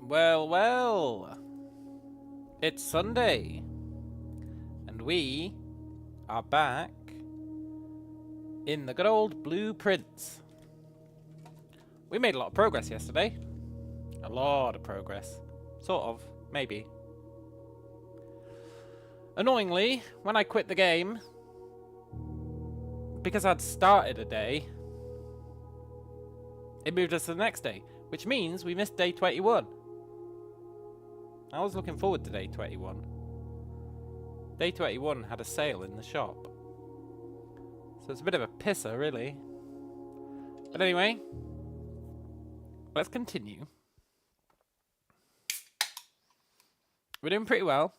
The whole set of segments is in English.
Well, well, it's Sunday, and we are back in the good old blueprints. We made a lot of progress yesterday. A lot of progress. Sort of, maybe. Annoyingly, when I quit the game, because I'd started a day, it moved us to the next day, which means we missed day 21. I was looking forward to day 21. Day 21 had a sale in the shop. So it's a bit of a pisser, really. But anyway, let's continue. We're doing pretty well.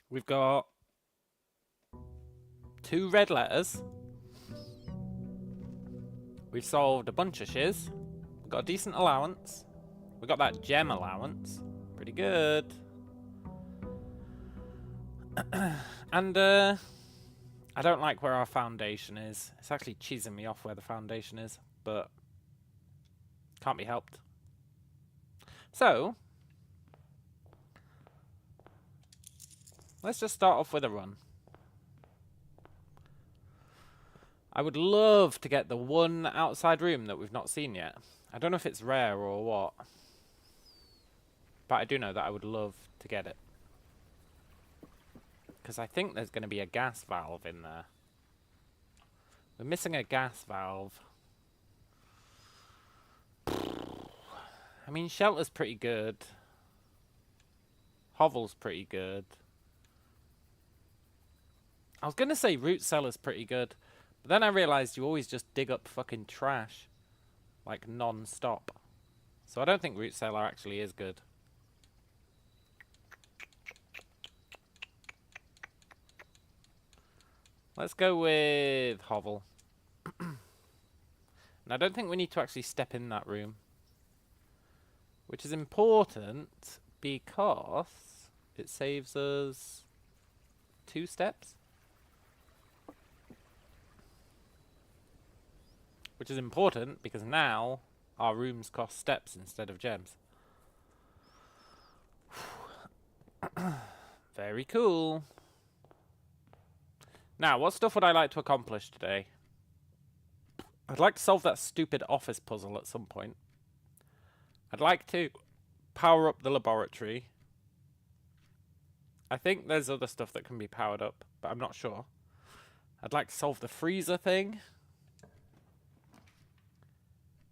We've got 2 red letters. We've solved a bunch of shiz. We've got a decent allowance. We got that gem allowance. Pretty good. And I don't like where our foundation is. It's actually cheesing me off where the foundation is, but can't be helped. So let's just start off with a run. I would love to get the one outside room that we've not seen yet. I don't know if it's rare or what, but I do know that I would love to get it. Because I think there's going to be a gas valve in there. We're missing a gas valve. I mean, shelter's pretty good. Hovel's pretty good. I was going to say root cellar's pretty good. But then I realised you always just dig up fucking trash. Like, non-stop. So I don't think root cellar actually is good. Let's go with hovel. And I don't think we need to actually step in that room. Which is important because it saves us 2 steps. Which is important because now our rooms cost steps instead of gems. Very cool. Now, what stuff would I like to accomplish today? I'd like to solve that stupid office puzzle at some point. I'd like to power up the laboratory. I think there's other stuff that can be powered up, but I'm not sure. I'd like to solve the freezer thing.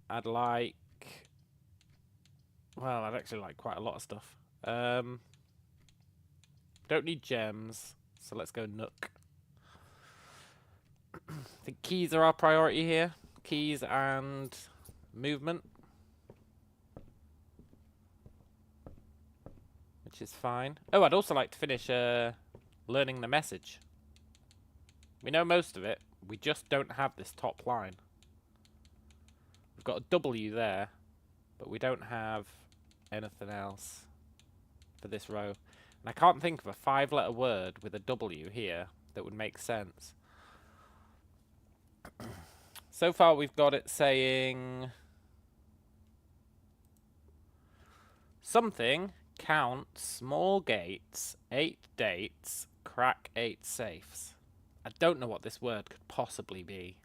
I'd like... Well, I'd actually like quite a lot of stuff. Don't need gems, so let's go Nook. I think keys are our priority here. Keys and movement. Which is fine. Oh, I'd also like to finish learning the message. We know most of it. We just don't have this top line. We've got a W there, but we don't have anything else for this row. And I can't think of a 5-letter word with a W here that would make sense. So far we've got it saying something, count, small gates, 8 dates, crack 8 safes. I don't know what this word could possibly be.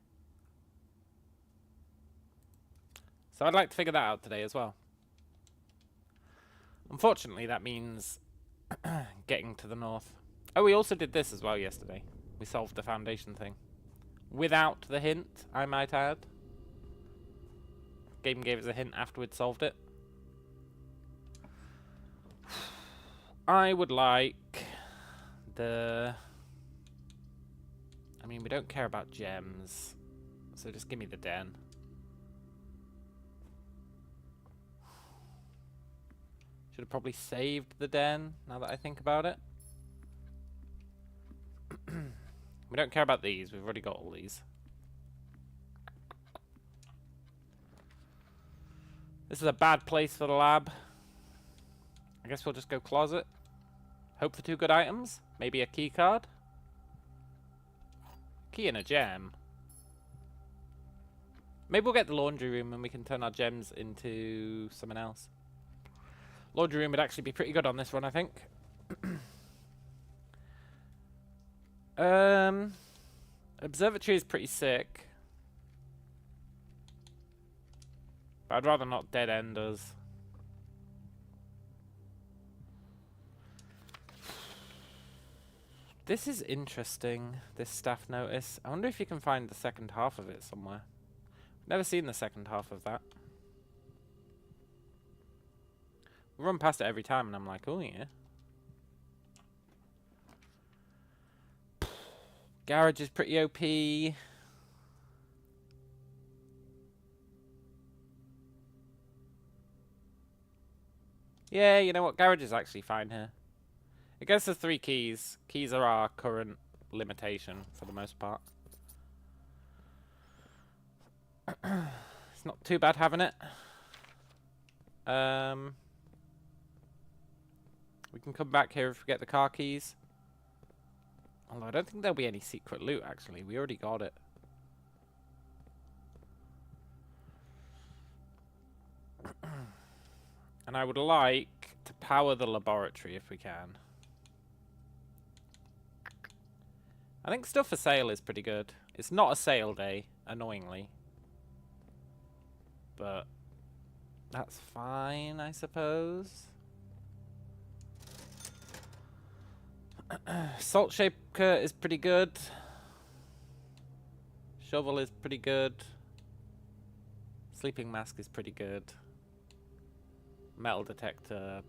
So I'd like to figure that out today as well. Unfortunately, that means getting to the north. Oh, we also did this as well yesterday. We solved the foundation thing. Without the hint, I might add. Game gave us a hint after we'd solved it. I would like the... I mean, we don't care about gems. So just give me the den. Should have probably saved the den, now that I think about it. We don't care about these, we've already got all these. This is a bad place for the lab. I guess we'll just go closet. Hope for 2 good items. Maybe a key card. Key and a gem. Maybe we'll get the laundry room and we can turn our gems into something else. Laundry room would actually be pretty good on this run, I think. Observatory is pretty sick. But I'd rather not dead end us. This is interesting, this staff notice. I wonder if you can find the second half of it somewhere. Never seen the second half of that. We run past it every time and I'm like, oh yeah. Garage is pretty OP. Yeah, you know what? Garage is actually fine here. It gets us 3 keys. Keys are our current limitation for the most part. It's not too bad having it. We can come back here if we get the car keys. Although I don't think there'll be any secret loot, actually. We already got it. And I would like to power the laboratory if we can. I think stuff for sale is pretty good. It's not a sale day, annoyingly. But that's fine, I suppose. Salt shaker is pretty good. Shovel is pretty good. Sleeping mask is pretty good. Metal detector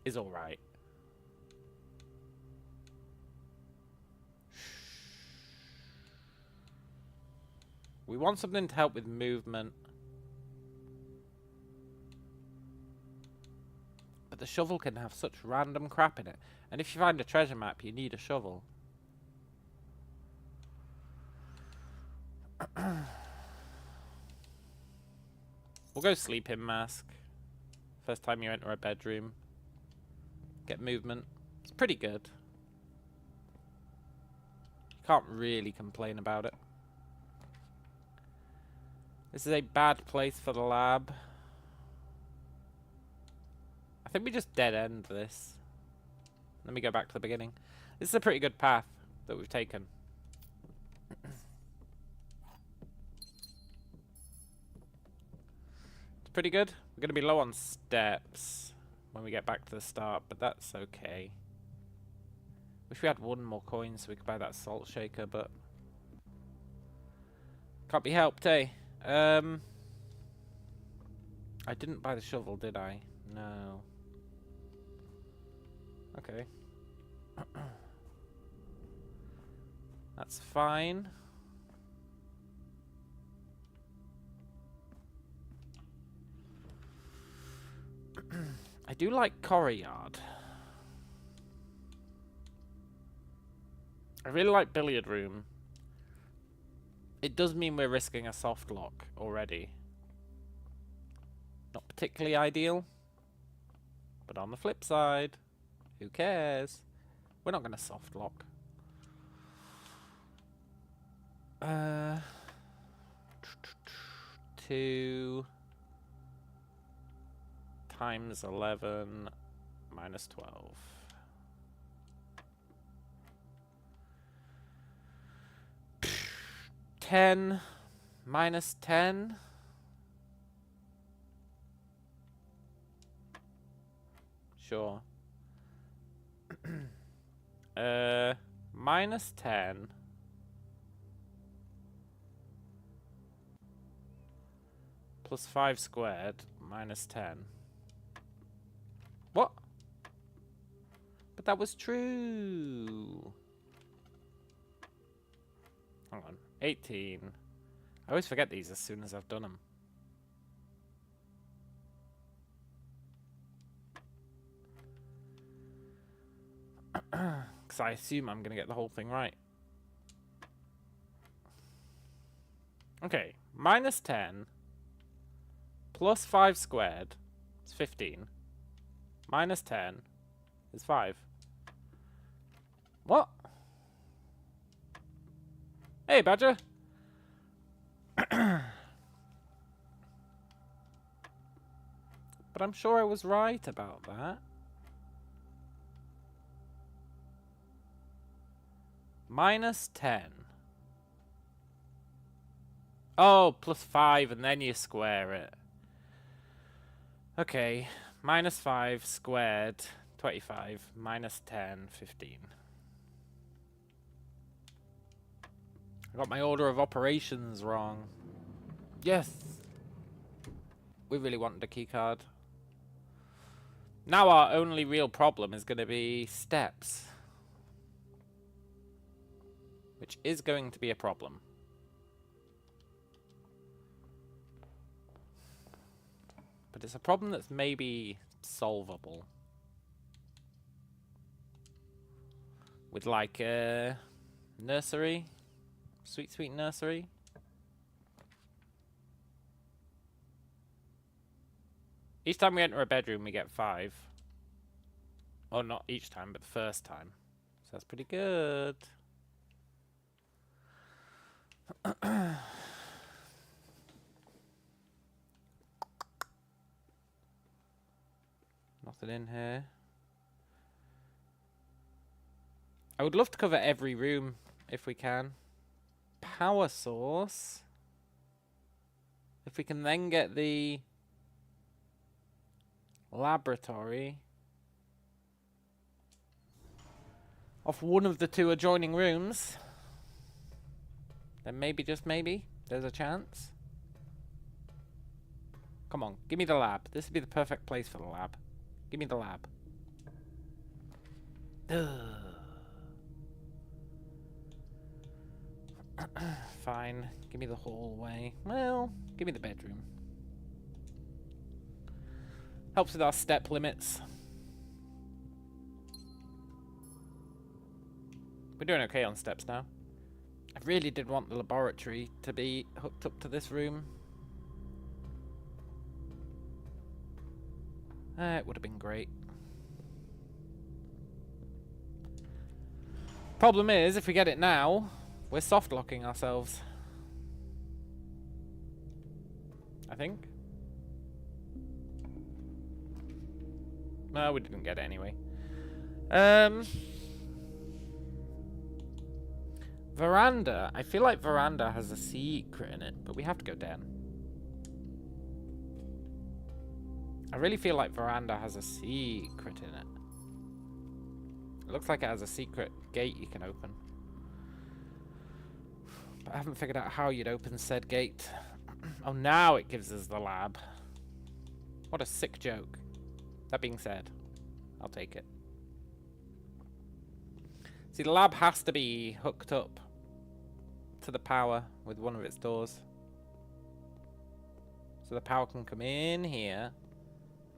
is alright. We want something to help with movement. But the shovel can have such random crap in it. And if you find a treasure map, you need a shovel. We'll go sleeping mask. First time you enter a bedroom. Get movement. It's pretty good. Can't really complain about it. This is a bad place for the lab. I think we just dead end this. Let me go back to the beginning. This is a pretty good path that we've taken. It's pretty good. We're going to be low on steps when we get back to the start, but that's okay. Wish we had 1 more coin so we could buy that salt shaker, but can't be helped, eh? I didn't buy the shovel, did I? No. Okay. That's fine. I do like Corryard. I really like billiard room. It does mean we're risking a soft lock already. Not particularly ideal. But on the flip side, who cares? We're not going to soft lock. 2 times 11 minus 12. $10 minus 10. Sure. Minus 10. Plus 5 squared minus 10. What? But that was true. Hang on. 18. I always forget these as soon as I've done them. Because I assume I'm going to get the whole thing right. Okay. Minus 10. Plus 5 squared is 15. Minus 10 is 5. What? Hey, Badger. But I'm sure I was right about that. -10. Oh, +5 and then you square it. Okay, -5 squared, 25, -10, 15. I got my order of operations wrong. Yes! We really wanted a keycard. Now our only real problem is going to be steps. Which is going to be a problem. But it's a problem that's maybe solvable. With like a nursery. Sweet, sweet nursery. Each time we enter a bedroom, we get 5. Well, not each time, but the first time. So that's pretty good. Nothing in here. I would love to cover every room if we can. Power source. If we can then get the laboratory off one of the 2 adjoining rooms, then maybe, just maybe, there's a chance. Come on, give me the lab. This would be the perfect place for the lab. Give me the lab. Fine. Give me the hallway. Well, give me the bedroom. Helps with our step limits. We're doing okay on steps now. I really did want the laboratory to be hooked up to this room. It would have been great. Problem is, if we get it now, we're soft locking ourselves. I think. No, we didn't get it anyway. Veranda. I feel like veranda has a secret in it, but we have to go down. I really feel like veranda has a secret in it. It looks like it has a secret gate you can open. But I haven't figured out how you'd open said gate. Oh, now it gives us the lab. What a sick joke. That being said, I'll take it. See, the lab has to be hooked up to the power with one of its doors. So the power can come in here,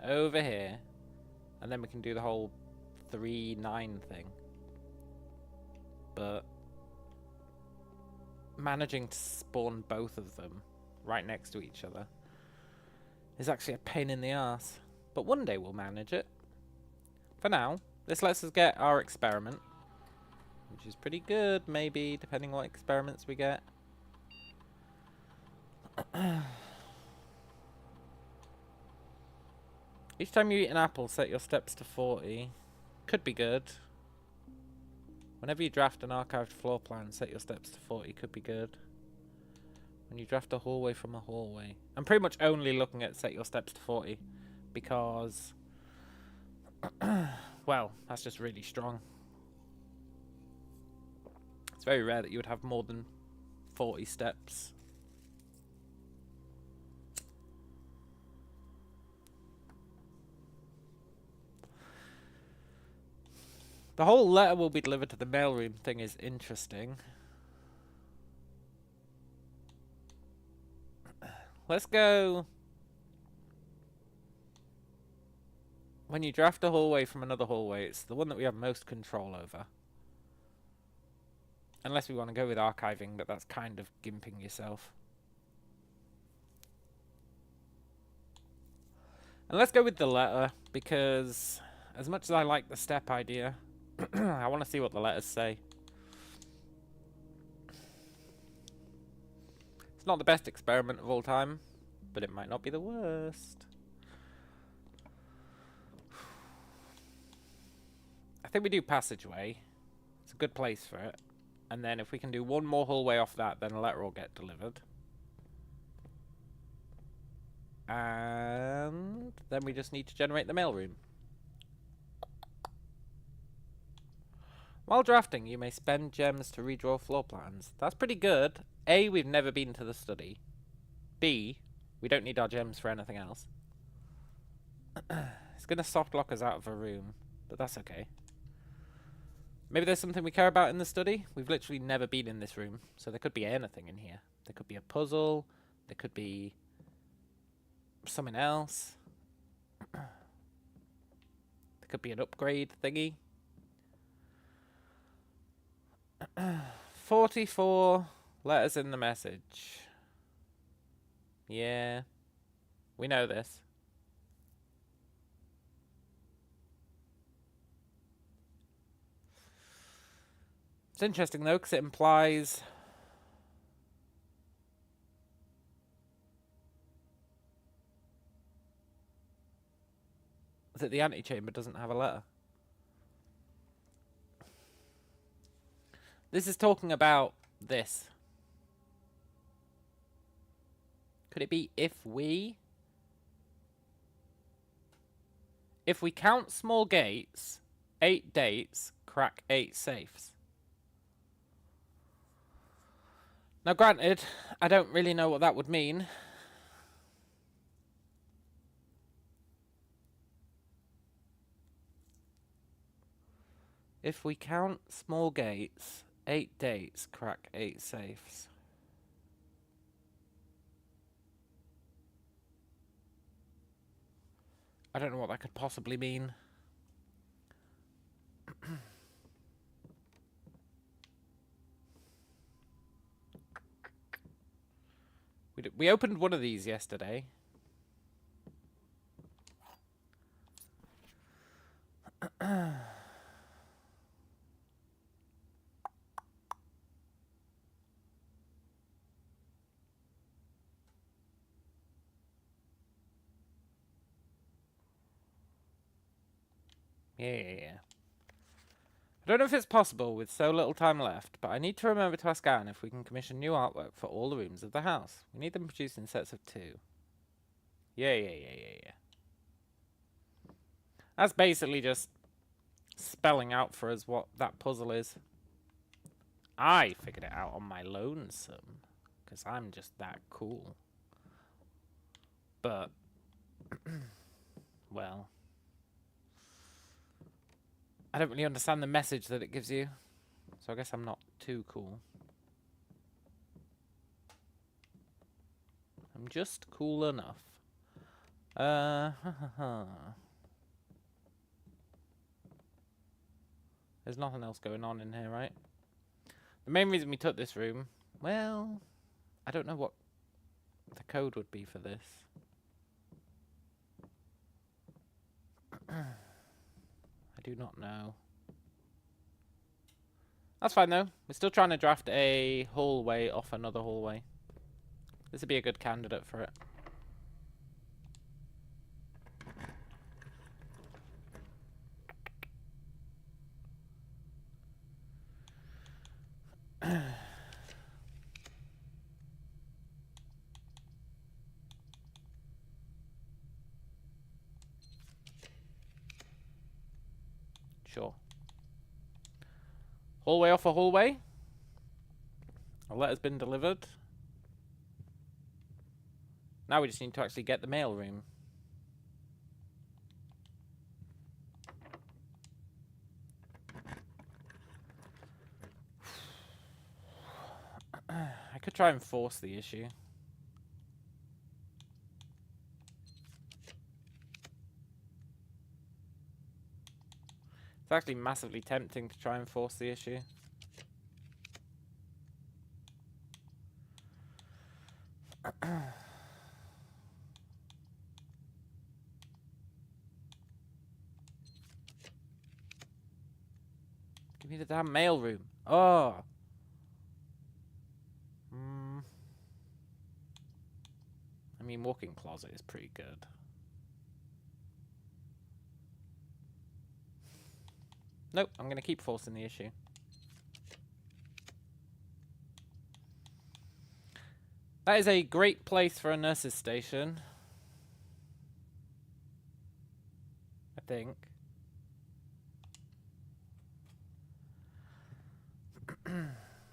over here, and then we can do the whole 3-9 thing. But managing to spawn both of them right next to each other is actually a pain in the ass. But one day we'll manage it. For now, this lets us get our experiment, which is pretty good, maybe, depending what experiments we get. Each time you eat an apple, set your steps to 40. Could be good. Whenever you draft an archived floor plan, set your steps to 40. Could be good. When you draft a hallway from a hallway. I'm pretty much only looking at set your steps to 40. Because, well, that's just really strong. It's very rare that you would have more than 40 steps. The whole letter will be delivered to the mailroom thing is interesting. Let's go. When you draft a hallway from another hallway, it's the one that we have most control over. Unless we want to go with archiving, but that's kind of gimping yourself. And let's go with the letter, because as much as I like the step idea, I want to see what the letters say. It's not the best experiment of all time, but it might not be the worst. I think we do passageway. It's a good place for it. And then if we can do one more hallway off that, then a letter will get delivered. And then we just need to generate the mailroom. While drafting, you may spend gems to redraw floor plans. That's pretty good. A, we've never been to the study. B, we don't need our gems for anything else. It's going to soft lock us out of a room, but that's okay. Maybe there's something we care about in the study? We've literally never been in this room, so there could be anything in here. There could be a puzzle. There could be something else. There could be an upgrade thingy. 44 letters in the message. Yeah. We know this. It's interesting though, because it implies that the antechamber doesn't have a letter. This is talking about this. Could it be if we count small gates, 8 dates, crack 8 safes? Now granted, I don't really know what that would mean. If we count small gates, 8 dates, crack 8 safes. I don't know what that could possibly mean. We opened one of these yesterday. Yeah. I don't know if it's possible with so little time left, but I need to remember to ask Anne if we can commission new artwork for all the rooms of the house. We need them produced in sets of 2. Yeah. That's basically just spelling out for us what that puzzle is. I figured it out on my lonesome, because I'm just that cool. But, well, I don't really understand the message that it gives you, so I guess I'm not too cool. I'm just cool enough. There's nothing else going on in here, right? The main reason we took this room, well, I don't know what the code would be for this. I do not know. That's fine though. We're still trying to draft a hallway off another hallway. This would be a good candidate for it. Sure. Hallway off a hallway. A letter's been delivered. Now we just need to actually get the mail room. I could try and force the issue. It's actually massively tempting to try and force the issue. Give me the damn mail room. Oh. I mean, walk-in closet is pretty good. Nope, I'm going to keep forcing the issue. That is a great place for a nurse's station. I think.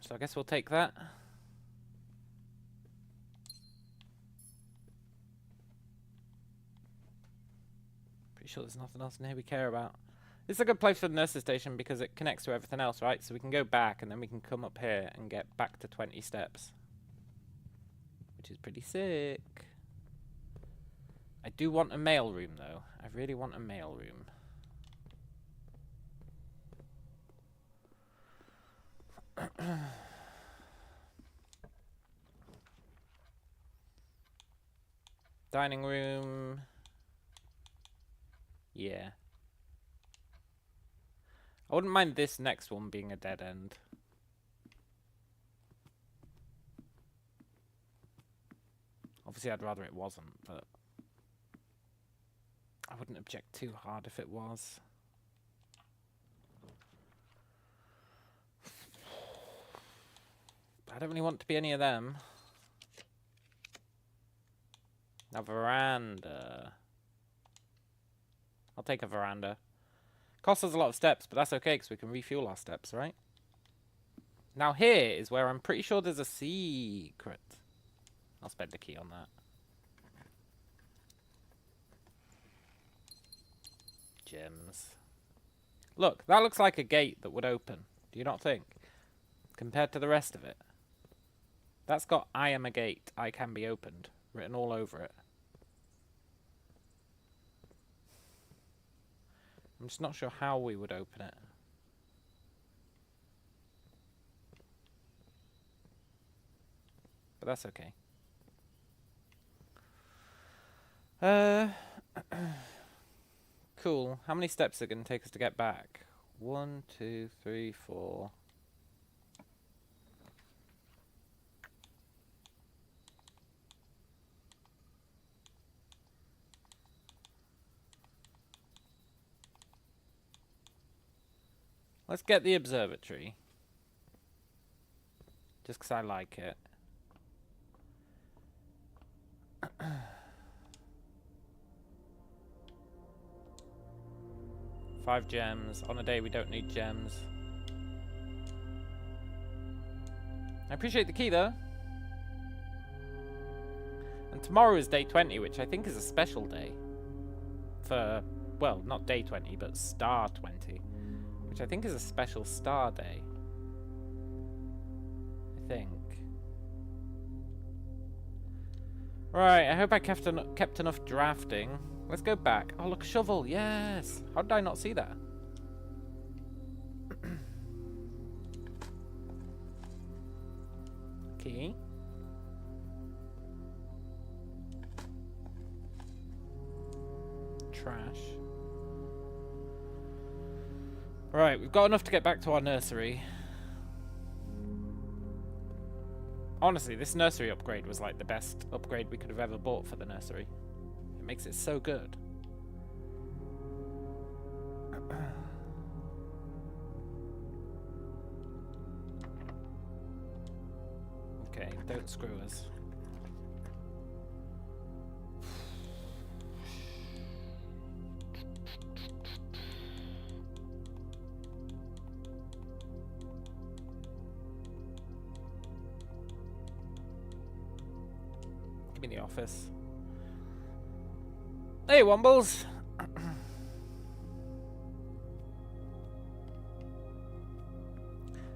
So I guess we'll take that. Pretty sure there's nothing else in here we care about. This is a good place for the nurse's station because it connects to everything else, right? So we can go back and then we can come up here and get back to 20 steps. Which is pretty sick. I do want a mail room though. I really want a mail room. Dining room. Yeah. I wouldn't mind this next one being a dead end. Obviously, I'd rather it wasn't, but I wouldn't object too hard if it was. I don't really want to be any of them. A veranda. I'll take a veranda. Costs us a lot of steps, but that's okay because we can refuel our steps, right? Now here is where I'm pretty sure there's a secret. I'll spend a key on that. Gems. Look, that looks like a gate that would open. Do you not think? Compared to the rest of it. That's got "I am a gate, I can be opened" written all over it. I'm just not sure how we would open it. But that's okay. Cool. How many steps are going to take us to get back? 1, 2, 3, 4. Let's get the observatory. Just because I like it. Five gems. On a day we don't need gems. I appreciate the key though. And tomorrow is day 20, which I think is a special day. For, well, not day 20, but star 20. Which I think is a special star day. I think. Right, I hope I kept enough drafting. Let's go back. Oh, look, a shovel. Yes. How did I not see that? Key. Trash. Right, we've got enough to get back to our nursery. Honestly, this nursery upgrade was like the best upgrade we could have ever bought for the nursery. It makes it so good. Okay, don't screw us. Give me the office. Hey, Wombles!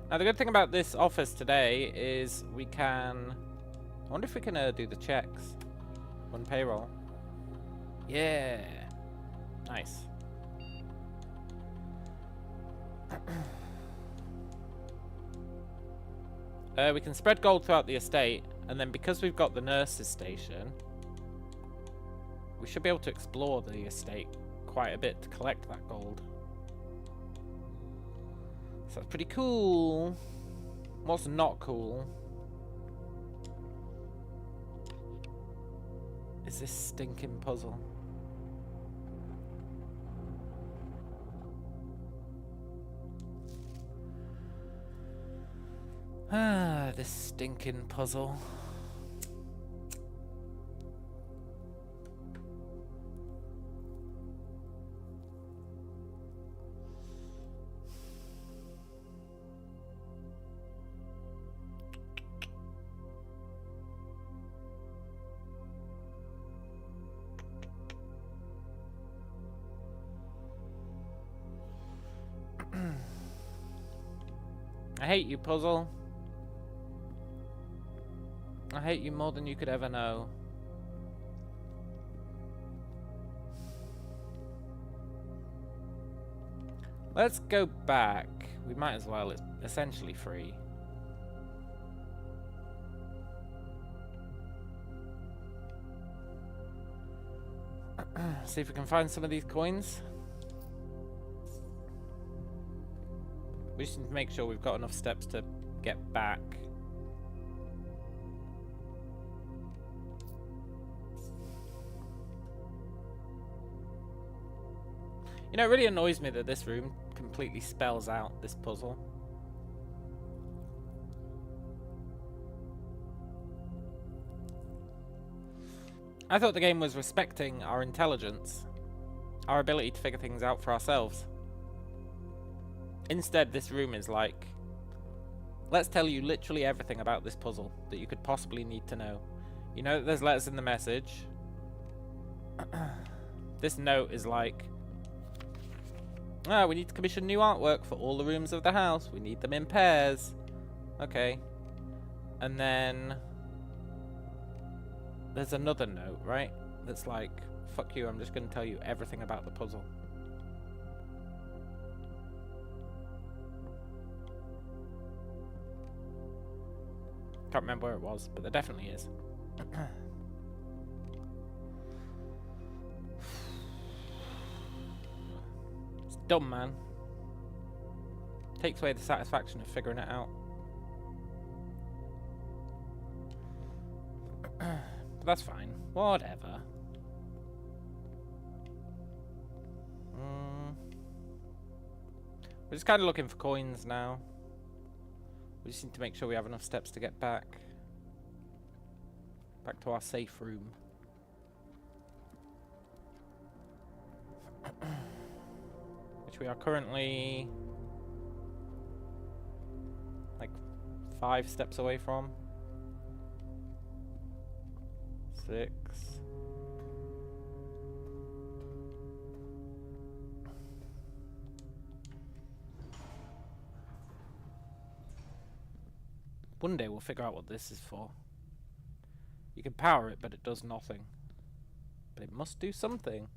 Now, the good thing about this office today is we can... I wonder if we can do the checks. Run payroll. Yeah! Nice. We can spread gold throughout the estate, and then because we've got the nurse's station, we should be able to explore the estate quite a bit to collect that gold. So that's pretty cool. What's not cool? is this stinking puzzle. Ah, this stinking puzzle. I hate you, puzzle. I hate you more than you could ever know. Let's go back. We might as well. It's essentially free. See if we can find some of these coins. We just need to make sure we've got enough steps to get back. You know, it really annoys me that this room completely spells out this puzzle. I thought the game was respecting our intelligence, our ability to figure things out for ourselves. Instead, this room is like, let's tell you literally everything about this puzzle that you could possibly need to know. You know that there's letters in the message. This note is like, we need to commission new artwork for all the rooms of the house. We need them in pairs. Okay. And then there's another note, right? That's like, fuck you, I'm just going to tell you everything about the puzzle. Can't remember where it was, but there definitely is. It's dumb, man. Takes away the satisfaction of figuring it out. But that's fine. Whatever. We're just kind of looking for coins now. We just need to make sure we have enough steps to get back. Back to our safe room. Which we are currently like 5 steps away from. 6. One day we'll figure out what this is for. You can power it, but it does nothing. But it must do something.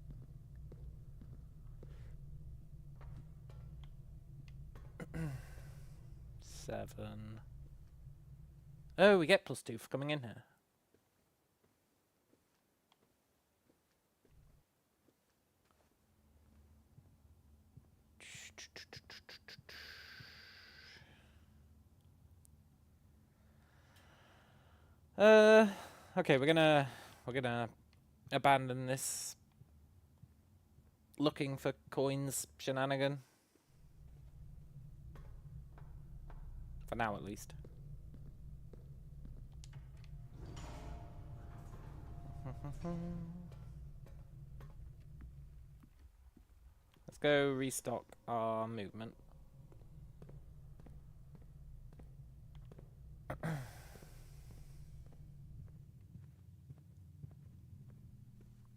Seven. Oh, we get +2 for coming in here. Okay, we're gonna abandon this looking for coins shenanigan. For now, at least. Let's go restock our movement.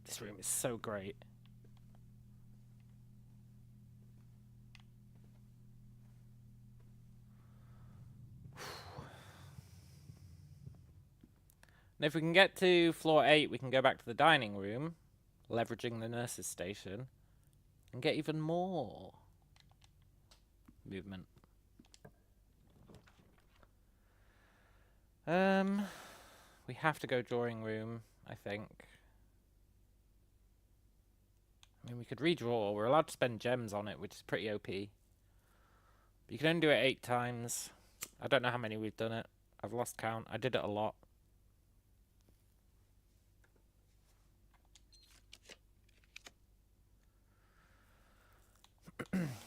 This room is so great. And if we can get to floor 8, we can go back to the dining room, leveraging the nurse's station, and get even more movement. We have to go drawing room, I think. I mean, we could redraw. We're allowed to spend gems on it, which is pretty OP. But you can only do it 8 times. I don't know how many we've done it. I've lost count. I did it a lot.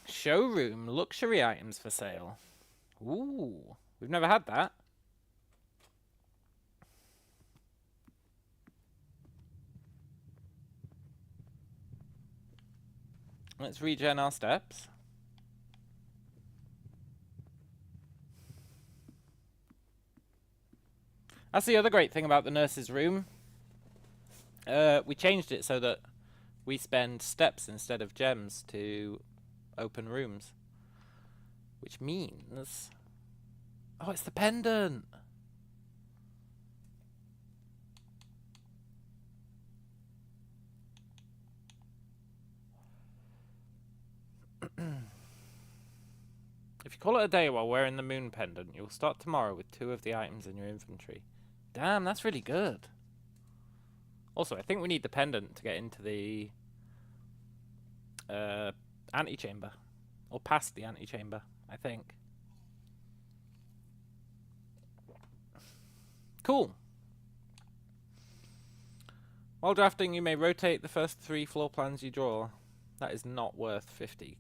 Showroom, luxury items for sale. Ooh, we've never had that. Let's regen our steps. That's the other great thing about the nurse's room. We changed it so that we spend steps instead of gems to open rooms. Which means... Oh, it's the pendant! If you call it a day while wearing the moon pendant, you'll start tomorrow with 2 of the items in your inventory. Damn, that's really good. Also, I think we need the pendant to get into the antechamber. Or past the antechamber, I think. Cool. While drafting, you may rotate the first 3 floor plans you draw. That is not worth 50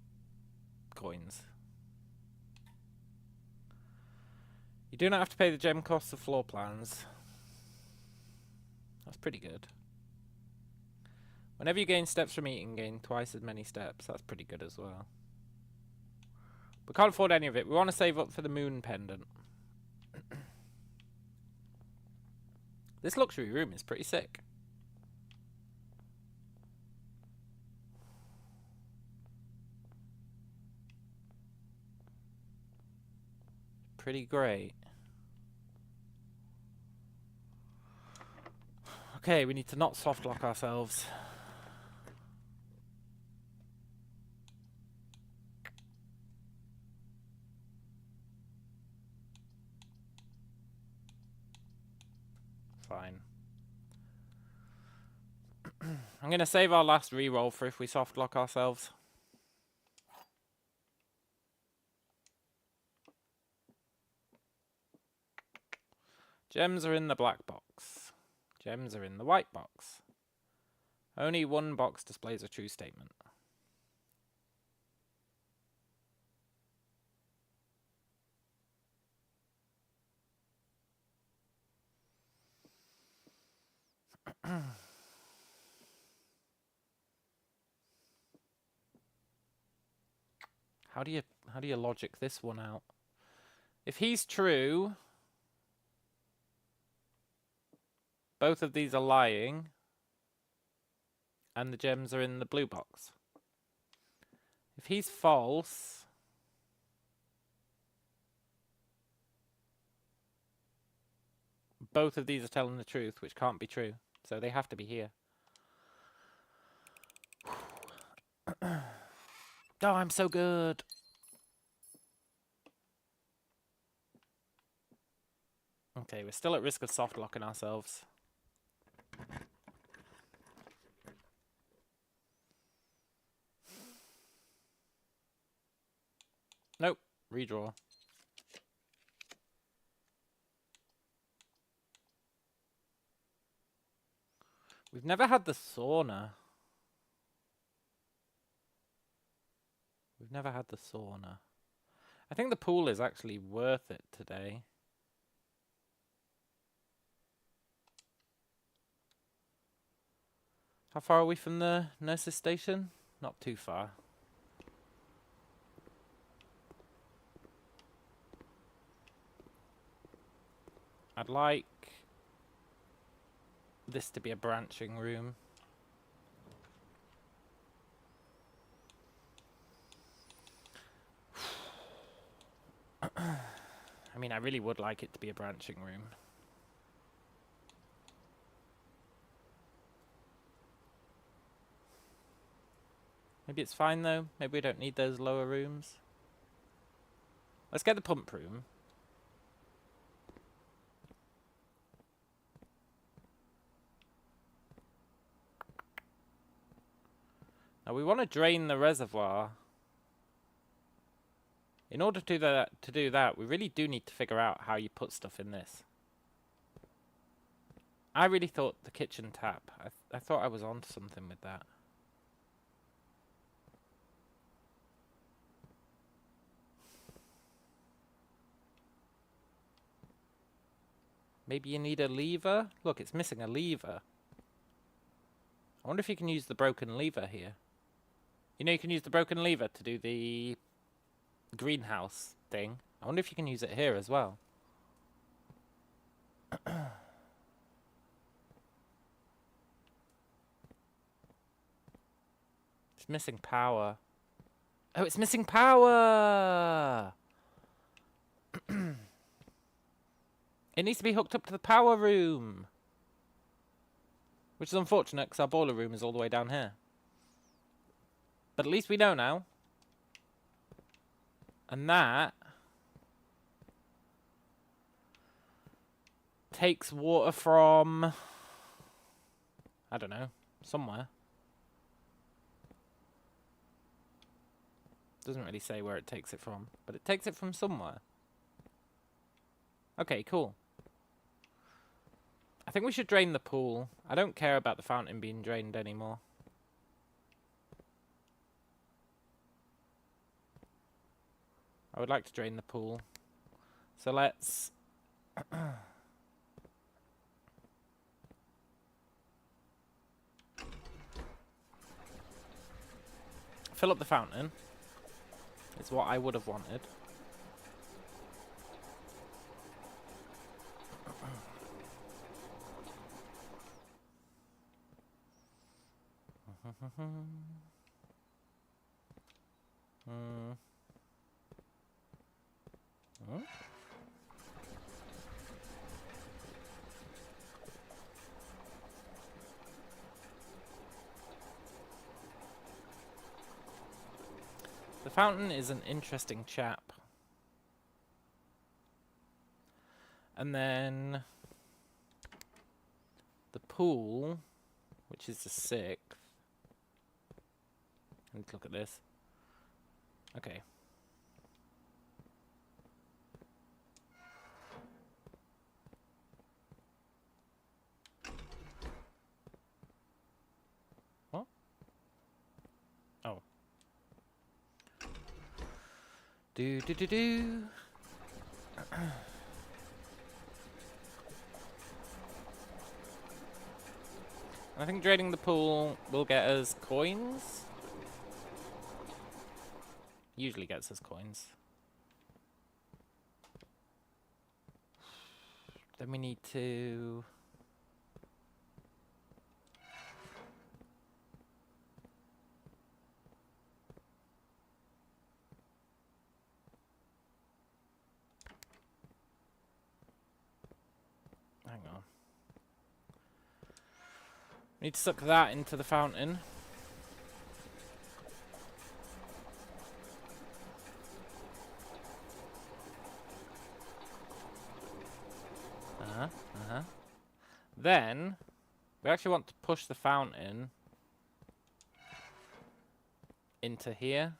coins. You do not have to pay the gem costs of floor plans. That's pretty good. Whenever you gain steps from eating, gain twice as many steps. That's pretty good as well. We can't afford any of it. We want to save up for the moon pendant. This luxury room is pretty sick. Pretty great. Okay, we need to not soft lock ourselves. Fine. I'm going to save our last reroll for if we soft lock ourselves. Gems are in the black box. Gems are in the white box. Only one box displays a true statement. How do you logic this one out? If he's true, both of these are lying, and the gems are in the blue box. If he's false, both of these are telling the truth, which can't be true. So they have to be here. Oh, I'm so good. Okay, we're still at risk of soft locking ourselves. Nope, redraw. We've never had the sauna. We've never had the sauna. I think the pool is actually worth it today. How far are we from the nurse's station? Not too far. I'd like this to be a branching room. I mean, I really would like it to be a branching room. Maybe it's fine though. Maybe we don't need those lower rooms. Let's get the pump room. Now we want to drain the reservoir. In order to do that, we really do need to figure out how you put stuff in this. I really thought the kitchen tap. I thought I was onto something with that. Maybe you need a lever? Look, it's missing a lever. I wonder if you can use the broken lever here. You know you can use the broken lever to do the greenhouse thing. I wonder if you can use it here as well. It's missing power. Oh, it's missing power! It needs to be hooked up to the power room. Which is unfortunate because our boiler room is all the way down here. But at least we know now. And that takes water from, I don't know, somewhere. Doesn't really say where it takes it from, but it takes it from somewhere. Okay, cool. I think we should drain the pool. I don't care about the fountain being drained anymore. I would like to drain the pool. So let's fill up the fountain. It's what I would have wanted. The fountain is an interesting chap. And then the pool, which is the 6th. Let's look at this. Okay. What? Oh. Do. I think draining the pool will get us coins. Usually gets us coins. Then we need to... Hang on. Need to suck that into the fountain. Then, we actually want to push the fountain into here.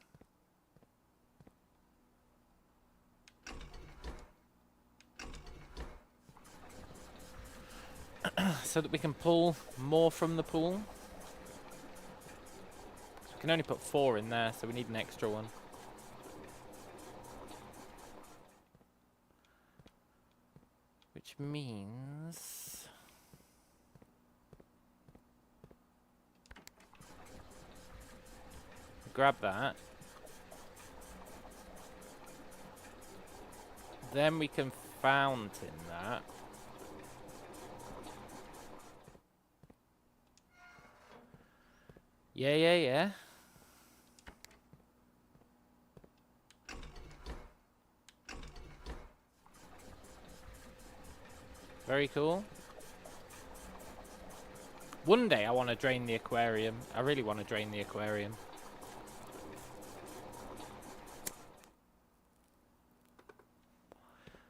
So that we can pull more from the pool. We can only put 4 in there, so we need an extra one. Which means... grab that. Then we can fountain that. Yeah. Very cool. One day I want to drain the aquarium. I really want to drain the aquarium.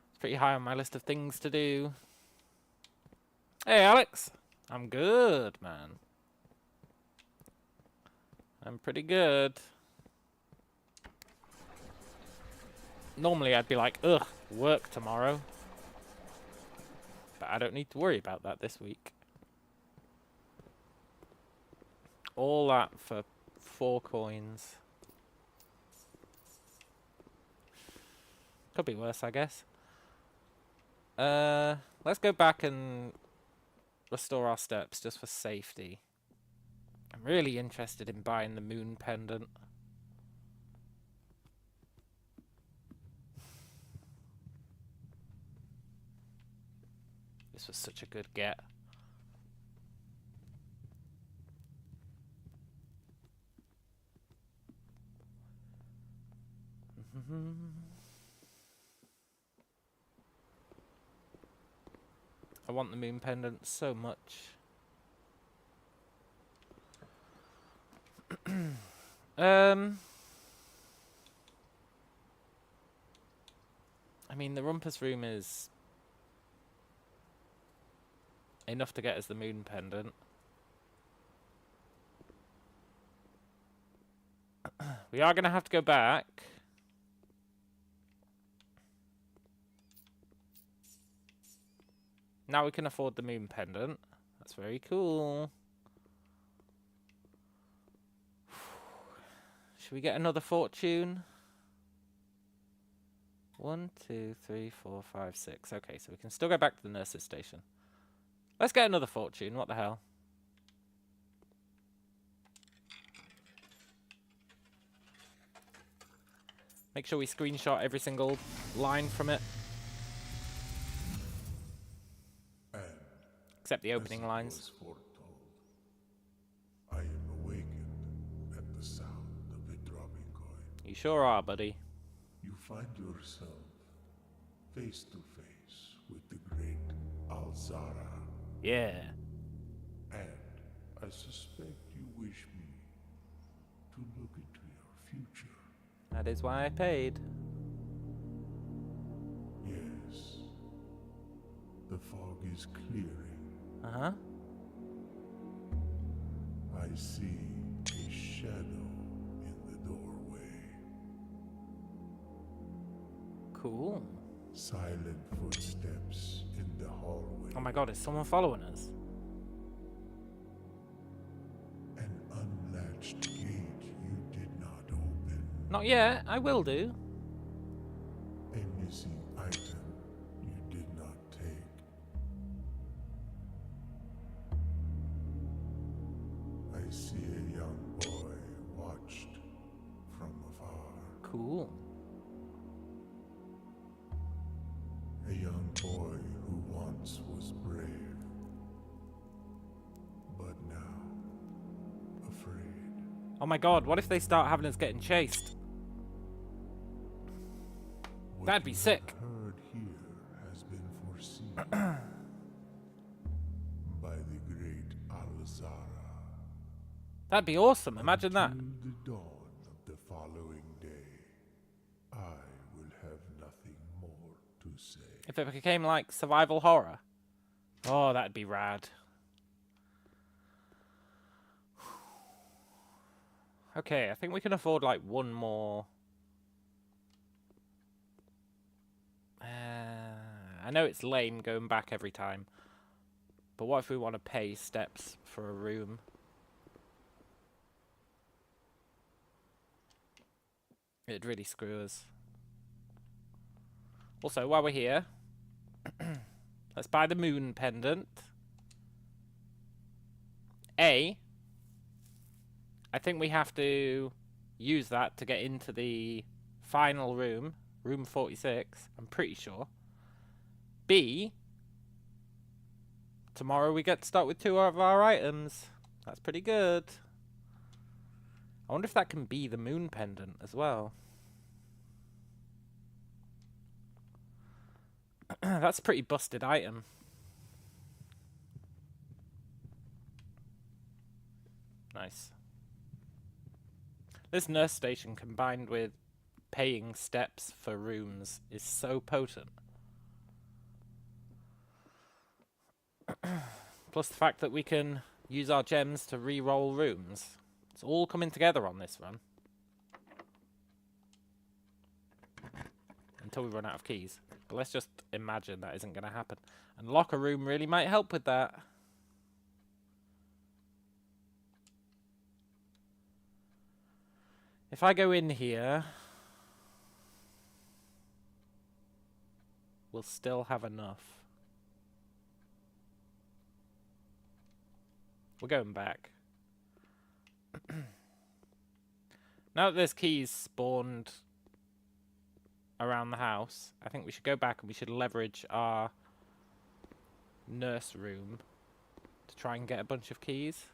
It's pretty high on my list of things to do. Hey, Alex. I'm good, man. I'm pretty good. Normally I'd be like, ugh, work tomorrow. But I don't need to worry about that this week. All that for 4 coins. Could be worse, I guess. Let's go back and restore our steps just for safety. I'm really interested in buying the moon pendant. This was such a good get. I want the moon pendant so much. I mean, the rumpus room is enough to get us the moon pendant. We are going to have to go back. Now we can afford the moon pendant. That's very cool. Should we get another fortune? 1, 2, 3, 4, 5, 6. Okay, so we can still go back to the nurse's station. Let's get another fortune. What the hell? Make sure we screenshot every single line from it. Except the opening lines. I am awakened at the sound of a dropping coin. You sure are, buddy. You find yourself face to face with the great Alzara. Yeah. And I suspect you wish me to look into your future. That is why I paid. Yes. The fog is clearing. Uh-huh. I see a shadow in the doorway. Cool. Silent footsteps in the hallway. Oh my god, is someone following us? An unlatched gate you did not open. Not yet. I will do. A missing item you did not take. I see a young boy watched from afar. Cool. A young boy who once was brave, but now afraid. Oh my god, what if they start having us getting chased? What That'd be you sick. have heard here has been foreseen by the great Alzara. That'd be awesome. Imagine that. Till the dawn of the following day, I will have nothing more to say. If it became like survival horror. Oh, that'd be rad. Okay, I think we can afford like one more. I know it's lame going back every time. But what if we want to pay steps for a room? It'd really screw us. Also, while we're here, let's buy the moon pendant. I think we have to use that to get into the final room, room 46, I'm pretty sure. B, tomorrow we get to start with 2 of our items. That's pretty good. I wonder if that can be the moon pendant as well. That's a pretty busted item. Nice. This nurse station combined with paying steps for rooms is so potent. Plus the fact that we can use our gems to re-roll rooms. It's all coming together on this run. Until we run out of keys. But let's just imagine that isn't going to happen. And locker room really might help with that. If I go in here... we'll still have enough. We're going back. Now that there's keys spawned around the house, I think we should go back and we should leverage our nurse room to try and get a bunch of keys.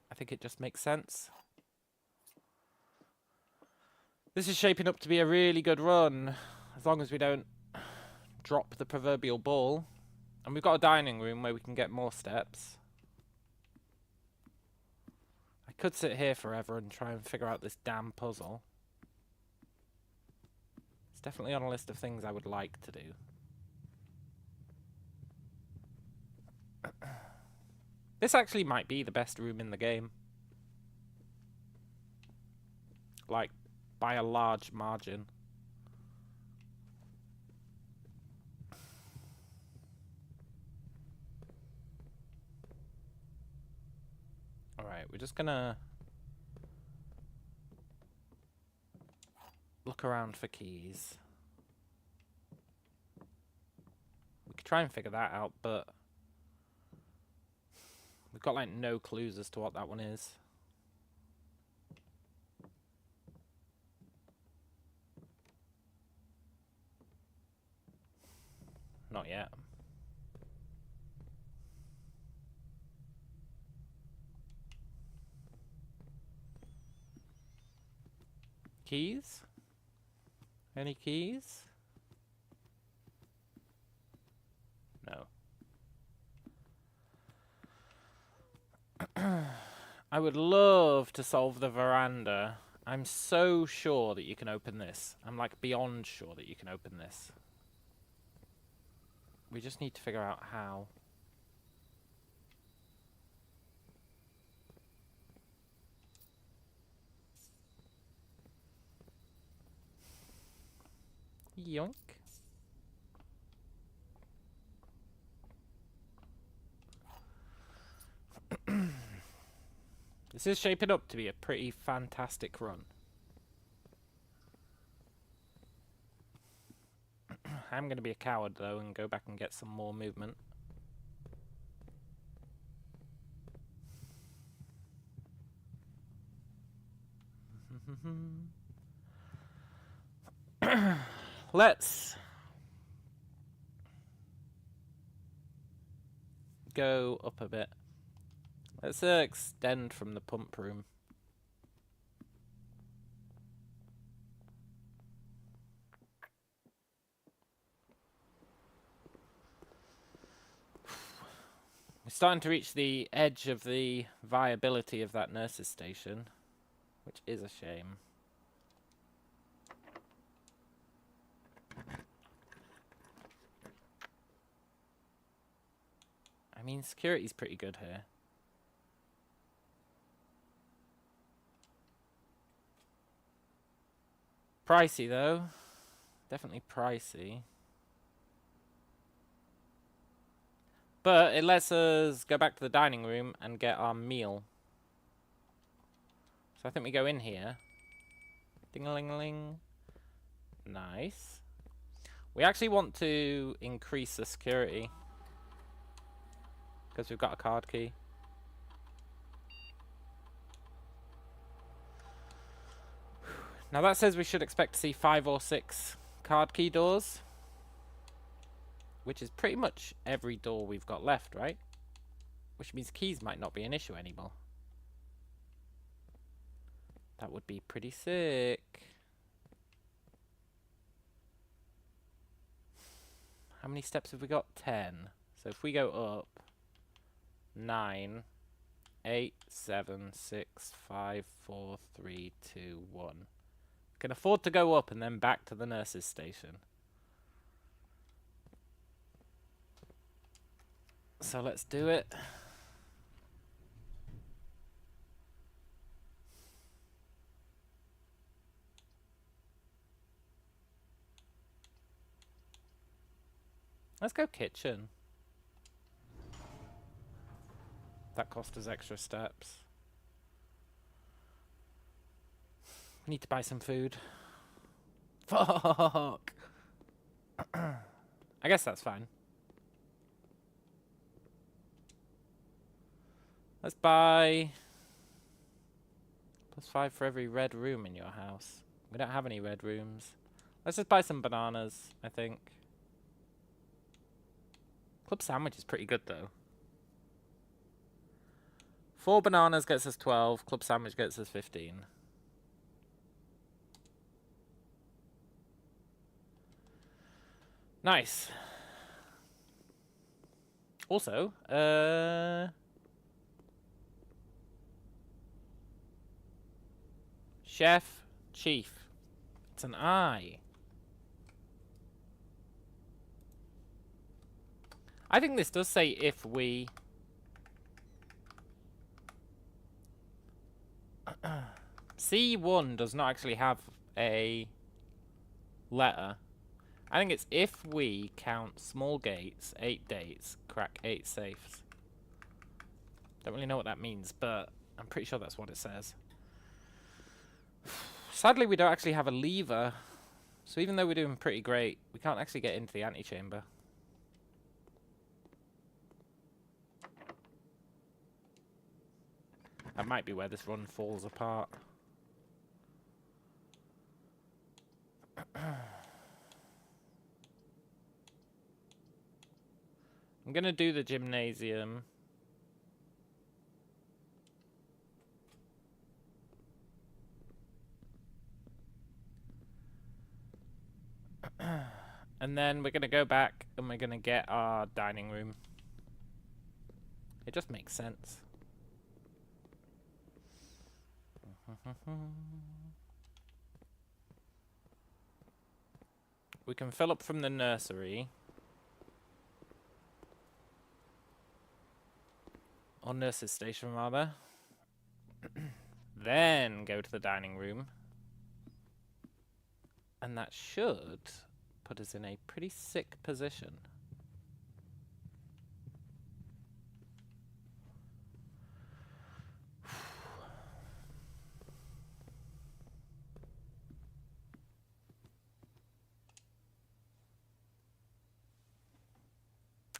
I think it just makes sense. This is shaping up to be a really good run, as long as we don't drop the proverbial ball. And we've got a dining room where we can get more steps. I could sit here forever and try and figure out this damn puzzle. It's definitely on a list of things I would like to do. This actually might be the best room in the game. Like, by a large margin. Alright, we're just gonna look around for keys. We could try and figure that out, but we've got like no clues as to what that one is. Not yet. Keys? Any keys? No. I would love to solve the veranda. I'm so sure that you can open this. I'm like beyond sure that you can open this. We just need to figure out how. Yoink. This is shaping up to be a pretty fantastic run. I'm going to be a coward though and go back and get some more movement. Let's go up a bit. Let's extend from the pump room. We're starting to reach the edge of the viability of that nurse's station, which is a shame. I mean, security's pretty good here. Pricey, though. Definitely pricey. But it lets us go back to the dining room and get our meal. So I think we go in here. Ding-a-ling-a-ling. Nice. We actually want to increase the security, because we've got a card key. Now that says we should expect to see 5 or 6 card key doors, which is pretty much every door we've got left, right? Which means keys might not be an issue anymore. That would be pretty sick. How many steps have we got? 10. So if we go up 9, 8, 7, 6, 5, 4, 3, 2, 1. Can afford to go up and then back to the nurse's station. So let's do it. Let's go kitchen. That cost us extra steps. We need to buy some food. Fuck! I guess that's fine. Let's buy +5 for every red room in your house. We don't have any red rooms. Let's just buy some bananas, I think. Club sandwich is pretty good, though. 4 bananas gets us 12. Club sandwich gets us 15. Nice. Also, chef, chief. It's an I. I think this does say if we... C1 does not actually have a letter. I think it's if we count small gates, 8 dates, crack 8 safes. Don't really know what that means, but I'm pretty sure that's what it says. Sadly, we don't actually have a lever. So even though we're doing pretty great, we can't actually get into the antechamber. That might be where this run falls apart. I'm going to do the gymnasium. And then we're going to go back and we're going to get our dining room. It just makes sense. We can fill up from the nursery. Or nurse's station, rather. Then go to the dining room. And that should put us in a pretty sick position.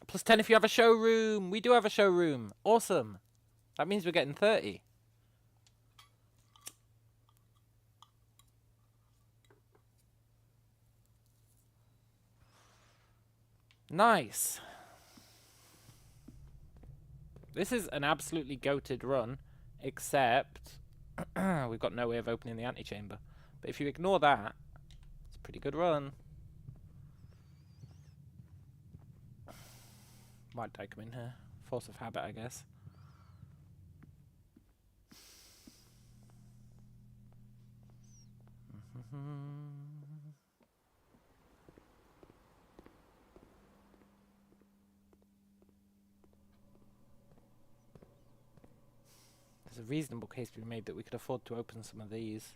+10 if you have a showroom. We do have a showroom. Awesome. That means we're getting 30. Nice. This is an absolutely goated run, except we've got no way of opening the antechamber. But if you ignore that, it's a pretty good run. Why did I come in here? Force of habit, I guess. There's a reasonable case to be made that we could afford to open some of these.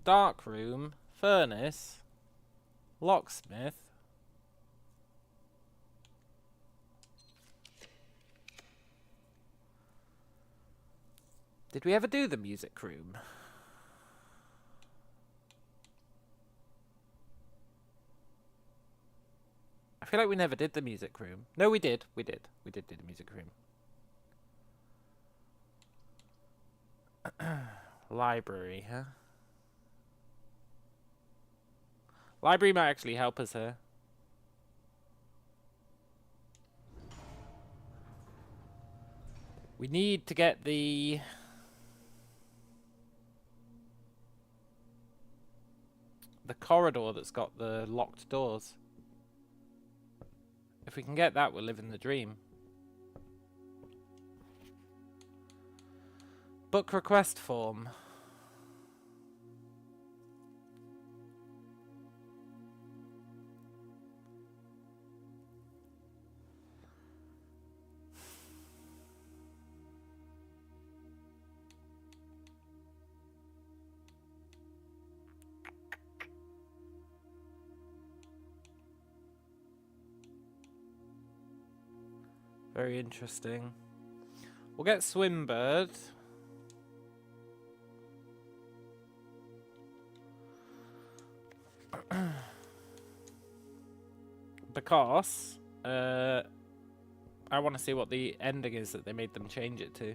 Dark room, furnace, locksmith. Did we ever do the music room? I feel like we never did the music room. No, we did. We did. We did do the music room. Library, huh? Library might actually help us here. We need to get the corridor that's got the locked doors. If we can get that, we'll live in the dream. Book request form. Very interesting. We'll get Swimbird. Because I want to see what the ending is that they made them change it to.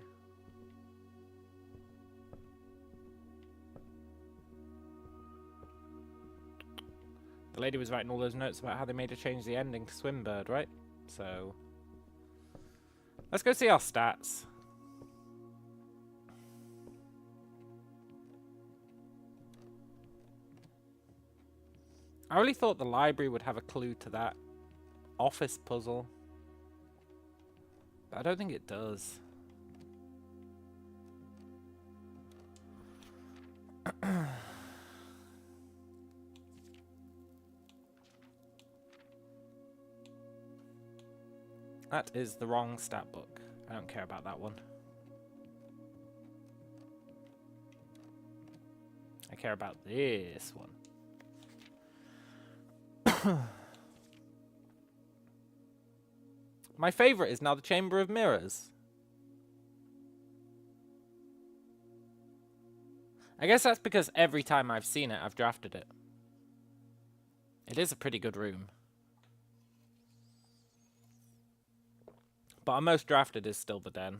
The lady was writing all those notes about how they made her change the ending to Swimbird, right? So let's go see our stats. I really thought the library would have a clue to that office puzzle, but I don't think it does. That is the wrong stat book. I don't care about that one. I care about this one. My favorite is now the Chamber of Mirrors. I guess that's because every time I've seen it, I've drafted it. It is a pretty good room. But our most drafted is still the den.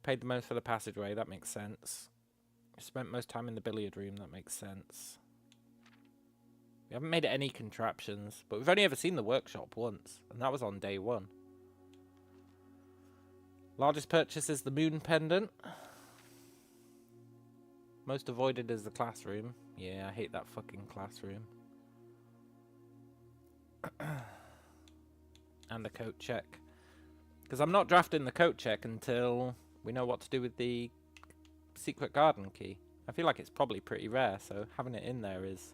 Paid the most for the passageway, that makes sense. Spent most time in the billiard room, that makes sense. We haven't made any contraptions, but we've only ever seen the workshop once, and that was on day 1. Largest purchase is the moon pendant. Most avoided is the classroom. Yeah, I hate that fucking classroom. And the coat check. Because I'm not drafting the coat check until we know what to do with the secret garden key. I feel like it's probably pretty rare, so having it in there is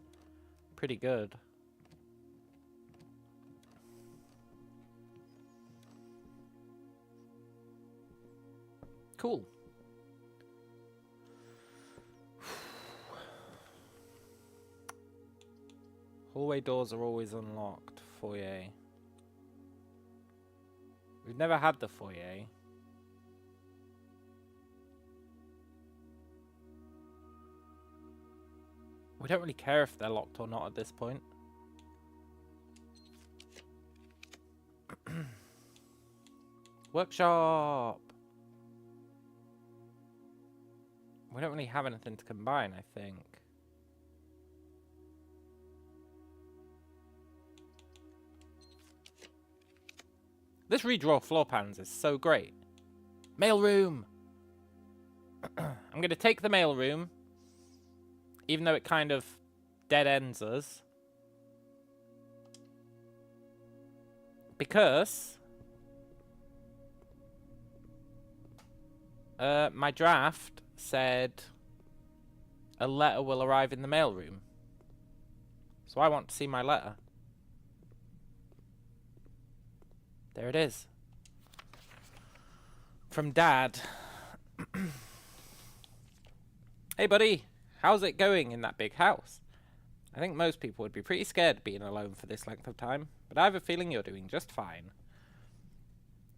pretty good. Cool. Hallway doors are always unlocked. Foyer. We've never had the foyer. We don't really care if they're locked or not at this point. Workshop! We don't really have anything to combine, I think. This redraw floor plans is so great. Mailroom! I'm going to take the mailroom, even though it kind of dead ends us. Because my draft said a letter will arrive in the mailroom. So I want to see my letter. There it is. From Dad. Hey buddy, how's it going in that big house? I think most people would be pretty scared being alone for this length of time, but I have a feeling you're doing just fine.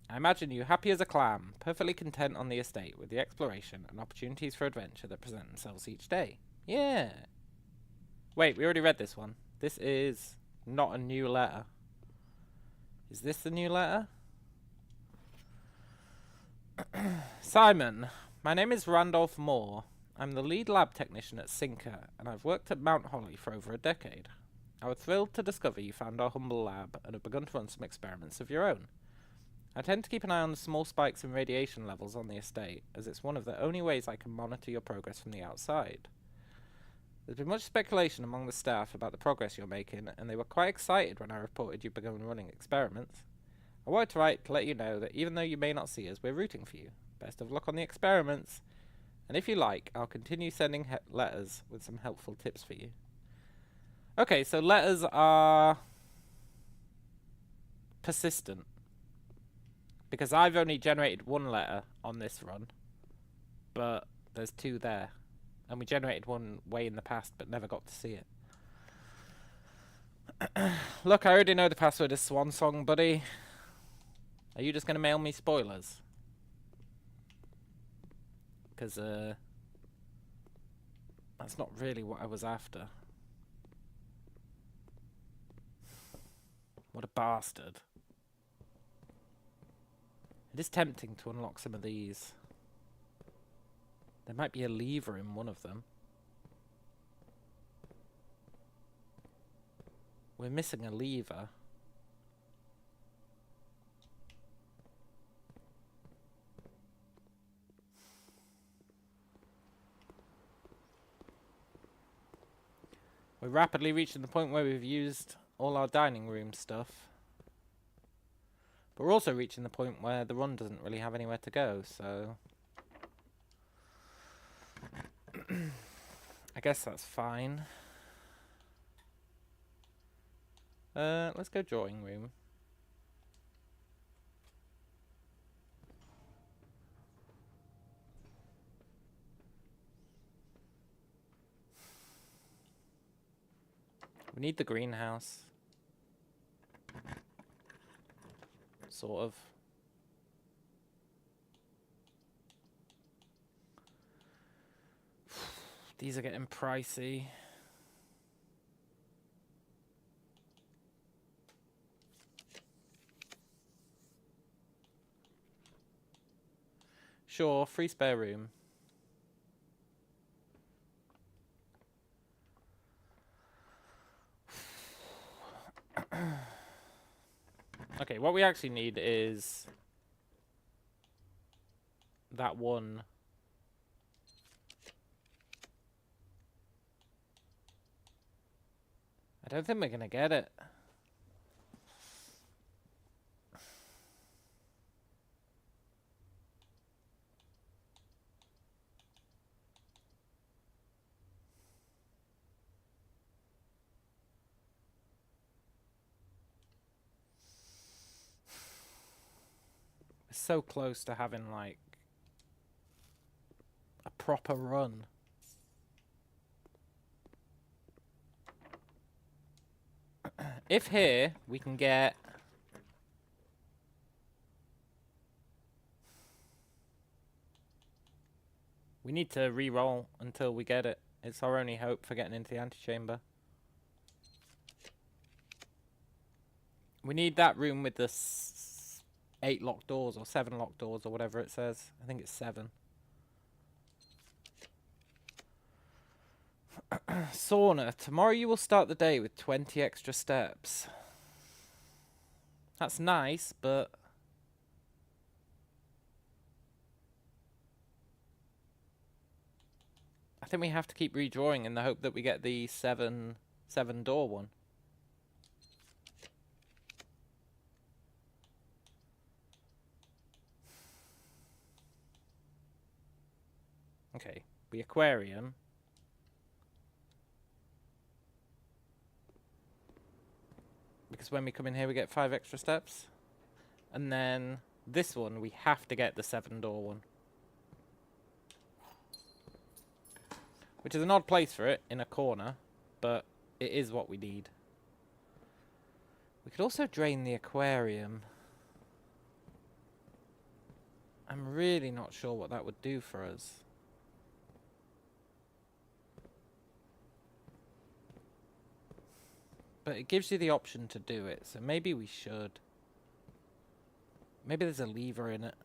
I imagine you happy as a clam, perfectly content on the estate with the exploration and opportunities for adventure that present themselves each day. Yeah. Wait, we already read this one. This is not a new letter. Is this the new letter? Simon, my name is Randolph Moore. I'm the lead lab technician at Sinker, and I've worked at Mount Holly for over a decade. I was thrilled to discover you found our humble lab and have begun to run some experiments of your own. I tend to keep an eye on the small spikes in radiation levels on the estate, as it's one of the only ways I can monitor your progress from the outside. There's been much speculation among the staff about the progress you're making, and they were quite excited when I reported you'd begun running experiments. I wanted to write to let you know that even though you may not see us, we're rooting for you. Best of luck on the experiments, and if you like, I'll continue sending letters with some helpful tips for you. Okay, so letters are persistent. Because I've only generated one letter on this run, but there's 2 there. And we generated one way in the past, but never got to see it. Look, I already know the password is Swan Song, buddy. Are you just going to mail me spoilers? Because, That's not really what I was after. What a bastard. It is tempting to unlock some of these. There might be a lever in one of them. We're missing a lever. We're rapidly reaching the point where we've used all our dining room stuff. But we're also reaching the point where the run doesn't really have anywhere to go, so... I guess that's fine. Let's go drawing room. We need the greenhouse. Sort of. These are getting pricey. Sure, free spare room. Okay, what we actually need is that one. I don't think we're gonna get it. We're so close to having like a proper run. If here we can get we need to re-roll until we get it. It's our only hope for getting into the antechamber. We need that room with the 8 locked doors or 7 locked doors or whatever it says. I think it's 7. Sauna. Tomorrow you will start the day with 20 extra steps. That's nice, but... I think we have to keep redrawing in the hope that we get the 7 door one. Okay, the aquarium. Because when we come in here we get 5 extra steps. And then this one we have to get the 7 door one. Which is an odd place for it, in a corner, but it is what we need. We could also drain the aquarium. I'm really not sure what that would do for us. But it gives you the option to do it, so maybe we should. Maybe there's a lever in it.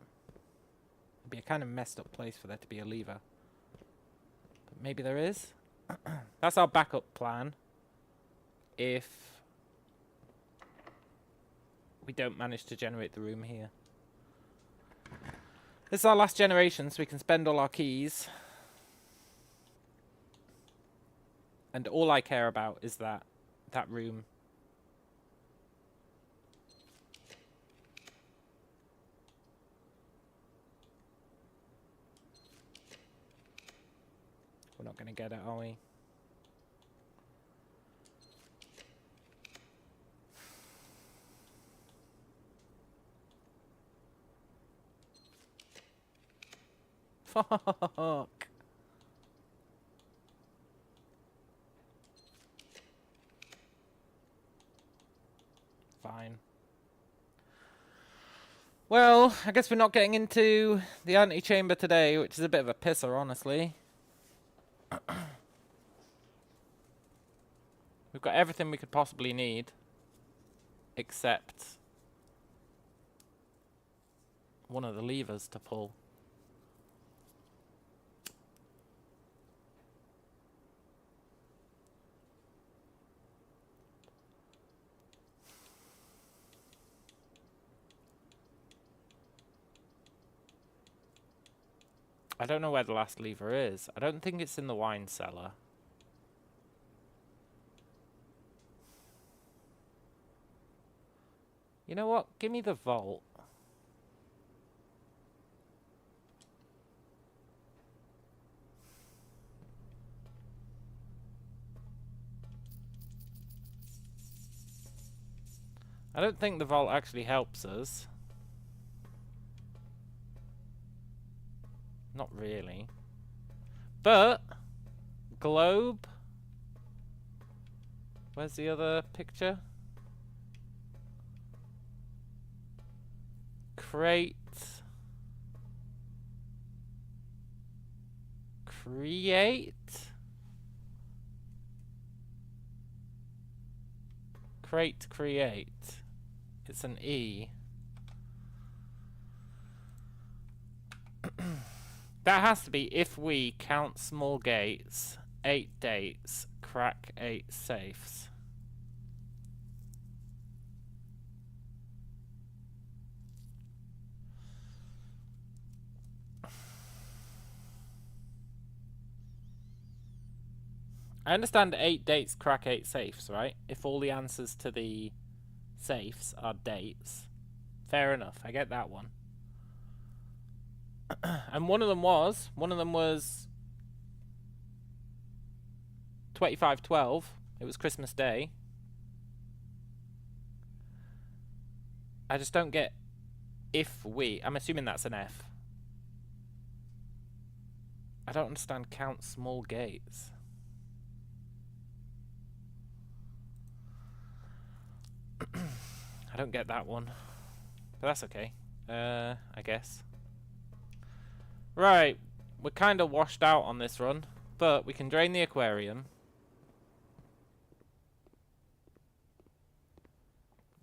It'd be a kind of messed up place for there to be a lever. But maybe there is. That's our backup plan. If we don't manage to generate the room here. This is our last generation, so we can spend all our keys. And all I care about is that room. We're not going to get it, are we? Fuck. Fine. Well, I guess we're not getting into the antechamber today, which is a bit of a pisser, honestly. We've got everything we could possibly need, except one of the levers to pull. I don't know where the last lever is. I don't think it's in the wine cellar. You know what? Give me the vault. I don't think the vault actually helps us. Not really. But globe. Where's the other picture? Crate. Create. Crate create. It's an E. That has to be if we count small gates, 8 dates, crack 8 safes. I understand 8 dates crack 8 safes, right? If all the answers to the safes are dates. Fair enough, I get that one. And one of them was 2512. It was Christmas Day. I just don't get if we... I'm assuming that's an F. I don't understand count small gates. I don't get that one. But that's okay. I guess. Right. We're kind of washed out on this run. But we can drain the aquarium.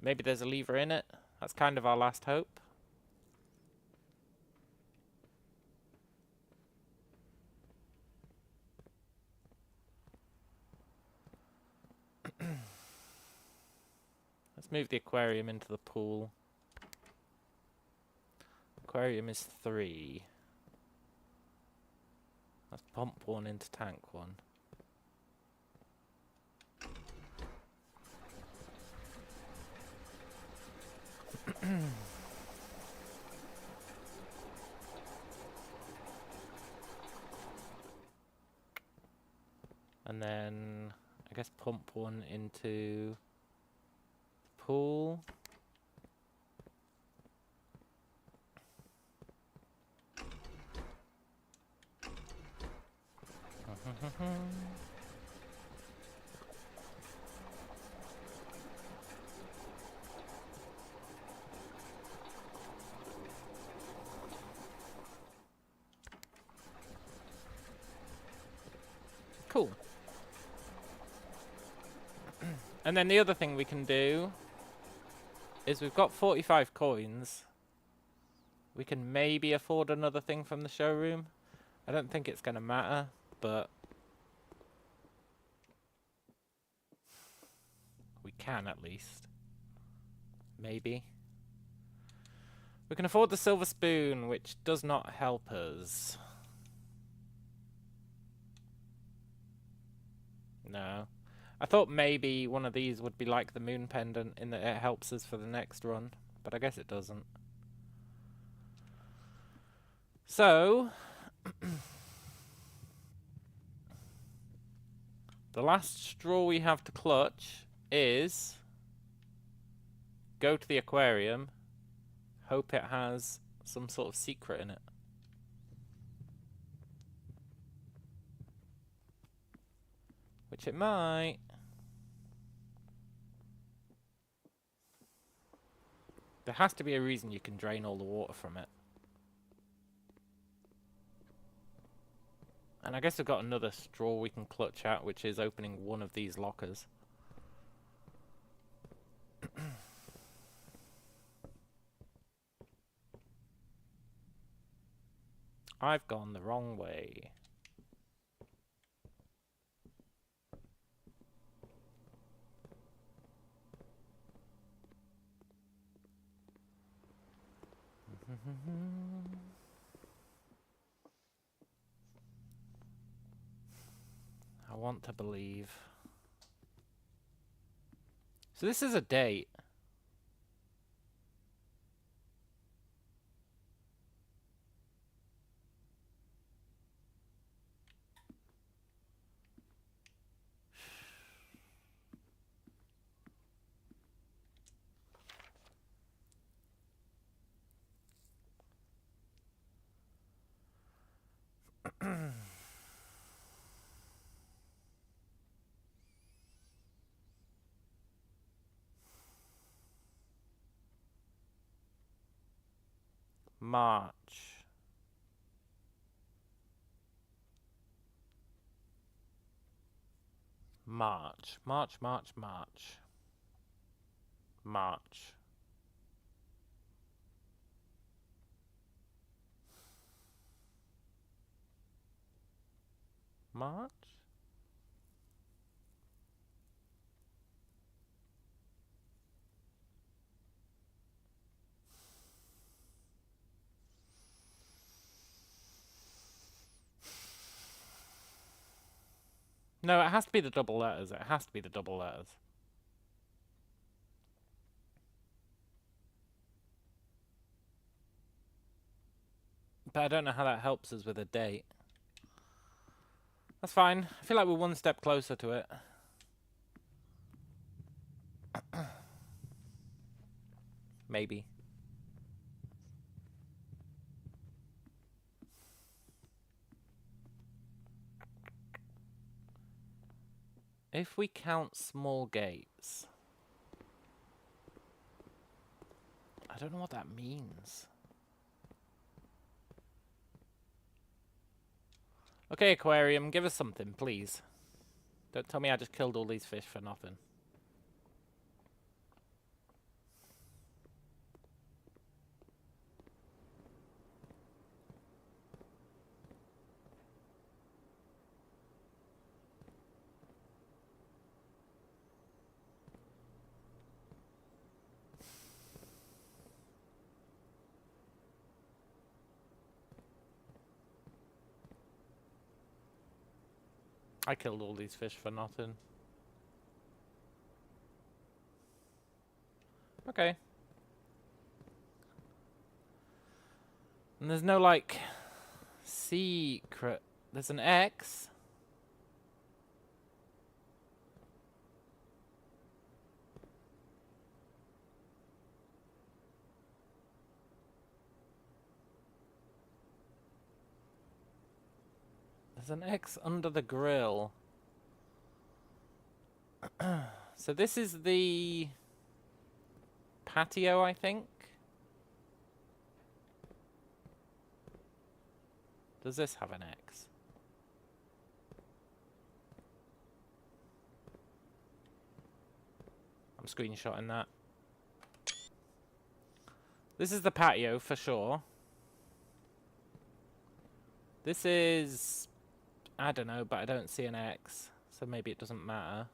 Maybe there's a lever in it. That's kind of our last hope. Let's move the aquarium into the pool. Aquarium is 3. Let's pump 1 into tank 1. And then I guess pump 1 into the pool. Cool. And then the other thing we can do is we've got 45 coins. We can maybe afford another thing from the showroom. I don't think it's going to matter, but we can at least. Maybe. We can afford the silver spoon, which does not help us. No. I thought maybe one of these would be like the moon pendant in that it helps us for the next run, but I guess it doesn't. So, the last straw we have to clutch is go to the aquarium, hope it has some sort of secret in it. Which it might. There has to be a reason you can drain all the water from it. And I guess we've got another straw we can clutch at, which is opening one of these lockers. I've gone the wrong way. I want to believe. So this is a date. March. March. March, March, March. March. March? No, it has to be the double letters. It has to be the double letters. But I don't know how that helps us with a date. That's fine. I feel like we're one step closer to it. Maybe. If we count small gates... I don't know what that means. Okay, aquarium, give us something, please. Don't tell me I just killed all these fish for nothing. I killed all these fish for nothing. Okay. And there's no, like, secret. There's an X. There's an X under the grill. So this is the patio, I think. Does this have an X? I'm screenshotting that. This is the patio for sure. This is... I don't know, but I don't see an X. So maybe it doesn't matter.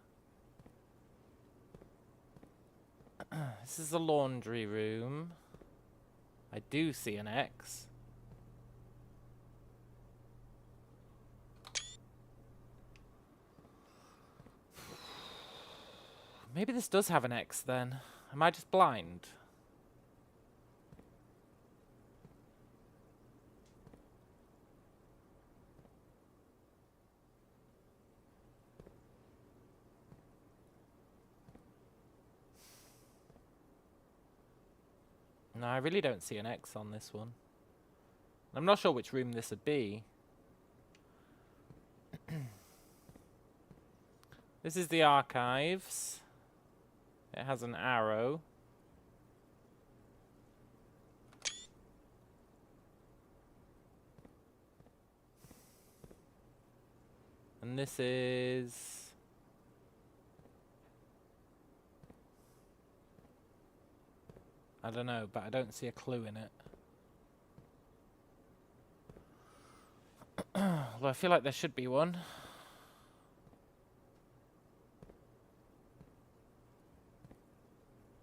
This is the laundry room. I do see an X. Maybe this does have an X then. Am I just blind? No, I really don't see an X on this one. I'm not sure which room this would be. This is the archives. It has an arrow. And this is... I don't know, but I don't see a clue in it. Although I feel like there should be one.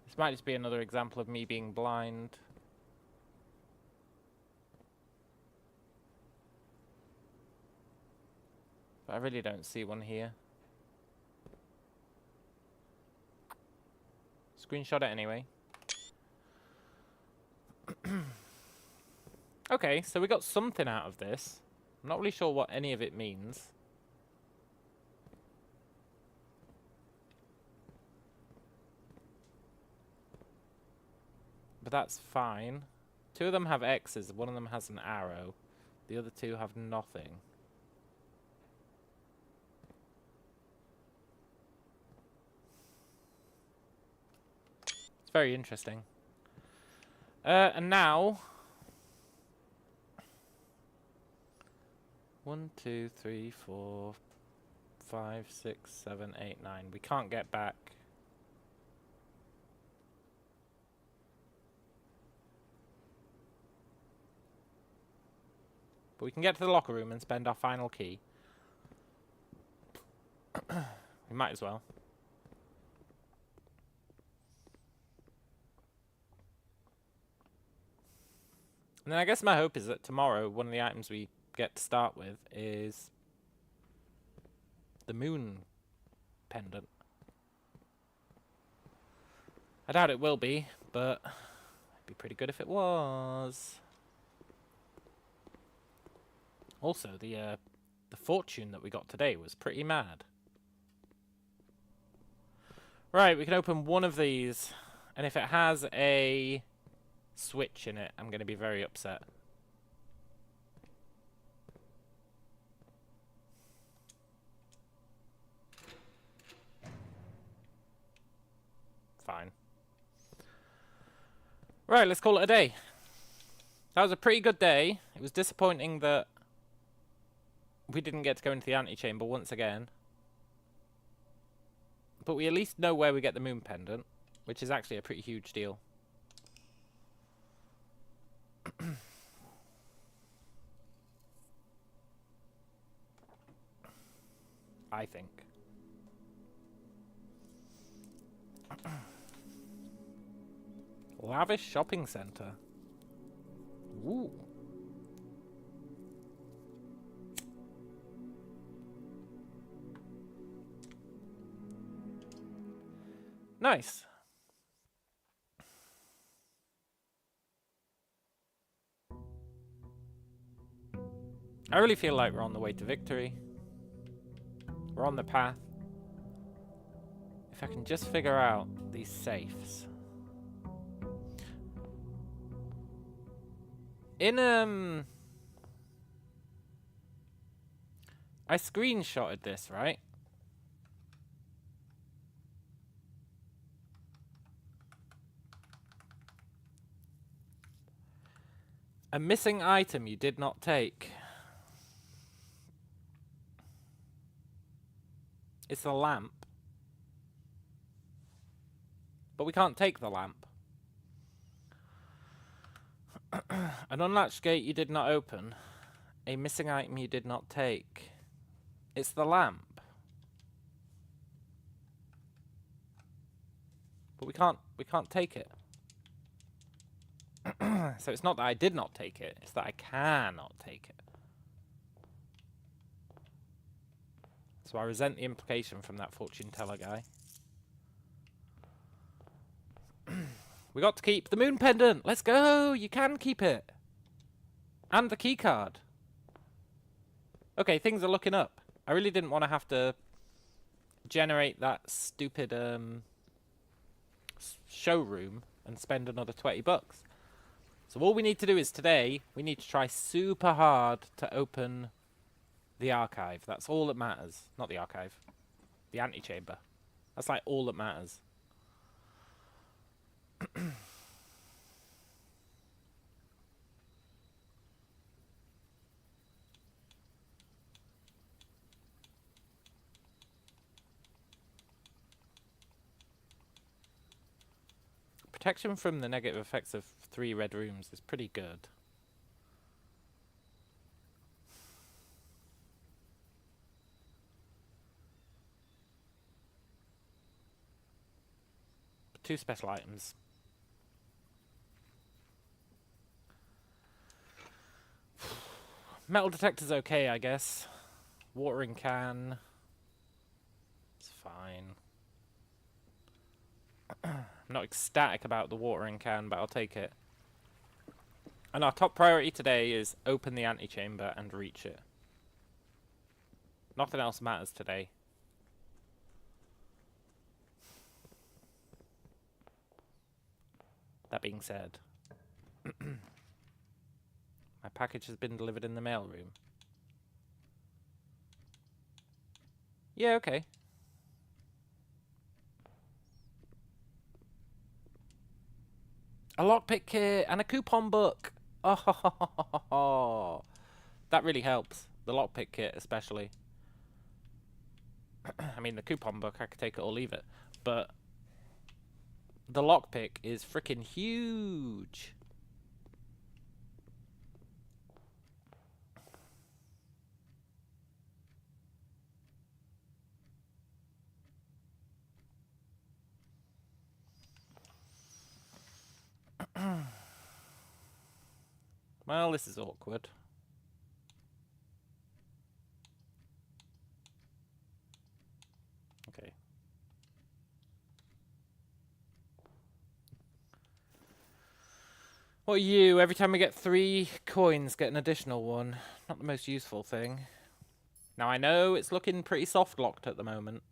This might just be another example of me being blind. But I really don't see one here. Screenshot it anyway. Okay, so we got something out of this. I'm not really sure what any of it means. But that's fine. Two of them have X's, one of them has an arrow. The other two have nothing. It's very interesting. And now... 1, 2, 3, 4, 5, 6, 7, 8, 9. We can't get back. But we can get to the locker room and spend our final key. We might as well. And then I guess my hope is that tomorrow, one of the items we get to start with is the moon pendant. I doubt it will be, but it'd be pretty good if it was. Also, the fortune that we got today was pretty mad. Right, we can open one of these, and if it has a switch in it, I'm going to be very upset. Fine. Right, let's call it a day. That was a pretty good day. It was disappointing that we didn't get to go into the antechamber once again. But we at least know where we get the moon pendant, which is actually a pretty huge deal. I think. Lavish shopping center. Ooh. Nice. I really feel like we're on the way to victory. We're on the path. If I can just figure out these safes. I screenshotted this, right? A missing item you did not take. It's the lamp. But we can't take the lamp. An unlatched gate you did not open. A missing item you did not take. It's the lamp. But we can't take it. So it's not that I did not take it, it's that I cannot take it. So I resent the implication from that fortune teller guy. We got to keep the moon pendant. Let's go. You can keep it. And the key card. Okay, things are looking up. I really didn't want to have to generate that stupid showroom and spend another 20 bucks. So all we need to do is today, we need to try super hard to open the archive. That's all that matters. Not the archive. The antechamber. That's like all that matters. Protection from the negative effects of 3 red rooms is pretty good. 2 special items. Metal detector's okay, I guess. Watering can. It's fine. I'm not ecstatic about the watering can, but I'll take it. And our top priority today is open the antechamber and reach it. Nothing else matters today. That being said, my package has been delivered in the mailroom. Yeah, okay. A lockpick kit and a coupon book. Oh, that really helps. The lockpick kit, especially. I mean, the coupon book, I could take it or leave it. But the lockpick is freaking huge. Well, this is awkward. Okay. What are you? Every time we get 3 coins, get an additional one. Not the most useful thing. Now, I know it's looking pretty soft-locked at the moment.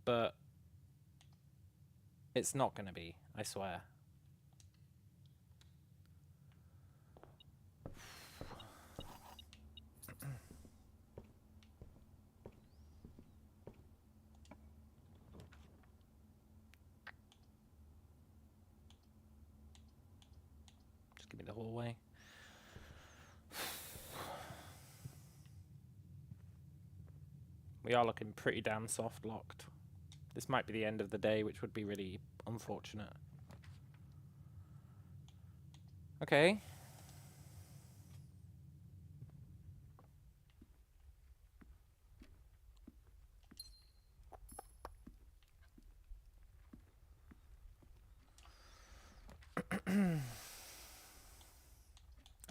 But it's not going to be, I swear. Just give me the hallway. We are looking pretty damn soft-locked. This might be the end of the day, which would be really unfortunate. Okay.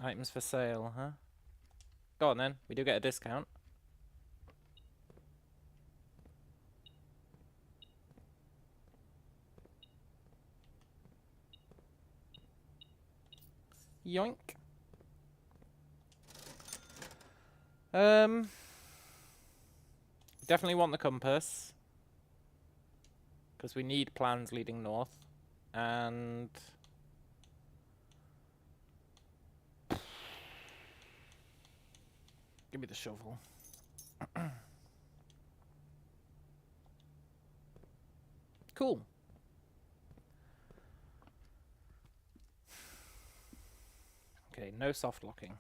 Items for sale, huh? Go on then. We do get a discount. Yoink. Definitely want the compass. Because we need plans leading north. And give me the shovel. Cool. Okay, no soft locking.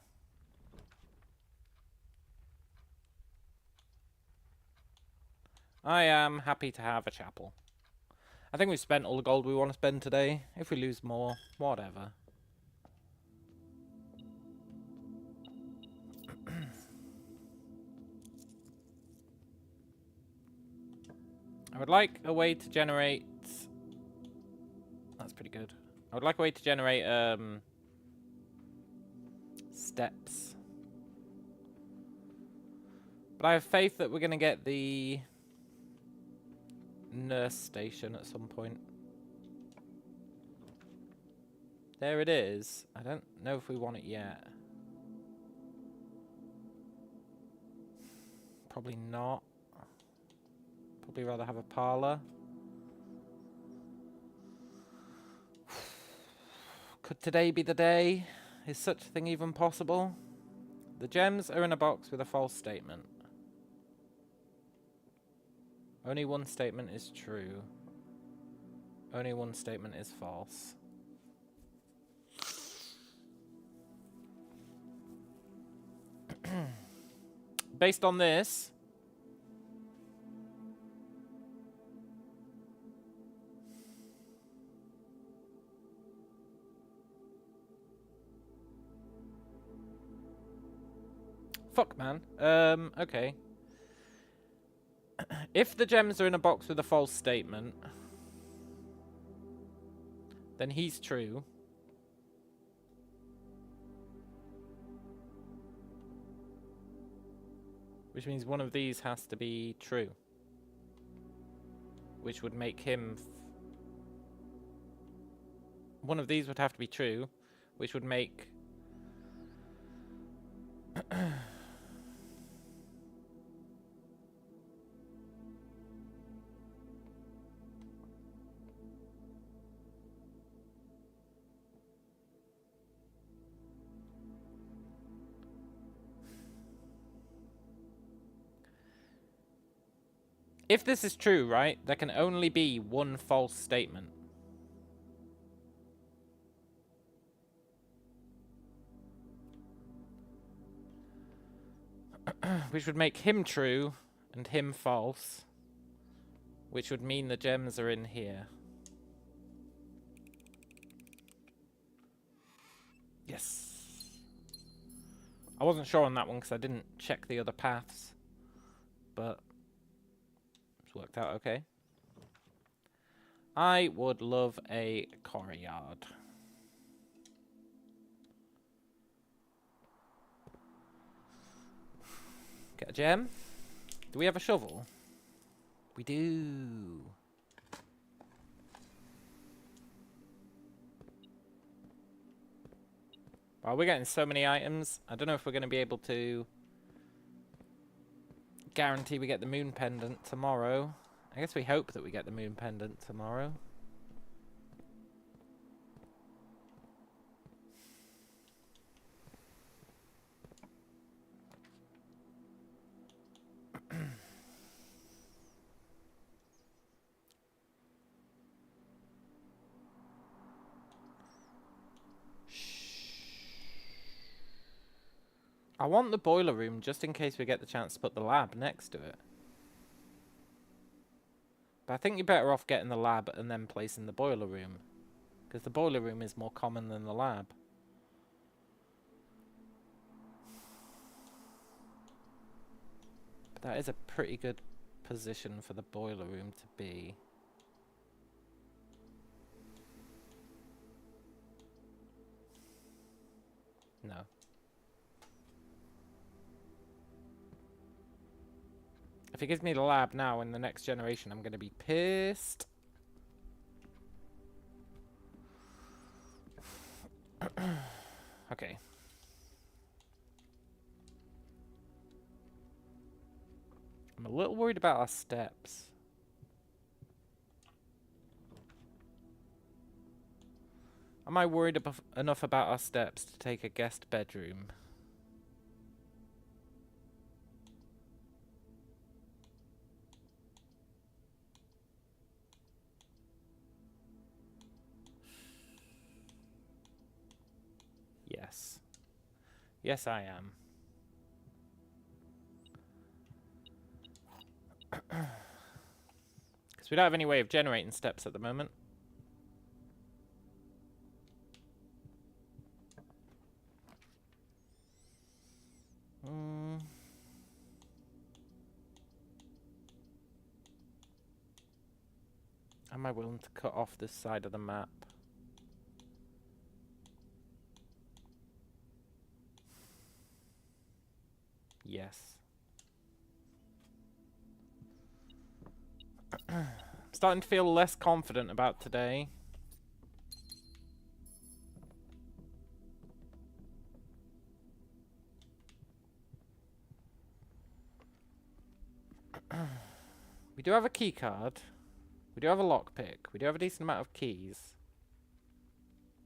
I am happy to have a chapel. I think we've spent all the gold we want to spend today. If we lose more, whatever. I would like a way to generate... That's pretty good. I would like a way to generate steps. But I have faith that we're going to get the nurse station at some point. There it is. I don't know if we want it yet. Probably not. Probably rather have a parlour. Could today be the day? Is such a thing even possible? The gems are in a box with a false statement. Only one statement is true. Only one statement is false. Based on this... Fuck, man. Okay. If the gems are in a box with a false statement, then he's true. Which means one of these has to be true. Which would make him... one of these would have to be true, which would make... If this is true, right, there can only be one false statement. Which would make him true and him false. Which would mean the gems are in here. Yes. I wasn't sure on that one because I didn't check the other paths. But it's worked out okay. I would love a courtyard. Get a gem. Do we have a shovel? We do. Wow, we're getting so many items. I don't know if we're going to be able to guarantee we get the moon pendant tomorrow. I guess we hope that we get the moon pendant tomorrow. I want the boiler room just in case we get the chance to put the lab next to it. But I think you're better off getting the lab and then placing the boiler room. Because the boiler room is more common than the lab. But that is a pretty good position for the boiler room to be. No. If it gives me the lab now in the next generation, I'm going to be pissed. Okay. I'm a little worried about our steps. Am I worried enough about our steps to take a guest bedroom? Yes. Yes, I am. Because we don't have any way of generating steps at the moment. Am I willing to cut off this side of the map? Yes. I'm starting to feel less confident about today. We do have a key card. We do have a lockpick. We do have a decent amount of keys.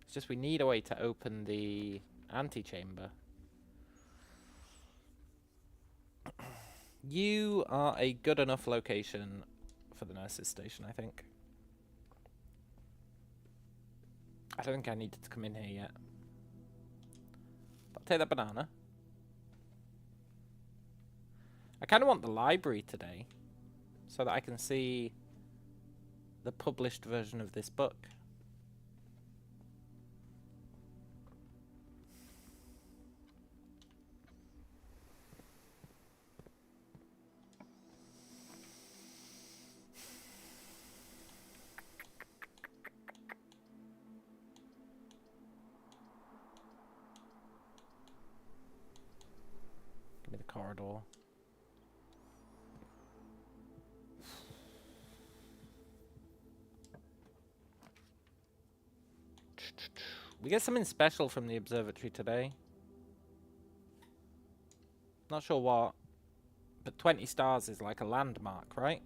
It's just we need a way to open the antechamber. You are a good enough location for the nurse's station, I think. I don't think I needed to come in here yet. But I'll take that banana. I kind of want the library today, so that I can see the published version of this book. corridor. We get something special from the observatory today. Not sure what, but 20 stars is like a landmark, right?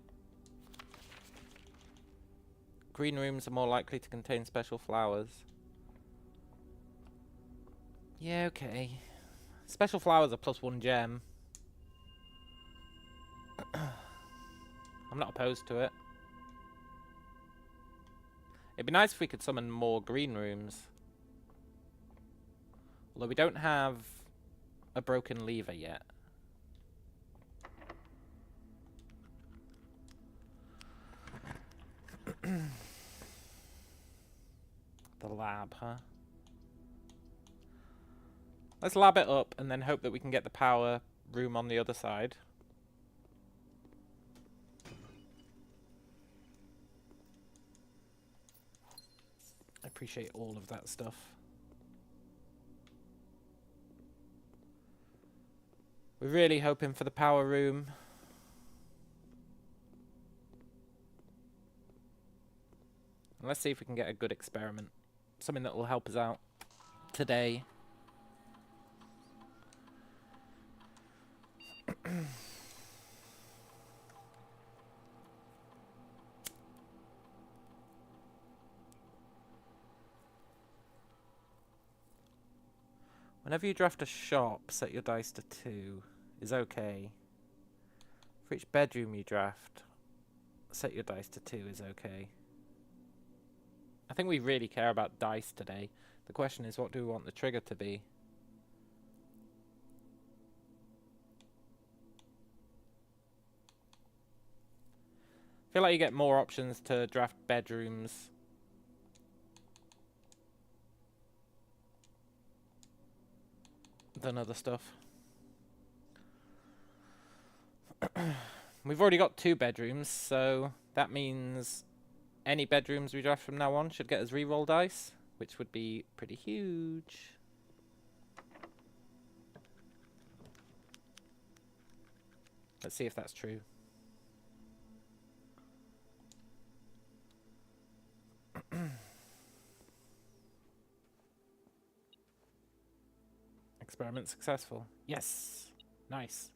Green rooms are more likely to contain special flowers. Yeah, okay. Special flowers are +1 gem. I'm not opposed to it. It'd be nice if we could summon more green rooms. Although we don't have a broken lever yet. The lab, huh? Let's lab it up and then hope that we can get the power room on the other side. I appreciate all of that stuff. We're really hoping for the power room. And let's see if we can get a good experiment. Something that will help us out today. Whenever you draft a shop, set your dice to 2 is okay. For each bedroom you draft, set your dice to 2 is okay. I think we really care about dice today. The question is, what do we want the trigger to be? I feel like you get more options to draft bedrooms. Than other stuff. We've already got 2 bedrooms, so that means any bedrooms we draft from now on should get us reroll dice, which would be pretty huge. Let's see if that's true. Experiment successful. Yes. Nice.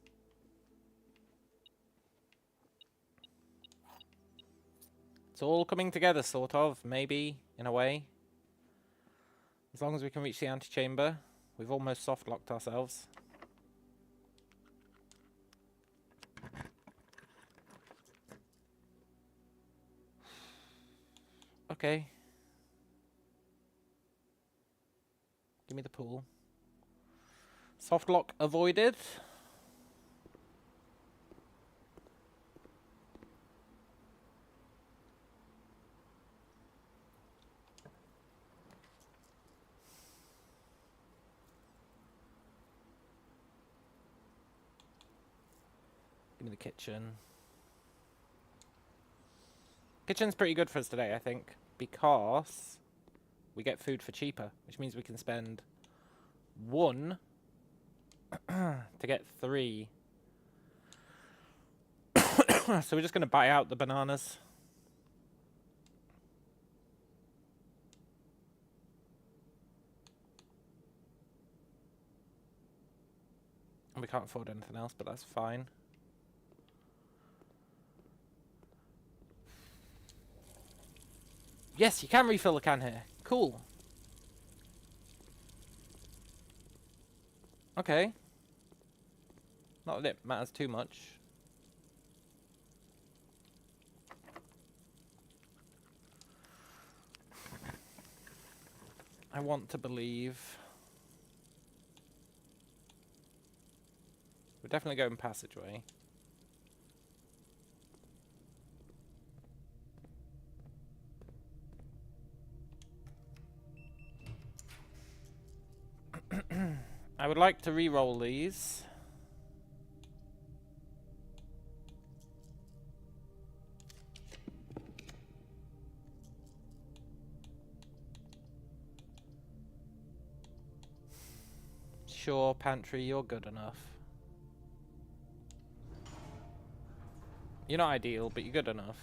It's all coming together, sort of, maybe, in a way. As long as we can reach the antechamber, we've almost soft-locked ourselves. Okay. Give me the pool. Soft lock avoided. Give me the kitchen. Kitchen's pretty good for us today, I think, because we get food for cheaper, which means we can spend 1 to get 3. So we're just going to buy out the bananas. And we can't afford anything else, but that's fine. Yes, you can refill the can here. Cool. Okay. Not that it matters too much. I want to believe. We're definitely going passageway. I would like to re-roll these. Sure, pantry, you're good enough. You're not ideal, but you're good enough.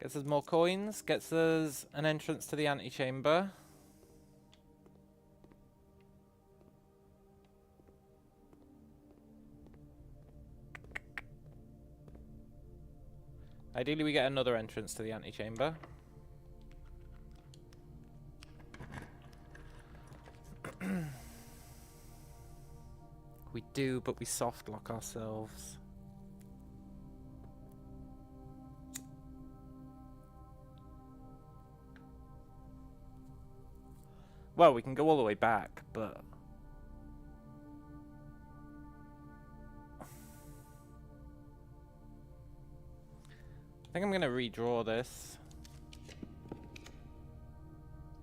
Gets us more coins. Gets us an entrance to the antechamber. Ideally, we get another entrance to the antechamber. We do, but we soft lock ourselves. Well, we can go all the way back, but... I think I'm going to redraw this.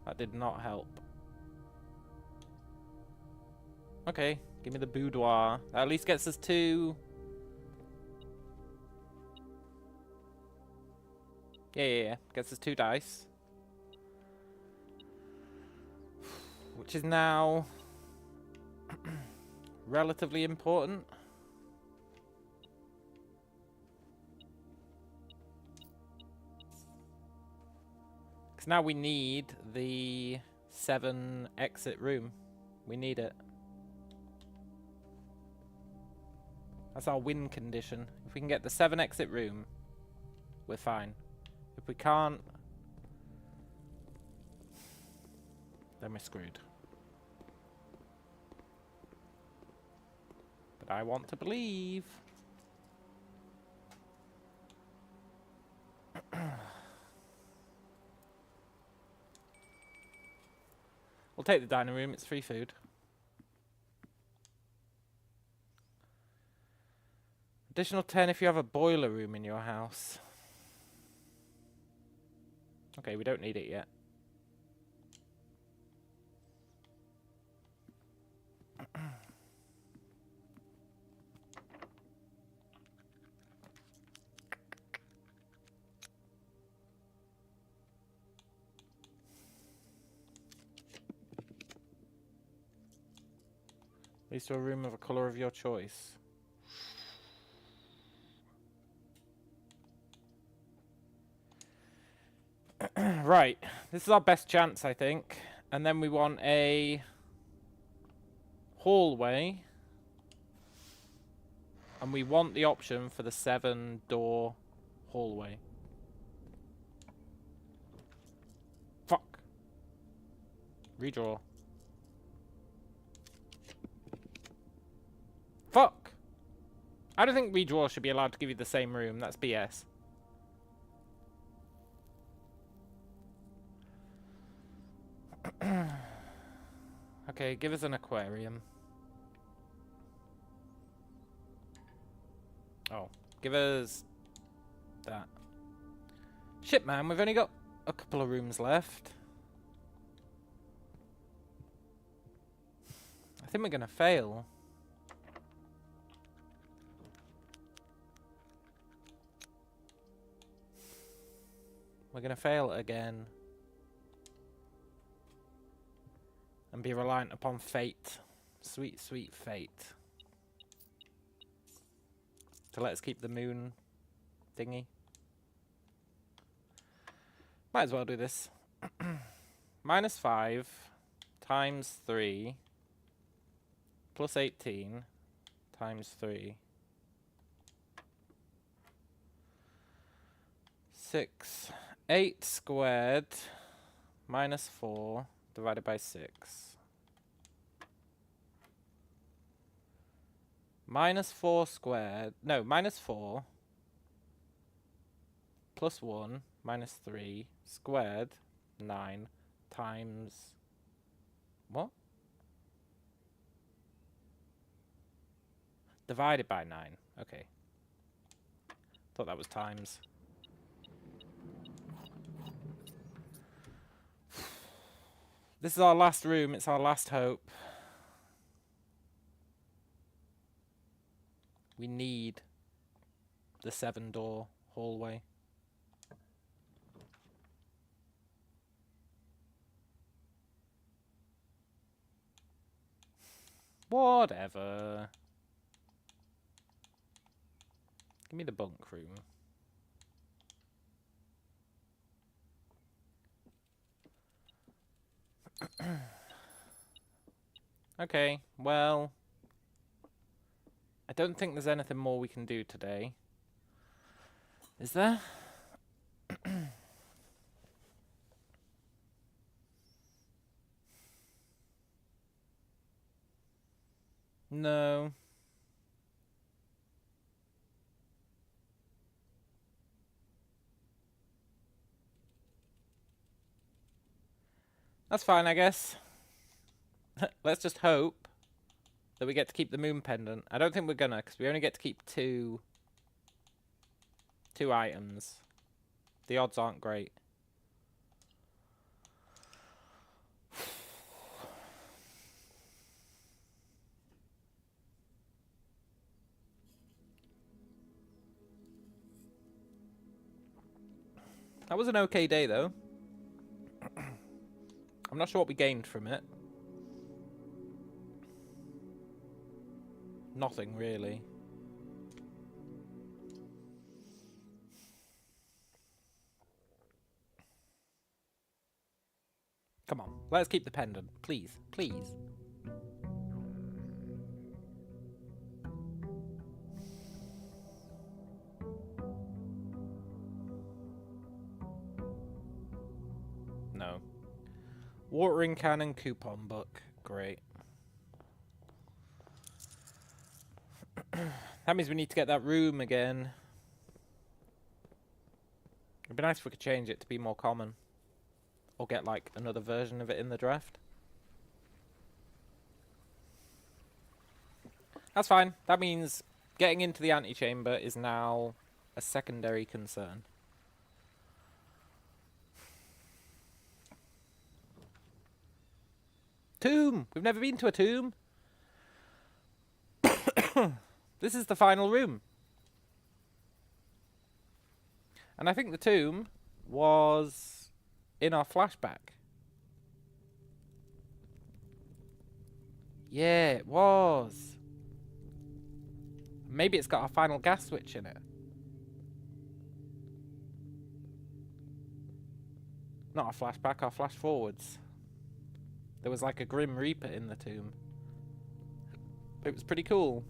That did not help. Okay, give me the boudoir. That at least gets us 2. Yeah. Gets us 2 dice. Which is now... relatively important. Because now we need the 7 exit room. We need it. That's our win condition. If we can get the 7 exit room, we're fine. If we can't, then we're screwed. But I want to believe. We'll take the dining room, it's free food. Additional 10 if you have a boiler room in your house. Okay, we don't need it yet. Leads to a room of a colour of your choice. Right, this is our best chance, I think. And then we want a hallway. And we want the option for the 7-door hallway. Fuck. Redraw. Fuck! I don't think redraw should be allowed to give you the same room. That's BS. Okay, give us an aquarium. Oh, give us that. Shit, man, we've only got a couple of rooms left. I think we're gonna fail. We're gonna fail again. And be reliant upon fate. Sweet, sweet fate. To let us keep the moon thingy. Might as well do this. -5 times 3 plus 18 times 3. 6. 8 squared minus 4 divided by 6. Minus 4 squared. No, minus 4 plus 1 minus 3 squared 9 times... What? Divided by 9. Okay. Thought that was times. This is our last room. It's our last hope. We need the 7-door hallway. Whatever. Give me the bunk room. Okay, well, I don't think there's anything more we can do today. Is there? No. That's fine, I guess. Let's just hope that we get to keep the moon pendant. I don't think we're gonna, because we only get to keep two items. The odds aren't great. That was an okay day, though. I'm not sure what we gained from it. Nothing, really. Come on, let's keep the pendant. Please, please. No. Watering can and coupon book. Great. That means we need to get that room again. It'd be nice if we could change it to be more common. Or get, like, another version of it in the draft. That's fine. That means getting into the antechamber is now a secondary concern. Tomb! We've never been to a tomb! This is the final room. And I think the tomb was in our flashback. Yeah, it was. Maybe it's got our final gas switch in it. Not our flashback, our flash forwards. There was like a Grim Reaper in the tomb. It was pretty cool.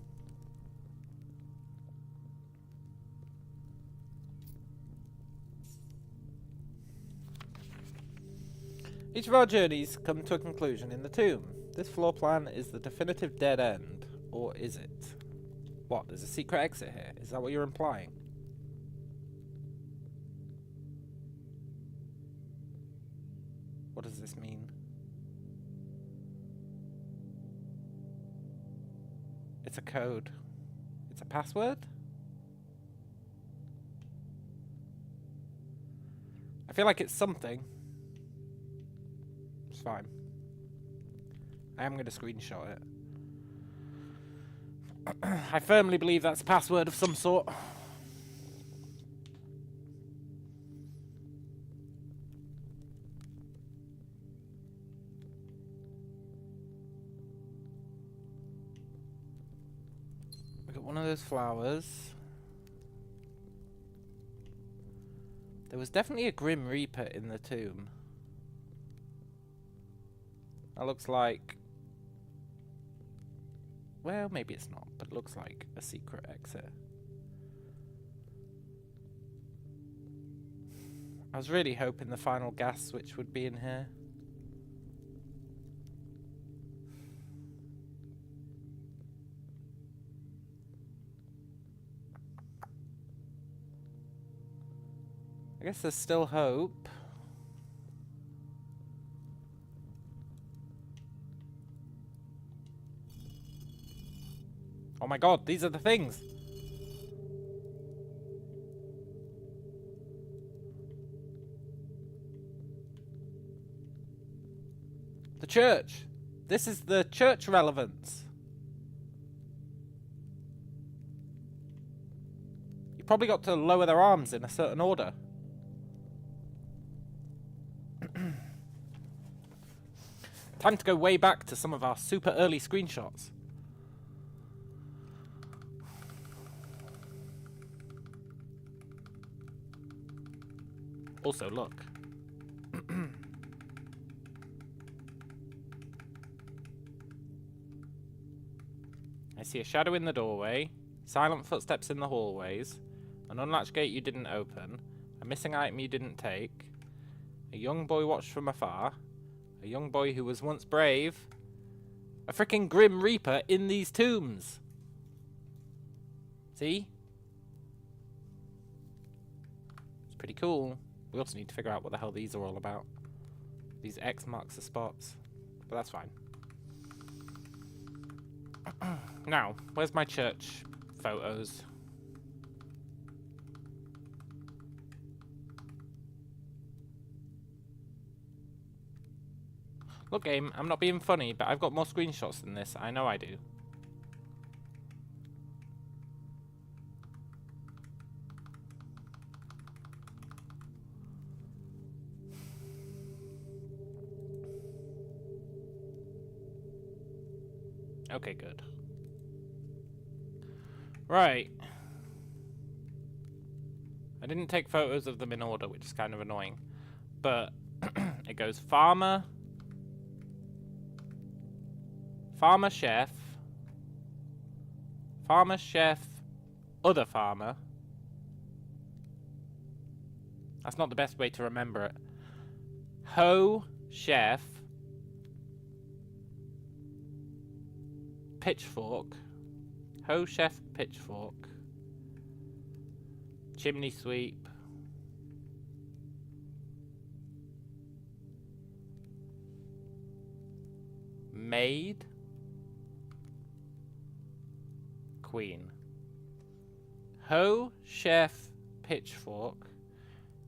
Each of our journeys come to a conclusion in the tomb. This floor plan is the definitive dead end. Or is it? What, there's a secret exit here? Is that what you're implying? What does this mean? It's a code. It's a password? I feel like it's something. It's fine. I am going to screenshot it. I firmly believe that's a password of some sort. We got one of those flowers. There was definitely a Grim Reaper in the tomb. That looks like... Well, maybe it's not, but it looks like a secret exit. I was really hoping the final gas switch would be in here. I guess there's still hope. Oh my god, these are the things! The church! This is the church relevance. You probably got to lower their arms in a certain order. Time to go way back to some of our super early screenshots. Also, look. I see a shadow in the doorway, silent footsteps in the hallways, an unlatched gate you didn't open, a missing item you didn't take, a young boy watched from afar, a young boy who was once brave, a freaking Grim Reaper in these tombs. See? It's pretty cool. We also need to figure out what the hell these are all about. These X marks the spots. But that's fine. Now, where's my church photos? Look, game, I'm not being funny, but I've got more screenshots than this. I know I do. Okay, good. Right. I didn't take photos of them in order, which is kind of annoying. But it goes farmer, farmer chef, other farmer. That's not the best way to remember it. Ho, chef, pitchfork, ho, chef, pitchfork, chimney sweep, maid, queen. Ho, chef, pitchfork,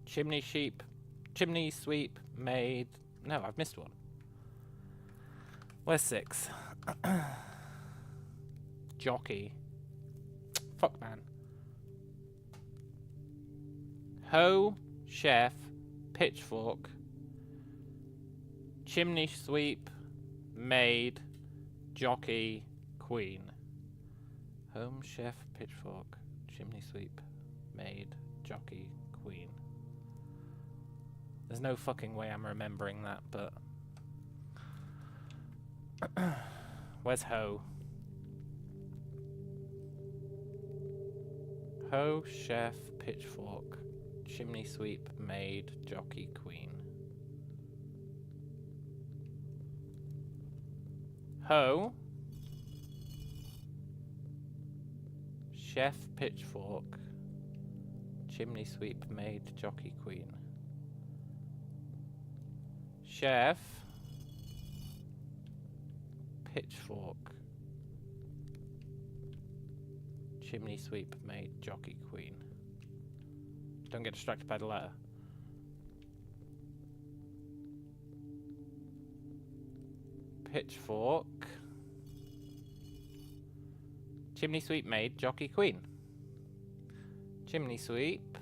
chimney sweep, maid. No, I've missed one. Where's 6? Jockey. Fuck, man. Ho, chef, pitchfork, chimney sweep, maid, jockey, queen. Home, chef, pitchfork, chimney sweep, maid, jockey, queen. There's no fucking way I'm remembering that, but... Where's Ho? Ho, chef, pitchfork, chimney sweep, maid, jockey, queen. Ho, chef, pitchfork, chimney sweep, maid, jockey, queen. Chef, pitchfork, chimney sweep, maid, jockey, queen. Don't get distracted by the letter. Pitchfork, chimney sweep, maid, jockey, queen. Chimney sweep,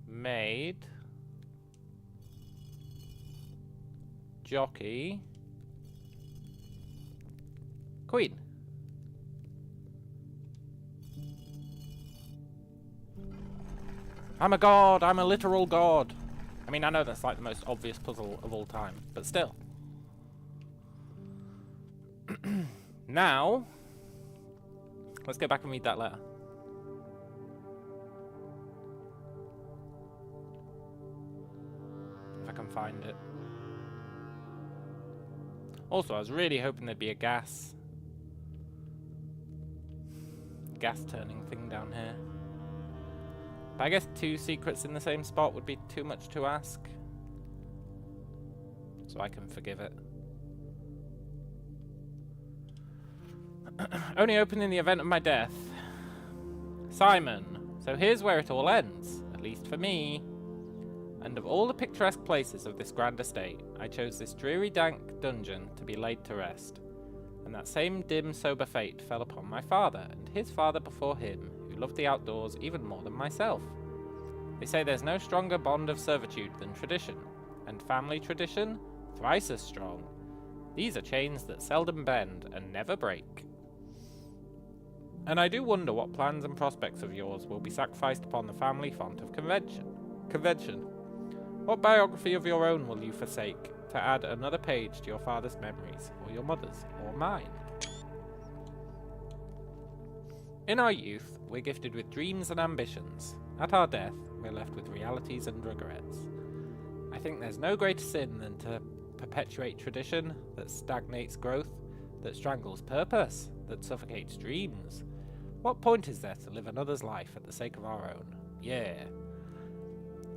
maid, jockey, queen. I'm a god, I'm a literal god. I mean, I know that's like the most obvious puzzle of all time, but still. Now, let's go back and read that letter. If I can find it. Also, I was really hoping there'd be a gas turning thing down here. But I guess 2 secrets in the same spot would be too much to ask. So I can forgive it. Only open in the event of my death. Simon. So here's where it all ends, at least for me. And of all the picturesque places of this grand estate, I chose this dreary, dank dungeon to be laid to rest. And that same dim, sober fate fell upon my father, and his father before him, who loved the outdoors even more than myself. They say there's no stronger bond of servitude than tradition, and family tradition, thrice as strong. These are chains that seldom bend and never break. And I do wonder what plans and prospects of yours will be sacrificed upon the family font of convention. What biography of your own will you forsake to add another page to your father's memories, or your mother's, or mine? In our youth, we're gifted with dreams and ambitions. At our death, we're left with realities and regrets. I think there's no greater sin than to perpetuate tradition that stagnates growth, that strangles purpose, that suffocates dreams. What point is there to live another's life at the sake of our own? Yeah.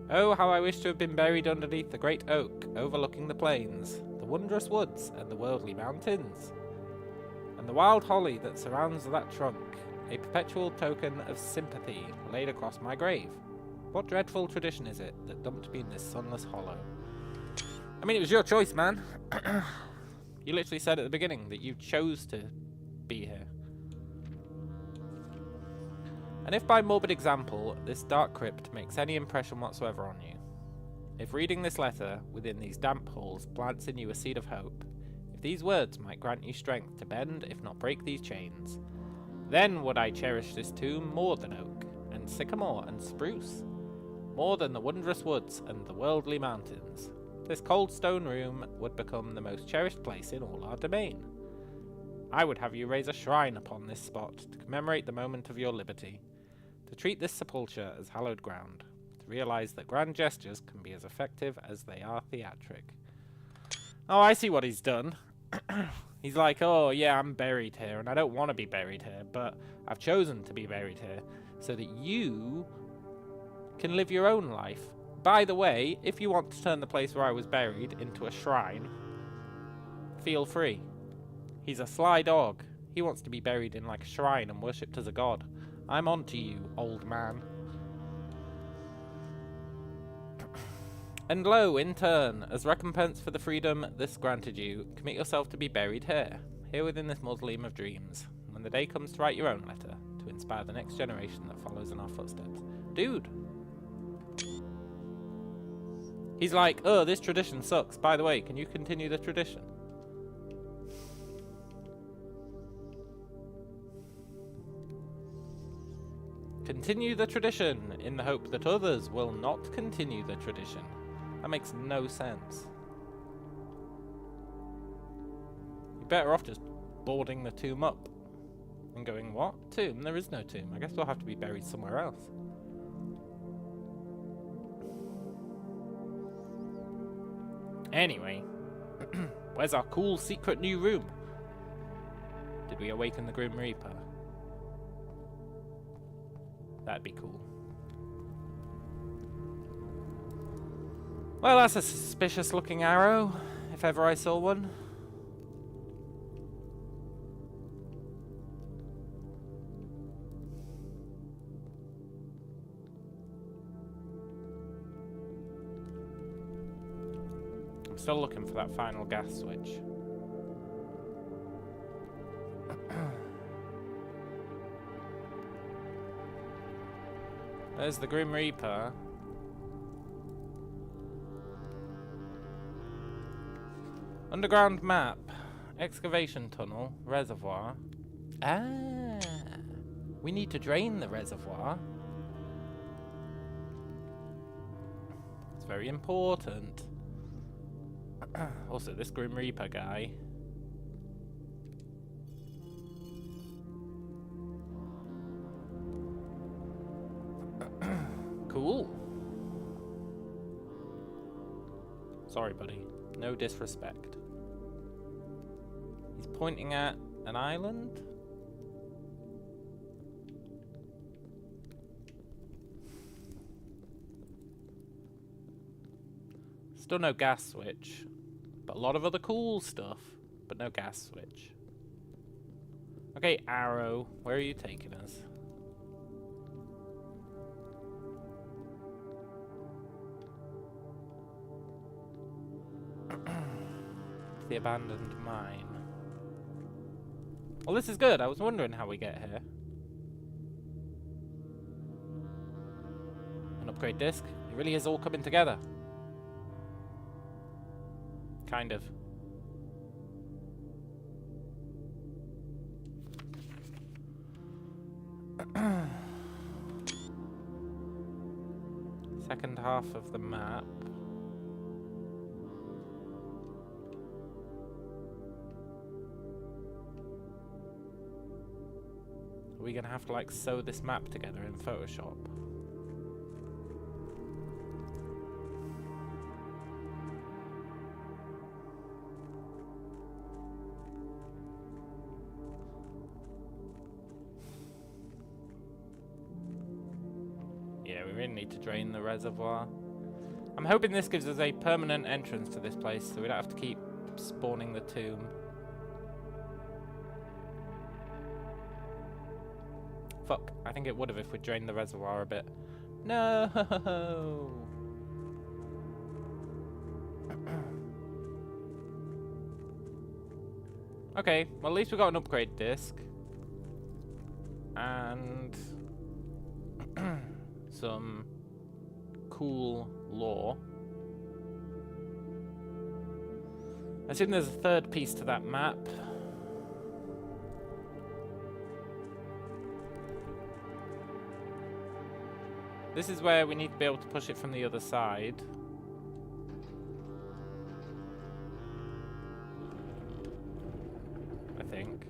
Oh, how I wish to have been buried underneath the great oak overlooking the plains, the wondrous woods, and the worldly mountains. And the wild holly that surrounds that trunk, a perpetual token of sympathy laid across my grave. What dreadful tradition is it that dumped me in this sunless hollow? I mean, it was your choice, man. You literally said at the beginning that you chose to be here. And if by morbid example, this dark crypt makes any impression whatsoever on you, if reading this letter within these damp halls plants in you a seed of hope, if these words might grant you strength to bend, if not break these chains, then would I cherish this tomb more than oak, and sycamore, and spruce, more than the wondrous woods and the worldly mountains. This cold stone room would become the most cherished place in all our domain. I would have you raise a shrine upon this spot to commemorate the moment of your liberty, to treat this sepulture as hallowed ground, to realize that grand gestures can be as effective as they are theatric. Oh, I see what he's done. He's like, oh yeah, I'm buried here, and I don't want to be buried here, but I've chosen to be buried here so that you can live your own life. By the way, if you want to turn the place where I was buried into a shrine, feel free. He's a sly dog. He wants to be buried in like a shrine and worshipped as a god. I'm on to you, old man. And lo, in turn, as recompense for the freedom this granted you, commit yourself to be buried here within this mausoleum of dreams, when the day comes to write your own letter, to inspire the next generation that follows in our footsteps. Dude! He's like, oh, this tradition sucks. By the way, can you continue the tradition? Continue the tradition in the hope that others will not continue the tradition. That makes no sense. You're better off just boarding the tomb up and going, what? Tomb? There is no tomb. I guess we'll have to be buried somewhere else. Anyway, where's our cool secret new room? Did we awaken the Grim Reaper? That'd be cool. Well, that's a suspicious looking arrow, if ever I saw one. I'm still looking for that final gas switch. There's the Grim Reaper. Underground map. Excavation tunnel. Reservoir. Ah! We need to drain the reservoir. It's very important. Also, this Grim Reaper guy. Cool. Sorry, buddy. No disrespect. He's pointing at an island? Still no gas switch. But a lot of other cool stuff. But no gas switch. Okay, arrow. Where are you taking us? The abandoned mine. Well, this is good. I was wondering how we get here. An upgrade disc. It really is all coming together. Kind of. Second half of the map. Are we gonna have to like sew this map together in Photoshop? Yeah, we really need to drain the reservoir. I'm hoping this gives us a permanent entrance to this place so we don't have to keep spawning the tomb. Fuck, I think it would have if we drained the reservoir a bit. No! Okay, well at least we got an upgrade disc. And some cool lore. I assume there's a third piece to that map. This is where we need to be able to push it from the other side. I think.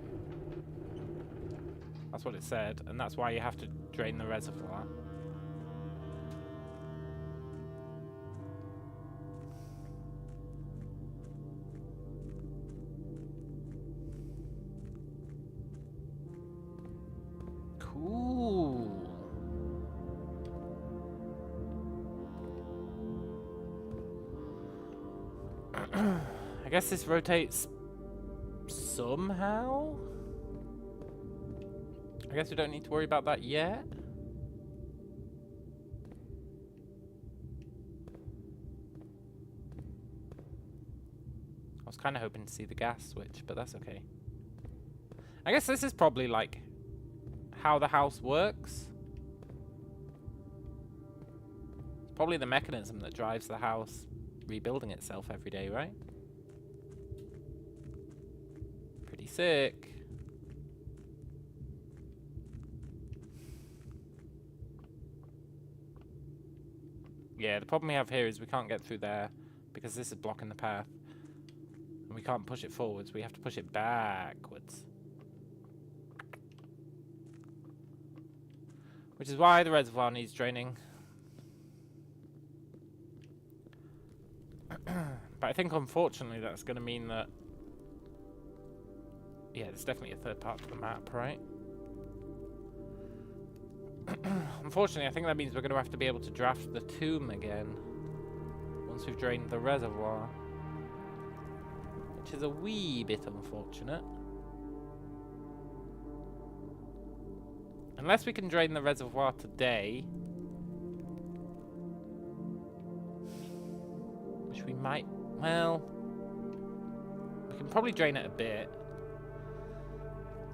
That's what it said, and that's why you have to drain the reservoir. Cool. I guess this rotates somehow? I guess we don't need to worry about that yet. I was kind of hoping to see the gas switch, but that's okay. I guess this is probably like how the house works. It's probably the mechanism that drives the house rebuilding itself every day, right? Pretty sick. Yeah, the problem we have here is we can't get through there because this is blocking the path. And we can't push it forwards, we have to push it backwards. Which is why the reservoir needs draining. But I think unfortunately that's going to mean that... Yeah, there's definitely a third part to the map, right? Unfortunately, I think that means we're going to have to be able to draft the tomb again once we've drained the reservoir, which is a wee bit unfortunate. Unless we can drain the reservoir today, which we might, well, we can probably drain it a bit.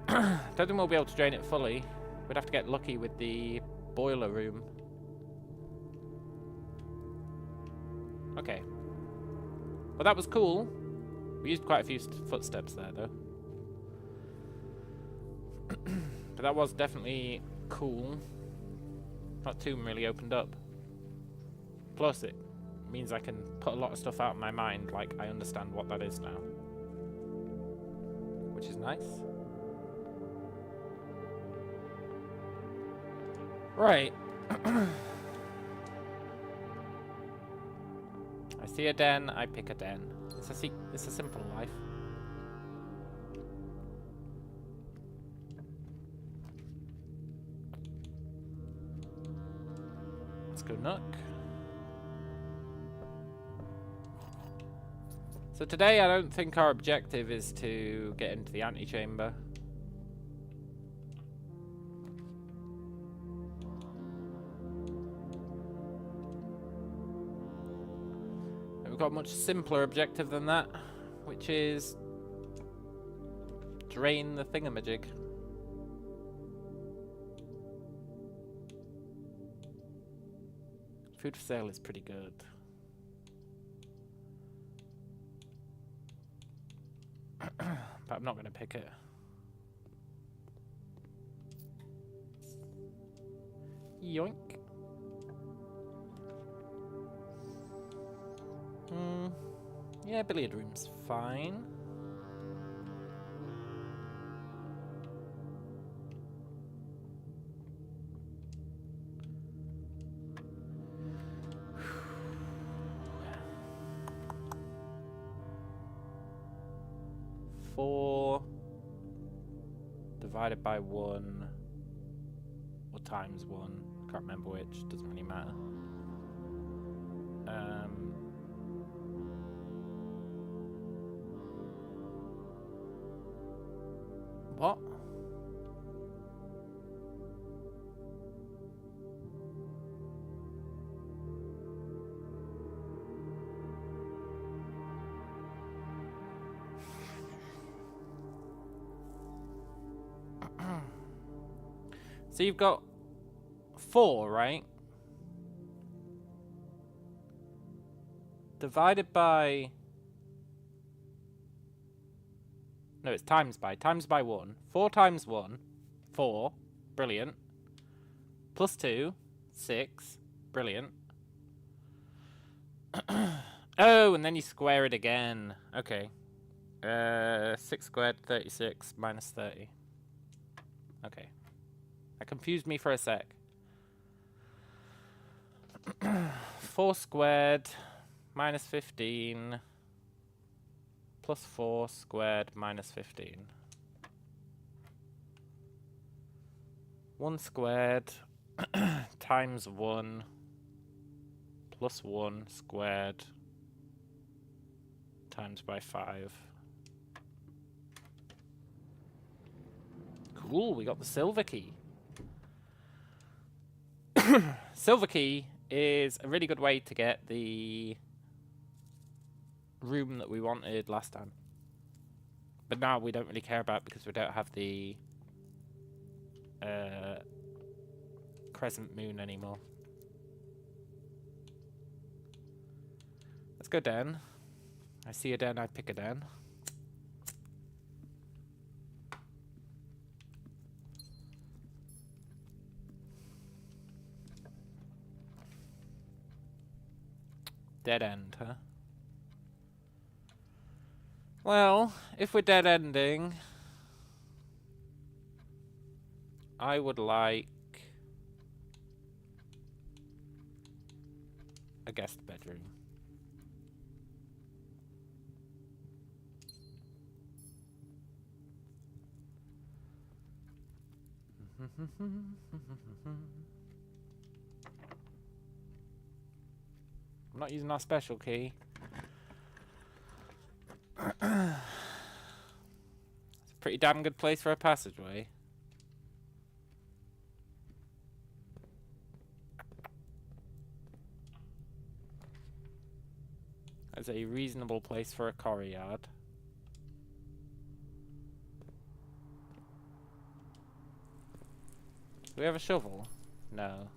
Don't think we'll be able to drain it fully. We'd have to get lucky with the boiler room. Okay. Well, that was cool. We used quite a few footsteps there, though. But that was definitely cool. That tomb really opened up. Plus, it means I can put a lot of stuff out in my mind, like I understand what that is now. Which is nice. Right. I see a den, I pick a den. It's a simple life. Let's go Nook. So today I don't think our objective is to get into the antechamber. We've got a much simpler objective than that, which is drain the thingamajig. Food for sale is pretty good. But I'm not going to pick it. Yoink. Yeah, billiard room's fine. Four divided by 1 or times 1. I can't remember which, doesn't really matter. What? So you've got 4, right? Divided by... No, it's times by. Times by 1. 4 times 1. 4. Brilliant. Plus 2. 6. Brilliant. Oh, and then you square it again. Okay. 6 squared, 36, minus 30. Okay. That confused me for a sec. 4 squared, minus 15, plus 4 squared, minus 15. 1 squared, times 1, plus 1 squared, times by 5. Cool, we got the silver key. Silver key is a really good way to get the room that we wanted last time. But now we don't really care about because we don't have the crescent moon anymore. Let's go down. I see a den, I pick a den. Dead end, huh? Well, if we're dead ending, I would like a guest bedroom. I'm not using our special key. It's a pretty damn good place for a passageway. That's a reasonable place for a courtyard. Do we have a shovel? No.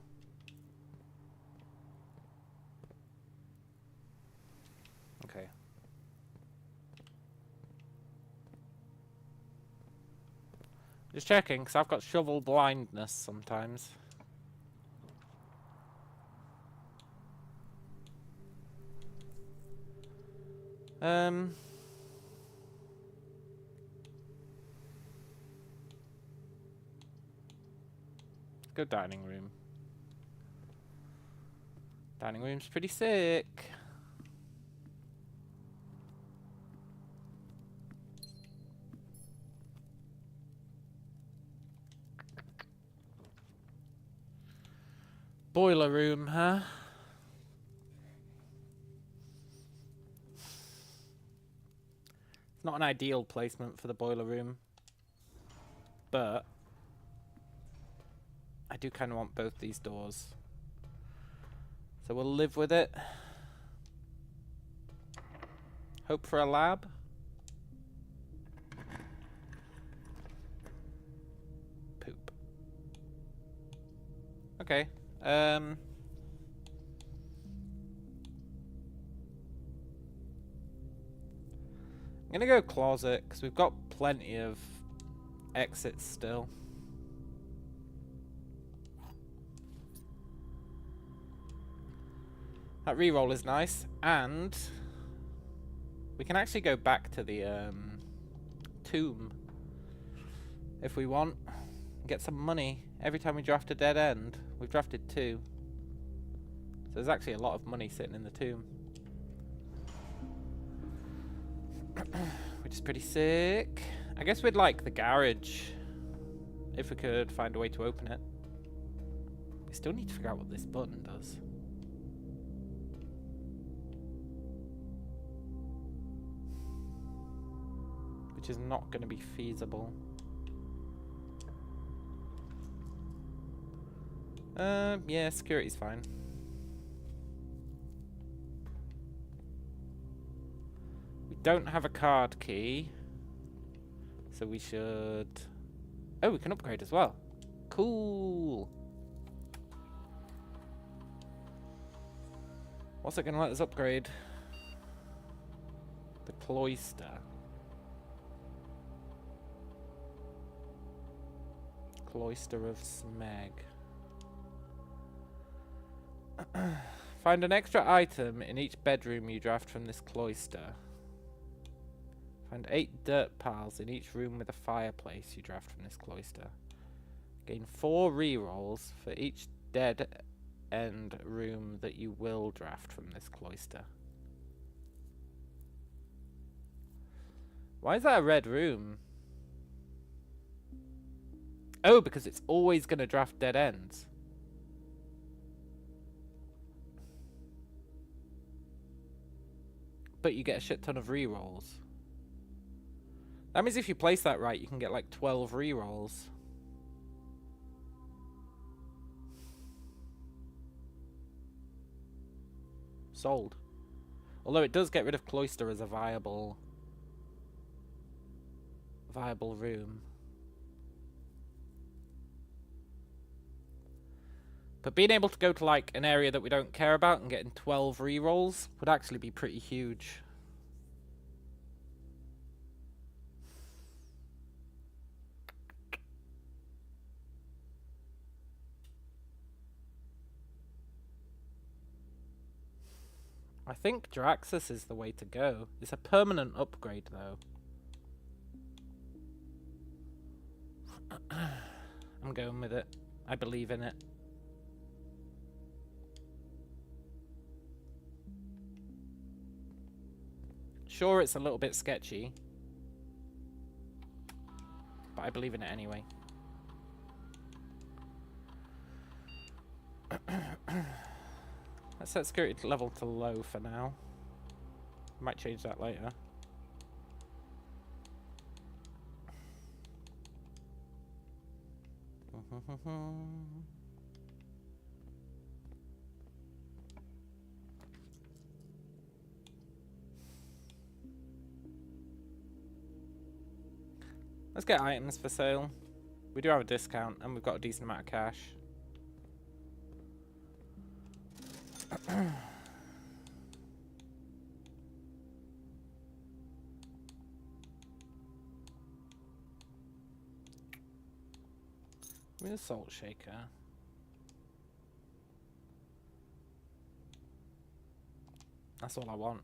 Okay. Just checking, because I've got shovel blindness sometimes. Let's go dining room. Dining room's pretty sick. Boiler room, huh? It's not an ideal placement for the boiler room, but I do kind of want both these doors. So we'll live with it. Hope for a lab. Poop. Okay. I'm gonna go closet, because we've got plenty of exits still. That reroll is nice, and we can actually go back to the tomb if we want and get some money every time we draft a dead end. We've drafted 2. So there's actually a lot of money sitting in the tomb. Which is pretty sick. I guess we'd like the garage if we could find a way to open it. We still need to figure out what this button does. Which is not going to be feasible. Yeah, security's fine. We don't have a card key, so we should... Oh, we can upgrade as well. Cool. What's it going to let us upgrade? The cloister. Cloister of Smeg. Find an extra item in each bedroom you draft from this cloister. Find 8 dirt piles in each room with a fireplace you draft from this cloister. Gain 4 rerolls for each dead end room that you will draft from this cloister. Why is that a red room? Oh, because it's always going to draft dead ends. But you get a shit ton of rerolls. That means if you place that right, you can get like 12 rerolls. Sold. Although it does get rid of cloister as a viable room. But being able to go to like an area that we don't care about and getting 12 rerolls would actually be pretty huge. I think Draxus is the way to go. It's a permanent upgrade though. I'm going with it. I believe in it. Sure, it's a little bit sketchy, but I believe in it anyway. Let's set security level to low for now. Might change that later. Let's get items for sale. We do have a discount and we've got a decent amount of cash. Give me a salt shaker. That's all I want.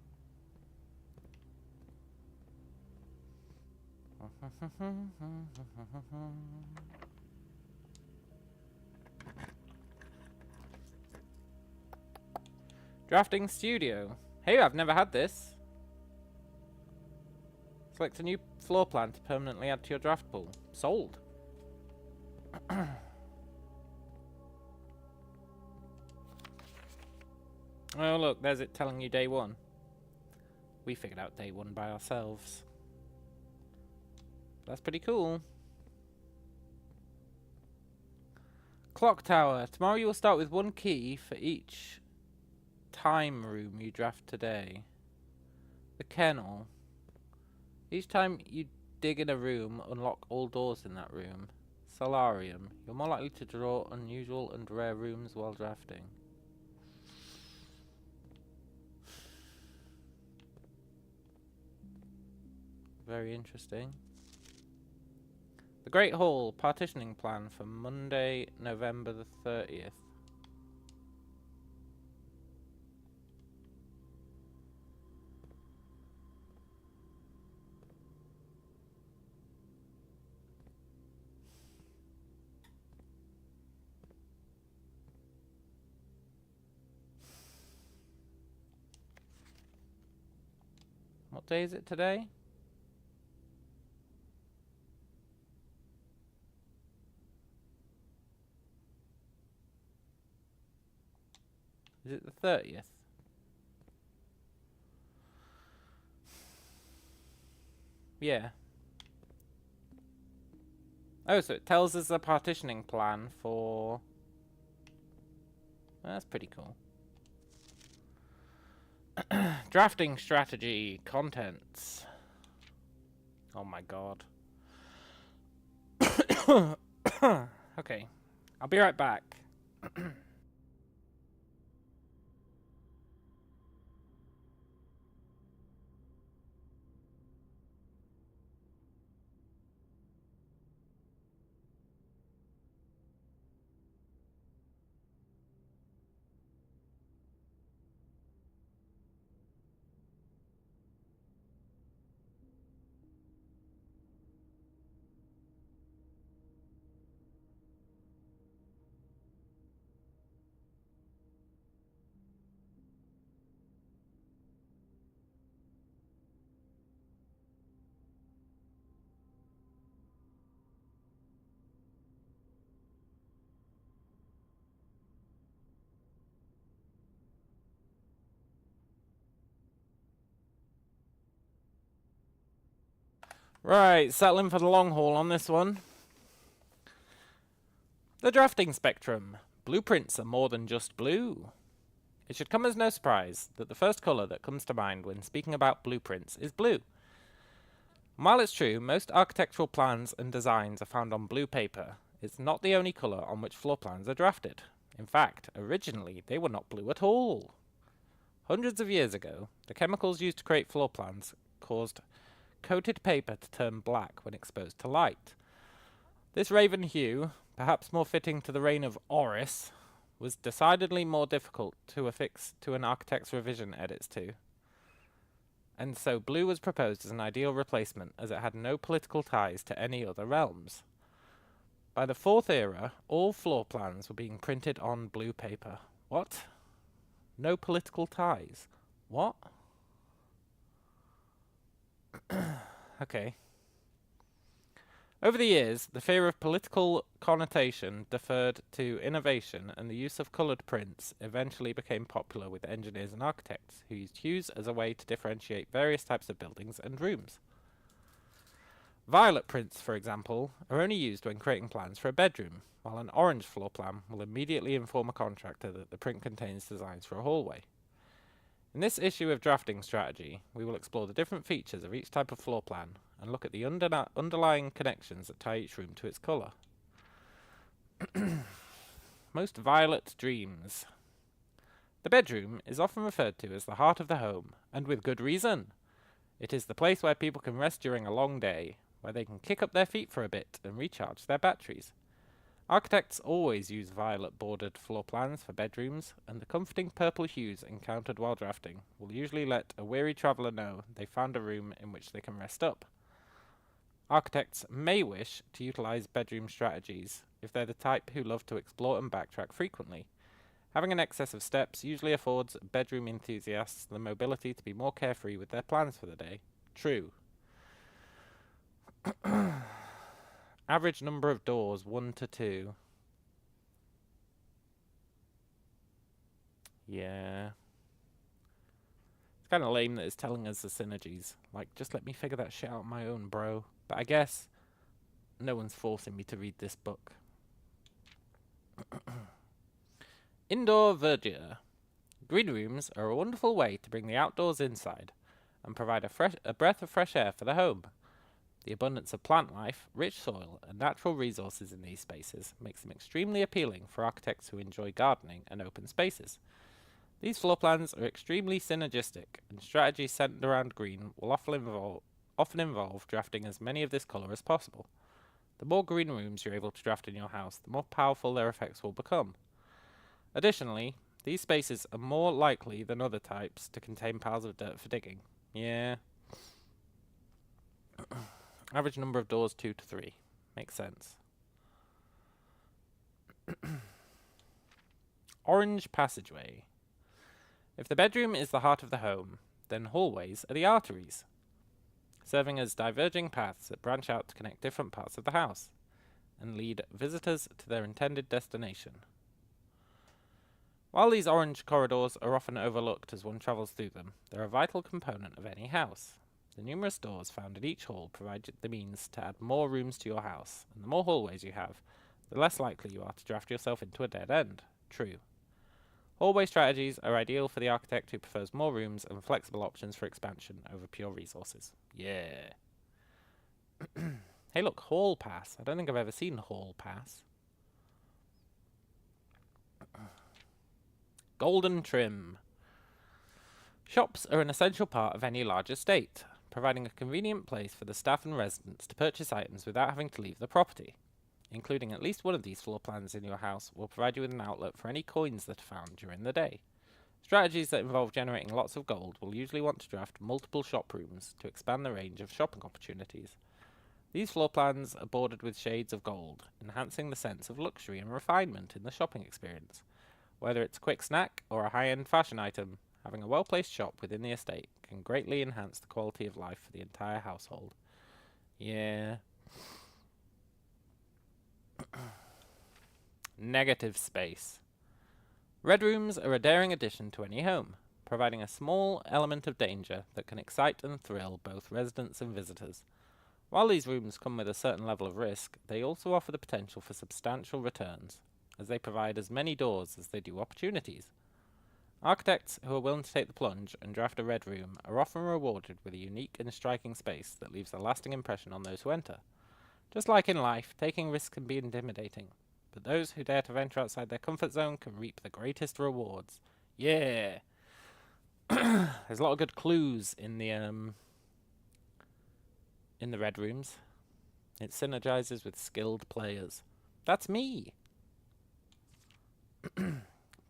Drafting studio. Hey, I've never had this. Select a new floor plan to permanently add to your draft pool. Sold. Oh look, there's it telling you day 1. We figured out day 1 by ourselves. That's pretty cool. Clock tower. Tomorrow you will start with 1 key for each time room you draft today. The kennel. Each time you dig in a room, unlock all doors in that room. Solarium. You're more likely to draw unusual and rare rooms while drafting. Very interesting. The Great Hall partitioning plan for Monday, November the 30th. day is it today? Is it the 30th? Yeah. Oh, so it tells us the partitioning plan for... That's pretty cool. Drafting strategy, contents. Oh my god. Okay. I'll be right back. Right, settling for the long haul on this one. The drafting spectrum. Blueprints are more than just blue. It should come as no surprise that the first colour that comes to mind when speaking about blueprints is blue. While it's true, most architectural plans and designs are found on blue paper, it's not the only colour on which floor plans are drafted. In fact, originally they were not blue at all. Hundreds of years ago, the chemicals used to create floor plans caused coated paper to turn black when exposed to light. This raven hue, perhaps more fitting to the reign of Oris, was decidedly more difficult to affix to an architect's revision edits to. And so blue was proposed as an ideal replacement as it had no political ties to any other realms. By the Fourth Era, all floor plans were being printed on blue paper. What? No political ties? What? Okay. Over the years, the fear of political connotation deferred to innovation, and the use of coloured prints eventually became popular with engineers and architects, who used hues as a way to differentiate various types of buildings and rooms. Violet prints, for example, are only used when creating plans for a bedroom, while an orange floor plan will immediately inform a contractor that the print contains designs for a hallway. In this issue of drafting strategy, we will explore the different features of each type of floor plan and look at the underlying connections that tie each room to its colour. Most violet dreams. The bedroom is often referred to as the heart of the home, and with good reason. It is the place where people can rest during a long day, where they can kick up their feet for a bit and recharge their batteries. Architects always use violet-bordered floor plans for bedrooms, and the comforting purple hues encountered while drafting will usually let a weary traveller know they found a room in which they can rest up. Architects may wish to utilize bedroom strategies if they're the type who love to explore and backtrack frequently. Having an excess of steps usually affords bedroom enthusiasts the mobility to be more carefree with their plans for the day. True. Average number of doors, 1 to 2. Yeah. It's kind of lame that it's telling us the synergies. Like, just let me figure that shit out on my own, bro. But I guess no one's forcing me to read this book. Indoor verdure. Green rooms are a wonderful way to bring the outdoors inside and provide a breath of fresh air for the home. The abundance of plant life, rich soil, and natural resources in these spaces makes them extremely appealing for architects who enjoy gardening and open spaces. These floor plans are extremely synergistic, and strategies centered around green will often involve drafting as many of this color as possible. The more green rooms you're able to draft in your house, the more powerful their effects will become. Additionally, these spaces are more likely than other types to contain piles of dirt for digging. Yeah. Average number of doors, 2 to 3. Makes sense. Orange passageway. If the bedroom is the heart of the home, then hallways are the arteries. serving as diverging paths that branch out to connect different parts of the house and lead visitors to their intended destination. While these orange corridors are often overlooked as one travels through them, they're a vital component of any house. The numerous doors found in each hall provide the means to add more rooms to your house, and the more hallways you have, the less likely you are to draft yourself into a dead end. True. Hallway strategies are ideal for the architect who prefers more rooms and flexible options for expansion over pure resources. Yeah. Hey look, Hall Pass. I don't think I've ever seen Hall Pass. Golden Trim. Shops are an essential part of any large estate, providing a convenient place for the staff and residents to purchase items without having to leave the property. Including at least one of these floor plans in your house will provide you with an outlet for any coins that are found during the day. Strategies that involve generating lots of gold will usually want to draft multiple shop rooms to expand the range of shopping opportunities. These floor plans are bordered with shades of gold, enhancing the sense of luxury and refinement in the shopping experience. Whether it's a quick snack or a high-end fashion item, having a well-placed shop within the estate can greatly enhance the quality of life for the entire household. Yeah. Negative space. Red rooms are a daring addition to any home, providing a small element of danger that can excite and thrill both residents and visitors. While these rooms come with a certain level of risk, they also offer the potential for substantial returns, as they provide as many doors as they do opportunities. Architects who are willing to take the plunge and draft a red room are often rewarded with a unique and striking space that leaves a lasting impression on those who enter. Just like in life, taking risks can be intimidating, but those who dare to venture outside their comfort zone can reap the greatest rewards. Yeah! There's a lot of good clues in the red rooms. It synergizes with skilled players. That's me!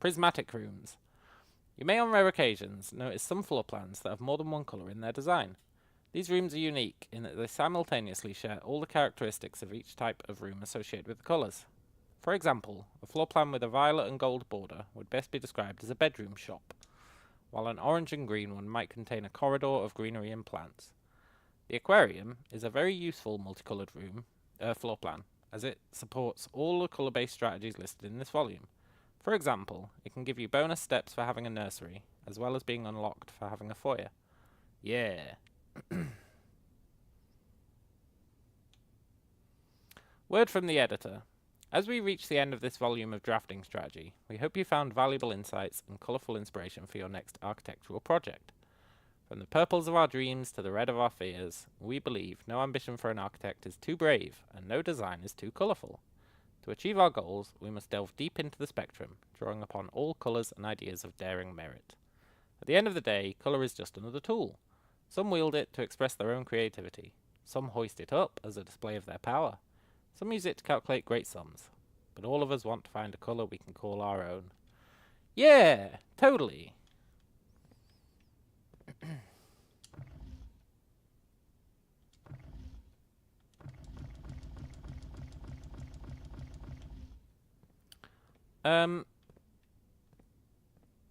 Prismatic rooms. You may on rare occasions notice some floor plans that have more than one colour in their design. These rooms are unique in that they simultaneously share all the characteristics of each type of room associated with the colours. For example, a floor plan with a violet and gold border would best be described as a bedroom shop, while an orange and green one might contain a corridor of greenery and plants. The aquarium is a very useful multicoloured floor plan, as it supports all the colour-based strategies listed in this volume. For example, it can give you bonus steps for having a nursery, as well as being unlocked for having a foyer. Yeah. Word from the editor. As we reach the end of this volume of drafting strategy, we hope you found valuable insights and colourful inspiration for your next architectural project. From the purples of our dreams to the red of our fears, we believe no ambition for an architect is too brave and no design is too colourful. To achieve our goals, we must delve deep into the spectrum, drawing upon all colours and ideas of daring merit. At the end of the day, colour is just another tool. Some wield it to express their own creativity. Some hoist it up as a display of their power. Some use it to calculate great sums. But all of us want to find a colour we can call our own. Yeah, totally.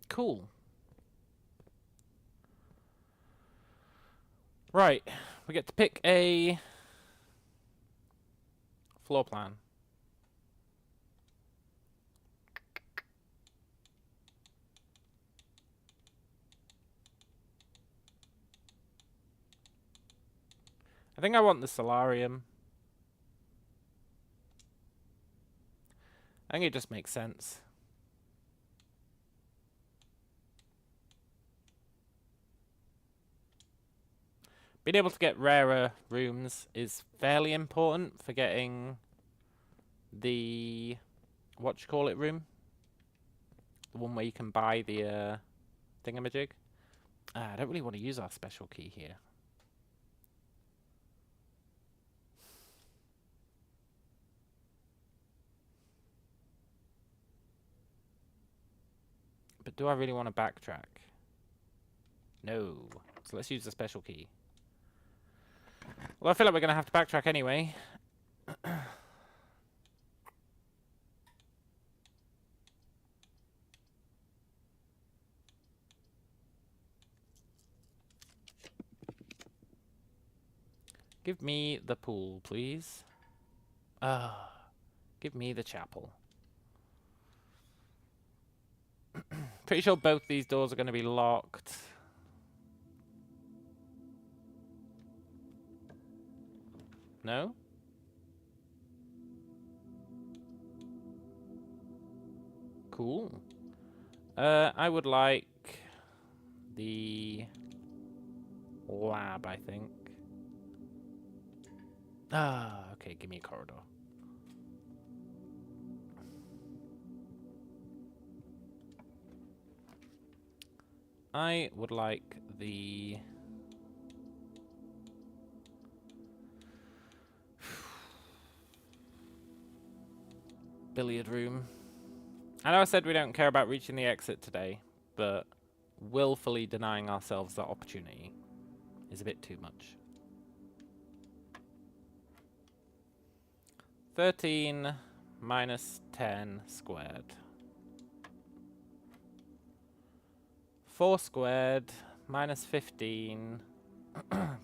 Cool. Right, we get to pick a floor plan. I think I want the solarium. I think it just makes sense. Being able to get rarer rooms is fairly important for getting the room. The one where you can buy the thingamajig. I don't really want to use our special key here. But do I really want to backtrack? No. So let's use the special key. Well, I feel like we're going to have to backtrack anyway. Give me the pool, please. Ah, give me the chapel. Pretty sure both these doors are going to be locked. No? Cool. I would like the lab, I think. Ah, okay, give me a corridor. I would like the... billiard room. I know I said we don't care about reaching the exit today, but willfully denying ourselves that opportunity is a bit too much. 13 minus 10 squared. 4 squared minus 15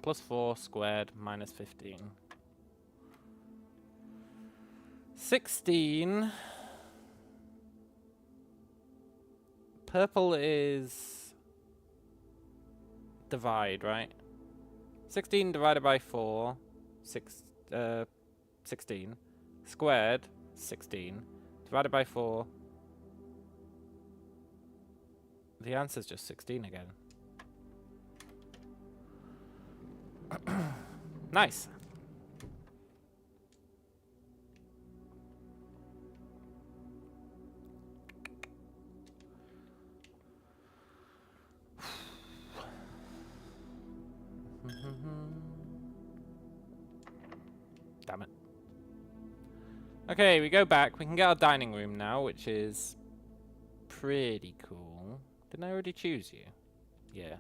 plus 4 squared minus 15. 16. Purple is divide, right? 16 divided by 4, 16. Squared, 16. Divided by 4. The answer's just 16 again. Nice. Damn it. Okay, we go back. We can get our dining room now, which is pretty cool. Didn't I already choose you? Yeah.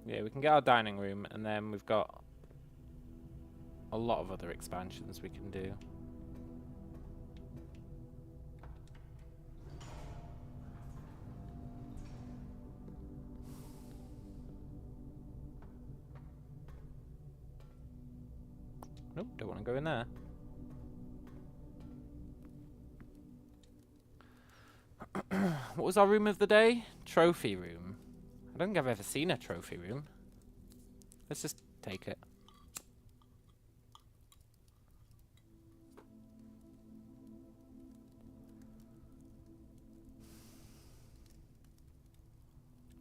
Yeah, we can get our dining room, and then we've got a lot of other expansions we can do. Nope, don't want to go in there. What was our room of the day? Trophy room. I don't think I've ever seen a trophy room. Let's just take it.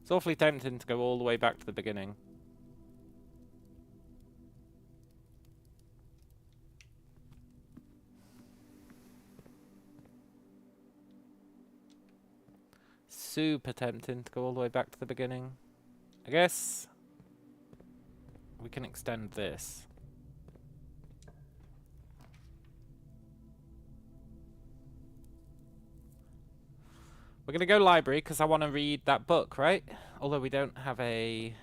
It's awfully tempting to go all the way back to the beginning. Super tempting to go all the way back to the beginning. I guess we can extend this. We're going to go library because I want to read that book, right? Although we don't have a...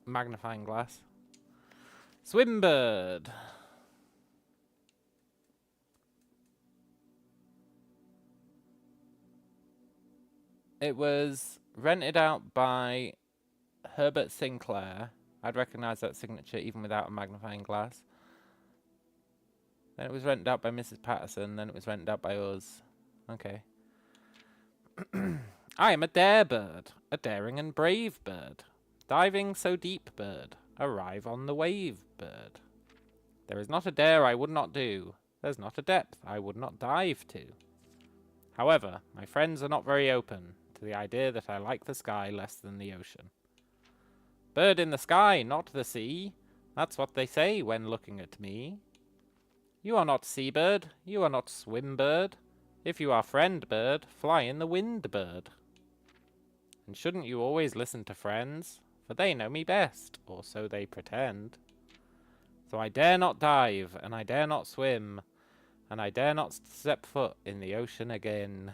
magnifying glass. Swimbird. It was rented out by Herbert Sinclair. I'd recognize that signature even without a magnifying glass. Then it was rented out by Mrs. Patterson. Then it was rented out by us. Okay. I am a dare bird, a daring and brave bird. Diving so deep, bird, arrive on the wave, bird. There is not a dare I would not do. There's not a depth I would not dive to. However, my friends are not very open to the idea that I like the sky less than the ocean. Bird in the sky, not the sea. That's what they say when looking at me. You are not seabird, you are not swimbird. If you are friend bird, fly in the wind, bird. And shouldn't you always listen to friends? For they know me best, or so they pretend. So I dare not dive, and I dare not swim, and I dare not step foot in the ocean again.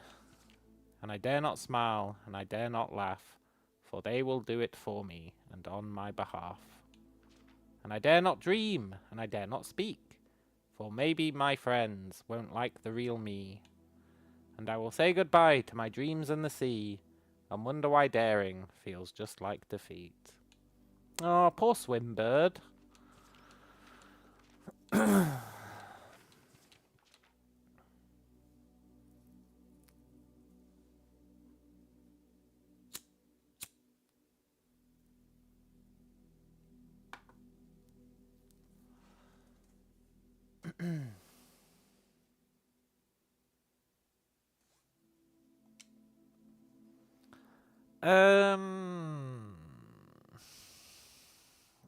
And I dare not smile, and I dare not laugh, for they will do it for me, and on my behalf. And I dare not dream, and I dare not speak, for maybe my friends won't like the real me. And I will say goodbye to my dreams and the sea, and wonder why daring feels just like defeat. Oh, poor Swimbird.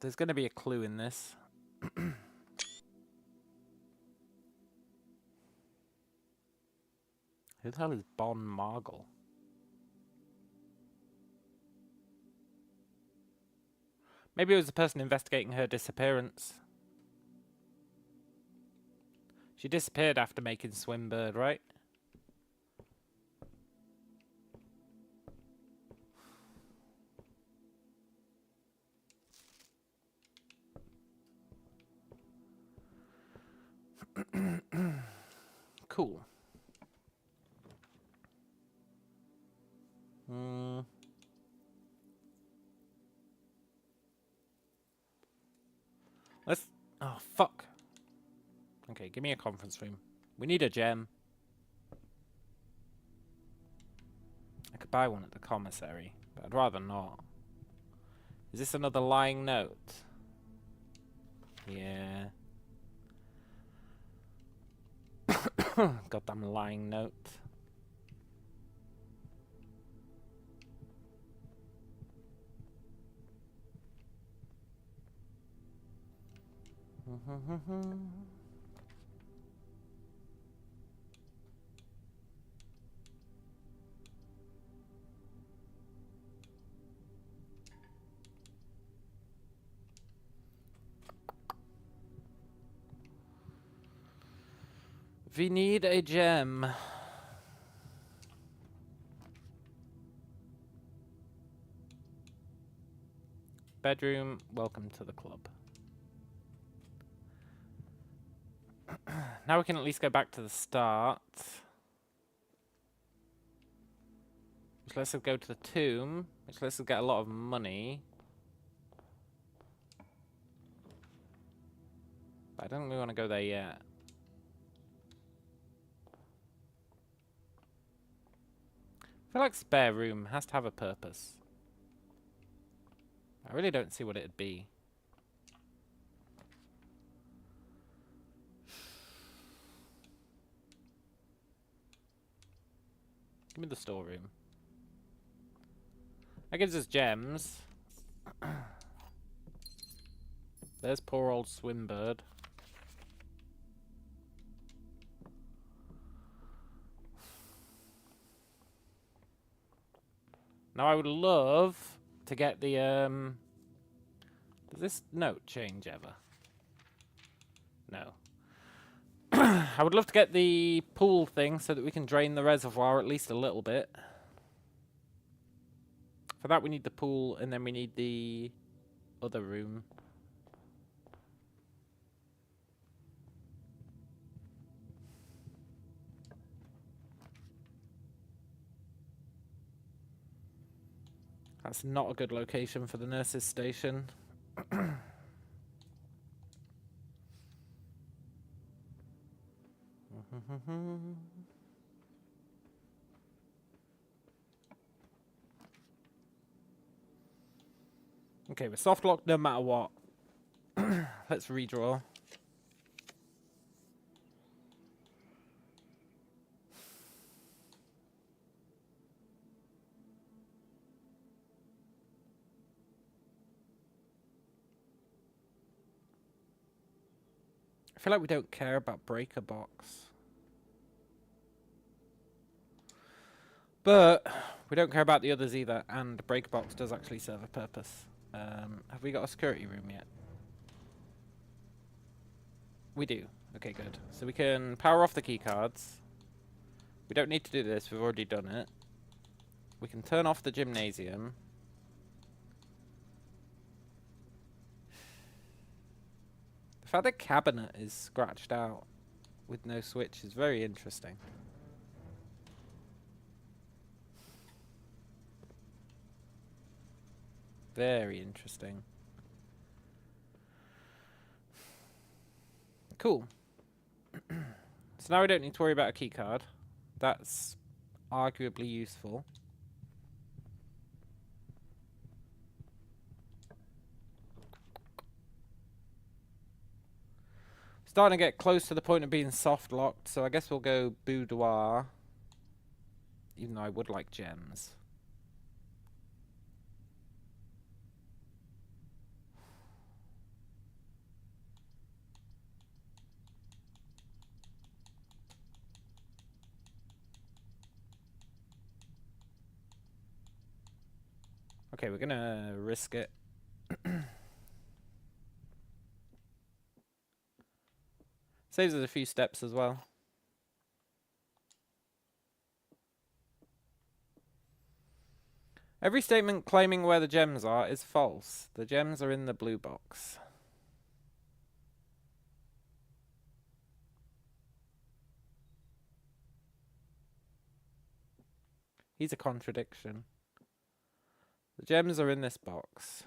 There's going to be a clue in this. Who the hell is Bon Margle? Maybe it was the person investigating her disappearance. She disappeared after making Swimbird, right? Cool. Let's... Oh, fuck. Okay, give me a conference room. We need a gem. I could buy one at the commissary, but I'd rather not. Is this another lying note? Yeah. Goddamn lying note. We need a gem. Bedroom, welcome to the club. Now we can at least go back to the start. Which lets us go to the tomb, which lets us get a lot of money. But I don't really want to go there yet. I feel like spare room has to have a purpose. I really don't see what it'd be. Give me the storeroom. That gives us gems. There's poor old Swimbird. Now I would love to get the does this note change ever? No. I would love to get the pool thing so that we can drain the reservoir at least a little bit. For that we need the pool and then we need the other room. That's not a good location for the nurse's station. Okay, we're soft locked no matter what. Let's redraw. I feel like we don't care about breaker box. But we don't care about the others either, and breaker box does actually serve a purpose. Have we got a security room yet? We do. Okay, good. So we can power off the key cards. We don't need to do this, we've already done it. We can turn off the gymnasium. The fact that cabinet is scratched out with no switch is very interesting. Very interesting. Cool. So now we don't need to worry about a key card. That's arguably useful. Starting to get close to the point of being soft locked, so I guess we'll go boudoir. Even though I would like gems. Okay, we're gonna risk it. Saves us a few steps as well. Every statement claiming where the gems are is false. The gems are in the blue box. He's a contradiction. The gems are in this box.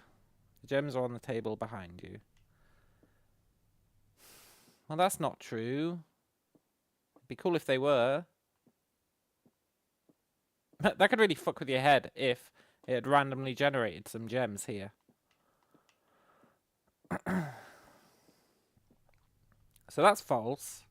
The gems are on the table behind you. Well, that's not true. It'd be cool if they were. That could really fuck with your head if it had randomly generated some gems here. So that's false.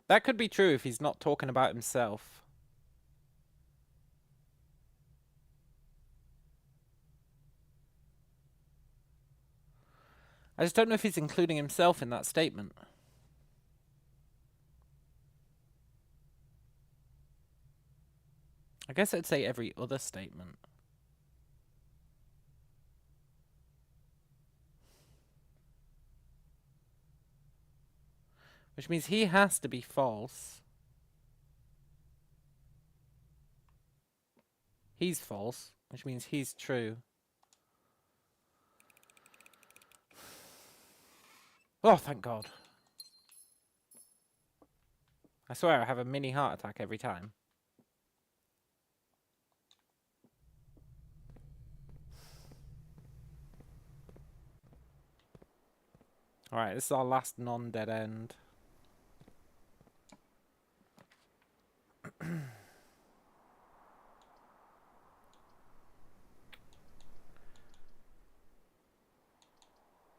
That could be true if he's not talking about himself. I just don't know if he's including himself in that statement. I guess I'd say every other statement. Which means he has to be false. He's false, which means he's true. Oh, thank God. I swear I have a mini heart attack every time. Alright, this is our last non-dead end.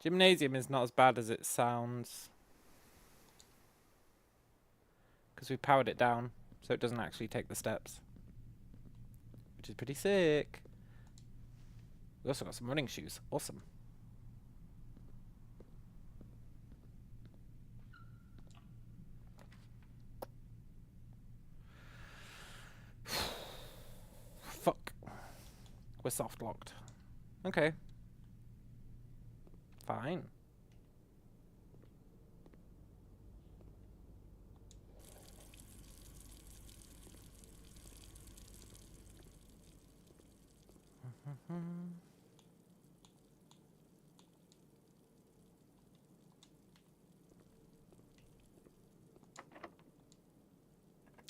Gymnasium is not as bad as it sounds. Because we powered it down, so it doesn't actually take the steps. Which is pretty sick. We also got some running shoes. Awesome. Fuck. We're soft locked. Okay. Fine.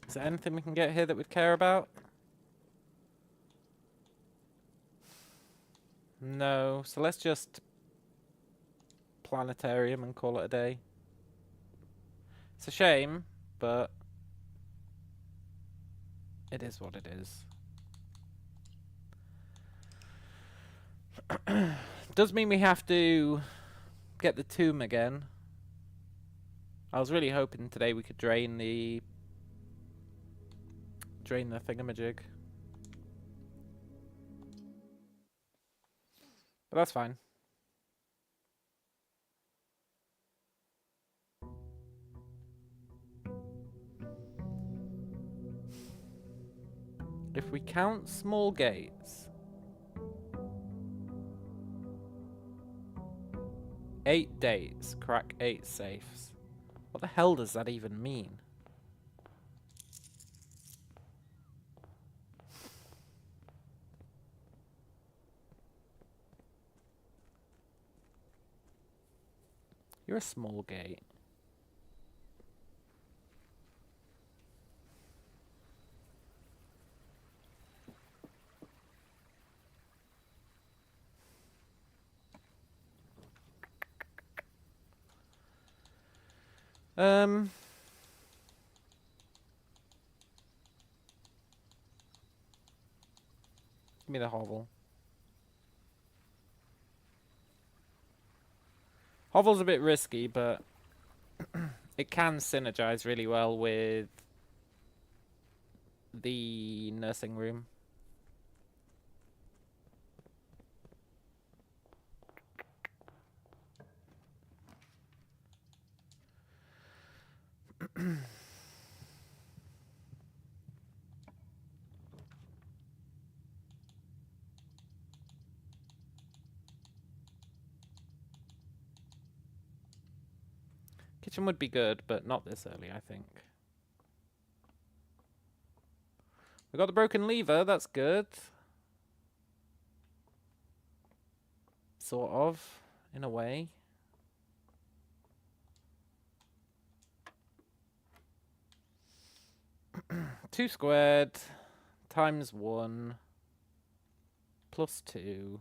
Is there anything we can get here that we'd care about? No, so let's just planetarium and call it a day. It's a shame, but it is what it is. Does mean we have to get the tomb again. I was really hoping today we could drain the thingamajig. But that's fine. If we count small gates, 8 days, crack 8 safes. What the hell does that even mean? You're a small gate. Um. Give me the hovel. Hovel's a bit risky, but it can synergize really well with the nursing room. Kitchen would be good, but not this early, I think. We got the broken lever, that's good. Sort of, in a way. Two squared times 1 plus 2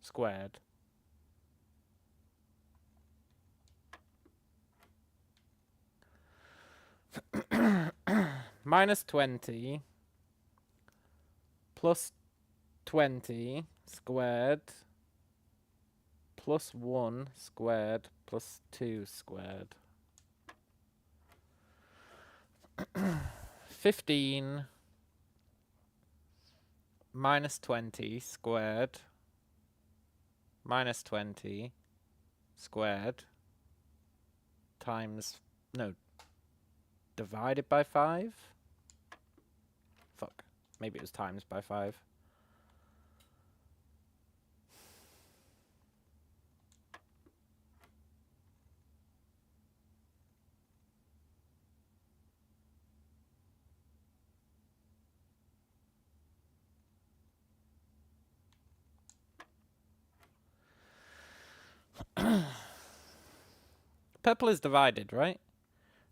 squared. Minus 20 plus 20 squared plus 1 squared plus 2 squared. 15 minus 20 squared minus 20 squared times, no, divided by 5? Fuck. Maybe it was times by 5. Purple is divided, right?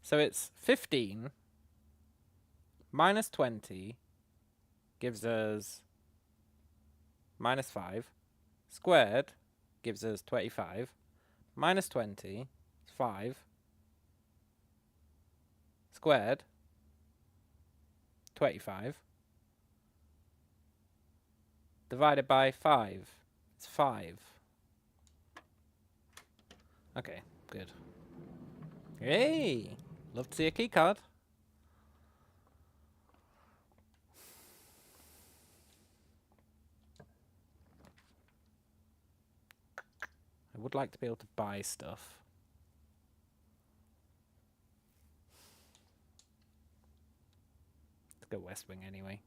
So it's 15 minus 20 gives us minus 5. Squared gives us 25. Minus 20 is 5. Squared, 25. Divided by 5. It's 5. Okay, good. Hey! Love to see a key card. I would like to be able to buy stuff. Let's go West Wing anyway.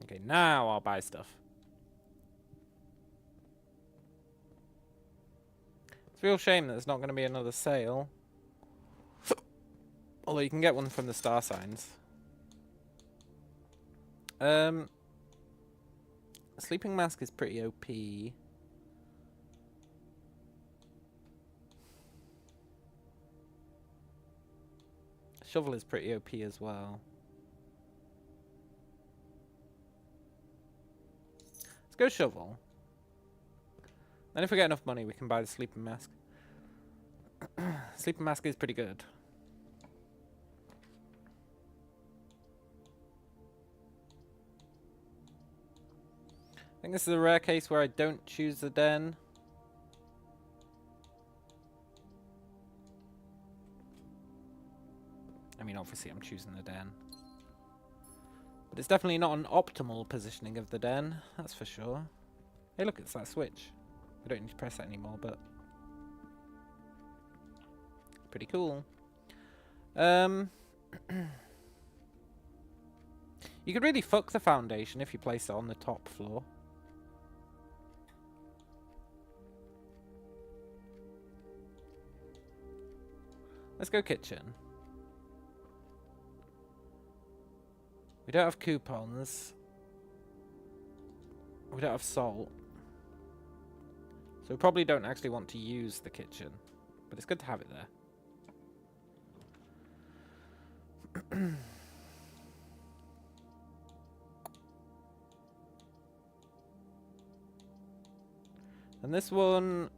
Okay, now I'll buy stuff. It's a real shame that there's not going to be another sale. Although you can get one from the star signs. Sleeping Mask is pretty OP. Shovel is pretty OP as well. Let's go Shovel. Then if we get enough money, we can buy the Sleeping Mask. Sleeping Mask is pretty good. I think this is a rare case where I don't choose the den. I mean, obviously I'm choosing the den. But it's definitely not an optimal positioning of the den, that's for sure. Hey look, it's that switch. We don't need to press that anymore, but... pretty cool. You could really fuck the foundation if you place it on the top floor. Let's go kitchen. We don't have coupons. We don't have salt. So we probably don't actually want to use the kitchen. But it's good to have it there. And this one...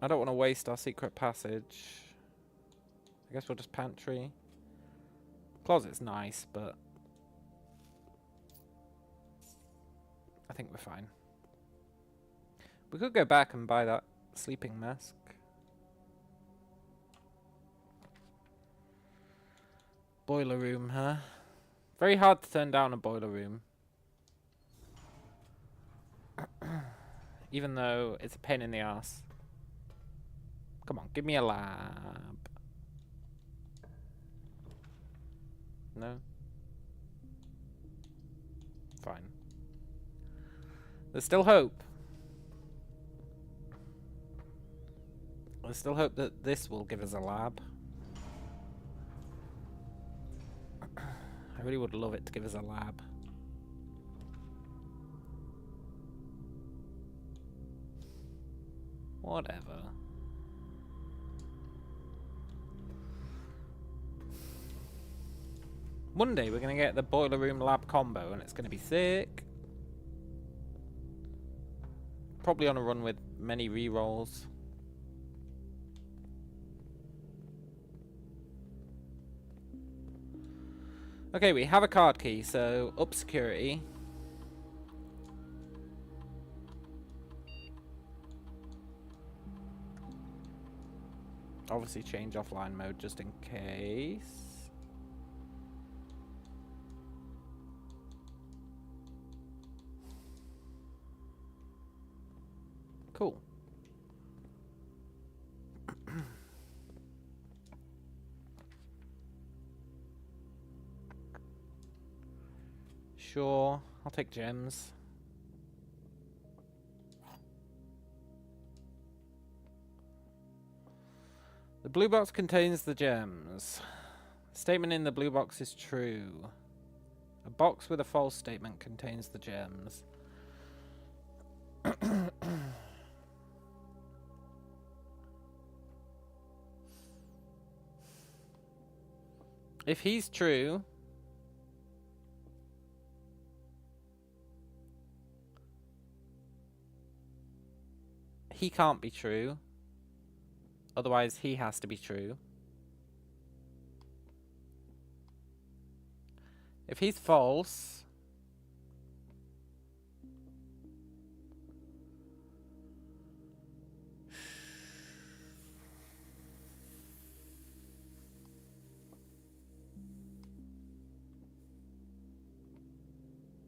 I don't want to waste our secret passage. I guess we'll just pantry. Closet's nice, but... I think we're fine. We could go back and buy that sleeping mask. Boiler room, huh? Very hard to turn down a boiler room. Even though it's a pain in the ass. Come on, give me a lab. No? Fine. There's still hope. There's still hope that this will give us a lab. I really would love it to give us a lab. Whatever. Monday we're going to get the boiler room lab combo and it's going to be sick. Probably on a run with many rerolls. Okay, we have a card key, so up security. Obviously change offline mode just in case. Cool. Sure, I'll take gems. The blue box contains the gems. Statement in the blue box is true. A box with a false statement contains the gems. If he's true, he can't be true. Otherwise, he has to be true. If he's false,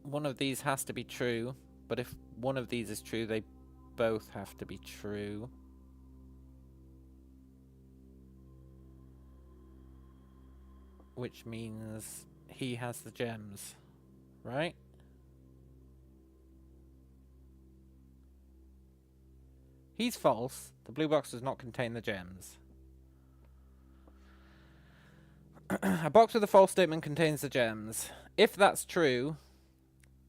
one of these has to be true. But if one of these is true, they both have to be true. Which means he has the gems, right? He's false. The blue box does not contain the gems. A box with a false statement contains the gems. If that's true,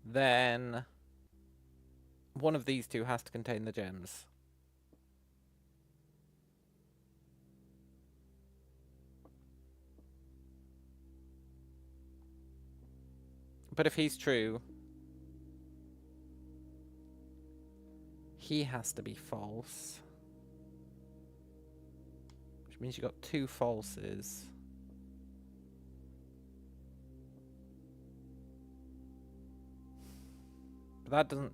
then one of these two has to contain the gems. But if he's true, he has to be false. Which means you got two falses. But that doesn't...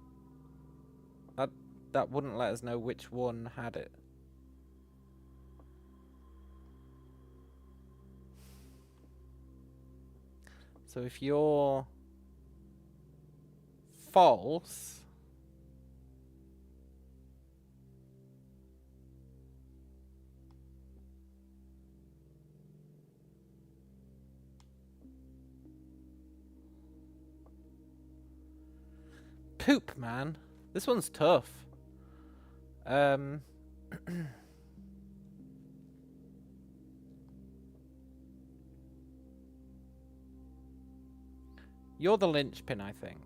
That wouldn't let us know which one had it. So if you're false, poop, man. This one's tough. You're the linchpin, I think.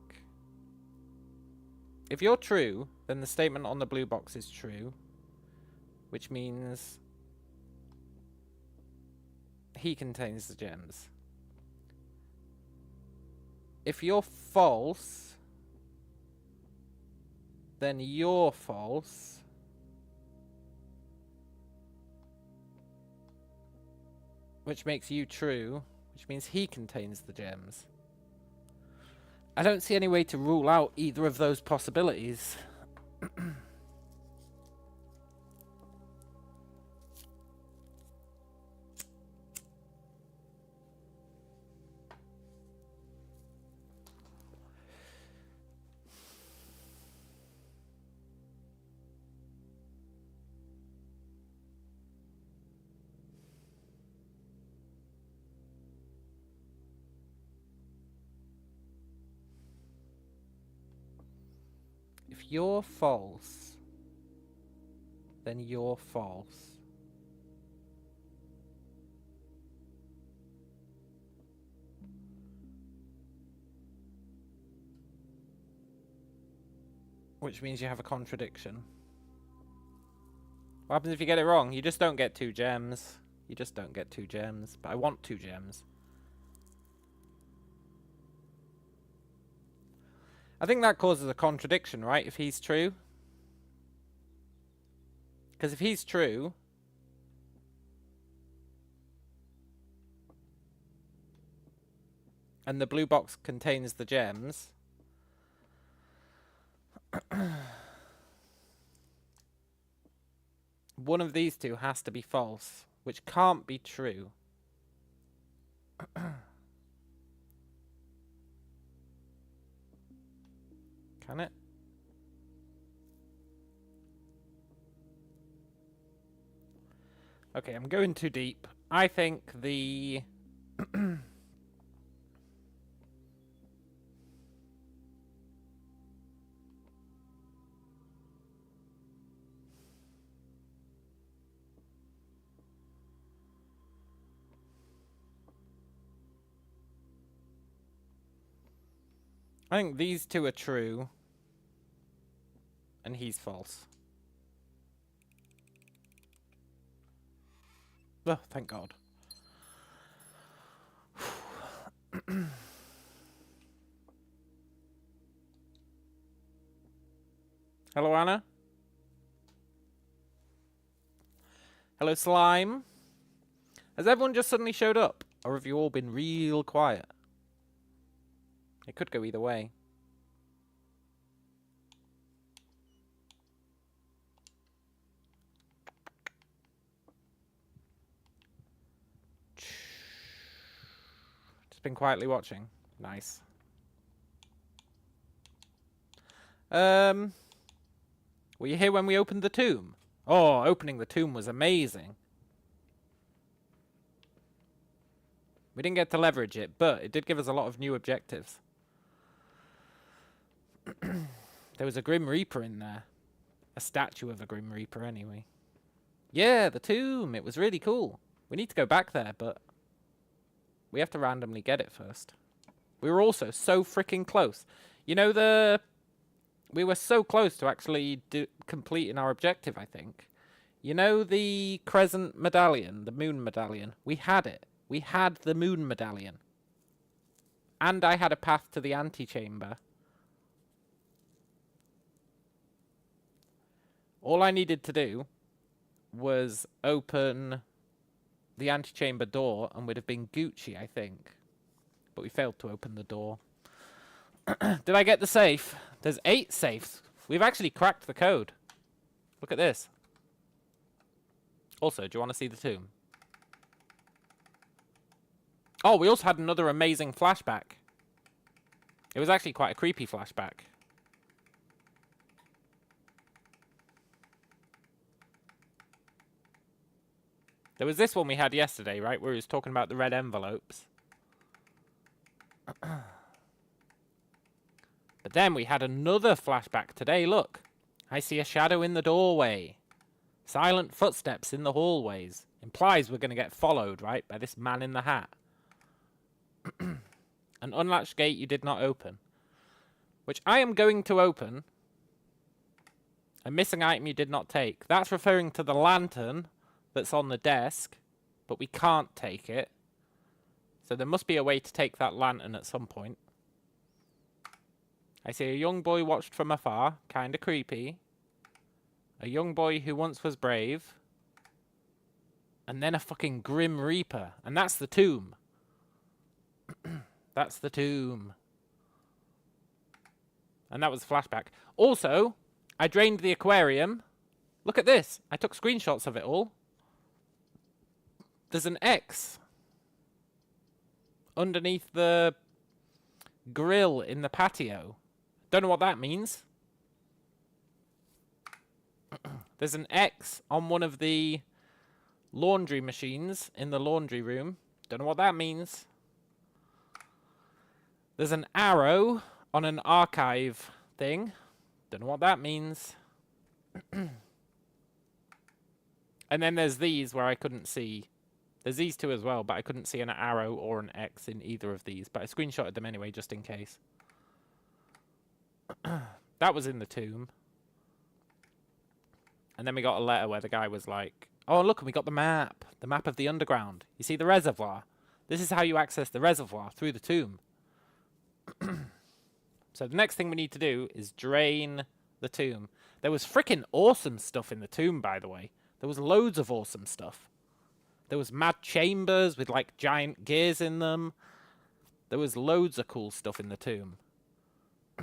If you're true, then the statement on the blue box is true. Which means he contains the gems. If you're false, then you're false. Which makes you true, which means he contains the gems. I don't see any way to rule out either of those possibilities. If you're false, then you're false. Which means you have a contradiction. What happens if you get it wrong? You just don't get 2 gems. You just don't get 2 gems. But I want 2 gems. I think that causes a contradiction, right? If he's true. Because if he's true, and the blue box contains the gems, one of these two has to be false, which can't be true. Can it? Okay, I'm going too deep. I think the... I think these two are true. And he's false. Oh, thank God. Hello, Anna. Hello, Slime. Has everyone just suddenly showed up? Or have you all been real quiet? It could go either way. Just been quietly watching. Nice. Were you here when we opened the tomb? Oh, opening the tomb was amazing. We didn't get to leverage it, but it did give us a lot of new objectives. There was a Grim Reaper in there. A statue of a Grim Reaper, anyway. Yeah, the tomb. It was really cool. We need to go back there, but we have to randomly get it first. We were also so freaking close. You know, we were so close to actually completing our objective, I think. You know the crescent medallion, the moon medallion? We had it. We had the moon medallion. And I had a path to the antechamber. All I needed to do was open the antechamber door and we'd have been Gucci, I think. But we failed to open the door. Did I get the safe? There's 8 safes. We've actually cracked the code. Look at this. Also, do you want to see the tomb? Oh, we also had another amazing flashback. It was actually quite a creepy flashback. There was this one we had yesterday, right? Where he was talking about the red envelopes. But then we had another flashback today. Look. I see a shadow in the doorway. Silent footsteps in the hallways. Implies we're going to get followed, right, by this man in the hat. An unlatched gate you did not open. Which I am going to open. A missing item you did not take. That's referring to the lantern that's on the desk. But we can't take it. So there must be a way to take that lantern at some point. I see a young boy watched from afar. Kinda creepy. A young boy who once was brave. And then a fucking Grim Reaper. And that's the tomb. That's the tomb. And that was a flashback. Also, I drained the aquarium. Look at this. I took screenshots of it all. There's an X underneath the grill in the patio. Don't know what that means. There's an X on one of the laundry machines in the laundry room. Don't know what that means. There's an arrow on an archive thing. Don't know what that means. And then there's these where I couldn't see. There's these two as well, but I couldn't see an arrow or an X in either of these. But I screenshotted them anyway, just in case. That was in the tomb. And then we got a letter where the guy was like, oh, look, and we got the map. The map of the underground. You see the reservoir? This is how you access the reservoir, through the tomb. So the next thing we need to do is drain the tomb. There was freaking awesome stuff in the tomb, by the way. There was loads of awesome stuff. There was mad chambers with, like, giant gears in them. There was loads of cool stuff in the tomb.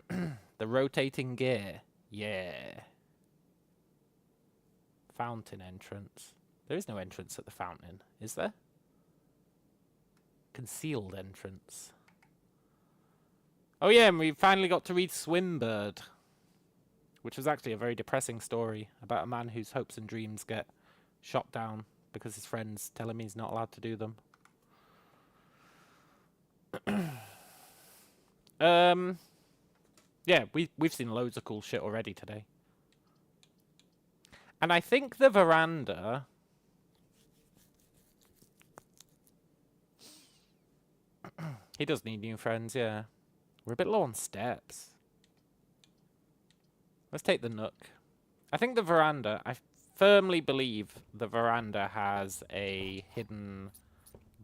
The rotating gear. Yeah. Fountain entrance. There is no entrance at the fountain, is there? Concealed entrance. Oh yeah, and we finally got to read Swimbird. Which was actually a very depressing story about a man whose hopes and dreams get shot down because his friends tell him he's not allowed to do them. Yeah, we've seen loads of cool shit already today. And I think the veranda... He does need new friends, yeah. We're a bit low on steps. Let's take the nook. I think the veranda... I firmly believe the veranda has a hidden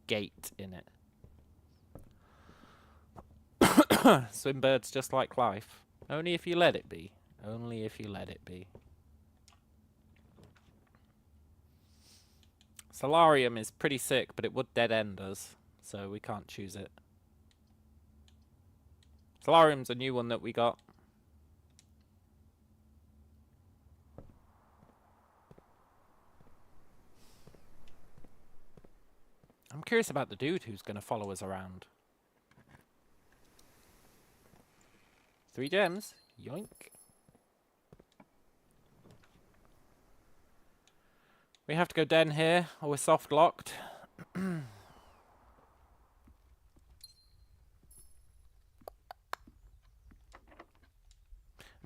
gate in it. Swimbird's just like life. Only if you let it be. Only if you let it be. Solarium is pretty sick, but it would dead end us, so we can't choose it. Solarium's a new one that we got. I'm curious about the dude who's going to follow us around. 3 gems. Yoink. We have to go down here, or we're soft locked. I'm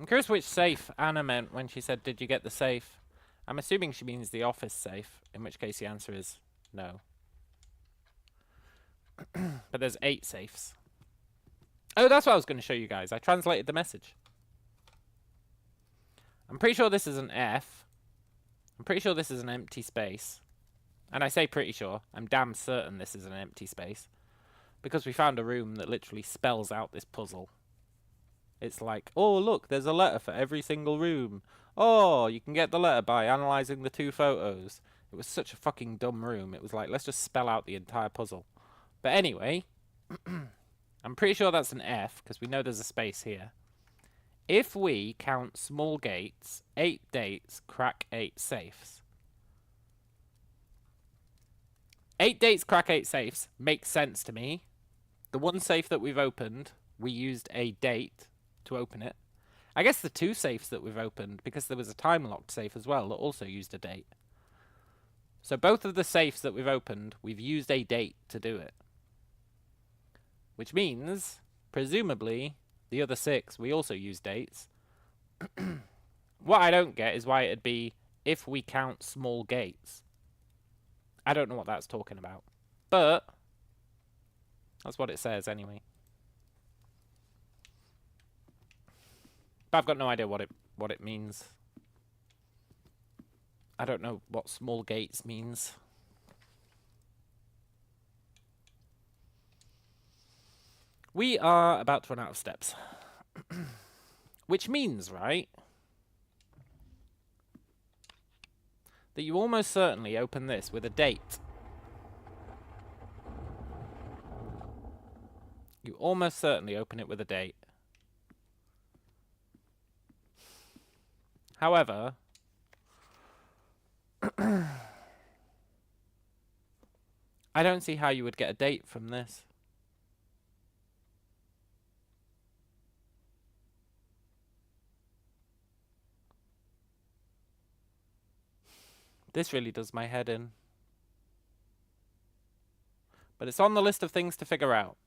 curious which safe Anna meant when she said, did you get the safe? I'm assuming she means the office safe, in which case the answer is no. But there's 8 safes. Oh, that's what I was going to show you guys. I translated the message. I'm pretty sure this is an F. I'm pretty sure this is an empty space. And I say pretty sure. I'm damn certain this is an empty space. Because we found a room that literally spells out this puzzle. It's like, oh, look, there's a letter for every single room. Oh, you can get the letter by analysing the 2 photos. It was such a fucking dumb room. It was like, let's just spell out the entire puzzle. But anyway, I'm pretty sure that's an F, because we know there's a space here. If we count small gates, 8 dates, crack 8 safes. 8 dates, crack 8 safes makes sense to me. The one safe that we've opened, we used a date to open it. I guess the 2 safes that we've opened, because there was a time-locked safe as well that also used a date. So both of the safes that we've opened, we've used a date to do it. Which means, presumably, the other 6, we also use dates. What I don't get is why it'd be if we count small gates. I don't know what that's talking about, but that's what it says anyway. But I've got no idea what it means. I don't know what small gates means. We are about to run out of steps. Which means, right, that you almost certainly open this with a date. You almost certainly open it with a date. However, I don't see how you would get a date from this. This really does my head in. But it's on the list of things to figure out.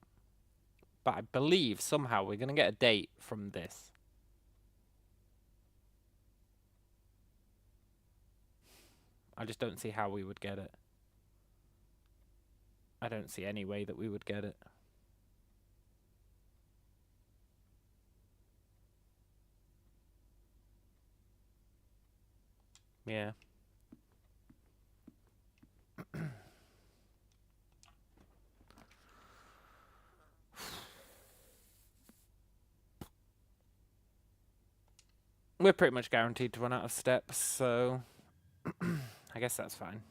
But I believe somehow we're going to get a date from this. I just don't see how we would get it. I don't see any way that we would get it. Yeah. We're pretty much guaranteed to run out of steps, so I guess that's fine.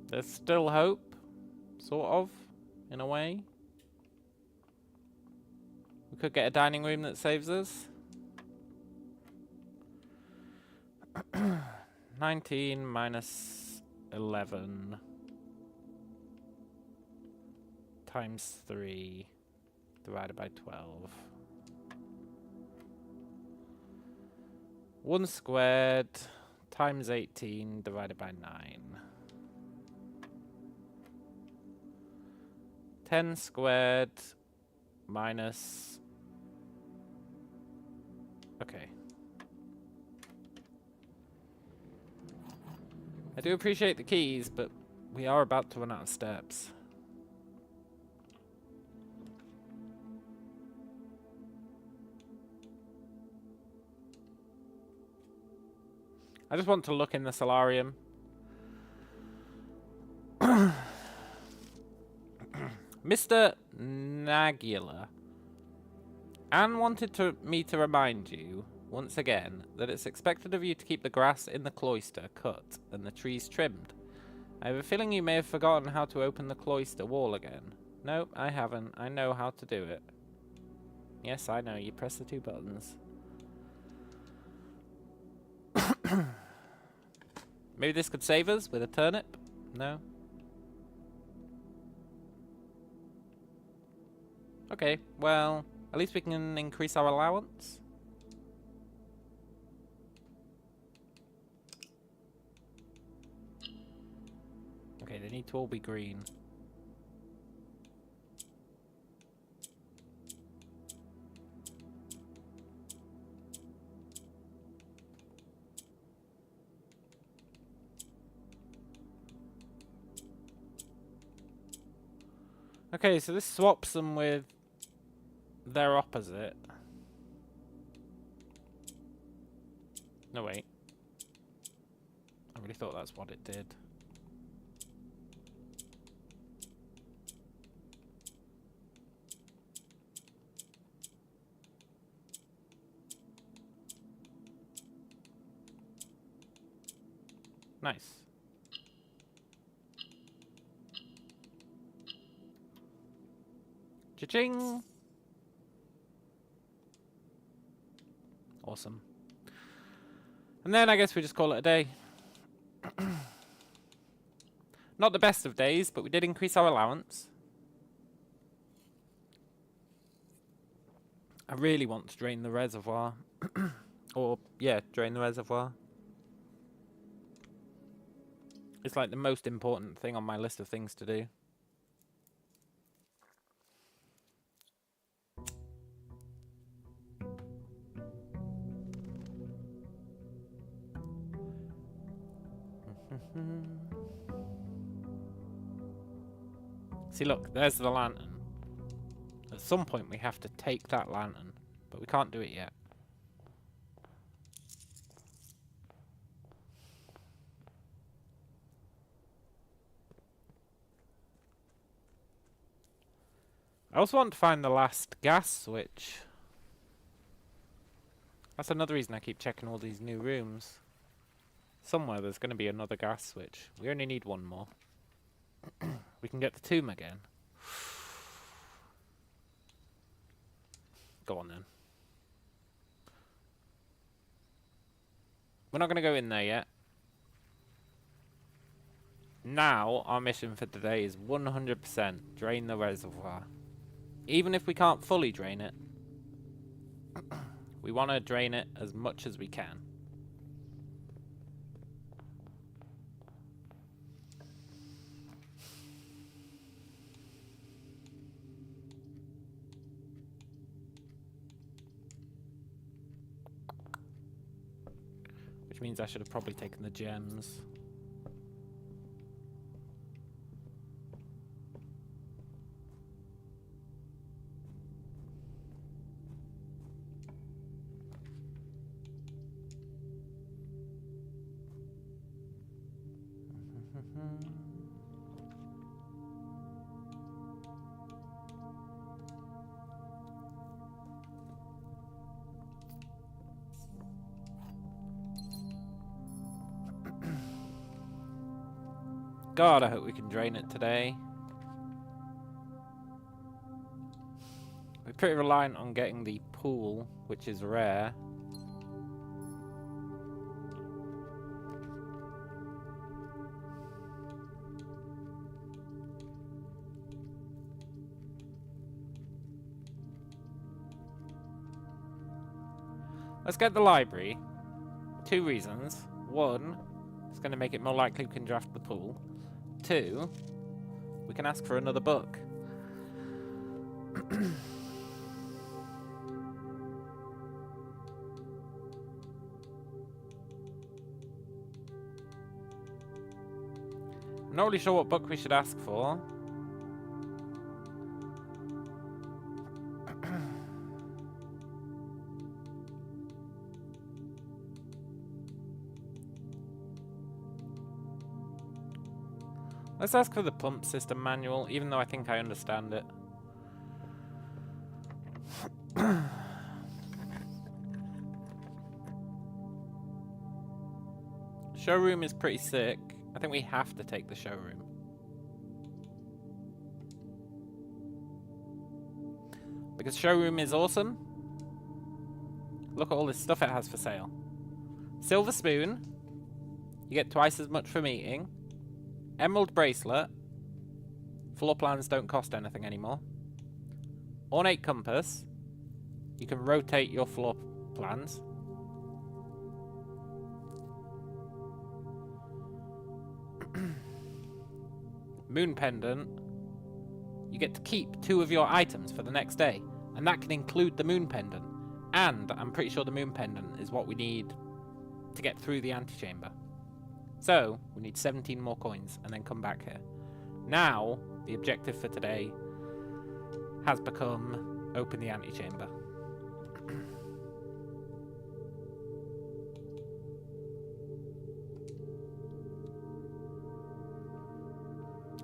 There's still hope, sort of, in a way. We could get a dining room that saves us. 19 minus 11 times 3 divided by 12. 1 squared times 18 divided by 9. 10 squared minus... Okay. I do appreciate the keys, but we are about to run out of steps. I just want to look in the solarium. Mr. Nagula. Anne wanted me to remind you, once again, that it's expected of you to keep the grass in the cloister cut and the trees trimmed. I have a feeling you may have forgotten how to open the cloister wall again. Nope, I haven't. I know how to do it. Yes, I know. You press the 2 buttons. Maybe this could save us with a turnip? No? Okay, well, at least we can increase our allowance. Okay, they need to all be green. Okay, so this swaps them with their opposite. No, wait. I really thought that's what it did. Nice. Cha-ching! Awesome. And then I guess we just call it a day. Not the best of days, but we did increase our allowance. I really want to drain the reservoir. Or, yeah, drain the reservoir. It's like the most important thing on my list of things to do. See, look, there's the lantern. At some point we have to take that lantern, but we can't do it yet. I also want to find the last gas switch. That's another reason I keep checking all these new rooms. Somewhere there's going to be another gas switch. We only need one more. We can get the tomb again. Go on then. We're not going to go in there yet. Now, our mission for today is 100% drain the reservoir. Even if we can't fully drain it, we want to drain it as much as we can. Which means I should have probably taken the gems. God, I hope we can drain it today. We're pretty reliant on getting the pool, which is rare. Let's get the library. 2 reasons. 1, it's going to make it more likely we can draft the pool. 2, we can ask for another book. I'm not really sure what book we should ask for. Let's ask for the pump system manual, even though I think I understand it. Showroom is pretty sick. I think we have to take the showroom. Because showroom is awesome. Look at all this stuff it has for sale. Silver spoon. You get twice as much from eating. Emerald bracelet. Floor plans don't cost anything anymore. Ornate compass. You can rotate your floor plans. Moon pendant. You get to keep 2 of your items for the next day. And that can include the moon pendant. And I'm pretty sure the moon pendant is what we need to get through the antechamber. So, we need 17 more coins and then come back here. Now, the objective for today has become open the antechamber.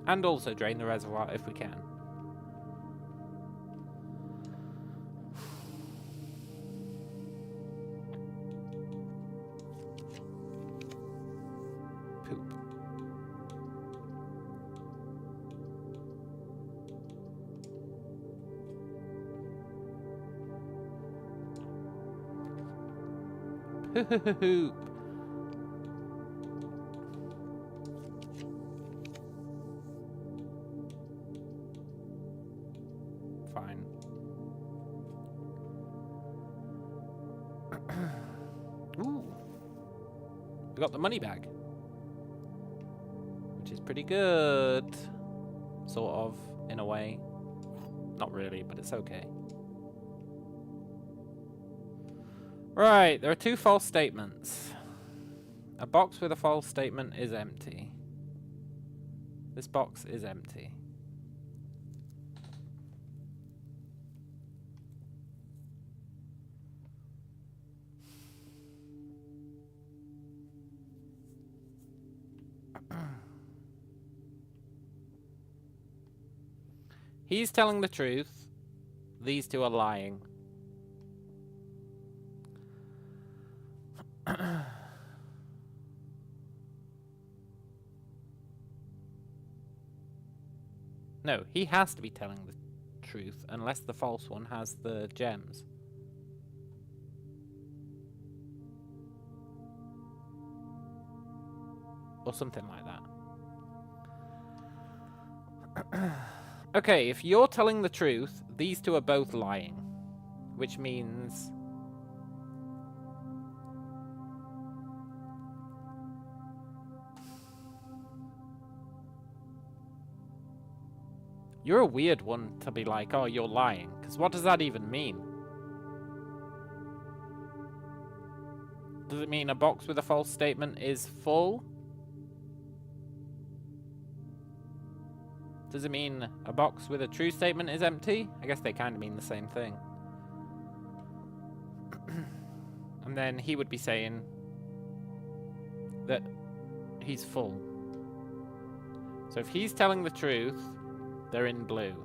And also drain the reservoir if we can. Poop. Poop. Fine. Ooh. We got the money bag. is pretty good. Sort of, in a way. Not really, but it's okay. Right, there are 2 false statements. A box with a false statement is empty. This box is empty. He's telling the truth. These 2 are lying. No, he has to be telling the truth unless the false one has the gems. Or something like that. Okay, if you're telling the truth, these 2 are both lying. Which means... You're a weird one to be like, oh, you're lying. Because what does that even mean? Does it mean a box with a false statement is full? Does it mean a box with a true statement is empty? I guess they kind of mean the same thing. And then he would be saying that he's full. So if he's telling the truth, they're in blue.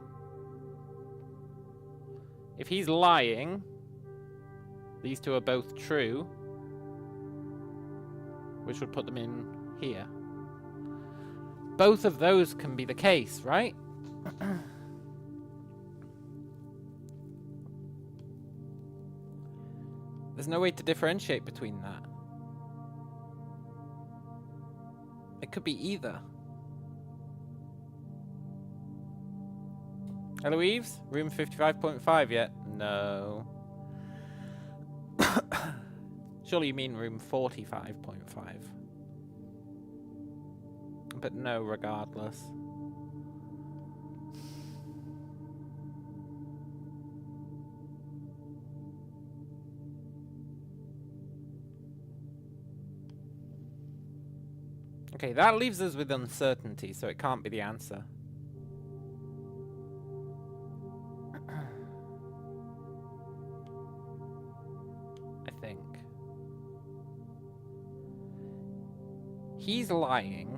If he's lying, these 2 are both true, which would put them in here. Both of those can be the case, right? There's no way to differentiate between that. It could be either. Hello, Eves? Room 55.5 yet? No. Surely you mean room 45.5. But no, regardless. Okay, that leaves us with uncertainty, so it can't be the answer. I think. He's lying.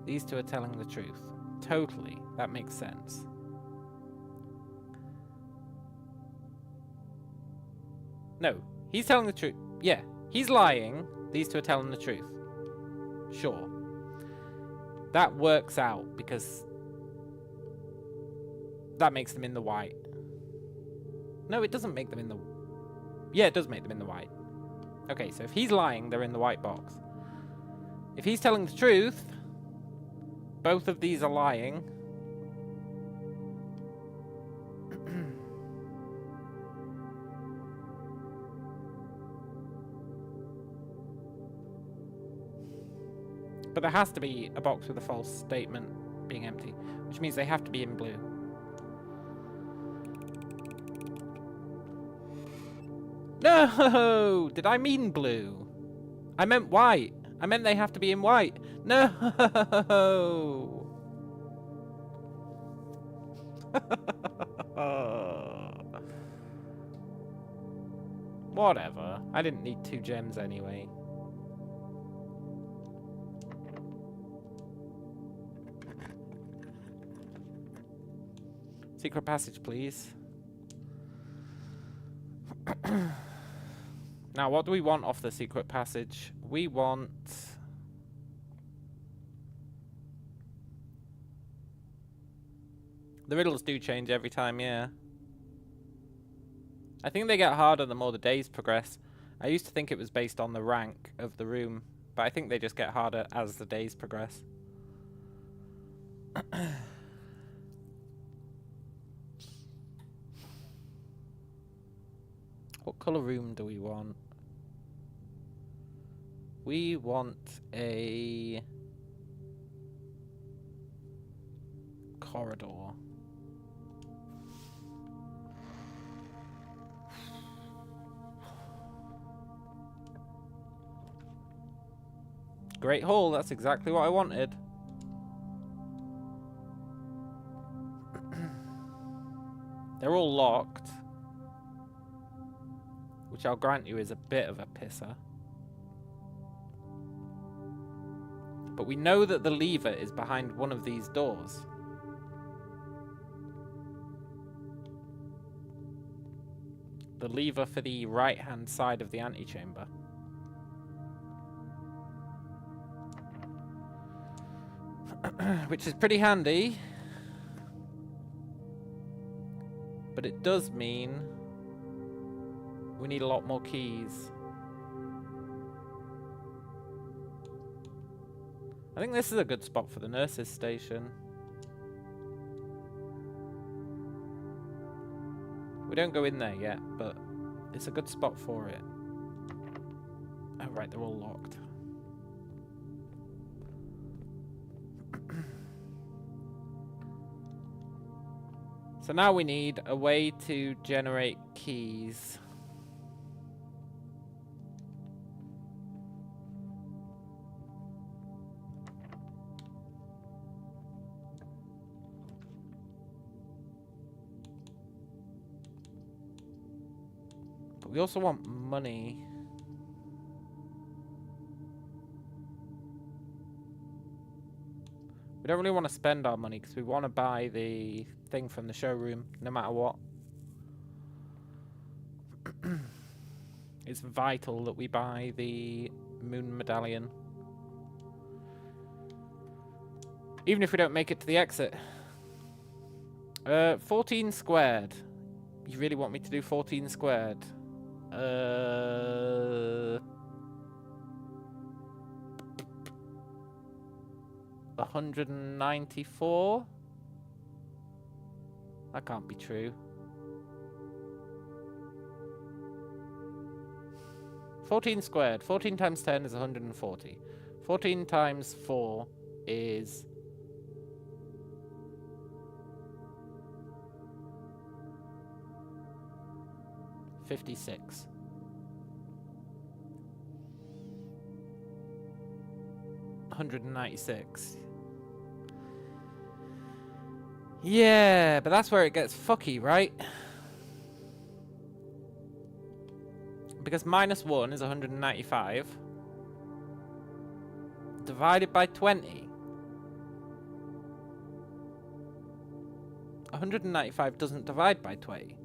These 2 are telling the truth. Totally. That makes sense. No. He's telling the truth. Yeah. He's lying. These 2 are telling the truth. Sure. That works out because that makes them in the white. No, it doesn't make them in the... Yeah, it does make them in the white. Okay, so if he's lying, they're in the white box. If he's telling the truth... Both of these are lying. But there has to be a box with a false statement being empty, which means they have to be in blue. No! Did I mean blue? I meant white. I meant they have to be in white. No! Whatever. I didn't need 2 gems anyway. Secret passage, please. Now, what do we want off the secret passage? We want... The riddles do change every time, yeah. I think they get harder the more the days progress. I used to think it was based on the rank of the room, but I think they just get harder as the days progress. What colour room do we want? We want a corridor. Great Hall, that's exactly what I wanted. They're all locked, which I'll grant you is a bit of a pisser. But we know that the lever is behind one of these doors. The lever for the right-hand side of the antechamber. Which is pretty handy. But it does mean we need a lot more keys. I think this is a good spot for the nurses' station. We don't go in there yet, but it's a good spot for it. Oh, right, they're all locked. So now we need a way to generate keys. But we also want money. We don't really want to spend our money because we want to buy the thing from the showroom no matter what. It's vital that we buy the moon medallion. Even if we don't make it to the exit. 14 squared. You really want me to do 14 squared? 194? That can't be true. 14 squared. 14 times 10 is 140. 14 times 4 is... $56. $196. Yeah, but that's where it gets fucky, right? Because minus 1 is 195. Divided by 20. 195 doesn't divide by 20.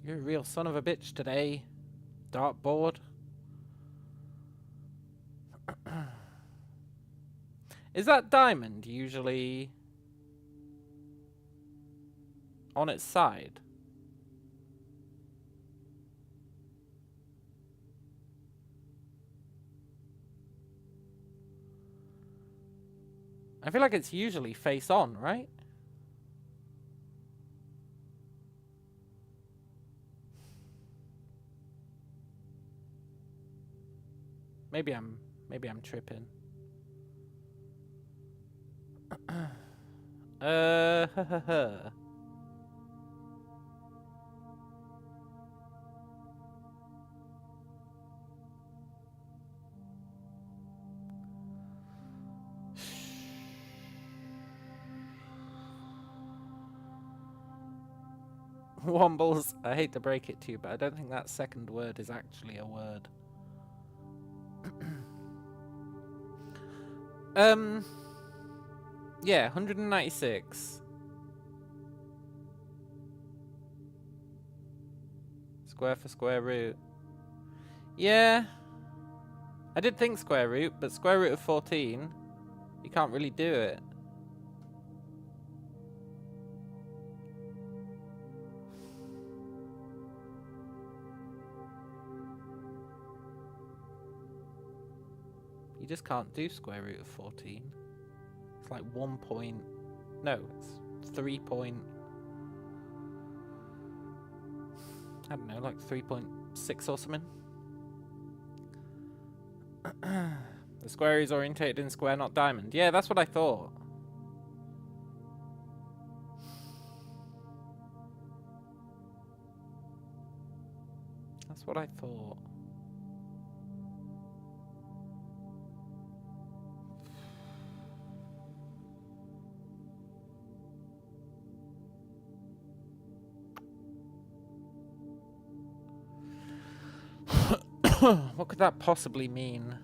You're a real son of a bitch today, dartboard. Is that diamond usually on its side? I feel like it's usually face on, right? Maybe I'm tripping. Wombles, I hate to break it to you, but I don't think that second word is actually a word. Yeah, 196. Square for square root. Yeah. I did think square root, but square root of 14, you can't really do it. just can't do square root of 14. It's like 1 point... No, it's 3 point... I don't know, like 3.6 or something. The square is orientated in square, not diamond. Yeah, that's what I thought. That's what I thought. What could that possibly mean?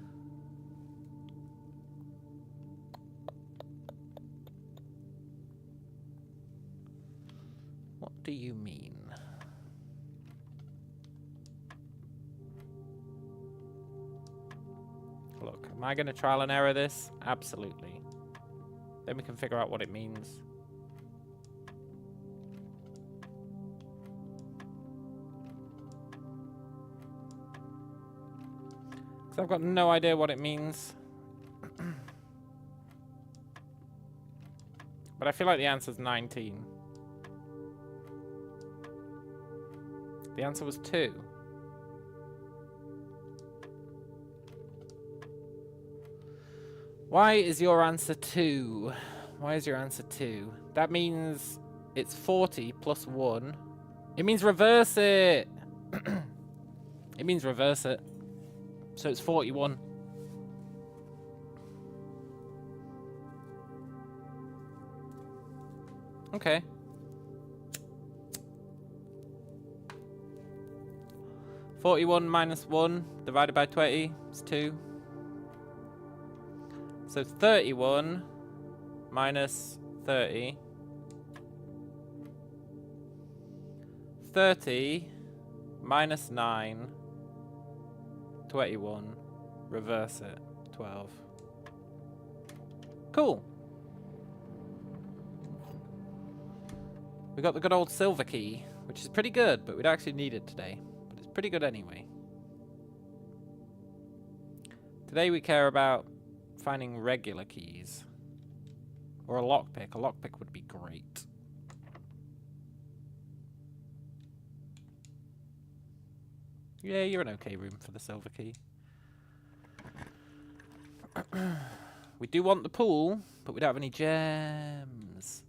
What do you mean? Look, am I going to trial and error this? Absolutely. Then we can figure out what it means. Because I've got no idea what it means. But I feel like the answer's 19. The answer was 2. Why is your answer 2? Why is your answer 2? That means it's 40 plus 1. It means reverse it. It means reverse it. So it's 41. Okay. (41 minus 1 divided by 20 is 2. So 31 minus 30. 30 minus 9. 21. Reverse it. 12. Cool. We got the good old silver key, which is pretty good, but we'd actually need it today. But it's pretty good anyway. Today we care about finding regular keys. Or a lockpick. A lockpick would be great. Yeah, you're an okay room for the silver key. We do want the pool, but we don't have any gems.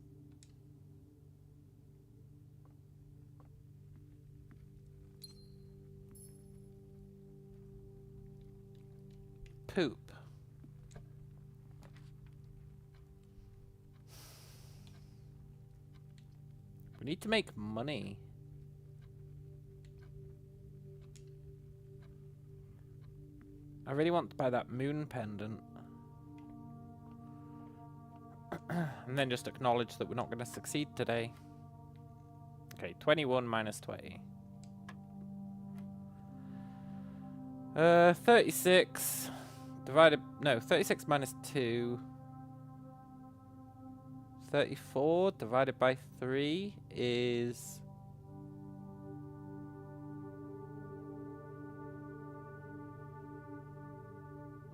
Poop. We need to make money. I really want to buy that moon pendant. And then just acknowledge that we're not going to succeed today. Okay, 21 minus 20. 36 divided... No, 36 minus 2. 34 divided by 3 is...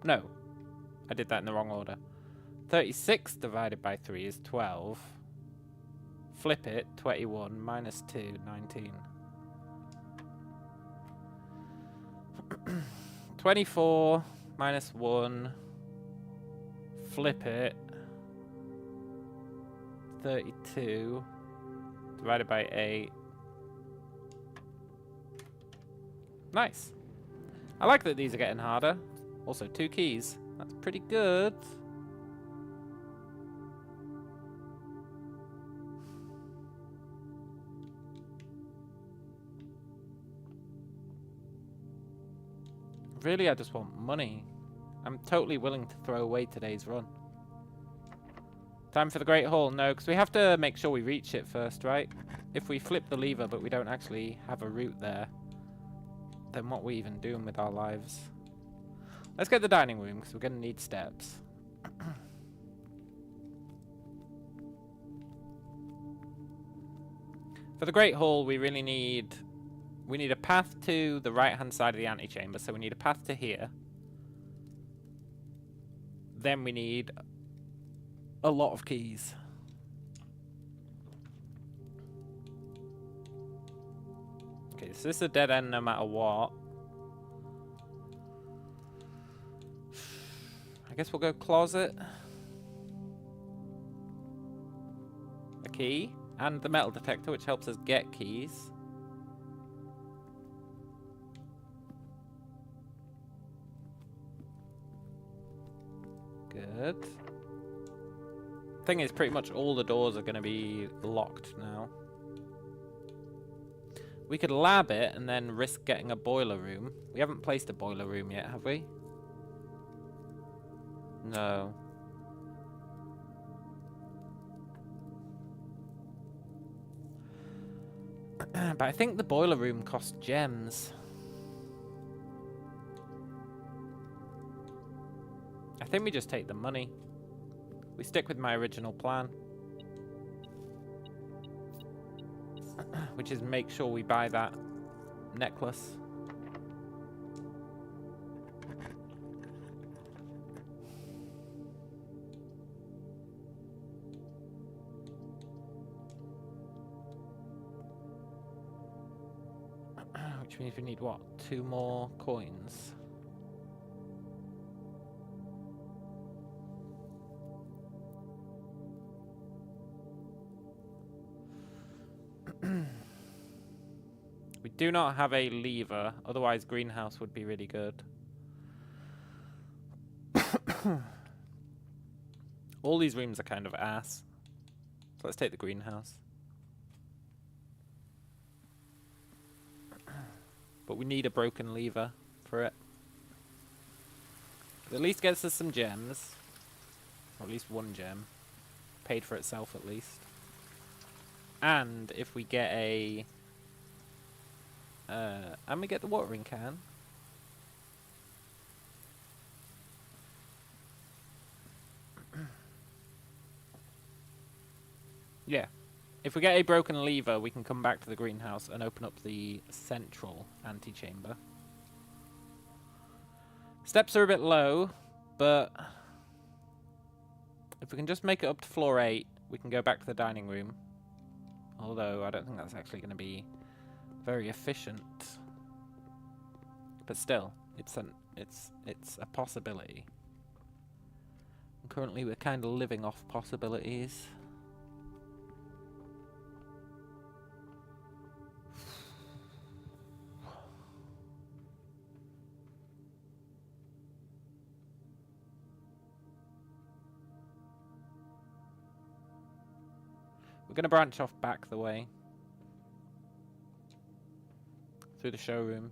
No, I did that in the wrong order. 36 divided by 3 is 12. Flip it, 21 minus 2, 19. 24 minus 1. Flip it. 32 divided by 8. Nice. I like that these are getting harder. Also, 2 keys. That's pretty good. Really, I just want money. I'm totally willing to throw away today's run. Time for the Great Hall. No, because we have to make sure we reach it first, right? If we flip the lever but we don't actually have a route there, then what are we even doing with our lives? Let's get the dining room, because we're going to need steps. For the Great Hall, we really need... We need a path to the right-hand side of the antechamber, so we need a path to here. then we need a lot of keys. Okay, so this is a dead end no matter what. I guess we'll go closet. A key. And the metal detector, which helps us get keys. Good. Thing is, pretty much all the doors are going to be locked now. We could lab it and then risk getting a boiler room. We haven't placed a boiler room yet, have we? No. But I think the boiler room costs gems. I think we just take the money. We stick with my original plan. Which is make sure we buy that necklace. Which means we need what? 2 more coins. We do not have a lever, otherwise greenhouse would be really good. All these rooms are kind of ass. So let's take the greenhouse. But we need a broken lever for it. It at least gets us some gems. Or at least 1 gem. Paid for itself at least. And if we get a... and we get the watering can. Yeah. If we get a broken lever, we can come back to the greenhouse and open up the central antechamber. Steps are a bit low, but if we can just make it up to floor 8, we can go back to the dining room. Although I don't think that's actually going to be very efficient. But still, it's a possibility. And currently we're kind of living off possibilities. We're going to branch off back the way. Through the showroom.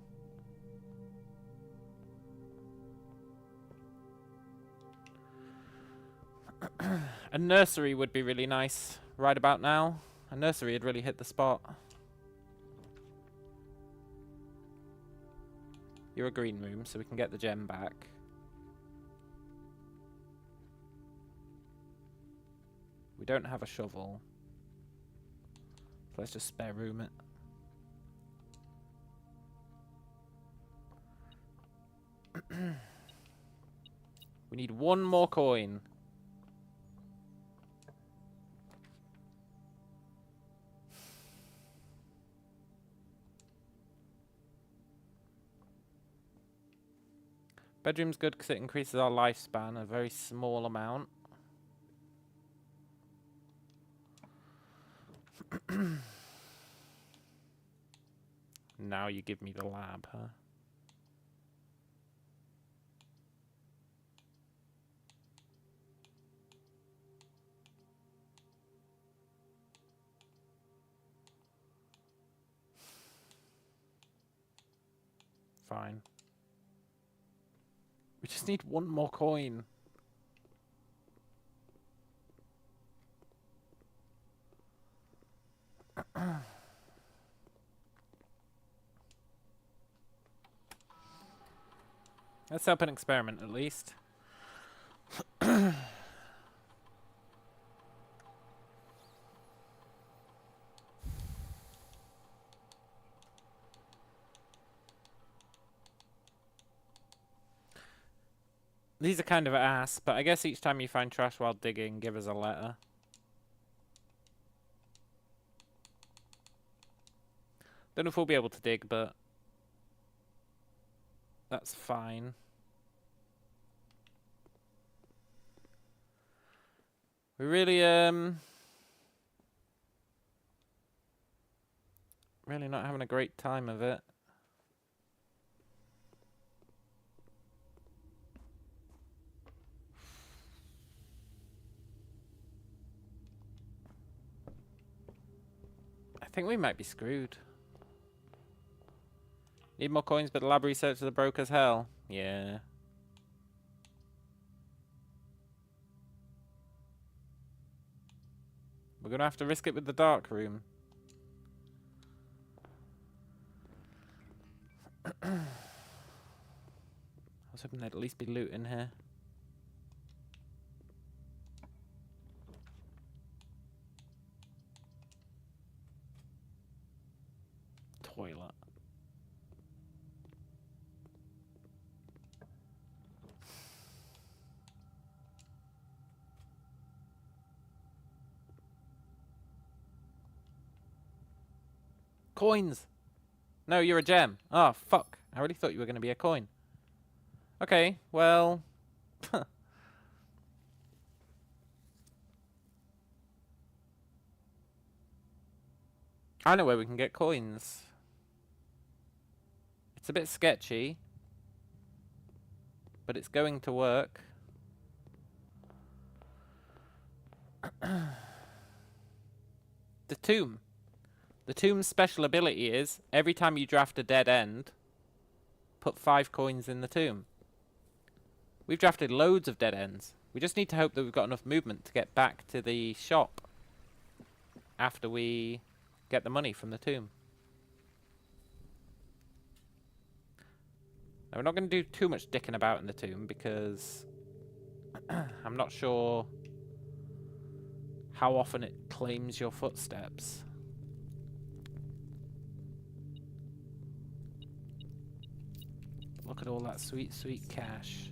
A nursery would be really nice right about now. A nursery had really hit the spot. You're a green room, so we can get the gem back. We don't have a shovel. So let's just spare room it. We need 1 more coin. Bedroom's good because it increases our lifespan a very small amount. Now you give me the lab, huh? Fine. We just need 1 more coin. Let's help an experiment at least. These are kind of ass, but I guess each time you find trash while digging, give us a letter. Don't know if we'll be able to dig, but that's fine. We really, really not having a great time of it. I think we might be screwed. Need more coins, but the lab researchers are broke as hell. Yeah. We're gonna have to risk it with the dark room. I was hoping there'd at least be loot in here. Toilet. Coins! No, you're a gem. Oh, fuck. I really thought you were going to be a coin. Okay, well... I know where we can get coins. It's a bit sketchy, but it's going to work. The tomb. The tomb's special ability is, every time you draft a dead end, put 5 coins in the tomb. We've drafted loads of dead ends. We just need to hope that we've got enough movement to get back to the shop after we get the money from the tomb. Now, we're not going to do too much dicking about in the tomb because I'm not sure how often it claims your footsteps. Look at all that sweet, sweet cash.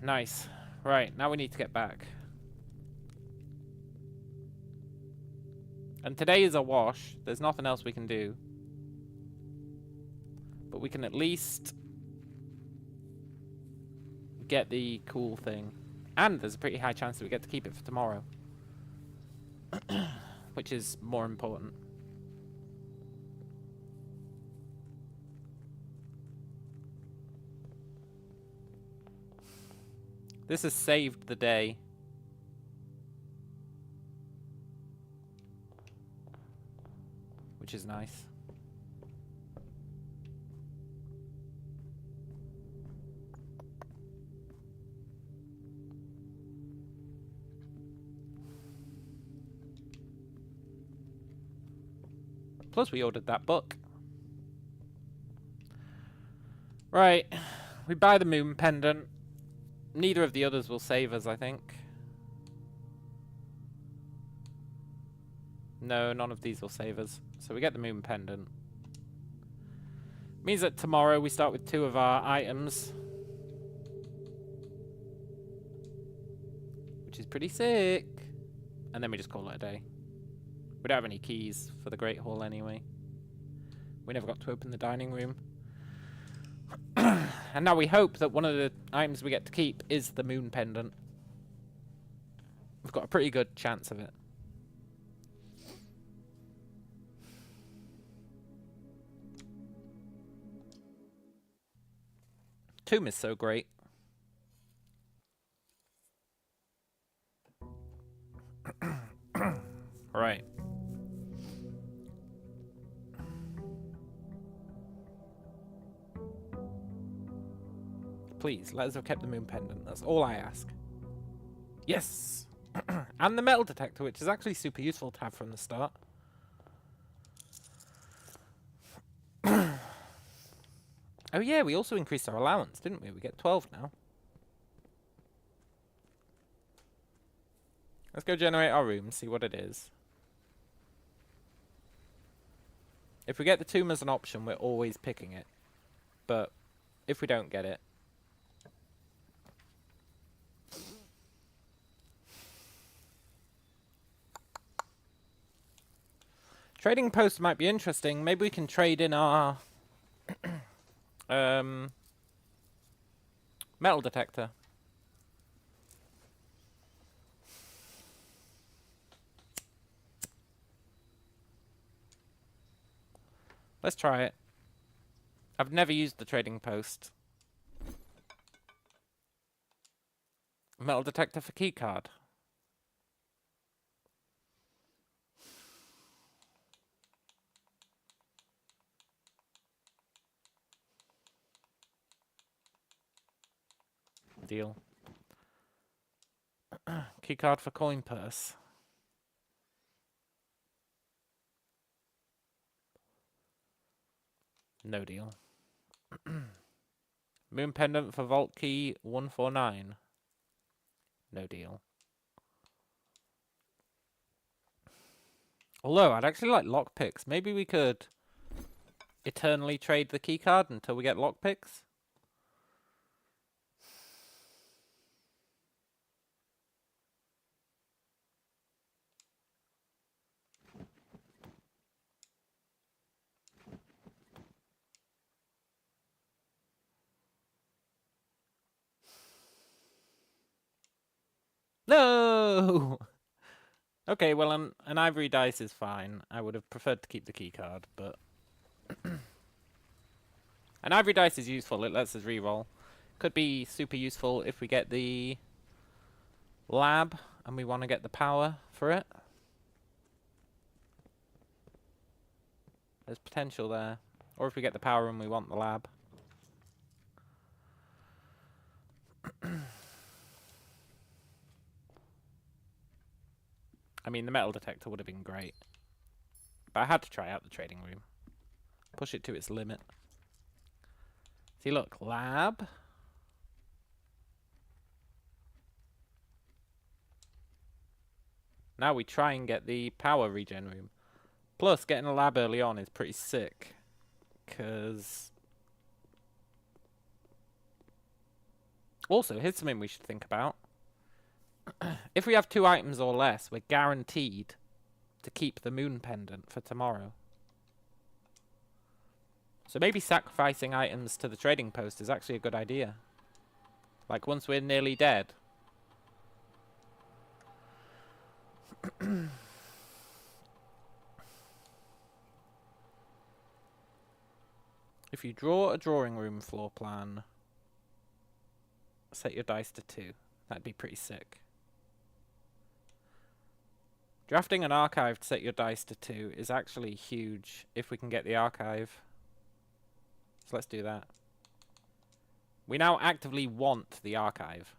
Nice. Right, now we need to get back. And today is a wash. There's nothing else we can do. But we can at least get the cool thing. And there's a pretty high chance that we get to keep it for tomorrow. Which is more important. This has saved the day. Which is nice. Plus we ordered that book. Right. We buy the moon pendant. Neither of the others will save us, I think. No, none of these will save us. So we get the moon pendant. Means that tomorrow we start with 2 of our items. Which is pretty sick. And then we just call it a day. We don't have any keys for the Great Hall anyway. We never got to open the dining room. And now we hope that one of the items we get to keep is the moon pendant. We've got a pretty good chance of it. Tomb is so great. Right. Please, let us have kept the moon pendant. That's all I ask. Yes! And the metal detector, which is actually super useful to have from the start. Oh yeah, we also increased our allowance, didn't we? We get 12 now. Let's go generate our room, see what it is. If we get the tomb as an option, we're always picking it. But if we don't get it... Trading post might be interesting. Maybe we can trade in our metal detector. Let's try it. I've never used the trading post. Metal detector for keycard. Deal. Keycard for coin purse. No deal. Moon pendant for vault key 149. No deal. Although, I'd actually like lockpicks. Maybe we could eternally trade the keycard until we get lockpicks. No! Okay, well, an ivory dice is fine. I would have preferred to keep the keycard, but... An ivory dice is useful. It lets us reroll. Could be super useful if we get the lab and we want to get the power for it. There's potential there. Or if we get the power and we want the lab. I mean, the metal detector would have been great. But I had to try out the trading room. Push it to its limit. See, look, lab. Now we try and get the power regen room. Plus, getting a lab early on is pretty sick. Because... Also, here's something we should think about. If we have 2 items or less, we're guaranteed to keep the moon pendant for tomorrow. So maybe sacrificing items to the trading post is actually a good idea. Like once we're nearly dead. If you draw a drawing room floor plan, set your dice to 2. That'd be pretty sick. Drafting an archive to set your dice to 2 is actually huge if we can get the archive. So let's do that. We now actively want the archive.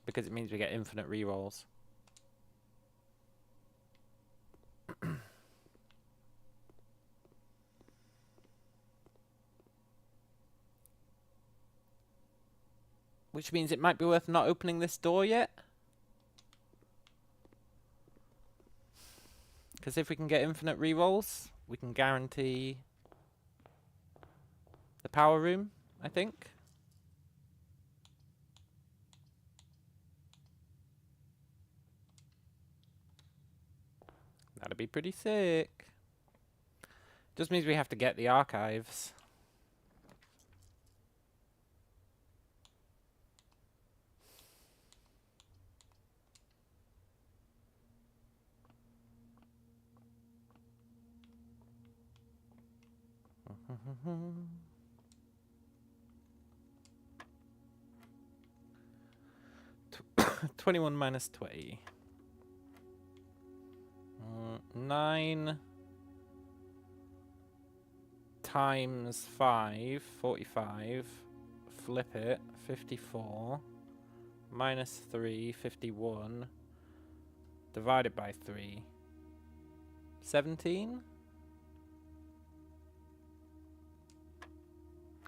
Because it means we get infinite rerolls. Which means it might be worth not opening this door yet. Because if we can get infinite rerolls, we can guarantee the power room, I think. That'd be pretty sick. Just means we have to get the archives. Mm-hmm. 21 minus 20. 9 times 5, 45. Flip it, 54. Minus 3, 51. Divided by 3. 17?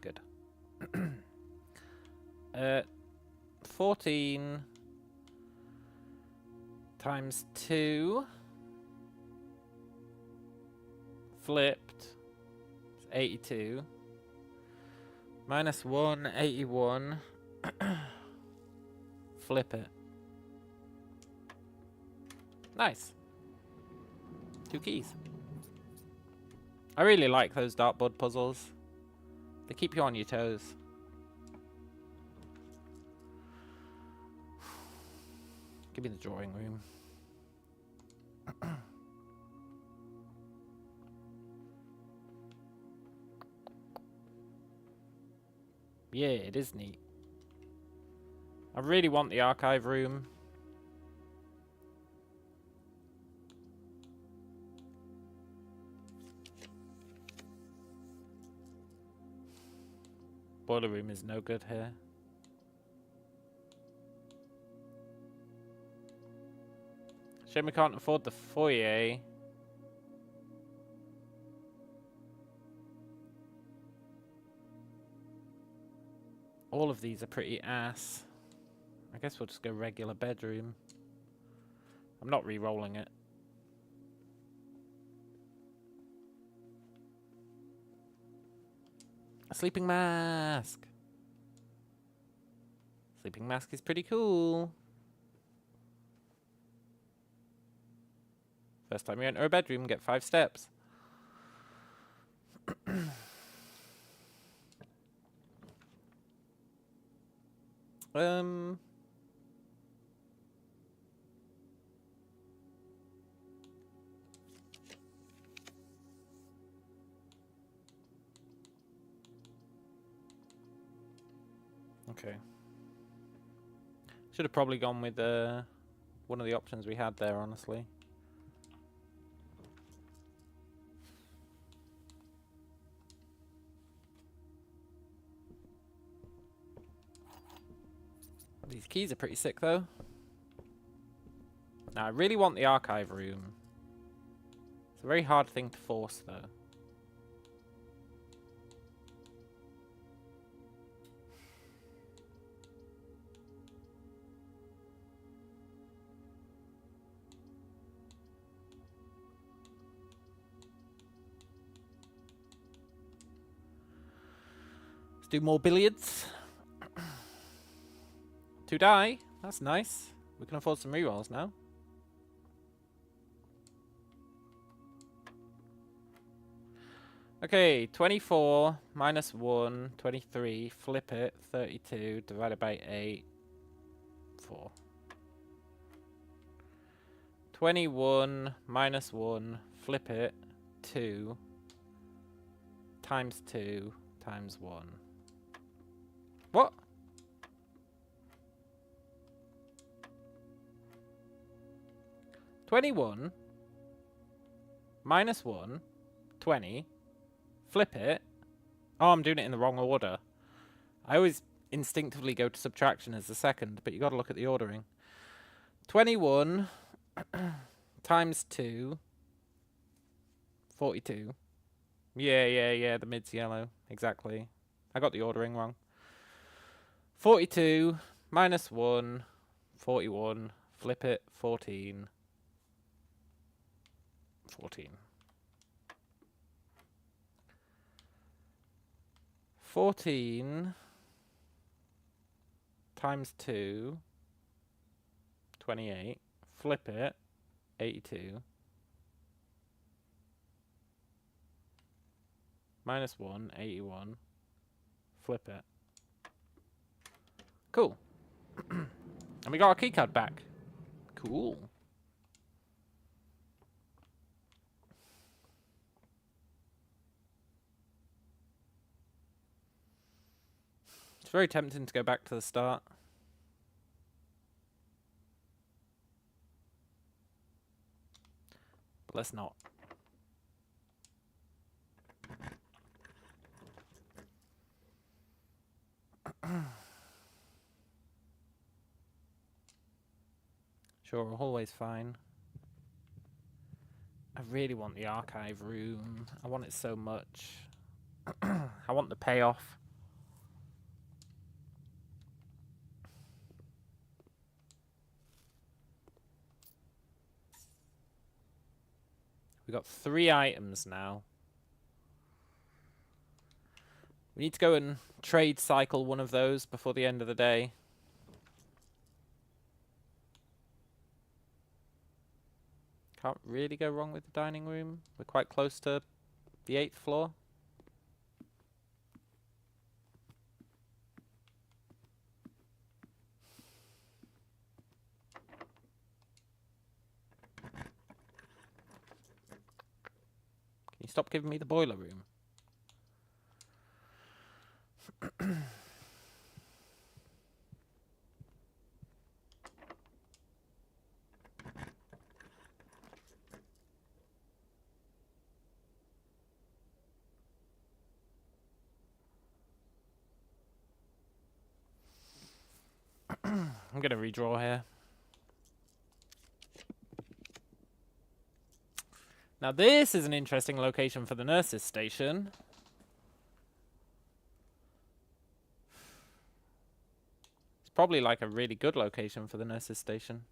Good. 14 times 2. flipped. It's 82. Minus 1, 81. Flip it. Nice. 2 keys. I really like those dartboard puzzles. They keep you on your toes. Give me the drawing room. Yeah, it is neat. I really want the archive room. Boiler room is no good here. Shame we can't afford the foyer. All of these are pretty ass. I guess we'll just go regular bedroom. I'm not re-rolling it. A sleeping mask. Sleeping mask is pretty cool. First time you enter a bedroom, get 5 steps. Okay. Should have probably gone with one of the options we had there, honestly. These keys are pretty sick, though. Now, I really want the archive room. It's a very hard thing to force, though. Let's do more billiards. 2 die. That's nice. We can afford some rerolls now. Okay, 24 minus 1, 23. Flip it. 32 divided by 8. 4. 21 minus 1. Flip it. 2. Times 2 times 1. What? $21 minus 1, 20, flip it. Oh, I'm doing it in the wrong order. I always instinctively go to subtraction as the second, but you got to look at the ordering. 21 times 2, 42. Yeah, the mid's yellow. Exactly. I got the ordering wrong. 42 minus 1, 41, flip it, 14. 14. 14 times 2, 28. Flip it, 82. Minus 1, 81. Flip it. Cool. And we got our keycard back. Cool. It's very tempting to go back to the start. But let's not. Sure, hallway's fine. I really want the archive room. I want it so much. I want the payoff. We got 3 items now. We need to go and trade cycle one of those before the end of the day. Can't really go wrong with the dining room. We're quite close to the 8th floor. Can you stop giving me the boiler room? I'm going to redraw here. Now this is an interesting location for the nurses' station. It's probably like a really good location for the nurses' station.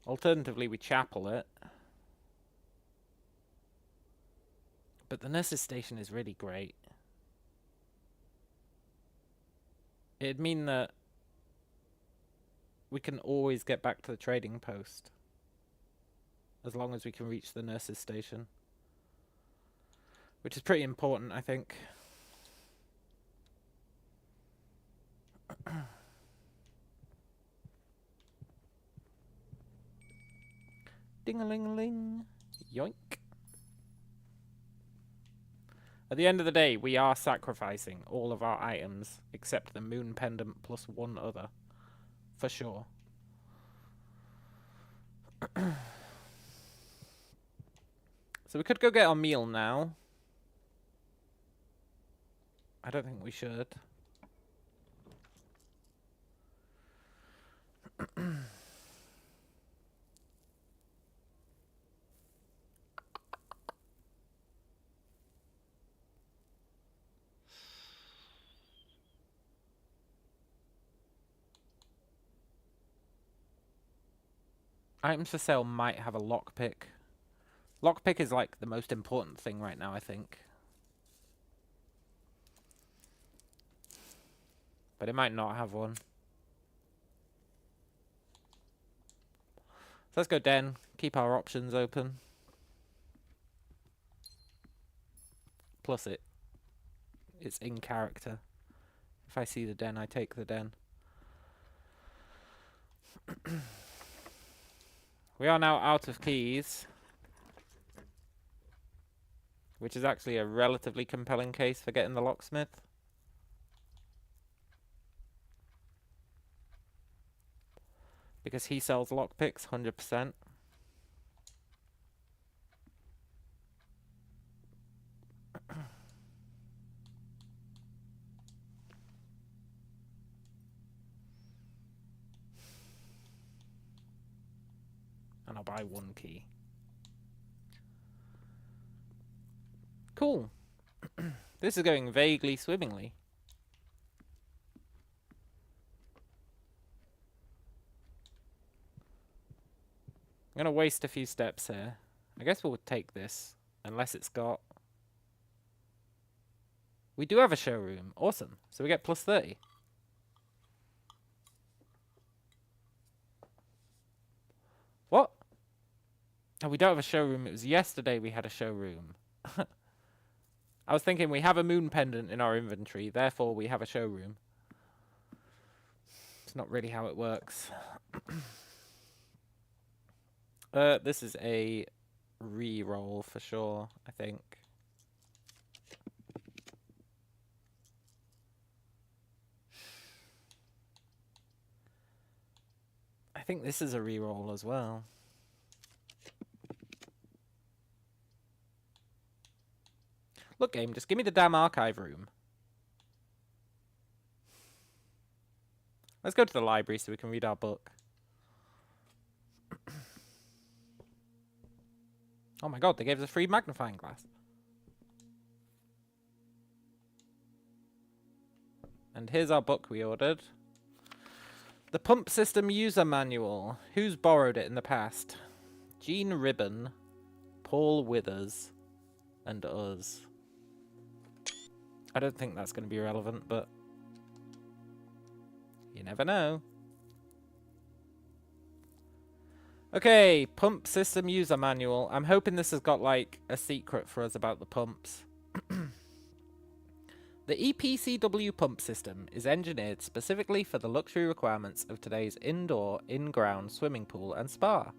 Alternatively, we chapel it. But the nurses' station is really great. It'd mean that we can always get back to the trading post. As long as we can reach the nurses' station. Which is pretty important, I think. Ding-a-ling-a-ling. Yoink. At the end of the day, we are sacrificing all of our items except the moon pendant plus one other. For sure. So we could go get our meal now. I don't think we should. Items for sale might have a lockpick. Lockpick is like the most important thing right now, I think. But it might not have one. So let's go den. Keep our options open. Plus it's in character. If I see the den, I take the den. We are now out of keys. Which is actually a relatively compelling case for getting the locksmith. Because he sells lockpicks, 100%. And I'll buy one key. Cool. This is going vaguely swimmingly. I'm going to waste a few steps here. I guess we'll take this. Unless it's got... We do have a showroom. Awesome. So we get plus 30. What? Oh, we don't have a showroom. It was yesterday we had a showroom. I was thinking we have a moon pendant in our inventory, therefore we have a showroom. It's not really how it works. This is a re-roll for sure, I think. I think this is a re-roll as well. Look, game, just give me the damn archive room. Let's go to the library so we can read our book. Oh my god, they gave us a free magnifying glass. And here's our book we ordered. The Pump System User Manual. Who's borrowed it in the past? Gene Ribbon. Paul Withers. and us. I don't think that's going to be relevant, but you never know. Okay, pump system user manual. I'm hoping this has got like a secret for us about the pumps. The EPCW pump system is engineered specifically for the luxury requirements of today's indoor, in-ground swimming pool and spa.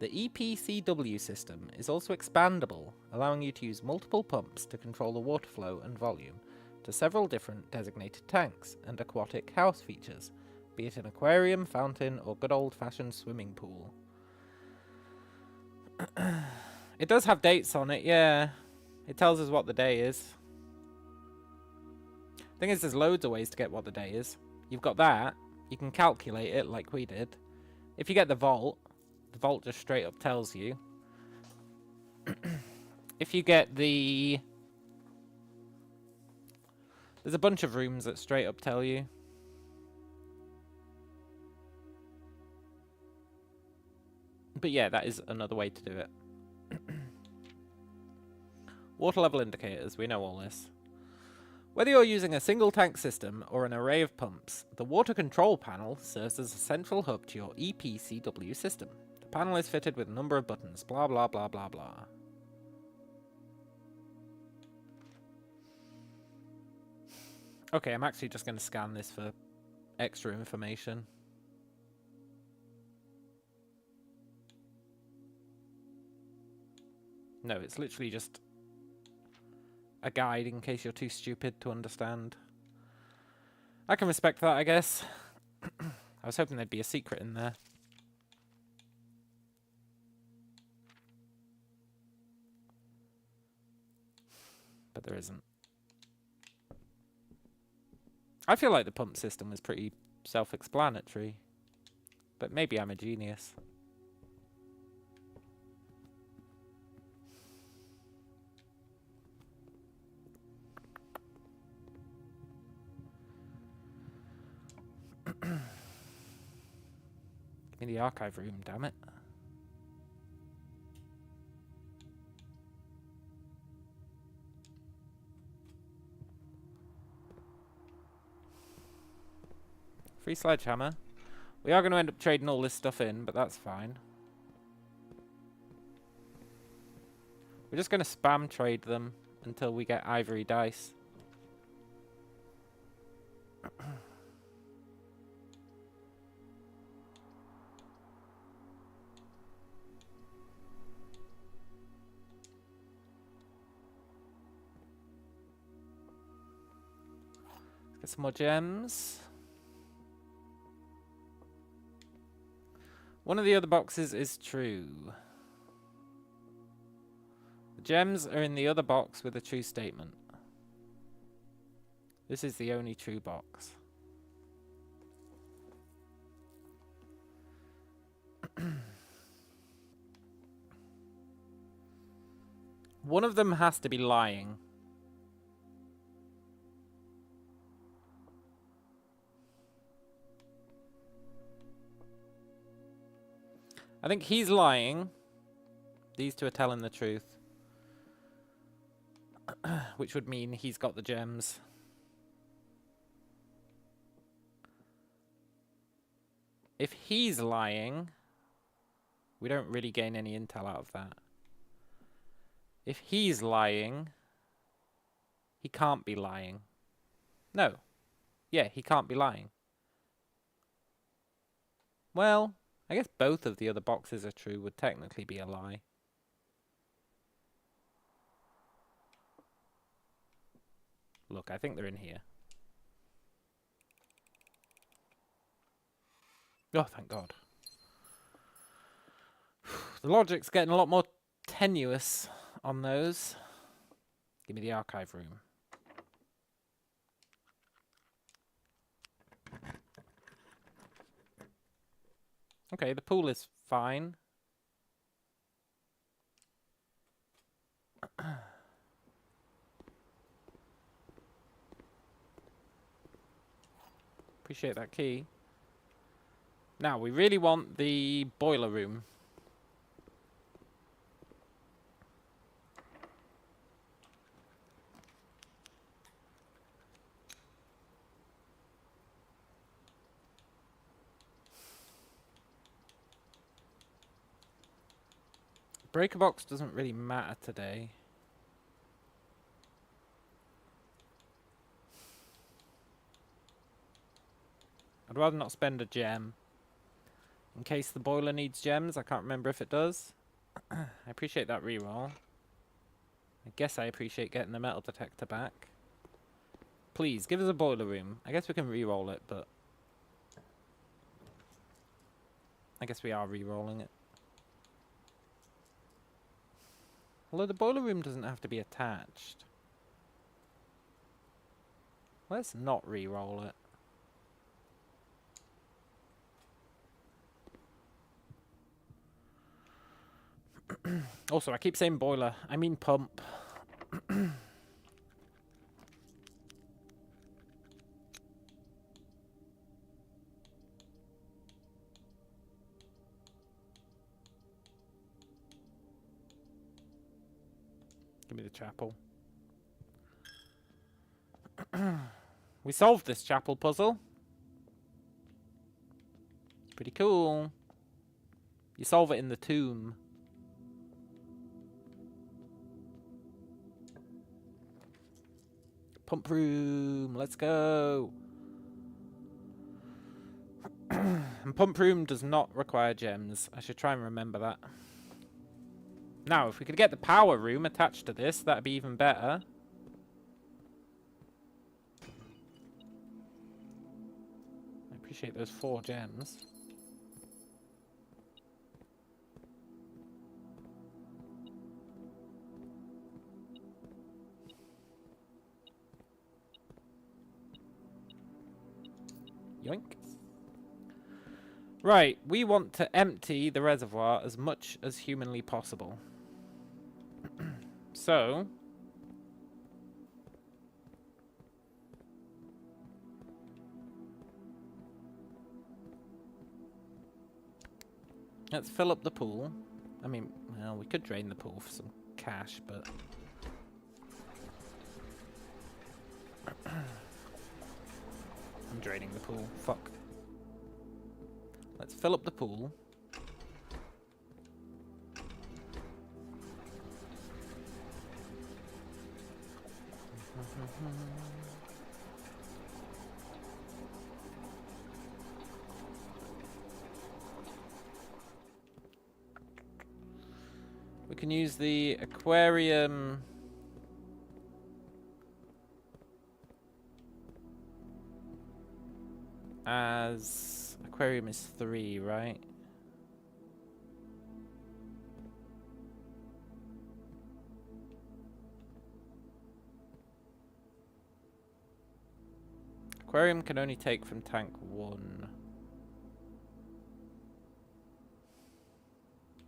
The EPCW system is also expandable, allowing you to use multiple pumps to control the water flow and volume to several different designated tanks and aquatic house features, be it an aquarium, fountain, or good old-fashioned swimming pool. It does have dates on it, yeah. It tells us what the day is. Thing is, there's loads of ways to get what the day is. You've got that. You can calculate it like we did. If you get the vault just straight up tells you. If you get the... There's a bunch of rooms that straight up tell you. But yeah, that is another way to do it. Water level indicators, we know all this. Whether you're using a single tank system or an array of pumps, the water control panel serves as a central hub to your EPCW system. The panel is fitted with a number of buttons, blah blah blah blah blah. Okay, I'm actually just going to scan this for extra information. No, it's literally just a guide in case you're too stupid to understand. I can respect that, I guess. I was hoping there'd be a secret in there. But there isn't. I feel like the pump system was pretty self-explanatory. But maybe I'm a genius. Give me the archive room, damn it. Free sledgehammer. We are going to end up trading all this stuff in, but that's fine. We're just going to spam trade them until we get ivory dice. Get some more gems. One of the other boxes is true. The gems are in the other box with a true statement. This is the only true box. One of them has to be lying. I think he's lying. These two are telling the truth. Which would mean he's got the gems. If he's lying, we don't really gain any intel out of that. If he's lying, he can't be lying. No. Yeah, he can't be lying. Well, I guess both of the other boxes are true would technically be a lie. Look, I think they're in here. Oh, thank God. The logic's getting a lot more tenuous on those. Give me the archive room. Okay, the pool is fine. Appreciate that key. Now, we really want the boiler room. Breaker box doesn't really matter today. I'd rather not spend a gem. In case the boiler needs gems, I can't remember if it does. I appreciate that reroll. I guess I appreciate getting the metal detector back. Please, give us a boiler room. I guess we can reroll it, but... I guess we are rerolling it. Although the boiler room doesn't have to be attached. Let's not reroll it. Also, I keep saying boiler. I mean pump. Give me the chapel. We solved this chapel puzzle. It's pretty cool. You solve it in the tomb. Pump room, let's go. And pump room does not require gems. I should try and remember that. Now, if we could get the power room attached to this, that'd be even better. I appreciate those 4 gems. Yoink. Right, we want to empty the reservoir as much as humanly possible. So... let's fill up the pool. I mean, well, we could drain the pool for some cash, but... I'm draining the pool. Fuck. Let's fill up the pool. We can use the aquarium as... aquarium is 3, right? Aquarium can only take from tank 1.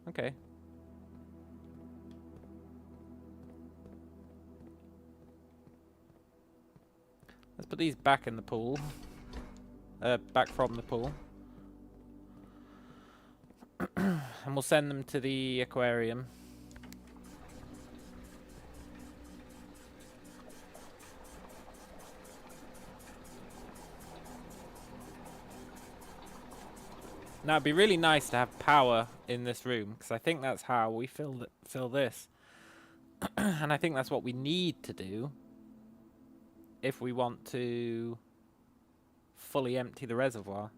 Okay. Let's put these back in the pool. Back from the pool. And we'll send them to the aquarium. Now it'd be really nice to have power in this room, because I think that's how we fill this. And I think that's what we need to do if we want to fully empty the reservoir.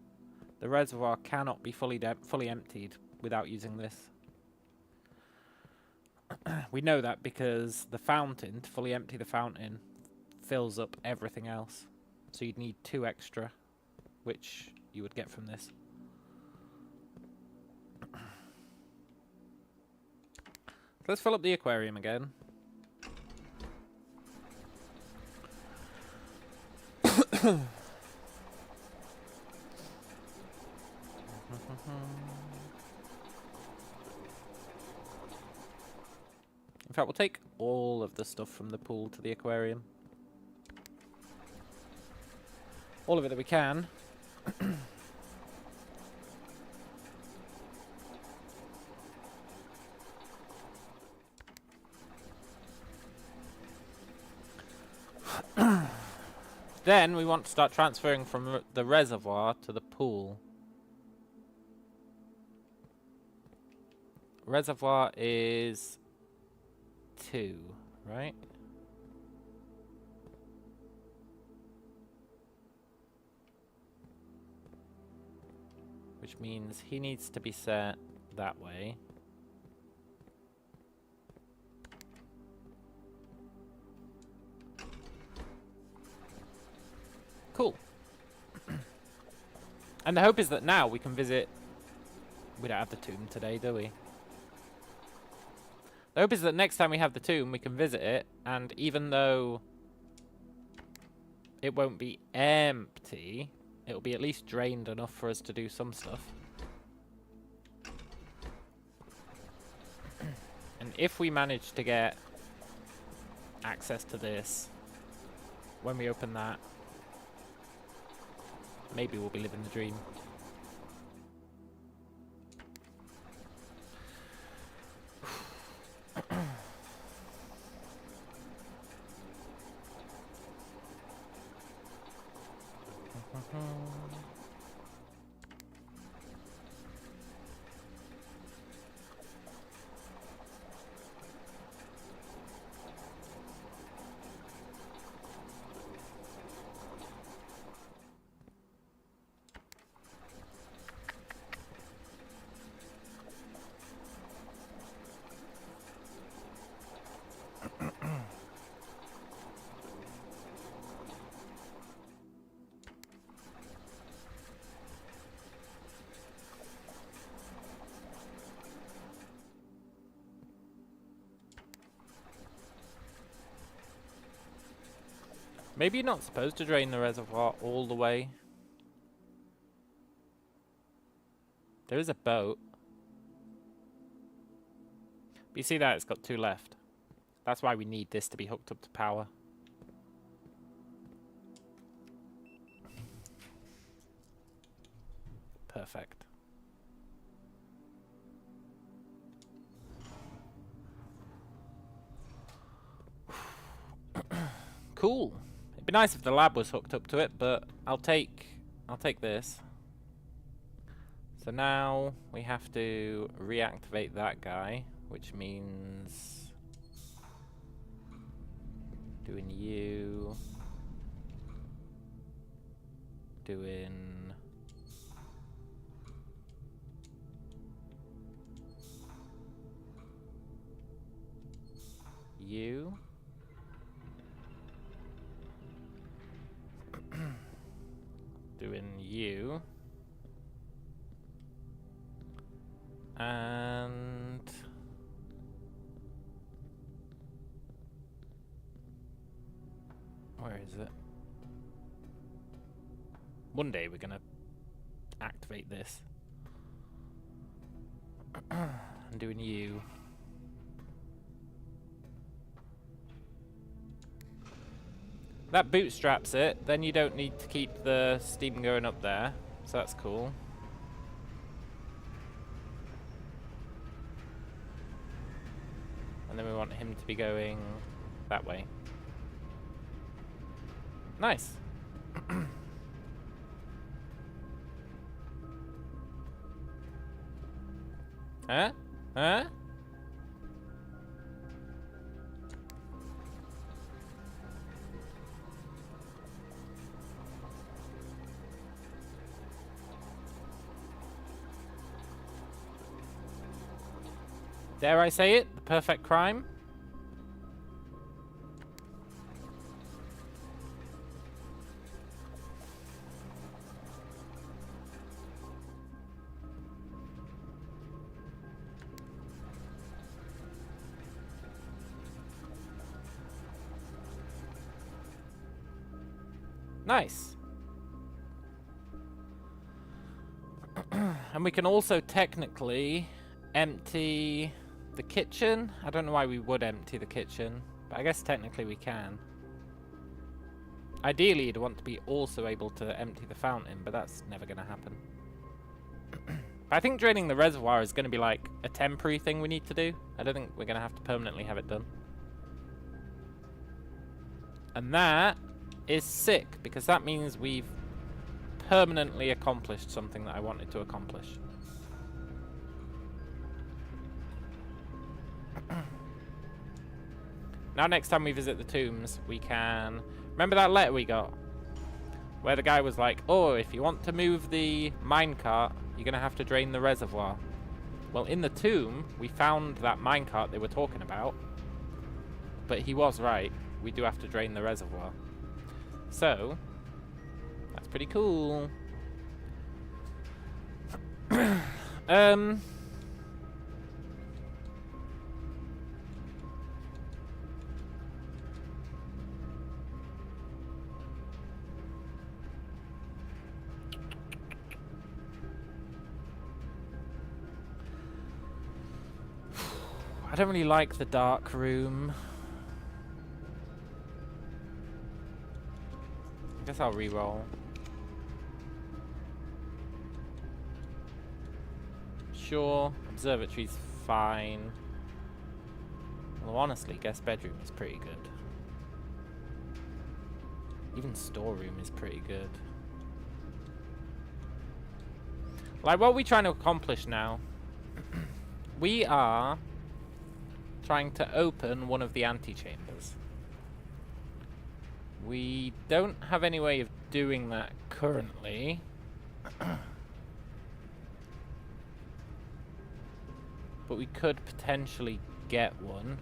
The reservoir cannot be fully emptied without using this. We know that because the fountain, to fully empty the fountain, fills up everything else. So you'd need 2 extra, which you would get from this. Let's fill up the aquarium again. In fact, we'll take all of the stuff from the pool to the aquarium. All of it that we can. Then we want to start transferring from the reservoir to the pool. Reservoir is 2, right? Which means he needs to be set that way. Cool. And the hope is that now we can visit... We don't have the tomb today, do we? The hope is that next time we have the tomb, we can visit it, and even though it won't be empty, it'll be at least drained enough for us to do some stuff. And if we manage to get access to this, when we open that, maybe we'll be living the dream. Maybe you're not supposed to drain the reservoir all the way. There is a boat. But you see that? It's got 2 left. That's why we need this to be hooked up to power. Perfect. Cool. It'd be nice if the lab was hooked up to it, but I'll take this. So now we have to reactivate that guy, which means doing you, doing you. Doing you. And where is it? One day we're gonna activate this. I'm doing you. That bootstraps it, then you don't need to keep the steam going up there, so that's cool. And then we want him to be going that way. Nice. Huh? Huh? Dare I say it? The perfect crime? Nice. And we can also technically empty the kitchen. I don't know why we would empty the kitchen, but I guess technically we can. Ideally, you'd want to be also able to empty the fountain, but that's never going to happen. But I think draining the reservoir is going to be like a temporary thing we need to do. I don't think we're going to have to permanently have it done. And that is sick, because that means we've permanently accomplished something that I wanted to accomplish. Now next time we visit the tombs, we can... Remember that letter we got? Where the guy was like, oh, if you want to move the minecart, you're going to have to drain the reservoir. Well, in the tomb, we found that minecart they were talking about. But he was right. We do have to drain the reservoir. So, that's pretty cool. I don't really like the dark room. I guess I'll re-roll. Sure, observatory's fine. Well, honestly, guest bedroom is pretty good. Even storeroom is pretty good. Like, what are we trying to accomplish now? We are trying to open one of the antechambers. We don't have any way of doing that currently. But we could potentially get one.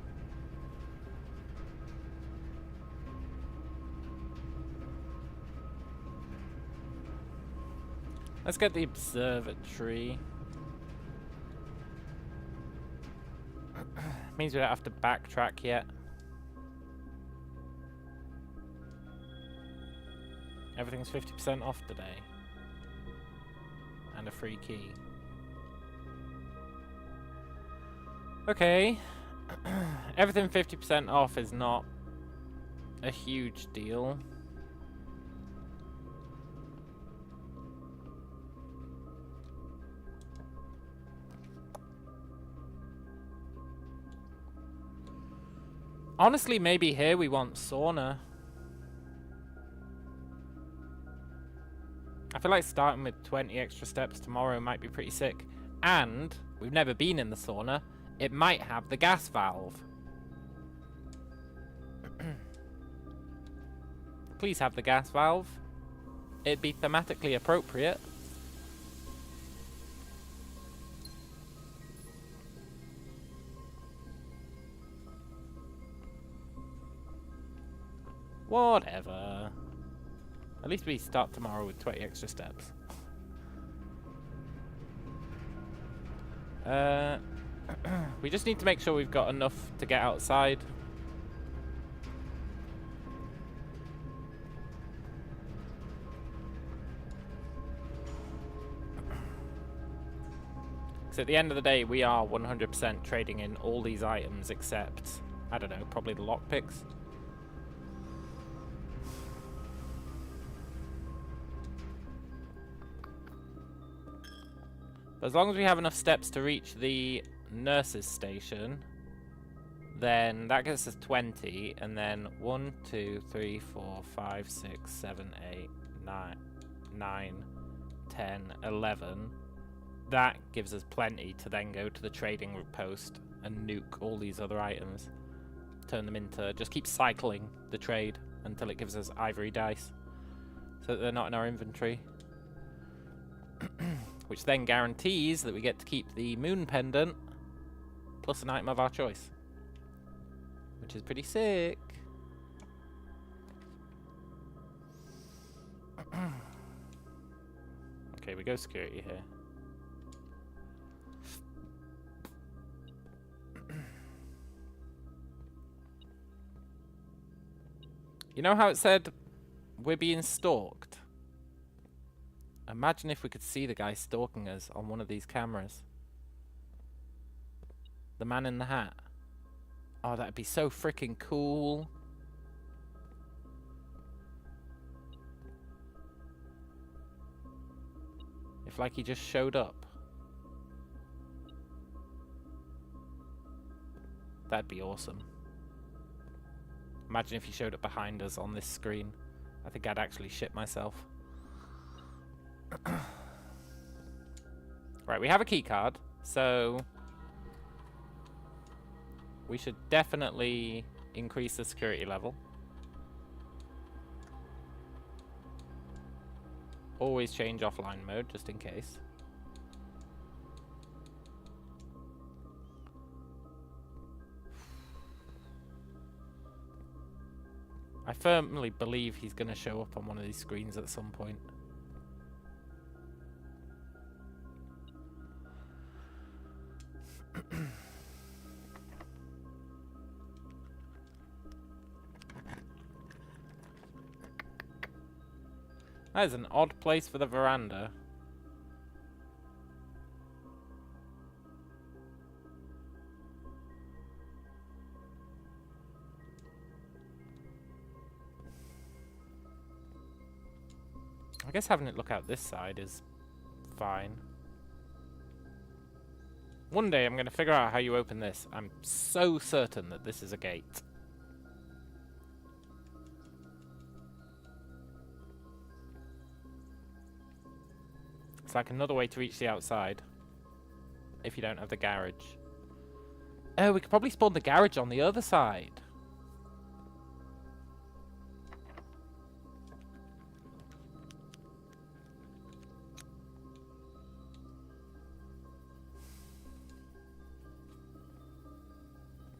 Let's get the observatory. Means we don't have to backtrack yet. Everything's 50% off today. And a free key. Okay. Everything 50% off is not a huge deal. Honestly, maybe here we want sauna. I feel like starting with 20 extra steps tomorrow might be pretty sick. And we've never been in the sauna. It might have the gas valve. Please have the gas valve. It'd be thematically appropriate. Whatever. At least we start tomorrow with 20 extra steps. We just need to make sure we've got enough to get outside. Because at the end of the day, we are 100% trading in all these items except, I don't know, probably the lockpicks. But as long as we have enough steps to reach the nurse's station, then that gets us 20, and then 1, 2, 3, 4, 5, 6, 7, 8, 9, 10, 11. That gives us plenty to then go to the trading post and nuke all these other items. Turn them into... just keep cycling the trade until it gives us ivory dice. So that they're not in our inventory. Which then guarantees that we get to keep the moon pendant plus an item of our choice. Which is pretty sick. Okay, we go security here. You know how it said we're being stalked? Imagine if we could see the guy stalking us on one of these cameras. The man in the hat. Oh, that'd be so freaking cool. If, like, he just showed up. That'd be awesome. Imagine if he showed up behind us on this screen. I think I'd actually shit myself. Right, we have a key card, so we should definitely increase the security level. Always change offline mode, just in case. I firmly believe he's going to show up on one of these screens at some point. That is an odd place for the veranda. I guess having it look out this side is fine. One day I'm going to figure out how you open this. I'm so certain that this is a gate. It's like another way to reach the outside. If you don't have the garage. Oh, we could probably spawn the garage on the other side.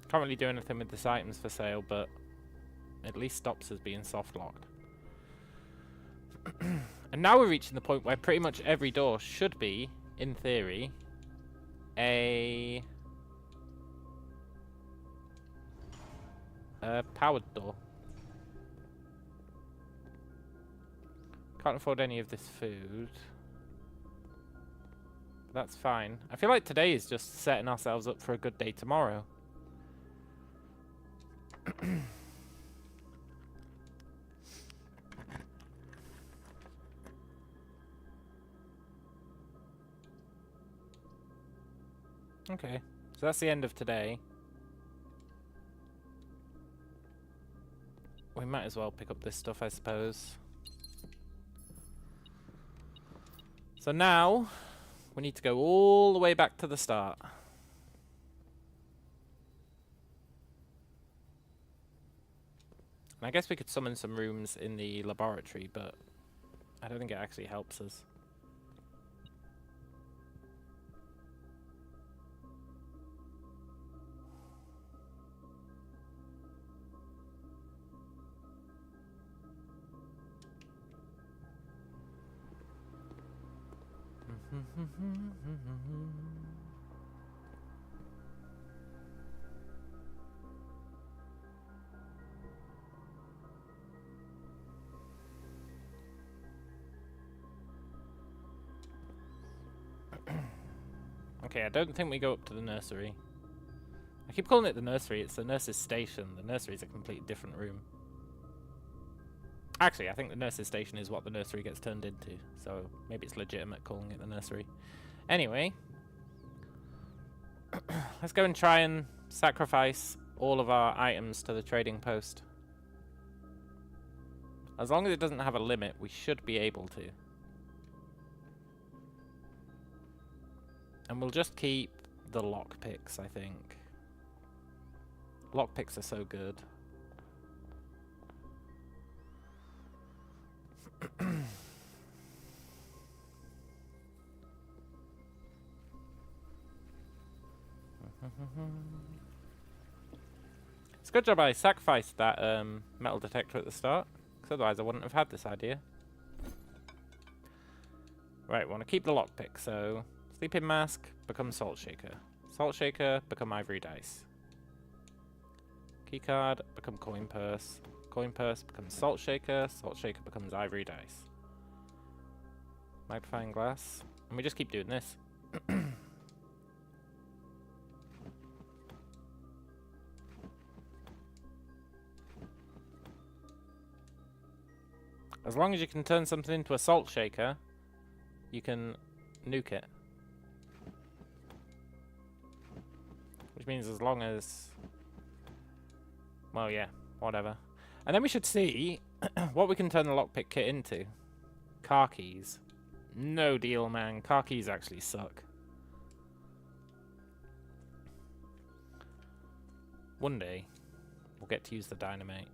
Can't really do anything with this items for sale, but at least stops us being soft locked. And now we're reaching the point where pretty much every door should be, in theory, a powered door. Can't afford any of this food. That's fine. I feel like today is just setting ourselves up for a good day tomorrow. Okay, so that's the end of today. We might as well pick up this stuff, I suppose. So now, we need to go all the way back to the start. And I guess we could summon some rooms in the laboratory, but I don't think it actually helps us. Okay, I don't think we go up to the nursery. I keep calling it the nursery, it's the nurse's station. The nursery is a completely different room. Actually, I think the nurse's station is what the nursery gets turned into, so maybe it's legitimate calling it the nursery. Anyway, let's go and try and sacrifice all of our items to the trading post. As long as it doesn't have a limit, we should be able to. And we'll just keep the lockpicks, I think. Lockpicks are so good. It's a good job I sacrificed that metal detector at the start, because otherwise I wouldn't have had this idea. Right, we want to keep the lockpick, so sleeping mask becomes salt shaker. Salt shaker become ivory dice. Keycard become coin purse. Coin purse becomes salt shaker. Salt shaker becomes ivory dice. Magnifying glass. And we just keep doing this. As long as you can turn something into a salt shaker, you can nuke it. Which means as long as... well, yeah, whatever. And then we should see what we can turn the lockpick kit into. Car keys. No deal, man. Car keys actually suck. One day, we'll get to use the dynamite.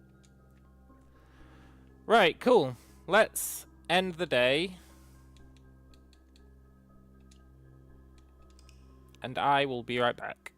Right, cool. Let's end the day. And I will be right back.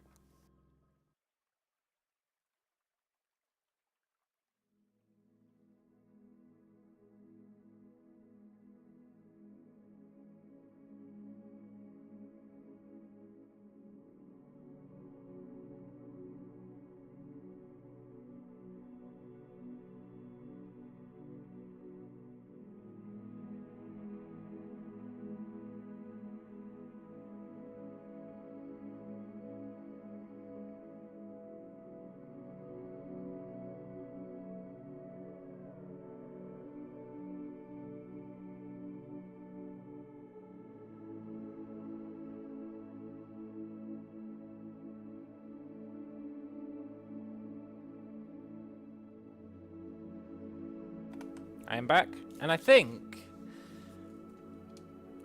I am back, and I think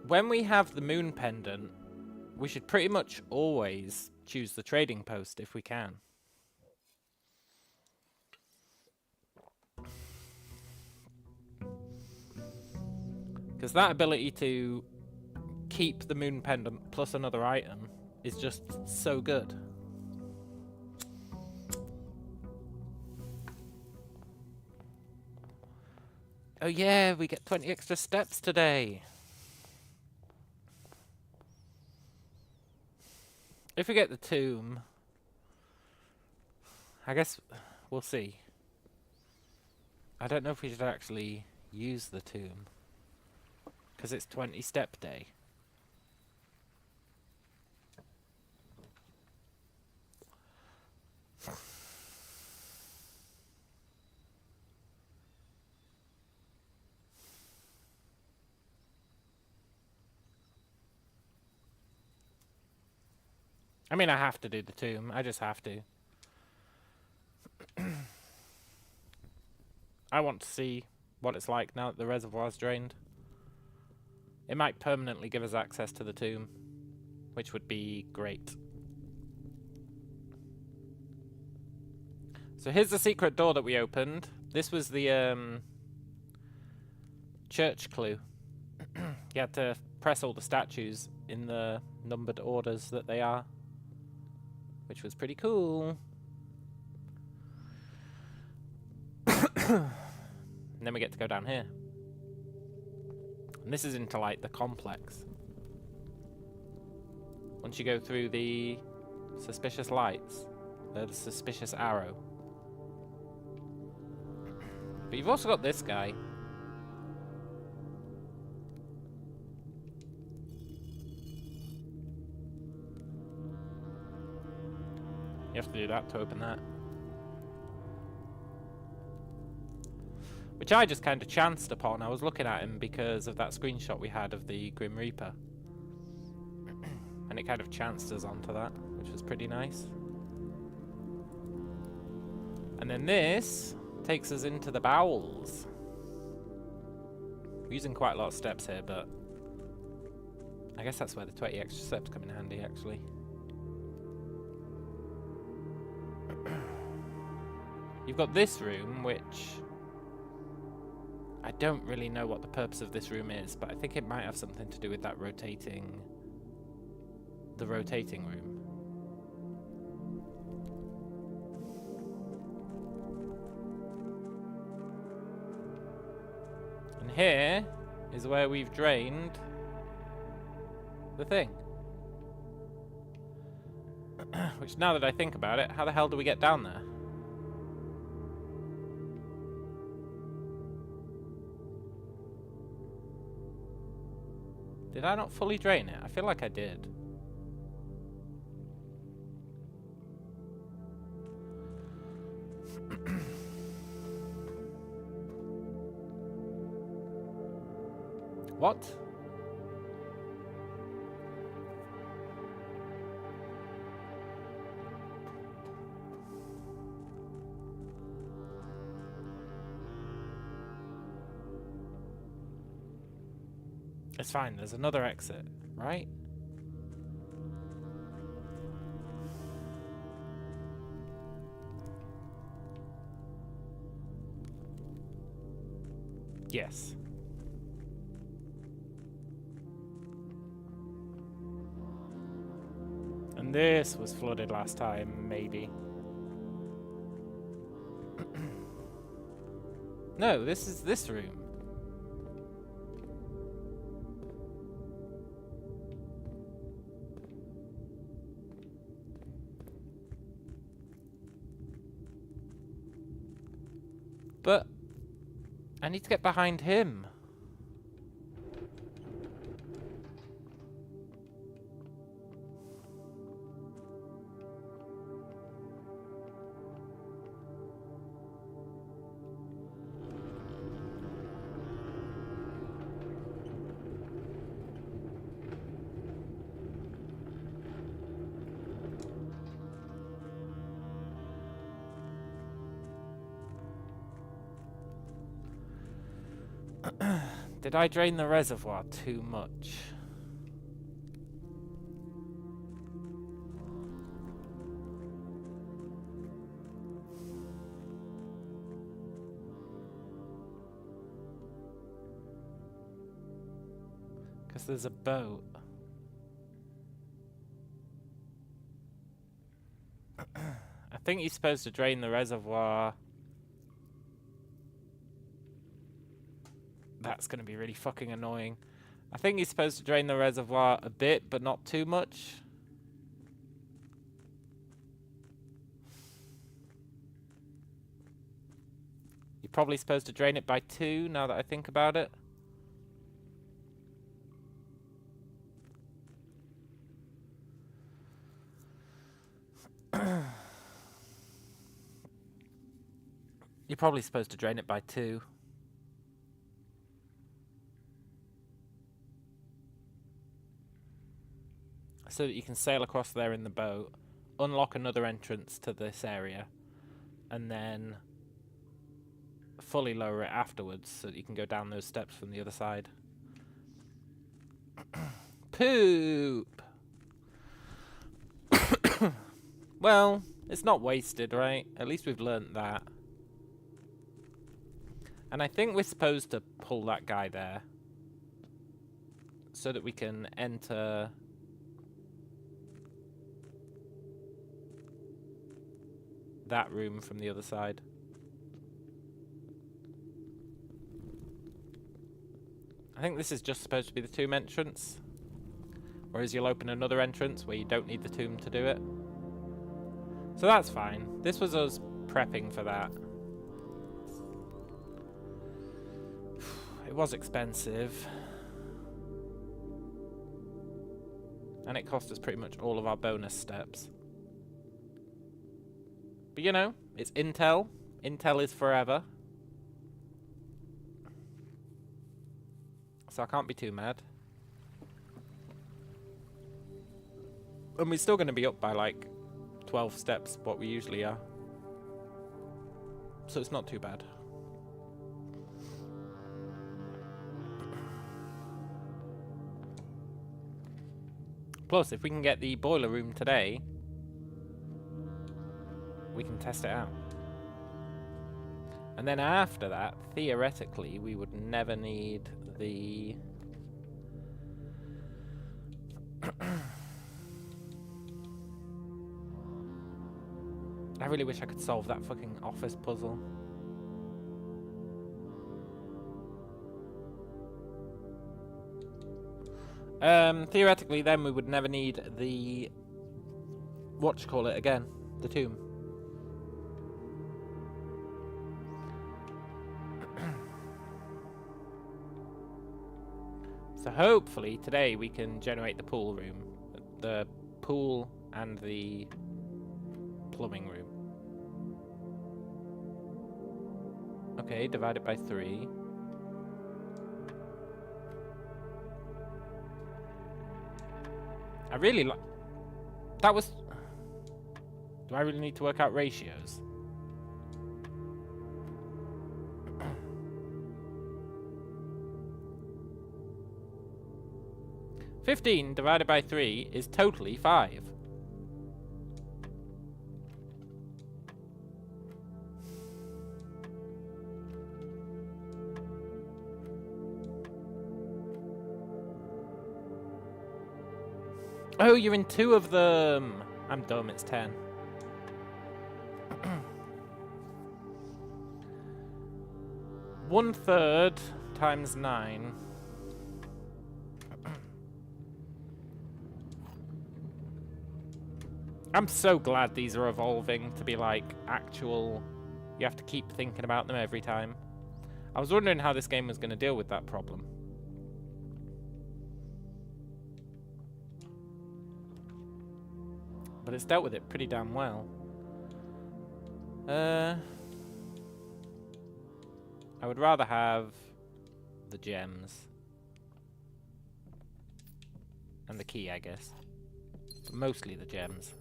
when we have the moon pendant, we should pretty much always choose the trading post if we can. Because that ability to keep the moon pendant plus another item is just so good. Oh yeah, we get 20 extra steps today. If we get the tomb, I guess we'll see. I don't know if we should actually use the tomb, because it's 20 step day. I mean, I have to do the tomb. I just have to. I want to see what it's like now that the reservoir's drained. It might permanently give us access to the tomb, which would be great. So here's the secret door that we opened. This was the church clue. You had to press all the statues in the numbered orders that they are, which was pretty cool. And then we get to go down here. And this is into, like, the complex. Once you go through the suspicious lights, the suspicious arrow. But you've also got this guy. You have to do that to open that. Which I just kind of chanced upon. I was looking at him because of that screenshot we had of the Grim Reaper. And it kind of chanced us onto that, which was pretty nice. And then this takes us into the bowels. We're using quite a lot of steps here, but I guess that's where the 20 extra steps come in handy, actually. You've got this room, which I don't really know what the purpose of this room is, but I think it might have something to do with that rotating room. And here is where we've drained the thing. Which, now that I think about it, how the hell do we get down there? Did I not fully drain it? I feel like I did. What? It's fine, there's another exit, right? Yes. And this was flooded last time, maybe. No, this is this room. But I need to get behind him. Did I drain the reservoir too much? Because there's a boat. I think you're supposed to drain the reservoir. That's going to be really fucking annoying. I think you're supposed to drain the reservoir a bit, but not too much. You're probably supposed to drain it by 2, now that I think about it. You're probably supposed to drain it by 2. So that you can sail across there in the boat, unlock another entrance to this area, and then fully lower it afterwards so that you can go down those steps from the other side. Poop! Well, it's not wasted, right? At least we've learnt that. And I think we're supposed to pull that guy there so that we can enter that room from the other side. I think this is just supposed to be the tomb entrance. Whereas you'll open another entrance where you don't need the tomb to do it. So that's fine. This was us prepping for that. It was expensive. And it cost us pretty much all of our bonus steps. But you know, it's Intel. Intel is forever. So I can't be too mad. And we're still going to be up by like 12 steps, what we usually are. So it's not too bad. Plus, if we can get the boiler room today, we can test it out. And then after that, theoretically, we would never need the... I really wish I could solve that fucking office puzzle. Theoretically, then we would never need the... whatchamacallit again? The tomb. So hopefully today we can generate the pool room. The pool and the plumbing room. Okay, divided by 3. I really like... That was... Do I really need to work out ratios? $15 divided by 3 is totally 5. Oh, you're in 2 of them. I'm dumb, it's 10. One third times 9. I'm so glad these are evolving to be like actual. You have to keep thinking about them every time. I was wondering how this game was going to deal with that problem. But it's dealt with it pretty damn well. I would rather have the gems. And the key, I guess. But mostly the gems.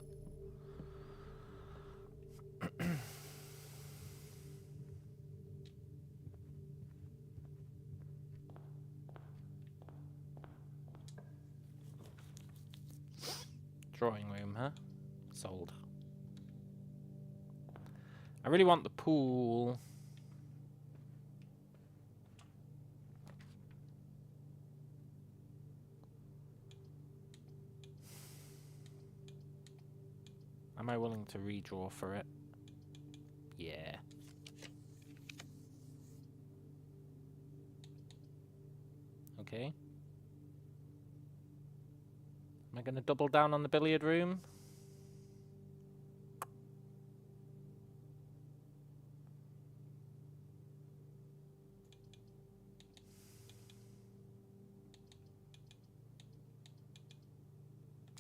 Drawing room, huh? Sold. I really want the pool. Am I willing to redraw for it? Yeah. Okay. Am I going to double down on the billiard room?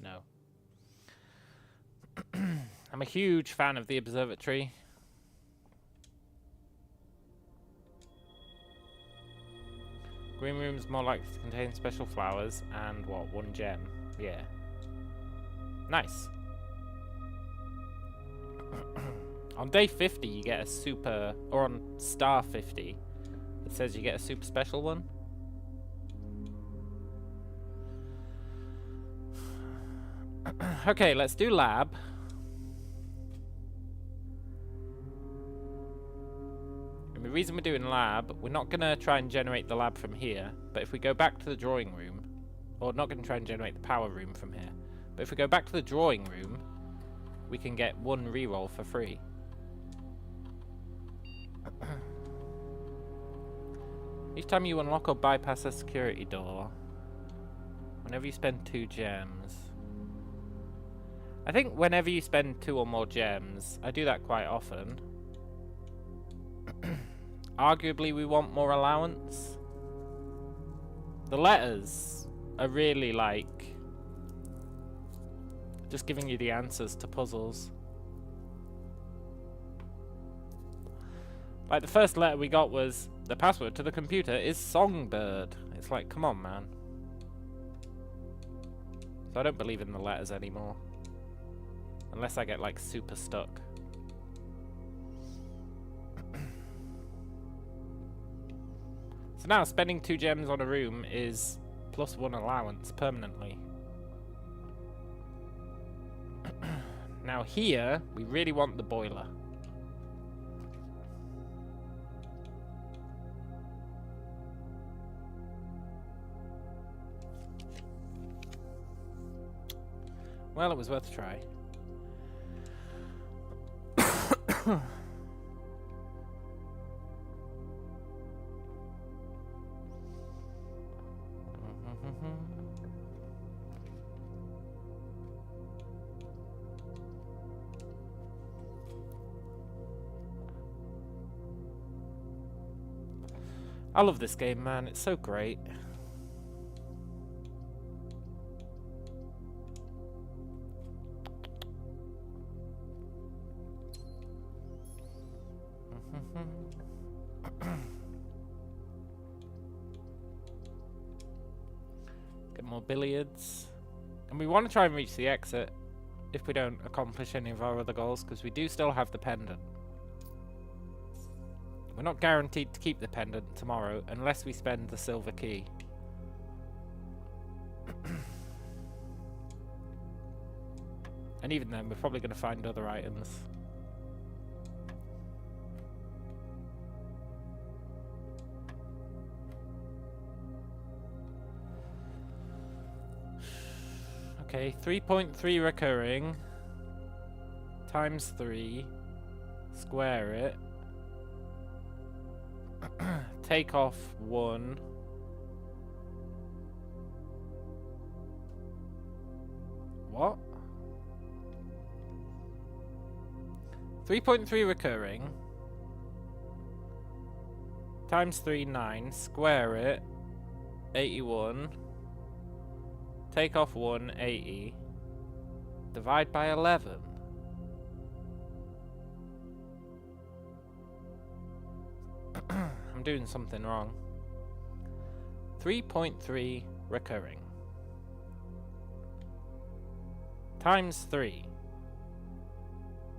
No. I'm a huge fan of the observatory. Green room's more likely to contain special flowers and what? 1 gem. Yeah. Nice. On day 50 you get a super, or on star 50 it says you get a super special one. Okay, let's do lab. And the reason we're doing lab, we're not going to try and generate the lab from here, but if we go back to the drawing room, or not going to try and generate the power room from here, but if we go back to the drawing room, we can get 1 reroll for free. Each time you unlock or bypass a security door, whenever you spend 2 gems. I think whenever you spend 2 or more gems, I do that quite often. Arguably we want more allowance. The letters are really like just giving you the answers to puzzles. Like the first letter we got was, the password to the computer is Songbird. It's like, come on, man. So I don't believe in the letters anymore. Unless I get like super stuck. So now spending 2 gems on a room is +1 allowance permanently. Now here, we really want the boiler. Well, it was worth a try. I love this game, man. It's so great. Get more billiards. And we want to try and reach the exit if we don't accomplish any of our other goals, because we do still have the pendant. We're not guaranteed to keep the pendant tomorrow unless we spend the silver key. And even then, we're probably going to find other items. Okay, 3.3 recurring times 3, square it, take off 1. What? 3.3 recurring times 3, 9, square it, 81, take off 1, 80, divide by 11. I'm doing something wrong. 3.3 recurring times 3,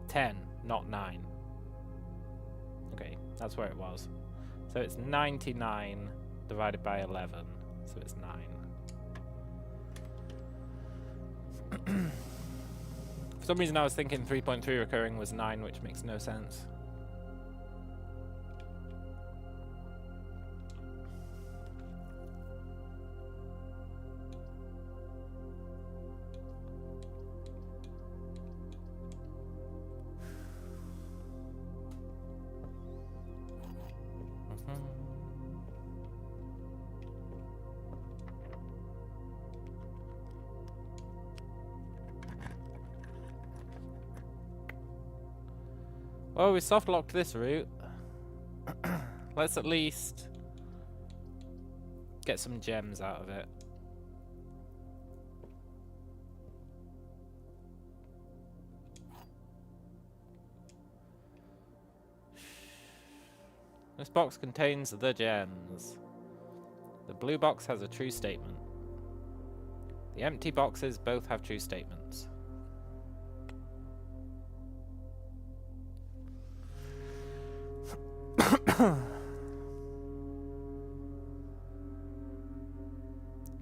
10, not 9. Okay, that's where it was. So it's 99 divided by 11, so it's 9. For some reason I was thinking 3.3 recurring was 9, which makes no sense. Well, we soft locked this route. Let's at least get some gems out of it. This box contains the gems. The blue box has a true statement. The empty boxes both have true statements.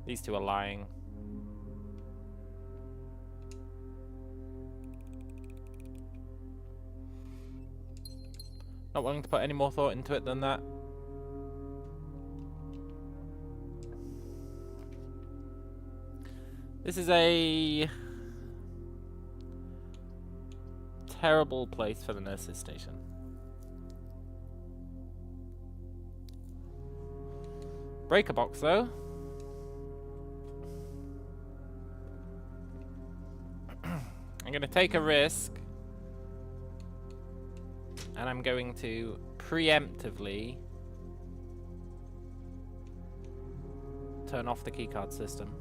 These two are lying. Not willing to put any more thought into it than that. This is a terrible place for the nurse's station. Breaker box though. I'm going to take a risk. And I'm going to preemptively turn off the keycard system.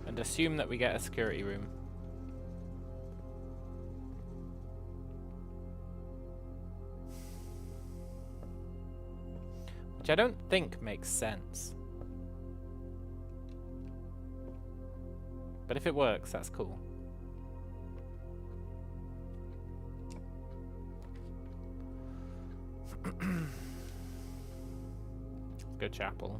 And assume that we get a security room. Which I don't think makes sense. But if it works, that's cool. Let's go chapel.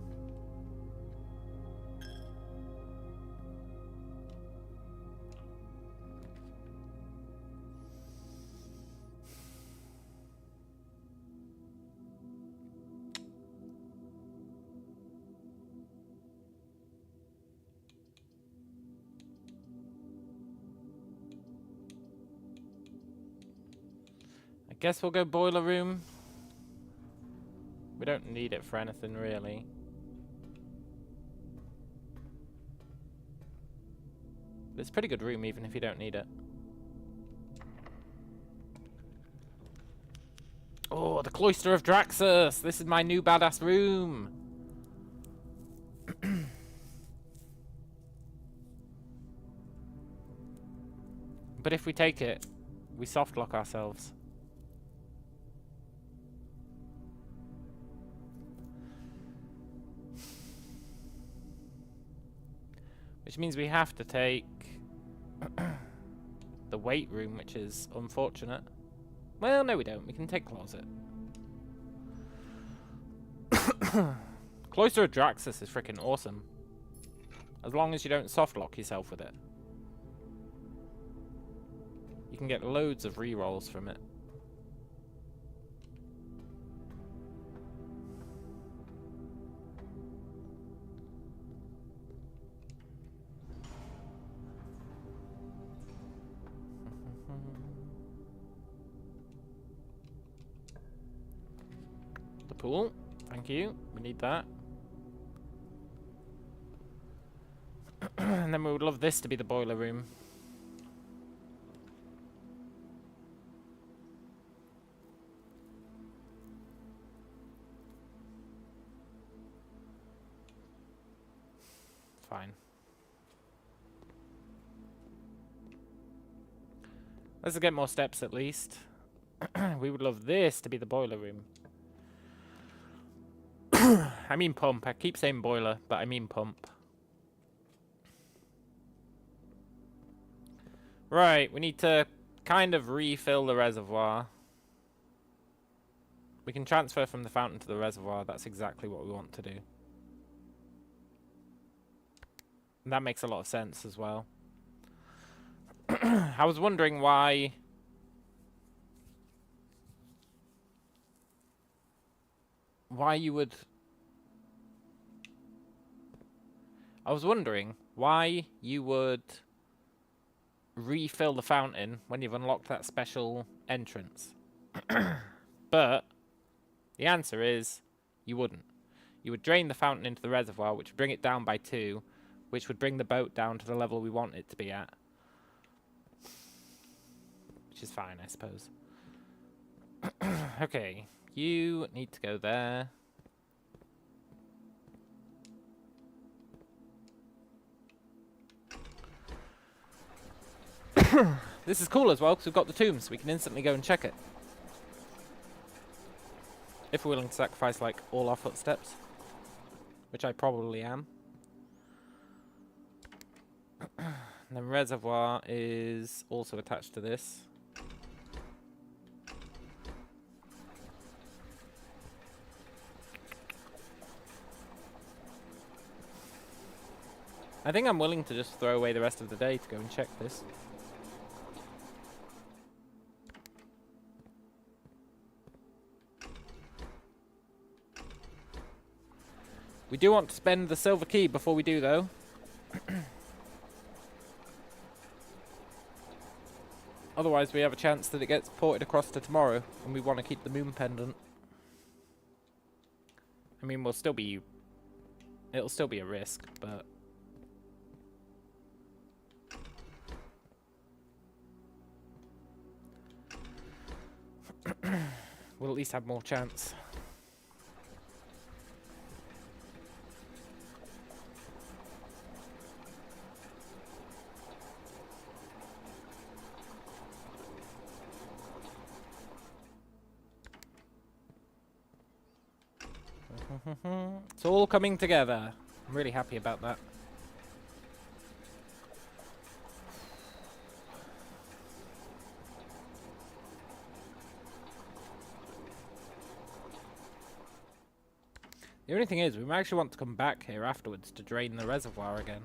I guess we'll go boiler room. We don't need it for anything, really. But it's a pretty good room, even if you don't need it. Oh, the Cloister of Draxus! This is my new badass room! But if we take it, we soft lock ourselves. Which means we have to take the weight room, which is unfortunate. Well, no we don't. We can take closet. Cloister of Draxus is freaking awesome. As long as you don't soft lock yourself with it. You can get loads of rerolls from it. Cool. Thank you. We need that. And then we would love this to be the boiler room. Fine. Let's get more steps at least. We would love this to be the boiler room. I mean pump. I keep saying boiler, but I mean pump. Right, we need to kind of refill the reservoir. We can transfer from the fountain to the reservoir. That's exactly what we want to do. And that makes a lot of sense as well. I was wondering why you would... I was wondering why you would refill the fountain when you've unlocked that special entrance. But the answer is you wouldn't. You would drain the fountain into the reservoir, which would bring it down by 2, which would bring the boat down to the level we want it to be at. Which is fine, I suppose. Okay, you need to go there. This is cool as well, because we've got the tombs. We can instantly go and check it. If we're willing to sacrifice, like, all our footsteps. Which I probably am. And the reservoir is also attached to this. I think I'm willing to just throw away the rest of the day to go and check this. We do want to spend the silver key before we do, though. Otherwise, we have a chance that it gets ported across to tomorrow, and we want to keep the moon pendant. I mean, it'll still be a risk, but... we'll at least have more chance. It's all coming together. I'm really happy about that. The only thing is, we might actually want to come back here afterwards to drain the reservoir again.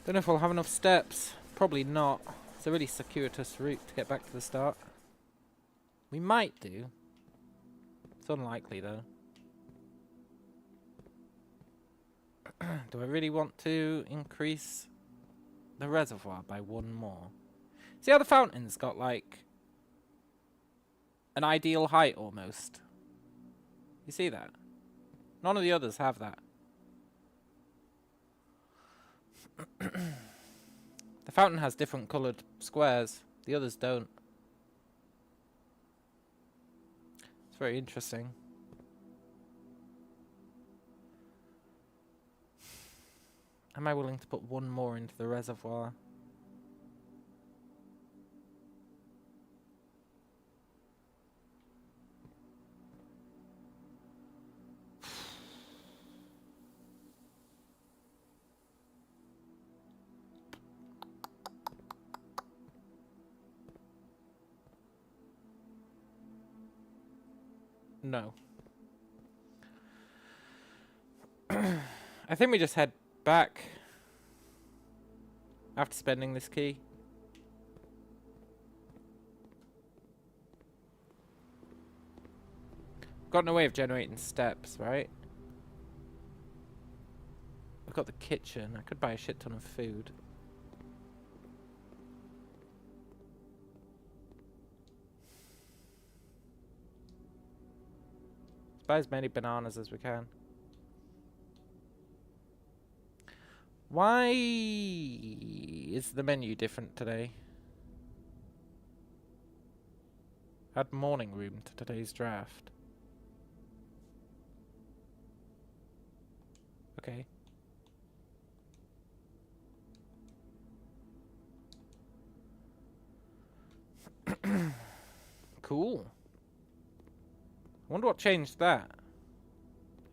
Don't know if we'll have enough steps. Probably not. It's a really circuitous route to get back to the start. We might do. It's unlikely, though. Do I really want to increase the reservoir by 1 more? See how the fountain's got, like, an ideal height, almost? You see that? None of the others have that. The fountain has different coloured squares. The others don't. It's very interesting. Am I willing to put 1 more into the reservoir? No. I think we just head back after spending this key. Got no way of generating steps, right? We've got the kitchen. I could buy a shit ton of food. Let's buy as many bananas as we can. Why is the menu different today? Add morning room to today's draft. Okay. Cool. I wonder what changed that.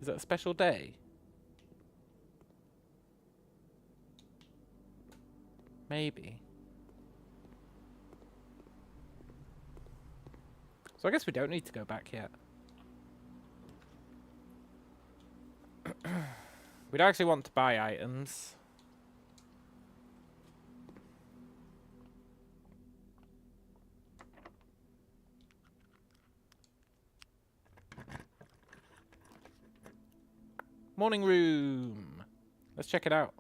Is that a special day? Maybe. So I guess we don't need to go back yet. We'd actually want to buy items. Morning room. Let's check it out.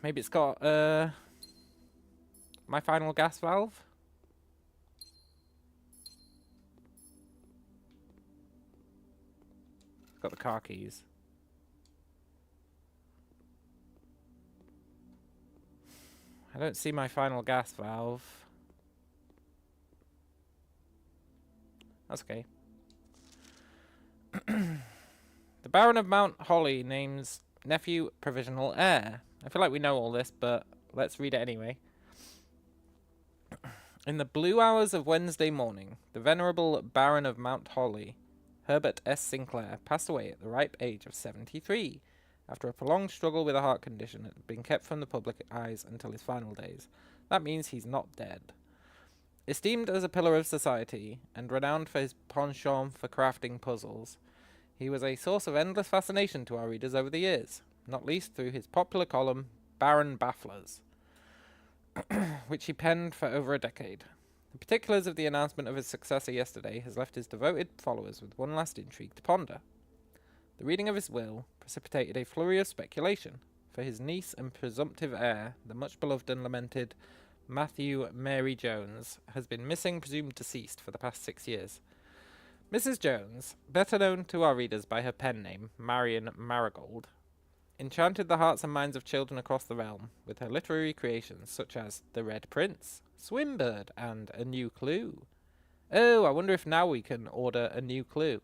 Maybe it's got my final gas valve. It's got the car keys. I don't see my final gas valve. That's okay. The Baron of Mount Holly names nephew provisional heir. I feel like we know all this, but let's read it anyway. In the blue hours of Wednesday morning, the venerable Baron of Mount Holly, Herbert S. Sinclair, passed away at the ripe age of 73, after a prolonged struggle with a heart condition that had been kept from the public eyes until his final days. That means he's not dead. Esteemed as a pillar of society, and renowned for his penchant for crafting puzzles, he was a source of endless fascination to our readers over the years, not least through his popular column, Baron Bafflers, which he penned for over a decade. The particulars of the announcement of his successor yesterday has left his devoted followers with one last intrigue to ponder. The reading of his will precipitated a flurry of speculation, for his niece and presumptive heir, the much beloved and lamented Matthew Mary Jones, has been missing, presumed deceased, for the past 6 years. Mrs. Jones, better known to our readers by her pen name, Marion Marigold, enchanted the hearts and minds of children across the realm with her literary creations such as The Red Prince, Swimbird, and A New Clue. Oh, I wonder if now we can order A New Clue,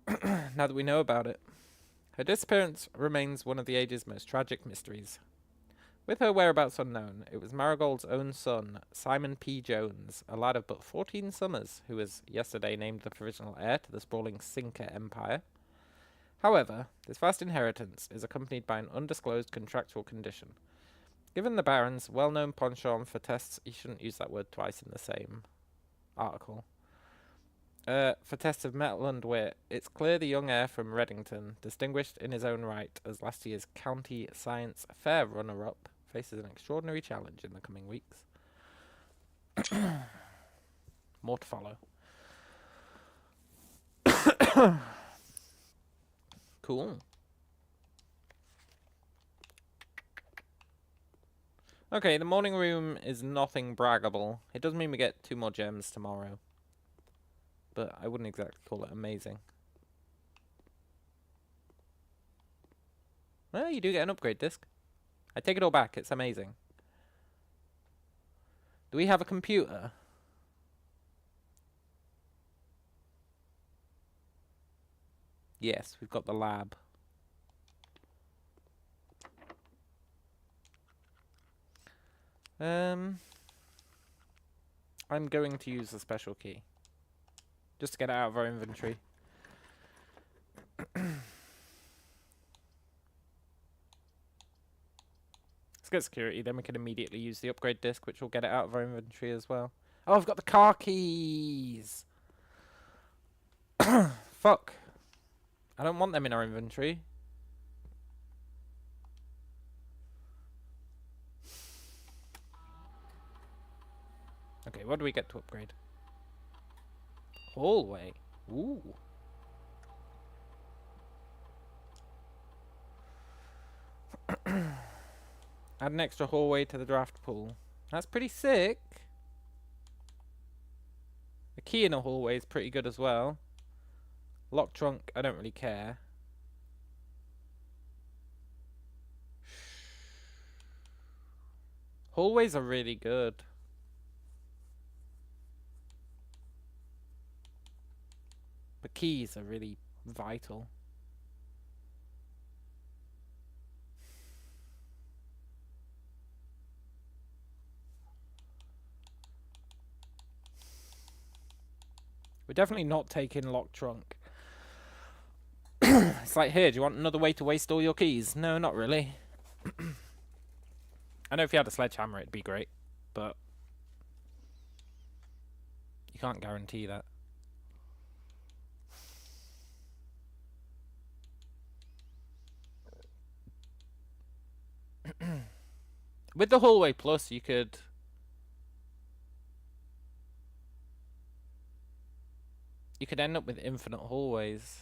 now that we know about it. Her disappearance remains one of the age's most tragic mysteries. With her whereabouts unknown, it was Marigold's own son, Simon P. Jones, a lad of but 14 summers, who was yesterday named the provisional heir to the sprawling Cinca Empire. However, this vast inheritance is accompanied by an undisclosed contractual condition. Given the Baron's well-known penchant for tests, you shouldn't use that word twice in the same article. For tests of mettle and wit, it's clear the young heir from Reddington, distinguished in his own right as last year's County Science Fair runner-up, faces an extraordinary challenge in the coming weeks. More to follow. Cool. Okay, the morning room is nothing braggable. It does mean we get 2 more gems tomorrow, but I wouldn't exactly call it amazing. Well, you do get an upgrade disc. I take it all back, it's amazing. Do we have a computer? Yes, we've got the lab. I'm going to use the special key, just to get it out of our inventory. Let's get security, then we can immediately use the upgrade disc, which will get it out of our inventory as well. Oh, I've got the car keys! Fuck. I don't want them in our inventory. Okay, what do we get to upgrade? Hallway. Ooh. Add an extra hallway to the draft pool. That's pretty sick. The key in a hallway is pretty good as well. Lock trunk, I don't really care. Hallways are really good. But keys are really vital. We're definitely not taking lock trunk. It's like, here, do you want another way to waste all your keys? No, not really. I know if you had a sledgehammer it'd be great, but you can't guarantee that. With the hallway plus you could end up with infinite hallways.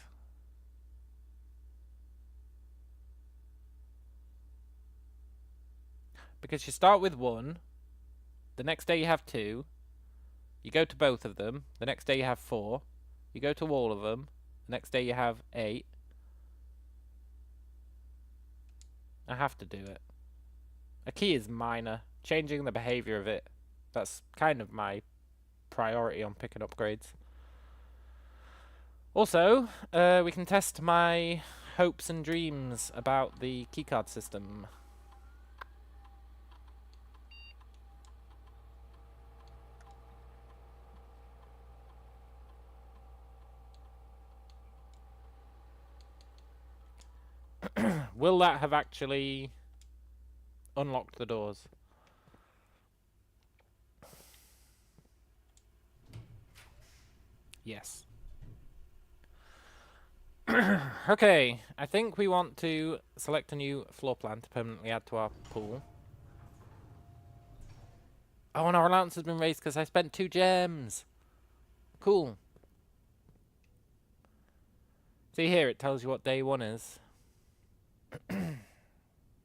Because you start with one, the next day you have two, you go to both of them, the next day you have four, you go to all of them, the next day you have 8. I have to do it. A key is minor. Changing the behavior of it, that's kind of my priority on picking upgrades. Also, we can test my hopes and dreams about the keycard system. Will that have actually unlocked the doors? Yes. Okay, I think we want to select a new floor plan to permanently add to our pool. Oh, and our allowance has been raised because I spent 2 gems. Cool. See here, it tells you what day 1 is.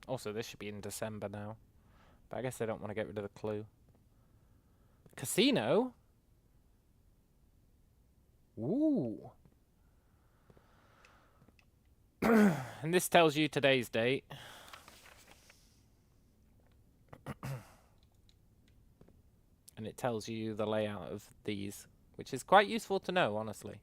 Also, this should be in December now. But I guess they don't want to get rid of the clue. Casino? Ooh. And this tells you today's date. And it tells you the layout of these, which is quite useful to know, honestly.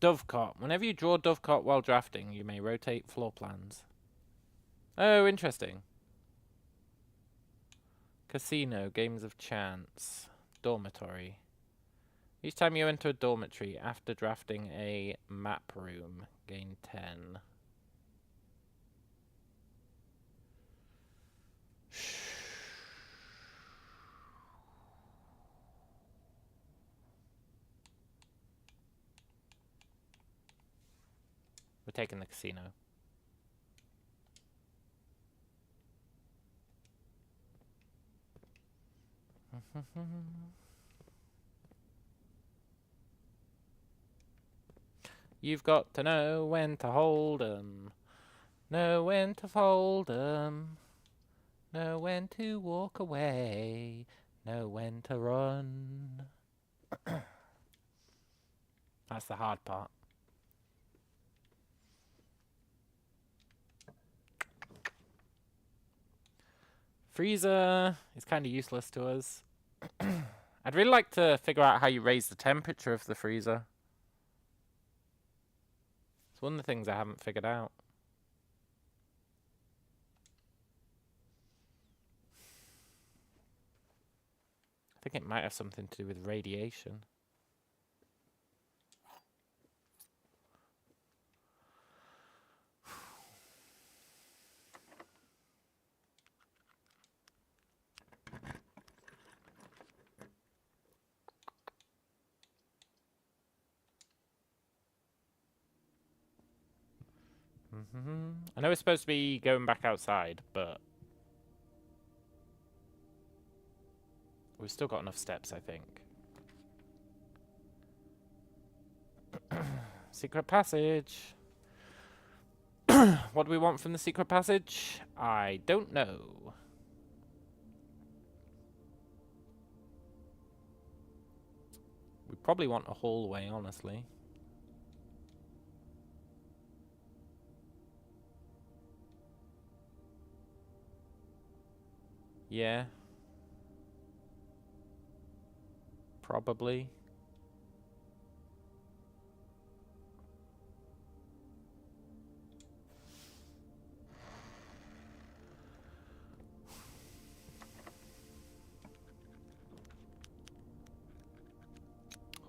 Dovecot. Whenever you draw Dovecot while drafting, you may rotate floor plans. Oh, interesting. Casino, games of chance, dormitory. Each time you enter a dormitory after drafting a map room, gain 10. We're taking the casino. You've got to know when to hold 'em, know when to fold 'em, know when to walk away, know when to run. That's the hard part. Freezer is kind of useless to us. I'd really like to figure out how you raise the temperature of the freezer. It's one of the things I haven't figured out. I think it might have something to do with radiation. I know it's supposed to be going back outside, but we've still got enough steps, I think. Secret passage. What do we want from the secret passage? I don't know. We probably want a hallway, honestly. Yeah. Probably.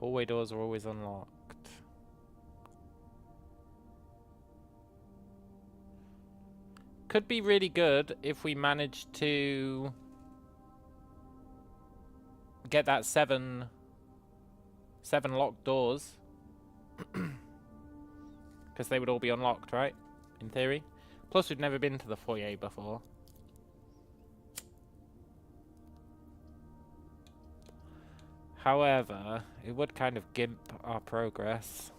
Hallway doors are always unlocked. Could be really good if we manage to get that seven locked doors. Because they would all be unlocked, right? In theory. Plus, we've never been to the foyer before. However, it would kind of gimp our progress.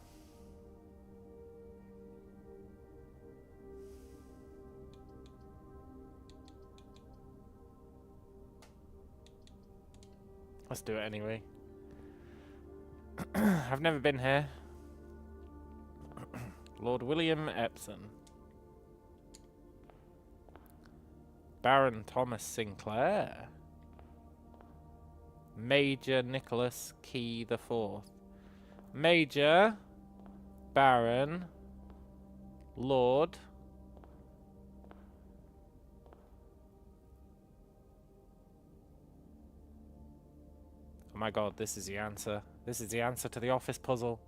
Let's do it anyway. I've never been here. Lord William Epsom. Baron Thomas Sinclair. Major Nicholas Key the Fourth. Major, Baron, Lord. Oh my god, this is the answer. This is the answer to the office puzzle.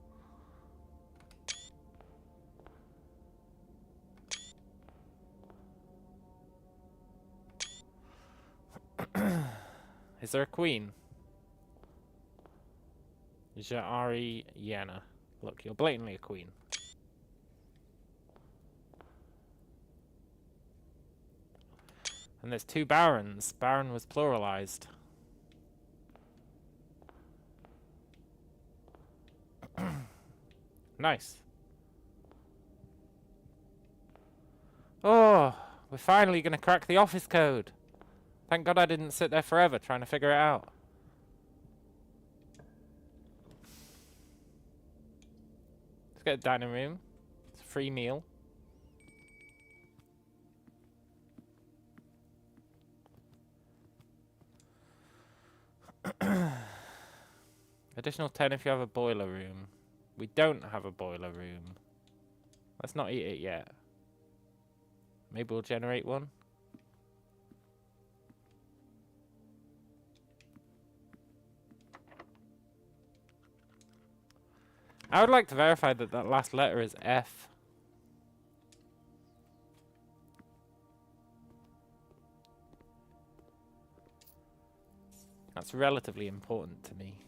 Is there a queen? Ja'ari Yana. Look, you're blatantly a queen. And there's two barons. Baron was pluralized. Nice. Oh, we're finally going to crack the office code. Thank God I didn't sit there forever trying to figure it out. Let's get a dining room. It's a free meal. Additional 10 if you have a boiler room. We don't have a boiler room. Let's not eat it yet. Maybe we'll generate one. I would like to verify that that last letter is F. That's relatively important to me.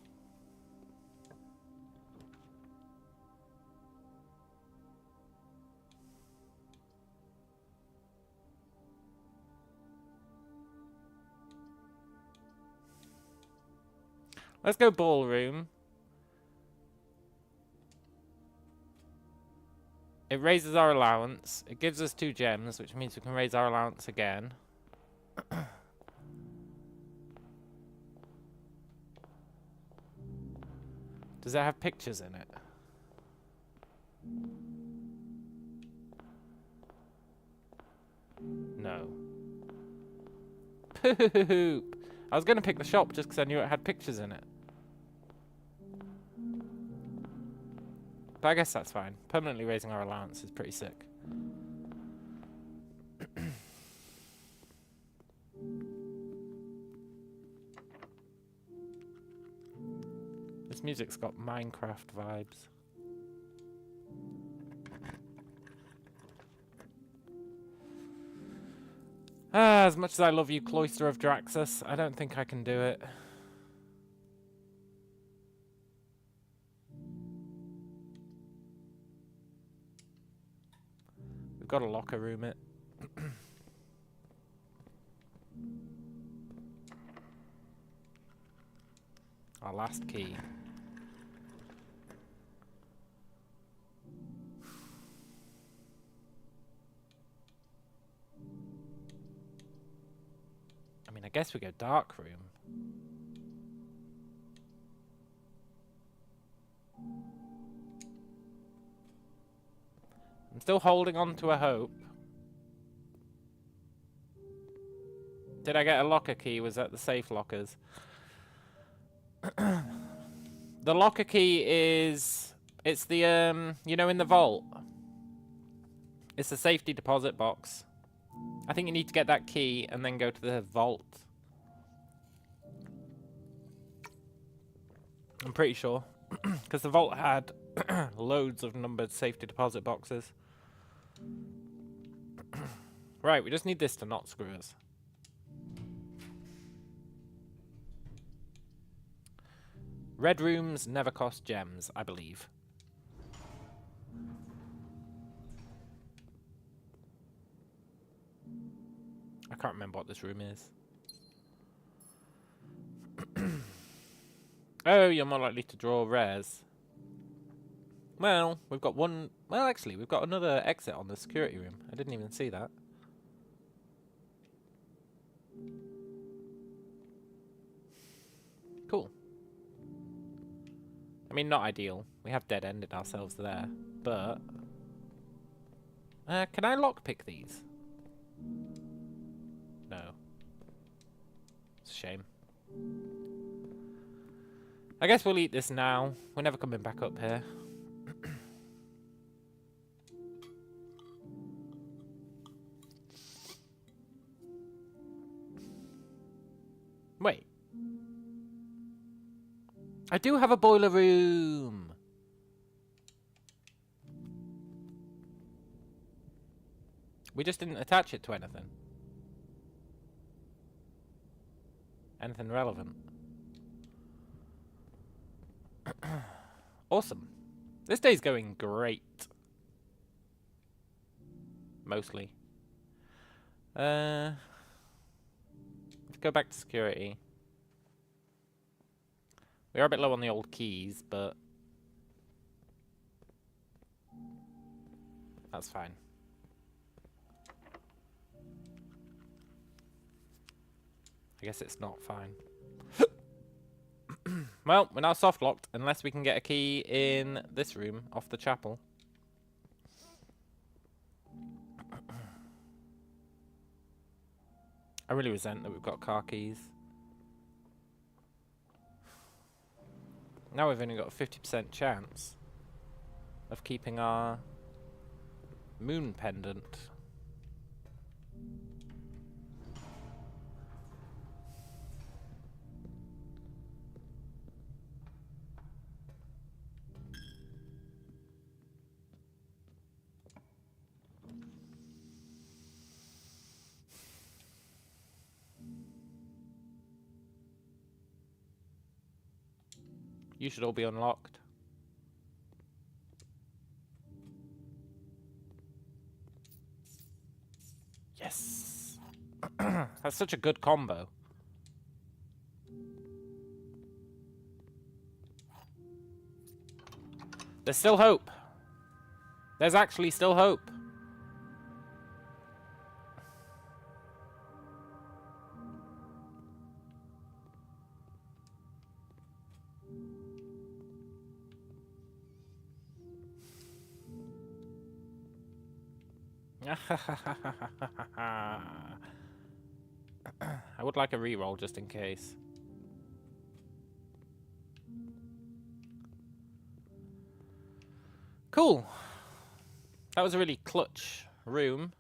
Let's go ballroom. It raises our allowance. It gives us 2 gems, which means we can raise our allowance again. Does it have pictures in it? No. Poop! I was going to pick the shop just because I knew it had pictures in it. But I guess that's fine. Permanently raising our allowance is pretty sick. This music's got Minecraft vibes. Ah, as much as I love you, Cloister of Draxus, I don't think I can do it. Gotta locker room it. Our last key. I mean, I guess we go dark room. I'm still holding on to a hope. Did I get a locker key? Was that the safe lockers? The locker key is... It's the, you know, in the vault. It's the safety deposit box. I think you need to get that key and then go to the vault. I'm pretty sure. Because the vault had loads of numbered safety deposit boxes. Right, we just need this to not screw us. Red rooms never cost gems, I believe. I can't remember what this room is. Oh, you're more likely to draw rares. Well, we've got one... Well, actually, we've got another exit on the security room. I didn't even see that. Cool. I mean, not ideal. We have dead-ended ourselves there, but... can I lockpick these? No. It's a shame. I guess we'll eat this now. We're never coming back up here. Wait. I do have a boiler room. We just didn't attach it to anything. Anything relevant. Awesome. This day's going great. Mostly. Let's go back to security. We are a bit low on the old keys, but that's fine. I guess it's not fine. Well, we're now soft locked unless we can get a key in this room off the chapel. I really resent that we've got car keys. Now we've only got a 50% chance of keeping our moon pendant. You should all be unlocked. Yes! That's such a good combo. There's still hope. There's actually still hope. I would like a reroll just in case. Cool. That was a really clutch room.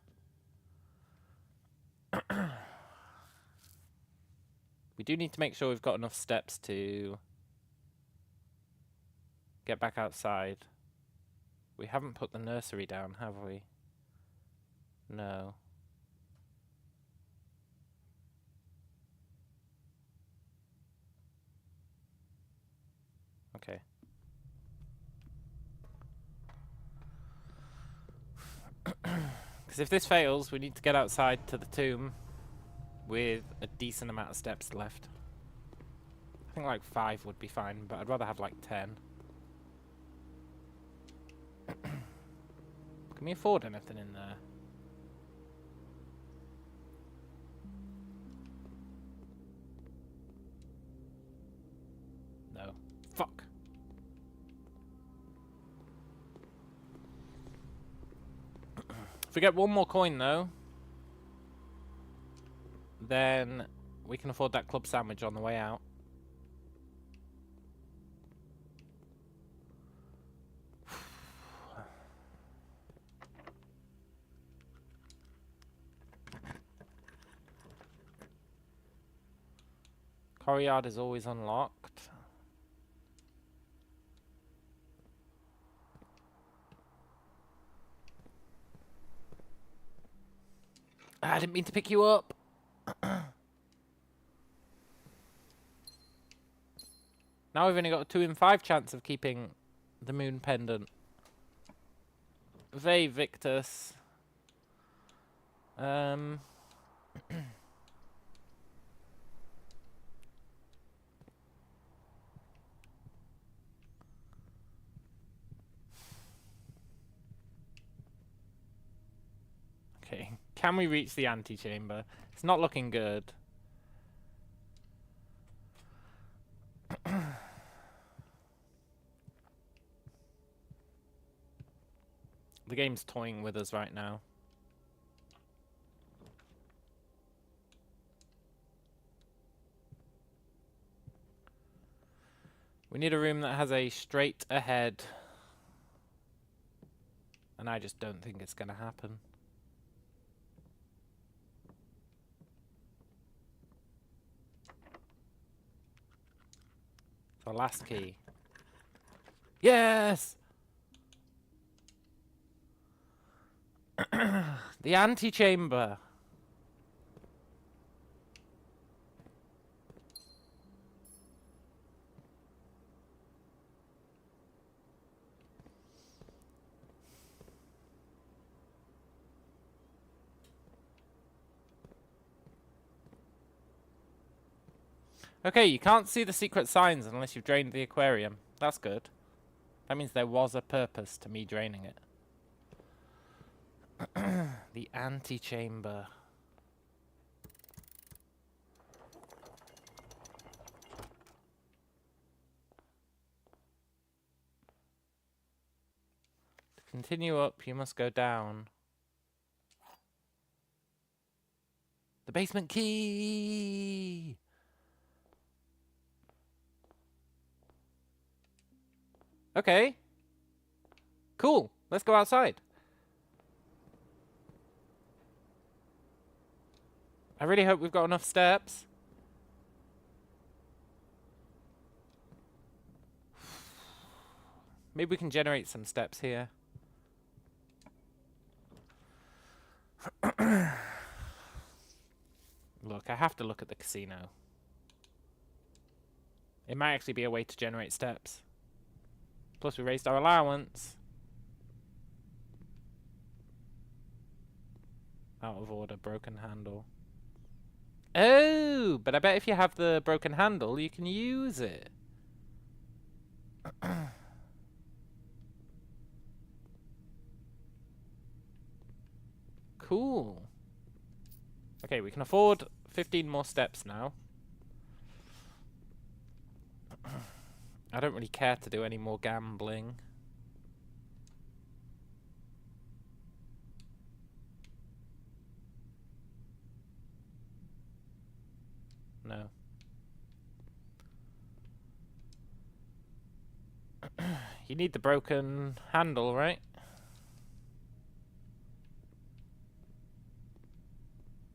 We do need to make sure we've got enough steps to get back outside. We haven't put the nursery down, have we? No. Okay. because if this fails, we need to get outside to the tomb with a decent amount of steps left. I think like 5 would be fine, but I'd rather have like 10. Can we afford anything in there? No. Fuck. If we get one more coin though, then we can afford that club sandwich on the way out. Courtyard is always unlocked. I didn't mean to pick you up. Now we've only got a 2 in 5 chance of keeping the moon pendant. Ve Victus. Okay, can we reach the antechamber? It's not looking good. The game's toying with us right now. We need a room that has a straight ahead. And I just don't think it's gonna happen. It's our last key. Yes! The antechamber. Okay, you can't see the secret signs unless you've drained the aquarium. That's good. That means there was a purpose to me draining it. The antechamber. To continue up, you must go down. The basement key! Okay. Cool. Let's go outside. I really hope we've got enough steps. Maybe we can generate some steps here. Look, I have to look at the casino. It might actually be a way to generate steps. Plus we raised our allowance. Out of order, broken handle. Oh, but I bet if you have the broken handle, you can use it. Cool. Okay, we can afford 15 more steps now. I don't really care to do any more gambling. No. You need the broken handle, right?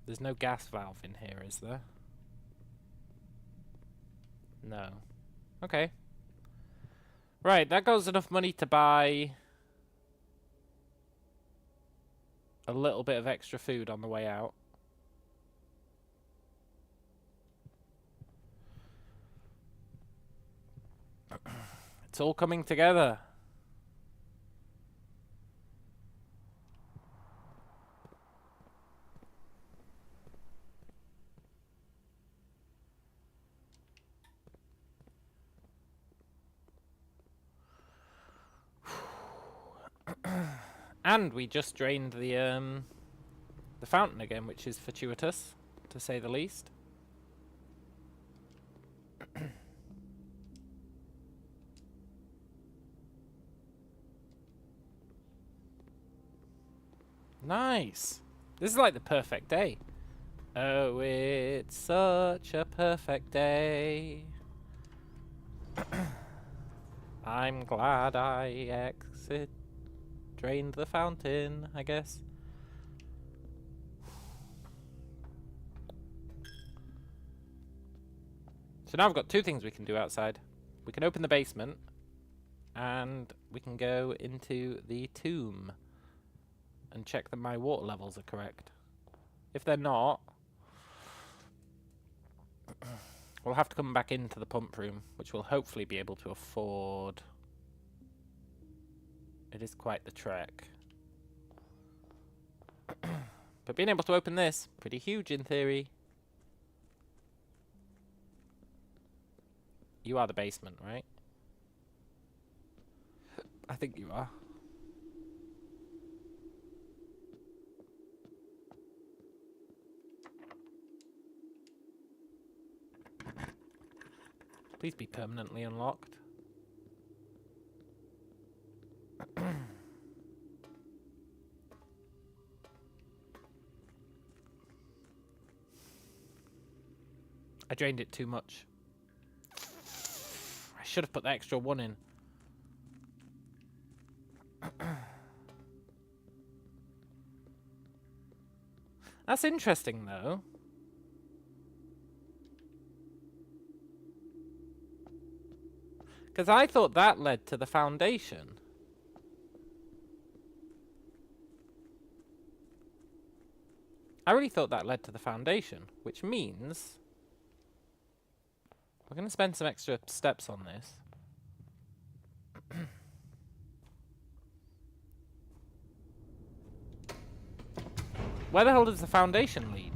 There's no gas valve in here, is there? No. Okay. Right, that goes enough money to buy a little bit of extra food on the way out. It's all coming together. And we just drained the fountain again, which is fortuitous, to say the least. Nice. This is like the perfect day. Oh, it's such a perfect day. I'm glad I drained the fountain, I guess. So now we've got two things we can do outside. We can open the basement, and we can go into the tomb and check that my water levels are correct. If they're not, we'll have to come back into the pump room, which we'll hopefully be able to afford. It is quite the trek. But being able to open this, pretty huge in theory. You are the basement, right? I think you are. Please be permanently unlocked. I drained it too much. I should have put the extra one in. That's interesting, though. Because I thought that led to the foundation. I really thought that led to the foundation, which means we're going to spend some extra steps on this. Where the hell does the foundation lead?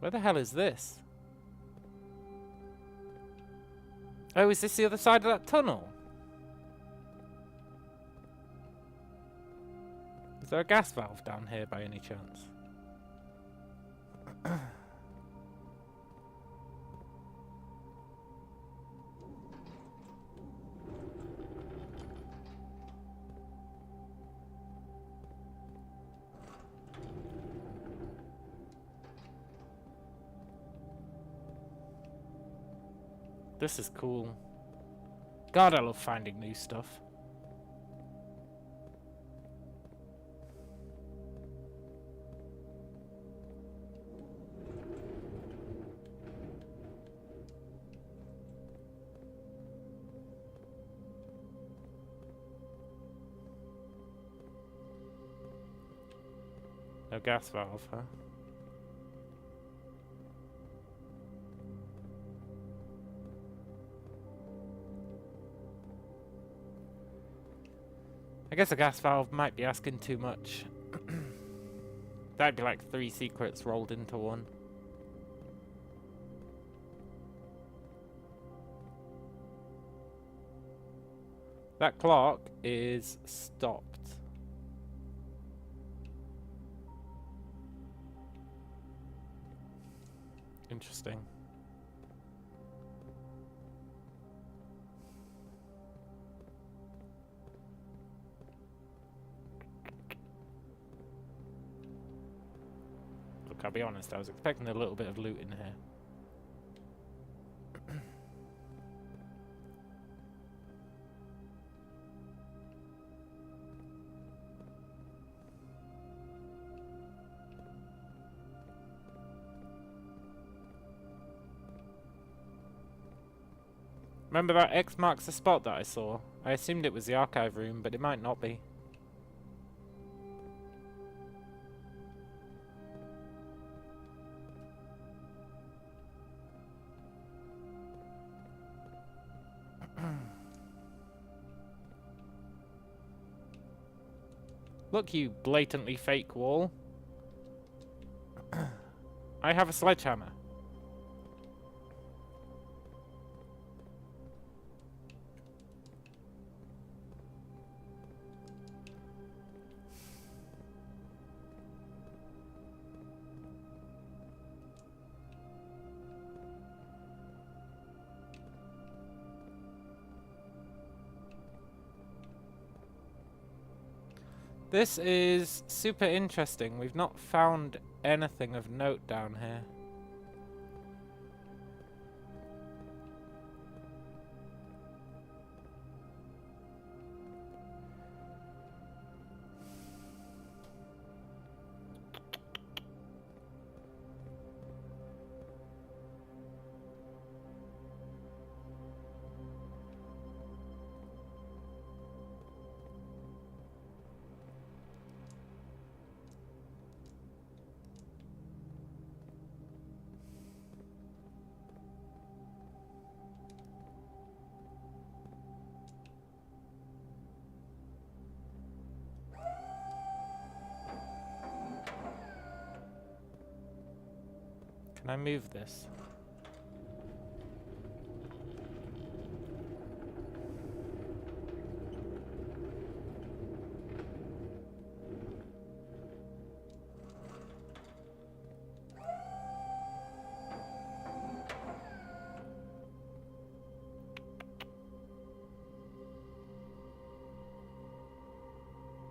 Where the hell is this? Oh, is this the other side of that tunnel? Is there a gas valve down here by any chance? This is cool. God, I love finding new stuff. No gas valve, huh? I guess a gas valve might be asking too much. That'd be like 3 secrets rolled into one. That clock is stopped. Interesting. Look, I'll be honest, I was expecting a little bit of loot in here. Remember that X marks the spot that I saw? I assumed it was the archive room, but it might not be. Look, you blatantly fake wall. I have a sledgehammer. This is super interesting. We've not found anything of note down here. Can I move this?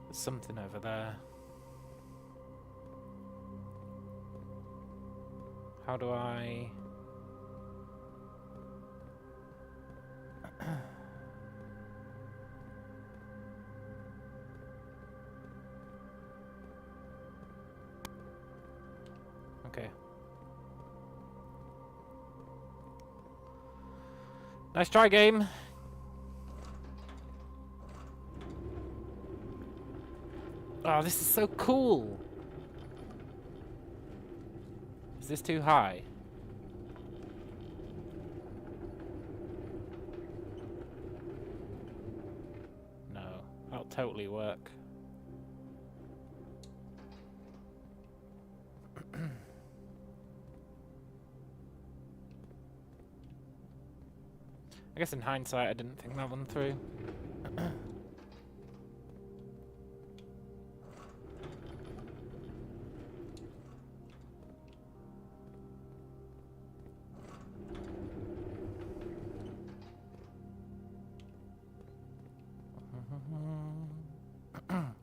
There's something over there. How do I... Okay. Nice try, game. Oh, this is so cool. Is this too high? No, that'll totally work. I guess in hindsight I didn't think that one through.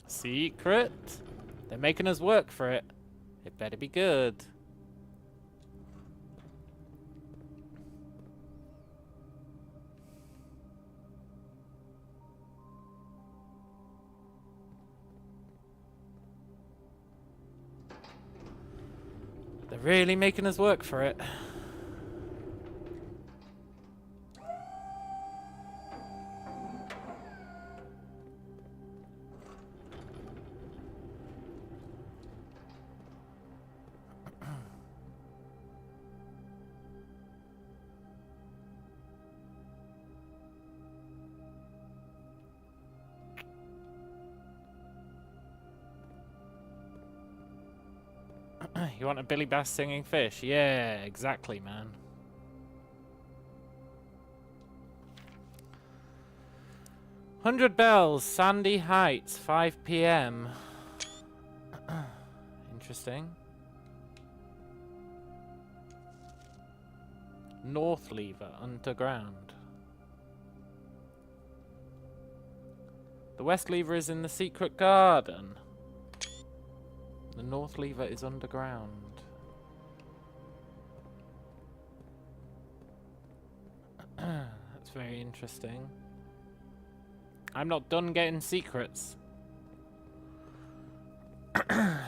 Secret? They're making us work for it. It better be good. They're really making us work for it. You want a Billy Bass singing fish? Yeah, exactly, man. "100 Bells, Sandy Heights, 5 p.m. Interesting. North Lever, underground. The West Lever is in the secret garden. The North Lever is underground. That's very interesting. I'm not done getting secrets. I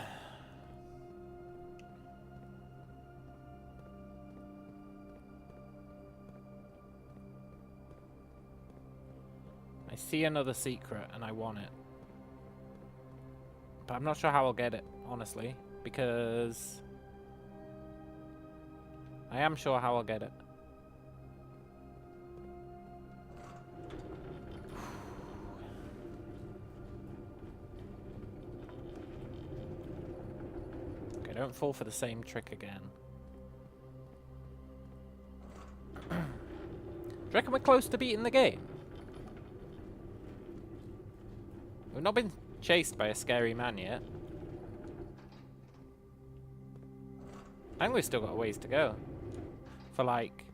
see another secret and I want it. But I'm not sure how I'll get it, honestly, because I am sure how I'll get it. Don't fall for the same trick again. Do you reckon we're close to beating the game? We've not been chased by a scary man yet. I think we've still got a ways to go. For like...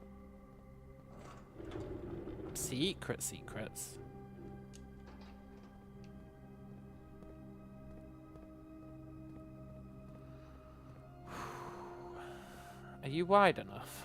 secrets. Are you wide enough?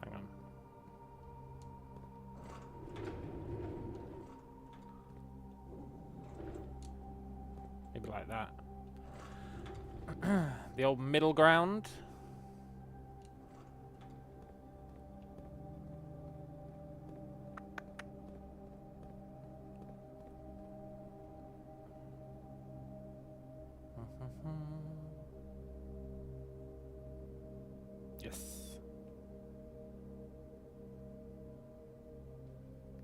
Hang on. Maybe like that. The old middle ground. Yes.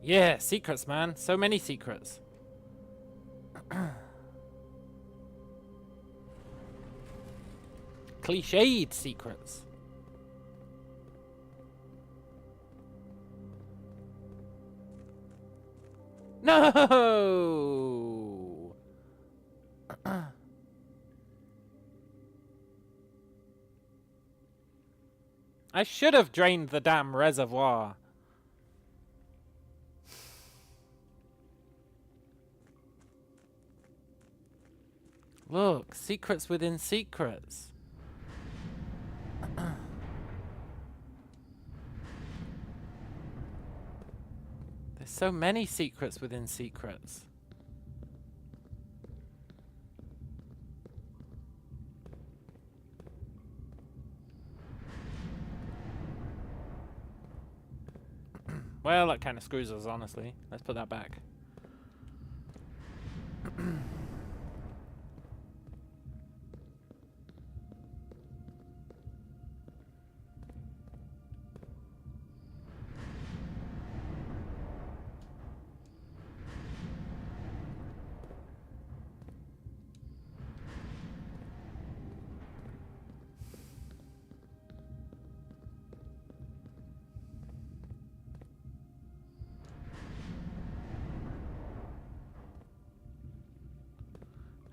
Yeah, secrets, man. So many secrets. Cliched secrets. No! I should have drained the damn reservoir. Look, secrets within secrets. There's so many secrets within secrets. Well, that kind of screws us, honestly. Let's put that back.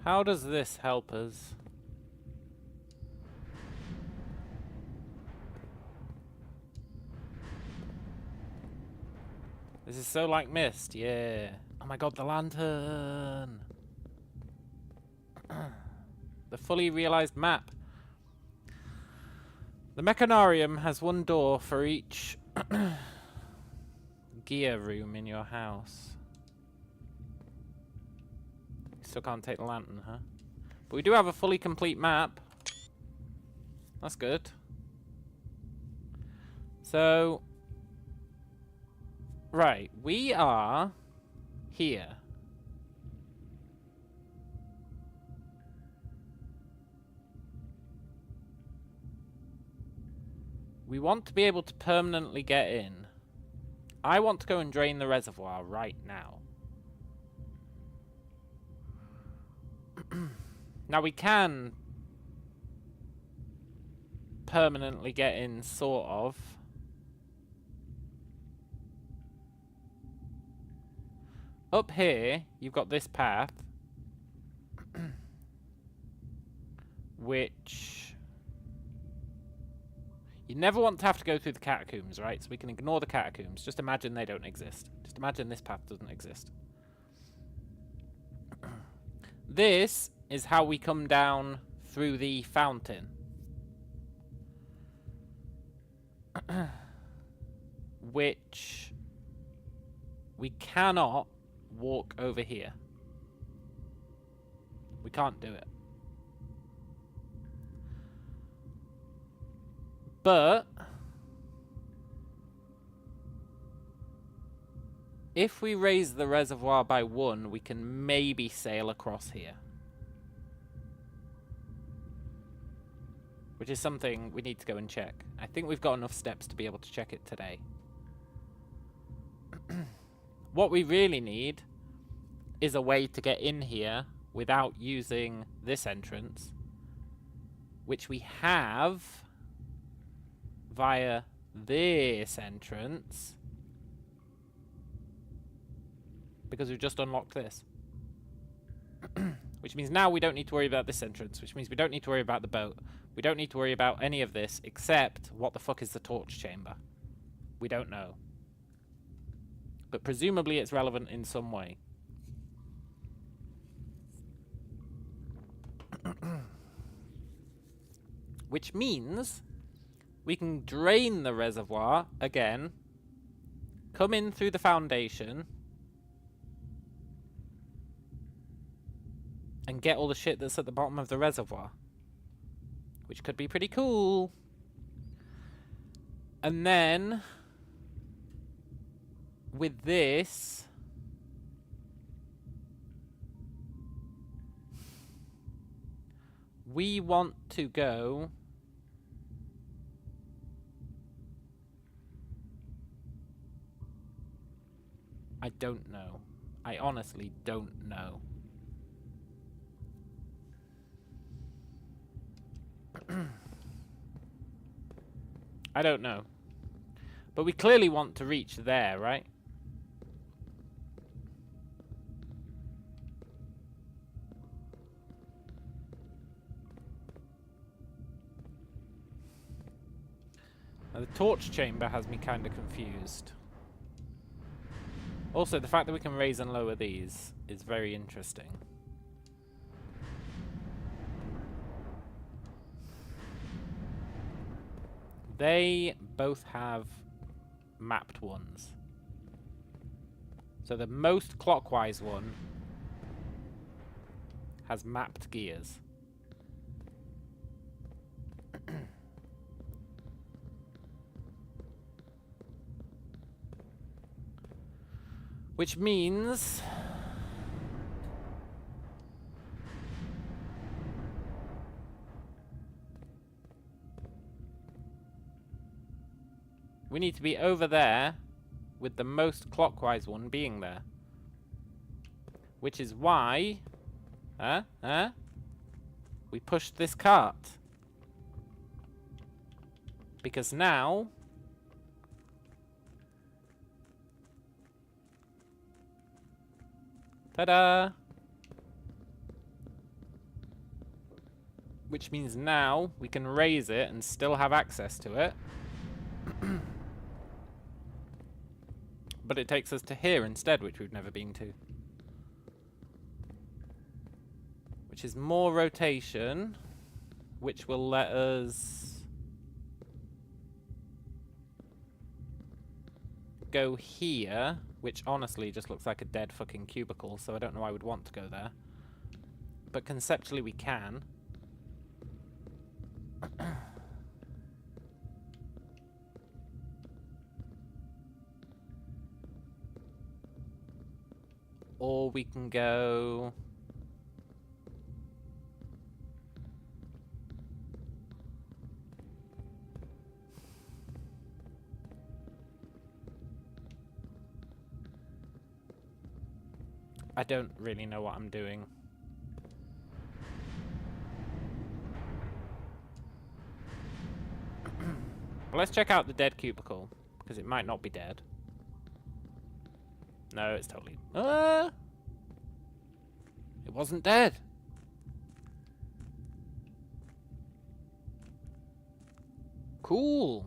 How does this help us? This is so like Mist, yeah. Oh my god, the lantern! The fully realized map. The mechanarium has one door for each gear room in your house. Still can't take the lantern, huh? But we do have a fully complete map. That's good. So... right, we are here. We want to be able to permanently get in. I want to go and drain the reservoir right now. Now we can permanently get in, sort of. Up here, you've got this path. Which... you never want to have to go through the catacombs, right? So we can ignore the catacombs. Just imagine they don't exist. Just imagine this path doesn't exist. This is how we come down through the fountain. Which we cannot walk over here. We can't do it. But If we raise the reservoir by 1, we can maybe sail across here. Which is something we need to go and check. I think we've got enough steps to be able to check it today. What we really need is a way to get in here without using this entrance, which we have via this entrance, because we've just unlocked this. Which means now we don't need to worry about this entrance, which means we don't need to worry about the boat. We don't need to worry about any of this, except what the fuck is the torch chamber? We don't know. But presumably it's relevant in some way. Which means we can drain the reservoir again, come in through the foundation, and get all the shit that's at the bottom of the reservoir. Which could be pretty cool. And then, with this, we want to go I don't know. I honestly don't know. I don't know. But we clearly want to reach there, right? Now, the torch chamber has me kind of confused. Also, the fact that we can raise and lower these is very interesting. They both have mapped ones. So the most clockwise one has mapped gears. Which means we need to be over there with the most clockwise one being there. Which is why we pushed this cart. Because now ta-da! Which means now we can raise it and still have access to it. But it takes us to here instead, which we've never been to. Which is more rotation, which will let us go here, which honestly just looks like a dead fucking cubicle, so I don't know why I would want to go there. But conceptually we can. Or we can go I don't really know what I'm doing. Well, let's check out the dead cubicle, because it might not be dead. No, it's totally... It wasn't dead. Cool.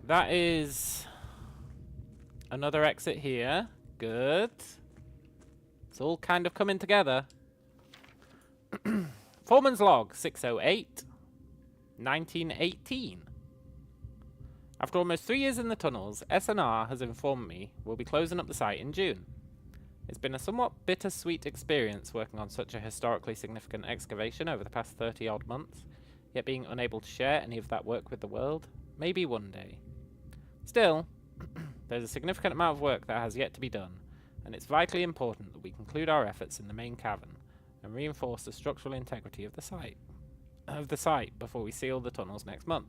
That is another exit here. Good. It's all kind of coming together. Foreman's log 608 1918. After almost 3 years in the tunnels, S&R has informed me we'll be closing up the site in June. It's been a somewhat bittersweet experience working on such a historically significant excavation over the past 30-odd months. yet being unable to share any of that work with the world. Maybe one day. Still, there's a significant amount of work that has yet to be done, and it's vitally important that we conclude our efforts in the main cavern and reinforce the structural integrity of the site before we seal the tunnels next month.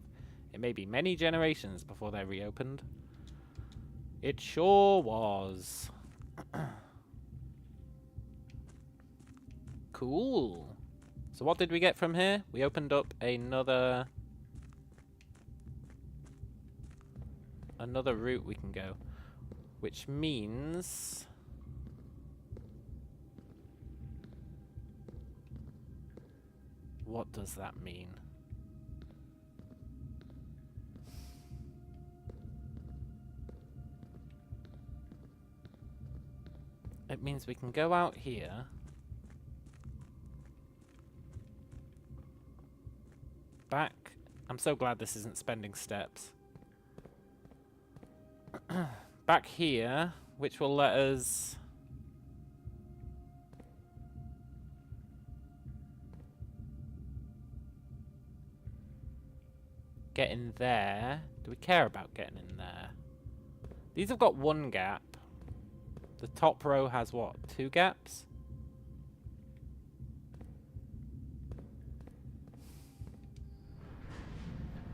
It may be many generations before they're reopened. It sure was. Cool. So what did we get from here? We opened up another route we can go, which means what does that mean? It means we can go out here, back. I'm so glad this isn't spending steps. Back here, which will let us get in there. Do we care about getting in there? These have got one gap. The top row has what? 2 gaps?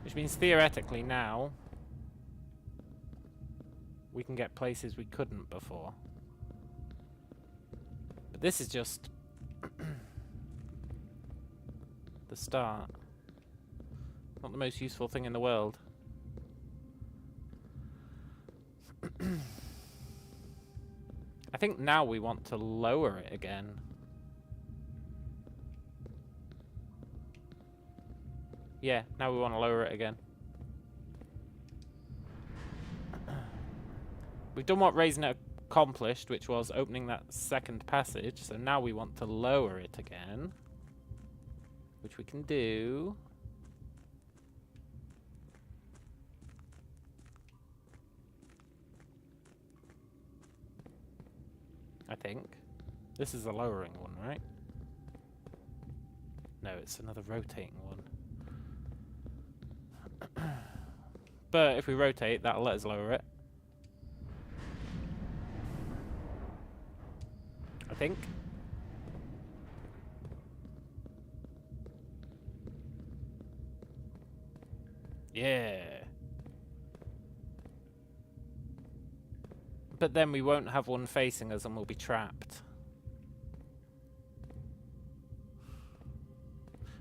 Which means theoretically now we can get places we couldn't before. But this is just the start. Not the most useful thing in the world. I think now we want to lower it again. Yeah, now we want to lower it again. We've done what Raisin accomplished, which was opening that second passage, so now we want to lower it again. Which we can do. I think. This is the lowering one, right? No, it's another rotating one. But if we rotate, that'll let us lower it. I think. Yeah. But then we won't have one facing us and we'll be trapped.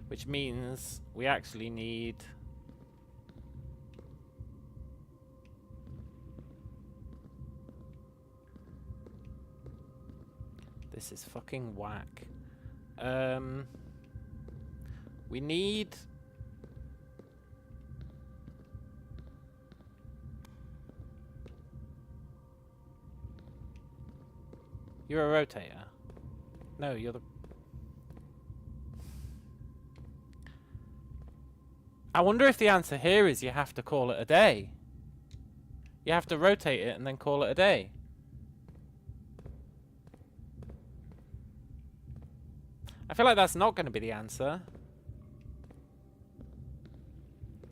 Which means we actually need... This is fucking whack. We need... You're a rotator. No, you're the... I wonder if the answer here is you have to call it a day. You have to rotate it and then call it a day. I feel like that's not going to be the answer.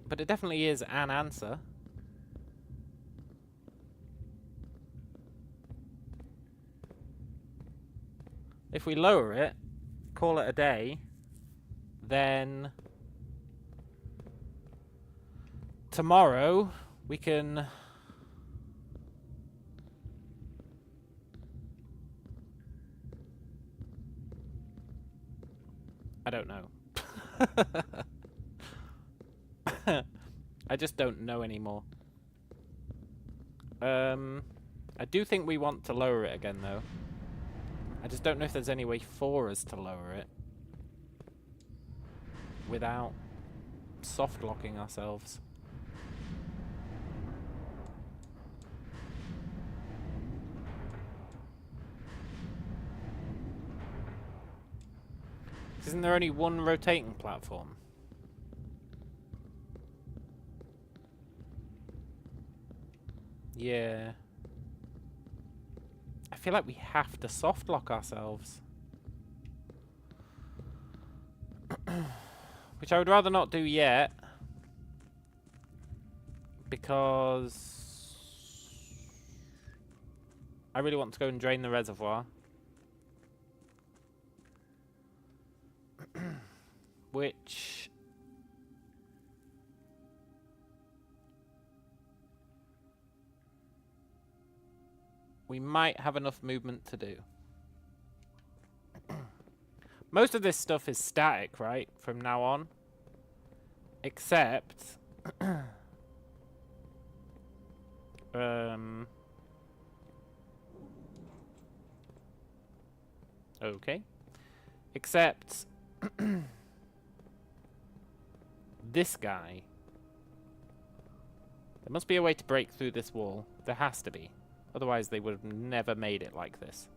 But it definitely is an answer. If we lower it, call it a day, then tomorrow we can... I don't know. I just don't know anymore. I do think we want to lower it again, though. I just don't know if there's any way for us to lower it without soft locking ourselves. Isn't there only one rotating platform? Yeah. I feel like we have to soft lock ourselves. Which I would rather not do yet. Because I really want to go and drain the reservoir. Which we might have enough movement to do. Most of this stuff is static, right? From now on. Except... okay. Except... this guy. There must be a way to break through this wall. There has to be. Otherwise they would have never made it like this.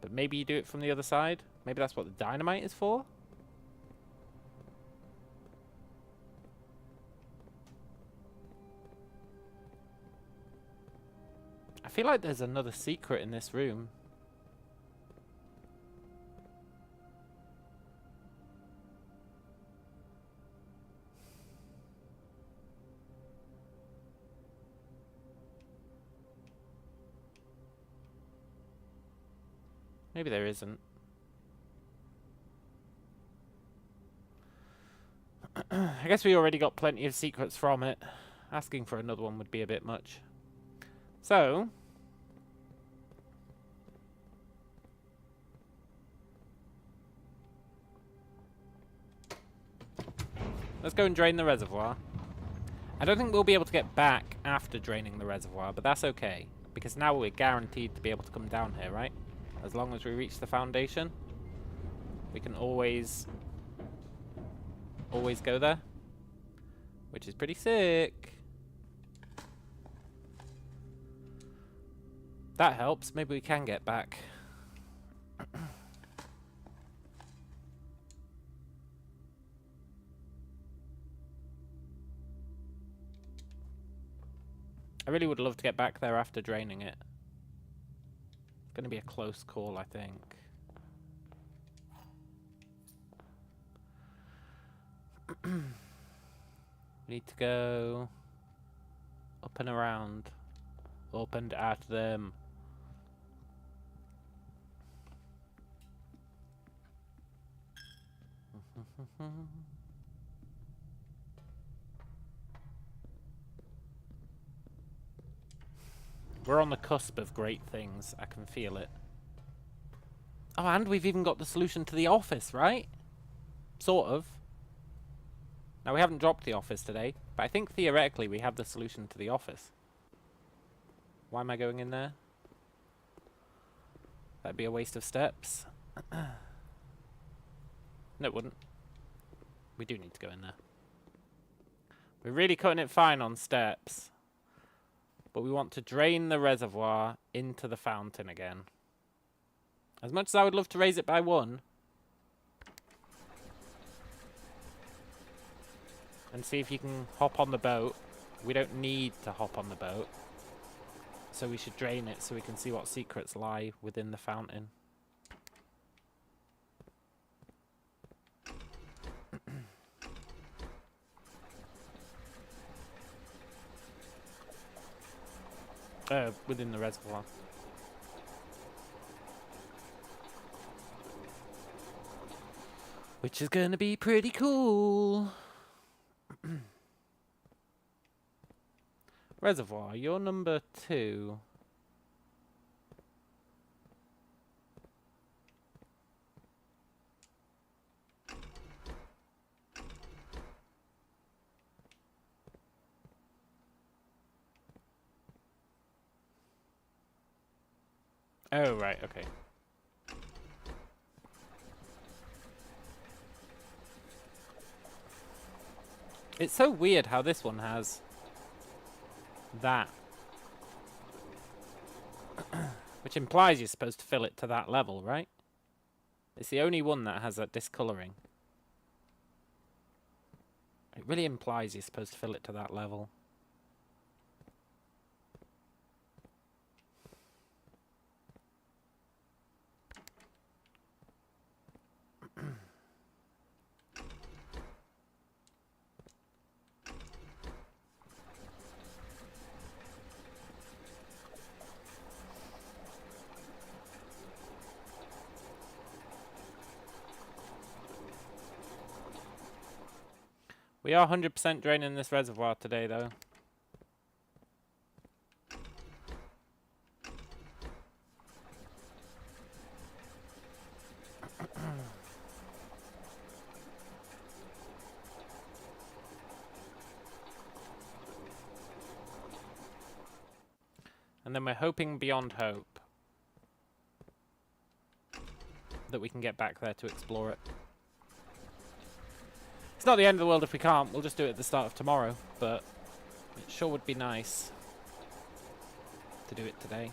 But maybe you do it from the other side? Maybe that's what the dynamite is for? I feel like there's another secret in this room. Maybe there isn't. I guess we already got plenty of secrets from it. Asking for another one would be a bit much. So... let's go and drain the reservoir. I don't think we'll be able to get back after draining the reservoir, but that's okay. Because now we're guaranteed to be able to come down here, right? As long as we reach the foundation, we can always go there. Which is pretty sick. That helps. Maybe we can get back. I really would love to get back there after draining it. It's going to be a close call, I think. We need to go up and around. Up and at them. We're on the cusp of great things. I can feel it. Oh, and we've even got the solution to the office, right? Sort of. Now, we haven't dropped the office today, but I think theoretically we have the solution to the office. Why am I going in there? That'd be a waste of steps. No, it wouldn't. We do need to go in there. We're really cutting it fine on steps. But we want to drain the reservoir into the fountain again. As much as I would love to raise it by 1. And see if you can hop on the boat. We don't need to hop on the boat. So we should drain it so we can see what secrets lie within the fountain. Within the reservoir. Which is gonna be pretty cool. Reservoir, you're number 2. Oh, right, okay. It's so weird how this one has that. Which implies you're supposed to fill it to that level, right? It's the only one that has that discoloring. It really implies you're supposed to fill it to that level. We are 100% draining this reservoir today, though. And then we're hoping beyond hope that we can get back there to explore it. It's not the end of the world if we can't. We'll just do it at the start of tomorrow, but it sure would be nice to do it today.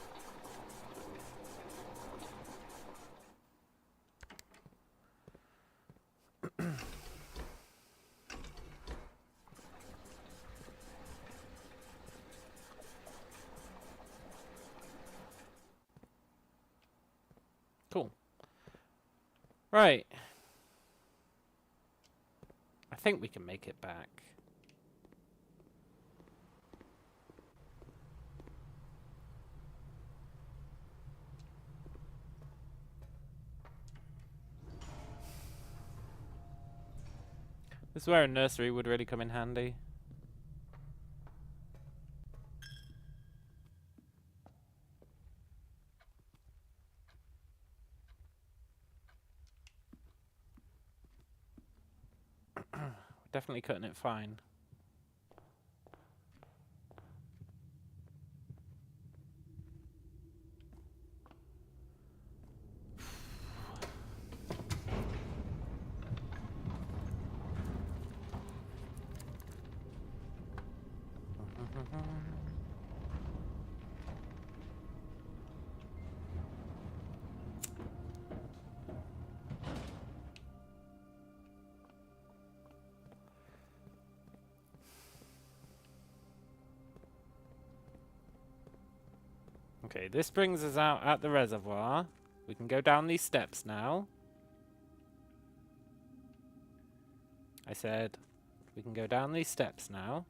Cool. Right. I think we can make it back. This is where a nursery would really come in handy. Definitely cutting it fine. Okay, this brings us out at the reservoir. We can go down these steps now. I said we can go down these steps now.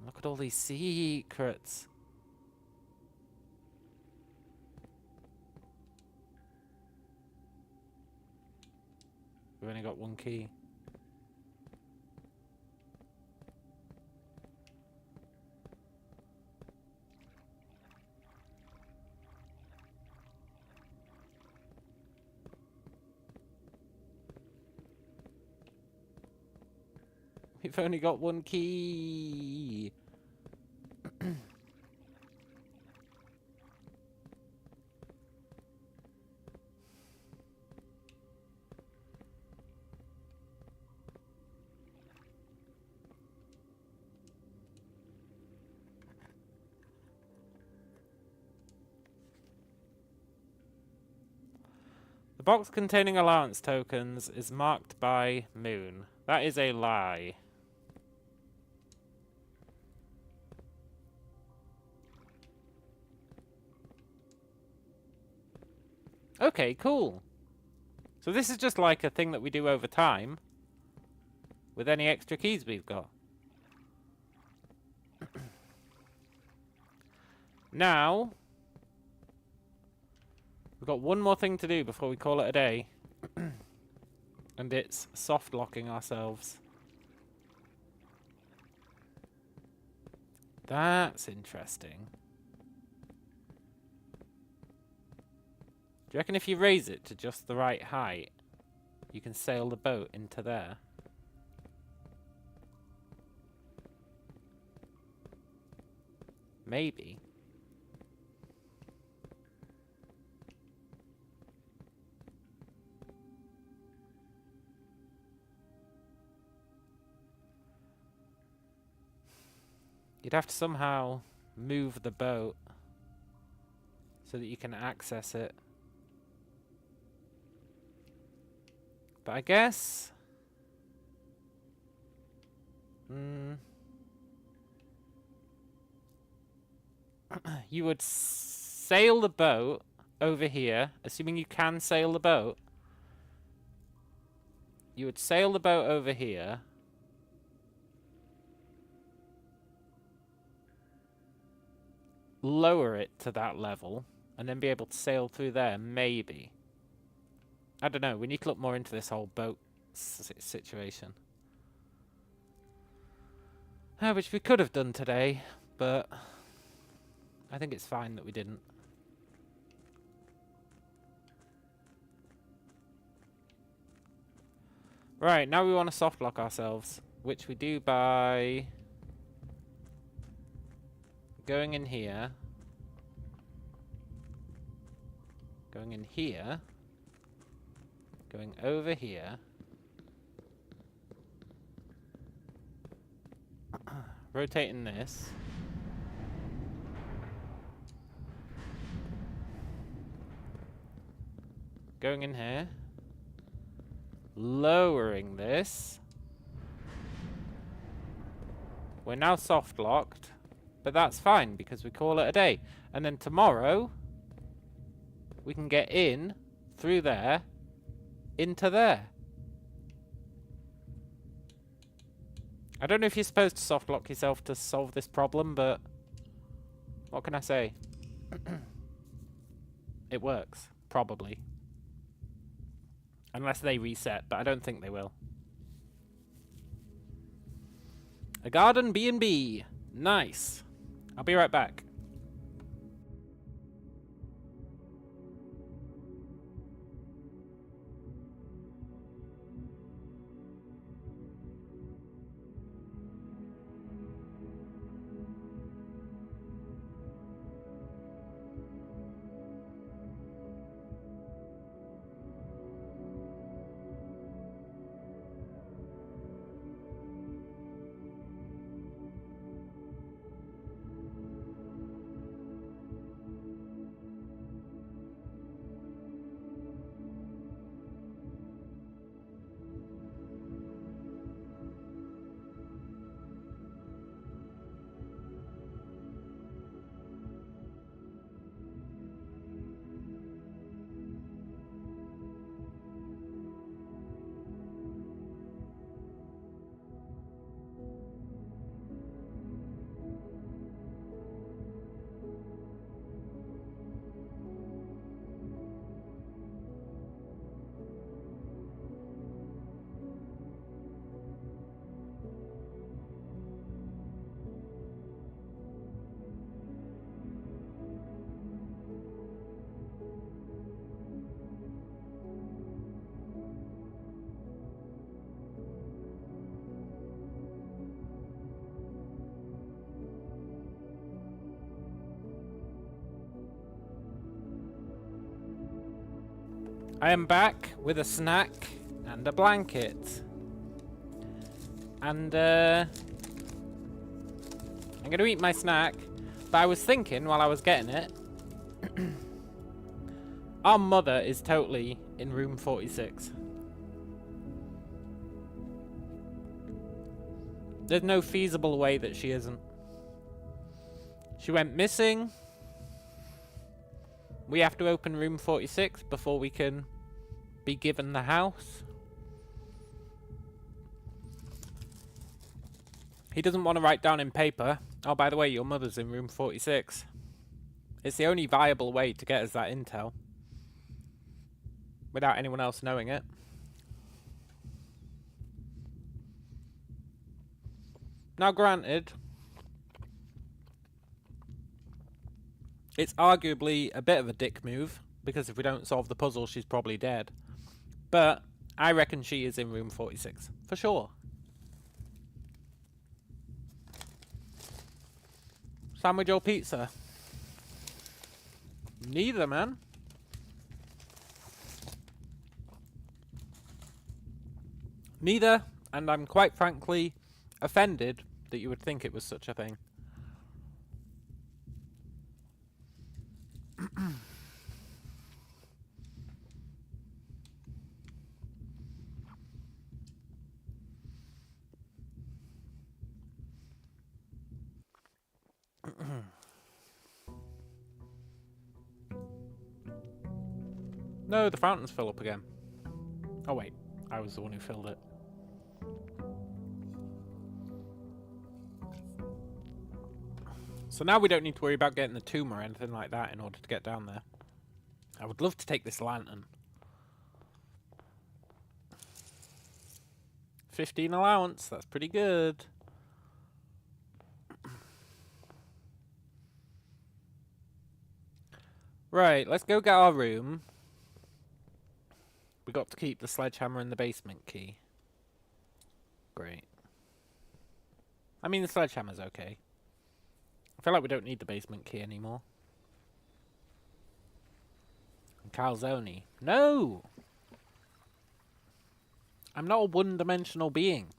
Look at all these secrets. We've only got one key. We've only got one key. The box containing allowance tokens is marked by moon. That is a lie. Okay, cool. So this is just like a thing that we do over time with any extra keys we've got. Now, we've got one more thing to do before we call it a day. And it's soft locking ourselves. That's interesting. Do you reckon if you raise it to just the right height, you can sail the boat into there? Maybe. You'd have to somehow move the boat so that you can access it. But I guess... you would sail the boat over here, assuming you can sail the boat. You would sail the boat over here. Lower it to that level, and then be able to sail through there, maybe. I don't know. We need to look more into this whole boat situation. Which we could have done today, but I think it's fine that we didn't. Right, now we want to soft lock ourselves, which we do by going in here, going in here, going over here, rotating this, going in here, lowering this. We're now soft locked, but that's fine because we call it a day. And then tomorrow we can get in through there into there. I don't know if you're supposed to soft lock yourself to solve this problem, but what can I say? It works, probably. Unless they reset, but I don't think they will. A garden B&B. Nice. I'll be right back. I am back with a snack and a blanket. And I'm going to eat my snack. But I was thinking while I was getting it, our mother is totally in room 46. There's no feasible way that she isn't. She went missing. We have to open room 46 before we can be given the house. He doesn't want to write down in paper, oh, by the way, your mother's in room 46. It's the only viable way to get us that intel without anyone else knowing it. Now, granted, it's arguably a bit of a dick move, because if we don't solve the puzzle, she's probably dead. But I reckon she is in room 46, for sure. Sandwich or pizza? Neither, man. Neither, and I'm quite frankly offended that you would think it was such a thing. No, the fountain's fill up again. Oh wait, I was the one who filled it. So now we don't need to worry about getting the tomb or anything like that in order to get down there. I would love to take this lantern. 15 allowance. That's pretty good. Right, let's go get our room. We got to keep the sledgehammer and the basement key. Great. I mean, the sledgehammer's okay. I feel like we don't need the basement key anymore. And calzone. No! I'm not a one-dimensional being.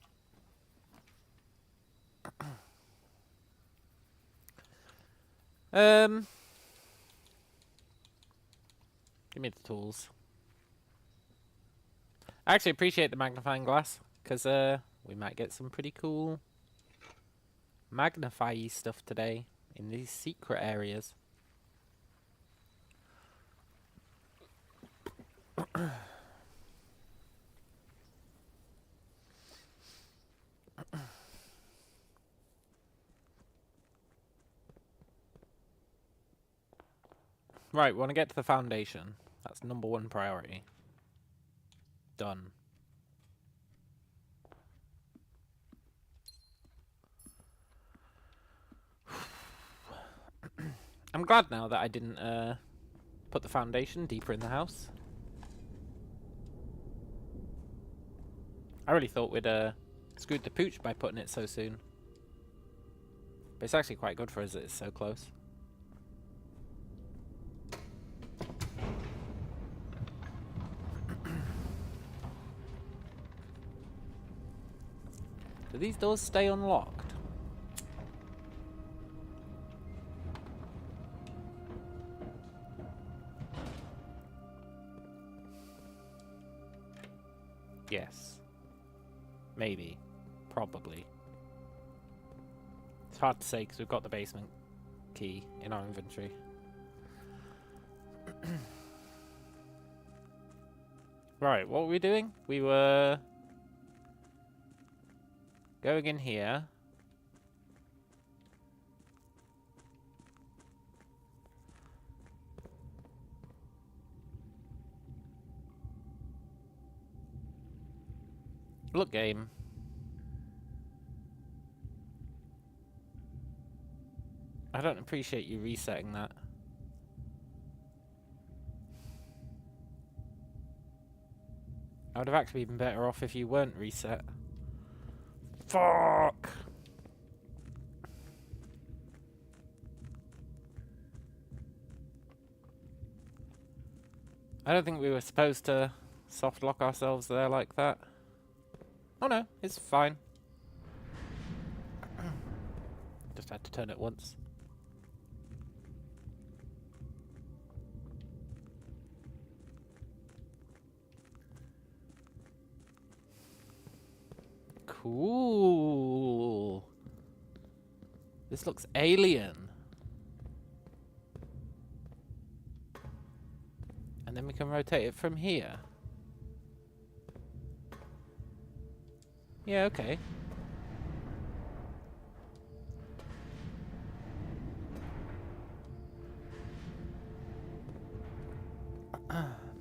Give me the tools. I actually appreciate the magnifying glass, because we might get some pretty cool magnify-y stuff today in these secret areas. Right, we want to get to the foundation. That's #1 priority. Done. I'm glad now that I didn't put the foundation deeper in the house. I really thought we'd screwed the pooch by putting it so soon. But it's actually quite good for us that it's so close. Do these doors stay unlocked? Yes. Maybe. Probably. It's hard to say because we've got the basement key in our inventory. Right, what were we doing? We were going in here. Look, game. I don't appreciate you resetting that. I would have actually been better off if you weren't reset. Fuck! I don't think we were supposed to soft lock ourselves there like that. Oh no, it's fine. Just had to turn it once. Cool. This looks alien. And then we can rotate it from here. Yeah, okay.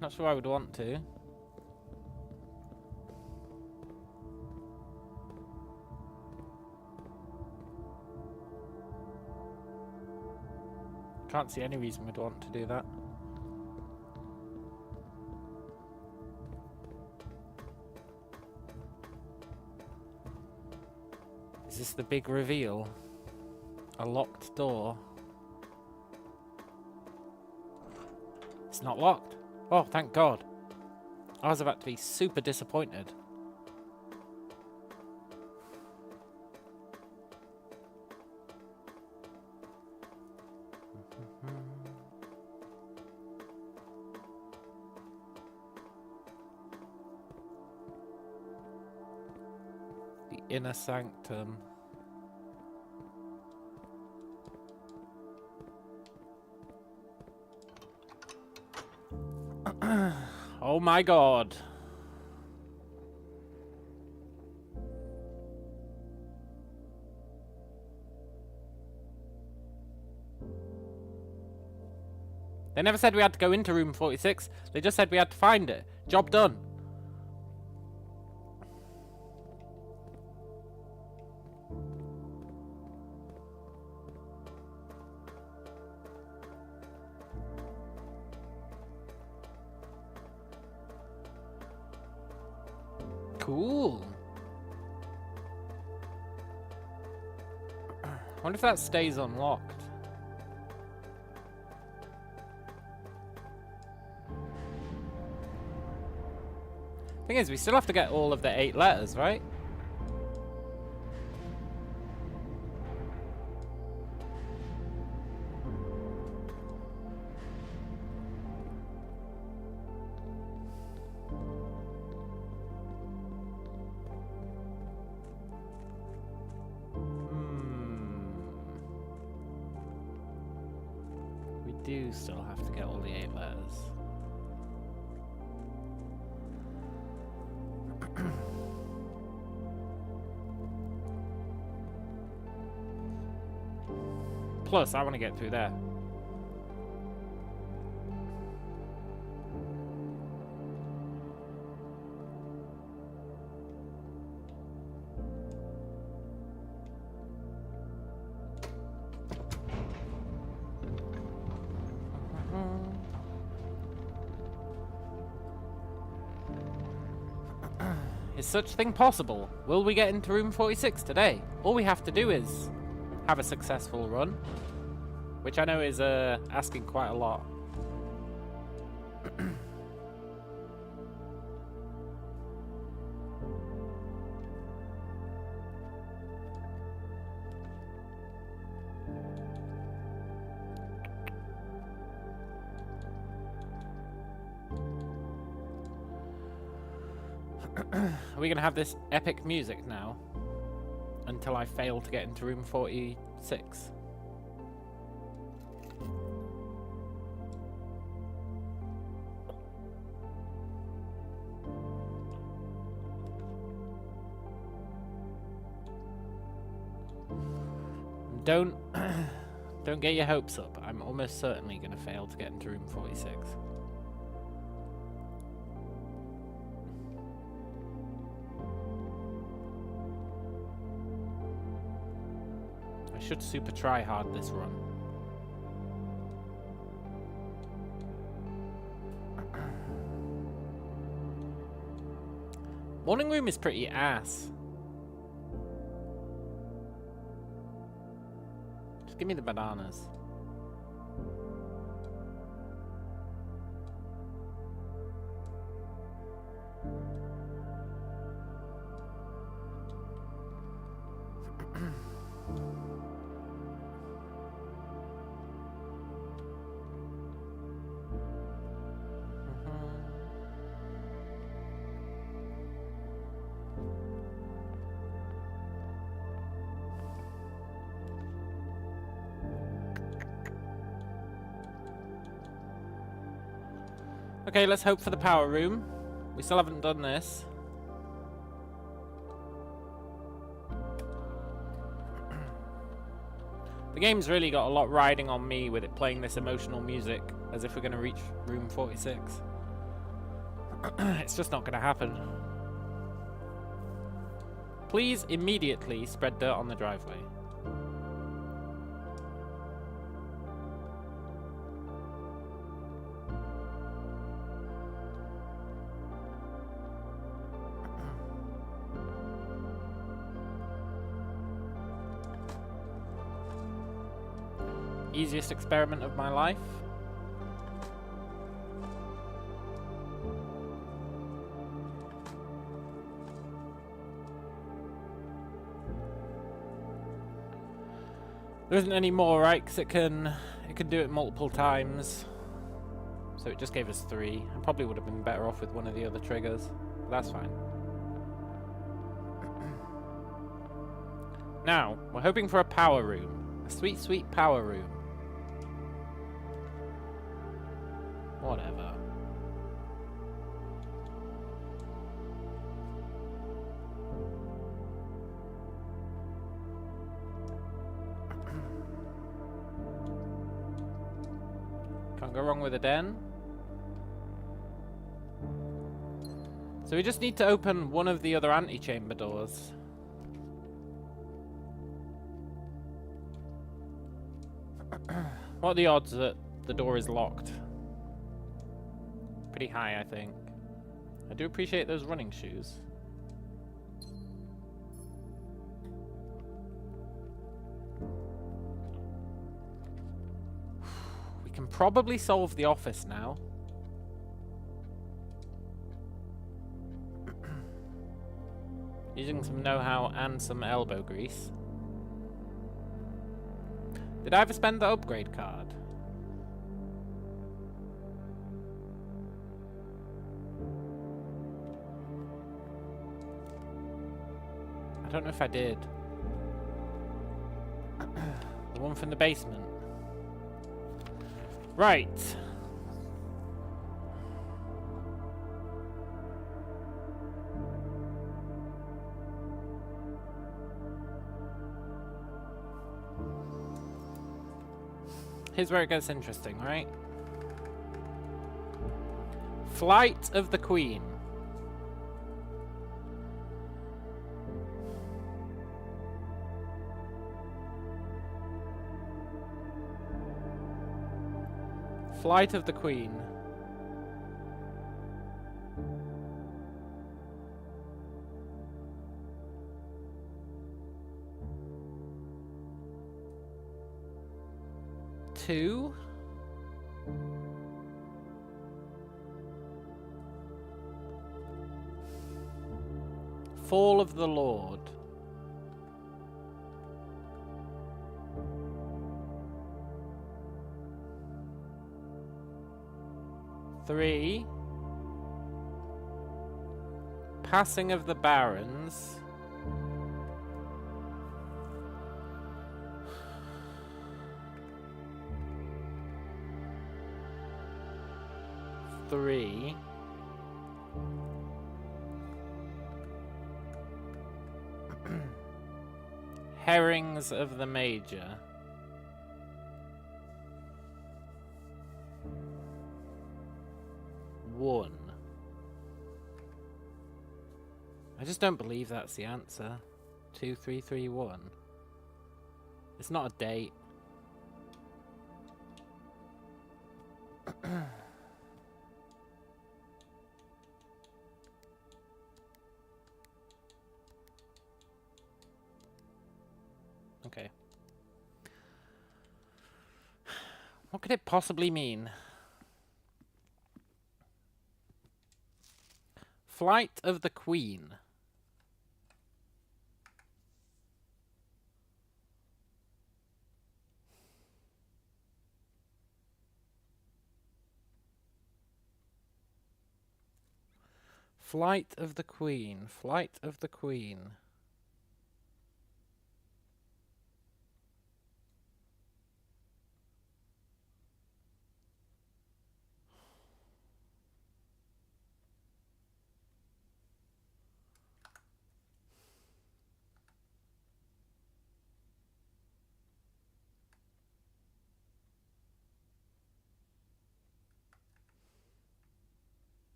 Not sure I would want to. Can't see any reason we'd want to do that. Is this the big reveal? A locked door. It's not locked. Oh, thank God. I was about to be super disappointed. The inner sanctum. Oh my God. They never said we had to go into room 46. They just said we had to find it. Job done. Cool. I wonder if that stays unlocked. Thing is, we still have to get all of the 8 letters, right? We do still have to get all the 8 letters. Plus, I want to get through there. Is such thing possible? Will we get into room 46 today? All we have to do is have a successful run, which I know is asking quite a lot. Are we going to have this epic music now until I fail to get into room 46? Don't get your hopes up. I'm almost certainly going to fail to get into room 46. I should super try hard this run. Morning room is pretty ass. Just give me the bananas. Okay, let's hope for the power room. We still haven't done this. The game's really got a lot riding on me with it playing this emotional music as if we're going to reach room 46. It's just not going to happen. Please immediately spread dirt on the driveway. Easiest experiment of my life. There isn't any more, right? Because it can do it multiple times. So it just gave us 3. I probably would have been better off with one of the other triggers. But that's fine. Now, we're hoping for a power room. A sweet, sweet power room. Whatever. Can't go wrong with a den. So we just need to open one of the other antechamber doors. What are the odds that the door is locked? Pretty high, I think. I do appreciate those running shoes. can probably solve the office now. Using some know-how and some elbow grease. Did I ever spend the upgrade card? I don't know if I did. The one from the basement. Right. Here's where it gets interesting, right? Flight of the Queen. Flight of the Queen. Two. Fall of the Lord. Three. Passing of the Barons. Three. Herrings of the Major. One. I just don't believe that's the answer. 2331. It's not a date. Okay. What could it possibly mean? Flight of the Queen. Flight of the Queen. Flight of the Queen.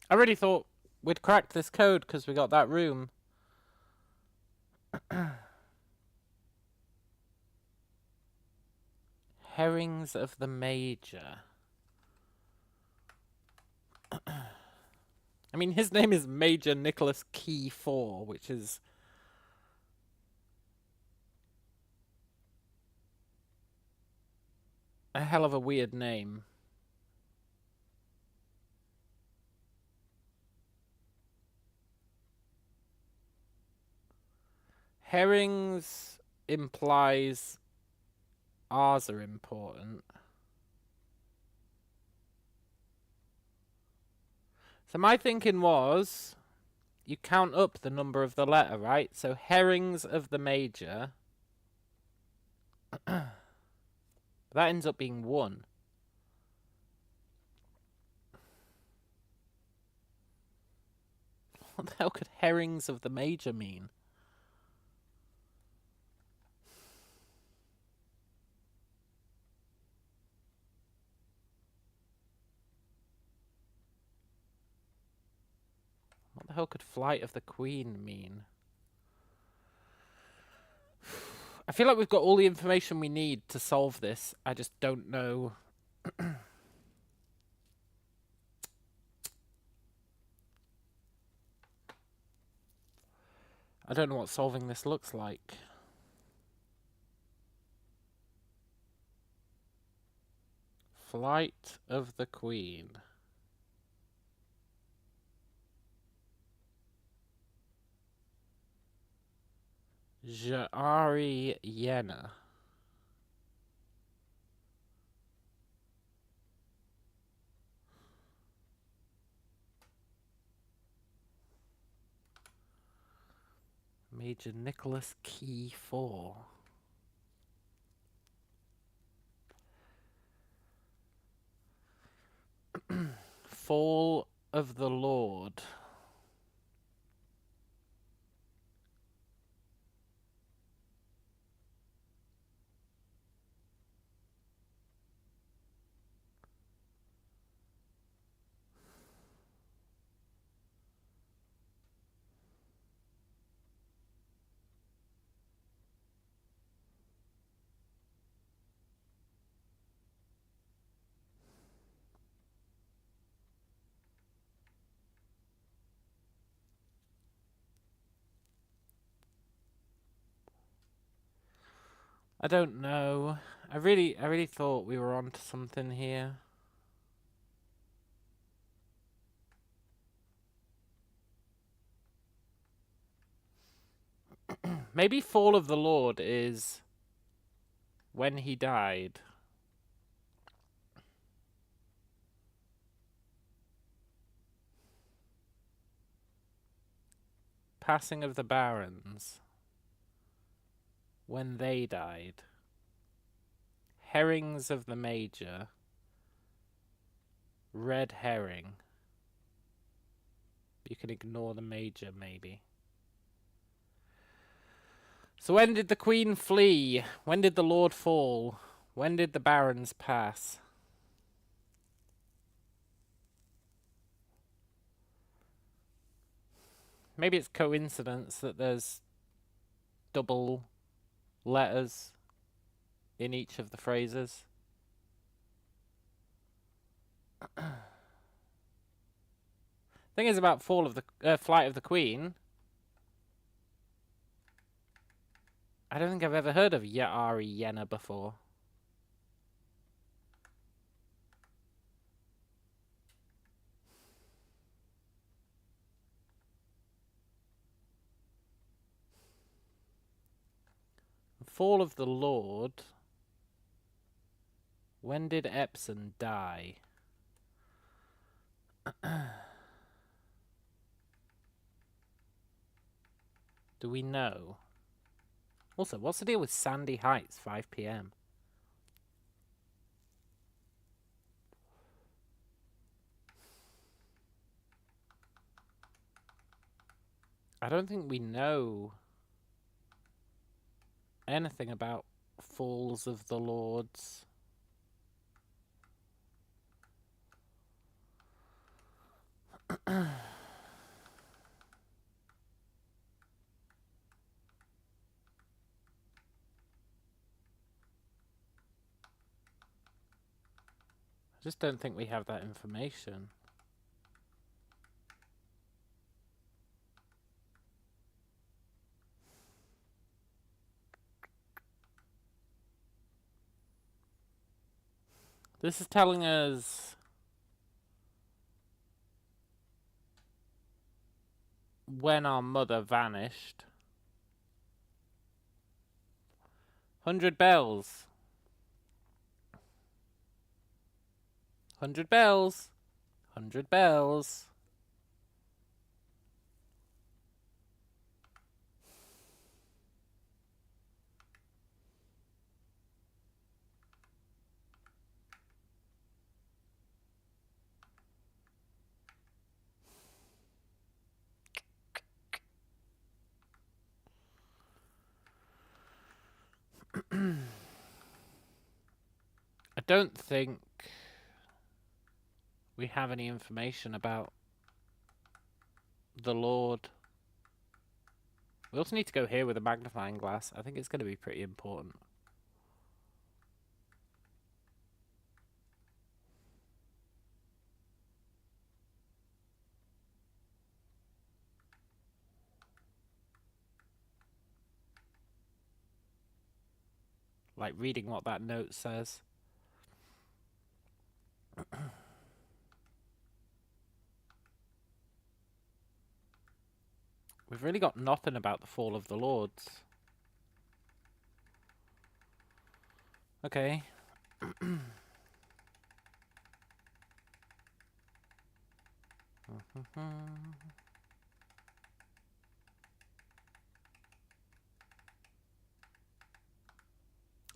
I really thought we'd cracked this code because we got that room. Herrings of the Major. I mean, his name is Major Nicholas Key 4, which is... a hell of a weird name. Herrings implies R's are important. So my thinking was, you count up the number of the letter, right? So herrings of the major. That ends up being 1. What the hell could herrings of the major mean? What the hell could flight of the queen mean? I feel like we've got all the information we need to solve this. I just don't know. I don't know what solving this looks like. Flight of the Queen. Ja'ari Yena. Major Nicholas Key 4. Fall of the Lord. I don't know. I really thought we were onto something here. Maybe Fall of the Lord is when he died. Passing of the Barons. When they died. Herrings of the Major. Red herring. You can ignore the Major, maybe. So when did the Queen flee? When did the Lord fall? When did the Barons pass? Maybe it's coincidence that there's double letters in each of the phrases. Thing is about Fall of the Flight of the Queen. I don't think I've ever heard of Ya'ari Yena before. Fall of the Lord. When did Epson die? Do we know? Also, what's the deal with Sandy Heights, 5 p.m.? I don't think we know anything about Falls of the Lords. I just don't think we have that information. This is telling us when our mother vanished. 100 bells. 100 bells. 100 bells. I don't think we have any information about the Lord. We also need to go here with a magnifying glass. I think it's going to be pretty important. like reading what that note says. We've really got nothing about the fall of the lords. Okay.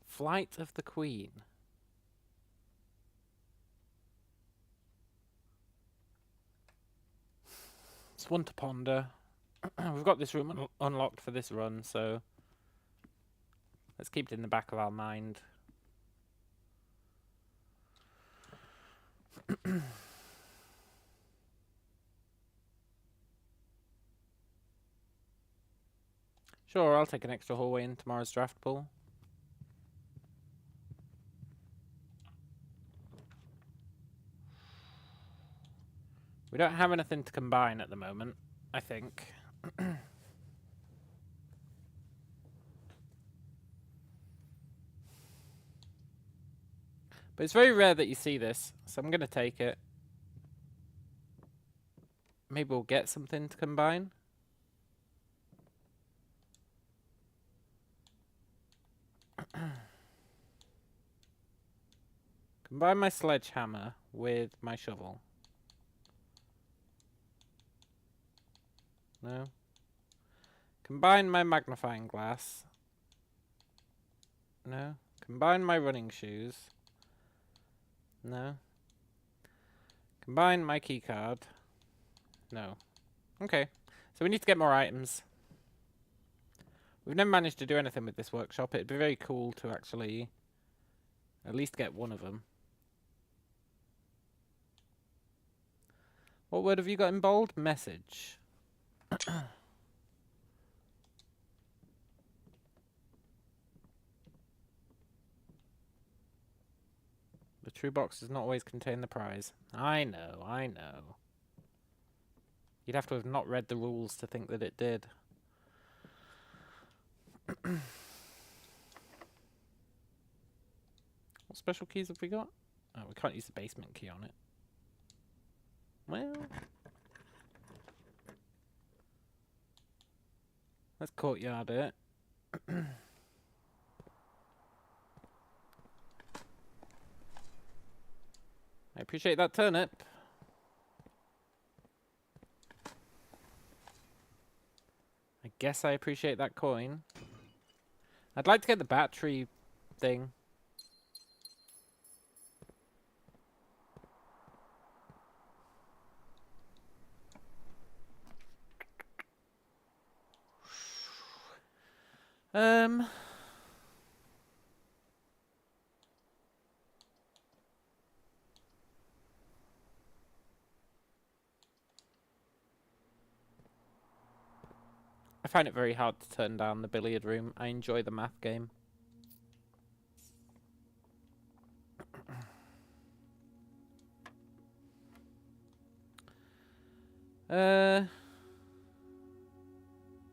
Flight of the Queen. It's one to ponder. We've got this room unlocked for this run, so let's keep it in the back of our mind. Sure, I'll take an extra hallway in tomorrow's draft pool. We don't have anything to combine at the moment, I think. But it's very rare that you see this, so I'm going to take it. Maybe we'll get something to combine. Combine my sledgehammer with my shovel. No. Combine my magnifying glass. No. Combine my running shoes. No. Combine my keycard. No. Okay. So we need to get more items. We've never managed to do anything with this workshop. It'd be very cool to actually at least get one of them. What word have you got in bold? Message. The true box does not always contain the prize. I know, I know. You'd have to have not read the rules to think that it did. What special keys have we got? Oh, we can't use the basement key on it. Well, let's courtyard it. I appreciate that turnip. I guess I appreciate that coin. I'd like to get the battery thing. I find it very hard to turn down the billiard room. I enjoy the math game.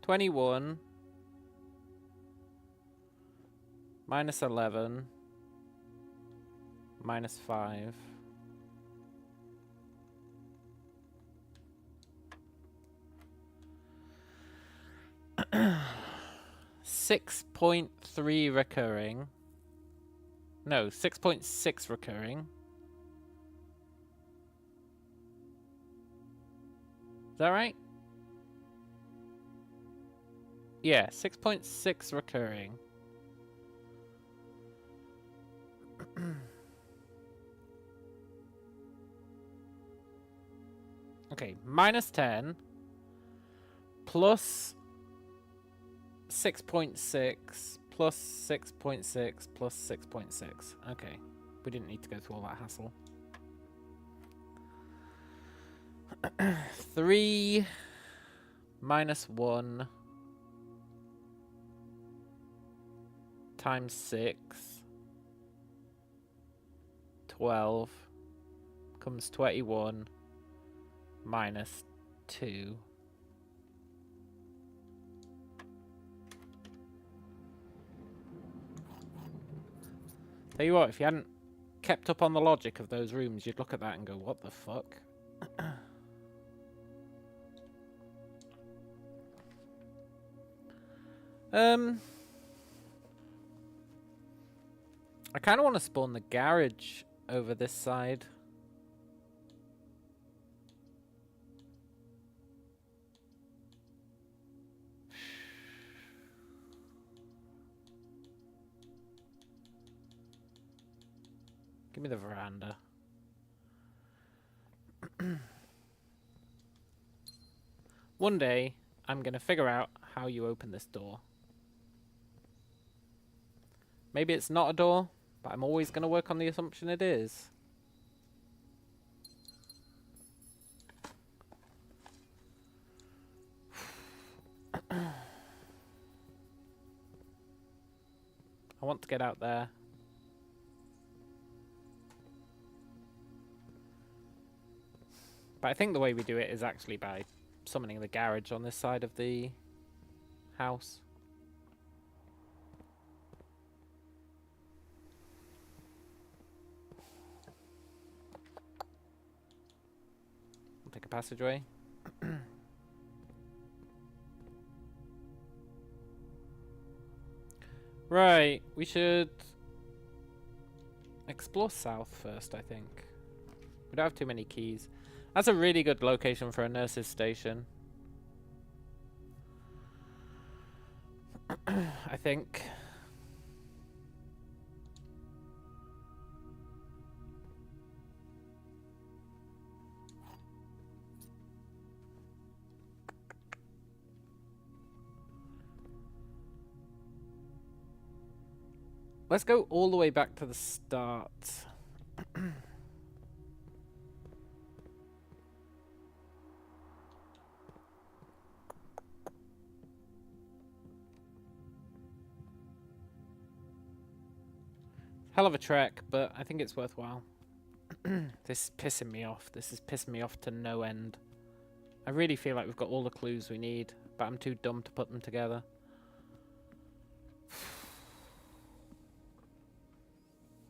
21 minus 11 minus 5. .3 recurring. No, 6.6 recurring. Is that right? Yeah, 6.6 recurring. Okay, minus 10 plus 6.6 plus 6.6 plus 6.6. Okay, we didn't need to go through all that hassle. 3 minus 1 times 6, 12 becomes 21 minus 2. Tell you what, if you hadn't kept up on the logic of those rooms, you'd look at that and go, what the fuck? I kind of want to spawn the garage over this side. Give me the veranda. One day, I'm going to figure out how you open this door. Maybe it's not a door, but I'm always going to work on the assumption it is. I want to get out there. But I think the way we do it is actually by summoning the garage on this side of the house. I'll take a passageway. Right, we should explore south first, I think. We don't have too many keys. That's a really good location for a nurse's station. I think. Let's go all the way back to the start. Hell of a trek, but I think it's worthwhile. This is pissing me off. This is pissing me off to no end. I really feel like we've got all the clues we need, but I'm too dumb to put them together.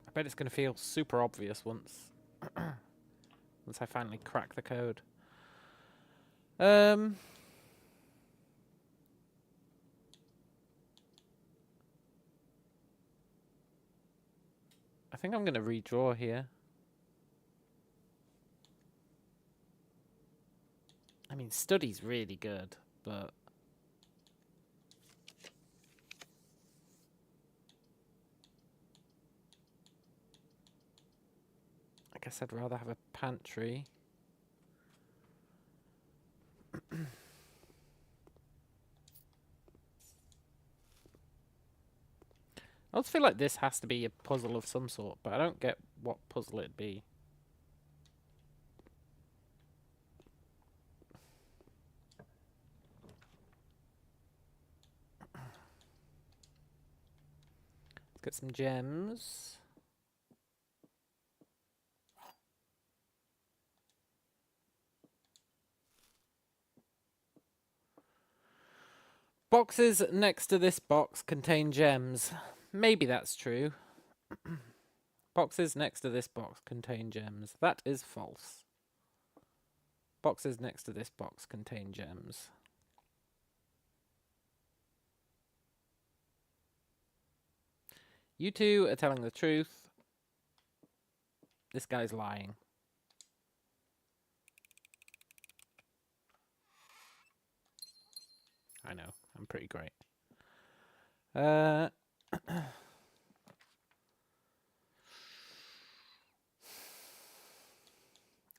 I bet it's going to feel super obvious once I finally crack the code. I think I'm going to redraw here. I mean, study's really good, but I guess I'd rather have a pantry. I also feel like this has to be a puzzle of some sort, but I don't get what puzzle it'd be. Let's get some gems. Boxes next to this box contain gems. Maybe that's true. Boxes next to this box contain gems. That is false. Boxes next to this box contain gems. You two are telling the truth. This guy's lying. I know, I'm pretty great.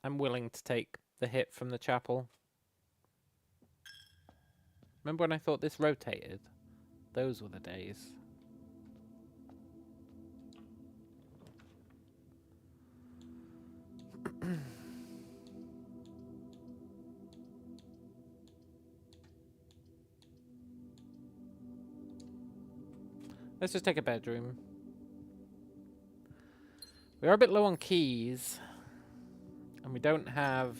I'm willing to take the hit from the chapel. Remember when I thought this rotated? Those were the days. Let's just take a bedroom. We are a bit low on keys. And we don't have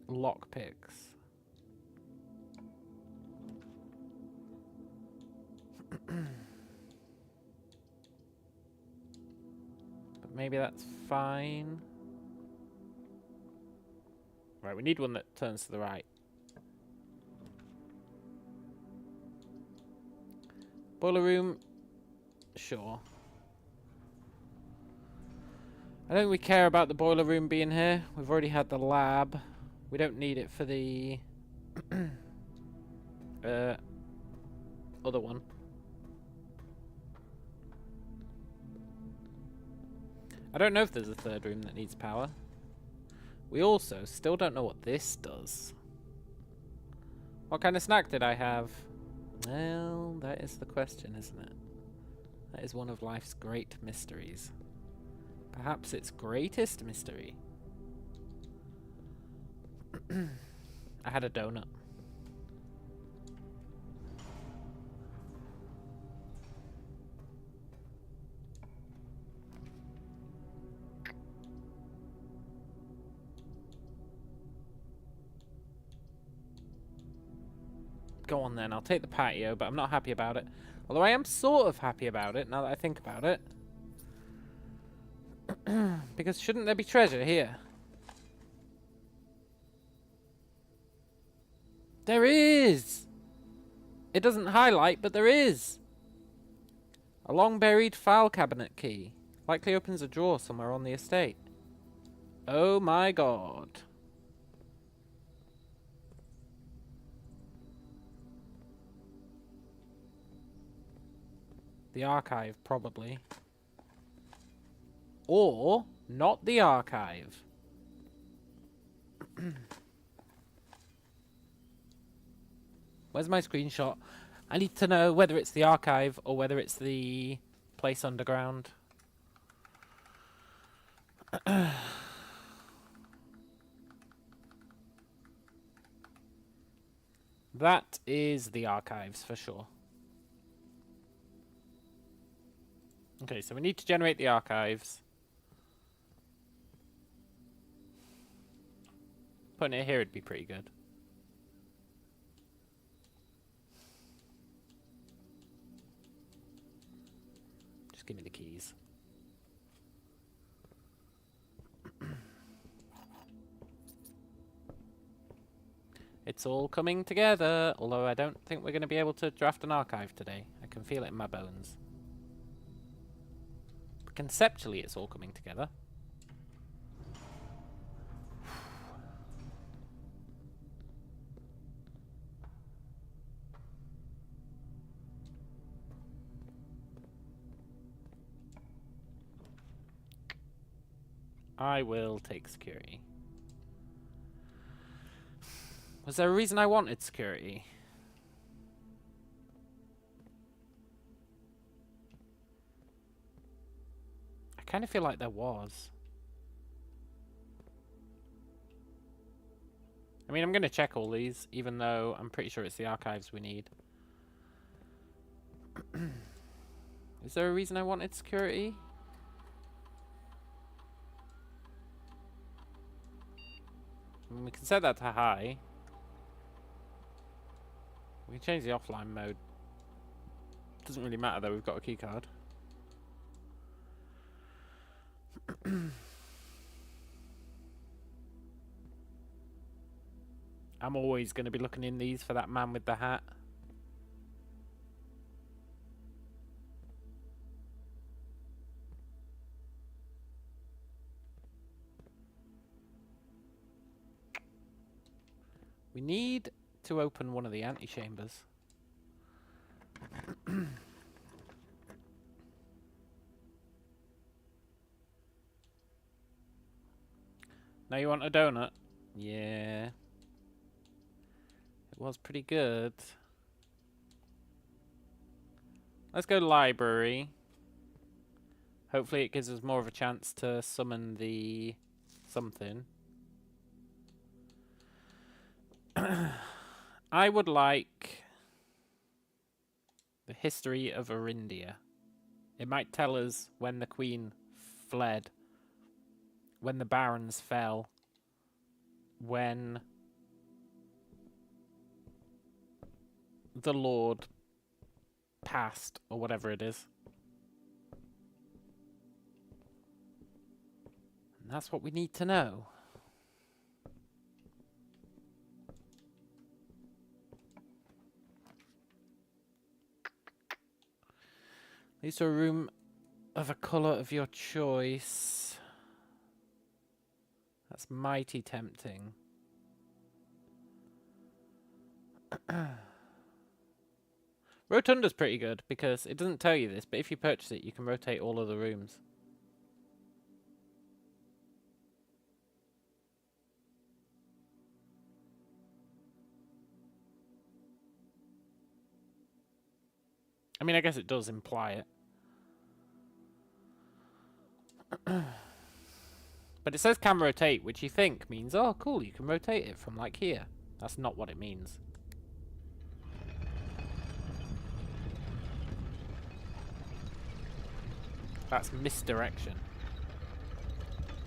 lockpicks. maybe that's fine. Right, we need one that turns to the right. Boiler room, sure. I don't think we care about the boiler room being here. We've already had the lab. We don't need it for the other one. I don't know if there's a third room that needs power. We also still don't know what this does. What kind of snack did I have? Well, that is the question, isn't it? That is one of life's great mysteries. Perhaps its greatest mystery. I had a donut. Go on then, I'll take the patio, but I'm not happy about it. Although I am sort of happy about it, now that I think about it. Because shouldn't there be treasure here? There is! It doesn't highlight, but there is! A long-buried file cabinet key. Likely opens a drawer somewhere on the estate. Oh my god. The archive, probably. Or, not the archive. Where's my screenshot? I need to know whether it's the archive or whether it's the place underground. That is the archives for sure. Okay, so we need to generate the archives. Putting it here would be pretty good. Just give me the keys. It's all coming together, although I don't think we're going to be able to draft an archive today. I can feel it in my bones. But conceptually, it's all coming together. I will take security. Was there a reason I wanted security? I kind of feel like there was. I mean, I'm going to check all these, even though I'm pretty sure it's the archives we need. Is there a reason I wanted security? I mean, we can set that to high. We can change the offline mode. Doesn't really matter though, we've got a key card. I'm always going to be looking in these for that man with the hat. We need to open one of the antechambers. Now you want a donut? Yeah. It was pretty good. Let's go library. Hopefully it gives us more of a chance to summon the something. I would like the history of Arindia. It might tell us when the queen fled, when the barons fell, when the lord passed, or whatever it is. That's what we need to know. Leads to a room of a colour of your choice. That's mighty tempting. Rotunda's pretty good because it doesn't tell you this, but if you purchase it, you can rotate all of the rooms. I mean, I guess it does imply it. But it says can rotate, which you think means, oh, cool, you can rotate it from, like, here. That's not what it means. That's misdirection.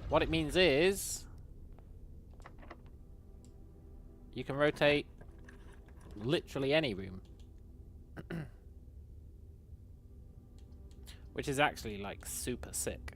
What it means is you can rotate literally any room. Which is actually, like, super sick.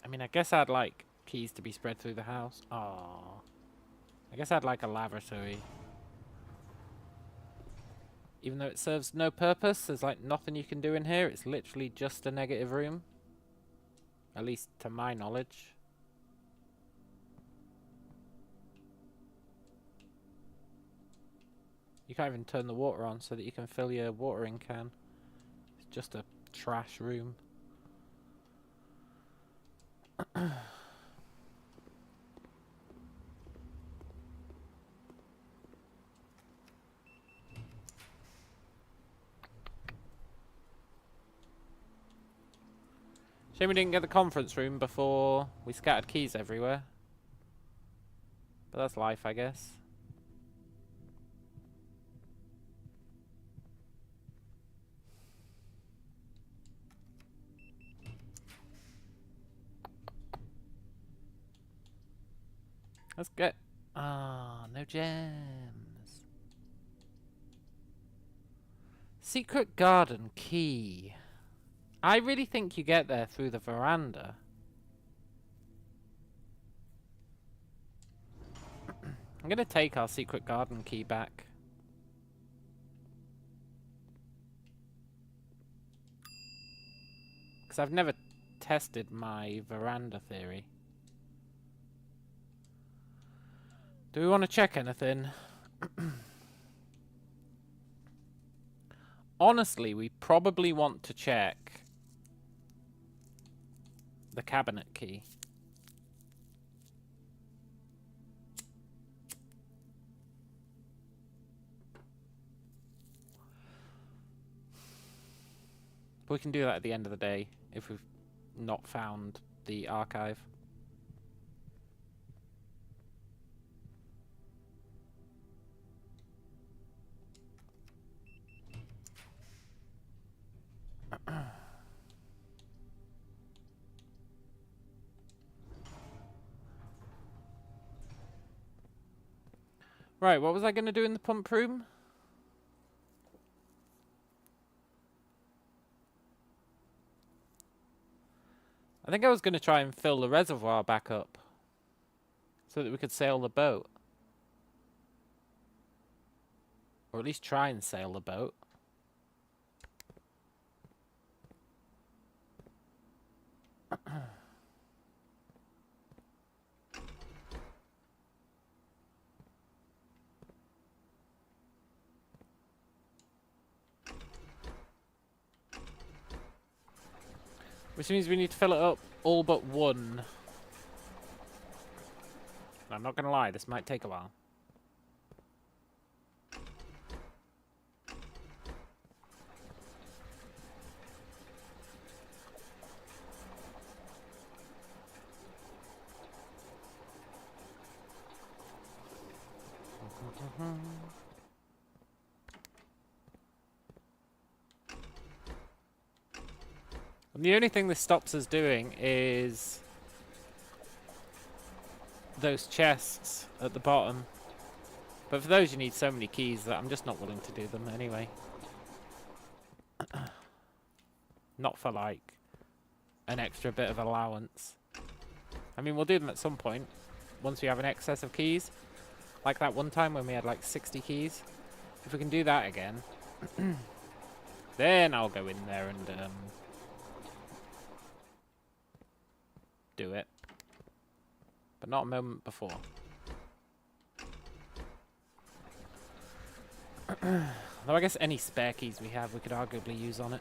I mean, I guess I'd like keys to be spread through the house. Aww. I guess I'd like a lavatory. Even though it serves no purpose, there's like nothing you can do in here. It's literally just a negative room. At least to my knowledge. You can't even turn the water on so that you can fill your watering can. It's just a trash room. Shame we didn't get the conference room before we scattered keys everywhere. But that's life, I guess. Let's get... Ah, no gems. Secret garden key. I really think you get there through the veranda. I'm going to take our secret garden key back. Because I've never tested my veranda theory. Do we want to check anything? Honestly, we probably want to check the cabinet key. But we can do that at the end of the day if we've not found the archive. Right, what was I going to do in the pump room? I think I was going to try and fill the reservoir back up so that we could sail the boat. Or at least try and sail the boat. Which means we need to fill it up all but one. I'm not going to lie, this might take a while. And the only thing this stops us doing is those chests at the bottom. But for those you need so many keys that I'm just not willing to do them anyway. Not for like an extra bit of allowance. I mean, we'll do them at some point once we have an excess of keys. Like that one time when we had like 60 keys. If we can do that again, then I'll go in there and do it. But not a moment before. Though I guess any spare keys we have, we could arguably use on it.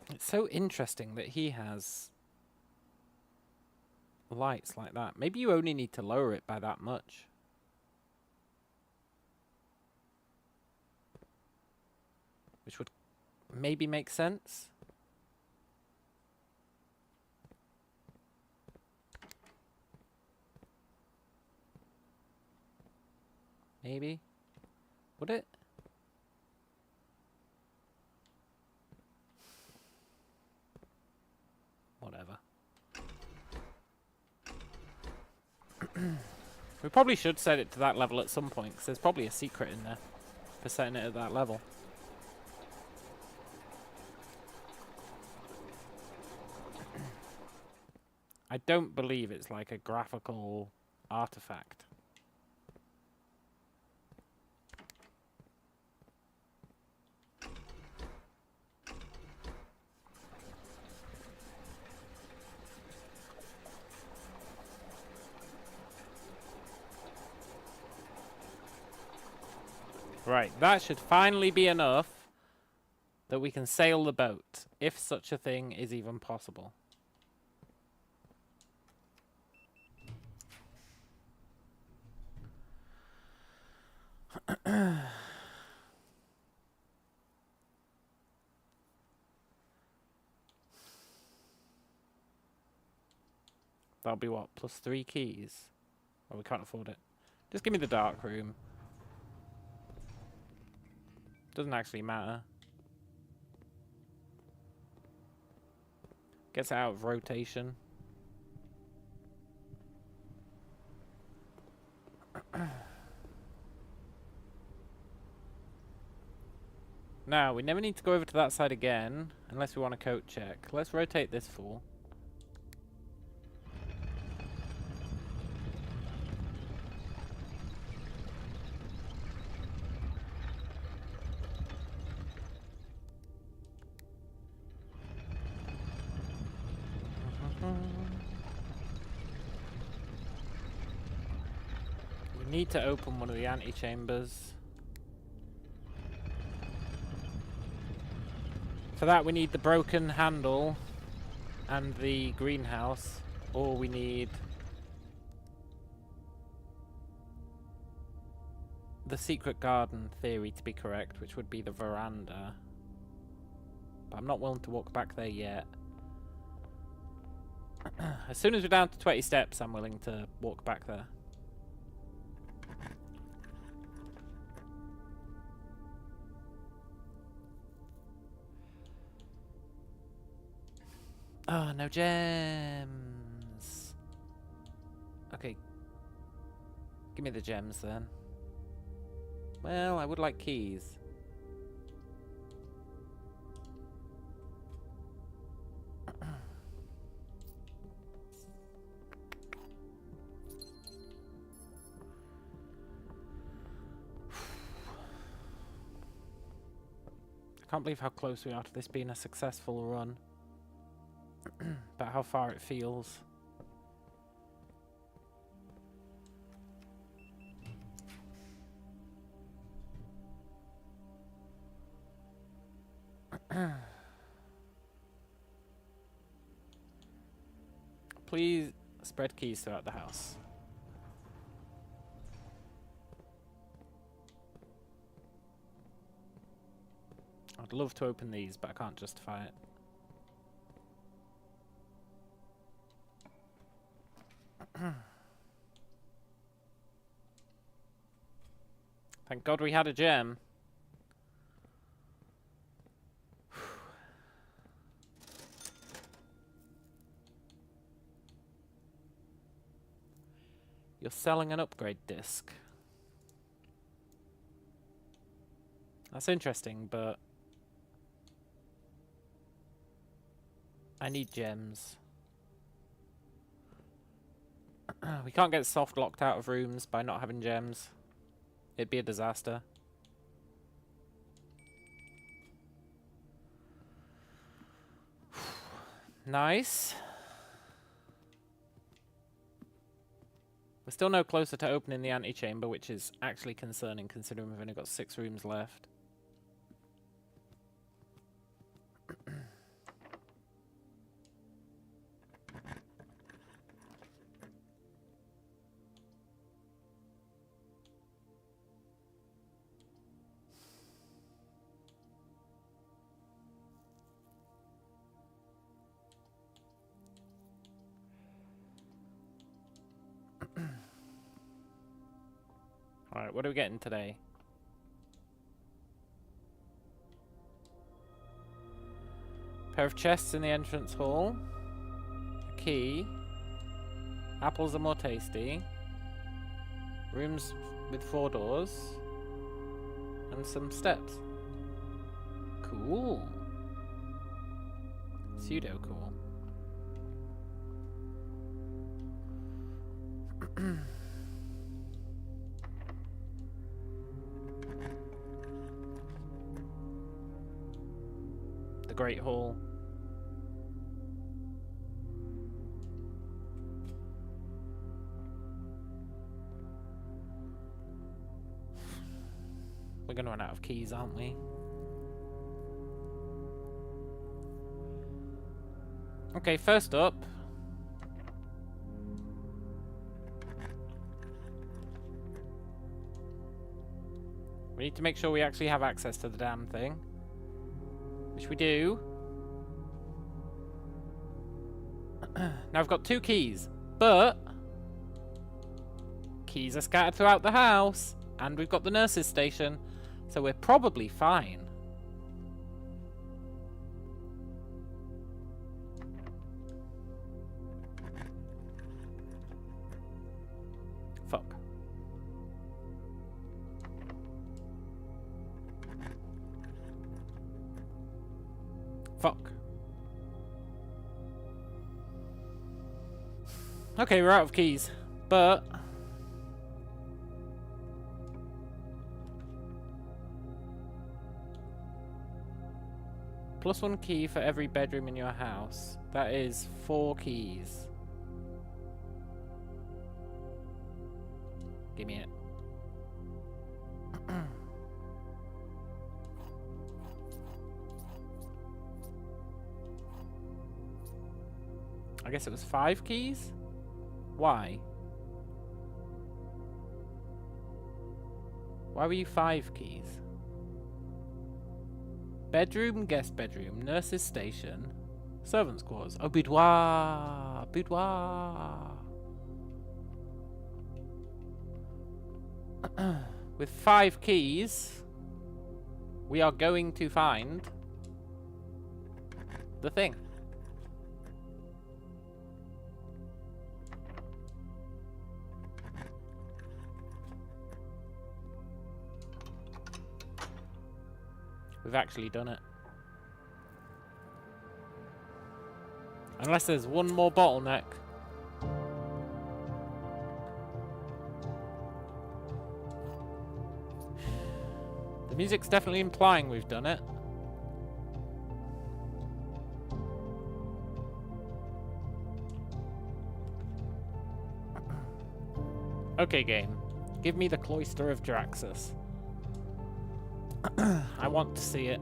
It's so interesting that he has lights like that. Maybe you only need to lower it by that much. Which would maybe make sense. Maybe. Would it? Whatever. We probably should set it to that level at some point, because there's probably a secret in there for setting it at that level. I don't believe it's like a graphical artifact. Right, that should finally be enough that we can sail the boat, if such a thing is even possible. That'll be what, plus 3 keys? Oh, we can't afford it. Just give me the dark room. Doesn't actually matter. Gets out of rotation. Now, we never need to go over to that side again, unless we want a coat check. Let's rotate this fool. We need to open one of the antechambers. For that we need the broken handle and the greenhouse, or we need the secret garden theory to be correct, which would be the veranda. But I'm not willing to walk back there yet. As soon as we're down to 20 steps, I'm willing to walk back there. Oh, no gems. Okay. Give me the gems then. Well, I would like keys. I can't believe how close we are to this being a successful run. But how far it feels. Please spread keys throughout the house. I'd love to open these, but I can't justify it. Thank God we had a gem. You're selling an upgrade disc. That's interesting, but I need gems. We can't get soft locked out of rooms by not having gems. It'd be a disaster. Nice. We're still no closer to opening the antechamber, which is actually concerning considering we've only got 6 rooms left. Alright, what are we getting today? Pair of chests in the entrance hall. A key. Apples are more tasty. Rooms with 4 doors. And some steps. Cool. Pseudo cool. The Great Hall. We're gonna run out of keys, aren't we? Okay, first up. We need to make sure we actually have access to the damn thing. Which we do. Now I've got 2 keys, but keys are scattered throughout the house, and we've got the nurse's station, so we're probably fine. Fuck. Fuck. Okay, we're out of keys, but +1 key for every bedroom in your house. That is 4 keys. Give me it. I guess it was 5 keys? Why? Why were you 5 keys? Bedroom, guest bedroom, nurse's station, servants' quarters. Oh, boudoir! Boudoir! With 5 keys, we are going to find the thing. We've actually done it. Unless there's one more bottleneck. The music's definitely implying we've done it. Okay, game. Give me the Cloister of Draxus. I want to see it.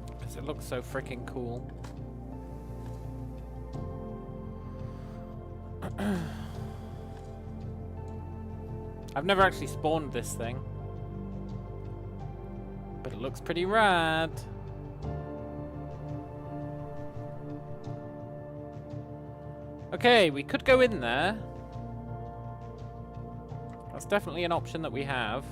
Because it looks so freaking cool. I've never actually spawned this thing. But it looks pretty rad. Okay, we could go in there. That's definitely an option that we have.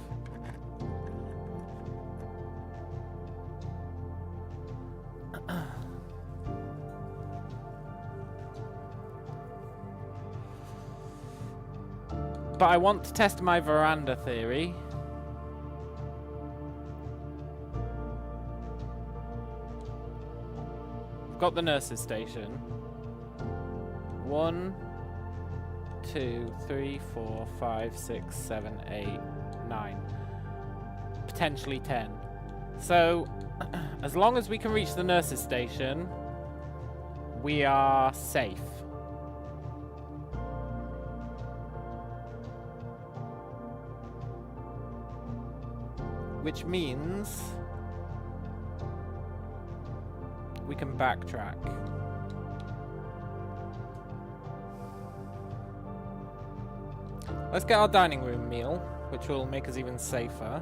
But I want to test my veranda theory. We've got the nurse's station. 1, 2, 3, 4, 5, 6, 7, 8, 9. Potentially 10. So, as long as we can reach the nurse's station, we are safe. Which means we can backtrack. Let's get our dining room meal, which will make us even safer.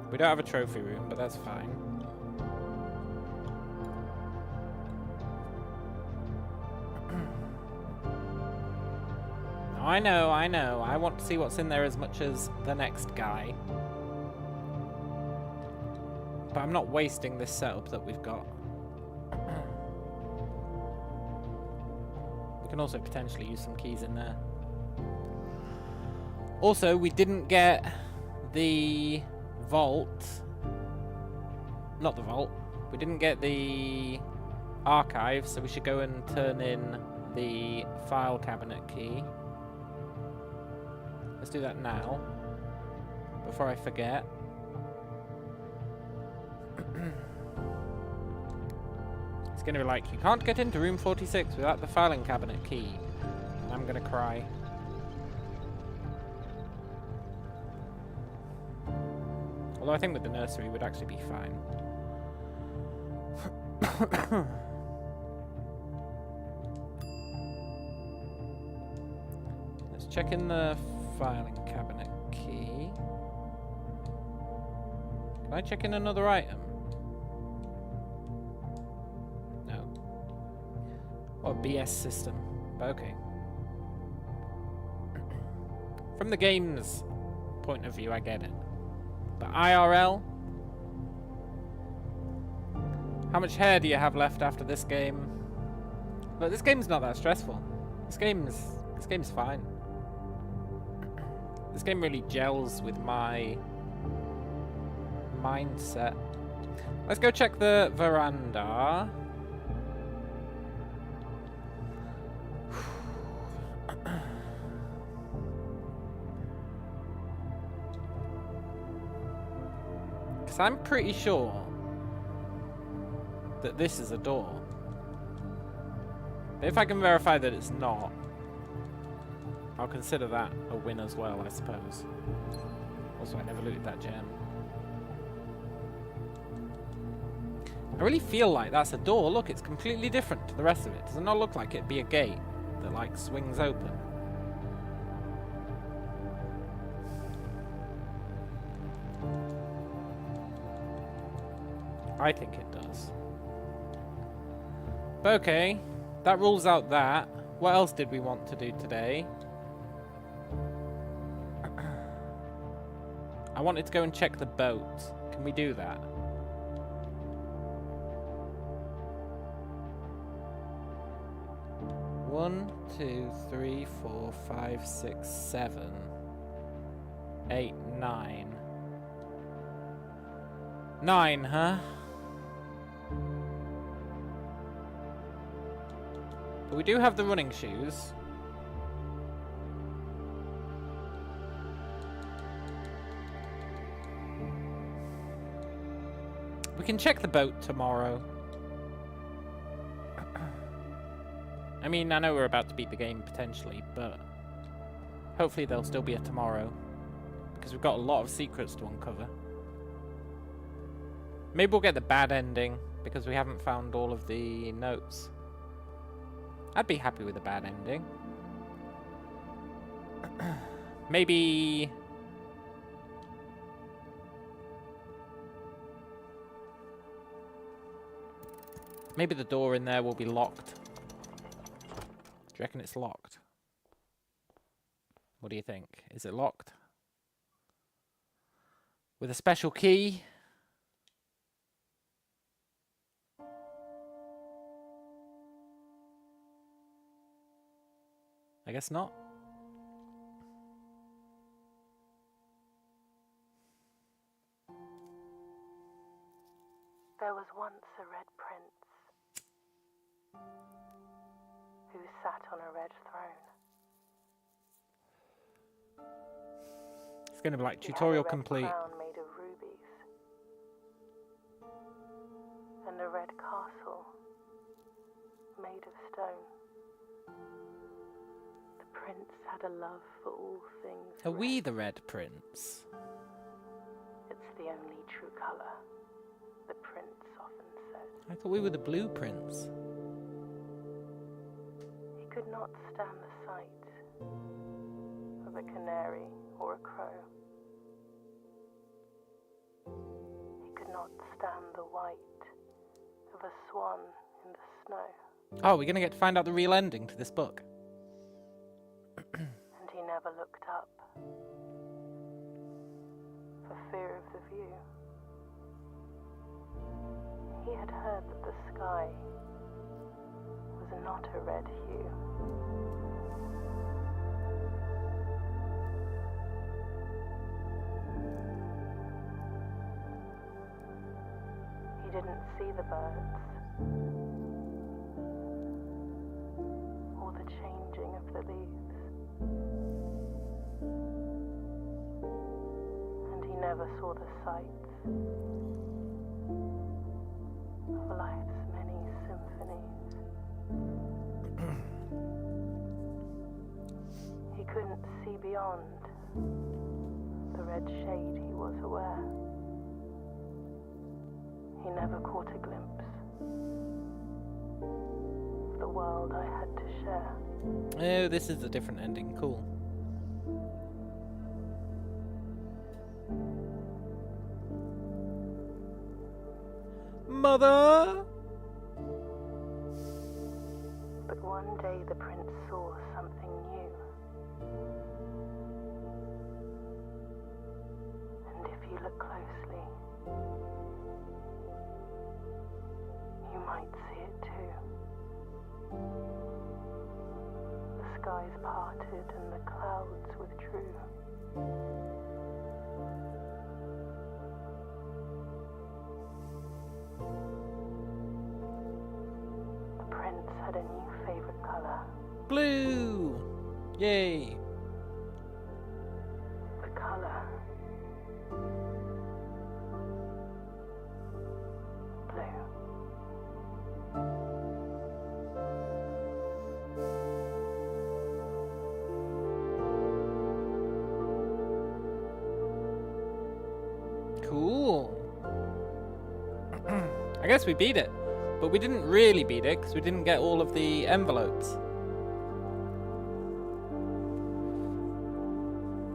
We don't have a trophy room, but that's fine. I know. I want to see what's in there as much as the next guy. But I'm not wasting this setup that we've got. We can also potentially use some keys in there. Also, we didn't get the vault. Not the vault. We didn't get the archive, so we should go and turn in the file cabinet key. Let's do that now, before I forget. It's going to be like, you can't get into room 46 without the filing cabinet key. And I'm going to cry. Although I think with the nursery would actually be fine. Let's check in the filing cabinet key. Can I check in another item? No. What a BS system. But okay. From the game's point of view, I get it. But IRL? How much hair do you have left after this game? Look, this game's not that stressful. This game's fine. This game really gels with my mindset. Let's go check the veranda. Because I'm pretty sure that this is a door. But if I can verify that it's not, I'll consider that a win as well, I suppose. Also, I never looted that gem. I really feel like that's a door. Look, it's completely different to the rest of it. Does it not look like it'd be a gate that, like, swings open? I think it does. But okay, that rules out that. What else did we want to do today? I wanted to go and check the boat. Can we do that? One, 2, 3, 4, 5, 6, 7, 8, 9. 9, huh? But we do have the running shoes. We can check the boat tomorrow. I mean, I know we're about to beat the game potentially, but hopefully there'll still be a tomorrow. Because we've got a lot of secrets to uncover. Maybe we'll get the bad ending, because we haven't found all of the notes. I'd be happy with a bad ending. Maybe... Maybe the door in there will be locked. Do you reckon it's locked? What do you think? Is it locked? With a special key? I guess not. There was once a red prince who sat on a red throne. It's going to be like He had tutorial a red complete. crown made of rubies and a red castle made of stone. The prince had a love for all things Are we red. the Red Prince? It's the only true colour, the prince often said. I thought we were the Blue Prince. He could not stand the sight of a canary or a crow. He could not stand the white of a swan in the snow. Oh, we're going to get to find out the real ending to this book. And he never looked up for fear of the view. He had heard that the sky was not a red hue. He didn't see the birds or the changing of the leaves. And he never saw the sights of life's many symphonies. He couldn't see beyond the red shade he was aware. He never caught a glimpse of the world I had to share. Oh, this is a different ending. Cool. Mother! But one day the prince saw something new. And if you look closely, you might see it too. The skies parted and the clouds withdrew. The prince had a new favorite color. Blue! Yay! The color blue. Cool. I guess we beat it. But we didn't really beat it because we didn't get all of the envelopes.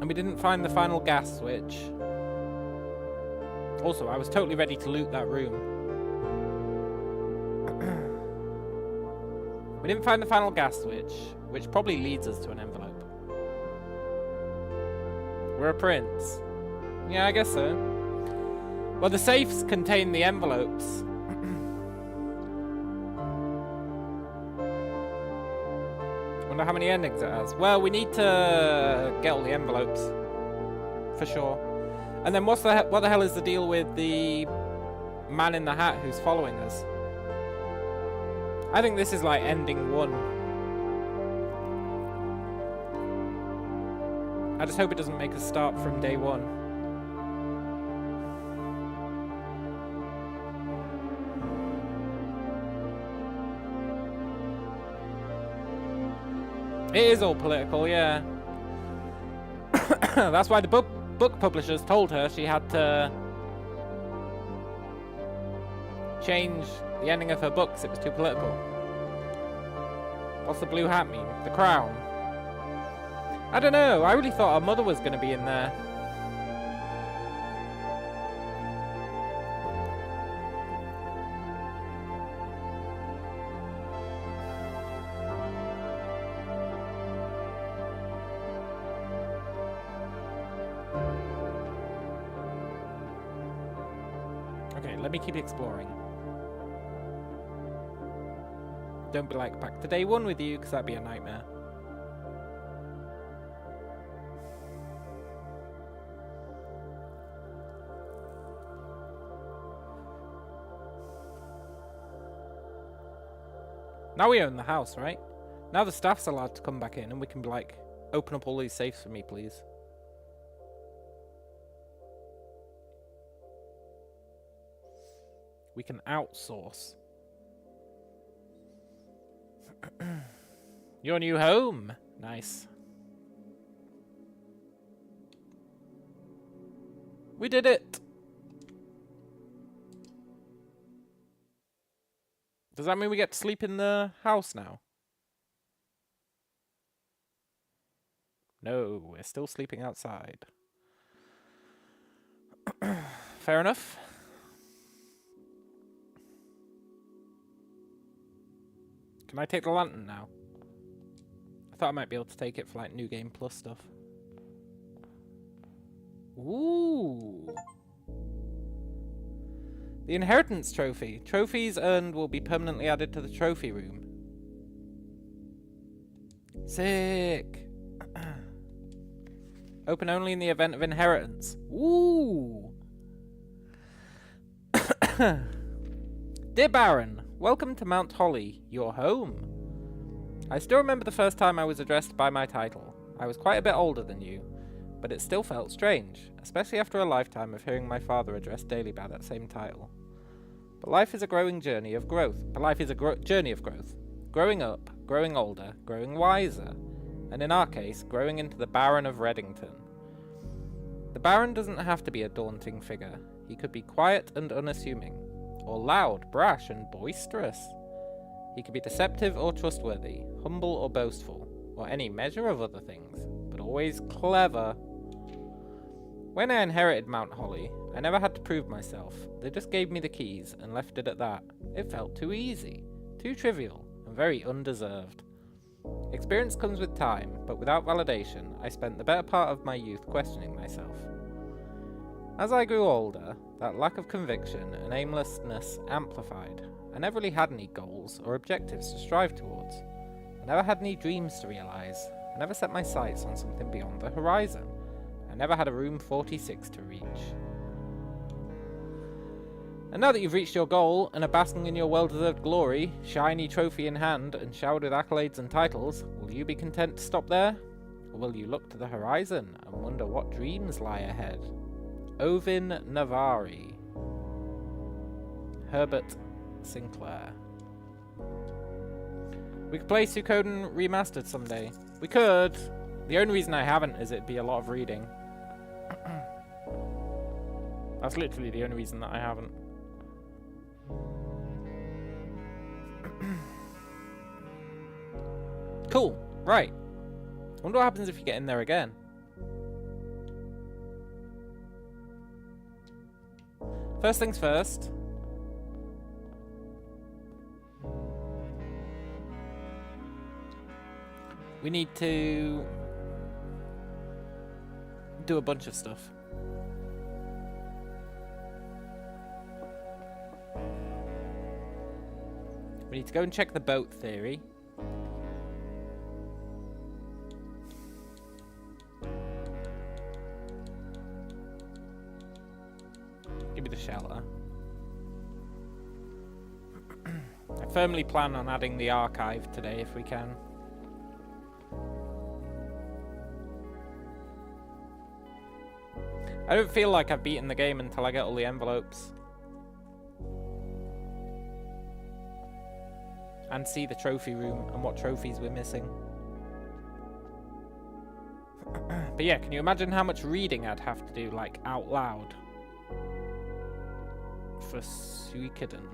And we didn't find the final gas switch. Also, I was totally ready to loot that room. We didn't find the final gas switch, which probably leads us to an envelope. We're a prince. Yeah, I guess so. Well, the safes contain the envelopes. Wonder how many endings it has. Well, we need to get all the envelopes. For sure. And then what the hell is the deal with the man in the hat who's following us? I think this is like ending 1. I just hope it doesn't make us start from day 1. It is all political, yeah. That's why the book publishers told her she had to change the ending of her books. It was too political. What's the blue hat mean? The crown? I don't know. I really thought our mother was going to be in there. Right, let me keep exploring. Don't be like back to day one with you, because that'd be a nightmare. Now we own the house, right? Now the staff's allowed to come back in and we can be like, open up all these safes for me, please. We can outsource. Your new home. Nice. We did it. Does that mean we get to sleep in the house now? No, we're still sleeping outside. Fair enough. Can I take the lantern now? I thought I might be able to take it for like New Game Plus stuff. Ooh. The inheritance trophy. Trophies earned will be permanently added to the trophy room. Sick. Open only in the event of inheritance. Ooh. Dear Baron, welcome to Mount Holly, your home. I still remember the first time I was addressed by my title. I was quite a bit older than you, but it still felt strange, especially after a lifetime of hearing my father address daily by that same title. But life is a journey of growth. Growing up, growing older, growing wiser, and in our case, growing into the Baron of Reddington. The Baron doesn't have to be a daunting figure. He could be quiet and unassuming, or loud, brash, and boisterous. He could be deceptive or trustworthy, humble or boastful, or any measure of other things, but always clever. When I inherited Mount Holly, I never had to prove myself. They just gave me the keys and left it at that. It felt too easy, too trivial, and very undeserved. Experience comes with time, but without validation, I spent the better part of my youth questioning myself. As I grew older, that lack of conviction and aimlessness amplified. I never really had any goals or objectives to strive towards. I never had any dreams to realize. I never set my sights on something beyond the horizon. I never had a room 46 to reach. And now that you've reached your goal and are basking in your well-deserved glory, shiny trophy in hand and showered with accolades and titles, will you be content to stop there? Or will you look to the horizon and wonder what dreams lie ahead? Ovin Navari. Herbert Sinclair. We could play Suikoden Remastered someday. We could. The only reason I haven't is it'd be a lot of reading. That's literally the only reason that I haven't. Cool. Right. I wonder what happens if you get in there again. First things first. We need to do a bunch of stuff. We need to go and check the boat theory. Give me the shelter. I firmly plan on adding the archive today if we can. I don't feel like I've beaten the game until I get all the envelopes. And see the trophy room and what trophies we're missing. But yeah, can you imagine how much reading I'd have to do, like, out loud? For Suikoden.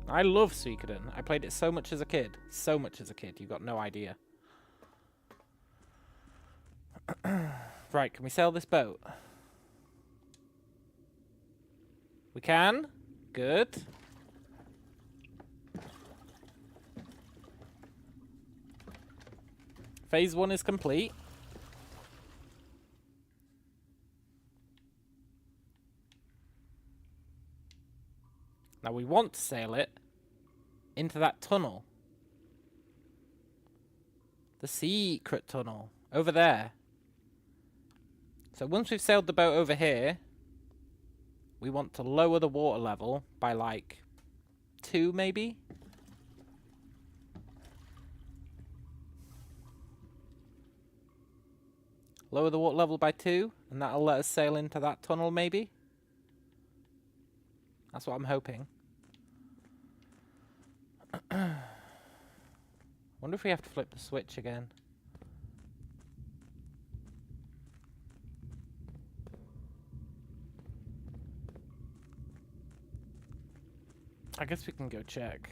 I love Suikoden. I played it so much as a kid. So much as a kid. You've got no idea. Right, can we sail this boat? We can. Good. Phase 1 is complete. we want to sail it into that tunnel. The secret tunnel. Over there. So once we've sailed the boat over here, we want to lower the water level by like 2 maybe? Lower the water level by 2, and that'll let us sail into that tunnel maybe? That's what I'm hoping. Wonder if we have to flip the switch again. I guess we can go check.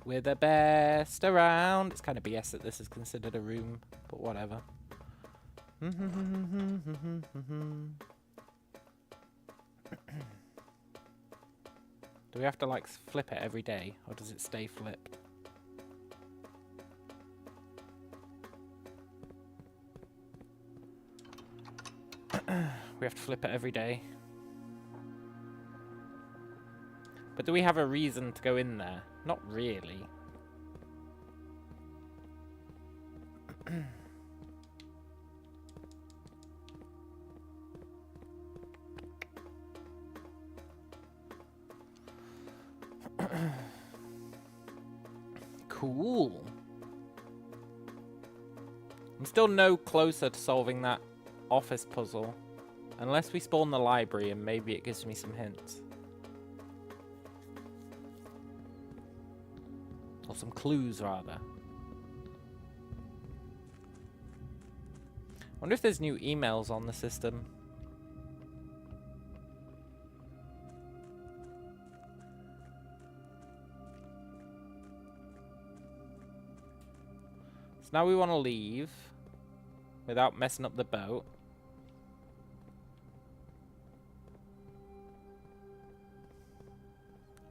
We're the best around. It's kind of BS that this is considered a room, but whatever. Do we have to like flip it every day, or does it stay flipped? We have to flip it every day. But do we have a reason to go in there? Not really. Cool. I'm still no closer to solving that office puzzle. Unless we spawn the library and maybe it gives me some hints. Or some clues, rather. I wonder if there's new emails on the system. So now we want to leave without messing up the boat.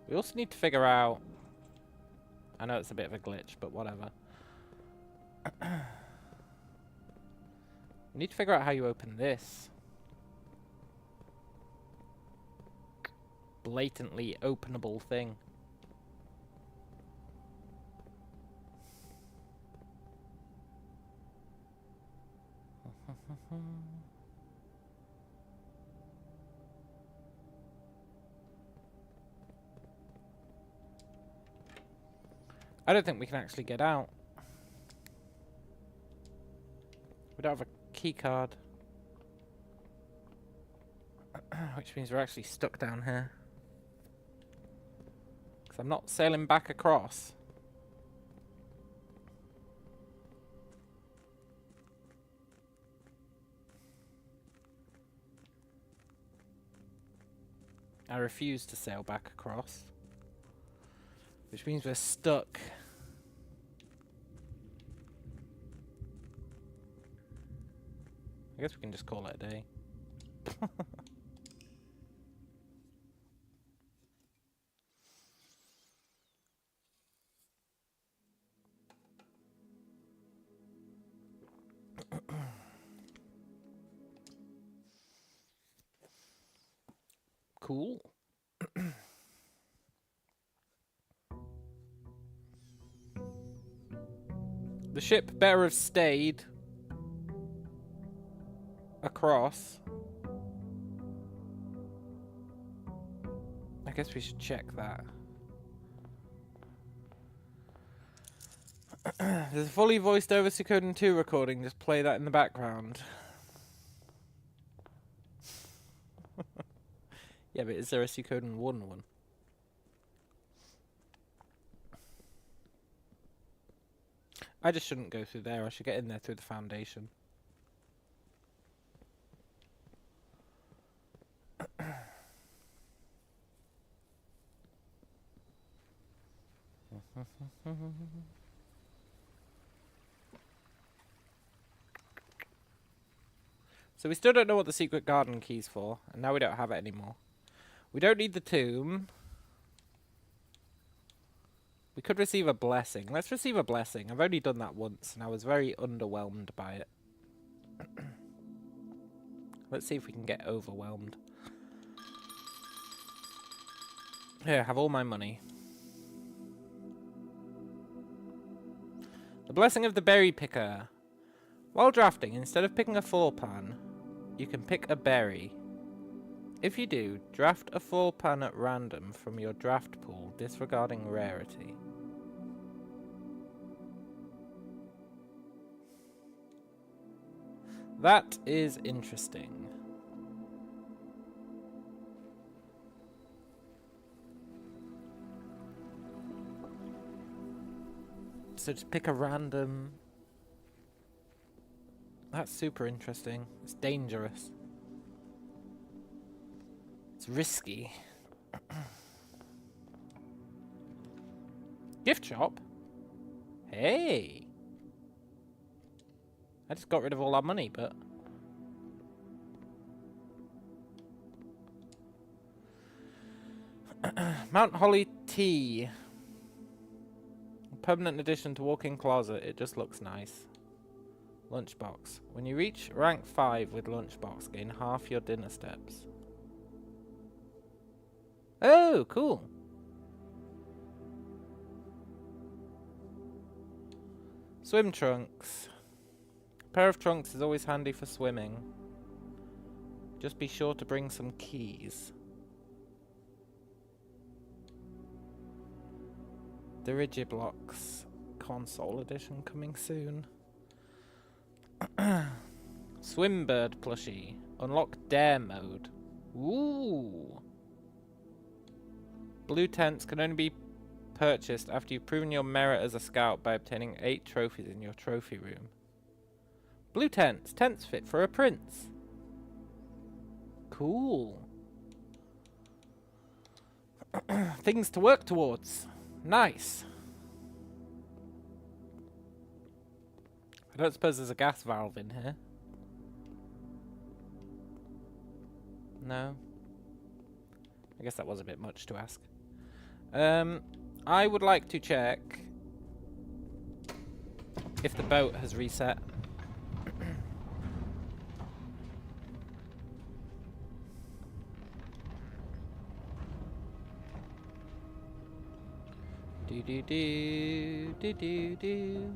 We also need to figure out... I know it's a bit of a glitch, but whatever. We need to figure out how you open this. Blatantly openable thing. I don't think we can actually get out. We don't have a key card. Which means we're actually stuck down here. Because I'm not sailing back across. I refuse to sail back across. Which means we're stuck. I guess we can just call it a day. Cool. The ship better have stayed across. I guess we should check that. There's a fully voiced over Suikoden 2 recording. Just play that in the background. Yeah, but is there a Suikoden 1 one? I just shouldn't go through there. I should get in there through the foundation. So we still don't know what the secret garden key's for, and now we don't have it anymore. We don't need the tomb. We could receive a blessing. Let's receive a blessing. I've only done that once, and I was very underwhelmed by it. Let's see if we can get overwhelmed. Here, have all my money. The blessing of the berry picker. While drafting, instead of picking a 4-pan, you can pick a berry. If you do, draft a 4-pan at random from your draft pool, disregarding rarity. That is interesting. So just pick a random... That's super interesting. It's dangerous. It's risky. Gift shop? Hey! I just got rid of all our money, but... Mount Holly Tea. Permanent addition to walk-in closet. It just looks nice. Lunchbox. When you reach rank 5 with lunchbox, gain half your dinner steps. Oh, cool. Swim trunks. A pair of trunks is always handy for swimming. Just be sure to bring some keys. The Digiblocks console edition coming soon. Swimbird plushie. Unlock dare mode. Ooh. Blue tents can only be purchased after you've proven your merit as a scout by obtaining 8 trophies in your trophy room. Blue tents. Tents fit for a prince. Cool. Things to work towards. Nice. I don't suppose there's a gas valve in here. No. I guess that was a bit much to ask. I would like to check if the boat has reset. Do do do do do do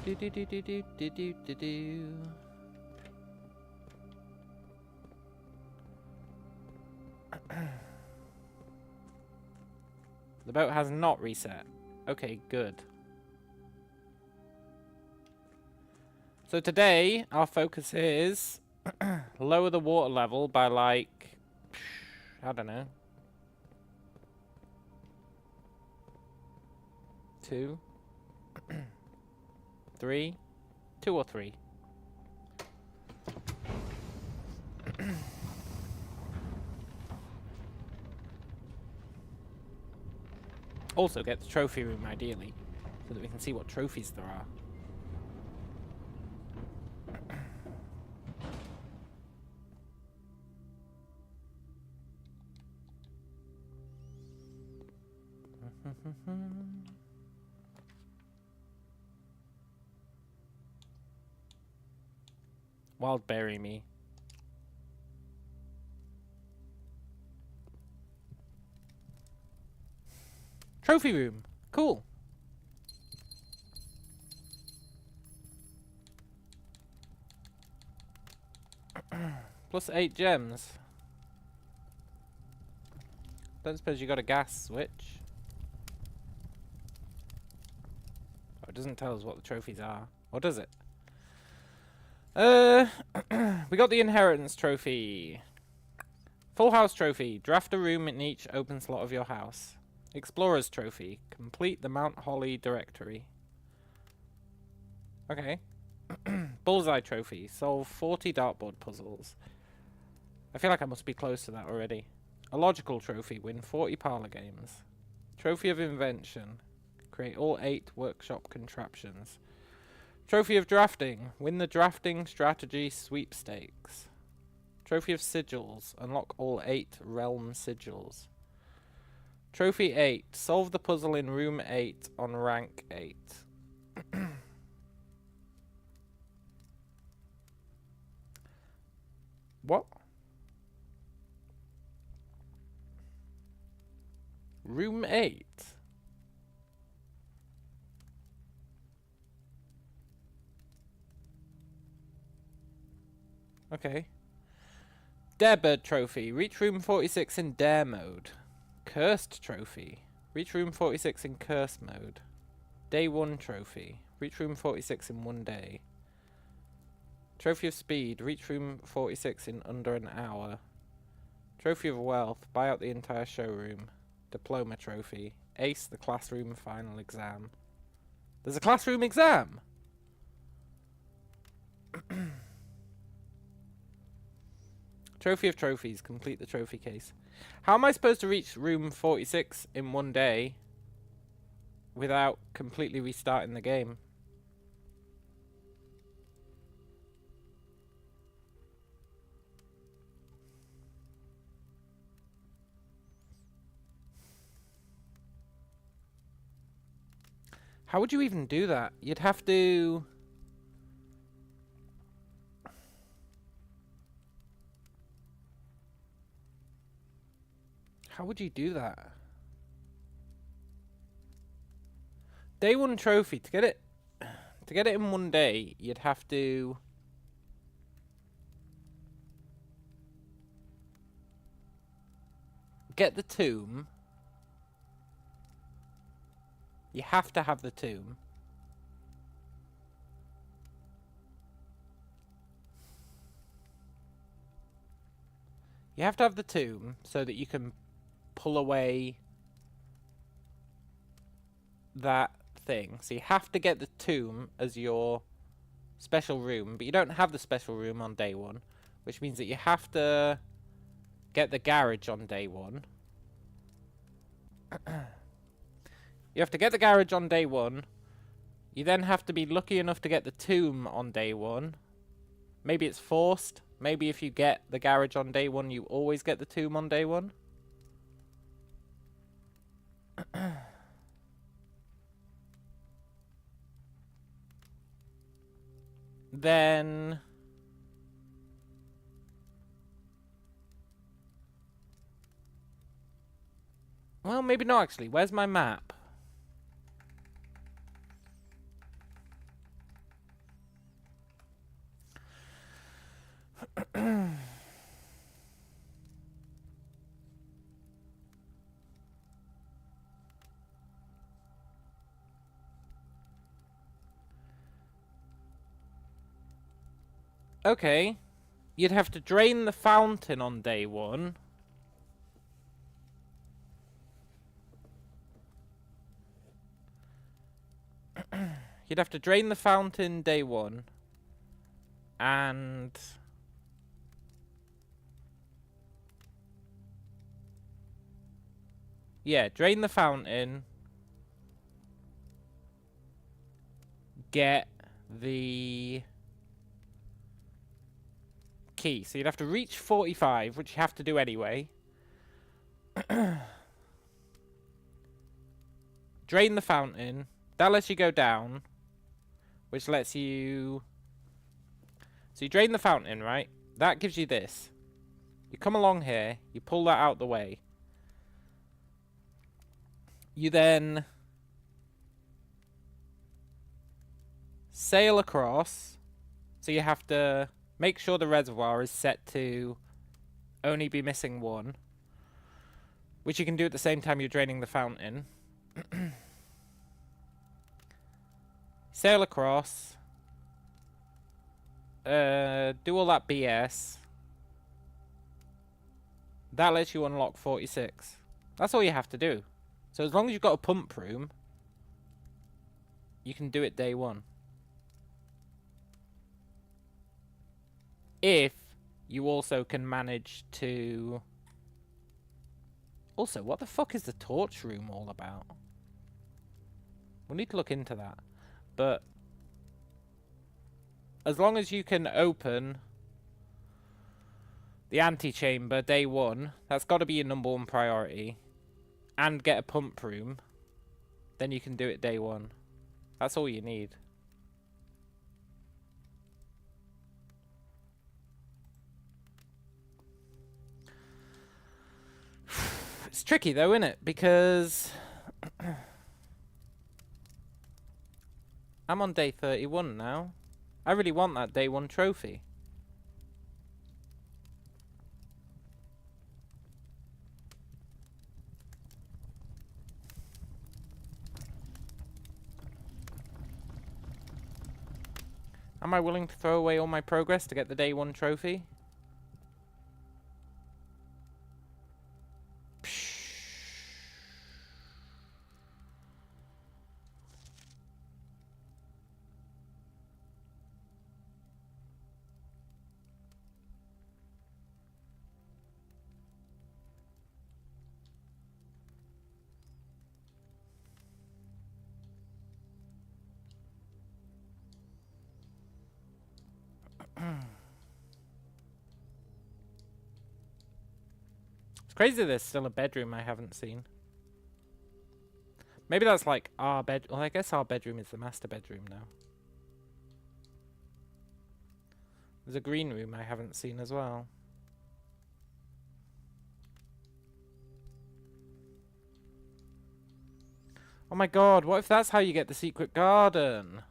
do do do do do do do do. The boat has not reset. Okay, good. So today our focus is lower the water level by like, I don't know, 2, 3, 2 or 3. Also get the trophy room ideally, so that we can see what trophies there are. Wildberry me. Trophy room. Cool. Plus 8 gems. Don't suppose you got a gas switch. Oh, it doesn't tell us what the trophies are. Or does it? We got the inheritance trophy. Full house trophy. Draft a room in each open slot of your house. Explorer's trophy. Complete the Mount Holly directory. Okay. Bullseye trophy. Solve 40 dartboard puzzles. I feel like I must be close to that already. A logical trophy. Win 40 parlor games. Trophy of invention. Create all 8 workshop contraptions. Trophy of drafting. Win the drafting strategy sweepstakes. Trophy of sigils. Unlock all 8 realm sigils. Trophy 8. Solve the puzzle in room 8 on rank 8. What? Room 8? Okay. Darebird Trophy. Reach room 46 in Dare mode. Cursed Trophy. Reach room 46 in Curse mode. Day 1 Trophy. Reach room 46 in 1 day. Trophy of Speed. Reach room 46 in under an hour. Trophy of Wealth. Buy out the entire showroom. Diploma Trophy. Ace the classroom final exam. There's a classroom exam! Trophy of Trophies. Complete the trophy case. How am I supposed to reach room 46 in 1 day without completely restarting the game? How would you even do that? You'd have to... How would you do that? Day 1 trophy. To get it in 1 day, you'd have to get the tomb. You have to have the tomb. You have to have the tomb so that you can pull away that thing. So you have to get the tomb as your special room, but you don't have the special room on day 1, which means that you have to get the garage on day 1. You have to get the garage on day 1. You then have to be lucky enough to get the tomb on day 1. Maybe it's forced. Maybe if you get the garage on day 1, you always get the tomb on day 1. Then... Well, maybe not actually. Where's my map? Okay. You'd have to drain the fountain on day 1. You'd have to drain the fountain day 1. And... yeah, drain the fountain. Get the key. So you'd have to reach 45, which you have to do anyway. Drain the fountain. That lets you go down. Which lets you... So you drain the fountain, right? That gives you this. You come along here. You pull that out the way. You then... sail across. So you have to make sure the reservoir is set to only be missing 1. Which you can do at the same time you're draining the fountain. Sail across. Do all that BS. That lets you unlock 46. That's all you have to do. So as long as you've got a pump room, you can do it day 1. If you also can manage to... Also, what the fuck is the torch room all about? We'll need to look into that. But as long as you can open the antechamber day 1, that's got to be your number 1 priority. and get a pump room, then you can do it day one. That's all you need. It's tricky though, isn't it? Because I'm on day 31 now. I really want that day 1 trophy. Am I willing to throw away all my progress to get the day 1 trophy? It's crazy there's still a bedroom I haven't seen. Maybe that's like our bed. Well, I guess our bedroom is the master bedroom now. There's a green room I haven't seen as well. Oh my god, what if that's how you get the secret garden?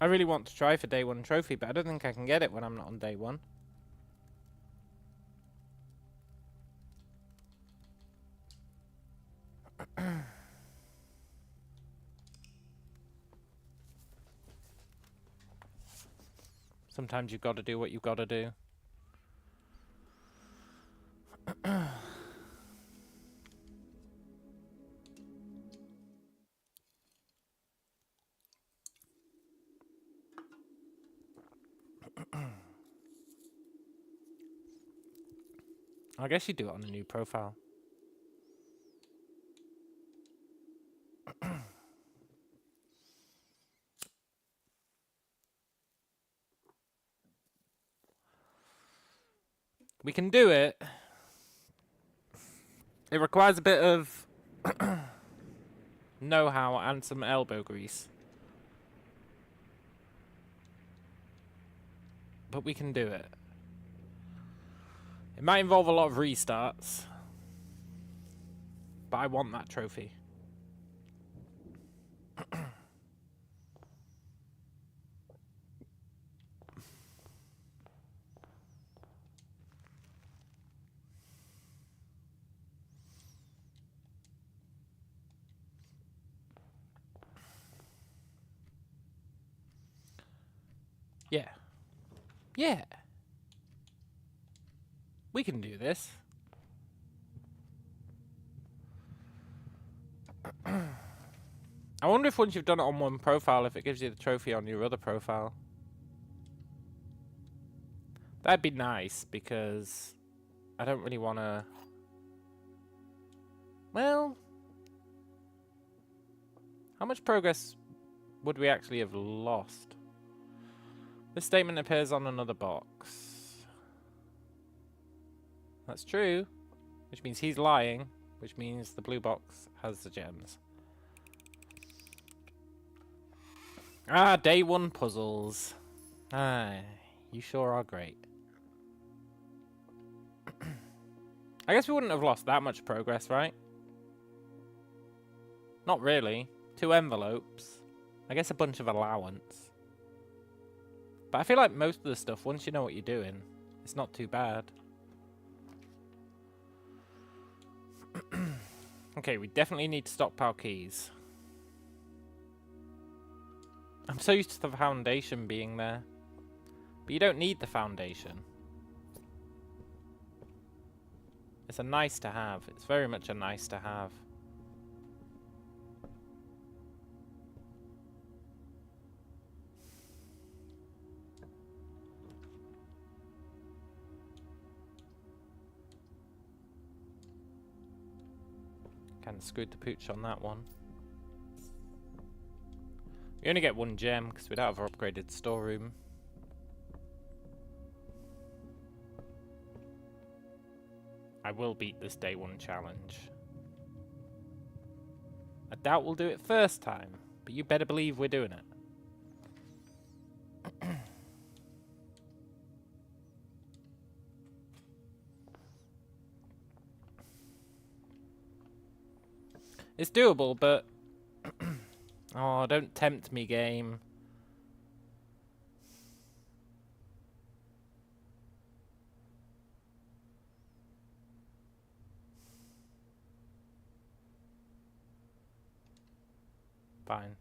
I really want to try for day 1 trophy, but I don't think I can get it when I'm not on day 1. Sometimes you've got to do what you've got to do. I guess you do it on a new profile. We can do it. It requires a bit of know-how and some elbow grease. But we can do it. It might involve a lot of restarts. But I want that trophy. Yeah. Yeah. We can do this. I wonder if once you've done it on one profile, if it gives you the trophy on your other profile. That'd be nice, because I don't really want to... Well... How much progress would we actually have lost? This statement appears on another box. That's true. Which means he's lying. Which means the blue box has the gems. Ah, day 1 puzzles. Ah, you sure are great. I guess we wouldn't have lost that much progress, right? Not really. 2 envelopes. I guess a bunch of allowance. But I feel like most of the stuff, once you know what you're doing, it's not too bad. Okay, we definitely need to stockpile keys. I'm so used to the foundation being there. But you don't need the foundation. It's a nice to have. It's very much a nice to have. Kind of screwed the pooch on that one. We only get 1 gem because we don't have our upgraded storeroom. I will beat this day 1 challenge. I doubt we'll do it first time, but you better believe we're doing it. It's doable, but... oh, don't tempt me, game. Fine.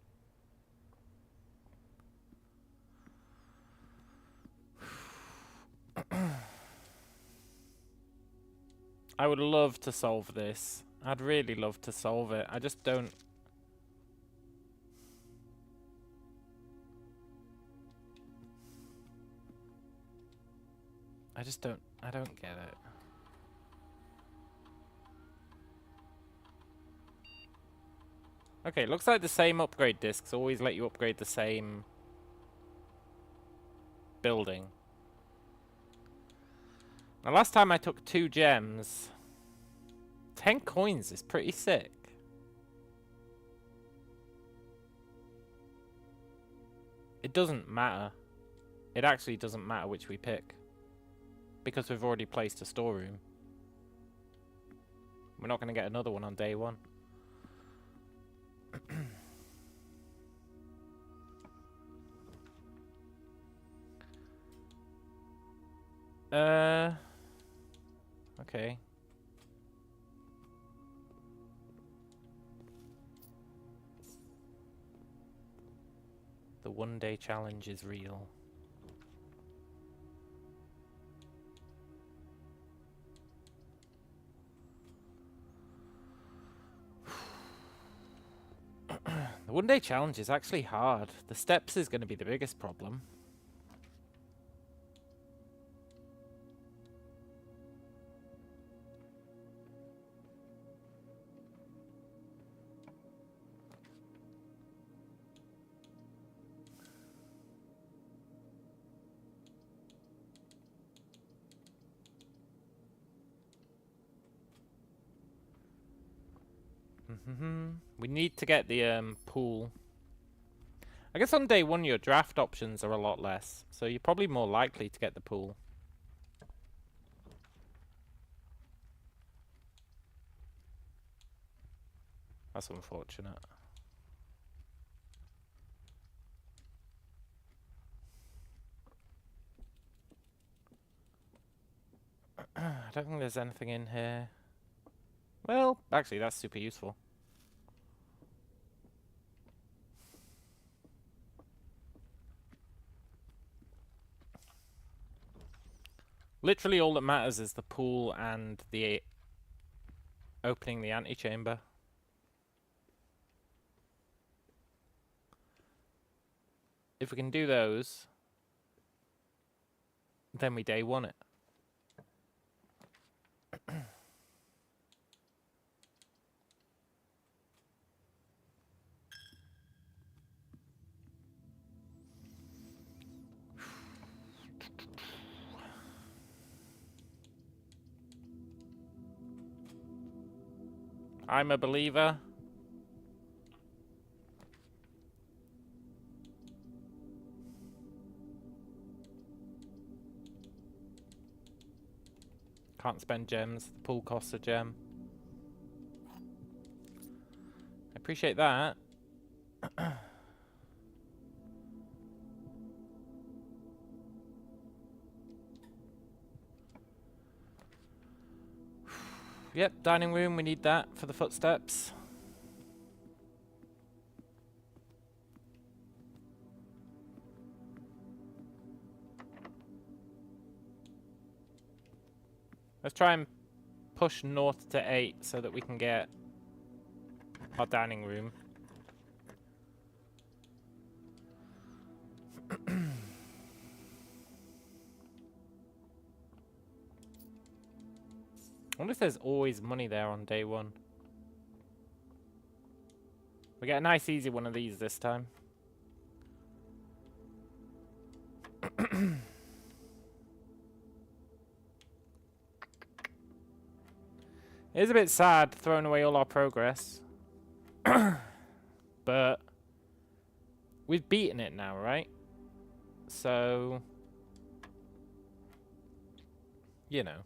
I would love to solve this. I'd really love to solve it. I just don't... I don't get it. Okay, looks like the same upgrade discs always let you upgrade the same building. Now, last time I took 2 gems. 10 coins is pretty sick. It doesn't matter. It actually doesn't matter which we pick. Because we've already placed a storeroom. We're not going to get another one on day 1. Okay. The 1-day challenge is real. The 1-day challenge is actually hard. The steps is going to be the biggest problem. We need to get the pool. I guess on day 1 your draft options are a lot less, so you're probably more likely to get the pool. That's unfortunate. I don't think there's anything in here. Well, actually that's super useful. Literally all that matters is the pool and the opening the antechamber. If we can do those, then we day 1 it. I'm a believer. Can't spend gems. The pool costs a gem. I appreciate that. Yep, dining room, we need that for the footsteps. Let's try and push north to 8 so that we can get our dining room. I wonder if there's always money there on day 1. We get a nice easy one of these this time. It is a bit sad throwing away all our progress. But we've beaten it now, right? So, you know,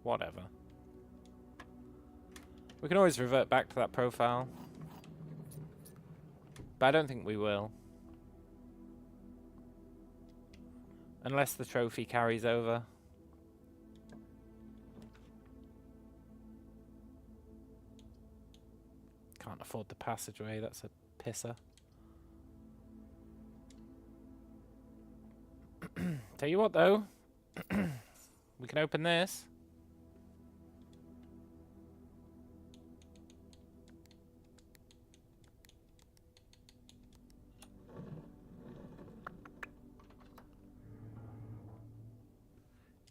whatever. We can always revert back to that profile. But I don't think we will. Unless the trophy carries over. Can't afford the passageway, that's a pisser. Tell you what though, we can open this.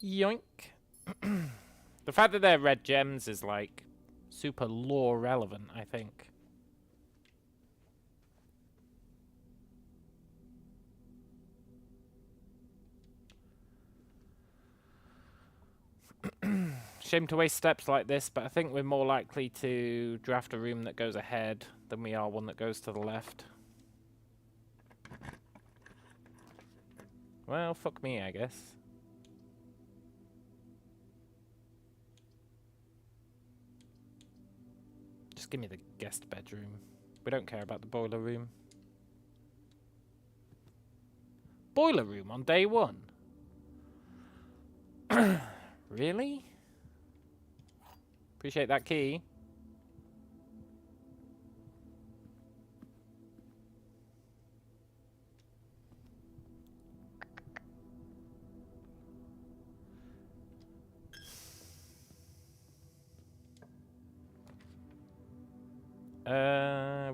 Yoink. The fact that they're red gems is like super lore relevant, I think. Shame to waste steps like this, but I think we're more likely to draft a room that goes ahead than we are one that goes to the left. Well, fuck me, I guess. Just give me the guest bedroom. We don't care about the boiler room. Boiler room on day one? Really? Appreciate that key.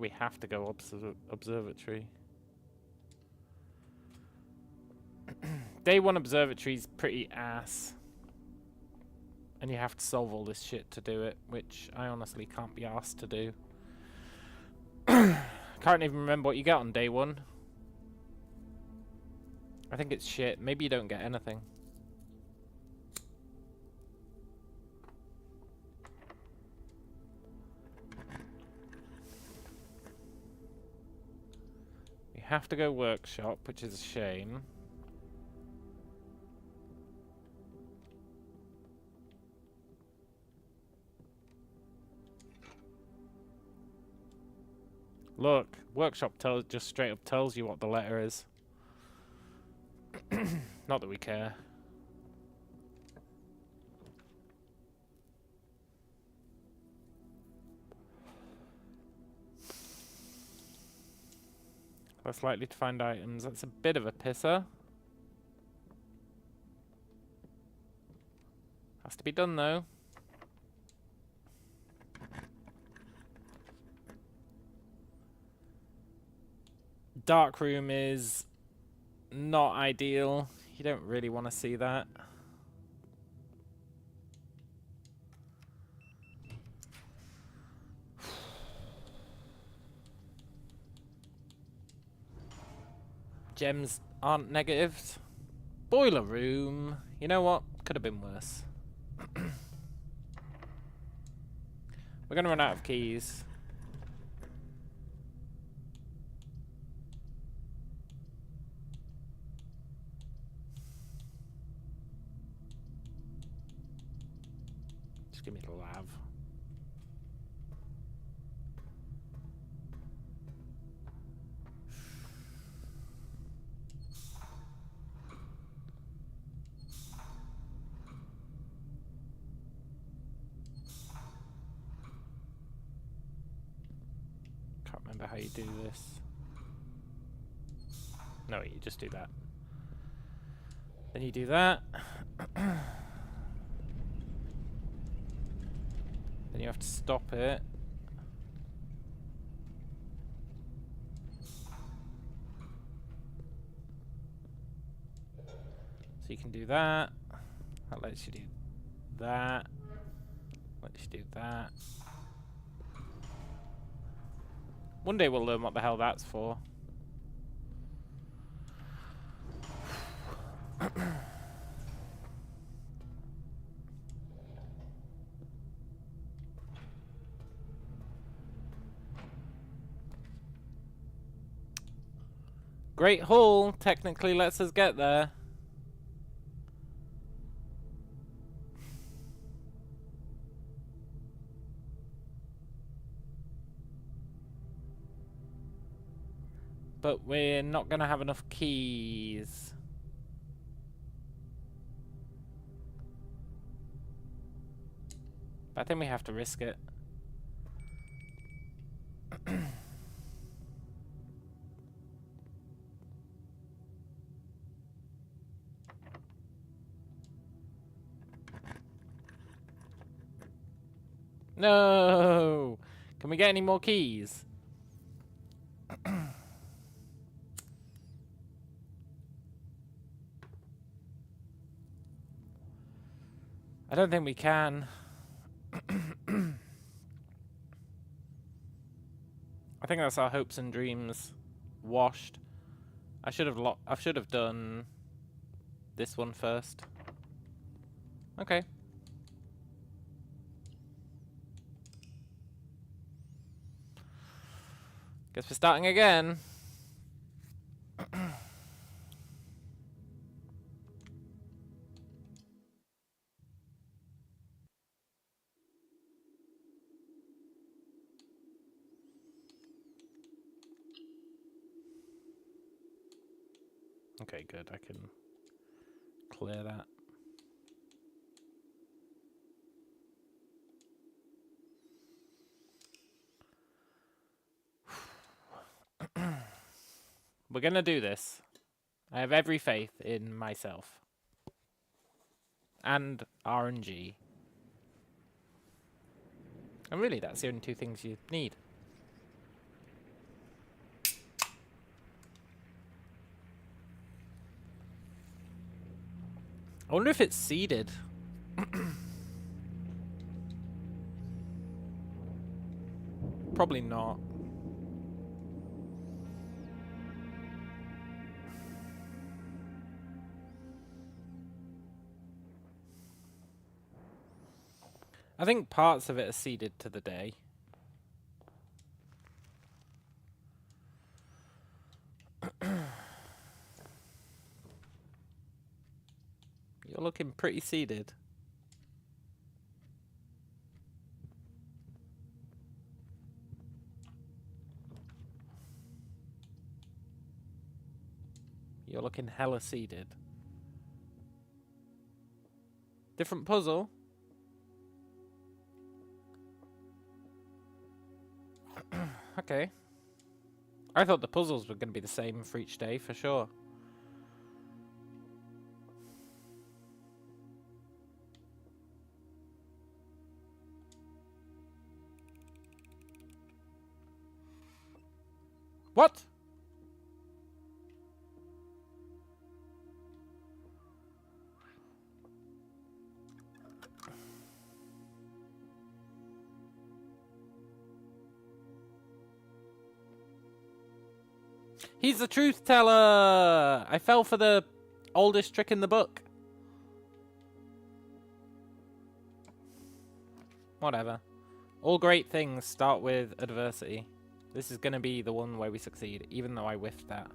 We have to go observatory. Day one observatory's pretty ass. And you have to solve all this shit to do it, which I honestly can't be asked to do. Can't even remember what you get on day one. I think it's shit. Maybe you don't get anything. We have to go workshop, which is a shame. Look, workshop just straight up tells you what the letter is. Not that we care. Less likely to find items. That's a bit of a pisser. Has to be done though. Dark room is not ideal. You don't really want to see that. Gems aren't negatives. Boiler room. You know what? Could have been worse. We're going to run out of keys. Just give me the lav. Can't remember how you do this. No, you just do that. Then you do that. Then you have to stop it. So you can do that. That lets you do that. Lets you do that. One day we'll learn what the hell that's for. Great Hall technically lets us get there. But we're not going to have enough keys. But I think we have to risk it. No! Can we get any more keys? I don't think we can. I think that's our hopes and dreams washed. I should have done this one first. Okay. Guess we're starting again. Okay, good. I can clear that. We're gonna do this. I have every faith in myself. And RNG. And really, that's the only two things you need. I wonder if it's seeded. Probably not. I think parts of it are seeded to the day. You're looking pretty seeded. You're looking hella seeded. Different puzzle. Okay. I thought the puzzles were going to be the same for each day, for sure. What? He's the truth teller! I fell for the oldest trick in the book. Whatever. All great things start with adversity. This is going to be the one where we succeed, even though I whiffed that.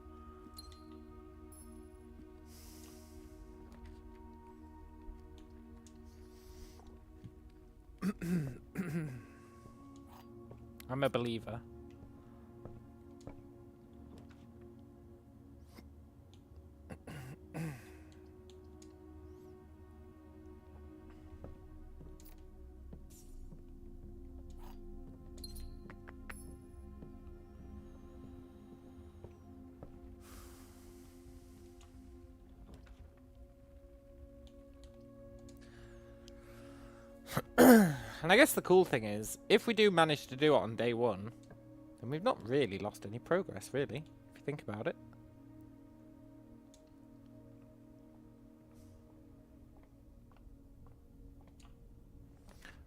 I'm a believer. And I guess the cool thing is, if we do manage to do it on day one, then we've not really lost any progress, really, if you think about it.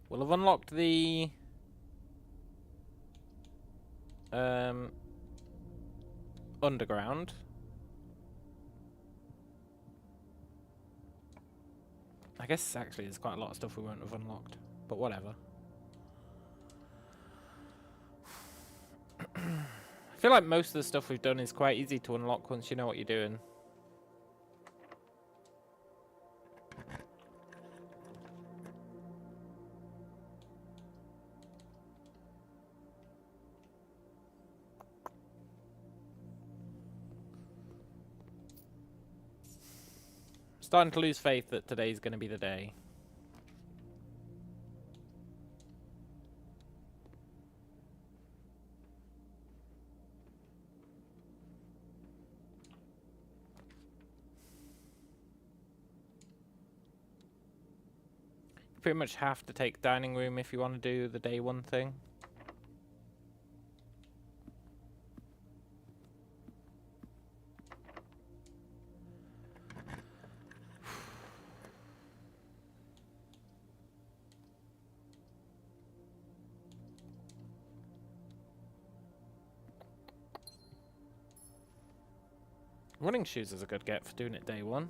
We'll have unlocked the Underground. I guess actually there's quite a lot of stuff we won't have unlocked, but whatever. I feel like most of the stuff we've done is quite easy to unlock once you know what you're doing. Starting to lose faith that today's going to be the day. You pretty much have to take dining room if you want to do the day one thing. Running shoes is a good get for doing it day one.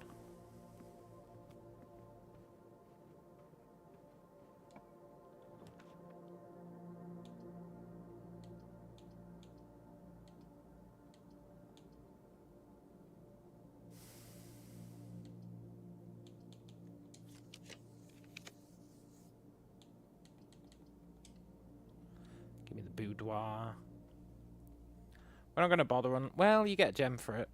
Give me the boudoir. We're not going to bother on... Well, you get a gem for it.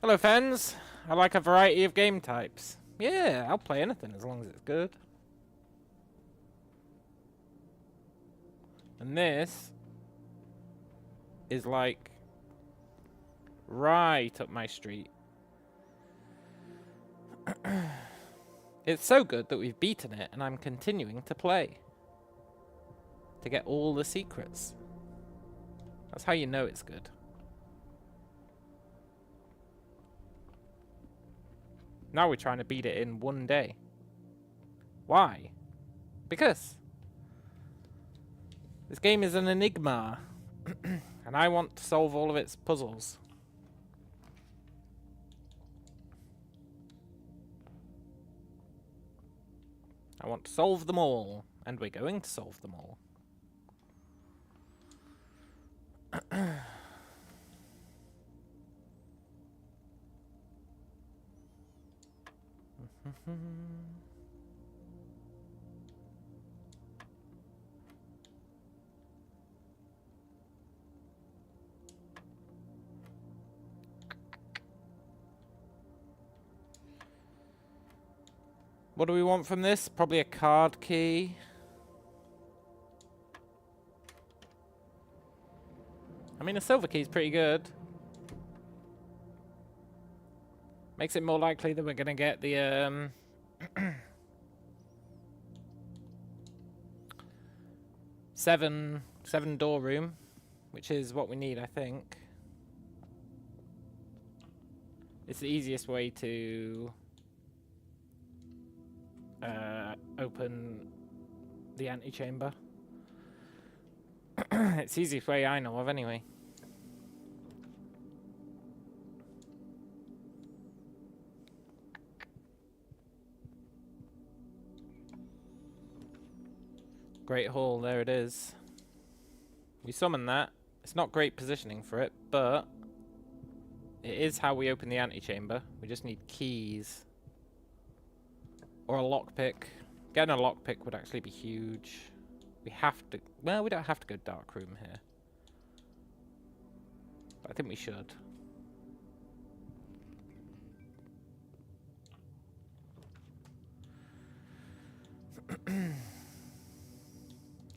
Hello, fans. I like a variety of game types. Yeah, I'll play anything as long as it's good. And this is like right up my street. It's so good that we've beaten it and I'm continuing to play to get all the secrets. That's how you know it's good. Now we're trying to beat it in one day. Why? Because this game is an enigma and I want to solve all of its puzzles. I want to solve them all, and we're going to solve them all. What do we want from this? Probably a card key. I mean, a silver key is pretty good. Makes it more likely that we're going to get the seven door room, which is what we need, I think. It's the easiest way to open the antechamber. It's the easiest way I know of, anyway. Great Hall, there it is. We summon that. It's not great positioning for it, but it is how we open the antechamber. We just need keys. Or a lockpick. Getting a lockpick would actually be huge. We have to... Well, we don't have to go dark room here. But I think we should.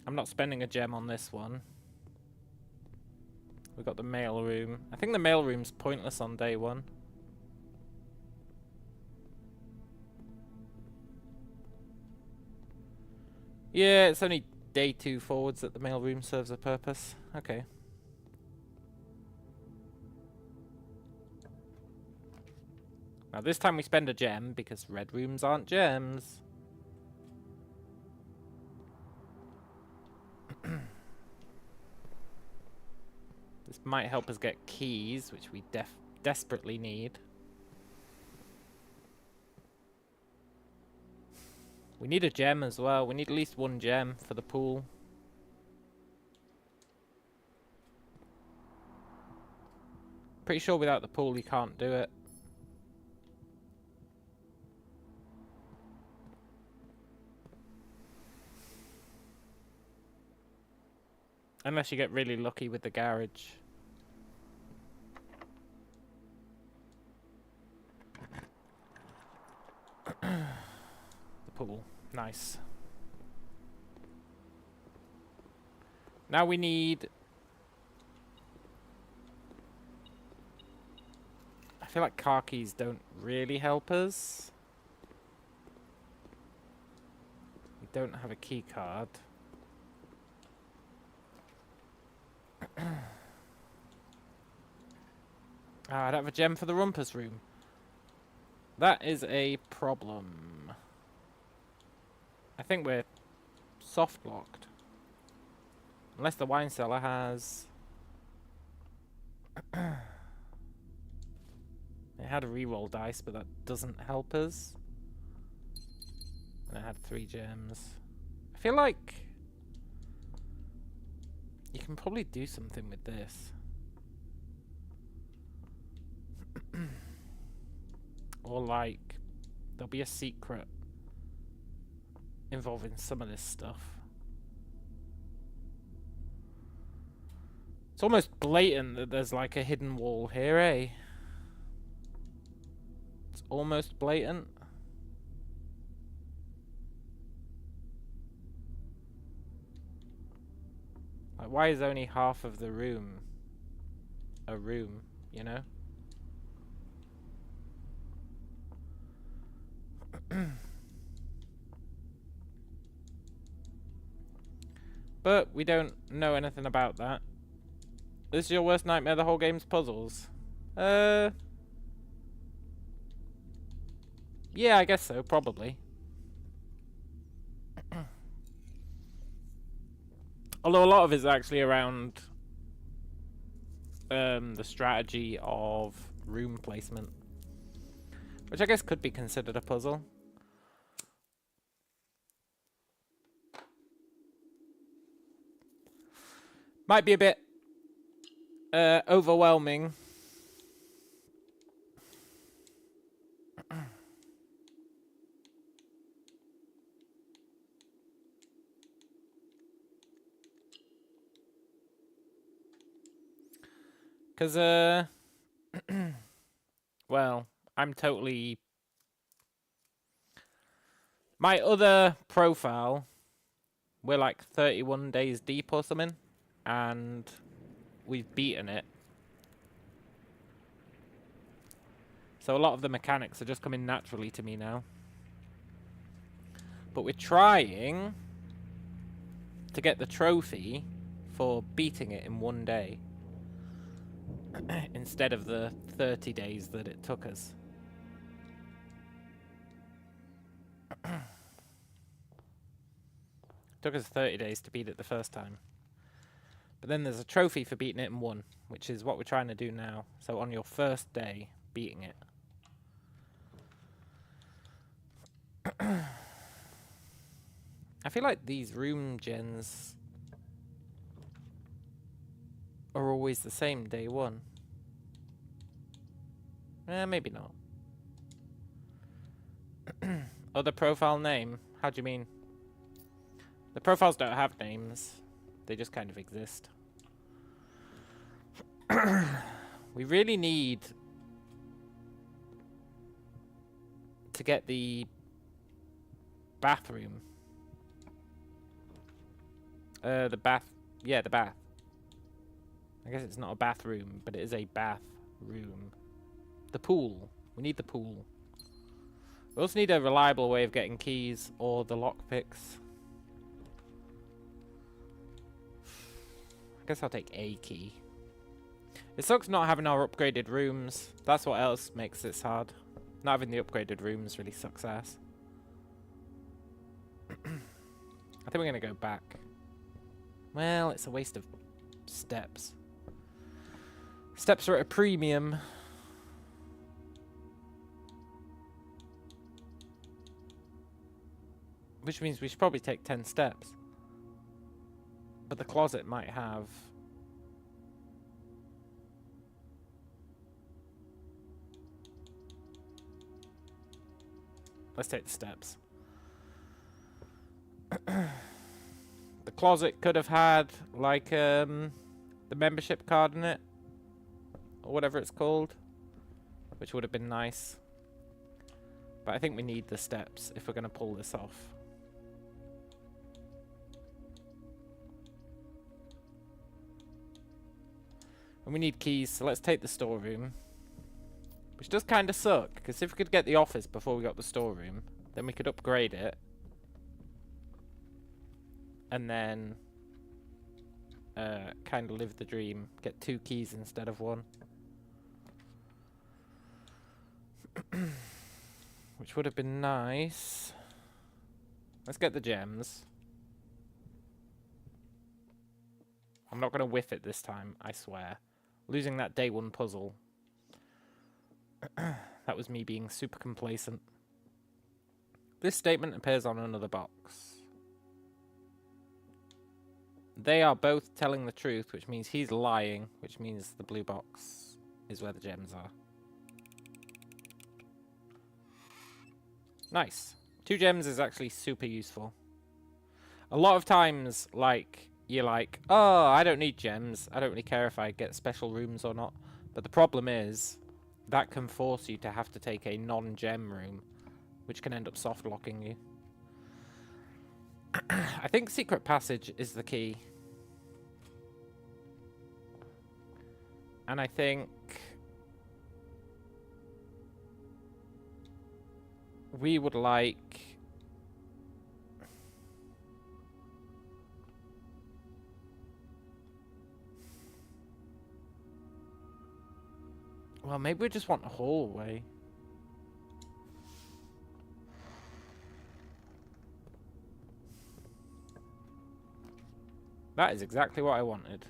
I'm not spending a gem on this one. We've got the mail room. I think the mail room's pointless on day one. Yeah, it's only day 2 forwards that the mailroom serves a purpose. Okay. Now this time we spend a gem because red rooms aren't gems. This might help us get keys, which we desperately need. We need a gem as well. We need at least 1 gem for the pool. Pretty sure without the pool you can't do it. Unless you get really lucky with the garage. The pool. Nice. Now we need... I feel like car keys don't really help us. We don't have a key card. I don't have a gem for the rumpus room. That is a problem. I think we're soft locked. Unless the wine cellar has... It had a reroll dice, but that doesn't help us. And it had 3 gems. I feel like... You can probably do something with this. Or like, there'll be a secret involving some of this stuff. It's almost blatant that there's like a hidden wall here, eh? It's almost blatant. Like, why is only half of the room a room, you know? But we don't know anything about that. This is your worst nightmare, the whole game's puzzles? Yeah, I guess so, probably. Although a lot of it's actually around the strategy of room placement. Which I guess could be considered a puzzle. Might be a bit overwhelming. Because, well, I'm totally... My other profile, we're like 31 days deep or something. And we've beaten it. So a lot of the mechanics are just coming naturally to me now. But we're trying to get the trophy for beating it in 1 day. Instead of the 30 days that it took us. Took us 30 days to beat it the first time. But then there's a trophy for beating it in 1, which is what we're trying to do now. So on your first day, beating it. I feel like these room gens are always the same day 1. Maybe not. Other profile name? How do you mean? The profiles don't have names. They just kind of exist. We really need to get the bathroom. The bath. Yeah, the bath. I guess it's not a bathroom, but it is a bath room. The pool. We need the pool. We also need a reliable way of getting keys or the lockpicks. guess I'll take a key. It sucks not having our upgraded rooms. That's what else makes this hard. Not having the upgraded rooms really sucks ass. I think we're going to go back. Well, it's a waste of steps. Steps are at a premium. Which means we should probably take 10 steps. But the closet might have... Let's take the steps. The closet could have had, like, the membership card in it. Or whatever it's called. Which would have been nice. But I think we need the steps if we're going to pull this off. And we need keys, so let's take the storeroom. Which does kind of suck, because if we could get the office before we got the storeroom, then we could upgrade it. And then kind of live the dream. Get 2 keys instead of 1. Which would have been nice. Let's get the gems. I'm not going to whiff it this time, I swear. Losing that day 1 puzzle. That was me being super complacent. This statement appears on another box. They are both telling the truth, which means he's lying, which means the blue box is where the gems are. Nice. 2 gems is actually super useful. A lot of times, like, you're like, oh, I don't need gems. I don't really care if I get special rooms or not. But the problem is, that can force you to have to take a non-gem room, which can end up soft-locking you. I think secret passage is the key. And I think we would like... Well, maybe we just want a hallway. That is exactly what I wanted.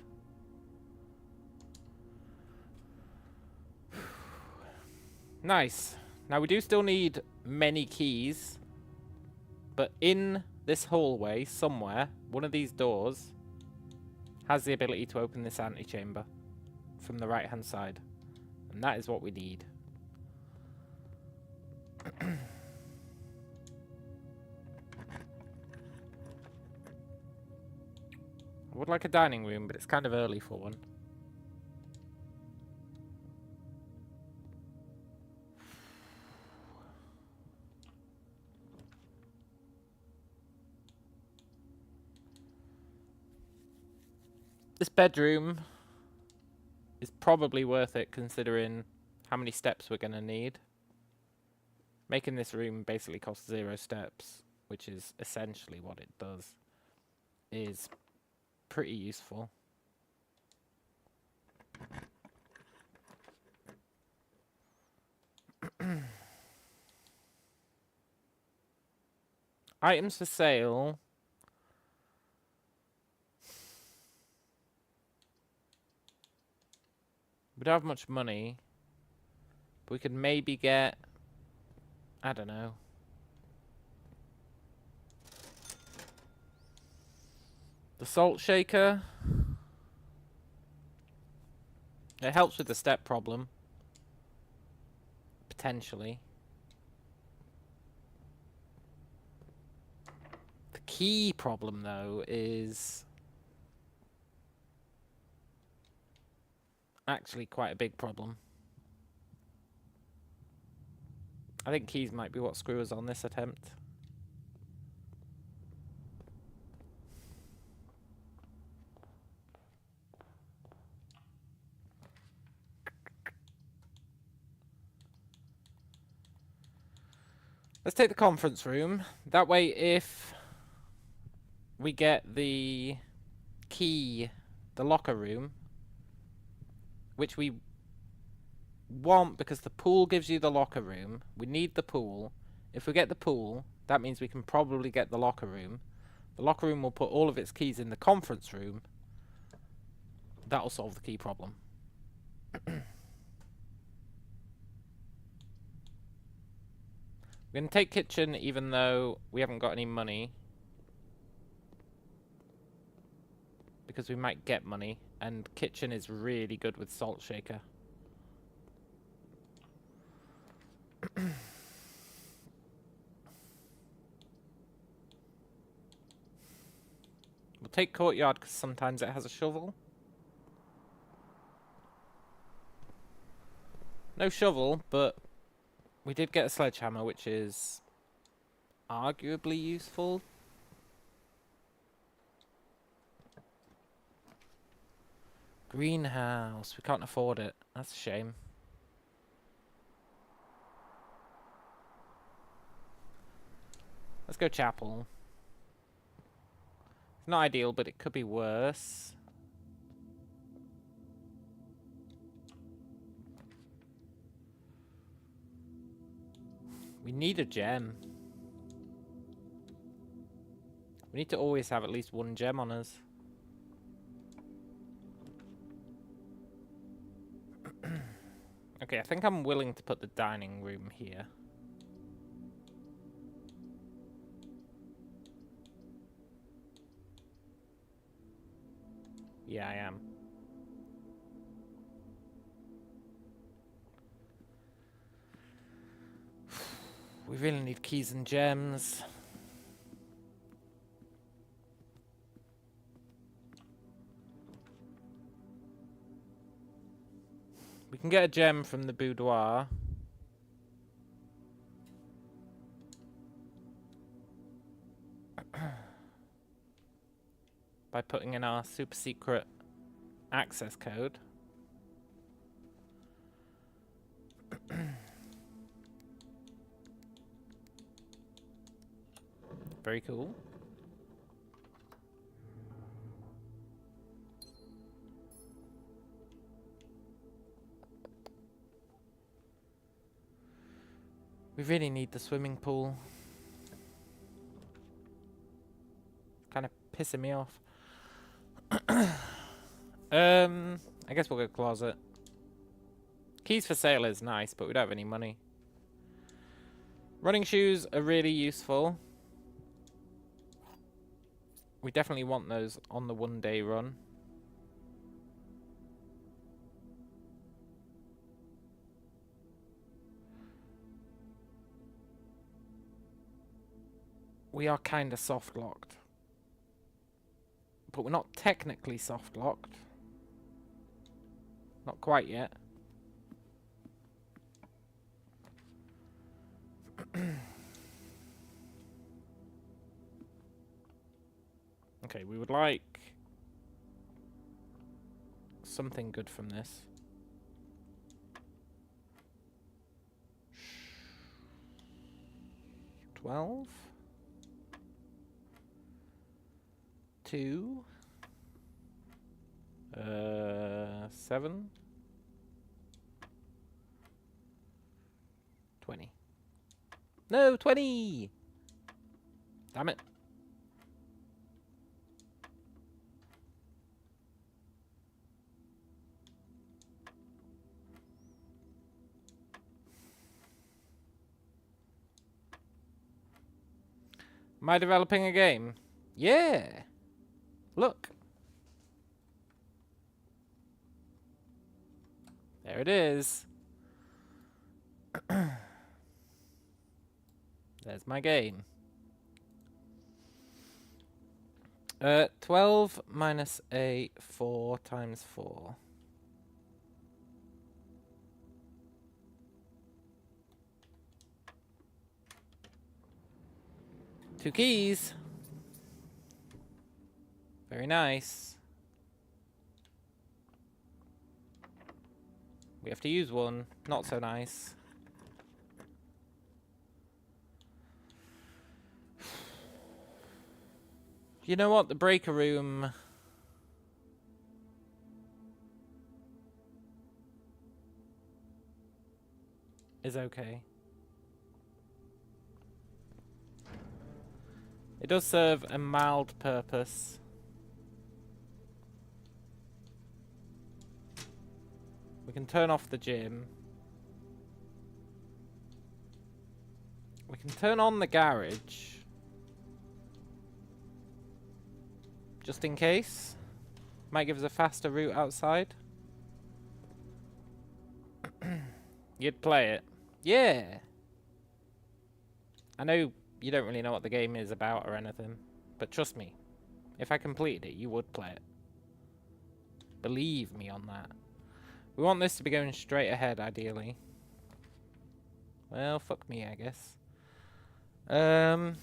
Nice. Now we do still need many keys. But in this hallway, somewhere, one of these doors has the ability to open this antechamber from the right-hand side. And that is what we need. I would like a dining room, but it's kind of early for one. This bedroom is probably worth it considering how many steps we're going to need. Making this room basically costs 0 steps, which is essentially what it does, is pretty useful. Items for sale. We don't have much money, but we could maybe get, I don't know. The salt shaker. It helps with the step problem. Potentially. The key problem, though, is actually quite a big problem. I think keys might be what screw us on this attempt. Let's take the conference room. That way, if we get the key the locker room, which we want because the pool gives you the locker room. We need the pool. If we get the pool, that means we can probably get the locker room. The locker room will put all of its keys in the conference room. That'll solve the key problem. We're going to take kitchen even though we haven't got any money. Because we might get money. And kitchen is really good with salt shaker. We'll take courtyard because sometimes it has a shovel. No shovel, but we did get a sledgehammer, which is arguably useful. Greenhouse. We can't afford it. That's a shame. Let's go chapel. It's not ideal, but it could be worse. We need a gem. We need to always have at least one gem on us. Okay, I think I'm willing to put the dining room here. Yeah, I am. We really need keys and gems. We can get a gem from the boudoir. By putting in our super secret access code. Very cool. We really need the swimming pool. Kind of pissing me off. I guess we'll go closet. Keys for sale is nice, but we don't have any money. Running shoes are really useful. We definitely want those on the one-day run. We are kind of soft-locked. But we're not technically soft-locked. Not quite yet. Okay, we would like something good from this. $12. 2. 7. 20. No, 20! Damn it. Am I developing a game? Yeah! Look. There it is. There's my game. 12 minus a 4 times 4. Two keys. Very nice. We have to use one. Not so nice. You know what? The breaker room is okay. It does serve a mild purpose. We can turn off the gym. We can turn on the garage. Just in case. Might give us a faster route outside. You'd play it. Yeah. I know you don't really know what the game is about or anything. But trust me. If I completed it, you would play it. Believe me on that. We want this to be going straight ahead, ideally. Well, fuck me, I guess. That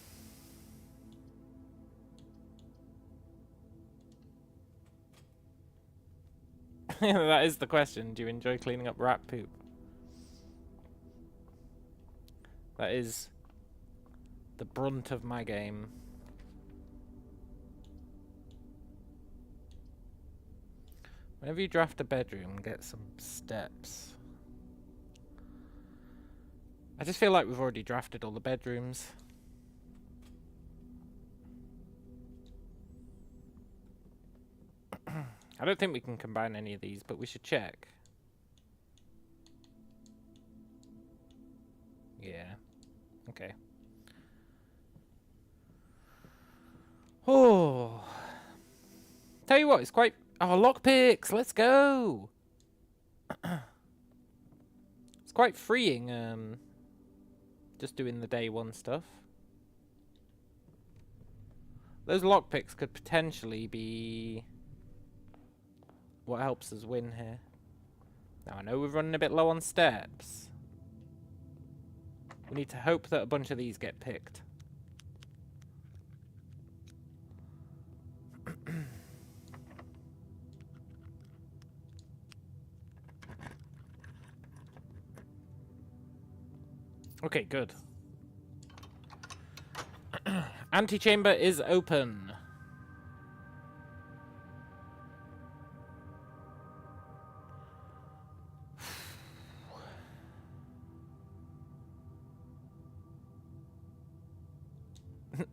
is the question. Do you enjoy cleaning up rat poop? That is the brunt of my game. Whenever you draft a bedroom, get some steps. I just feel like we've already drafted all the bedrooms. I don't think we can combine any of these, but we should check. Yeah. Okay. Oh. Tell you what, it's quite... Oh, lockpicks! Let's go! It's quite freeing, just doing the day one stuff. Those lockpicks could potentially be what helps us win here. Now, I know we're running a bit low on steps. We need to hope that a bunch of these get picked. Okay, good. Antechamber is open.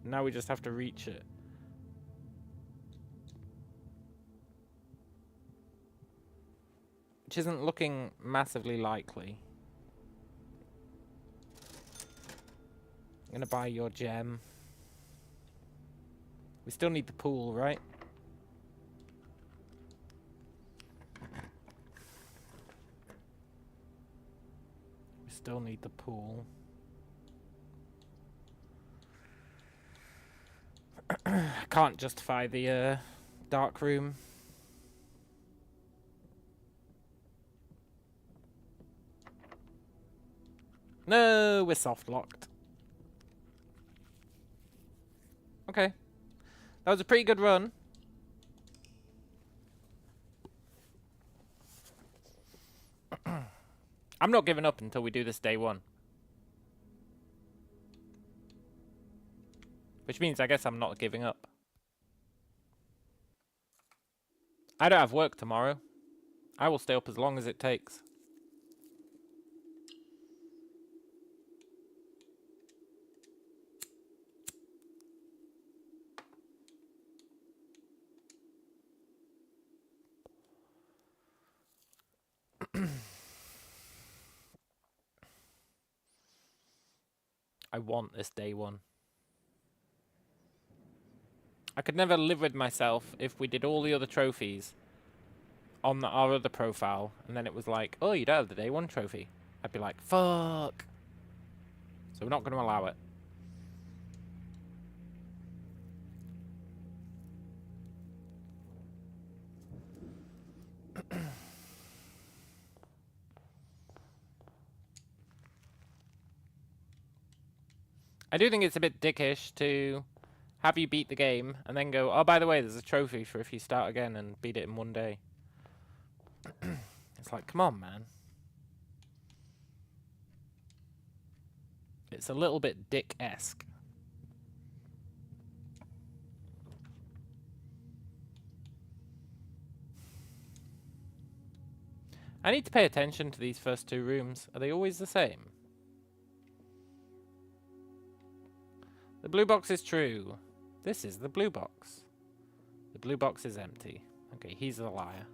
Now we just have to reach it. Which isn't looking massively likely. I'm gonna buy your gem. We still need the pool, right? We still need the pool. I can't justify the dark room. No, we're soft locked. Okay. That was a pretty good run. I'm not giving up until we do this day one. Which means I guess I'm not giving up. I don't have work tomorrow. I will stay up as long as it takes. I want this day one. I could never live with myself if we did all the other trophies on our other profile, and then it was like, oh, you don't have the day one trophy. I'd be like, fuck. So we're not going to allow it. I do think it's a bit dickish to have you beat the game and then go, oh, by the way, there's a trophy for if you start again and beat it in one day. It's like, come on, man. It's a little bit dick-esque. I need to pay attention to these first two rooms. Are they always the same? The blue box is true. This is the blue box. The blue box is empty. Okay, he's a liar.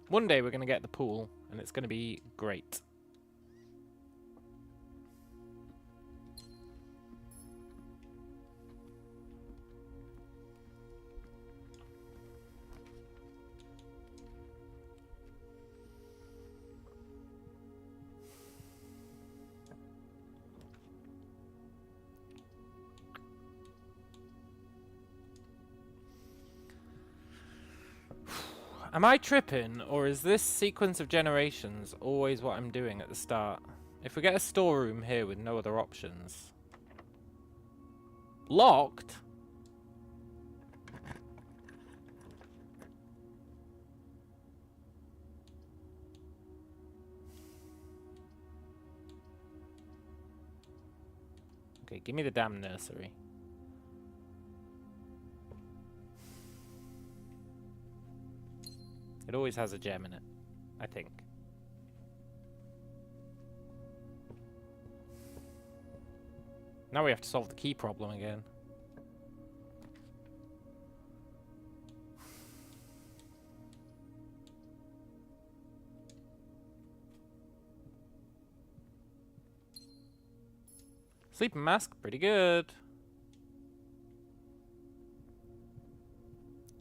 One day we're going to get the pool, and it's going to be great. Am I tripping, or is this sequence of generations always what I'm doing at the start? If we get a storeroom here with no other options... Locked? Okay, give me the damn nursery. It always has a gem in it, I think. Now we have to solve the key problem again. Sleeping mask, pretty good.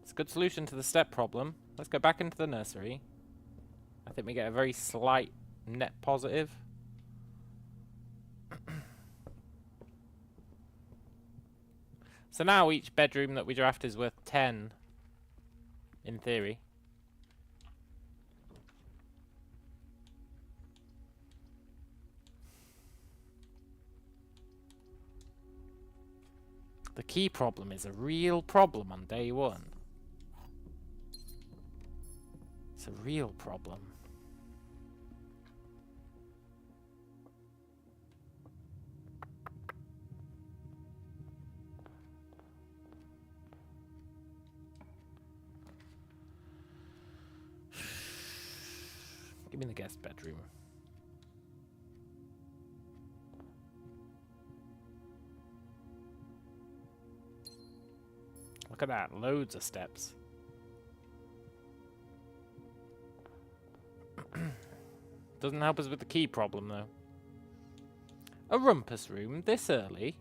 It's a good solution to the step problem. Let's go back into the nursery. I think we get a very slight net positive. So now each bedroom that we draft is worth 10, in theory. The key problem is a real problem on day one. It's a real problem. Give me the guest bedroom. Look at that, loads of steps. Doesn't help us with the key problem, though. A rumpus room this early?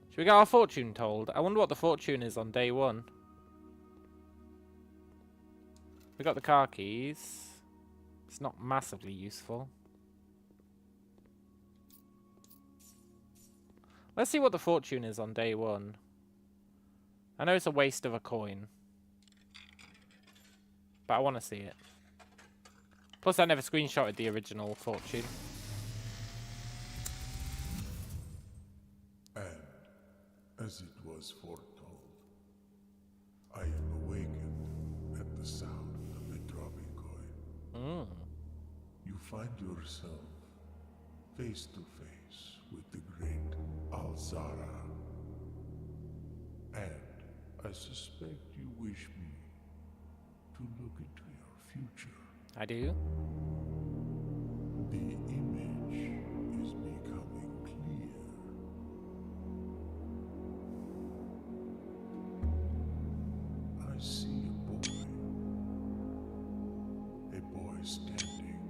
Should we get our fortune told? I wonder what the fortune is on day one. We got the car keys. It's not massively useful. Let's see what the fortune is on day one. I know it's a waste of a coin, but I want to see it. Plus, I never screenshotted the original fortune. And, as it was foretold, I am awakened at the sound of the dropping coin. You find yourself face to face with the great Alzara. And I suspect you wish me to look into your future. I do. The image is becoming clear. I see a boy standing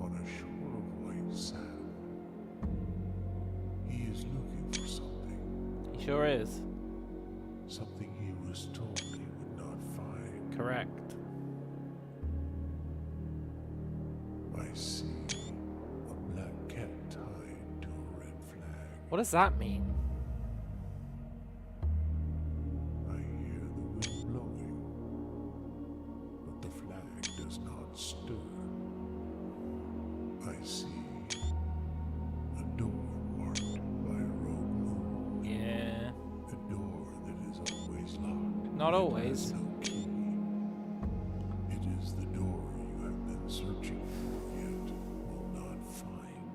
on a shore of white sand. He is looking for something. He sure is. Something he was told he would not find. Correct. I see a black cat tied to a red flag. What does that mean? I hear the wind blowing, but the flag does not stir. I see a door marked by a rogue moon. Yeah. A door that is always locked. Not and always. has no key. It is the door you have been searching for yet will not find.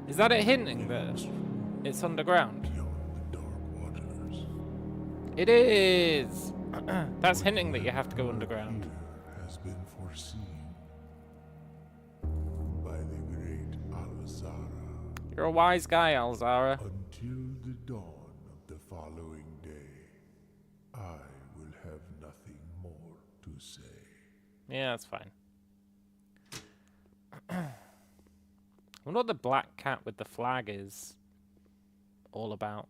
Is that it hinting that it's underground? Beyond the dark waters. It is! That's What hinting you that you have to go heard underground. here has been foreseen by the great Alzara. You're a wise guy, Alzara. Until the dawn of the following day, I will have nothing more to say. Yeah, that's fine. I wonder what the black cat with the flag is all about.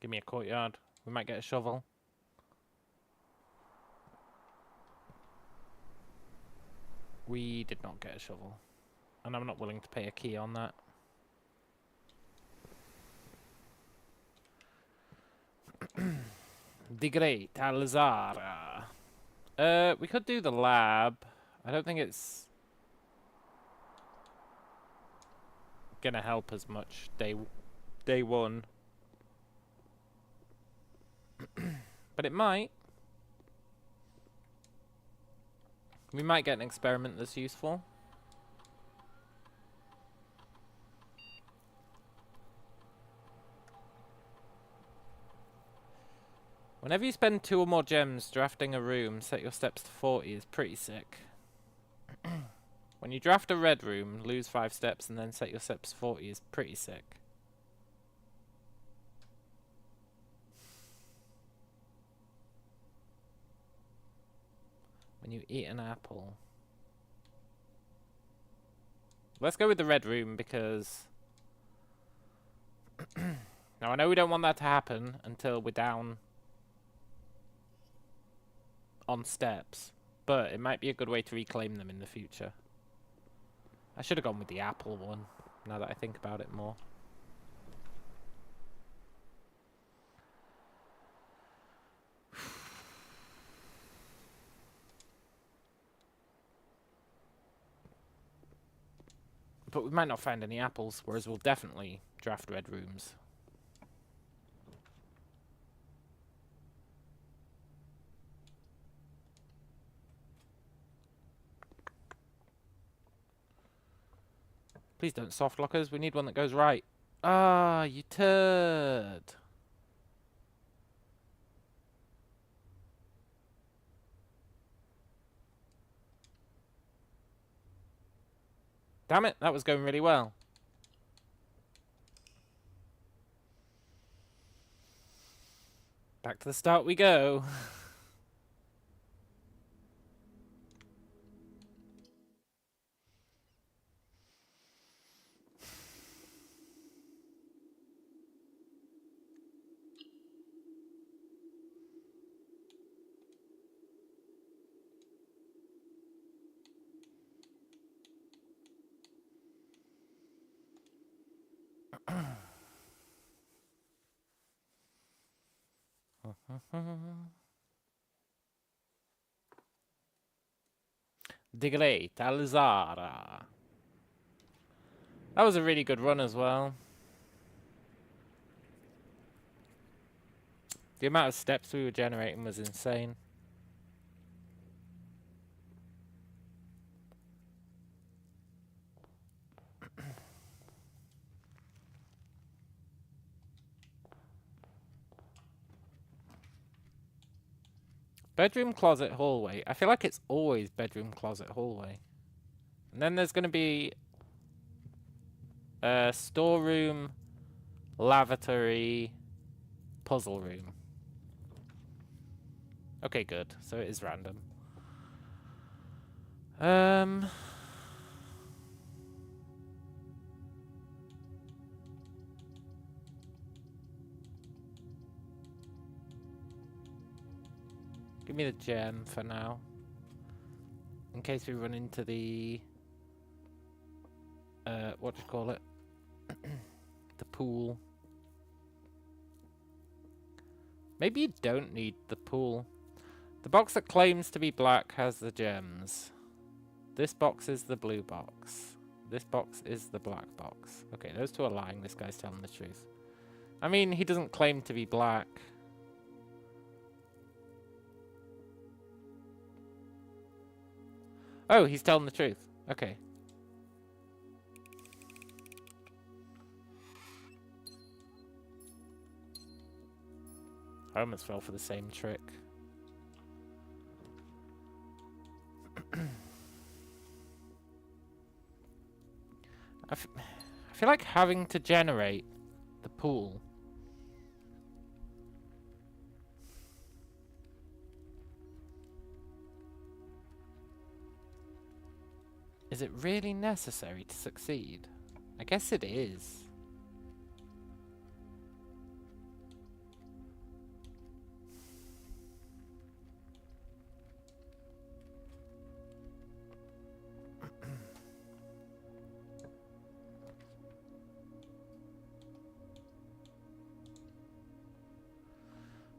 Give me a courtyard. We might get a shovel. We did not get a shovel. And I'm not willing to pay a key on that. The Great Alzara. We could do the lab. I don't think it's gonna help as much day one. But it might. We might get an experiment that's useful. Whenever you spend 2 or more gems drafting a room, set your steps to 40 is pretty sick. When you draft a red room, lose 5 steps and then set your steps to 40 is pretty sick. When you eat an apple. Let's go with the red room because... Now I know we don't want that to happen until we're down on steps, but it might be a good way to reclaim them in the future. I should have gone with the apple one, now that I think about it more. But we might not find any apples, whereas we'll definitely draft red rooms. Please don't soft lockers. We need one that goes right. Ah, you turd. Damn it, that was going really well. Back to the start we go. The Great Alzara. That was a really good run as well. The amount of steps we were generating was insane. Bedroom, closet, hallway. I feel like it's always bedroom, closet, hallway. And then there's going to be a storeroom, lavatory, puzzle room. Okay, good. So it is random. Give me the gem for now. In case we run into the... what do you call it? The pool. Maybe you don't need the pool. The box that claims to be black has the gems. This box is the blue box. This box is the black box. Okay, those two are lying. This guy's telling the truth. I mean, he doesn't claim to be black. Oh, he's telling the truth. Okay. I almost fell for the same trick. I feel like having to generate the pool. Is it really necessary to succeed? I guess it is.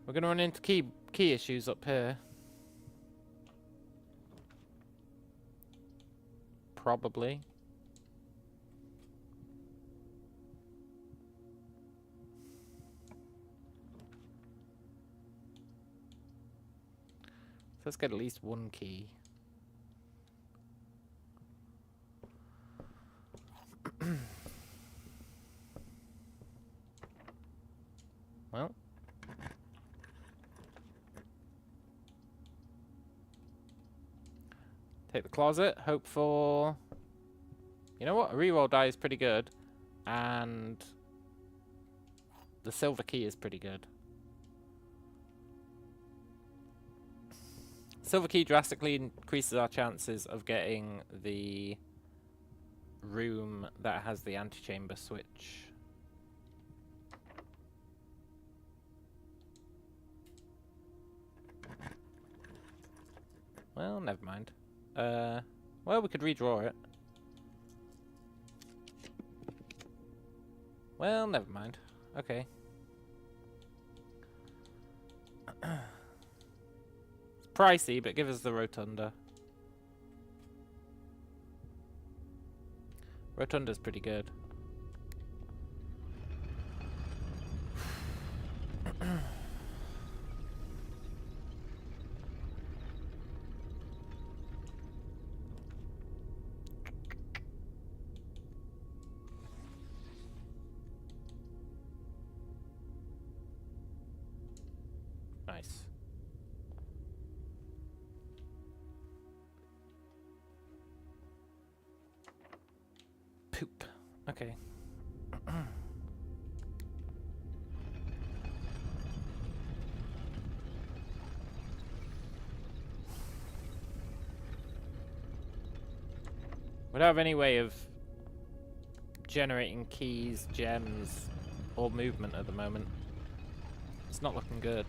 We're gonna run into key issues up here. Probably. So let's get at least one key. Well. Take the closet, hope for... You know what? A reroll die is pretty good. And... the silver key is pretty good. Silver key drastically increases our chances of getting the room that has the antechamber switch. Well, never mind. Well, we could redraw it. Well, never mind. Okay. It's pricey, but give us the rotunda. Rotunda's pretty good. Nice. Poop. Okay. We don't have any way of generating keys, gems, or movement at the moment. It's not looking good.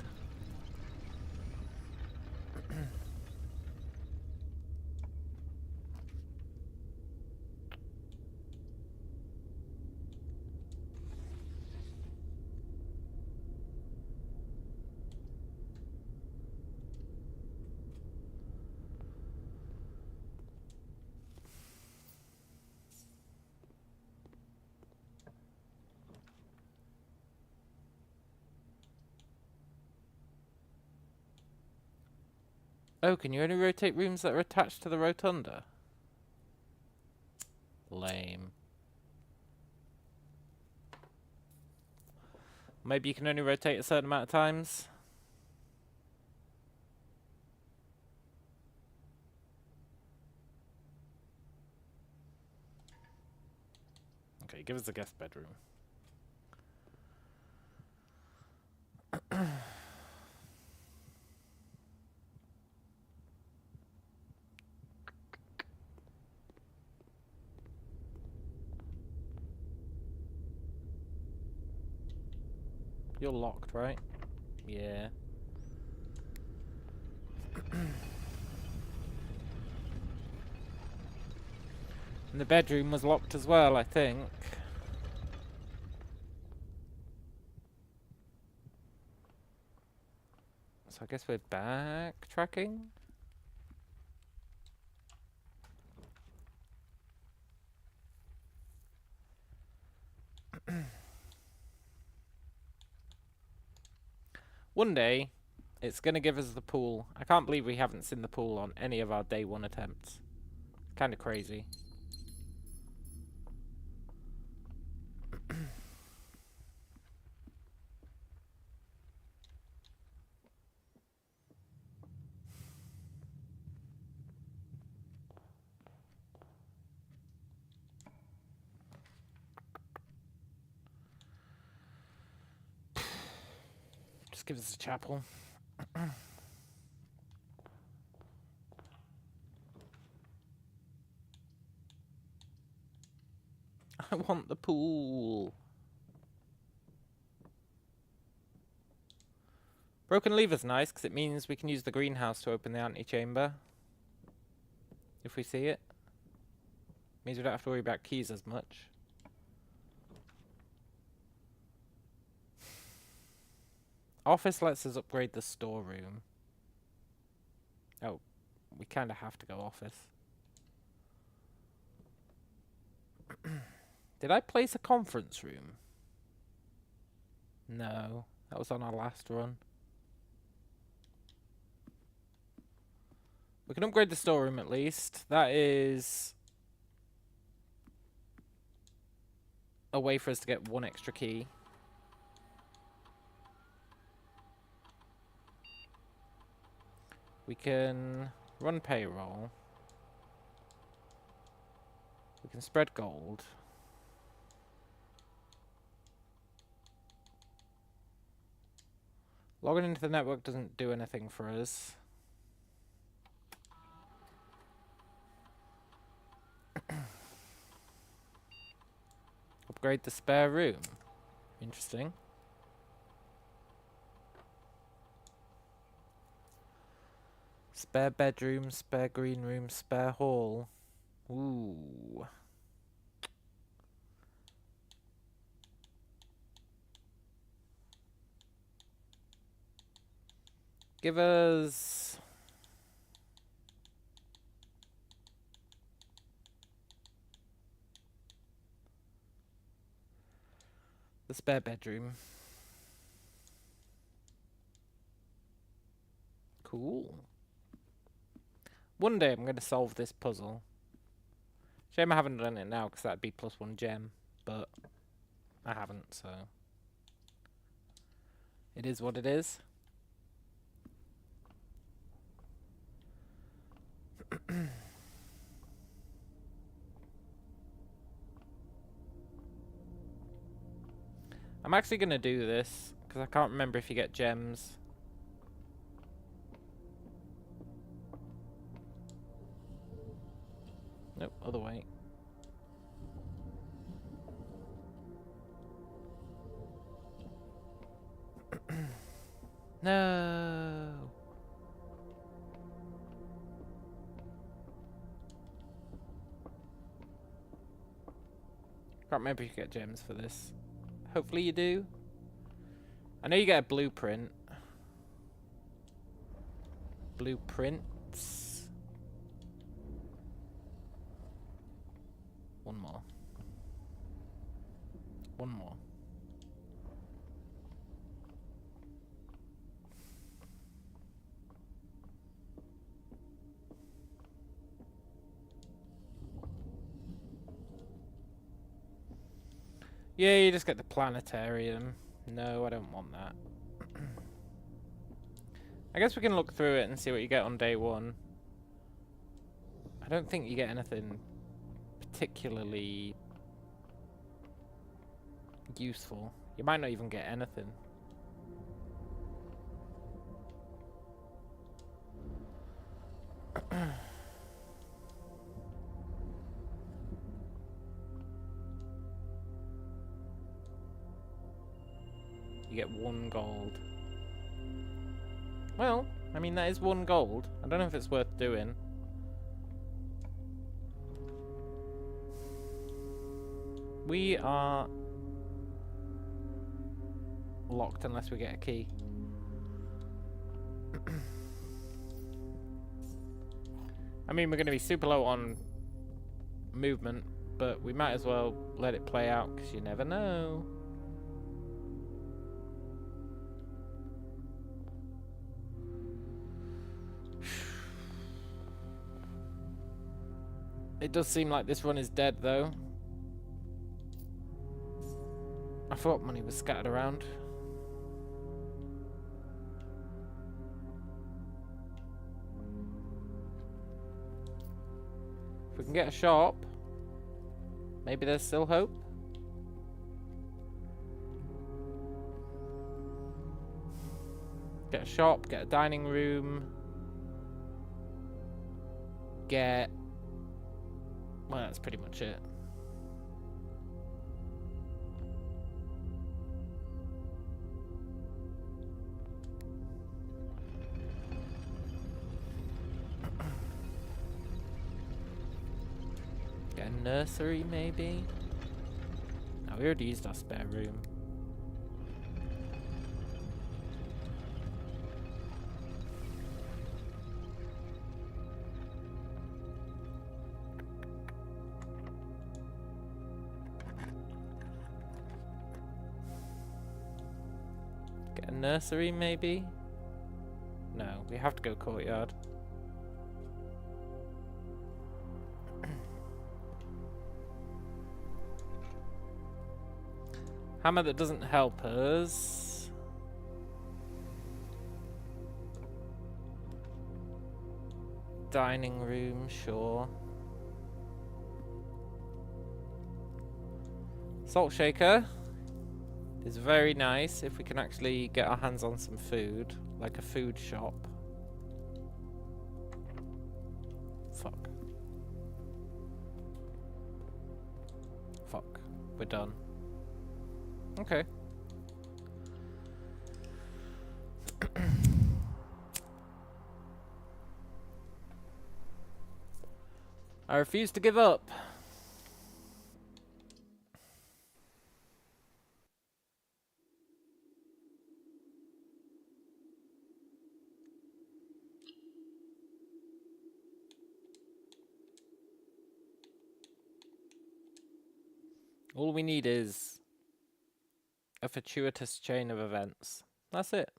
Oh, can you only rotate rooms that are attached to the rotunda? Lame. Maybe you can only rotate a certain amount of times? Okay, give us the guest bedroom. You're locked, right? Yeah. And the bedroom was locked as well, I think. So I guess we're backtracking? One day, it's going to give us the pool. I can't believe we haven't seen the pool on any of our day one attempts. Kind of crazy. Just give us a chapel. I want the pool. Broken lever's nice because it means we can use the greenhouse to open the antechamber. If we see it. Means we don't have to worry about keys as much. Office lets us upgrade the storeroom. Oh, we kind of have to go office. Did I place a conference room? No, that was on our last run. We can upgrade the storeroom at least. That is a way for us to get one extra key. We can run payroll. We can spread gold. Logging into the network doesn't do anything for us. Upgrade the spare room. Interesting. Spare bedroom, spare green room, spare hall. Ooh. Give us... the spare bedroom. Cool. One day I'm going to solve this puzzle. Shame I haven't done it now because that'd be +1 gem, but I haven't, so it is what it is. I'm actually going to do this because I can't remember if you get gems. Nope, other way. No. Can't remember if you get gems for this. Hopefully you do. I know you get a blueprint. Blueprints. One more. One more. Yeah, you just get the planetarium. No, I don't want that. I guess we can look through it and see what you get on day one. I don't think you get anything particularly useful. You might not even get anything. You get 1 gold. Well, I mean, that is 1 gold. I don't know if it's worth doing. We are locked unless we get a key. I mean, we're going to be super low on movement, but we might as well let it play out because you never know. It does seem like this run is dead, though. I thought money was scattered around. If we can get a shop, maybe there's still hope. Get a shop, get a dining room, get... Well, that's pretty much it. Get a nursery, maybe? No, we already used our spare room. Get a nursery, maybe? No, we have to go courtyard. Hammer that doesn't help us. Dining room, sure. Salt shaker is very nice if we can actually get our hands on some food, like a food shop. Fuck. Fuck. We're done. Okay. I refuse to give up. All we need is a fortuitous chain of events. That's it.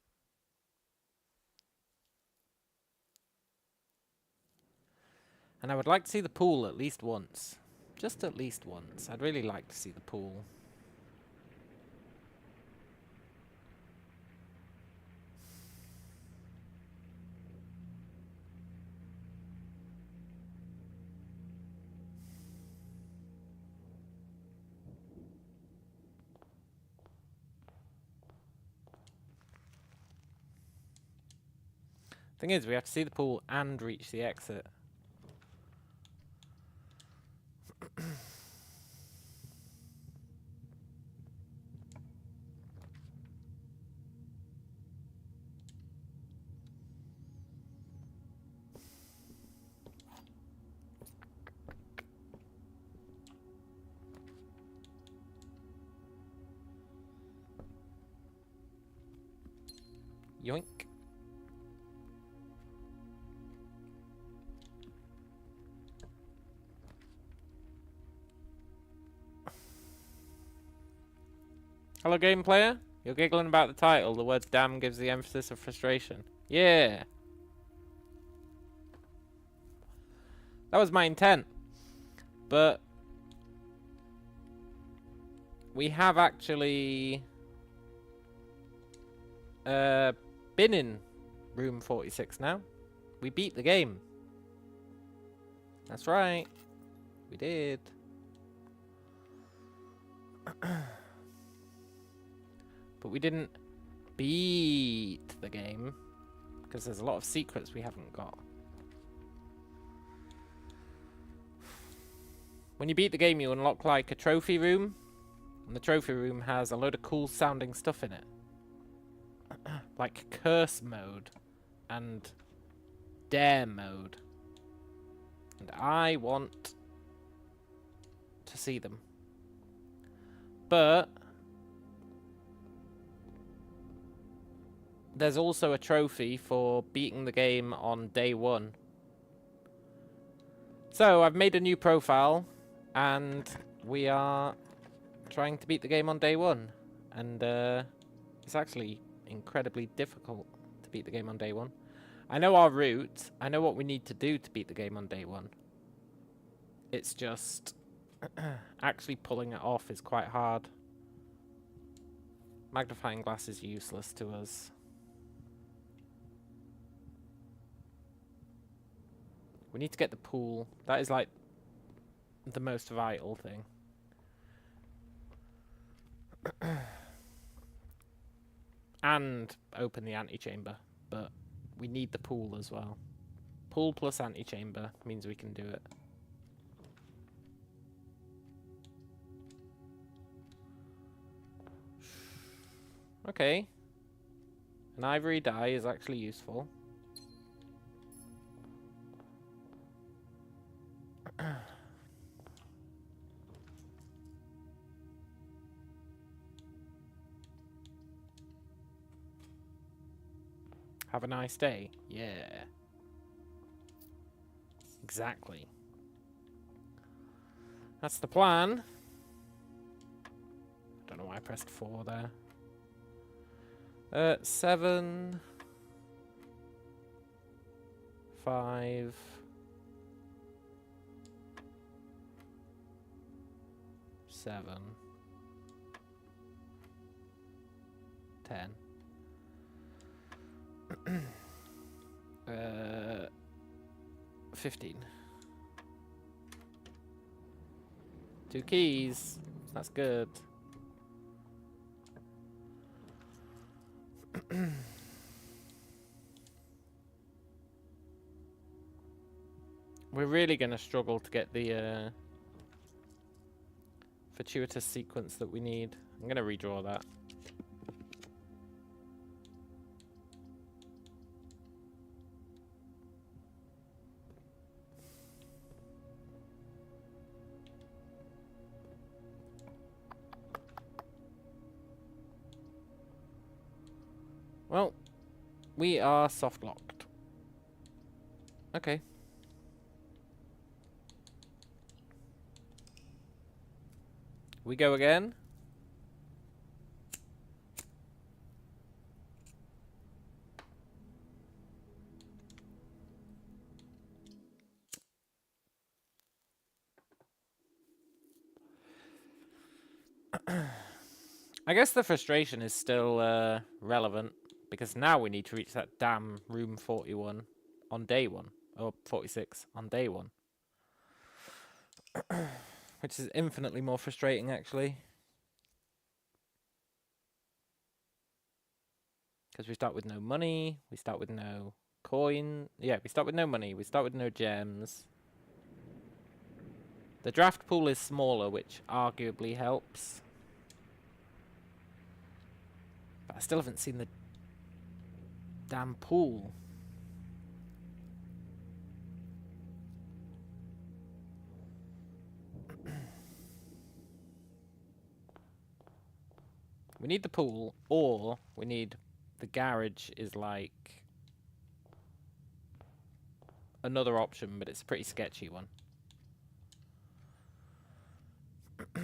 And I would like to see the pool at least once. Just at least once. I'd really like to see the pool. Thing is, we have to see the pool and reach the exit. Yoink. Hello, game player. You're giggling about the title. The word damn gives the emphasis of frustration. Yeah. That was my intent. But we have actually been in room 46 now. We beat the game. That's right. We did. But we didn't beat the game because there's a lot of secrets we haven't got. When you beat the game, you unlock like a trophy room, and the trophy room has a load of cool sounding stuff in it. Like curse mode and dare mode. And I want to see them. But there's also a trophy for beating the game on day 1. So I've made a new profile And we are trying to beat the game on day one. And it's actually incredibly difficult to beat the game on day one. I know our route. I know what we need to do to beat the game on day one. It's just actually pulling it off is quite hard. Magnifying glass is useless to us. We need to get the pool. That is like the most vital thing. And open the antechamber, but we need the pool as well. Pool plus antechamber means we can do it. Okay. An ivory dye is actually useful. Have a nice day. Yeah. Exactly. That's the plan. I don't know why I pressed 4 there. 7, 5, 7, 10. 15. 2 keys. That's good. We're really going to struggle to get the fortuitous sequence that we need. I'm going to redraw that. Well, we are soft locked. Okay. We go again. I guess the frustration is still relevant, because now we need to reach that damn room 41 on day 1, or 46 on day 1. Which is infinitely more frustrating, actually. Because we start with no money, we start with no coin. Yeah, we start with no money, we start with no gems. The draft pool is smaller, which arguably helps. But I still haven't seen the damn pool. We need the pool, or we need the garage is like another option, but it's a pretty sketchy one. I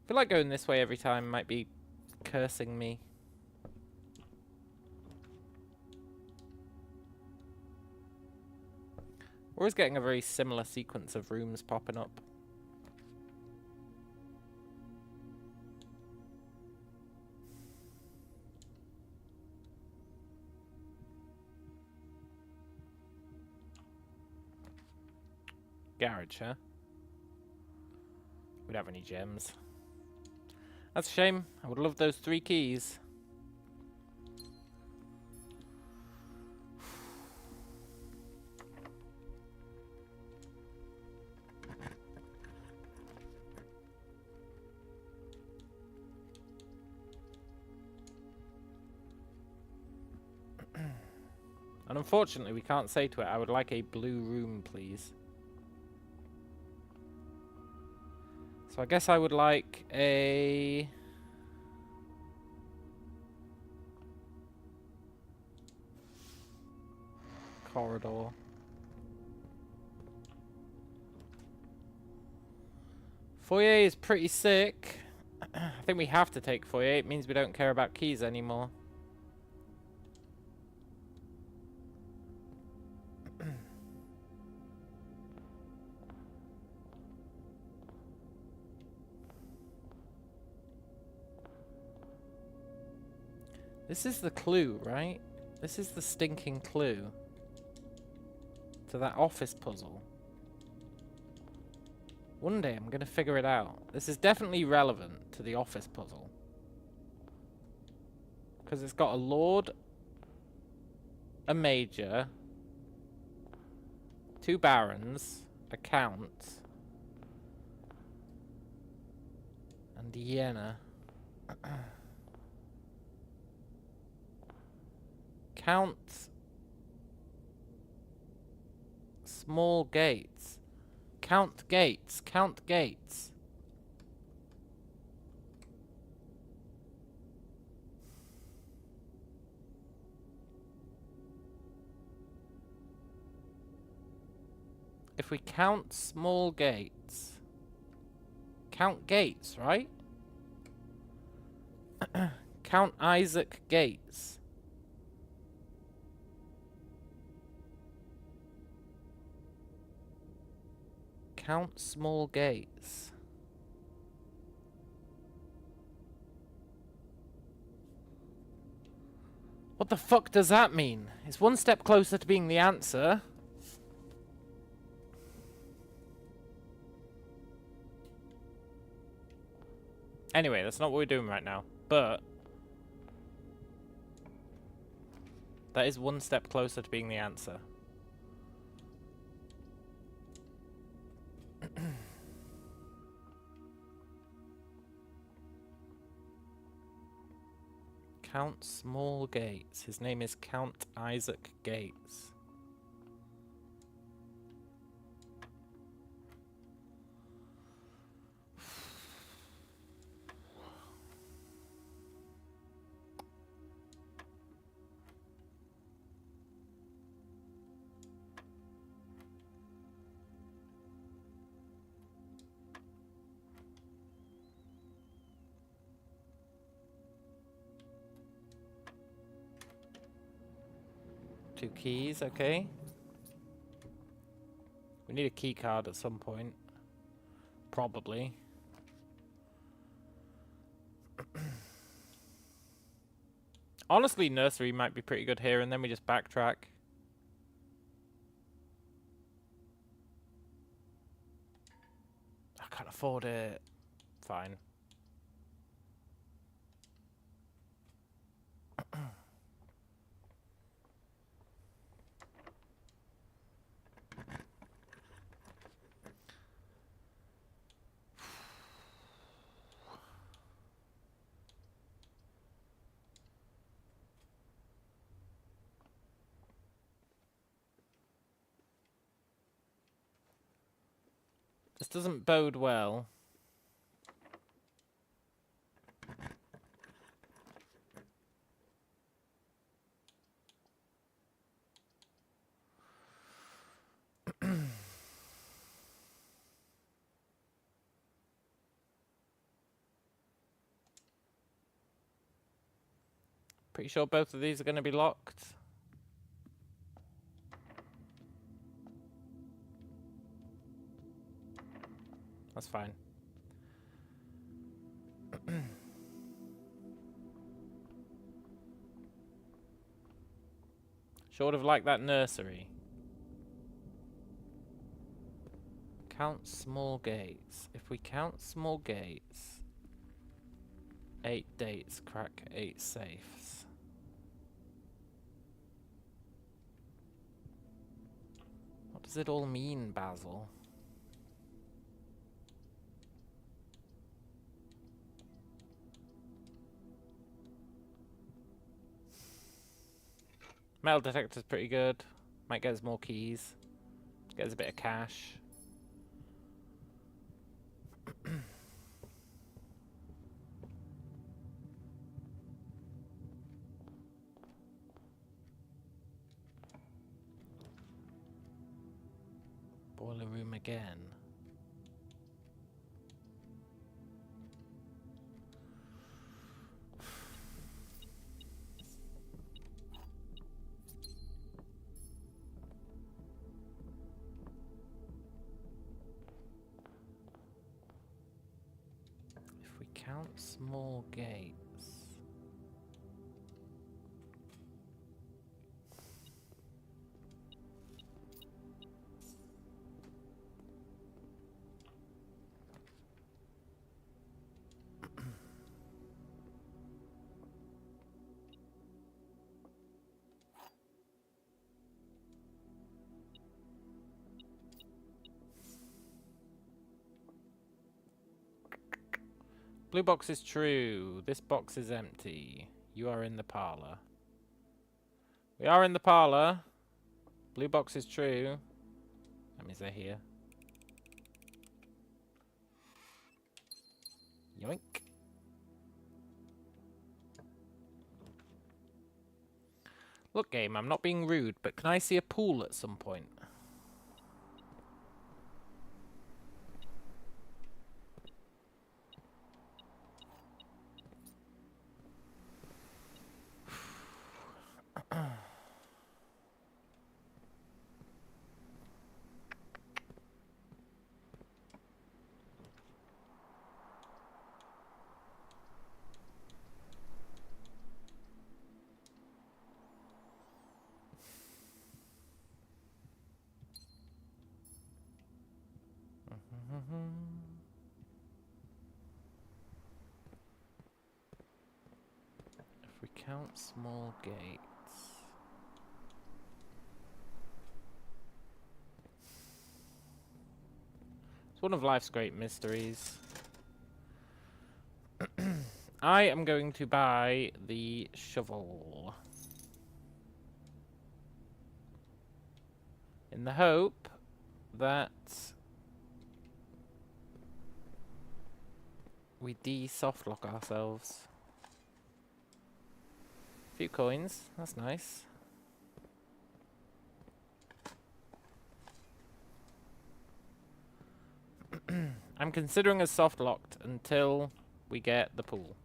feel like going this way every time might be cursing me. We're always getting a very similar sequence of rooms popping up. Garage, huh? We don't have any gems. That's a shame. I would love those 3 keys. And unfortunately, we can't say to it, I would like a blue room, please. So I guess I would like a... corridor. Foyer is pretty sick. I think we have to take foyer. It means we don't care about keys anymore. This is the clue, right? This is the stinking clue to that office puzzle. One day I'm gonna figure it out. This is definitely relevant to the office puzzle. Because it's got a lord, a major, 2 barons, a count, and Vienna. Count small gates. Count gates. Count gates. If we count small gates. Count gates, right? Count Isaac Gates. Count small gates. What the fuck does that mean? It's one step closer to being the answer. Anyway, that's not what we're doing right now. But that is one step closer to being the answer. Count Small Gates. His name is Count Isaac Gates. Two keys, okay. We need a key card at some point. Probably. Honestly, nursery might be pretty good here, and then we just backtrack. I can't afford it. Fine. This doesn't bode well. Pretty sure both of these are going to be locked. That's fine. Sure would have liked that nursery. Count small gates. If we count small gates, 8 dates, crack 8 safes. What does it all mean, Basil? Metal detector's pretty good. Might get us more keys. Get us a bit of cash. Boiler room again. If we count small gates. Blue box is true. This box is empty. You are in the parlor. We are in the parlor. Blue box is true. That means they're here. Yoink. Look, game, I'm not being rude, but can I see a pool at some point? If we count small gates. It's one of life's great mysteries. I am going to buy the shovel. In the hope that we de-softlock ourselves. A few coins, that's nice. I'm considering us soft-locked until we get the pool.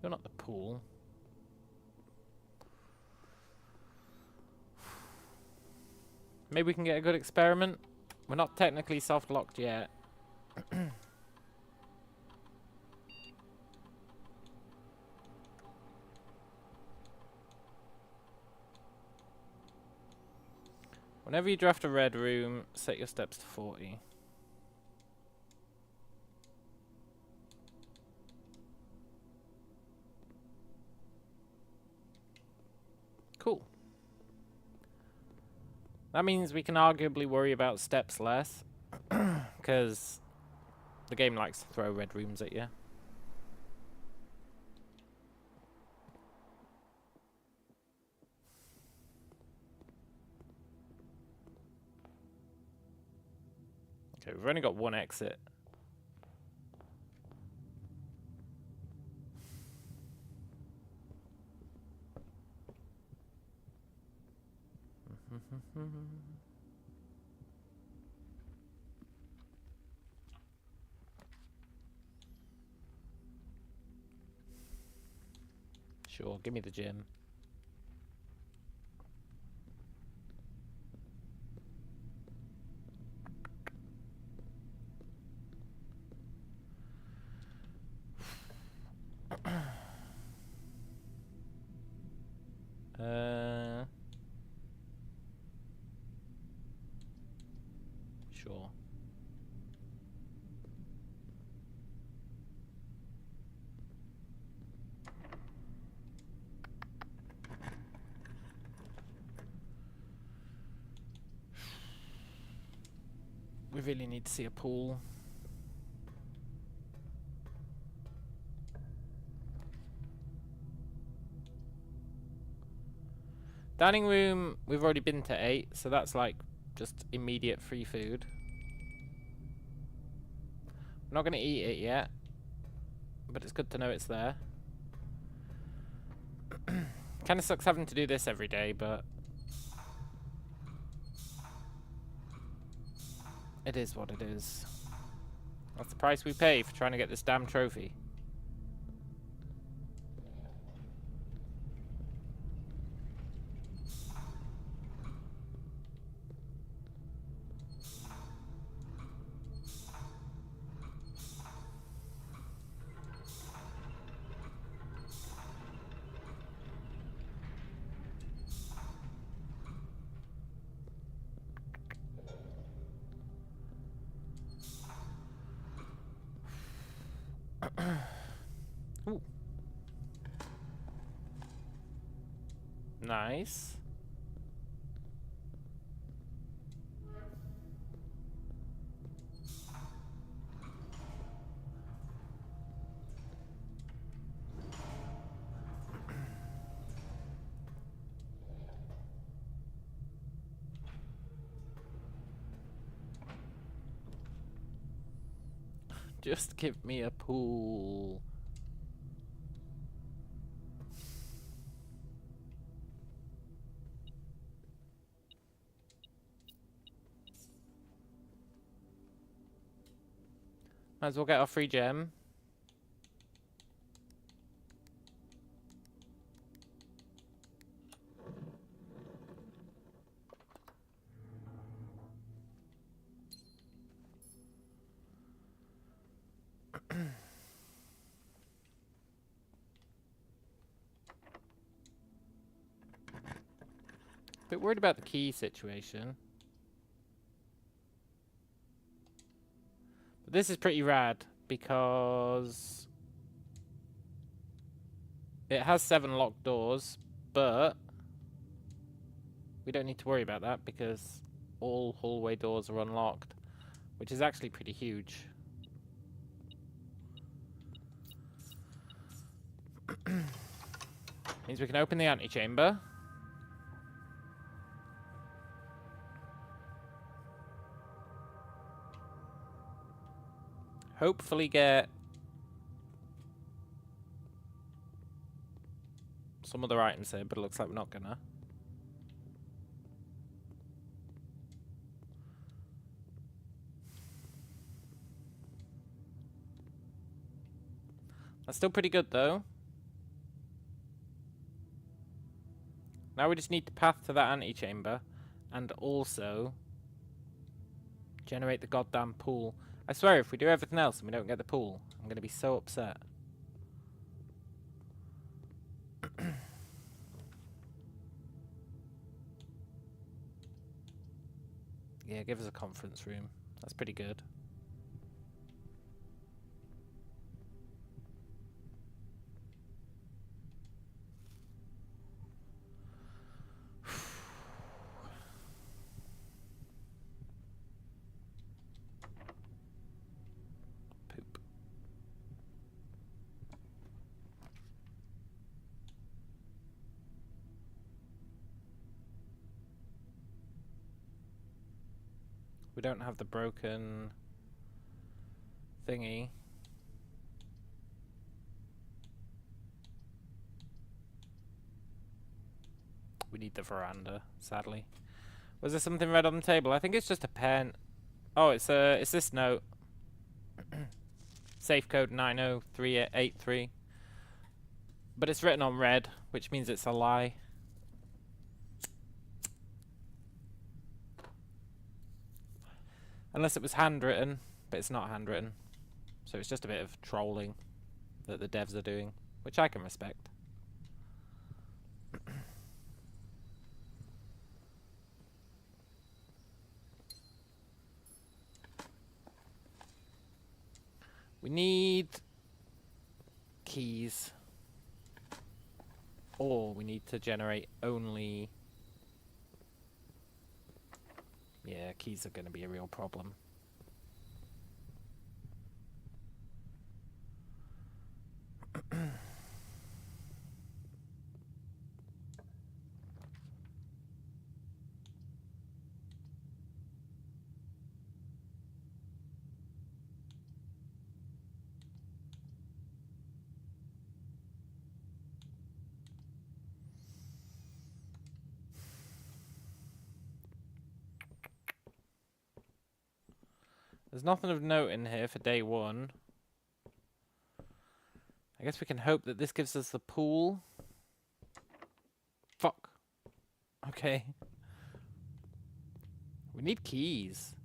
You're not the pool. Maybe we can get a good experiment. We're not technically soft-locked yet. Whenever you draft a red room, set your steps to 40. Cool. That means we can arguably worry about steps less, because the game likes to throw red rooms at you. Okay, we've only got one exit. Sure, give me the gym. Sure. We really need to see a pool. Dining room, we've already been to 8, so that's like just immediate free food. I'm not going to eat it yet, but it's good to know it's there. Kind of sucks having to do this every day, but it is what it is. That's the price we pay for trying to get this damn trophy. Ooh. Nice. Just give me a pool. Might as well get our free gem. Bit worried about the key situation. But this is pretty rad because it has 7 locked doors, but we don't need to worry about that because all hallway doors are unlocked, which is actually pretty huge. Means we can open the antechamber. Hopefully get some other items here, but it looks like we're not gonna. That's still pretty good though. Now we just need the path to that antechamber and also generate the goddamn pool. I swear if we do everything else and we don't get the pool, I'm gonna be so upset. Yeah, give us a conference room. That's pretty good. Poop. We don't have the broken thingy. We need the veranda, sadly. Was there something red on the table? I think it's just a pen. Oh, it's this note. Safe code 90383. But it's written on red, which means it's a lie. Unless it was handwritten, but it's not handwritten. So it's just a bit of trolling that the devs are doing, which I can respect. We need keys. Or we need to generate only... Yeah, keys are going to be a real problem. There's nothing of note in here for day 1. I guess we can hope that this gives us the pool. Fuck. Okay. We need keys.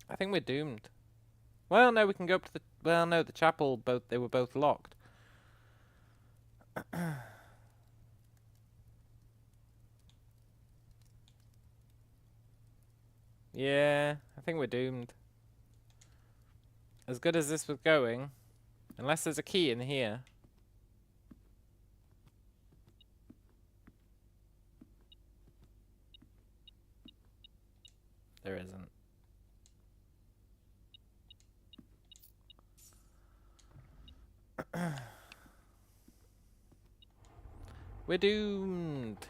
I think we're doomed. Well, no, we can go up to the... Well, no, the chapel, they were both locked. Yeah, I think we're doomed. As good as this was going, unless there's a key in here. There isn't. We're doomed.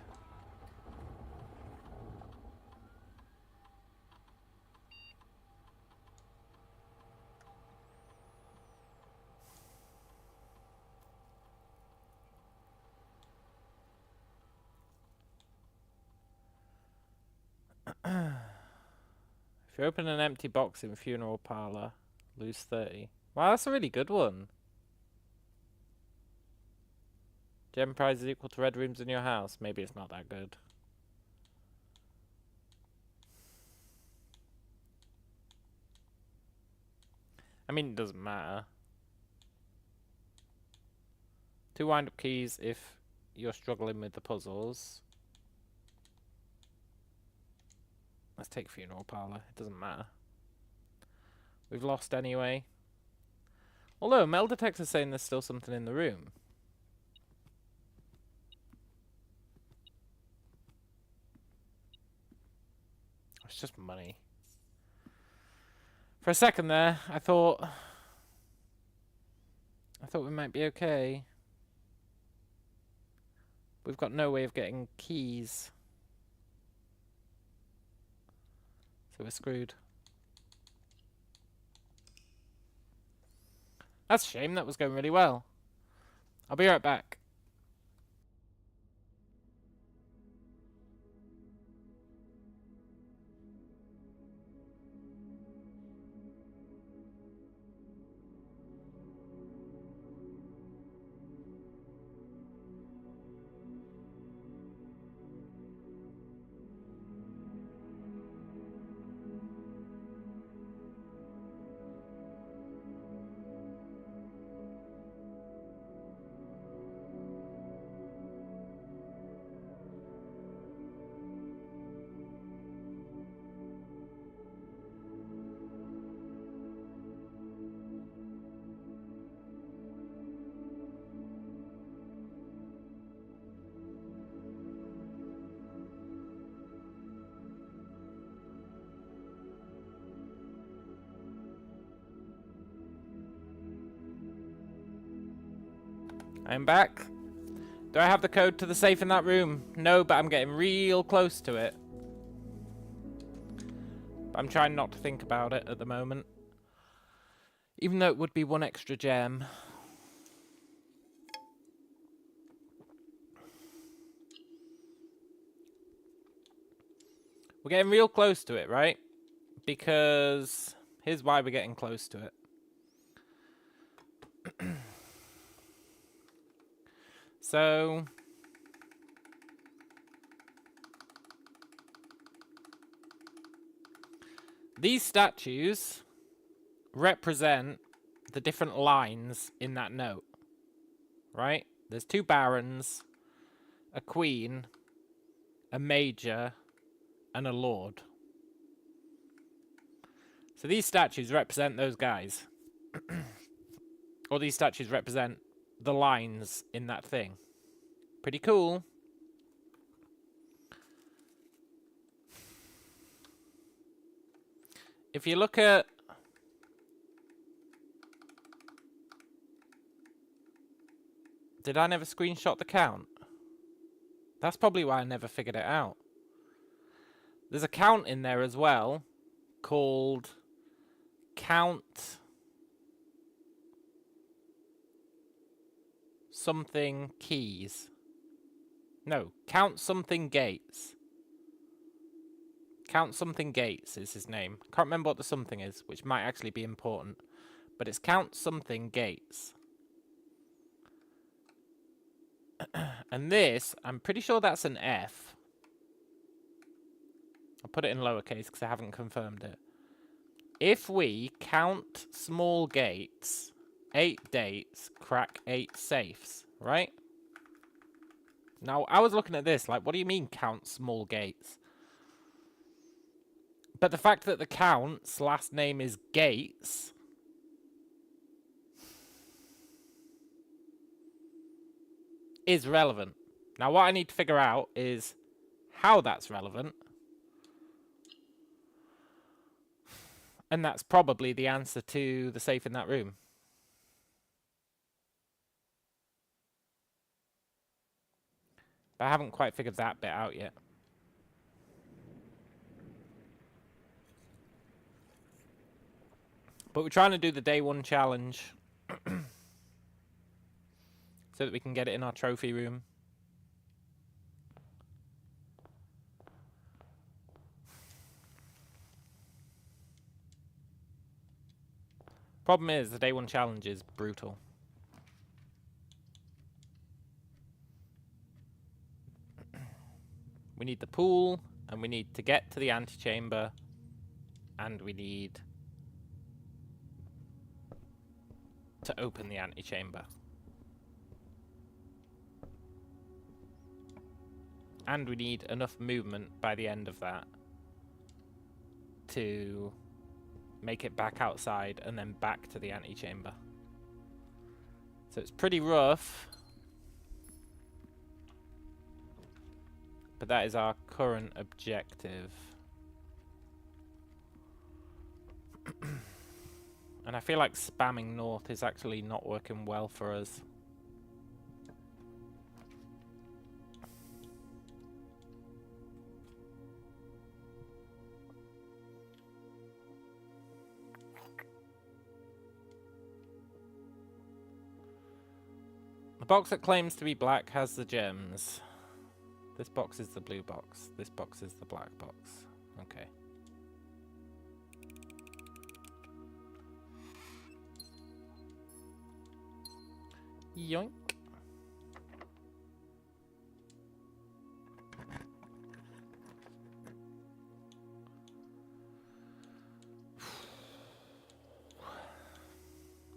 If you open an empty box in funeral parlor, lose 30. Wow, that's a really good one. Gem prize is equal to red rooms in your house. Maybe it's not that good. I mean, it doesn't matter. 2 wind-up keys if you're struggling with the puzzles. Let's take funeral parlor. It doesn't matter. We've lost anyway. Although, metal detector's saying there's still something in the room. It's just money. For a second there, I thought we might be okay. We've got no way of getting keys. So we're screwed. That's a shame, that was going really well. I'll be right back. I'm back. Do I have the code to the safe in that room? No, but I'm getting real close to it. I'm trying not to think about it at the moment. Even though it would be 1 extra gem. We're getting real close to it, right? Because here's why we're getting close to it. So these statues represent the different lines in that note, right? There's 2 barons, a queen, a major, and a lord. So these statues represent those guys. Or these statues represent the lines in that thing. Pretty cool. If you look at Did I never screenshot the count? That's probably why I never figured it out. There's a count in there as well called count something keys. No, count something gates. Count something gates is his name. Can't remember what the something is, which might actually be important. But it's count something gates. And this, I'm pretty sure that's an F. I'll put it in lowercase because I haven't confirmed it. If we count small gates, 8 dates, crack 8 safes, right? Now, I was looking at this, like, what do you mean count small gates? But the fact that the count's last name is Gates is relevant. Now, what I need to figure out is how that's relevant. And that's probably the answer to the safe in that room. But I haven't quite figured that bit out yet. But we're trying to do the day 1 challenge. So that we can get it in our trophy room. Problem is, the day 1 challenge is brutal. We need the pool, and we need to get to the antechamber, and we need to open the antechamber. And we need enough movement by the end of that to make it back outside and then back to the antechamber. So it's pretty rough. But that is our current objective. And I feel like spamming north is actually not working well for us. The box that claims to be black has the gems. This box is the blue box. This box is the black box. Okay. Yoink.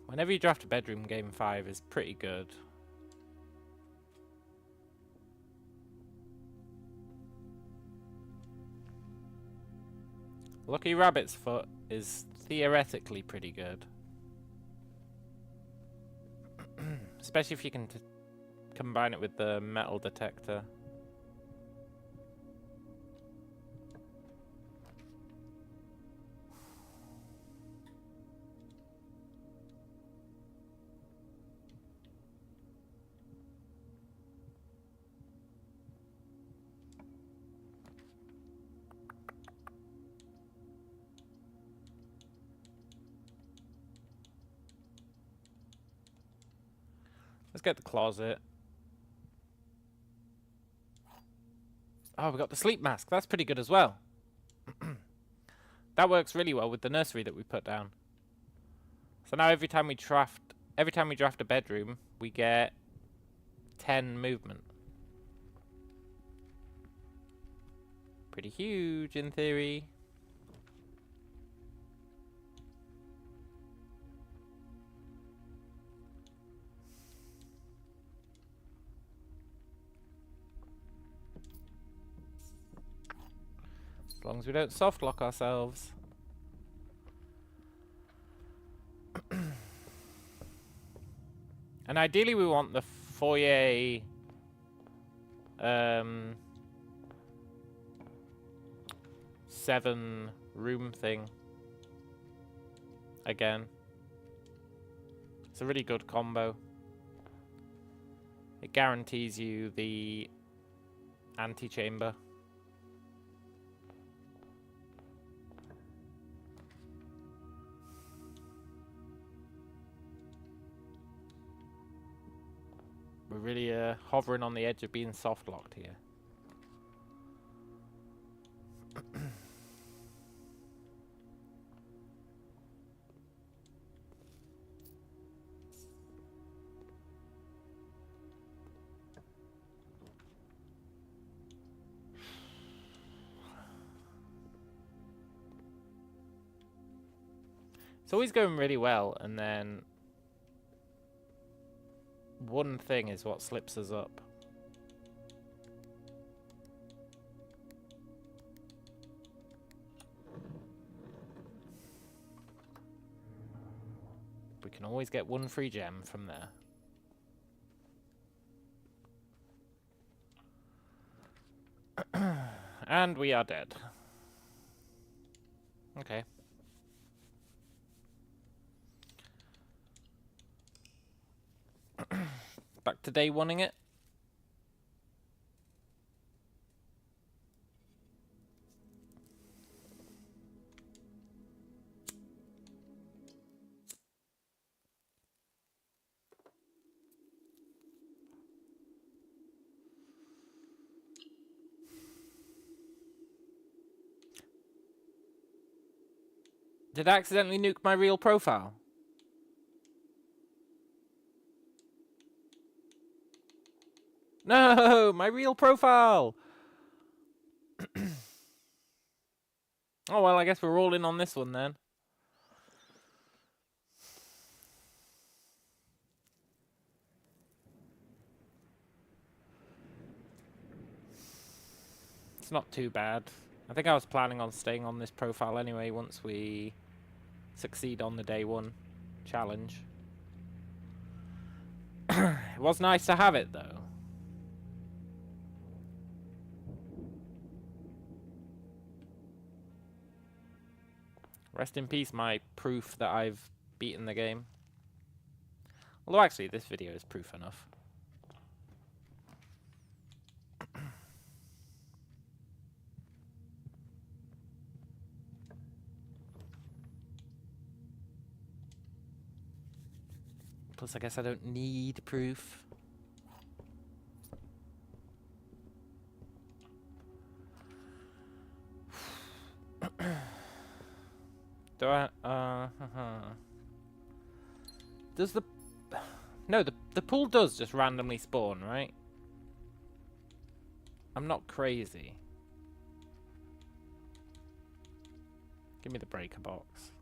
Whenever you draft a bedroom, game 5 is pretty good. Lucky Rabbit's Foot is theoretically pretty good. Especially if you can combine it with the metal detector. Let's get the closet. Oh, we got the sleep mask. That's pretty good as well. That works really well with the nursery that we put down. So now every time we draft a bedroom, we get 10 movement. Pretty huge in theory. As long as we don't soft lock ourselves. And ideally we want the foyer 7 room thing again. It's a really good combo. It guarantees you the antechamber. We're really hovering on the edge of being soft locked here. It's always going really well, and then one thing is what slips us up. We can always get one free gem from there. And we are dead. Okay. Back to day oneing it. Did I accidentally nuke my real profile? No, my real profile! Oh, well, I guess we're all in on this one then. It's not too bad. I think I was planning on staying on this profile anyway once we succeed on the day one challenge. It was nice to have it, though. Rest in peace, my proof that I've beaten the game. Although, actually, this video is proof enough. Plus, I guess I don't need proof. Do I? Does the... No, the pool does just randomly spawn, right? I'm not crazy. Give me the breaker box.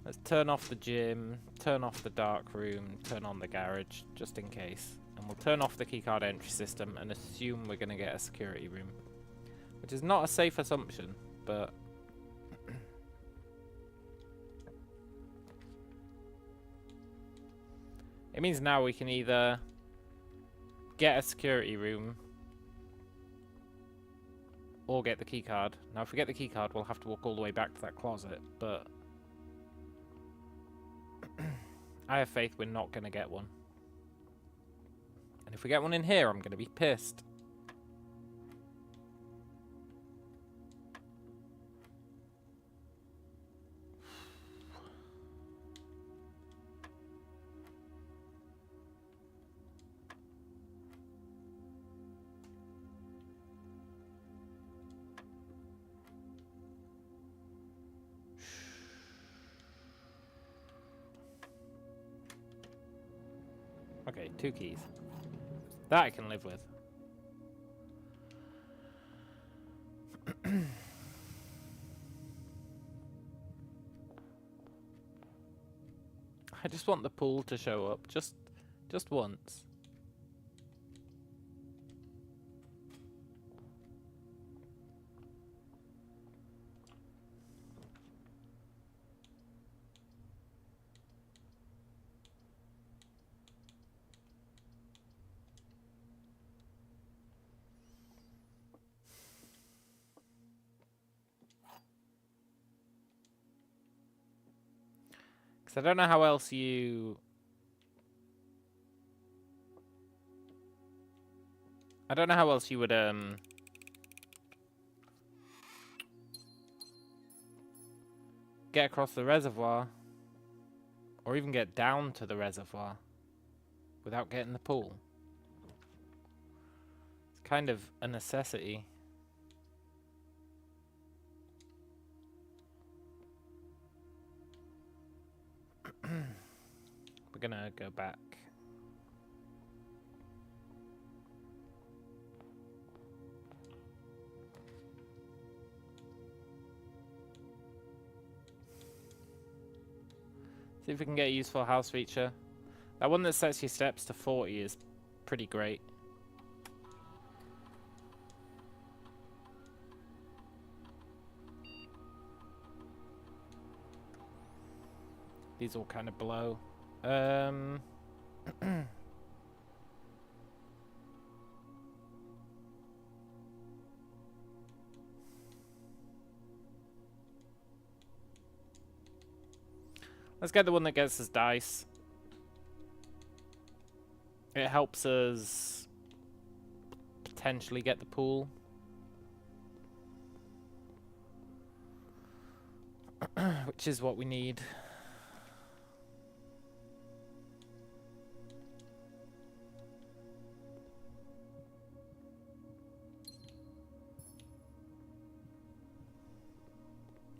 Let's turn off the gym, turn off the dark room, turn on the garage, just in case. And we'll turn off the keycard entry system and assume we're going to get a security room. Which is not a safe assumption, but... it means now we can either get a security room or get the keycard. Now if we get the keycard, we'll have to walk all the way back to that closet, but... I have faith we're not going to get one. And if we get one in here, I'm going to be pissed. Okay, 2 keys. That I can live with. I just want the pool to show up, just once. So I don't know how else you... I don't know how else you would, get across the reservoir. Or even get down to the reservoir. Without getting the pool. It's kind of a necessity. We're gonna go back. See if we can get a useful house feature. That one that sets your steps to 40 is pretty great. These all kind of blow. Let's get the one that gets us dice. It helps us potentially get the pool. Which is what we need.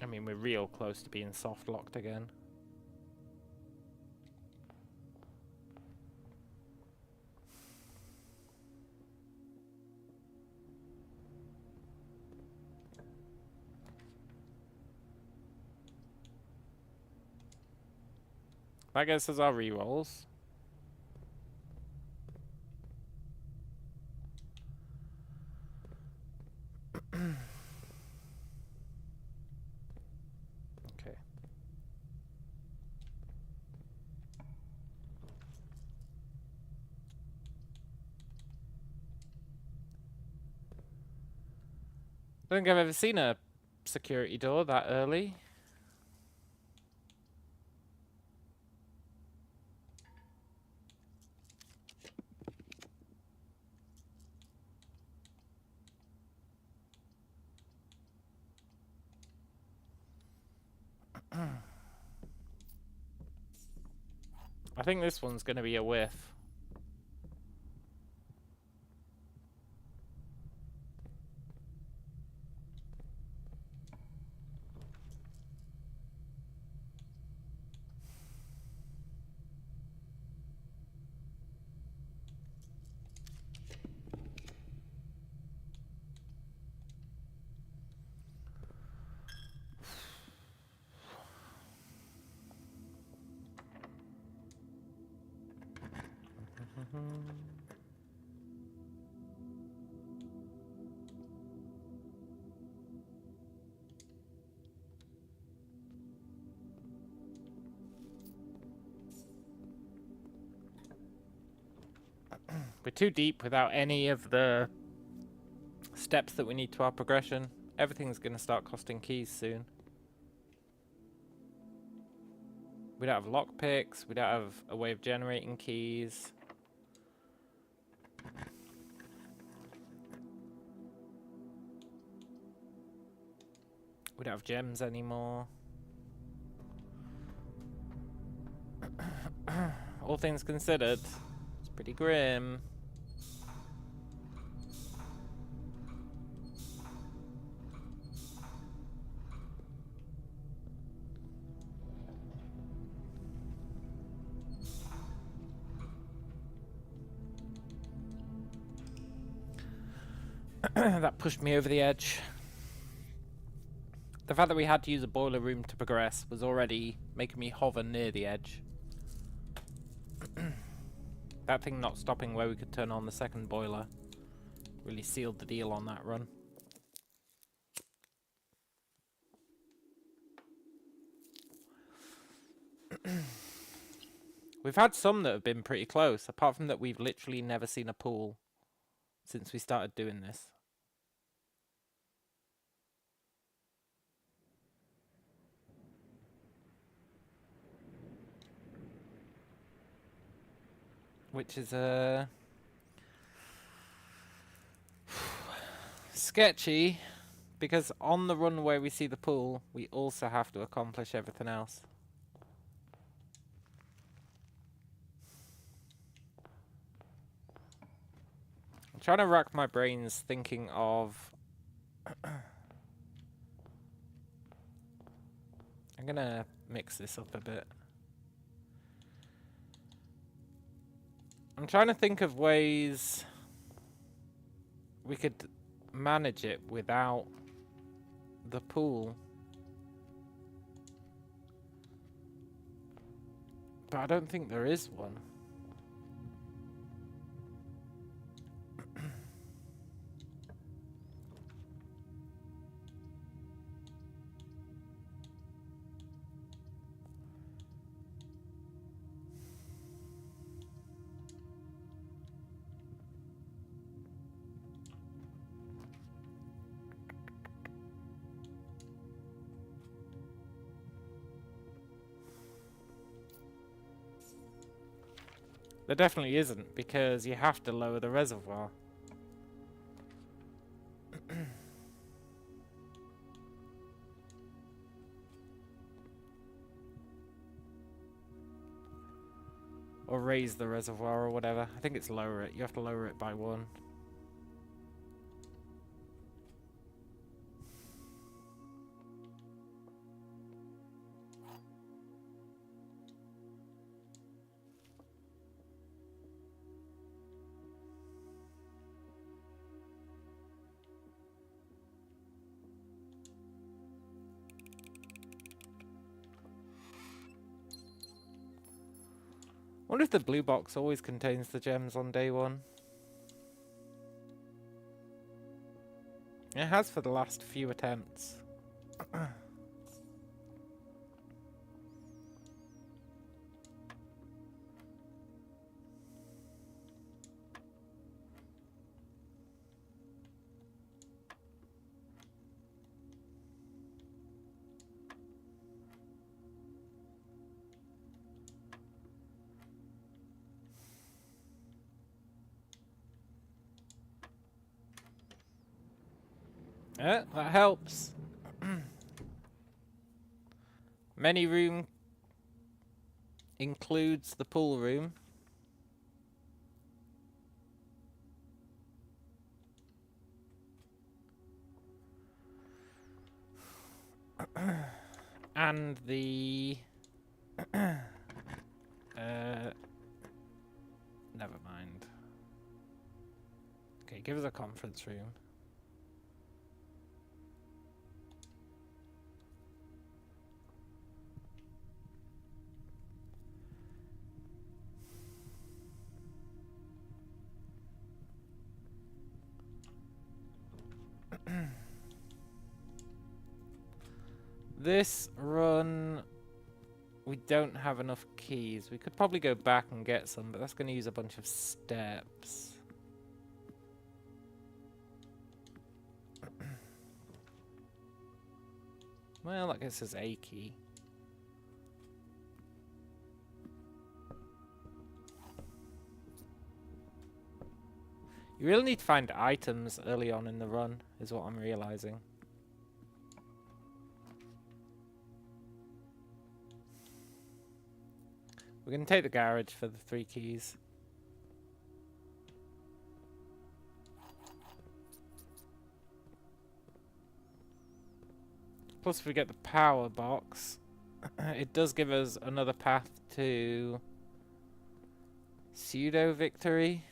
I mean, we're real close to being soft locked again. That gets us our rerolls. Okay. I don't think I've ever seen a security door that early. I think this one's going to be a whiff. We're too deep without any of the steps that we need to our progression. Everything's going to start costing keys soon. We don't have lockpicks. We don't have a way of generating keys. We don't have gems anymore. All things considered, it's pretty grim. That pushed me over the edge. The fact that we had to use a boiler room to progress was already making me hover near the edge. That thing not stopping where we could turn on the second boiler really sealed the deal on that run. We've had some that have been pretty close, apart from that we've literally never seen a pool since we started doing this. which is sketchy, because on the run where we see the pool, we also have to accomplish everything else. I'm trying to rack my brains thinking of... I'm gonna mix this up a bit. I'm trying to think of ways we could manage it without the pool. But I don't think there is one. There definitely isn't, because you have to lower the reservoir. Or raise the reservoir or whatever. I think it's lower it. You have to lower it by 1. I wonder if the blue box always contains the gems on day 1. It has for the last few attempts. Yeah, that helps. Many room includes the pool room. And the... never mind. Okay, give us a conference room. This run, we don't have enough keys. We could probably go back and get some, but that's going to use a bunch of steps. Well, that gets us a key. You really need to find items early on in the run, is what I'm realizing. We're going to take the garage for the 3 keys. Plus, if we get the power box, it does give us another path to pseudo victory,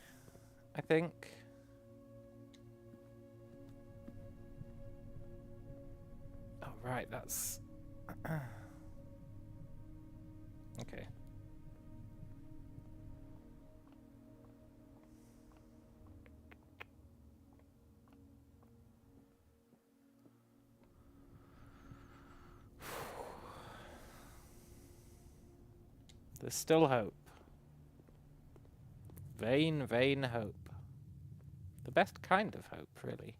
I think. Oh, right, that's... okay. There's still hope. Vain, vain hope. The best kind of hope, really.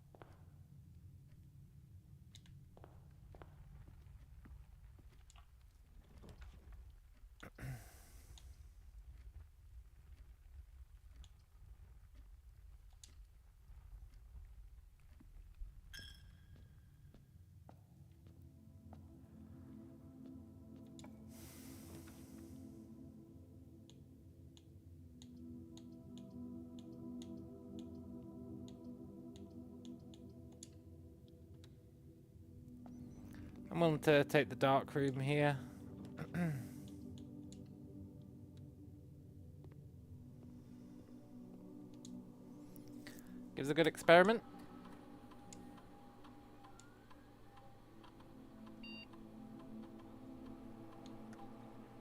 I'm willing to take the dark room here. Gives a good experiment.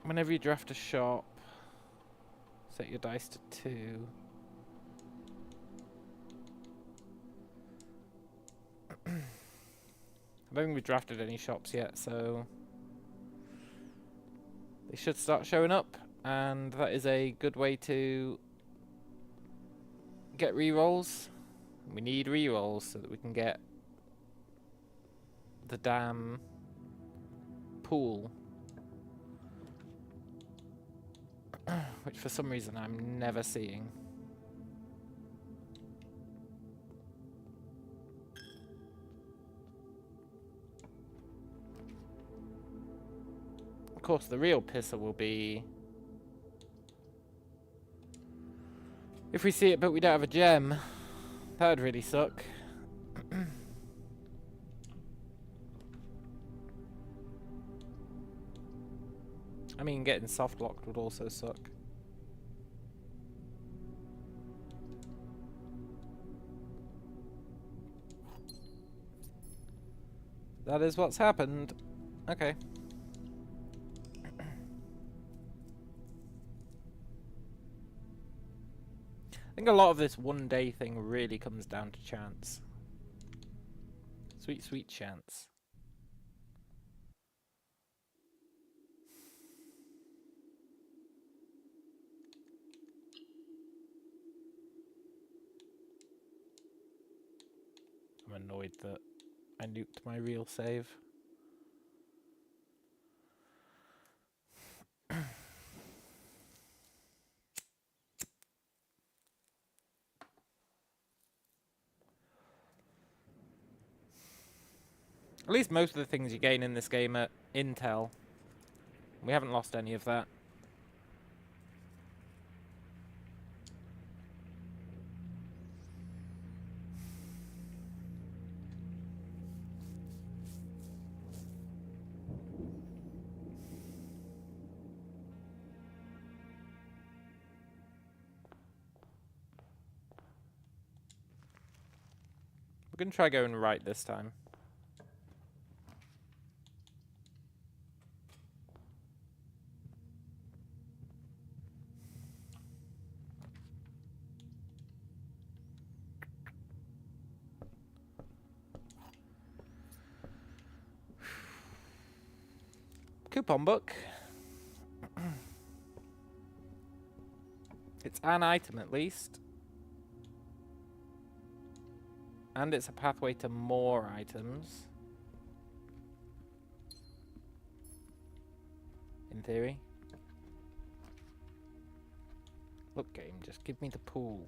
Whenever you draft a shop, set your dice to 2. I don't think we've drafted any shops yet, so they should start showing up, and that is a good way to get rerolls. We need rerolls so that we can get the damn pool, which for some reason I'm never seeing. Of course, the real pisser will be if we see it but we don't have a gem. That would really suck. I mean, getting soft locked would also suck. That is what's happened. Okay. I think a lot of this one day thing really comes down to chance. Sweet, sweet chance. I'm annoyed that I nuked my real save. At least most of the things you gain in this game are intel. We haven't lost any of that. We're going to try going right this time. Coupon book. It's an item at least. And it's a pathway to more items. In theory. Look, game, just give me the pool.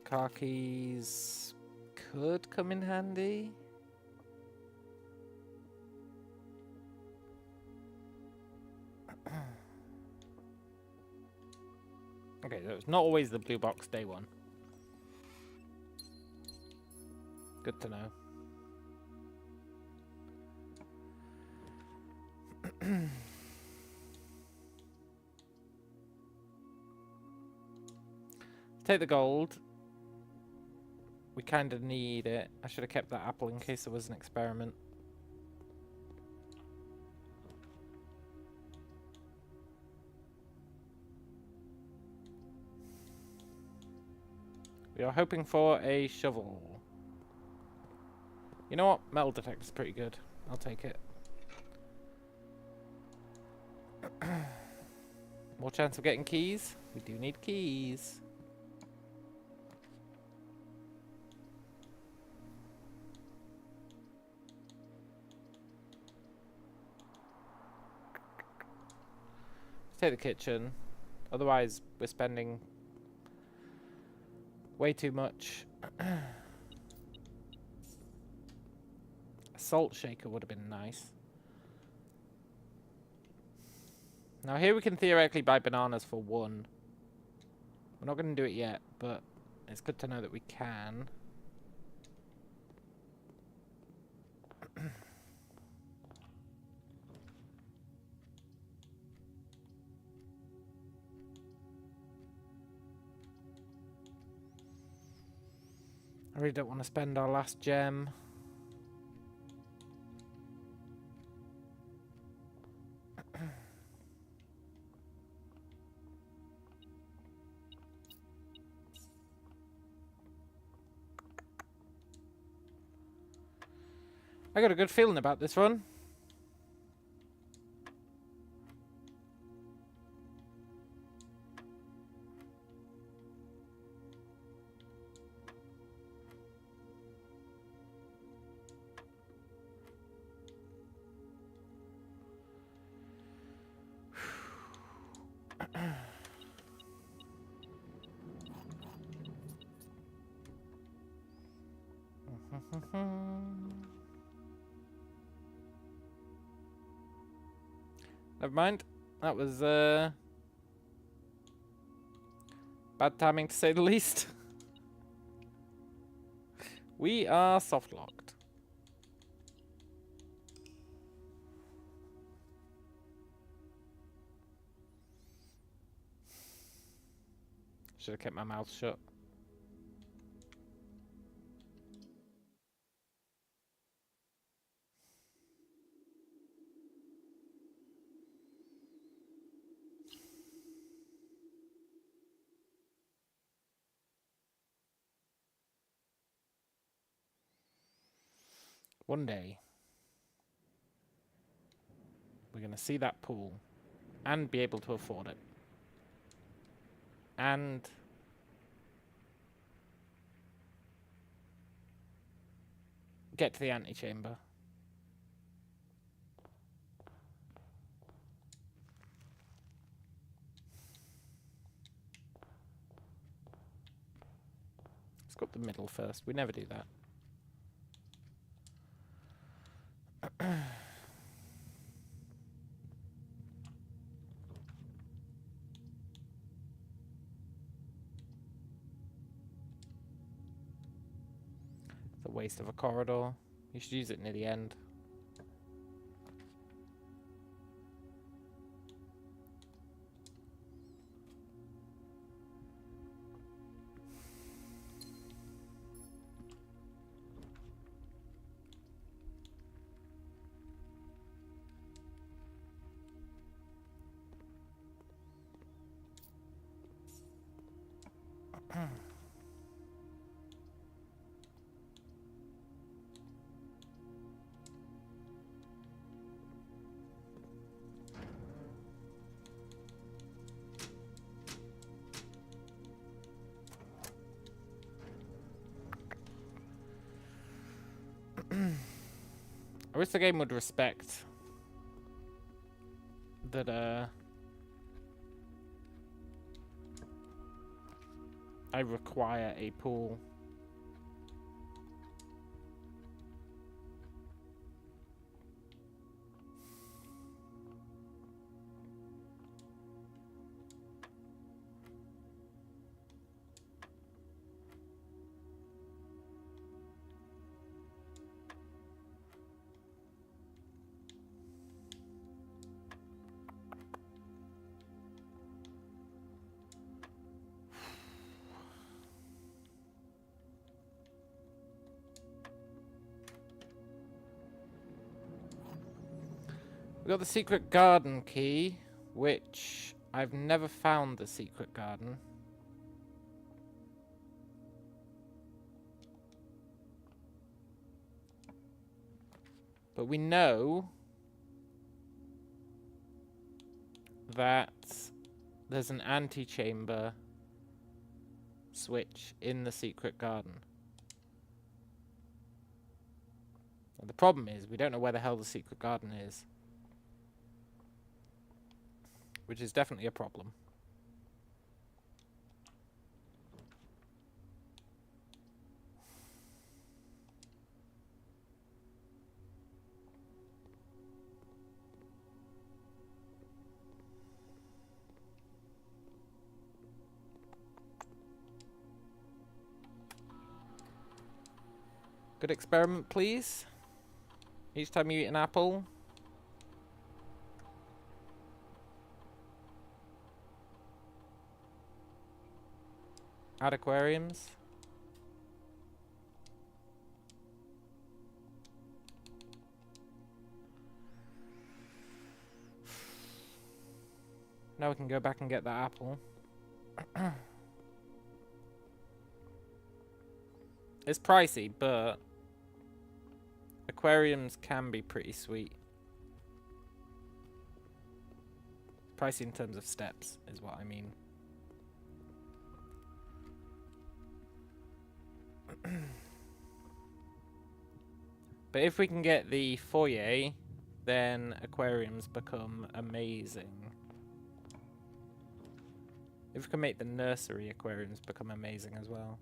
Car keys could come in handy. Okay, so it's not always the blue box day one. Good to know. Take the gold. We kind of need it. I should have kept that apple in case there was an experiment. We are hoping for a shovel. You know what? Metal detector's pretty good. I'll take it. More chance of getting keys? We do need keys. Take the kitchen. Otherwise, we're spending way too much. A salt shaker would have been nice. Now here we can theoretically buy bananas for 1. We're not going to do it yet, but it's good to know that we can. I really don't want to spend our last gem. I got a good feeling about this run. Never mind. That was bad timing to say the least. We are soft locked. Should have kept my mouth shut. One day, we're going to see that pool and be able to afford it. And get to the antechamber. Let's go up the middle first. We never do that. It's a waste of a corridor. You should use it near the end. I wish the game would respect that I require a pool. We got the secret garden key, which I've never found the secret garden. But we know that there's an antechamber switch in the secret garden. And the problem is we don't know where the hell the secret garden is. Which is definitely a problem. Good experiment, please. Each time you eat an apple. Add aquariums. Now we can go back and get that apple. It's pricey, but aquariums can be pretty sweet. Pricey in terms of steps is what I mean. But if we can get the foyer, then aquariums become amazing. If we can make the nursery, aquariums become amazing as well.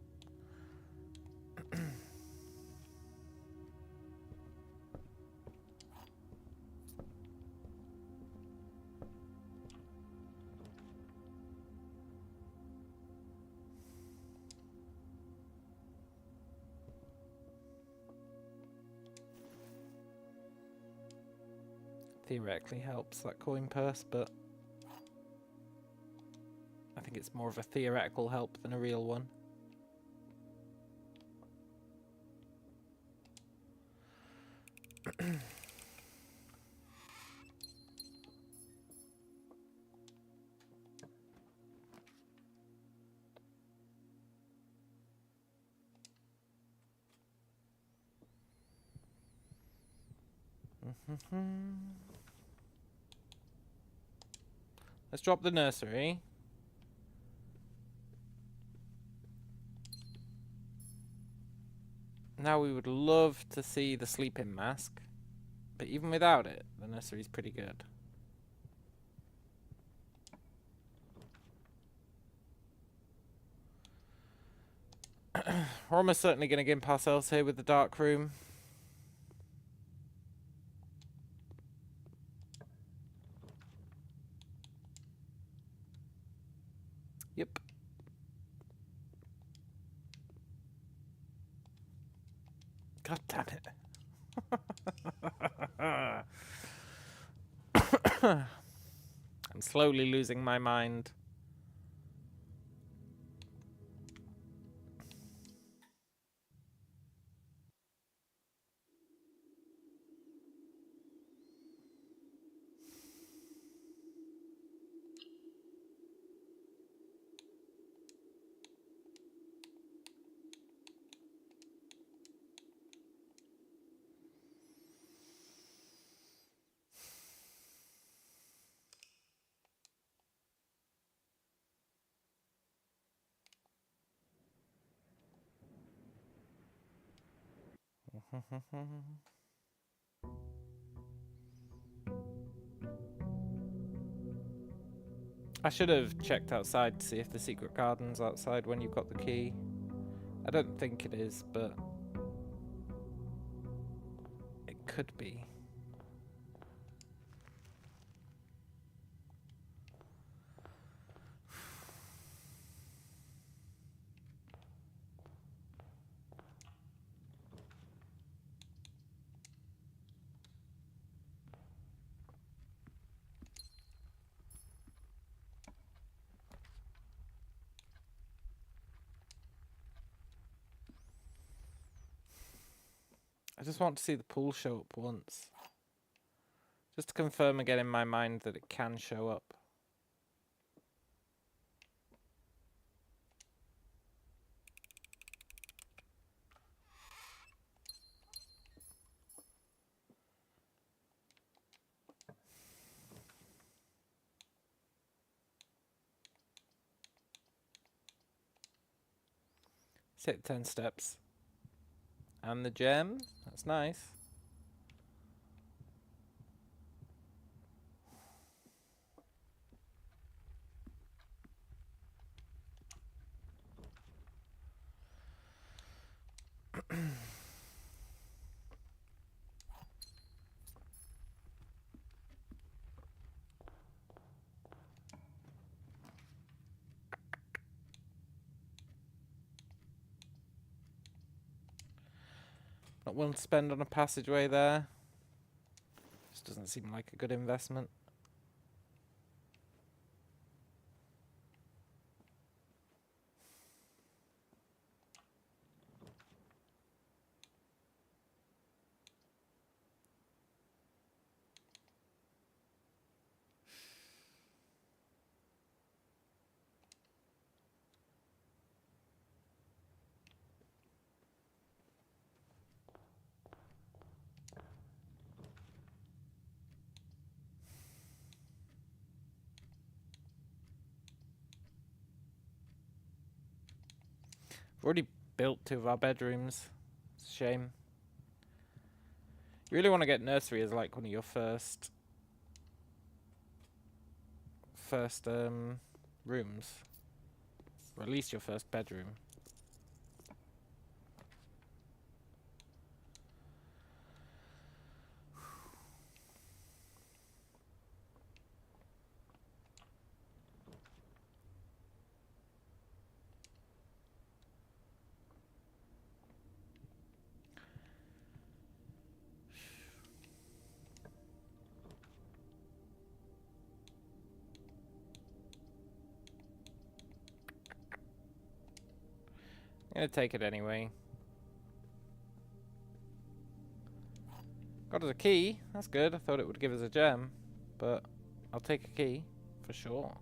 Theoretically helps that coin purse, but I think it's more of a theoretical help than a real one. Let's drop the nursery. Now we would love to see the sleeping mask, but even without it, the nursery's pretty good. We're almost certainly going to gimp ourselves here with the dark room. Yep. God damn it. I'm slowly losing my mind. I should have checked outside to see if the secret garden's outside when you've got the key. I don't think it is, but it could be. I just want to see the pool show up once. Just to confirm again in my mind that it can show up. Sit 10 steps. And the gem. That's nice. Not willing to spend on a passageway there. Just doesn't seem like a good investment. We've already built 2 of our bedrooms. It's a shame. You really want to get nursery as like one of your first rooms, or at least your first bedroom. I'm gonna take it anyway. Got us a key. That's good. I thought it would give us a gem, but I'll take a key for sure.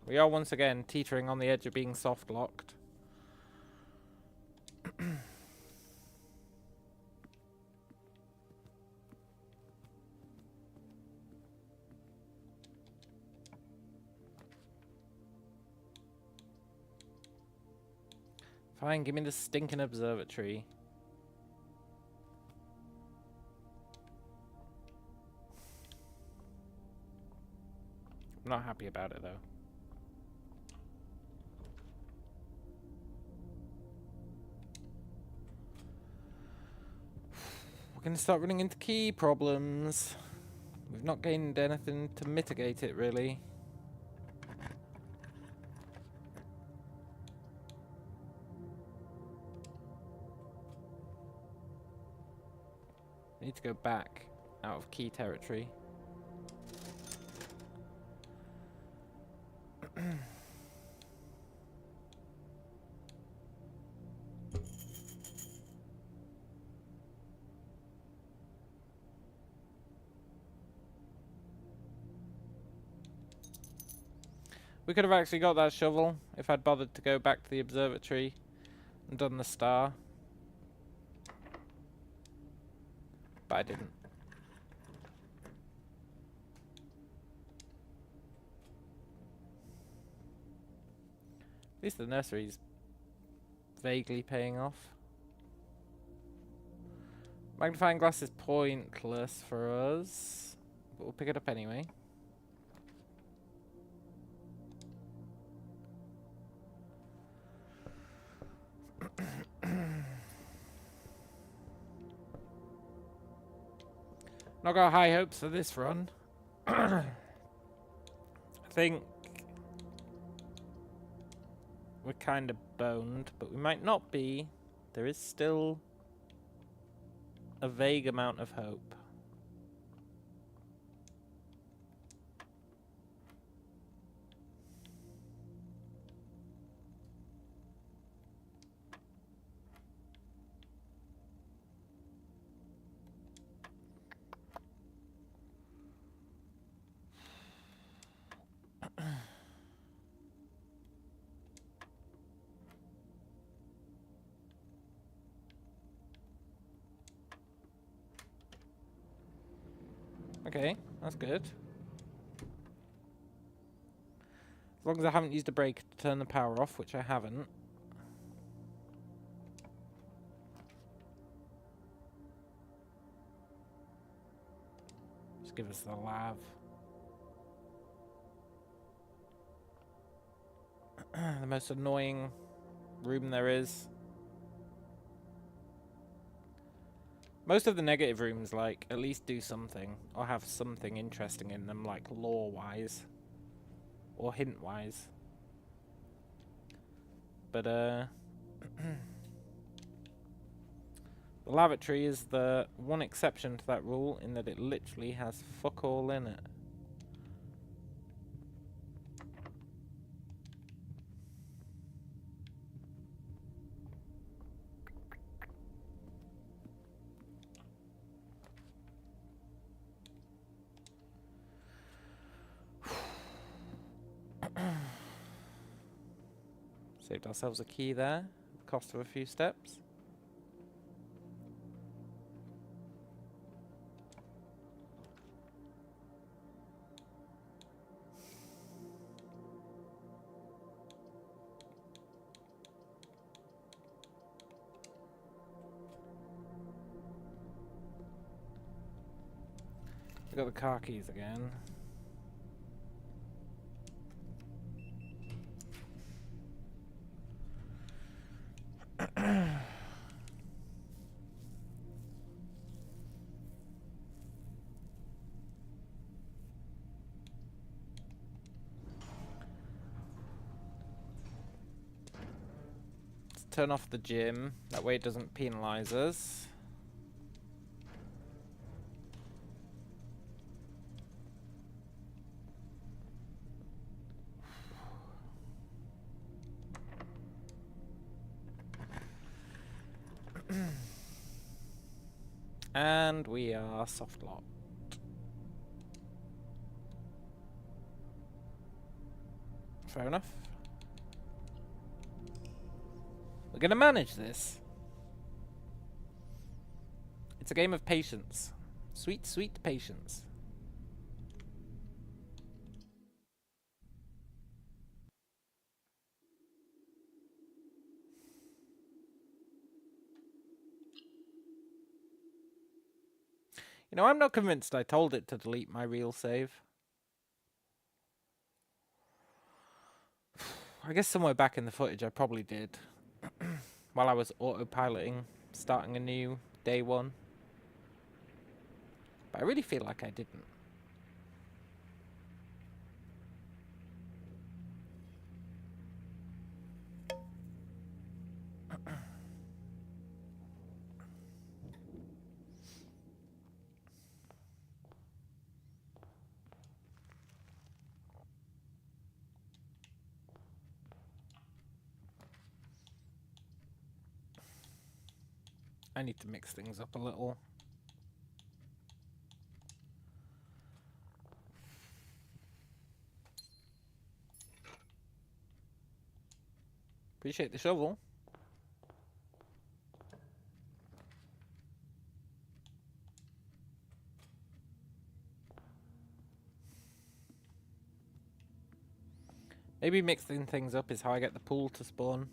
We are once again teetering on the edge of being soft locked. Fine, give me the stinking observatory. I'm not happy about it though. We're gonna start running into key problems. We've not gained anything to mitigate it really. We need to go back out of key territory. We could have actually got that shovel if I'd bothered to go back to the observatory and done the star. But I didn't. At least the nursery's vaguely paying off. Magnifying glass is pointless for us, but we'll pick it up anyway. Not got high hopes for this run. I think we're kind of boned, but we might not be. There is still a vague amount of hope. Okay, that's good. As long as I haven't used a brake to turn the power off, which I haven't. Just give us the lav. The most annoying room there is. Most of the negative rooms, like, at least do something. Or have something interesting in them, like lore-wise. Or hint-wise. But, the lavatory is the one exception to that rule, in that it literally has fuck all in it. Saved ourselves a key there. Cost of a few steps. We got the car keys again. Let's turn off the gym. That way it doesn't penalise us. And we are soft locked. Fair enough. We're gonna manage this. It's a game of patience. Sweet, sweet patience. You know, I'm not convinced I told it to delete my real save. I guess somewhere back in the footage I probably did. While I was autopiloting, starting a new day one. But I really feel like I didn't. I need to mix things up a little. Appreciate the shovel. Maybe mixing things up is how I get the pool to spawn.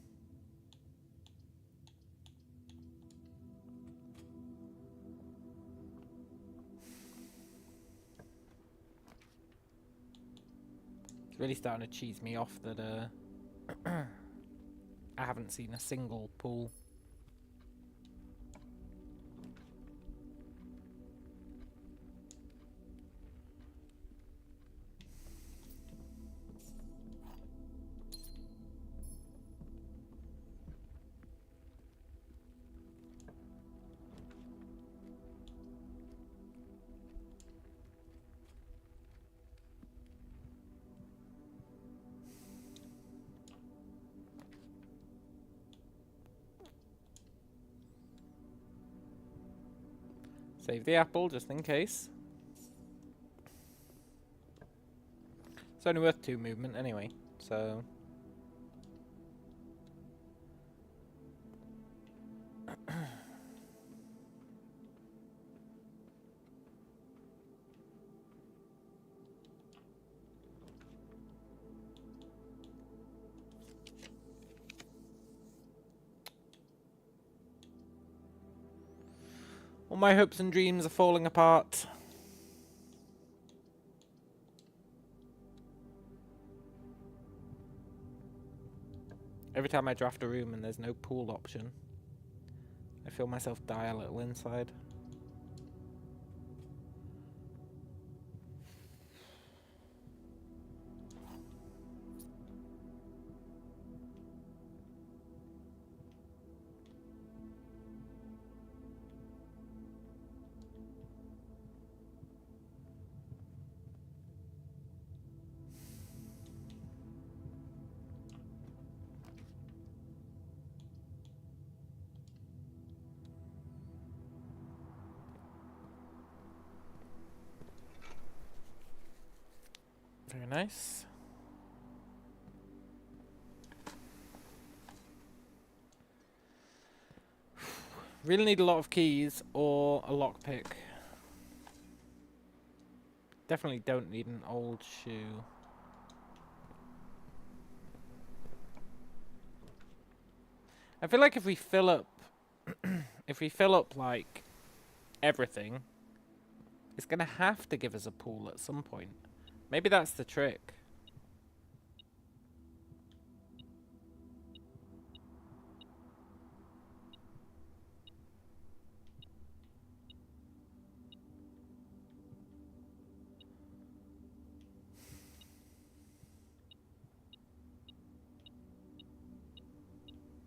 It's really starting to cheese me off that I haven't seen a single pool. Save the apple just in case. It's only worth 2 movement anyway, so... All my hopes and dreams are falling apart. Every time I draft a room and there's no pool option, I feel myself die a little inside. nice. Really need a lot of keys or a lockpick. Definitely don't need an old shoe. I feel like if we fill up, like everything, it's gonna have to give us a pool at some point. Maybe that's the trick.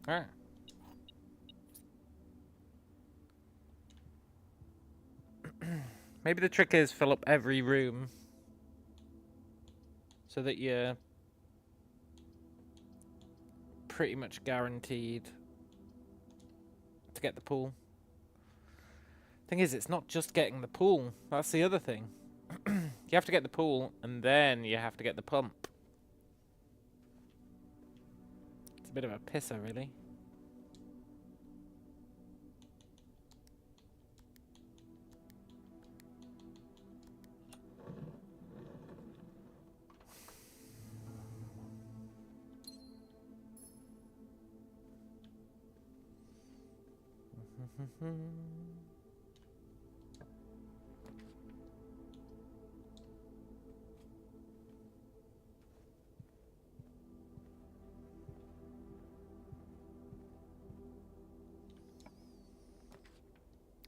Alright. Maybe the trick is fill up every room so that you're pretty much guaranteed to get the pool. Thing is, it's not just getting the pool. That's the other thing. You have to get the pool, and then you have to get the pump. It's a bit of a pisser, really.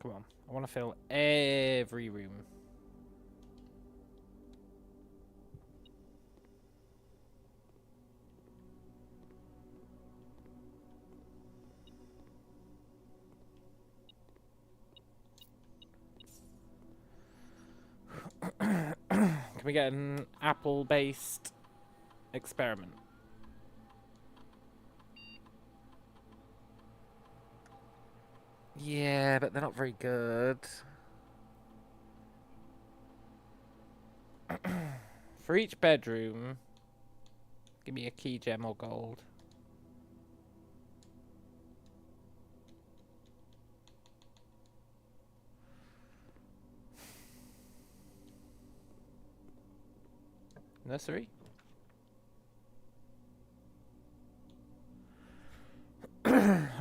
Come on. I want to fill every room. Can we get an apple-based experiment? Yeah, but they're not very good. For each bedroom, give me a key gem or gold. Nursery?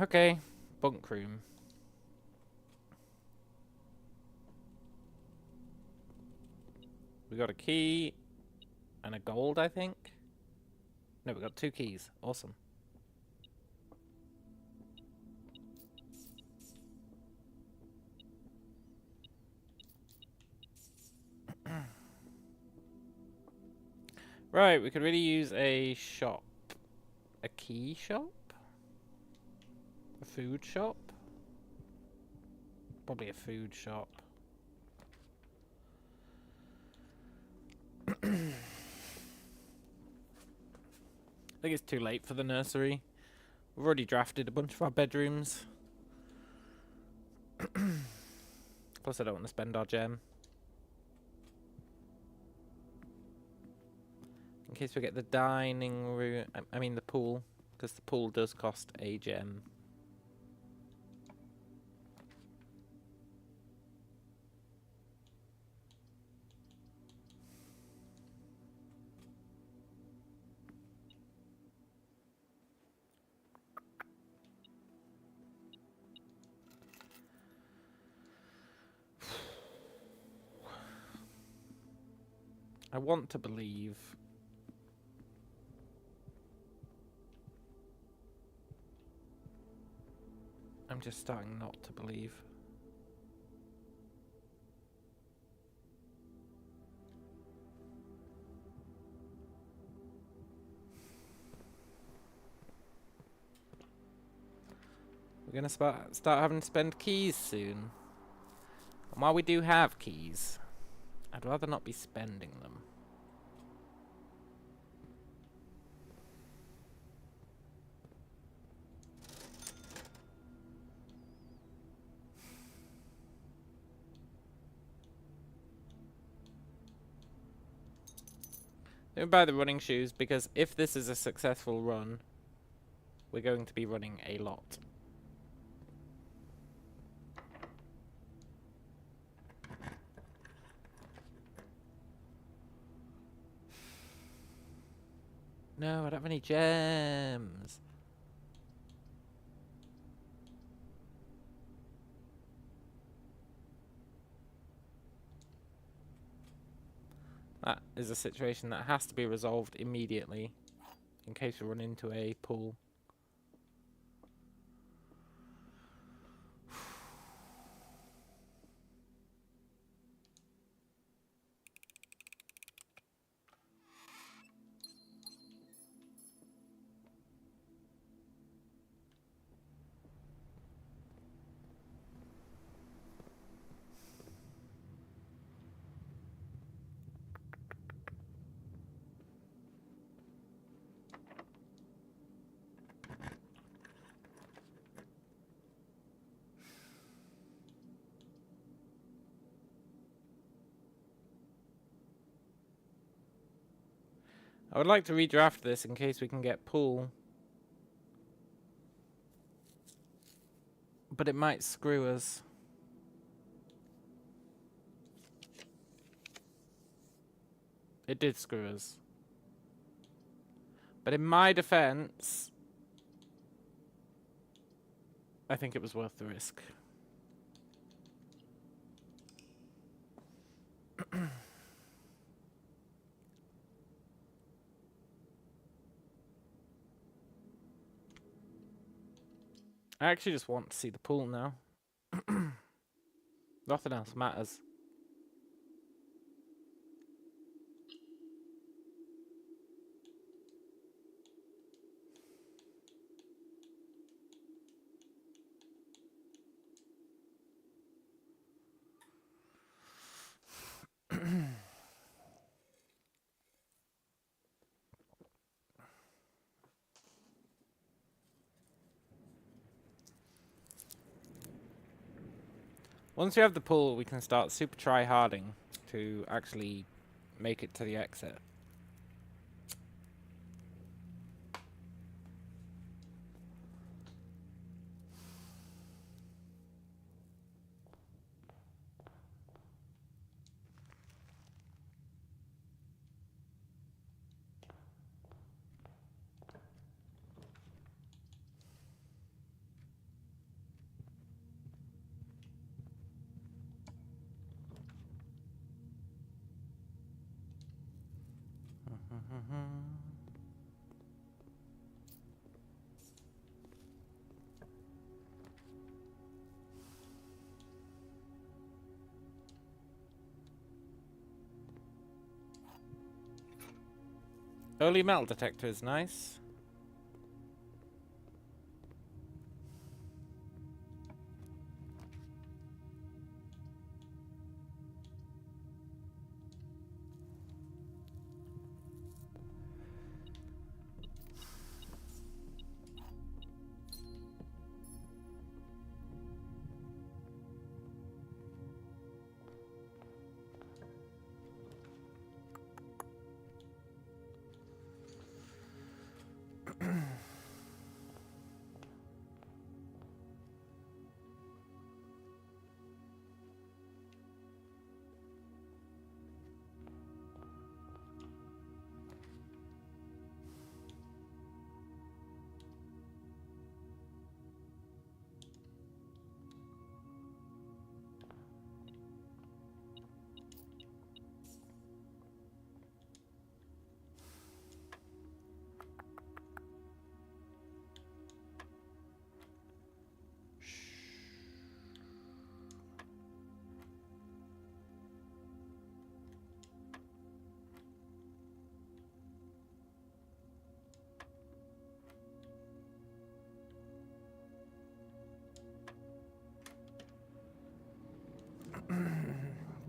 Okay, bunk room. We got a key and a gold, I think. No, we got 2 keys. Awesome. Right, we could really use a shop. A key shop? A food shop? Probably a food shop. I think it's too late for the nursery. We've already drafted a bunch of our bedrooms. Plus I don't want to spend our gem. In case we get the dining room, I mean the pool, because the pool does cost a gem. I want to believe. I'm just starting not to believe. We're gonna start having to spend keys soon. And while we do have keys, I'd rather not be spending them. Let me buy the running shoes, because if this is a successful run, we're going to be running a lot. No, I don't have any gems. That is a situation that has to be resolved immediately, in case we run into a pool. I would like to redraft this in case we can get pool. But it might screw us. It did screw us. But in my defense, I think it was worth the risk. I actually just want to see the pool now. Nothing else matters. Once we have the pool, we can start super try-harding to actually make it to the exit. Early metal detector is nice.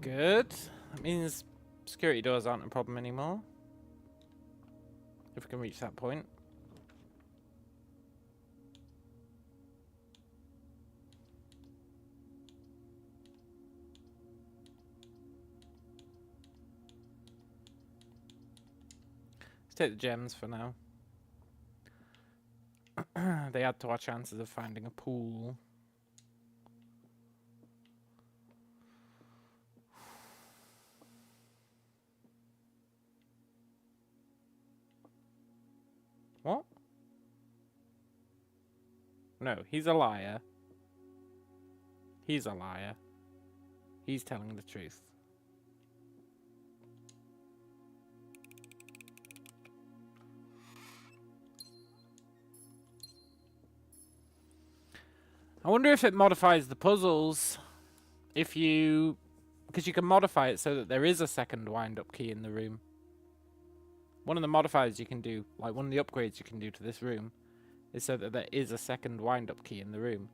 Good. That means security doors aren't a problem anymore. If we can reach that point. Take the gems for now. They add to our chances of finding a pool. What? No, he's a liar. He's a liar. He's telling the truth. I wonder if it modifies the puzzles. If you... Because you can modify it so that there is a second wind-up key in the room. One of the modifiers you can do, like one of the upgrades you can do to this room, is so that there is a second wind-up key in the room.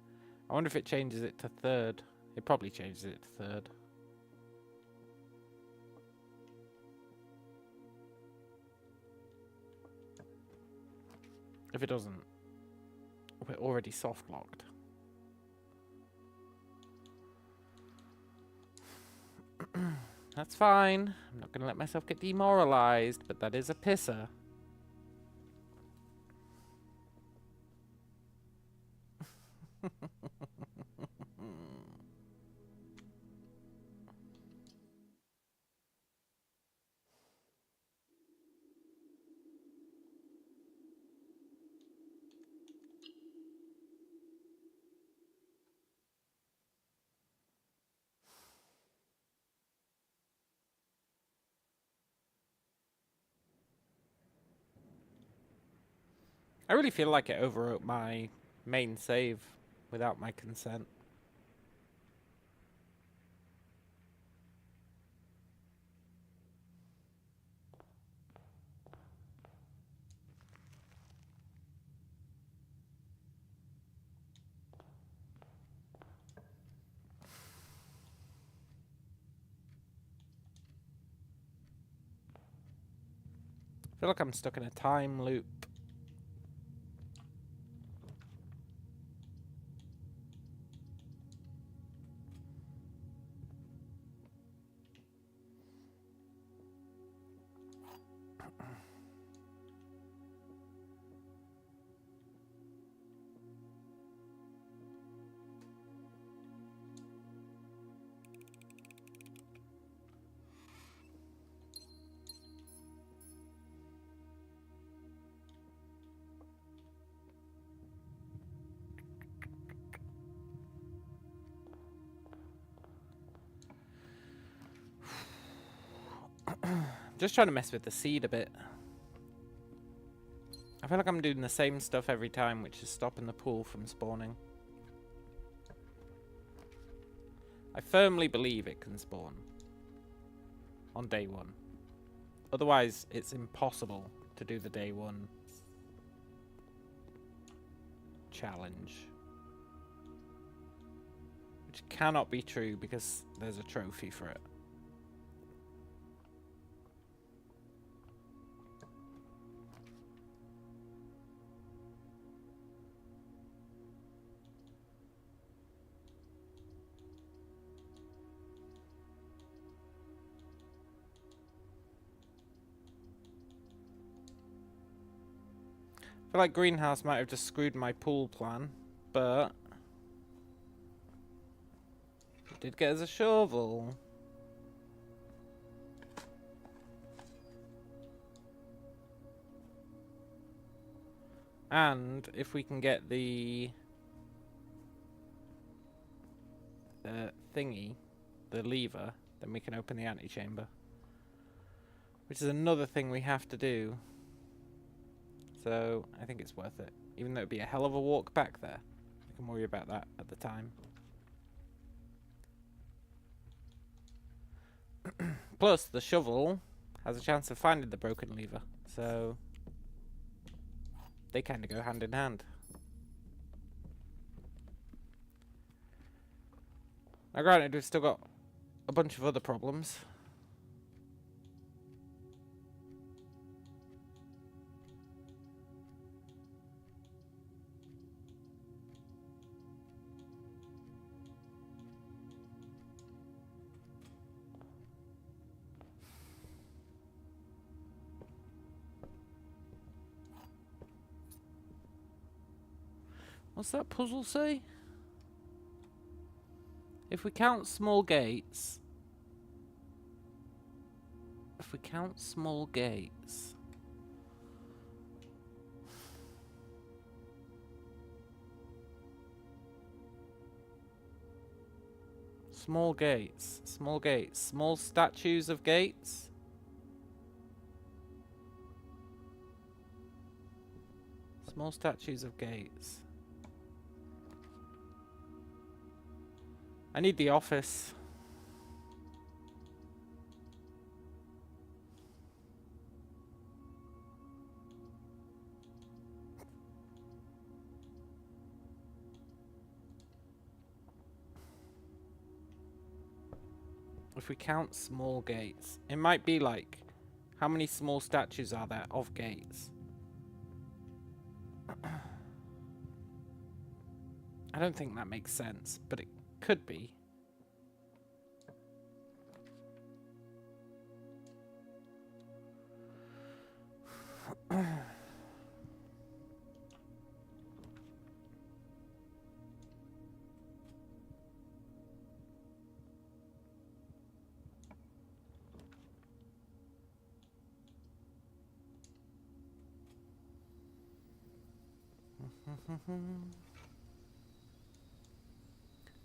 I wonder if it changes it to third. It probably changes it to third. If it doesn't, we're already soft-locked. That's fine. I'm not going to let myself get demoralized, but that is a pisser. I really feel like it overwrote my main save without my consent. I feel like I'm stuck in a time loop. Just trying to mess with the seed a bit. I feel like I'm doing the same stuff every time, which is stopping the pool from spawning. I firmly believe it can spawn on day one. Otherwise, it's impossible to do the day one challenge. Which cannot be true because there's a trophy for it. I feel like Greenhouse might have just screwed my pool plan, but it did get us a shovel. And if we can get the thingy, the lever, then we can open the antechamber. Which is another thing we have to do. So, I think it's worth it. Even though it'd be a hell of a walk back there. We can worry about that at the time. Plus, the shovel has a chance of finding the broken lever. So, they kind of go hand in hand. Now granted, we've still got a bunch of other problems. What's that puzzle say? If we count small gates... If we count small gates... Small gates, small statues of gates. Small statues of gates. I need the office. If we count small gates, it might be like, how many small statues are there of gates? I don't think that makes sense, but it could be.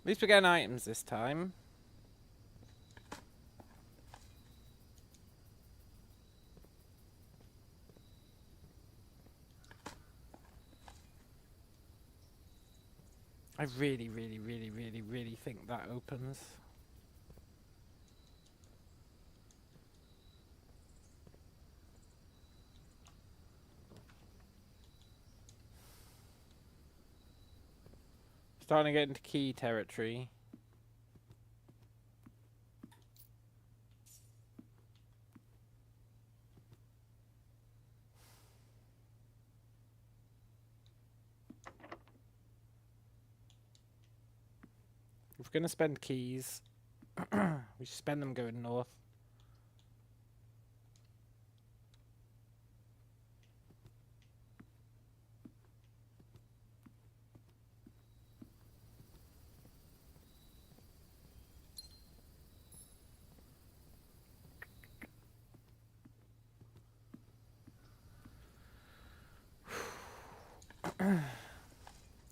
At least we're getting items this time. I really think that opens. Starting to get into key territory. If we're gonna spend keys, we should spend them going north.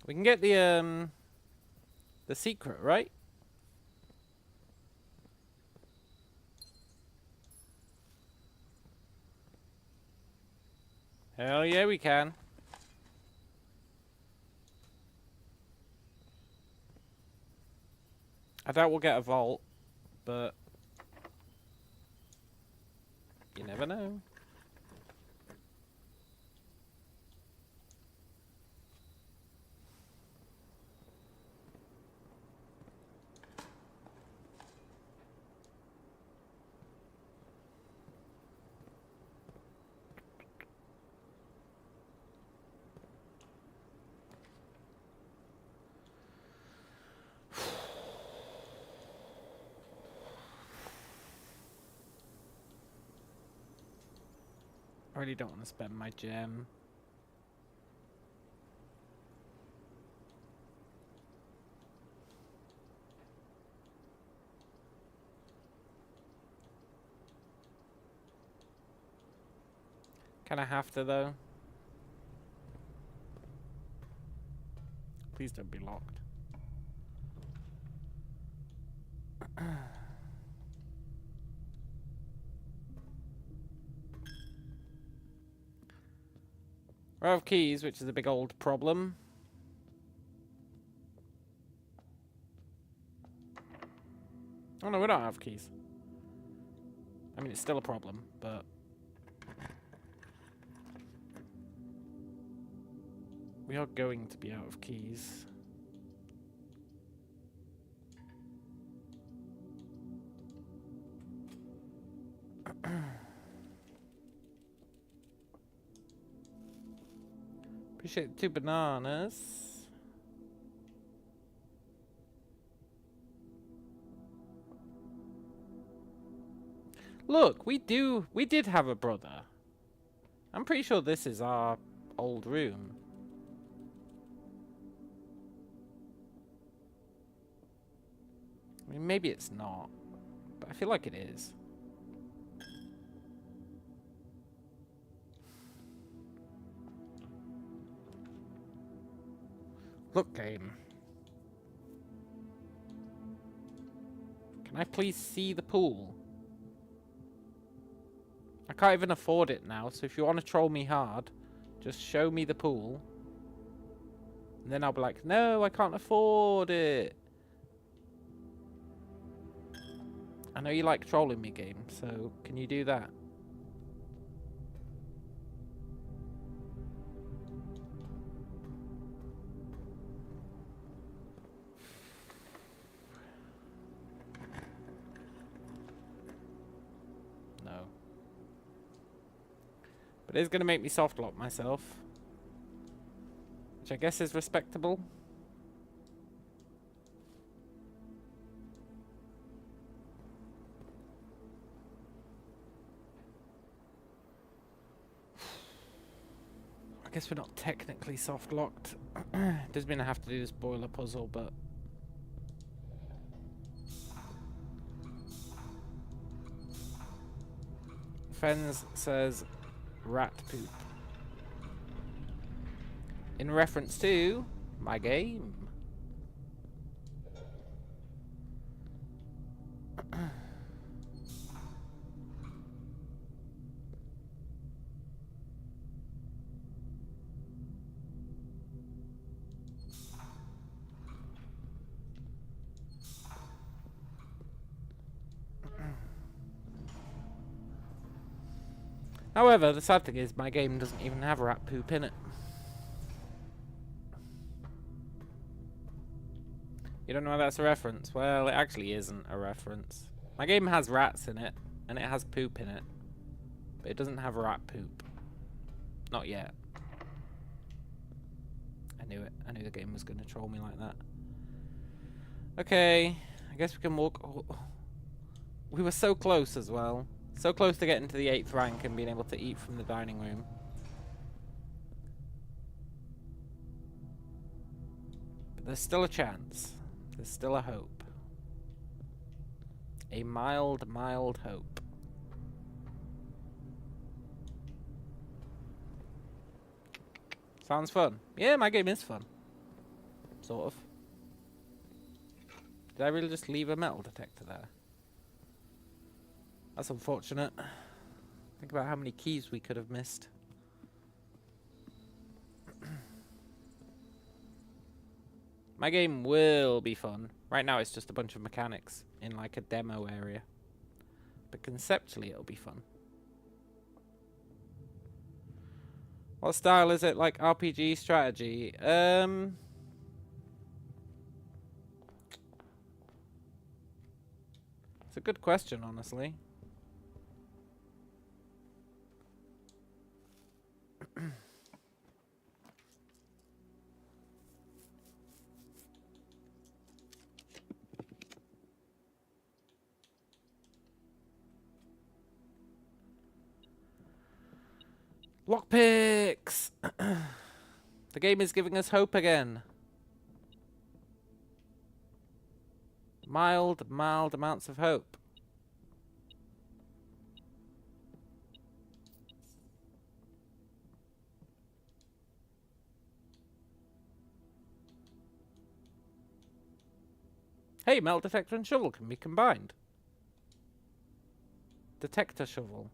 We can get the secret, right? Hell yeah, we can. I doubt we'll get a vault, but you never know. I really don't want to spend my gem. Kind of have to, though. Please don't be locked. We're out of keys, which is a big old problem. Oh no, we don't have keys. I mean, it's still a problem, but... we are going to be out of keys. Appreciate the 2 bananas. Look, we did have a brother. I'm pretty sure this is our old room. I mean, maybe it's not, but I feel like it is. Look, game. Can I please see the pool? I can't even afford it now, so if you want to troll me hard, just show me the pool. And then I'll be like, no, I can't afford it. I know you like trolling me, game, so can you do that? No. But it's going to make me soft lock myself. Which I guess is respectable. I guess we're not technically soft locked. Does mean I have to do this boiler puzzle, but Fens says rat poop. In reference to my game. However, the sad thing is my game doesn't even have rat poop in it. You don't know why that's a reference? Well, it actually isn't a reference. My game has rats in it, and it has poop in it. But it doesn't have rat poop. Not yet. I knew it. I knew the game was going to troll me like that. Okay, I guess we can walk... Oh. We were so close as well. So close to getting to the 8th rank and being able to eat from the dining room. But there's still a chance. There's still a hope. A mild, mild hope. Sounds fun. Yeah, my game is fun. Sort of. Did I really just leave a metal detector there? That's unfortunate. Think about how many keys we could have missed. My game will be fun. Right now it's just a bunch of mechanics in like a demo area. But conceptually it'll be fun. What style is it? Like RPG strategy? It's a good question, honestly. Lockpicks! The game is giving us hope again. Mild, mild amounts of hope. Hey, metal detector and shovel can be combined. Detector shovel.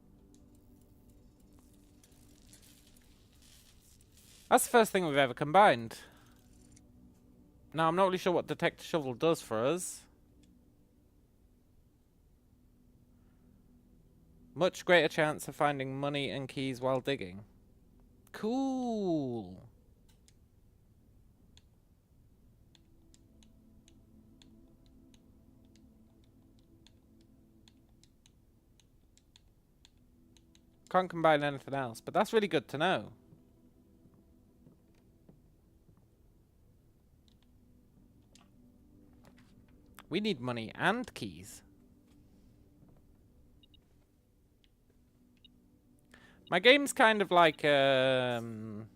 That's the first thing we've ever combined. Now, I'm not really sure what detector shovel does for us. Much greater chance of finding money and keys while digging. Cool. Can't combine anything else, but that's really good to know. We need money and keys. My game's kind of like an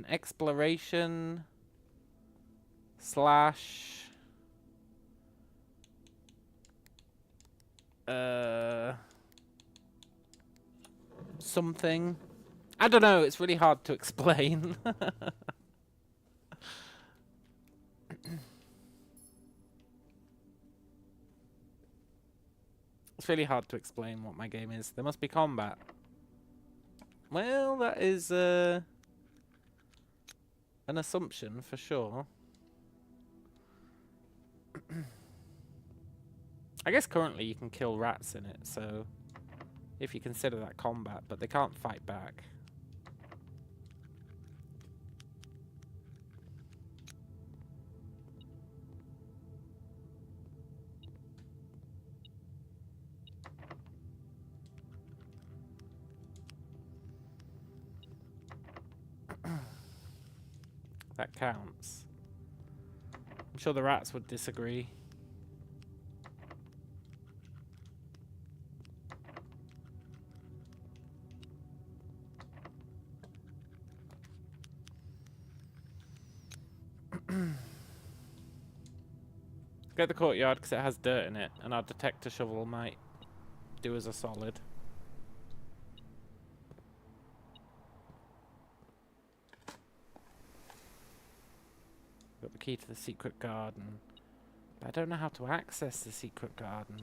exploration slash something. I don't know. It's really hard to explain. It's really hard to explain what my game is. There must be combat. Well, that is an assumption for sure. I guess currently you can kill rats in it, so if you consider that combat, but they can't fight back. That counts. I'm sure the rats would disagree. Get the courtyard because it has dirt in it, and our detector shovel might do us a solid. Got the key to the secret garden. But I don't know how to access the secret garden.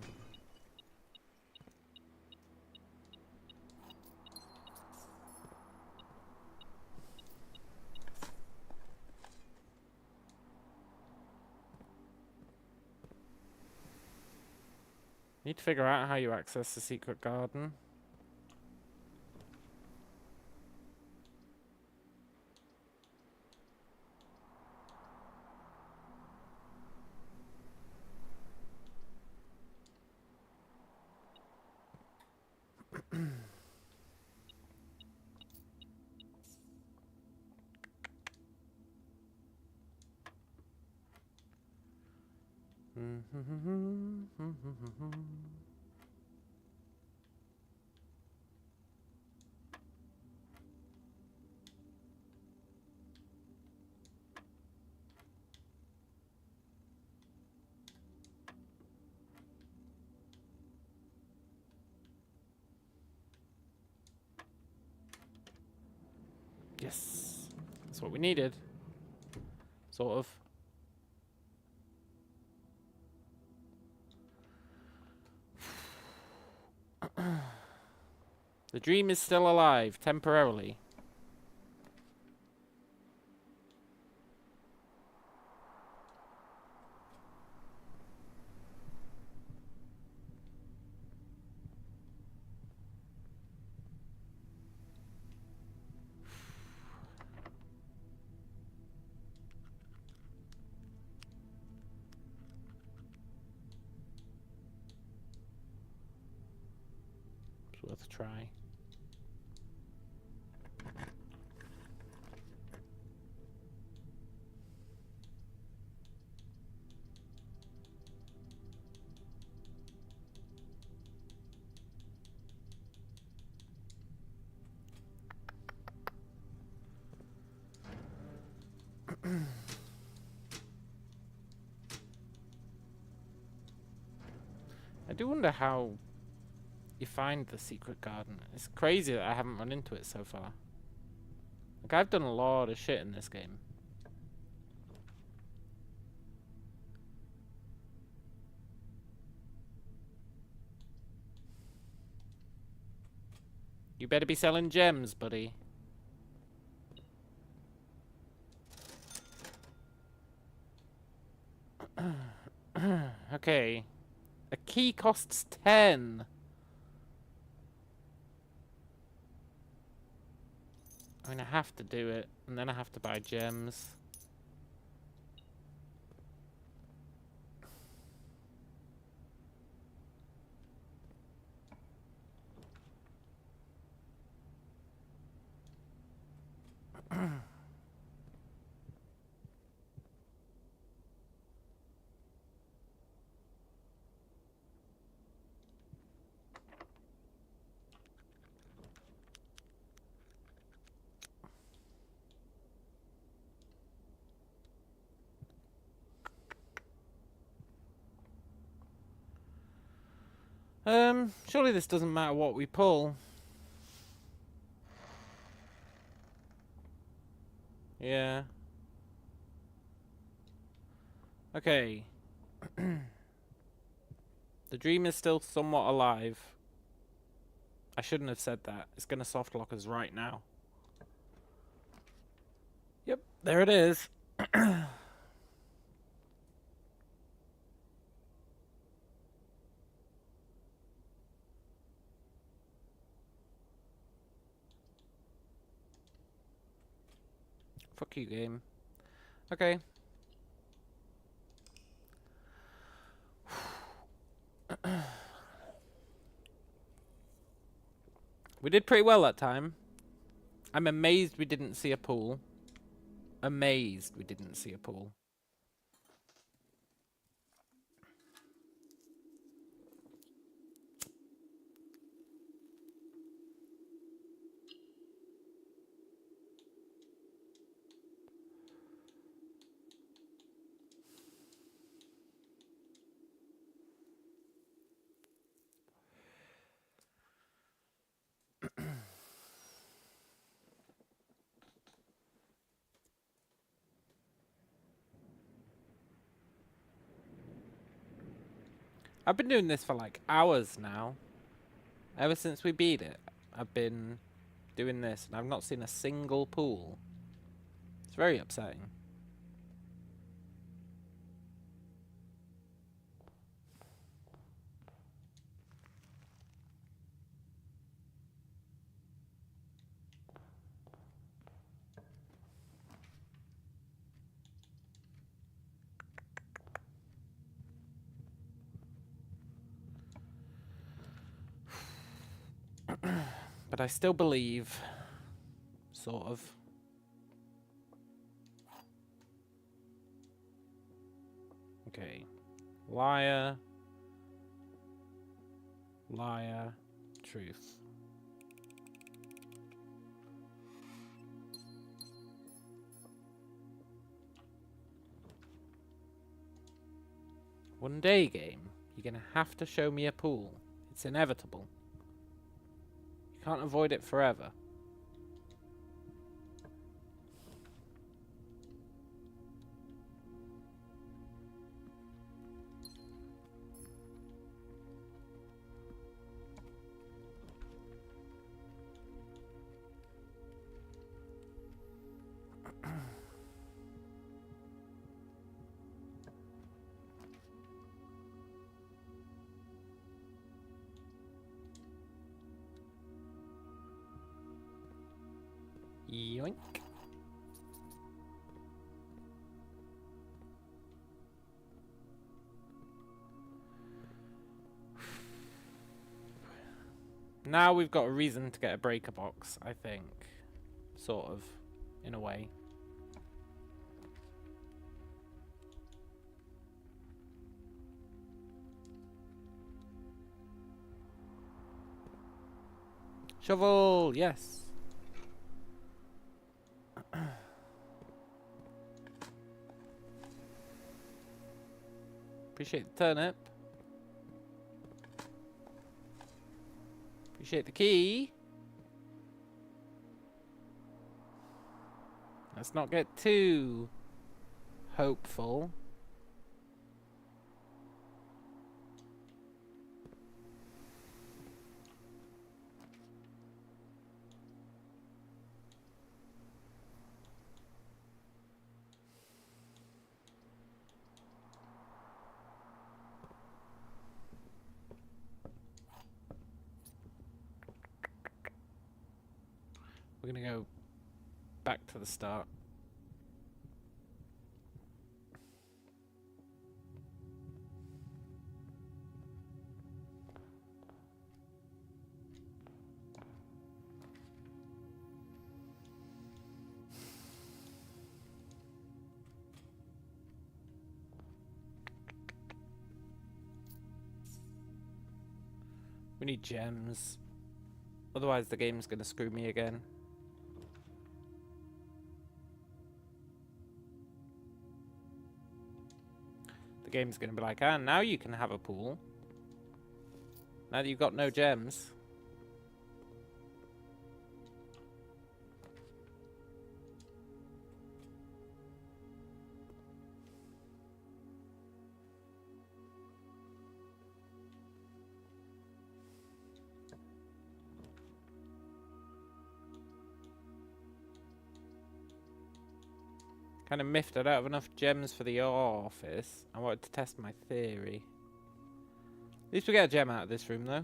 Need to figure out how you access the secret garden. Yes, that's what we needed. Sort of. The dream is still alive, temporarily. It's worth a try. I do wonder how you find the secret garden. It's crazy that I haven't run into it so far. Like, I've done a lot of shit in this game. You better be selling gems, buddy. Okay. A key costs 10. I mean, I have to do it, and then I have to buy gems. Surely this doesn't matter what we pull. Yeah. Okay. The dream is still somewhat alive. I shouldn't have said that. It's gonna soft lock us right now. Yep, there it is. Fuck you, game. Okay. We did pretty well that time. I'm amazed we didn't see a pool. Amazed we didn't see a pool. I've been doing this for like hours now. Ever since we beat it, I've been doing this and I've not seen a single pool. It's very upsetting. But I still believe, sort of. Okay. Liar. Liar. Truth. One day, game, you're gonna have to show me a pool. It's inevitable. You can't avoid it forever. Yoink. Now we've got a reason to get a breaker box, I think. Sort of, in a way. Shovel, yes. Appreciate the turnip. Appreciate the key. Let's not get too hopeful. We're gonna go back to the start. We need gems. Otherwise the game's gonna screw me again. The game's gonna be like, ah, now you can have a pool. Now that you've got no gems. Kind of miffed I don't have enough gems for the office. I wanted to test my theory. At least we get a gem out of this room, though.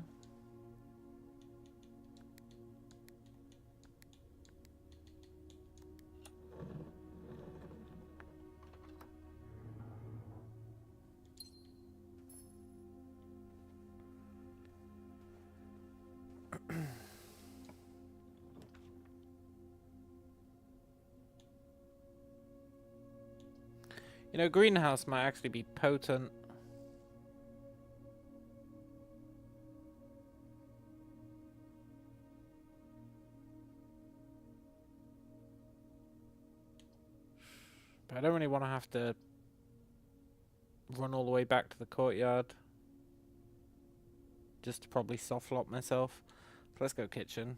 You know, greenhouse might actually be potent. But I don't really want to have to run all the way back to the courtyard. Just to probably soft lock myself. So let's go kitchen.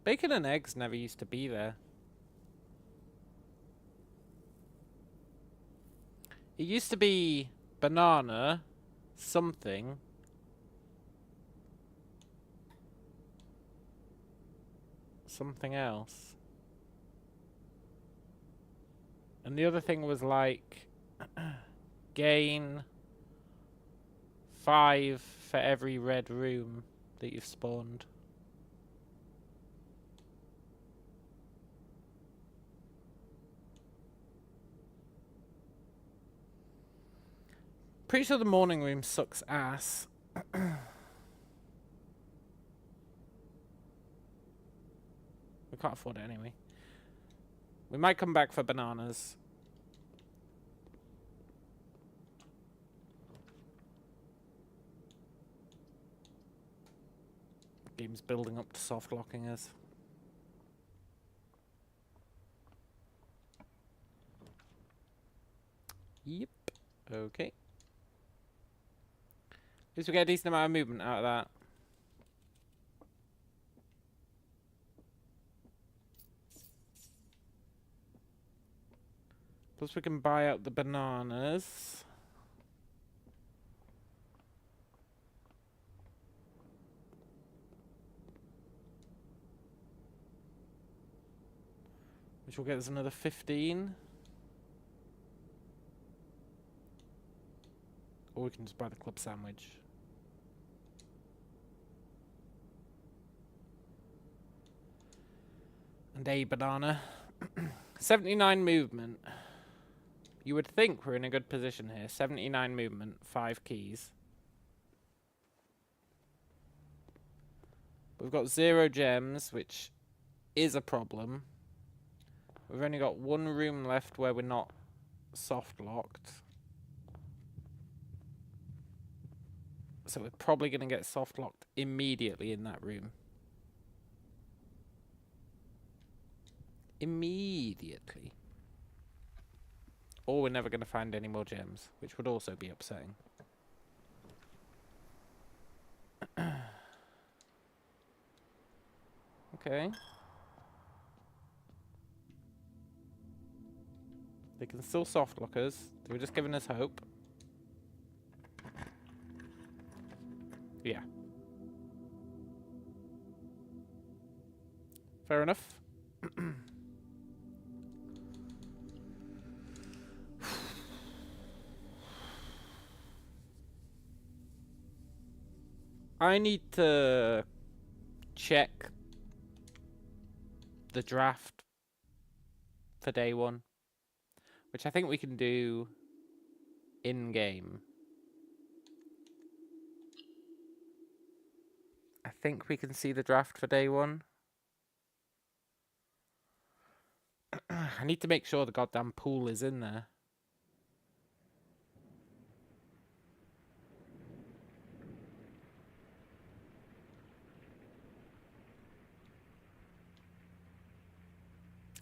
Bacon and eggs never used to be there. It used to be banana, something. Something else. And the other thing was like gain 5 for every red room that you've spawned. Pretty sure the morning room sucks ass. We can't afford it anyway. We might come back for bananas. Game's building up to soft locking us. Yep. Okay. At least we get a decent amount of movement out of that. Plus we can buy out the bananas. Which will get us another 15. Or we can just buy the club sandwich. And a banana. 79 movement. You would think we're in a good position here. 79 movement, 5 keys. We've got 0 gems, which is a problem. We've only got 1 room left where we're not soft locked. So we're probably going to get soft locked immediately in that room. Immediately. Or we're never going to find any more gems, which would also be upsetting. Okay. They can still soft lock us. They were just giving us hope. Yeah. Fair enough. I need to check the draft for day 1, which I think we can do in-game. I think we can see the draft for day 1. I need to make sure the goddamn pool is in there.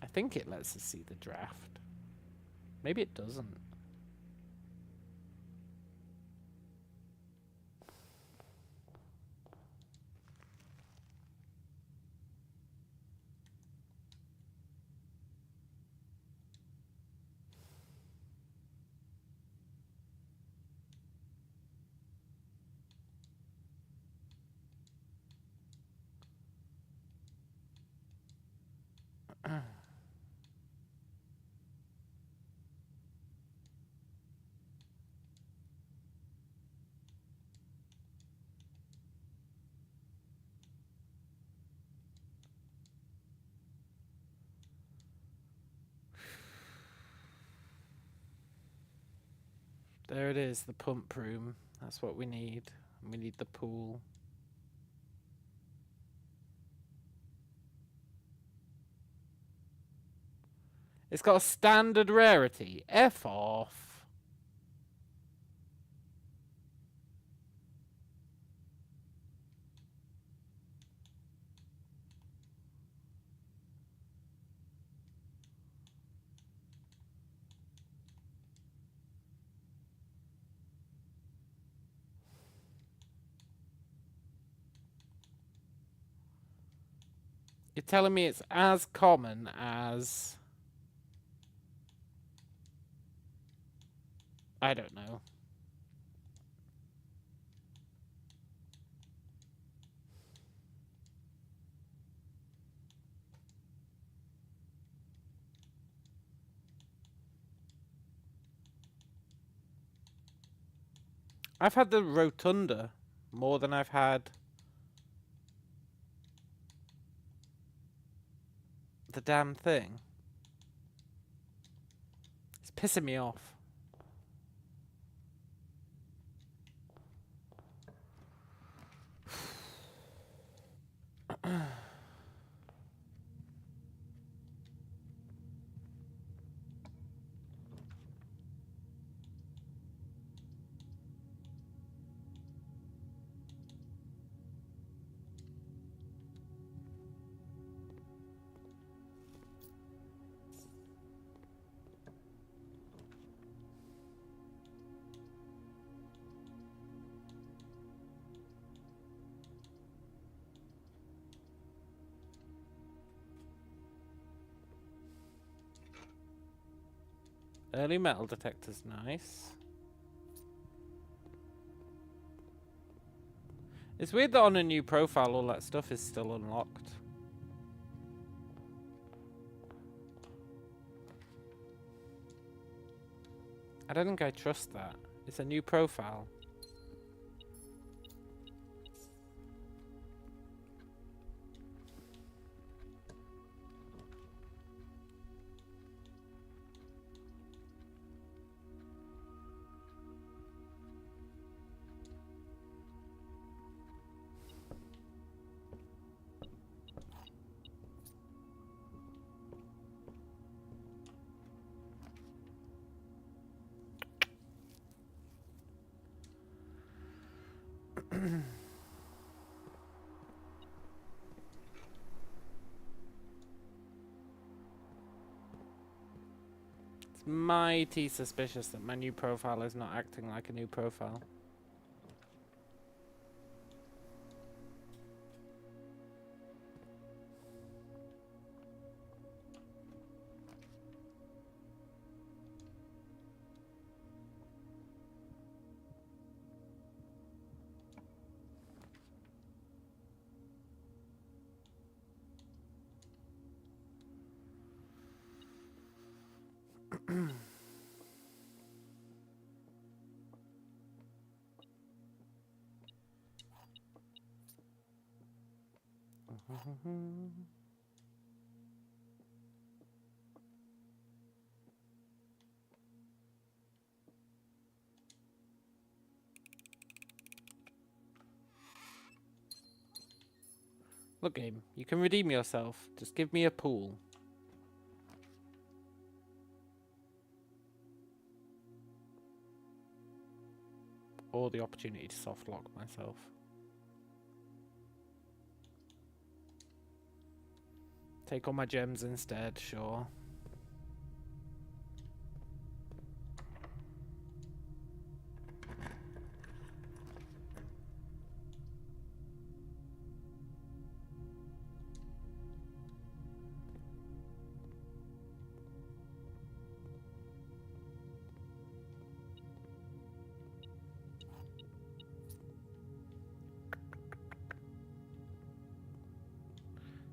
I think it lets us see the draft. Maybe it doesn't. There it is, the pump room. That's what we need. We need the pool. It's got a standard rarity. F off. You're telling me it's as common as... I don't know. I've had the rotunda more than I've had the damn thing. It's pissing me off. Early metal detector's nice. It's weird that on a new profile all that stuff is still unlocked. I don't think I trust that. It's a new profile. It's mighty suspicious that my new profile is not acting like a new profile. Look, game, you can redeem yourself. Just give me a pool. or the opportunity to soft lock myself. Take all my gems instead, sure.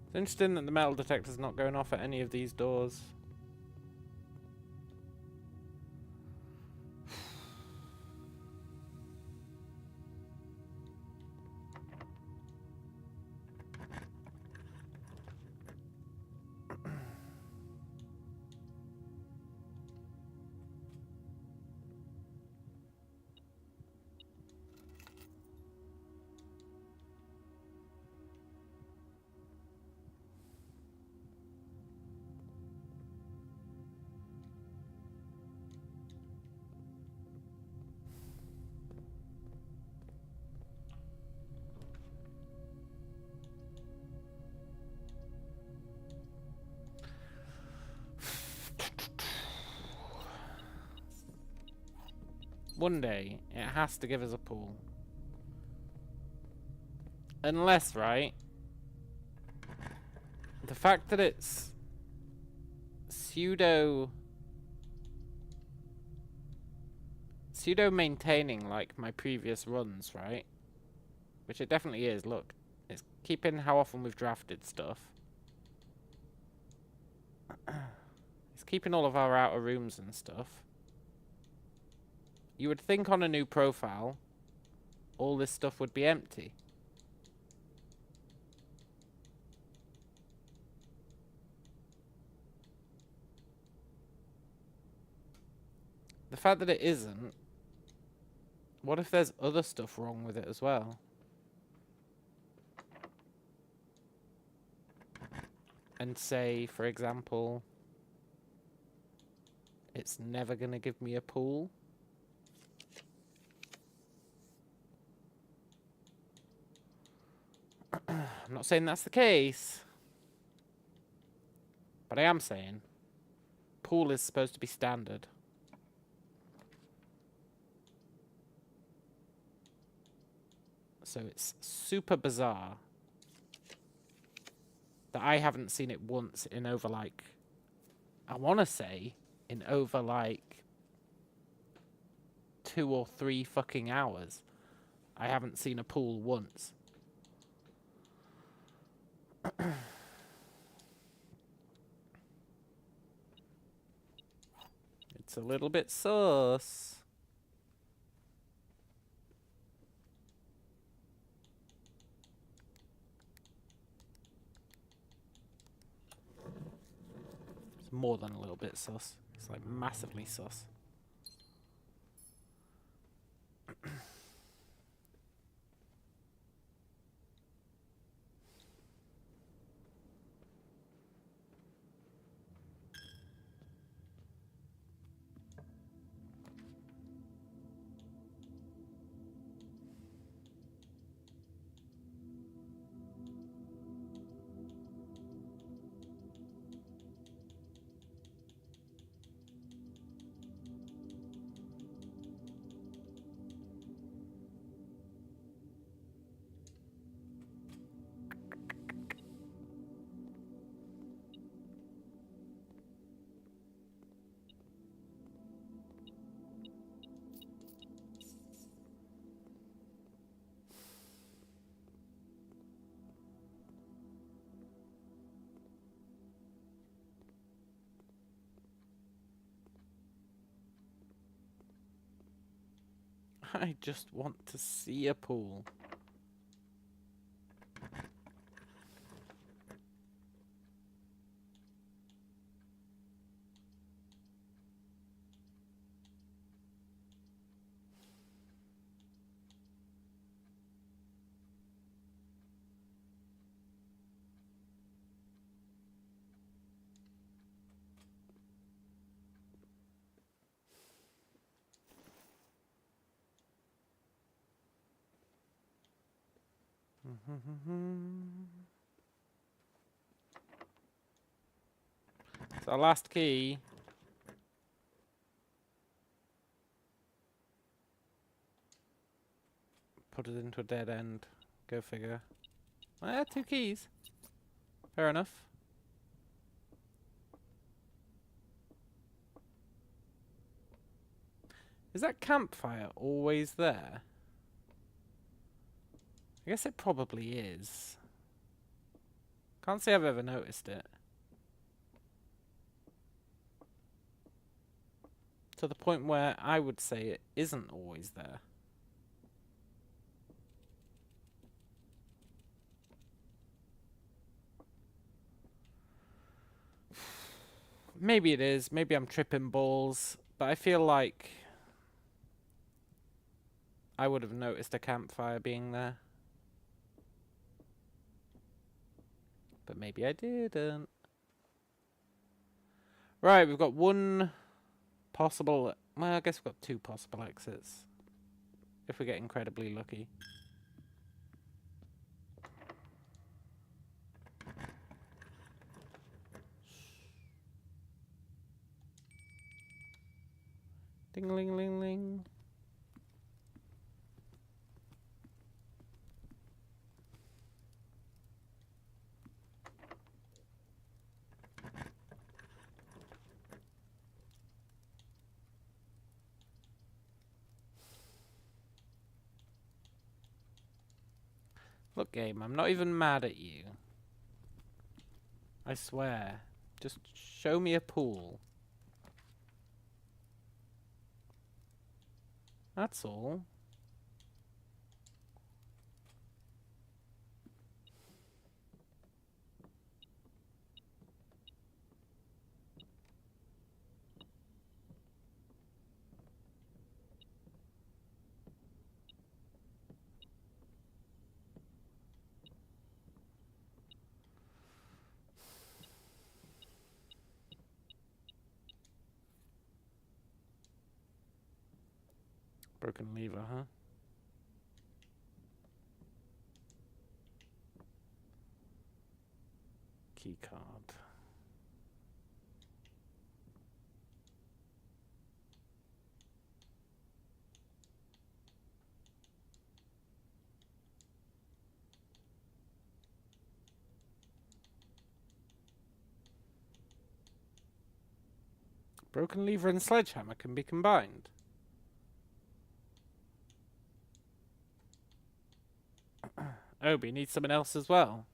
It's interesting that the metal detector's not going off at any of these doors. One day, it has to give us a pool. Unless, right, the fact that it's pseudo maintaining like my previous runs, right? Which it definitely is, look. It's keeping how often we've drafted stuff. It's keeping all of our outer rooms and stuff. You would think on a new profile, all this stuff would be empty. The fact that it isn't, what if there's other stuff wrong with it as well? And say, for example, it's never going to give me a pool. I'm not saying that's the case. But I am saying, pool is supposed to be standard. So it's super bizarre that I haven't seen it once in over like, I want to say, in over like 2 or 3 fucking hours. I haven't seen a pool once. It's a little bit sus. It's more than a little bit sus. It's like massively sus. I just want to see a pool. It's our last key. Put it into a dead end. Go figure. Well, 2 keys. Fair enough. Is that campfire always there? I guess it probably is. Can't say I've ever noticed it. To the point where I would say it isn't always there. Maybe it is. Maybe I'm tripping balls. But I feel like I would have noticed a campfire being there. But maybe I didn't. Right, we've got one possible... Well, I guess we've got 2 possible exits. If we get incredibly lucky. Ding-a-ling-ling-ling. Look, game, I'm not even mad at you. I swear. Just show me a pool. That's all. Broken lever, huh? Key card. Broken lever and sledgehammer can be combined. Oh, but you need someone else as well.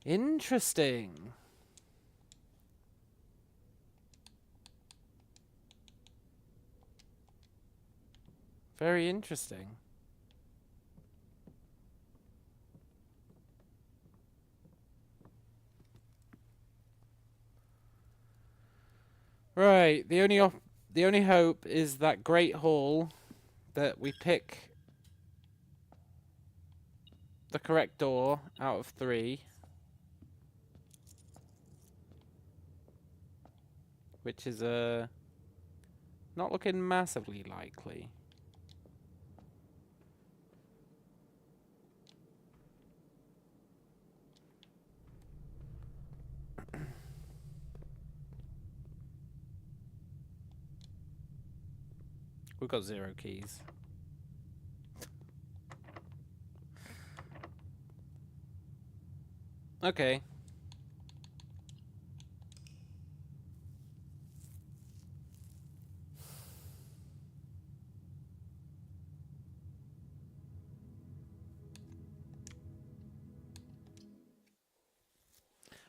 Interesting. Very interesting. Right, the only hope is that Great Hall that we pick the correct door out of 3. Which is not looking massively likely. We've got 0 keys. Okay.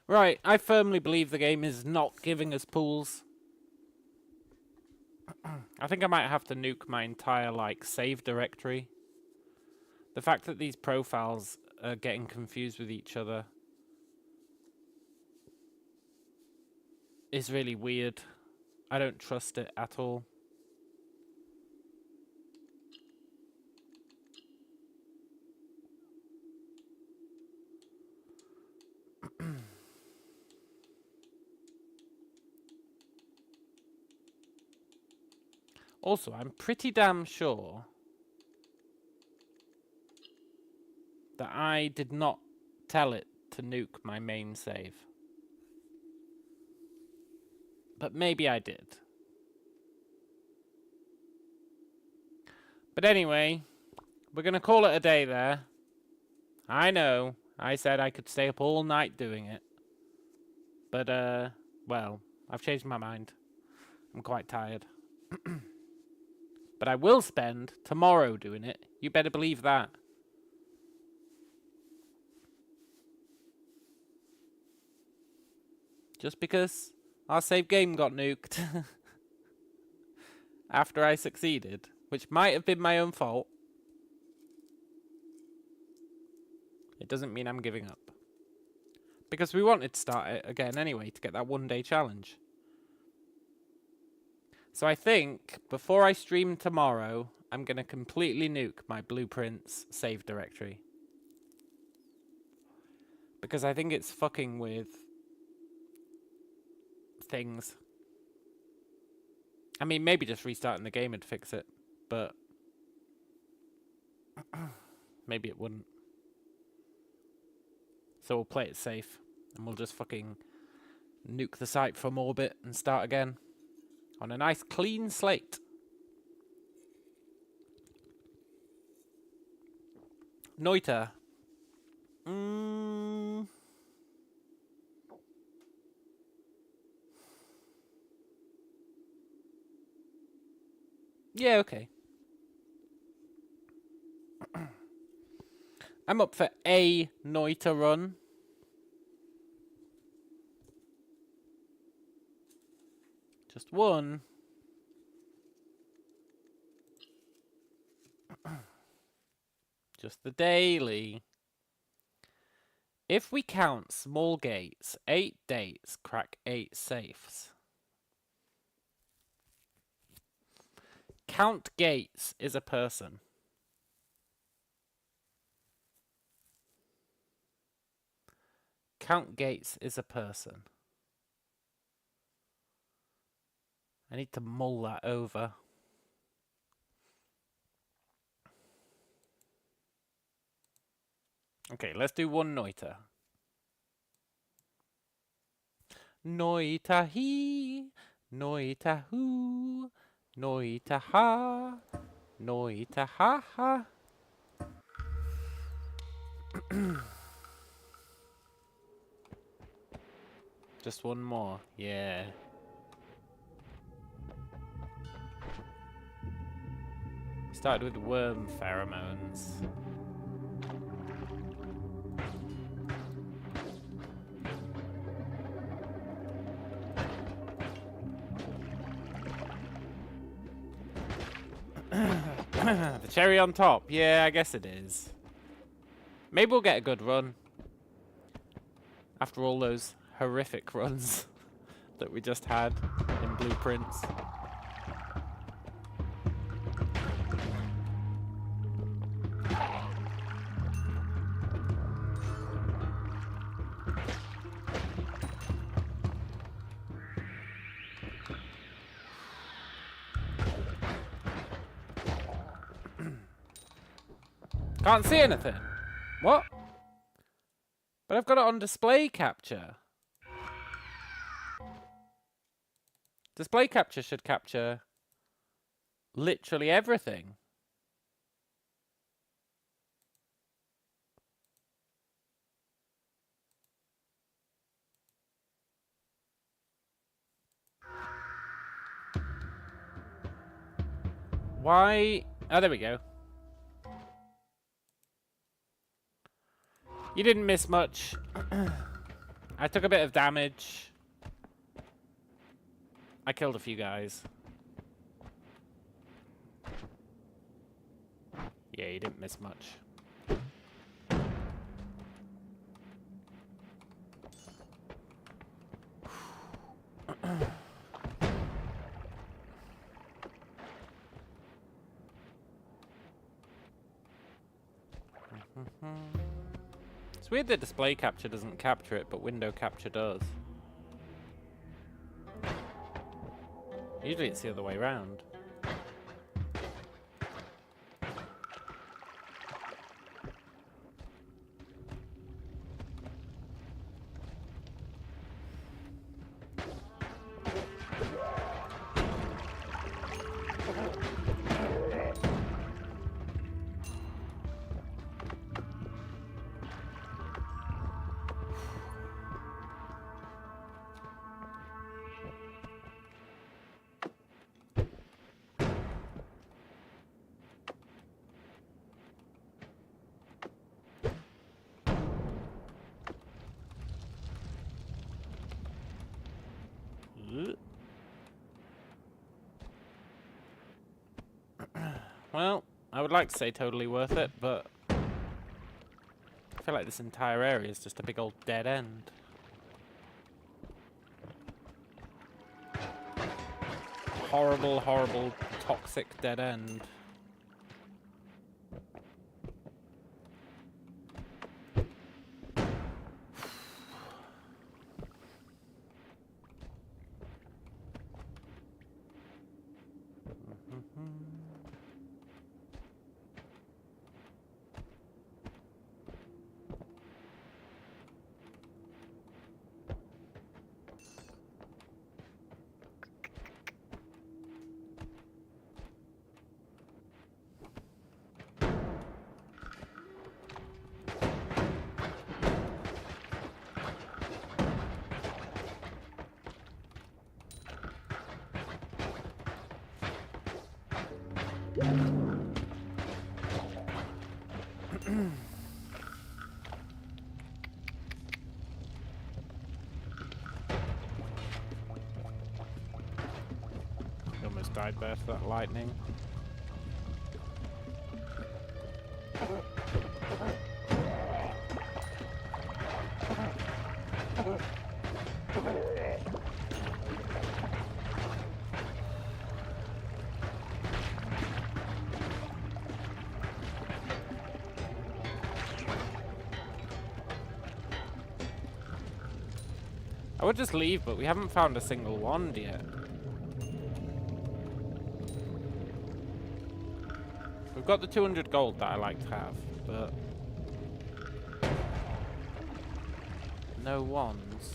Right, I firmly believe the game is not giving us pools. I think I might have to nuke my entire, save directory. The fact that these profiles are getting confused with each other is really weird. I don't trust it at all. Also, I'm pretty damn sure that I did not tell it to nuke my main save. But maybe I did. But anyway, we're going to call it a day there. I know, I said I could stay up all night doing it. But, well, I've changed my mind. I'm quite tired. But I will spend tomorrow doing it. You better believe that. Just because our save game got nuked after I succeeded, which might have been my own fault, it doesn't mean I'm giving up. Because we wanted to start it again anyway to get that 1-day challenge. So I think before I stream tomorrow, I'm going to completely nuke my Blueprints save directory. Because I think it's fucking with things. I mean, maybe just restarting the game would fix it, but maybe it wouldn't. So we'll play it safe, and we'll just fucking nuke the site from orbit and start again on a nice clean slate. Noita. Yeah, okay. I'm up for a Noita run. Just one. Just the daily. If we count small gates, 8 dates, crack 8 safes. Count Gates is a person. Count Gates is a person. I need to mull that over. Okay, let's do one Noita. Noita he, Noita who, Noita ha, Noita ha ha. Just one more, yeah. Started with worm pheromones. The cherry on top. Yeah, I guess it is. Maybe we'll get a good run. After all those horrific runs that we just had in Blueprints. Can't see anything. What? But I've got it on display capture. Display capture should capture literally everything. Why? Oh, there we go. You didn't miss much. I took a bit of damage. I killed a few guys. Yeah, you didn't miss much. It's weird that display capture doesn't capture it, but window capture does. Usually it's the other way around. Well, I would like to say totally worth it, but I feel like this entire area is just a big old dead end. Horrible, horrible, toxic dead end. Almost died there for that lightning. I would just leave, but we haven't found a single wand yet. We've got the 200 gold that I like to have, but no wands.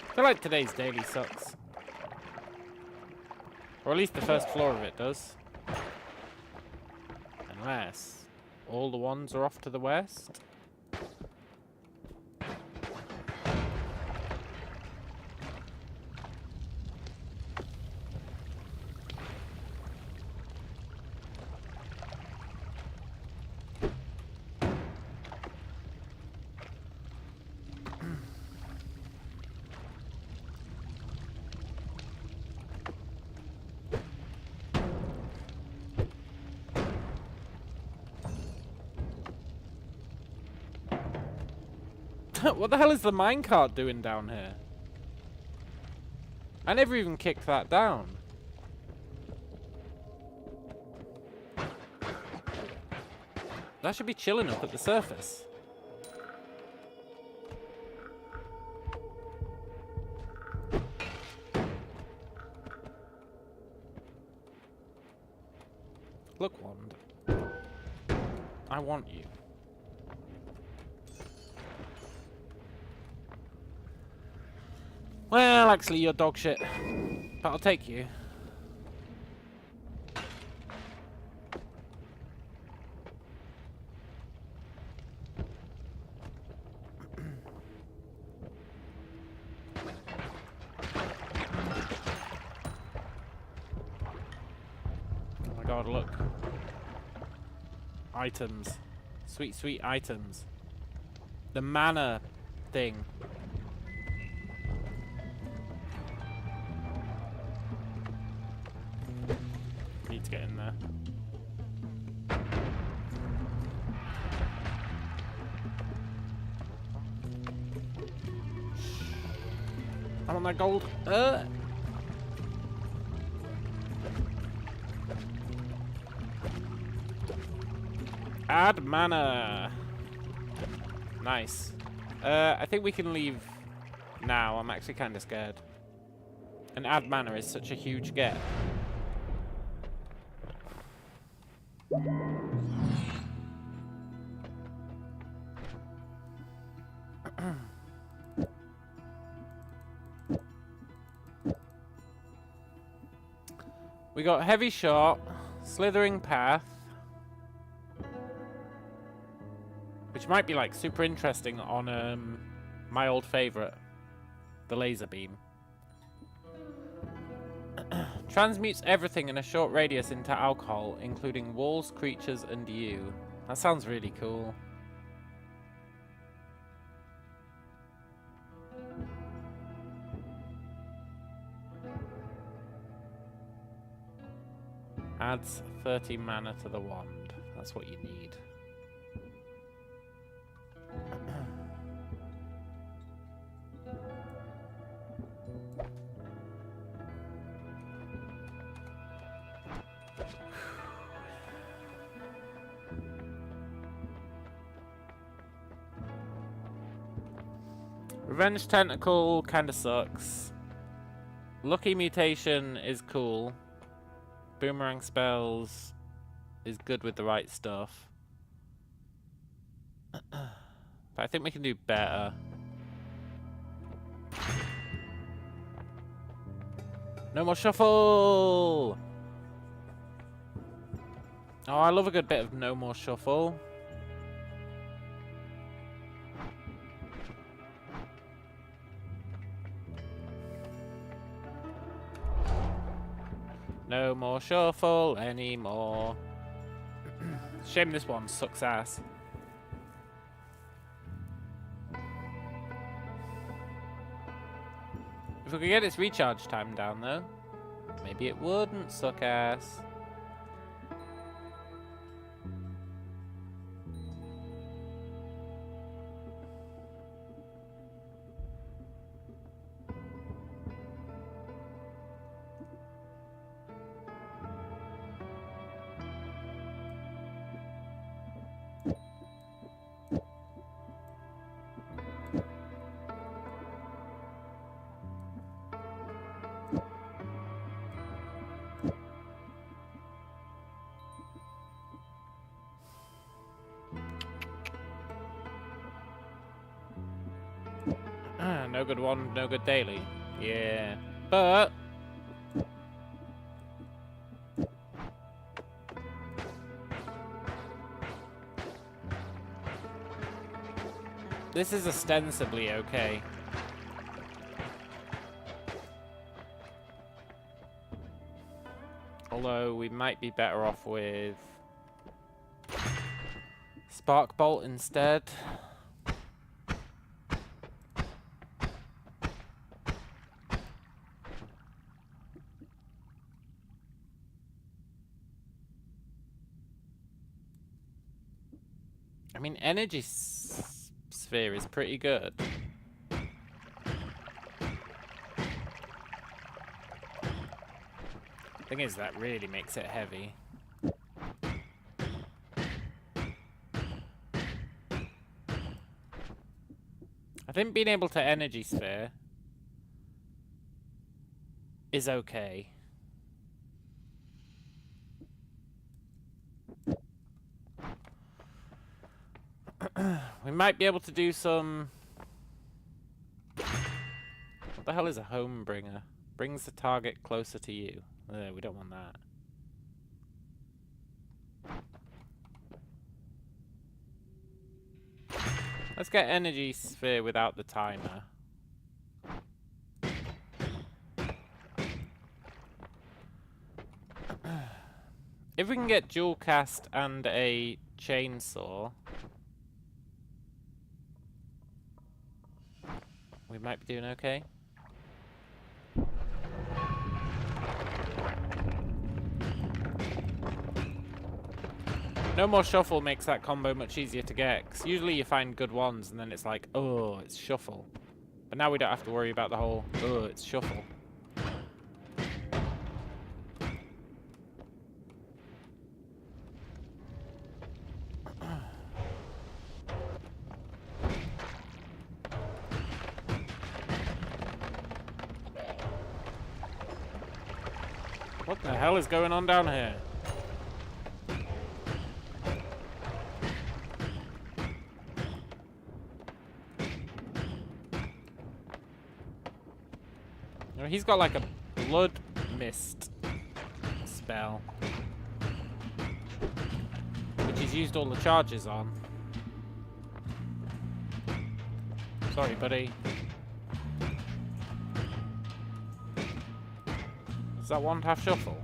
I feel like today's daily sucks. Or at least the first floor of it does. Unless all the wands are off to the west. What the hell is the minecart doing down here? I never even kicked that down. That should be chilling up at the surface. Look, wand. I want you. Well, actually, you're dog shit. But I'll take you. Oh my god, look. Items. Sweet, sweet items. The mana thing. Need to get in there. I want that gold. Add mana. Nice. I think we can leave now. I'm actually kind of scared. And add mana is such a huge get. We got heavy shot, slithering path, which might be like super interesting on my old favorite, the laser beam. Transmutes everything in a short radius into alcohol, including walls, creatures, and you. That sounds really cool. Adds 30 mana to the wand. That's what you need. Revenge Tentacle kinda sucks. Lucky Mutation is cool. Boomerang Spells is good with the right stuff. But I think we can do better. No more shuffle! Oh, I love a good bit of no more shuffle. No more shuffle anymore. Shame this one sucks ass. If we could get its recharge time down though, maybe it wouldn't suck ass. No good one, no good daily. Yeah. But this is ostensibly okay. Although we might be better off with Spark Bolt instead. I mean, Energy Sphere is pretty good. Thing is, that really makes it heavy. I think being able to Energy Sphere is okay. We might be able to do some... What the hell is a Homebringer? Brings the target closer to you. We don't want that. Let's get Energy Sphere without the timer. If we can get dual cast and a chainsaw, we might be doing okay. No more shuffle makes that combo much easier to get, 'cause usually you find good ones and then it's like, oh, it's shuffle. But now we don't have to worry about the whole, oh, it's shuffle. What the hell is going on down here? He's got like a blood mist bell. Which he's used all the charges on. Sorry, buddy. Does that wand have shuffle?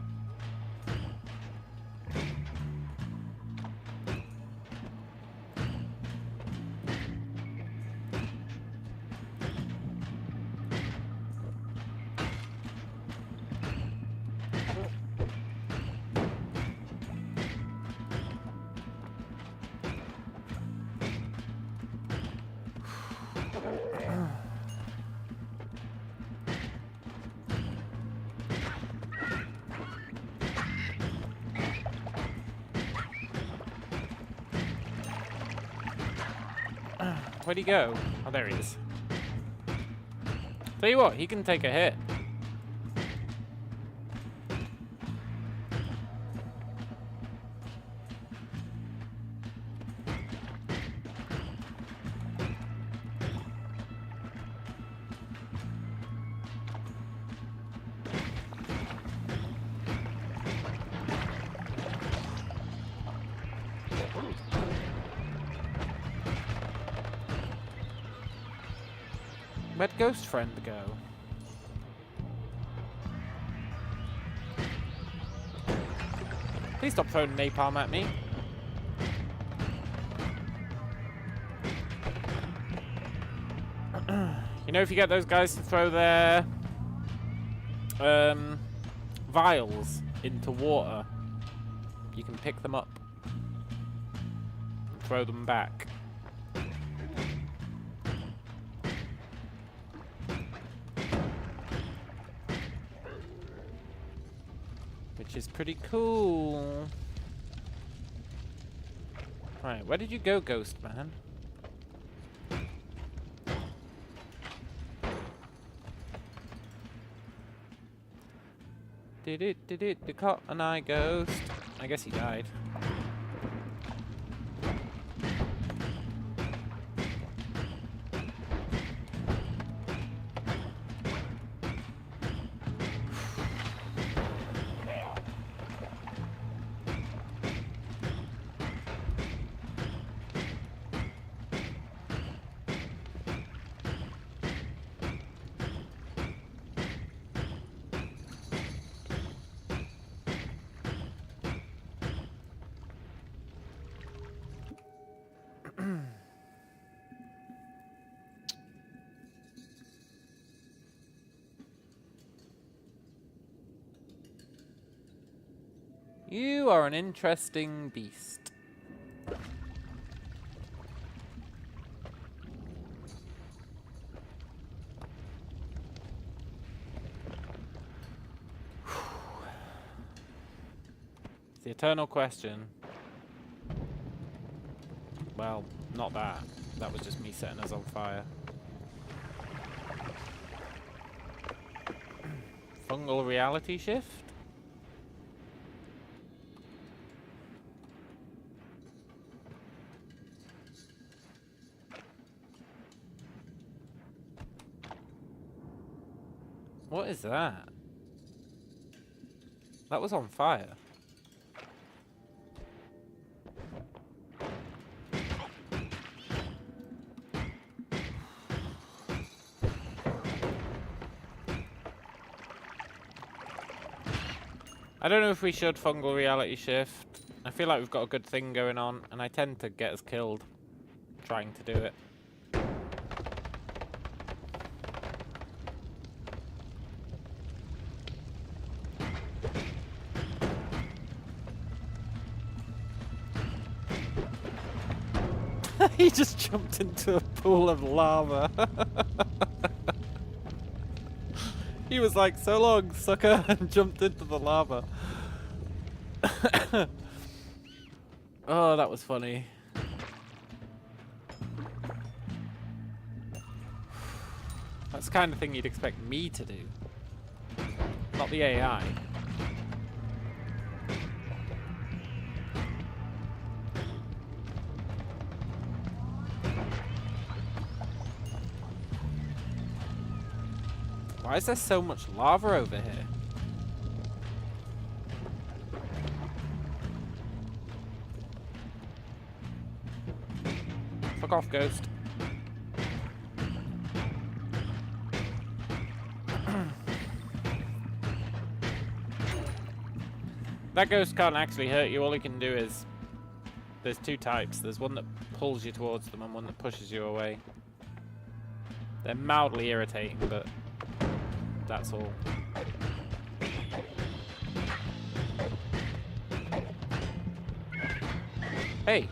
Where'd he go? Oh, there he is. Tell you what, he can take a hit. Where'd Ghost Friend go? Please stop throwing napalm at me. You know, if you get those guys to throw their vials into water, you can pick them up and throw them back. Which is pretty cool. Right, where did you go, Ghost Man? Did it, the Cotton Eye Ghost. I guess he died. You are an interesting beast. It's the eternal question. Well, not that. That was just me setting us on fire. Fungal reality shift? What is that? That was on fire. I don't know if we should fungal reality shift. I feel like we've got a good thing going on, and I tend to get us killed trying to do it. He just jumped into a pool of lava. He was like, so long, sucker, and jumped into the lava. Oh, that was funny. That's the kind of thing you'd expect me to do. Not the AI. Why is there so much lava over here? Fuck off, ghost. That ghost can't actually hurt you. All he can do is... There's two types. There's one that pulls you towards them and one that pushes you away. They're mildly irritating, but that's all. Hey!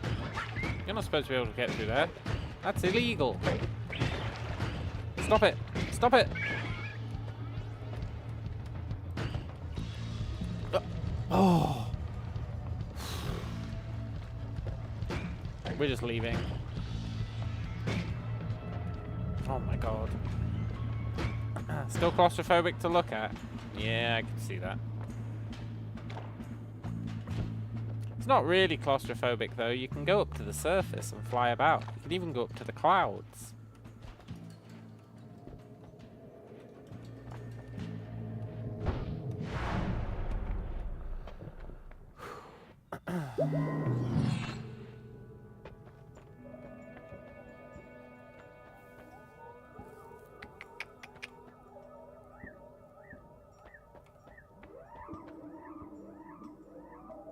You're not supposed to be able to get through there. That's illegal. Stop it! Stop it! Oh! We're just leaving. Oh my god. Still claustrophobic to look at? Yeah, I can see that. It's not really claustrophobic though. You can go up to the surface and fly about. You can even go up to the clouds.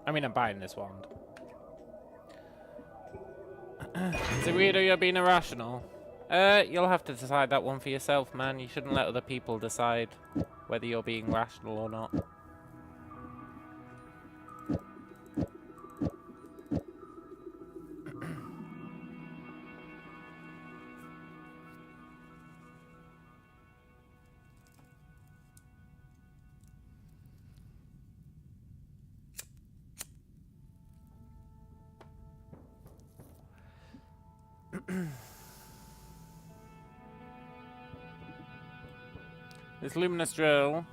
I mean, I'm buying this wand. Is it weird or you're being irrational? You'll have to decide that one for yourself, man. You shouldn't let other people decide whether you're being rational or not. This luminous drill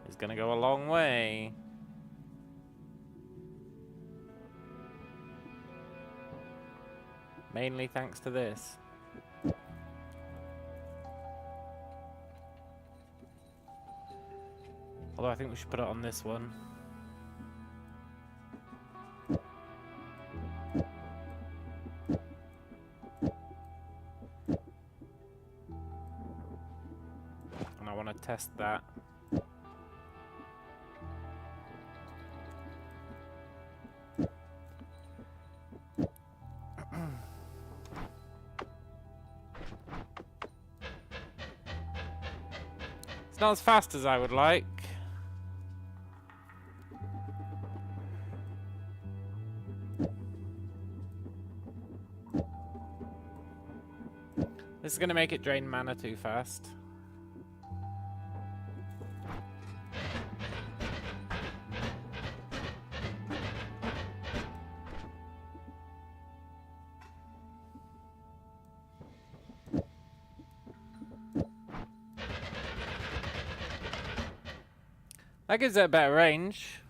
is gonna go a long way. Mainly thanks to this. Although I think we should put it on this one. And I want to test that. It's not as fast as I would like. This is going to make it drain mana too fast. That gives it a better range.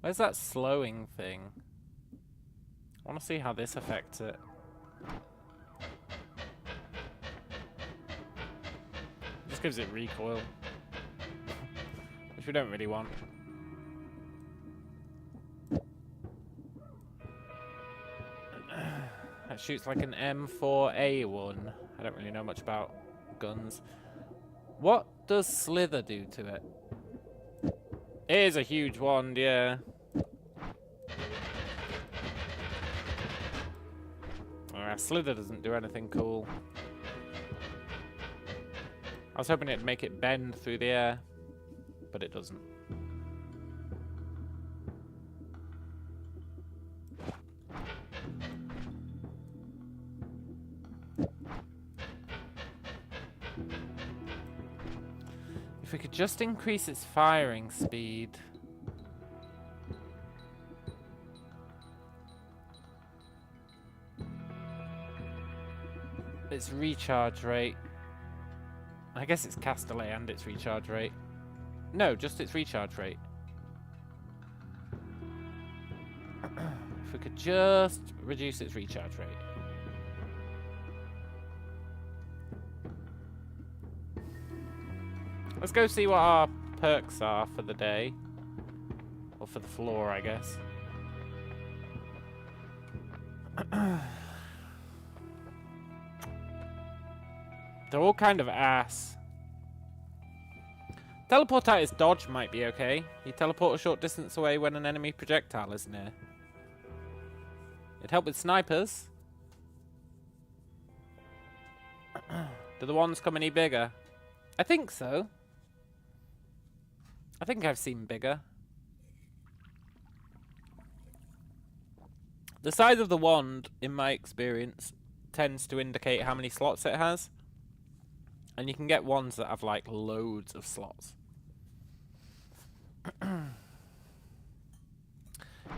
Where's that slowing thing? I want to see how this affects it. Just gives it recoil, which we don't really want. That shoots like an M4A1. I don't really know much about guns. What does Slither do to it? It is a huge wand, yeah. Slither doesn't do anything cool. I was hoping it'd make it bend through the air, but it doesn't. If we could just increase its firing speed. Its recharge rate. I guess it's cast delay and its recharge rate. No, just its recharge rate. If we could just reduce its recharge rate. Let's go see what our perks are for the day. Or for the floor, I guess. They're all kind of ass. Teleportitis dodge might be okay. You teleport a short distance away when an enemy projectile is near. It'd help with snipers. Do the ones come any bigger? I think so. I think I've seen bigger. The size of the wand, in my experience, tends to indicate how many slots it has. And you can get ones that have like loads of slots.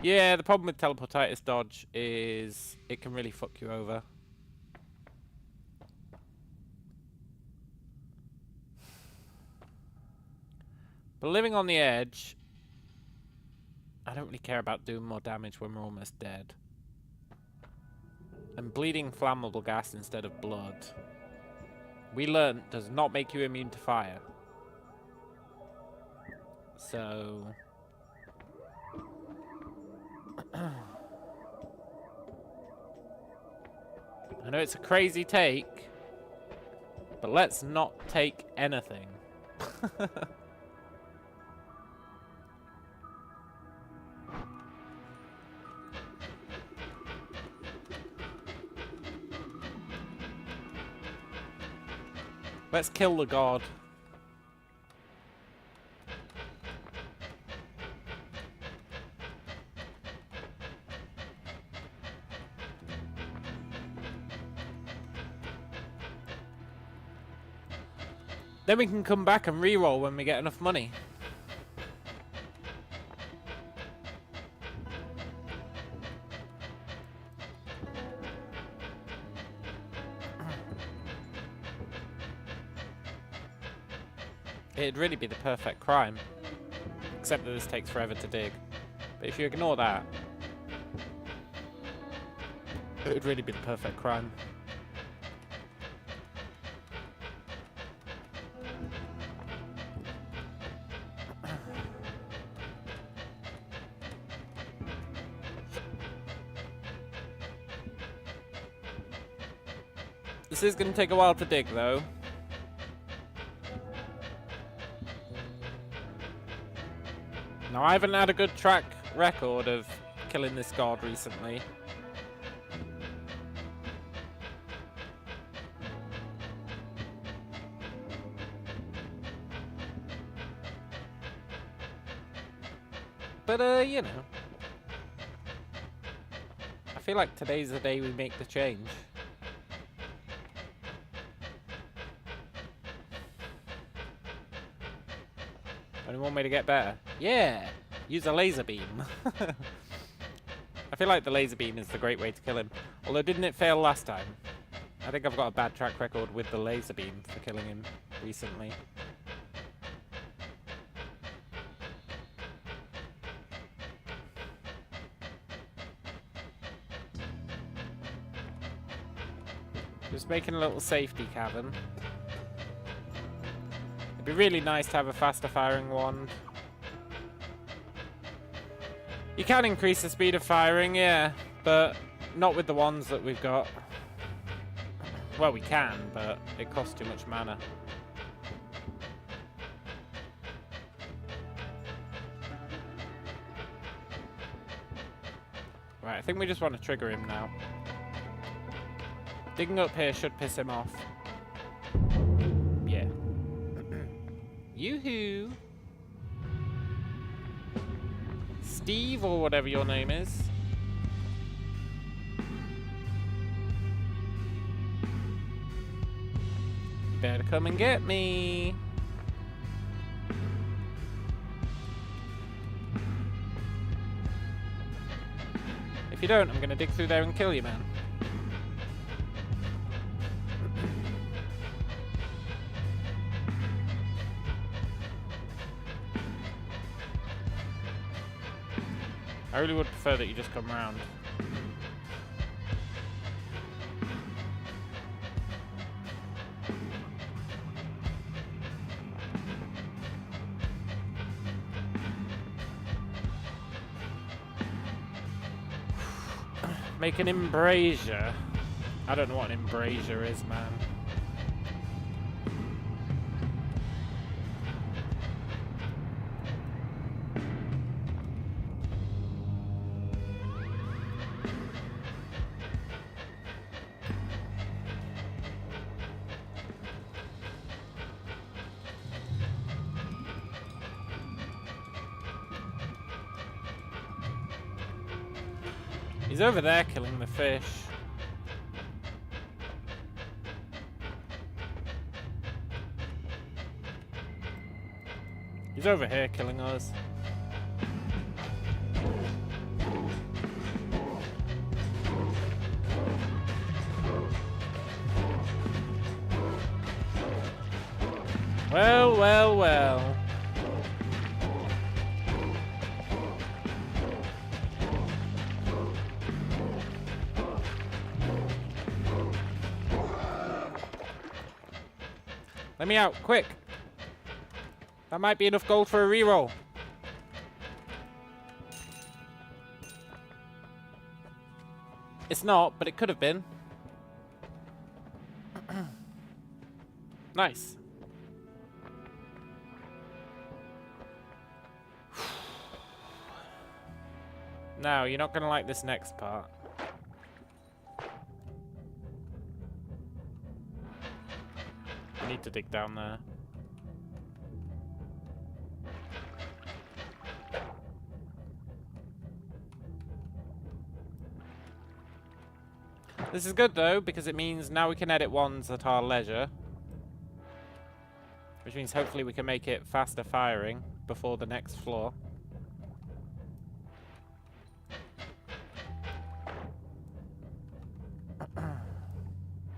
Yeah, the problem with teleportitis dodge is it can really fuck you over. But living on the edge, I don't really care about doing more damage when we're almost dead. And bleeding flammable gas instead of blood, we learnt, does not make you immune to fire. So... I know it's a crazy take, but let's not take anything. Let's kill the god. Then we can come back and reroll when we get enough money. It'd really be the perfect crime. Except that this takes forever to dig. But if you ignore that, it would really be the perfect crime. This is going to take a while to dig, though. Now, I haven't had a good track record of killing this god recently. But, you know. I feel like today's the day we make the change. Only one way to get better. Yeah! Use a laser beam. I feel like the laser beam is the great way to kill him. Although, didn't it fail last time? I think I've got a bad track record with the laser beam for killing him recently. Just making a little safety cavern. It'd be really nice to have a faster firing wand. You can increase the speed of firing, yeah, but not with the ones that we've got. Well, we can, but it costs too much mana. Right, I think we just want to trigger him now. Digging up here should piss him off. Yeah. Yoo-hoo! Steve, or whatever your name is. You better come and get me. If you don't, I'm gonna dig through there and kill you, man. I really would prefer that you just come round. Make an embrasure. I don't know what an embrasure is, man. He's over there killing the fish. He's over here killing us. Well, well, well. Let me out, quick! That might be enough gold for a reroll. It's not, but it could have been. Nice. Now, you're not gonna like this next part. I need to dig down there. This is good though, because it means now we can edit ones at our leisure. Which means hopefully we can make it faster firing before the next floor.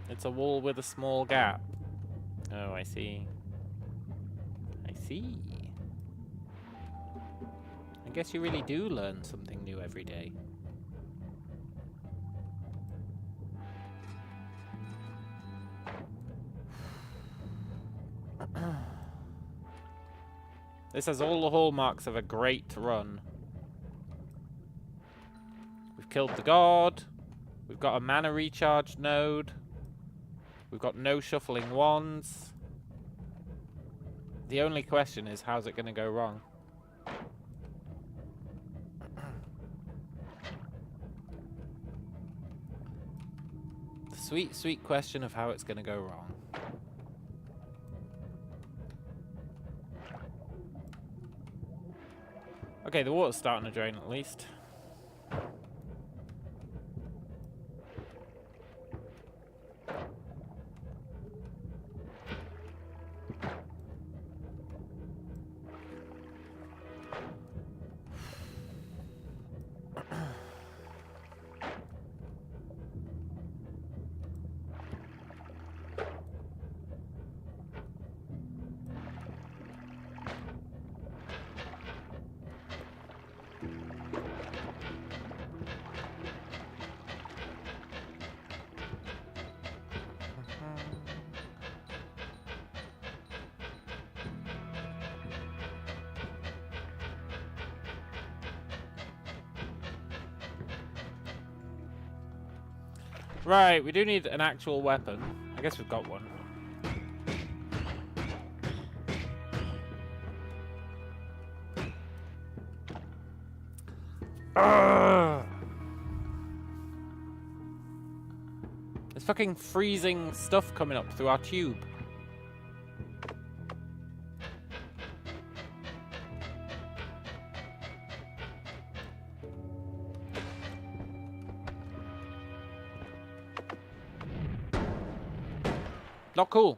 It's a wall with a small gap. Oh, I see. I see. I guess you really do learn something new every day. This has all the hallmarks of a great run. We've killed the god. We've got a mana recharge node. We've got no shuffling wands. The only question is, how's it going to go wrong? The sweet, sweet question of how it's going to go wrong. Okay, the water's starting to drain at least. Right, we do need an actual weapon. I guess we've got one. Ugh. There's fucking freezing stuff coming up through our tube. Not cool.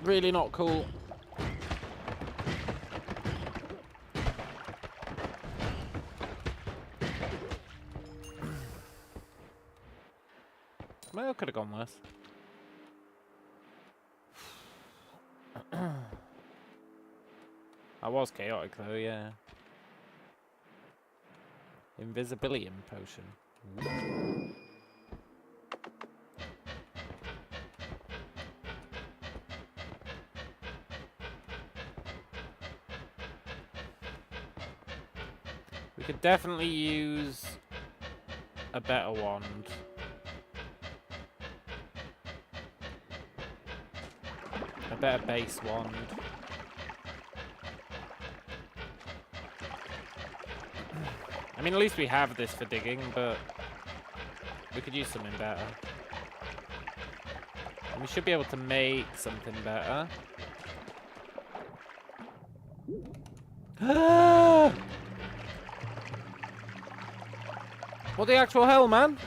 Really not cool. Well, could have gone worse. I was chaotic though, yeah. Invisibilium potion. could definitely use a better wand. A better base wand. I mean, at least we have this for digging, but we could use something better. And we should be able to make something better. What the actual hell, man?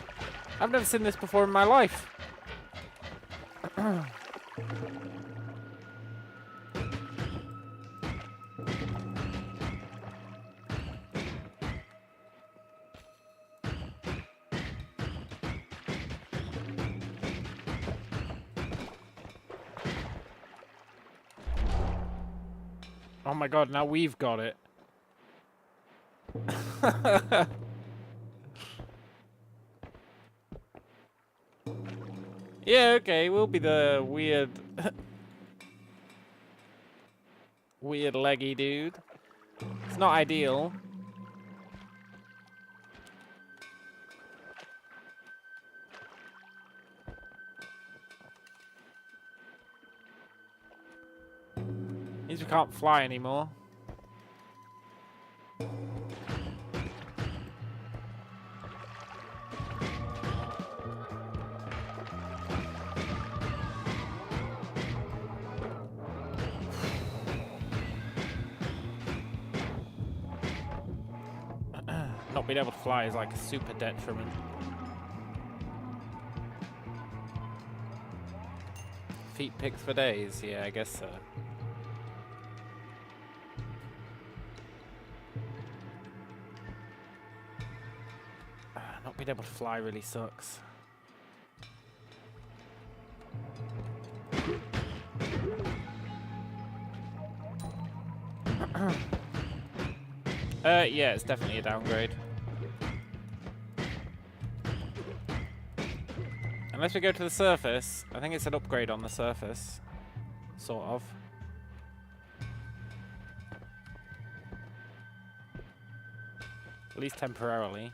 I've never seen this before in my life. Oh my god, now we've got it. Yeah, okay, we'll be the weird... weird leggy dude. It's not ideal. Means we can't fly anymore. Not being able to fly is like a super detriment. Feet picked for days? Yeah, I guess so. Not being able to fly really sucks. Yeah, it's definitely a downgrade. Unless we go to the surface. I think it's an upgrade on the surface. Sort of. At least temporarily.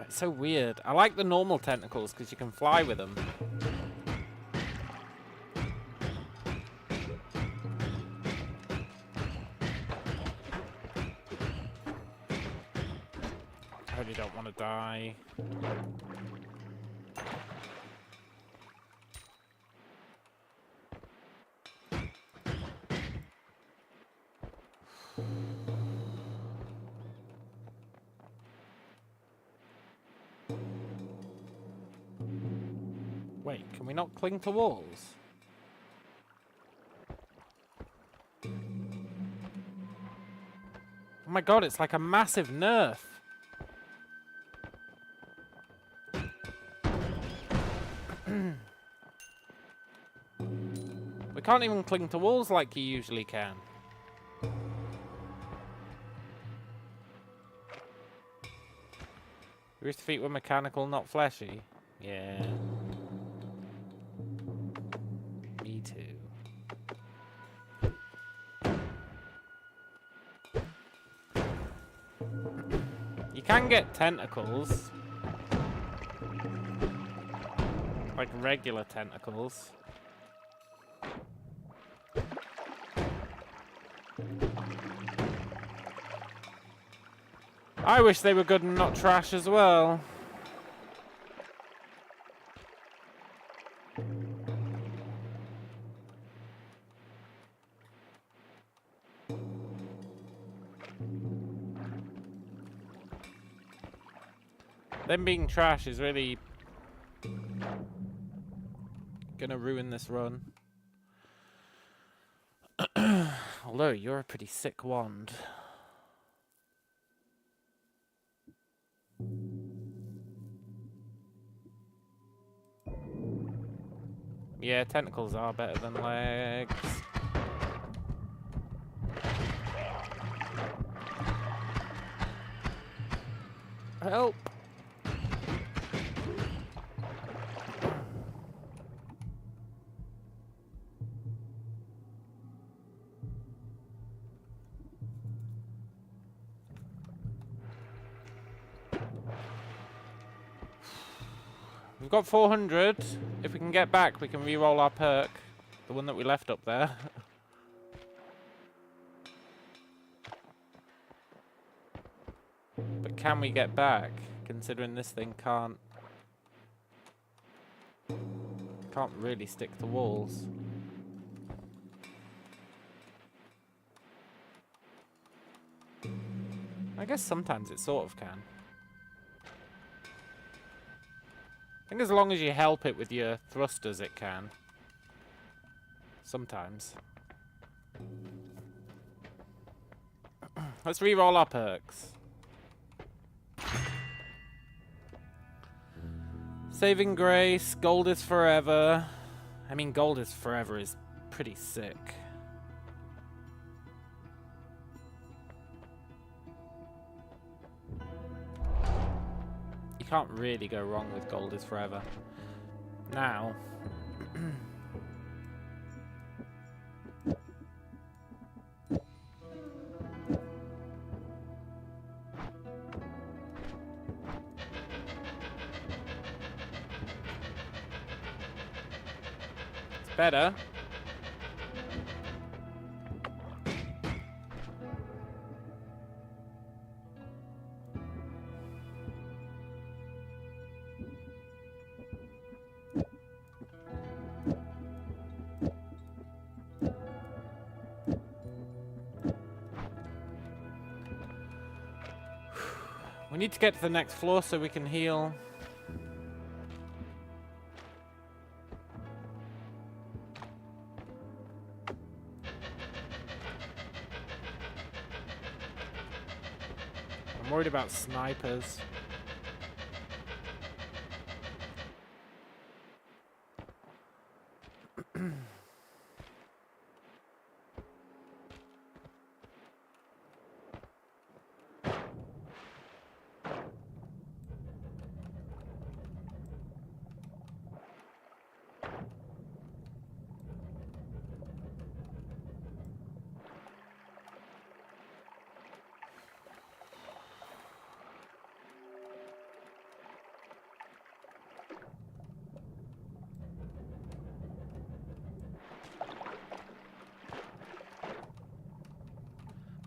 It's so weird. I like the normal tentacles because you can fly with them. I really don't want to die. Wait, can we not cling to walls? Oh my god, it's like a massive nerf. We can't even cling to walls like you usually can. Your feet were mechanical, not fleshy. Yeah. Me too. You can get tentacles. Like regular tentacles. I wish they were good and not trash as well. Them being trash is really gonna ruin this run. Although you're a pretty sick wand. Yeah, tentacles are better than legs. Help! We've got 400. If we can get back, we can re-roll our perk. The one that we left up there. But can we get back? Considering this thing can't really stick to walls. I guess sometimes it sort of can. I think as long as you help it with your thrusters, it can. Sometimes. Let's re-roll our perks. Saving grace, gold is forever. I mean, gold is forever is pretty sick. You can't really go wrong with gold is forever. Now. It's better. We need to get to the next floor so we can heal. I'm worried about snipers.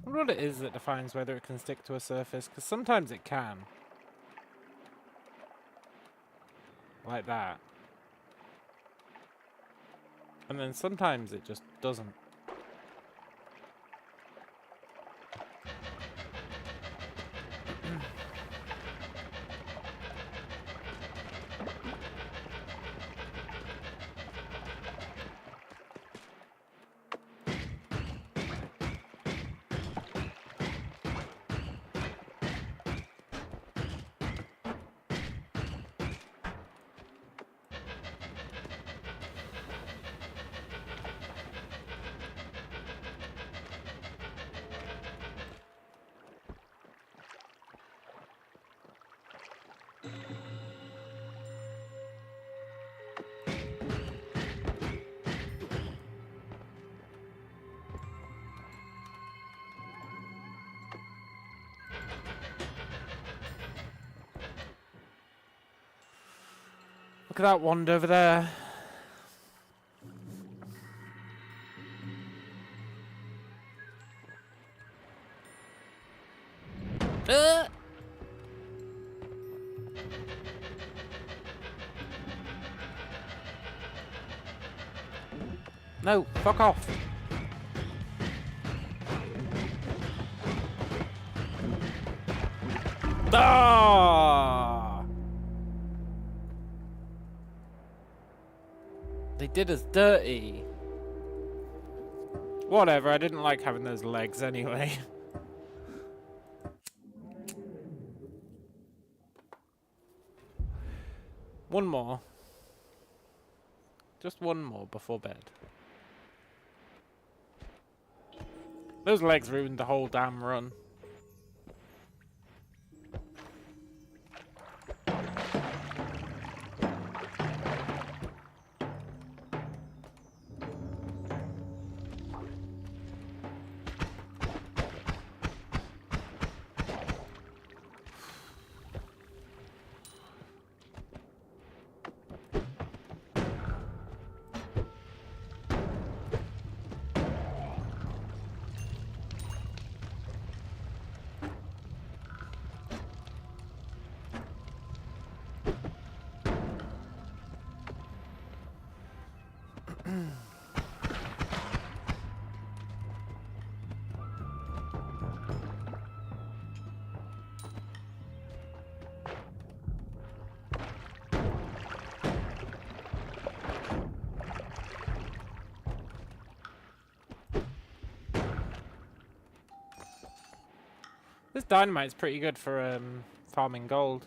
I wonder what it is that defines whether it can stick to a surface, because sometimes it can. Like that. And then sometimes it just doesn't. Look at that wand over there. No, fuck off. Ah! They did us dirty. Whatever, I didn't like having those legs anyway. One more. Just one more before bed. Those legs ruined the whole damn run. This dynamite's pretty good for farming gold.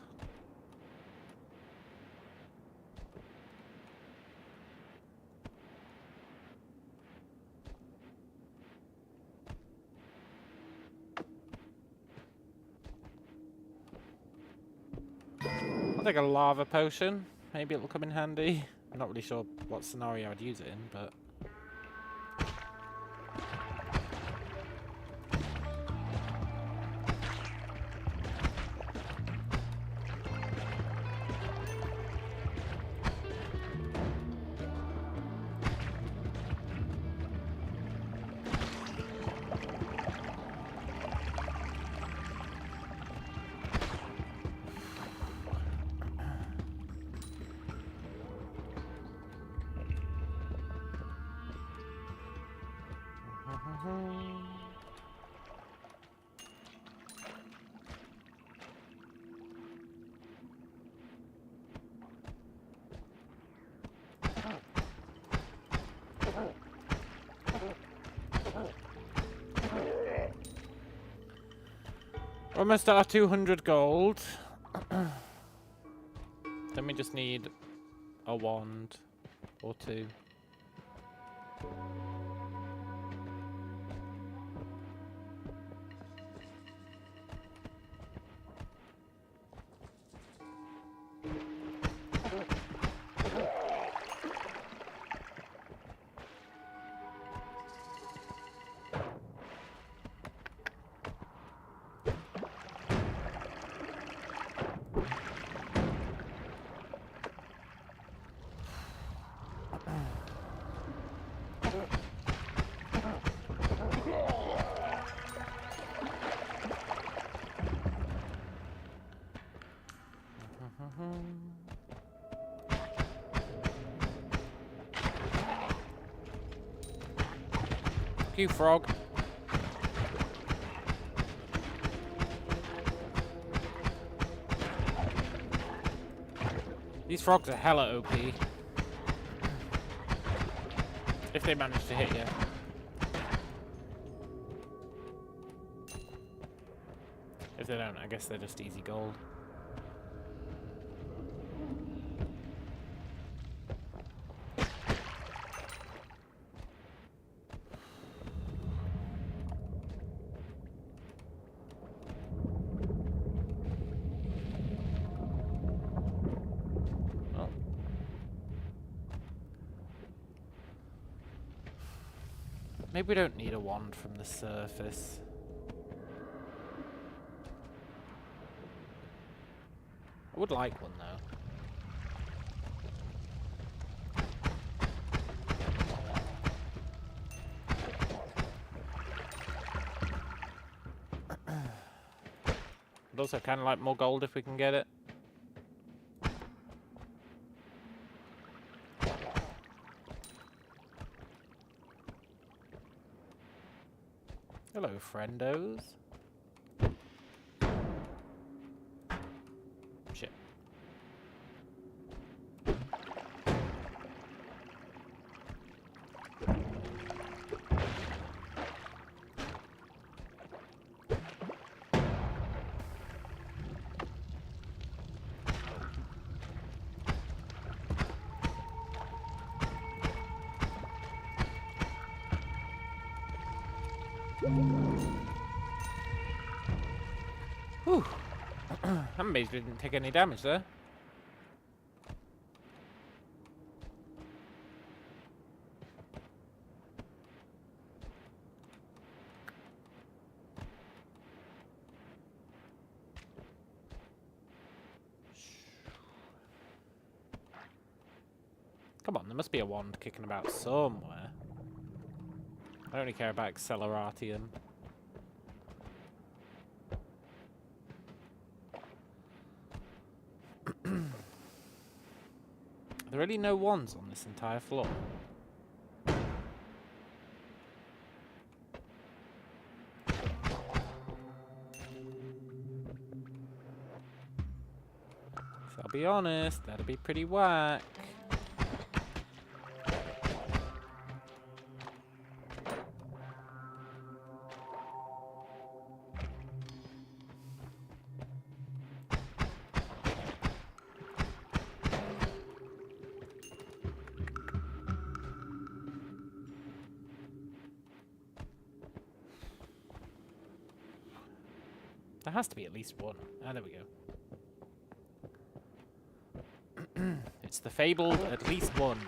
I'll take a lava potion. Maybe it'll come in handy. I'm not really sure what scenario I'd use it in, but... Almost at our 200 gold. Then we just need a wand or two. You frog. These frogs are hella OP. If they manage to hit you. If they don't, I guess they're just easy gold. Maybe we don't need a wand from the surface. I would like one though. I'd also kind of like more gold if we can get it. Hello, friendos. Shit. Whew. I'm amazed we didn't take any damage there. Come on, there must be a wand kicking about somewhere. I only care about Acceleratium. Are there really no wands on this entire floor? If I'll be honest, that'd be pretty whack. There has to be at least one. Ah, there we go. It's the fabled at least one.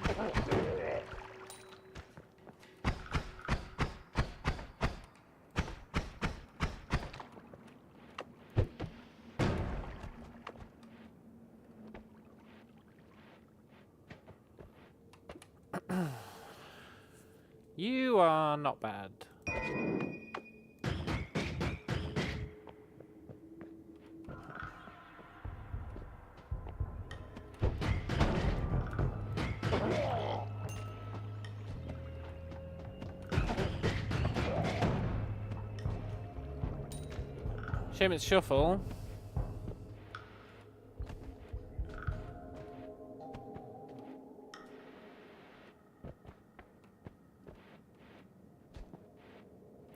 You are not bad. Shame it's shuffle.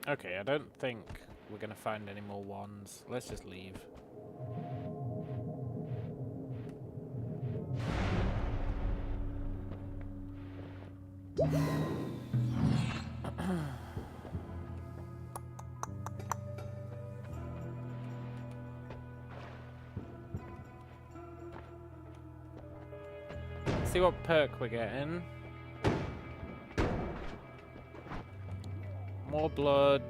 Okay, I don't think we're gonna find any more wands. Let's just leave. See what perk we're getting. More blood.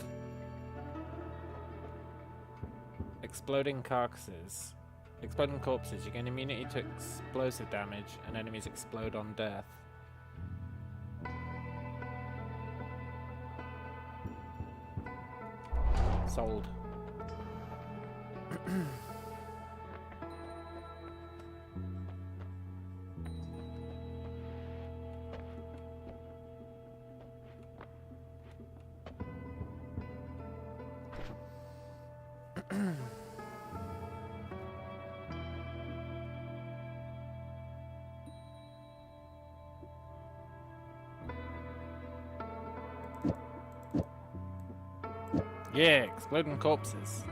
Exploding carcasses. Exploding corpses. You gain immunity to explosive damage and enemies explode on death. Sold. Yeah, exploding corpses.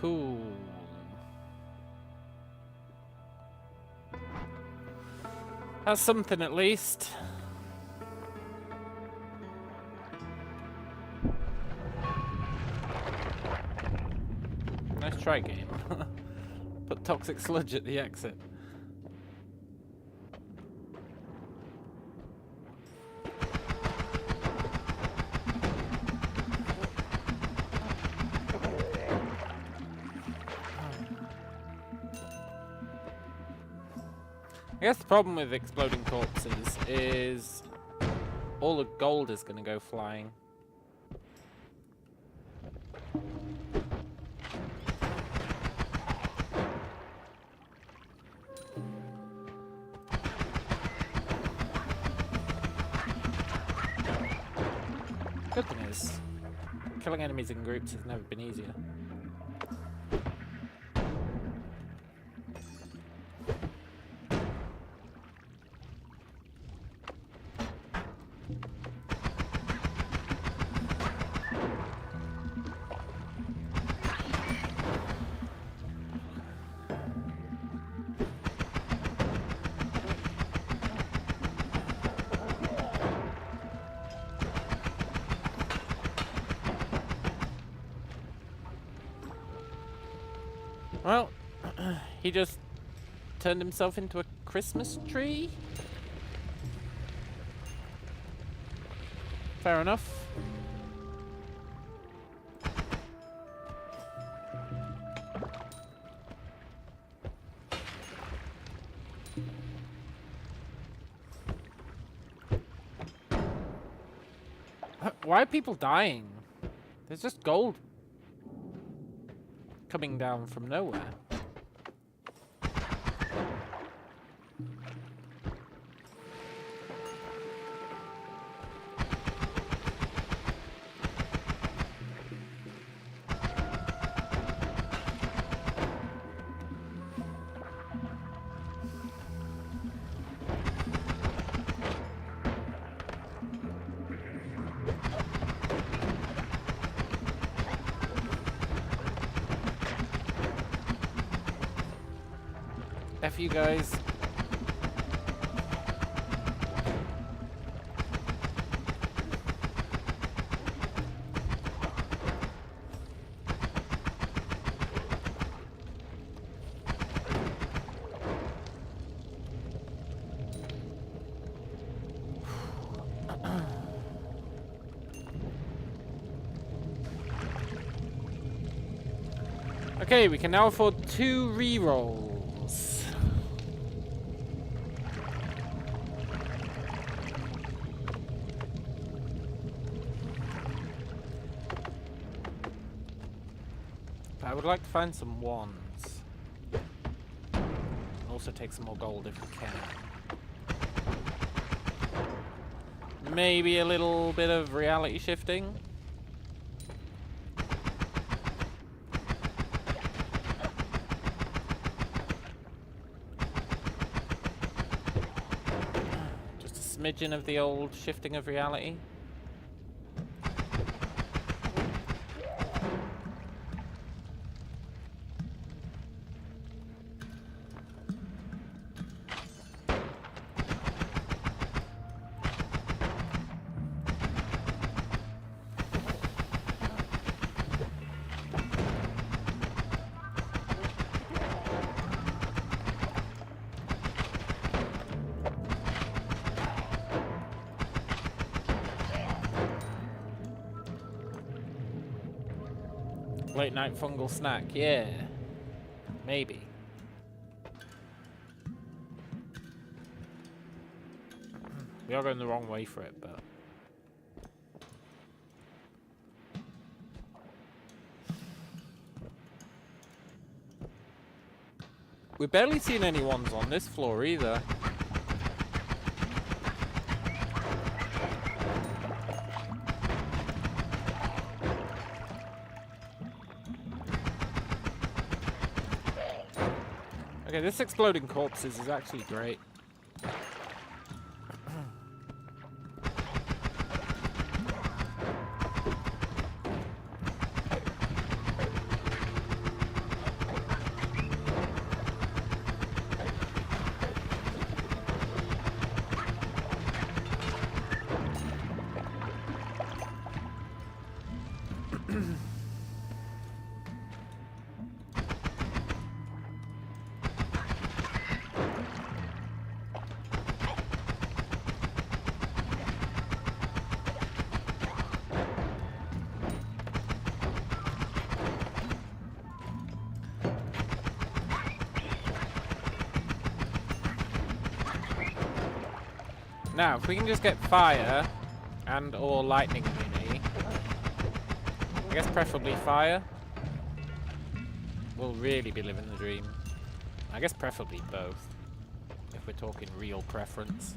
Cool. That's something at least. Nice try, game. Put toxic sludge at the exit. I guess the problem with exploding corpses is all the gold is going to go flying. Good thing is, killing enemies in groups has never been easier. Well, he just turned himself into a Christmas tree? Fair enough. Why are people dying? There's just gold coming down from nowhere. F you guys. Okay, we can now afford 2 rerolls. I would like to find some wands. Also take some more gold if we can. Maybe a little bit of reality shifting. Just a smidgen of the old shifting of reality. Late night fungal snack, yeah. Maybe. We are going the wrong way for it, but... We've barely seen any ones on this floor either. Okay, this exploding corpses is actually great. Now, if we can just get fire and or lightning immunity, I guess preferably fire, we'll really be living the dream. I guess preferably both, if we're talking real preference.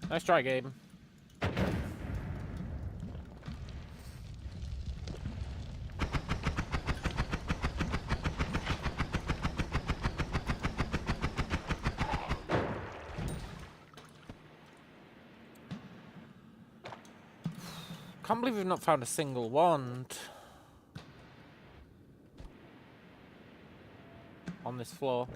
Nice try, game. Can't believe we've not found a single wand on this floor.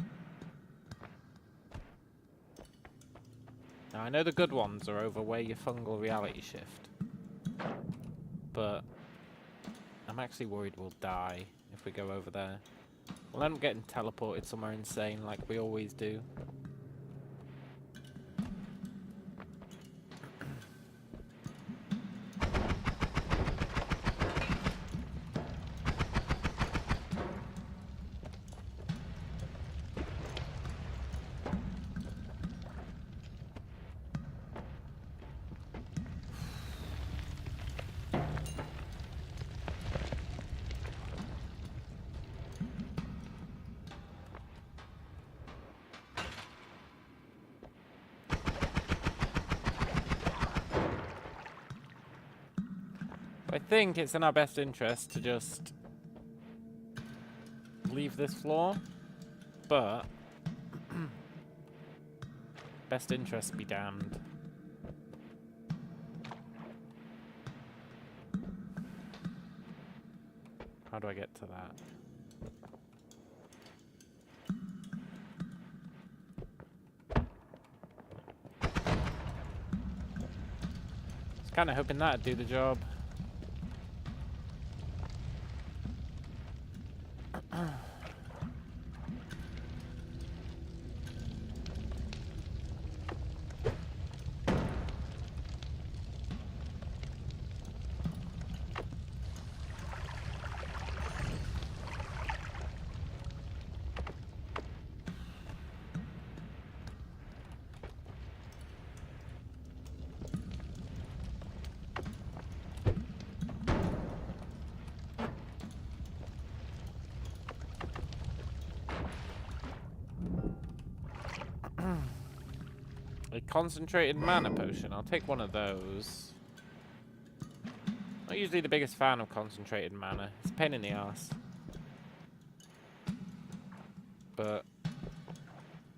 Now I know the good ones are over where your fungal reality shift, but I'm actually worried we'll die if we go over there. We'll end up getting teleported somewhere insane like we always do. I think it's in our best interest to just leave this floor, but best interest be damned. How do I get to that? I was kind of hoping that'd do the job. A concentrated mana potion. I'll take one of those. Not usually the biggest fan of concentrated mana. It's a pain in the ass. But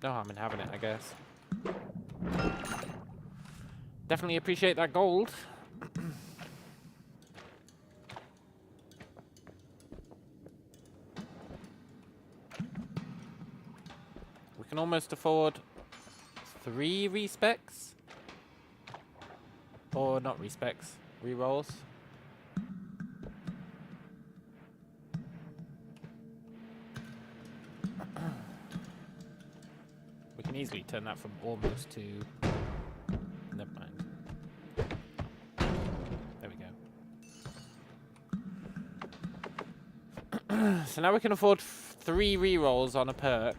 no harm in having it, I guess. Definitely appreciate that gold. We can almost afford 3 respecs? Or not respecs, rerolls. We can easily turn that from almost to... Never mind. There we go. So now we can afford 3 rerolls on a perk.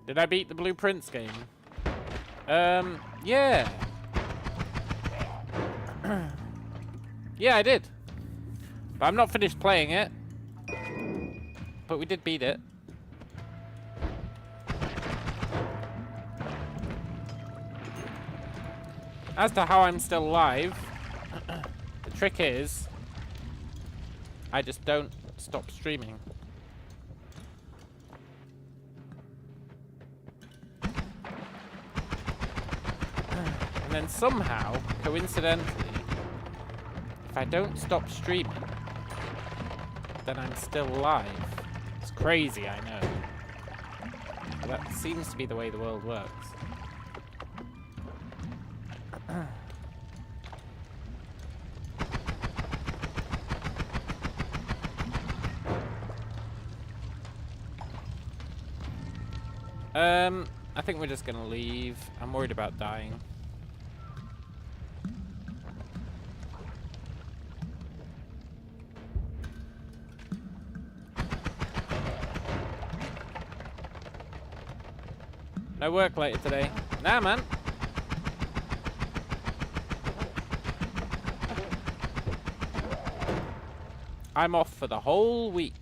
Did I beat the Blueprints game? Yeah. Yeah, I did. But I'm not finished playing it. But we did beat it. As to how I'm still alive, the trick is, I just don't stop streaming. And then somehow, coincidentally, if I don't stop streaming, then I'm still alive. It's crazy, I know. But that seems to be the way the world works. I think we're just gonna leave. I'm worried about dying. No work later today. Nah, man. I'm off for the whole week.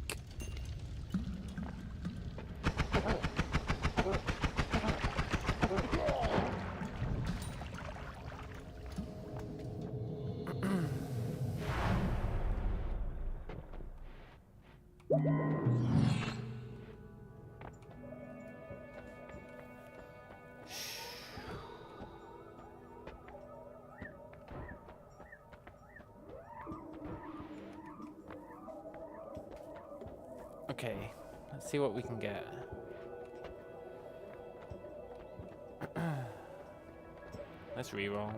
Okay, let's see what we can get. Let's reroll.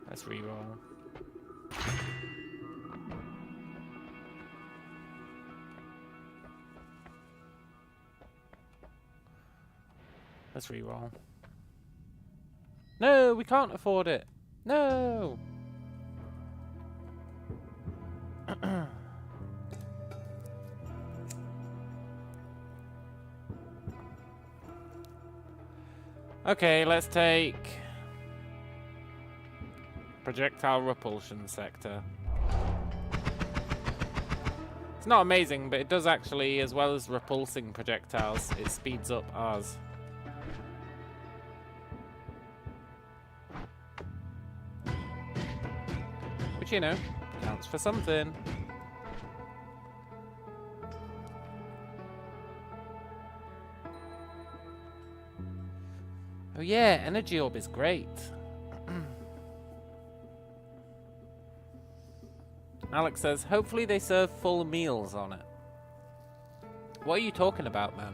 Let's reroll. Let's reroll. No, we can't afford it. No. Okay, let's take projectile repulsion sector. It's not amazing, but it does actually, as well as repulsing projectiles, it speeds up ours. Which, you know, counts for something. Oh yeah, energy orb is great. Alex says, hopefully they serve full meals on it. What are you talking about, man?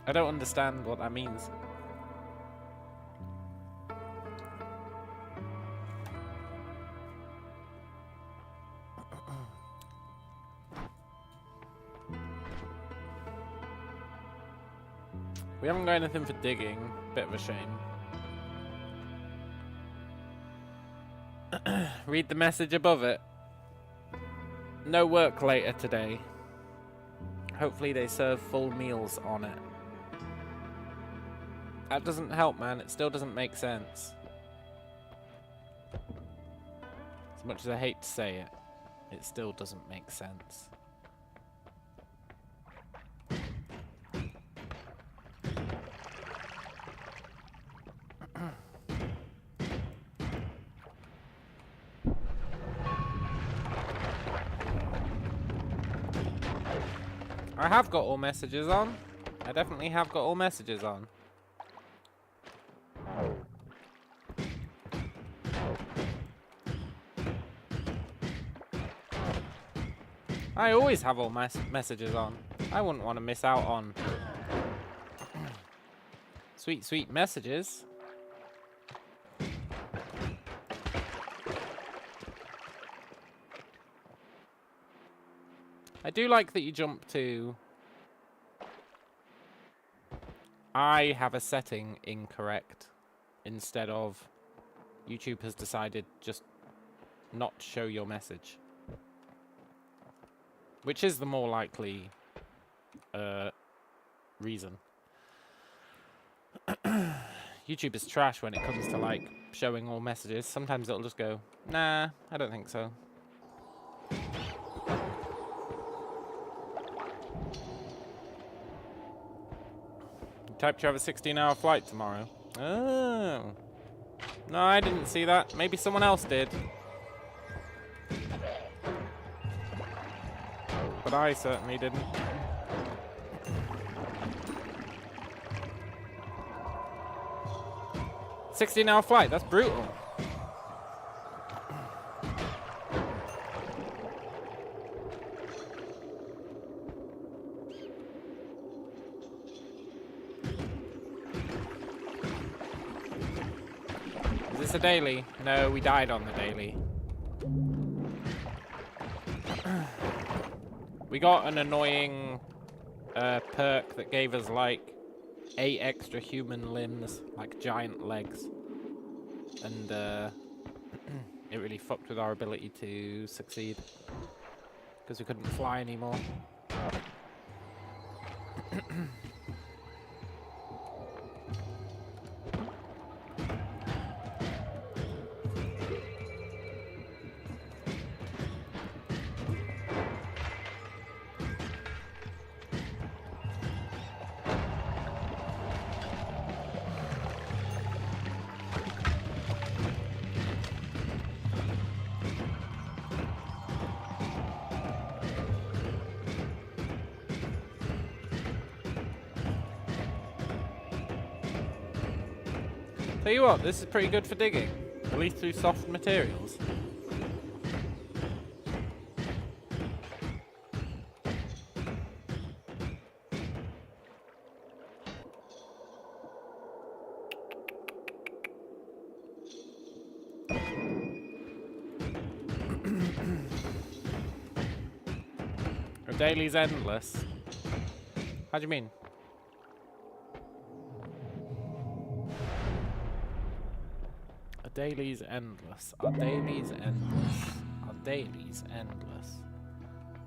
I don't understand what that means. We haven't got anything for digging. Bit of a shame. Read the message above it. No work later today. Hopefully they serve full meals on it. That doesn't help, man. It still doesn't make sense. As much as I hate to say it, it still doesn't make sense. I have got all messages on. I definitely have got all messages on. I always have all messages on. I wouldn't want to miss out on sweet, sweet messages. I do like that you jump to I have a setting incorrect instead of YouTube has decided just not to show your message. Which is the more likely reason. YouTube is trash when it comes to like showing all messages. Sometimes it'll just go, nah, I don't think so. Typed you have a 16-hour flight tomorrow. Oh. No, I didn't see that. Maybe someone else did. But I certainly didn't. $16-hour flight, that's brutal. Is this a daily? No, we died on the daily. We got an annoying perk that gave us like 8 extra human limbs, like giant legs. And it really fucked with our ability to succeed. Because we couldn't fly anymore. Tell you what, this is pretty good for digging. At least through soft materials. Our daily's endless. How do you mean? Daily's endless. Our daily's endless. Our daily's endless.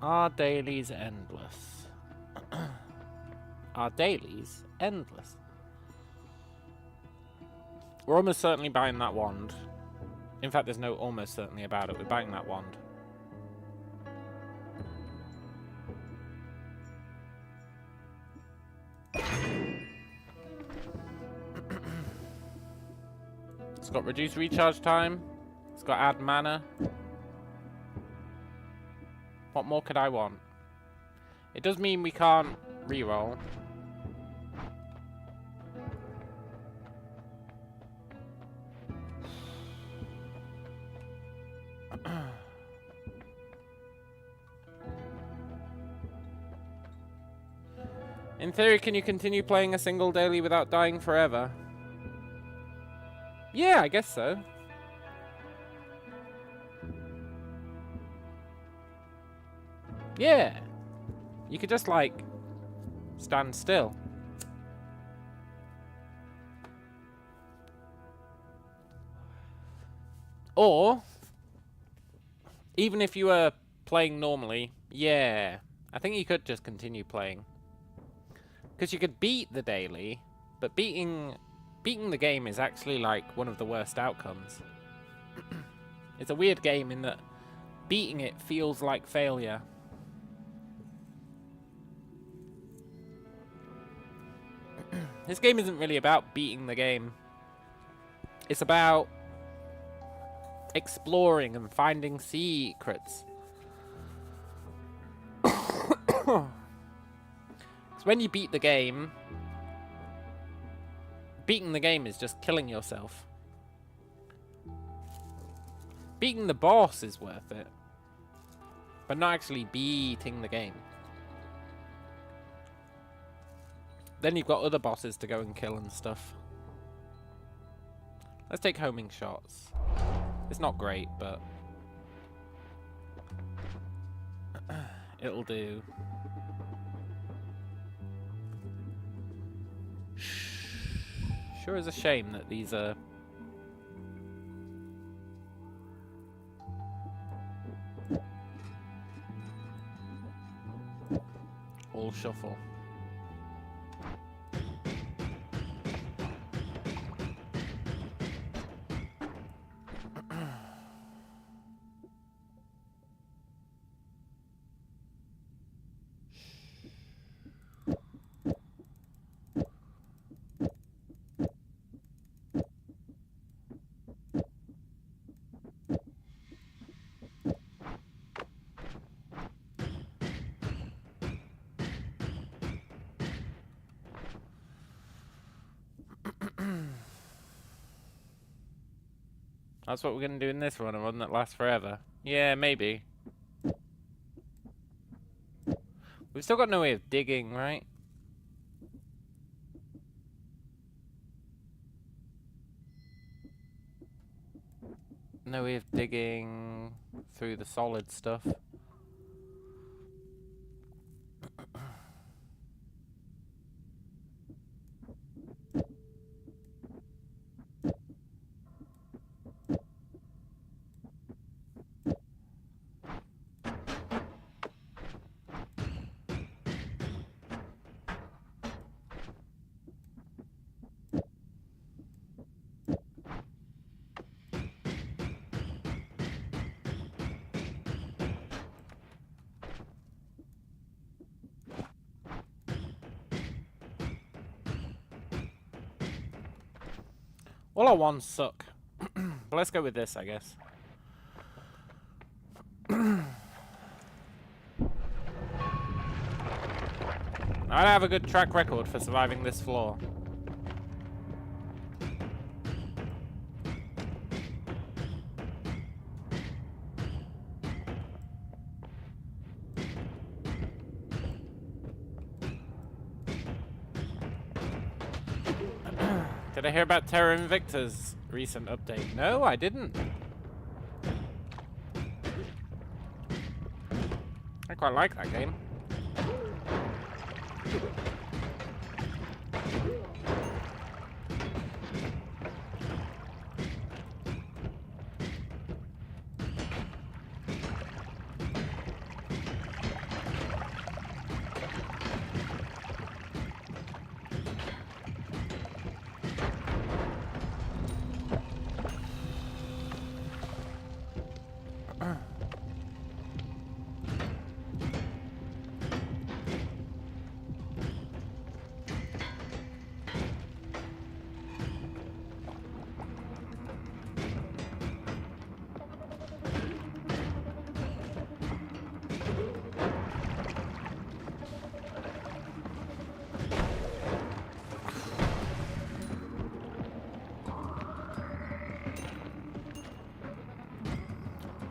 Our daily's endless. Our daily's endless. We're almost certainly buying that wand. In fact, there's no almost certainly about it. We're buying that wand. It's got reduced recharge time. It's got add mana. What more could I want? It does mean we can't reroll. In theory, can you continue playing a single daily without dying forever? Yeah, I guess so. Yeah. You could just, like, stand still. Or, even if you were playing normally, yeah, I think you could just continue playing. Because you could beat the daily, but beating the game is actually like one of the worst outcomes. It's a weird game in that beating it feels like failure. This game isn't really about beating the game. It's about exploring and finding secrets. So when you beat the game, beating the game is just killing yourself. Beating the boss is worth it, but not actually beating the game. Then you've got other bosses to go and kill and stuff. Let's take homing shots. It's not great, but it'll do. Sure is a shame that these are all shuffle. That's what we're going to do in this run, a run that lasts forever. Yeah, maybe. We've still got no way of digging, right? No way of digging through the solid stuff. All our ones suck. But let's go with this, I guess. I have a good track record for surviving this floor. Did I hear about Terra Invicta's recent update? No, I didn't. I quite like that game.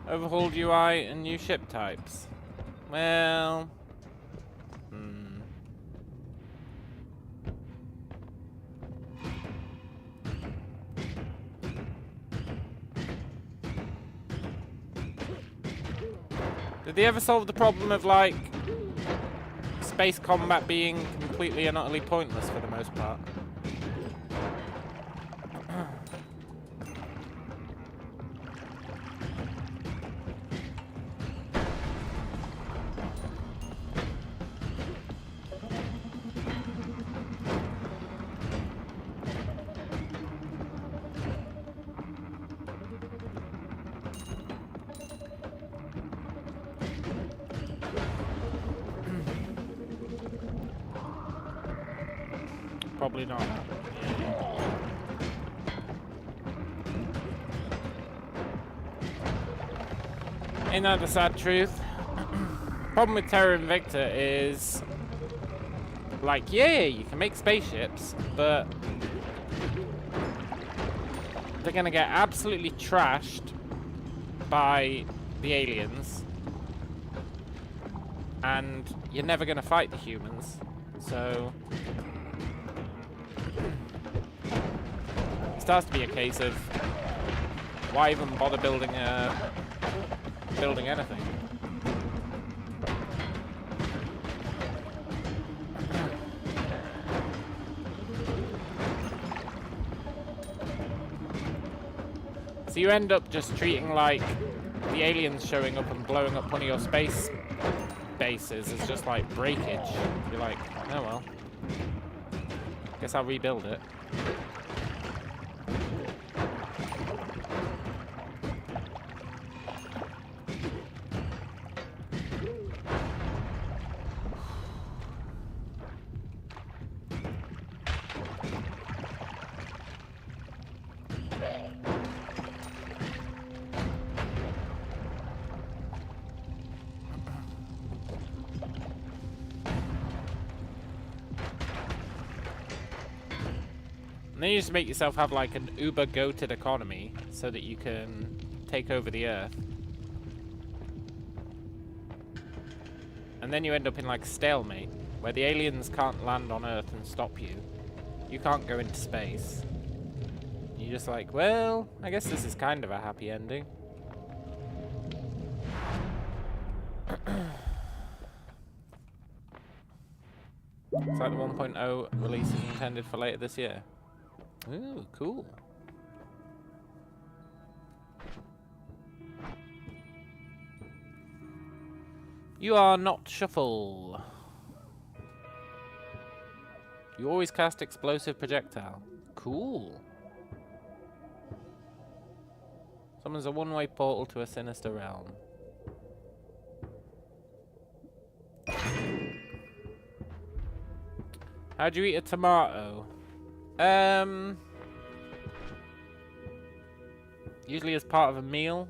Overhauled UI and new ship types. Well... Did they ever solve the problem of, like, space combat being completely and utterly pointless for the most part? Probably not. Ain't that the sad truth? Problem with Terra Invicta is, like, yeah, you can make spaceships, but they're gonna get absolutely trashed by the aliens, and you're never gonna fight the humans, so it starts to be a case of why even bother building anything. So you end up just treating, like, the aliens showing up and blowing up one of your space bases as just like breakage. You're like, oh well, guess I'll rebuild it. And then you just make yourself have like an uber goated economy so that you can take over the Earth. And then you end up in like stalemate, where the aliens can't land on Earth and stop you. You can't go into space. You're just like, well, I guess this is kind of a happy ending. It's like the 1.0 release is intended for later this year. Ooh, cool. You are not Shuffle. You always cast explosive projectile. Cool. Summons a one-way portal to a sinister realm. How'd you eat a tomato? Usually as part of a meal.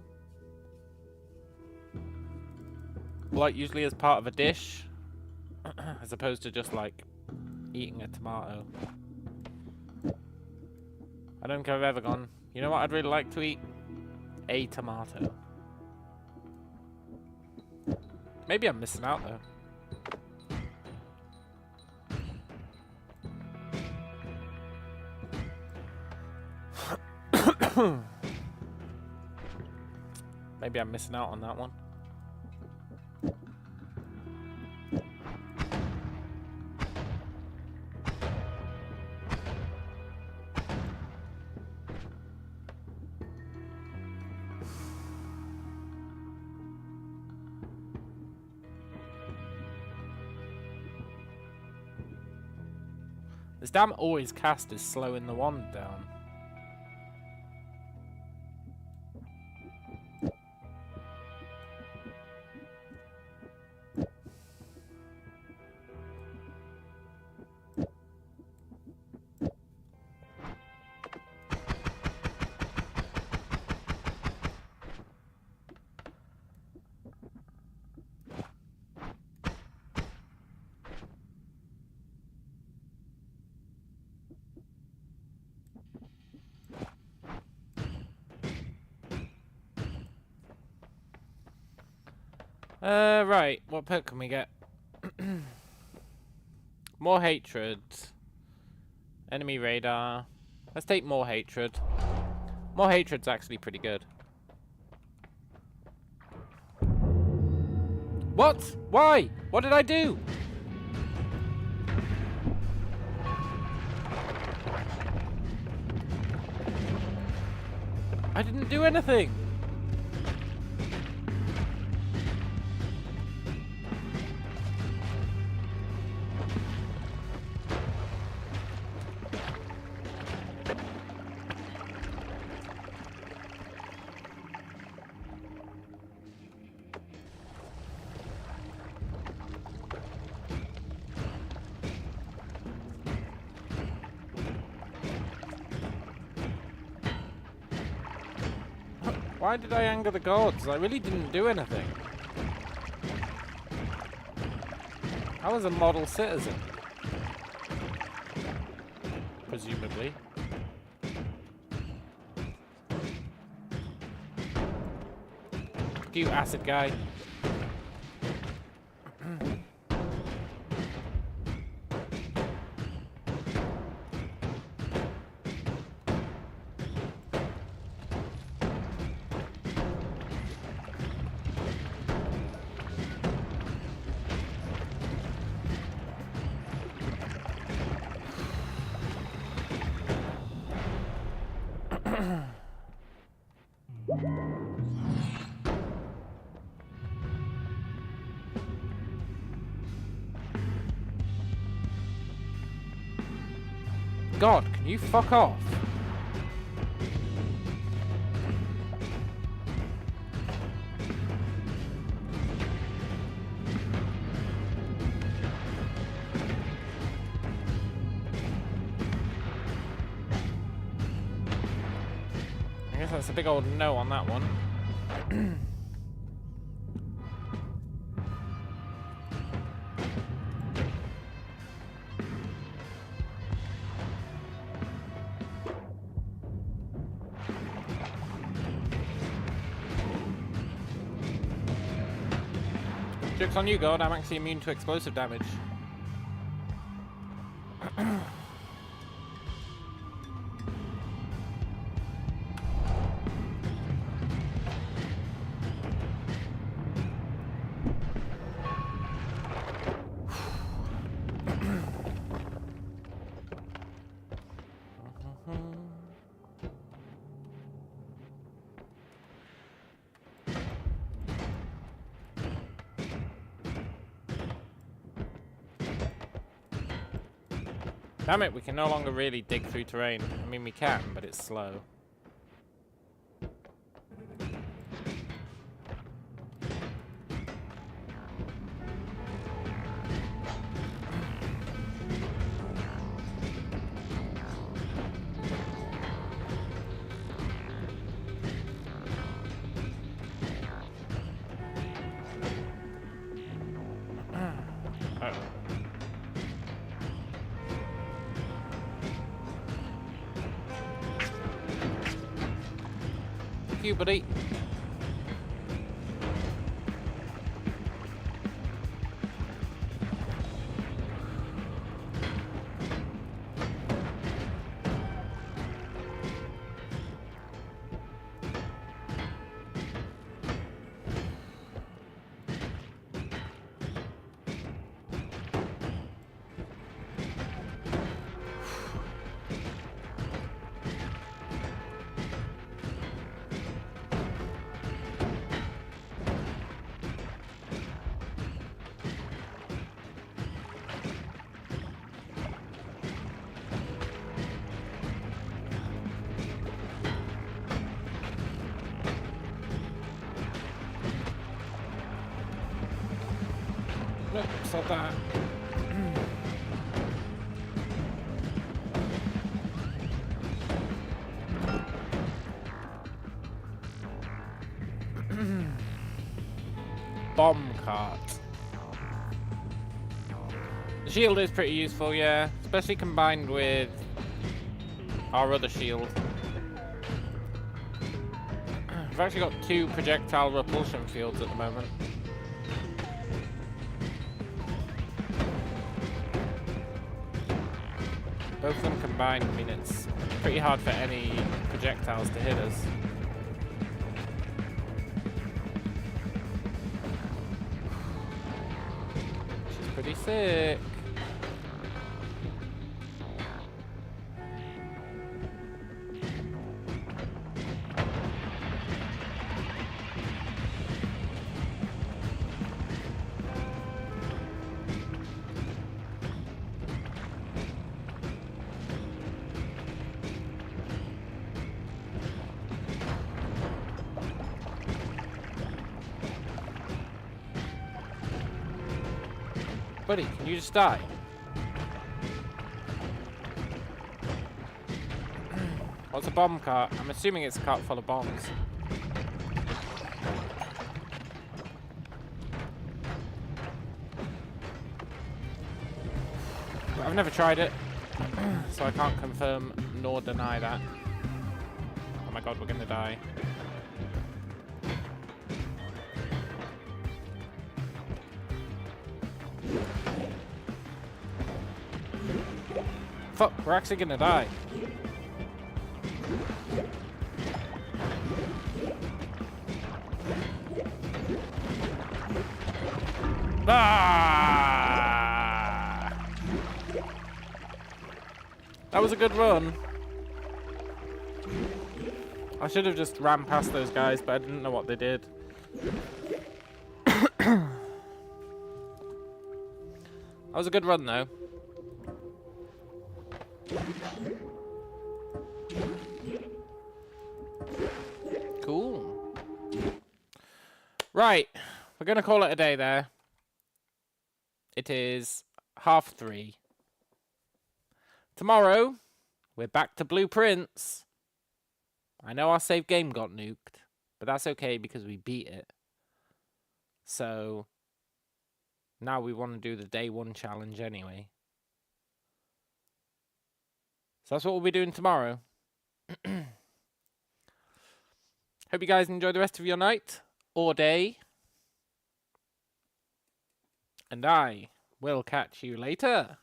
Like, usually as part of a dish. As opposed to just, like, eating a tomato. I don't think I've ever gone, you know what I'd really like to eat? A tomato. Maybe I'm missing out, though. Maybe I'm missing out on that one. This damn always cast is slowing the wand down. Right. What perk can we get? More hatred. Enemy radar. Let's take more hatred. More hatred's actually pretty good. What? Why? What did I do? I didn't do anything. Why did I anger the gods? I really didn't do anything. I was a model citizen. Presumably. Fuck you, acid guy. God, can you fuck off? I guess that's a big old no on that one. Joke's on you, God. I'm actually immune to explosive damage. Damn it, we can no longer really dig through terrain. I mean, we can, but it's slow. Thank you, buddy. Nope, it's not that. Bomb cart. The shield is pretty useful, yeah. Especially combined with our other shield. We've actually got 2 projectile repulsion fields at the moment. Both of them combined, I mean, it's pretty hard for any projectiles to hit us. She's pretty sick. Buddy, can you just die? What's a bomb cart? I'm assuming it's a cart full of bombs. I've never tried it, so I can't confirm nor deny that. Oh my god, we're gonna die. Fuck, we're actually gonna die. Ah! That was a good run. I should have just ran past those guys, but I didn't know what they did. That was a good run, though. Cool. Right, we're gonna call it a day there. It is 3:30. Tomorrow, we're back to blueprints. I know our save game got nuked, but that's okay because we beat it. So, now we want to do the day 1 challenge anyway. So that's what we'll be doing tomorrow. Hope you guys enjoy the rest of your night or day. And I will catch you later.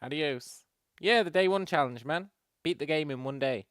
Adios. Yeah, the day 1 challenge, man. Beat the game in 1 day.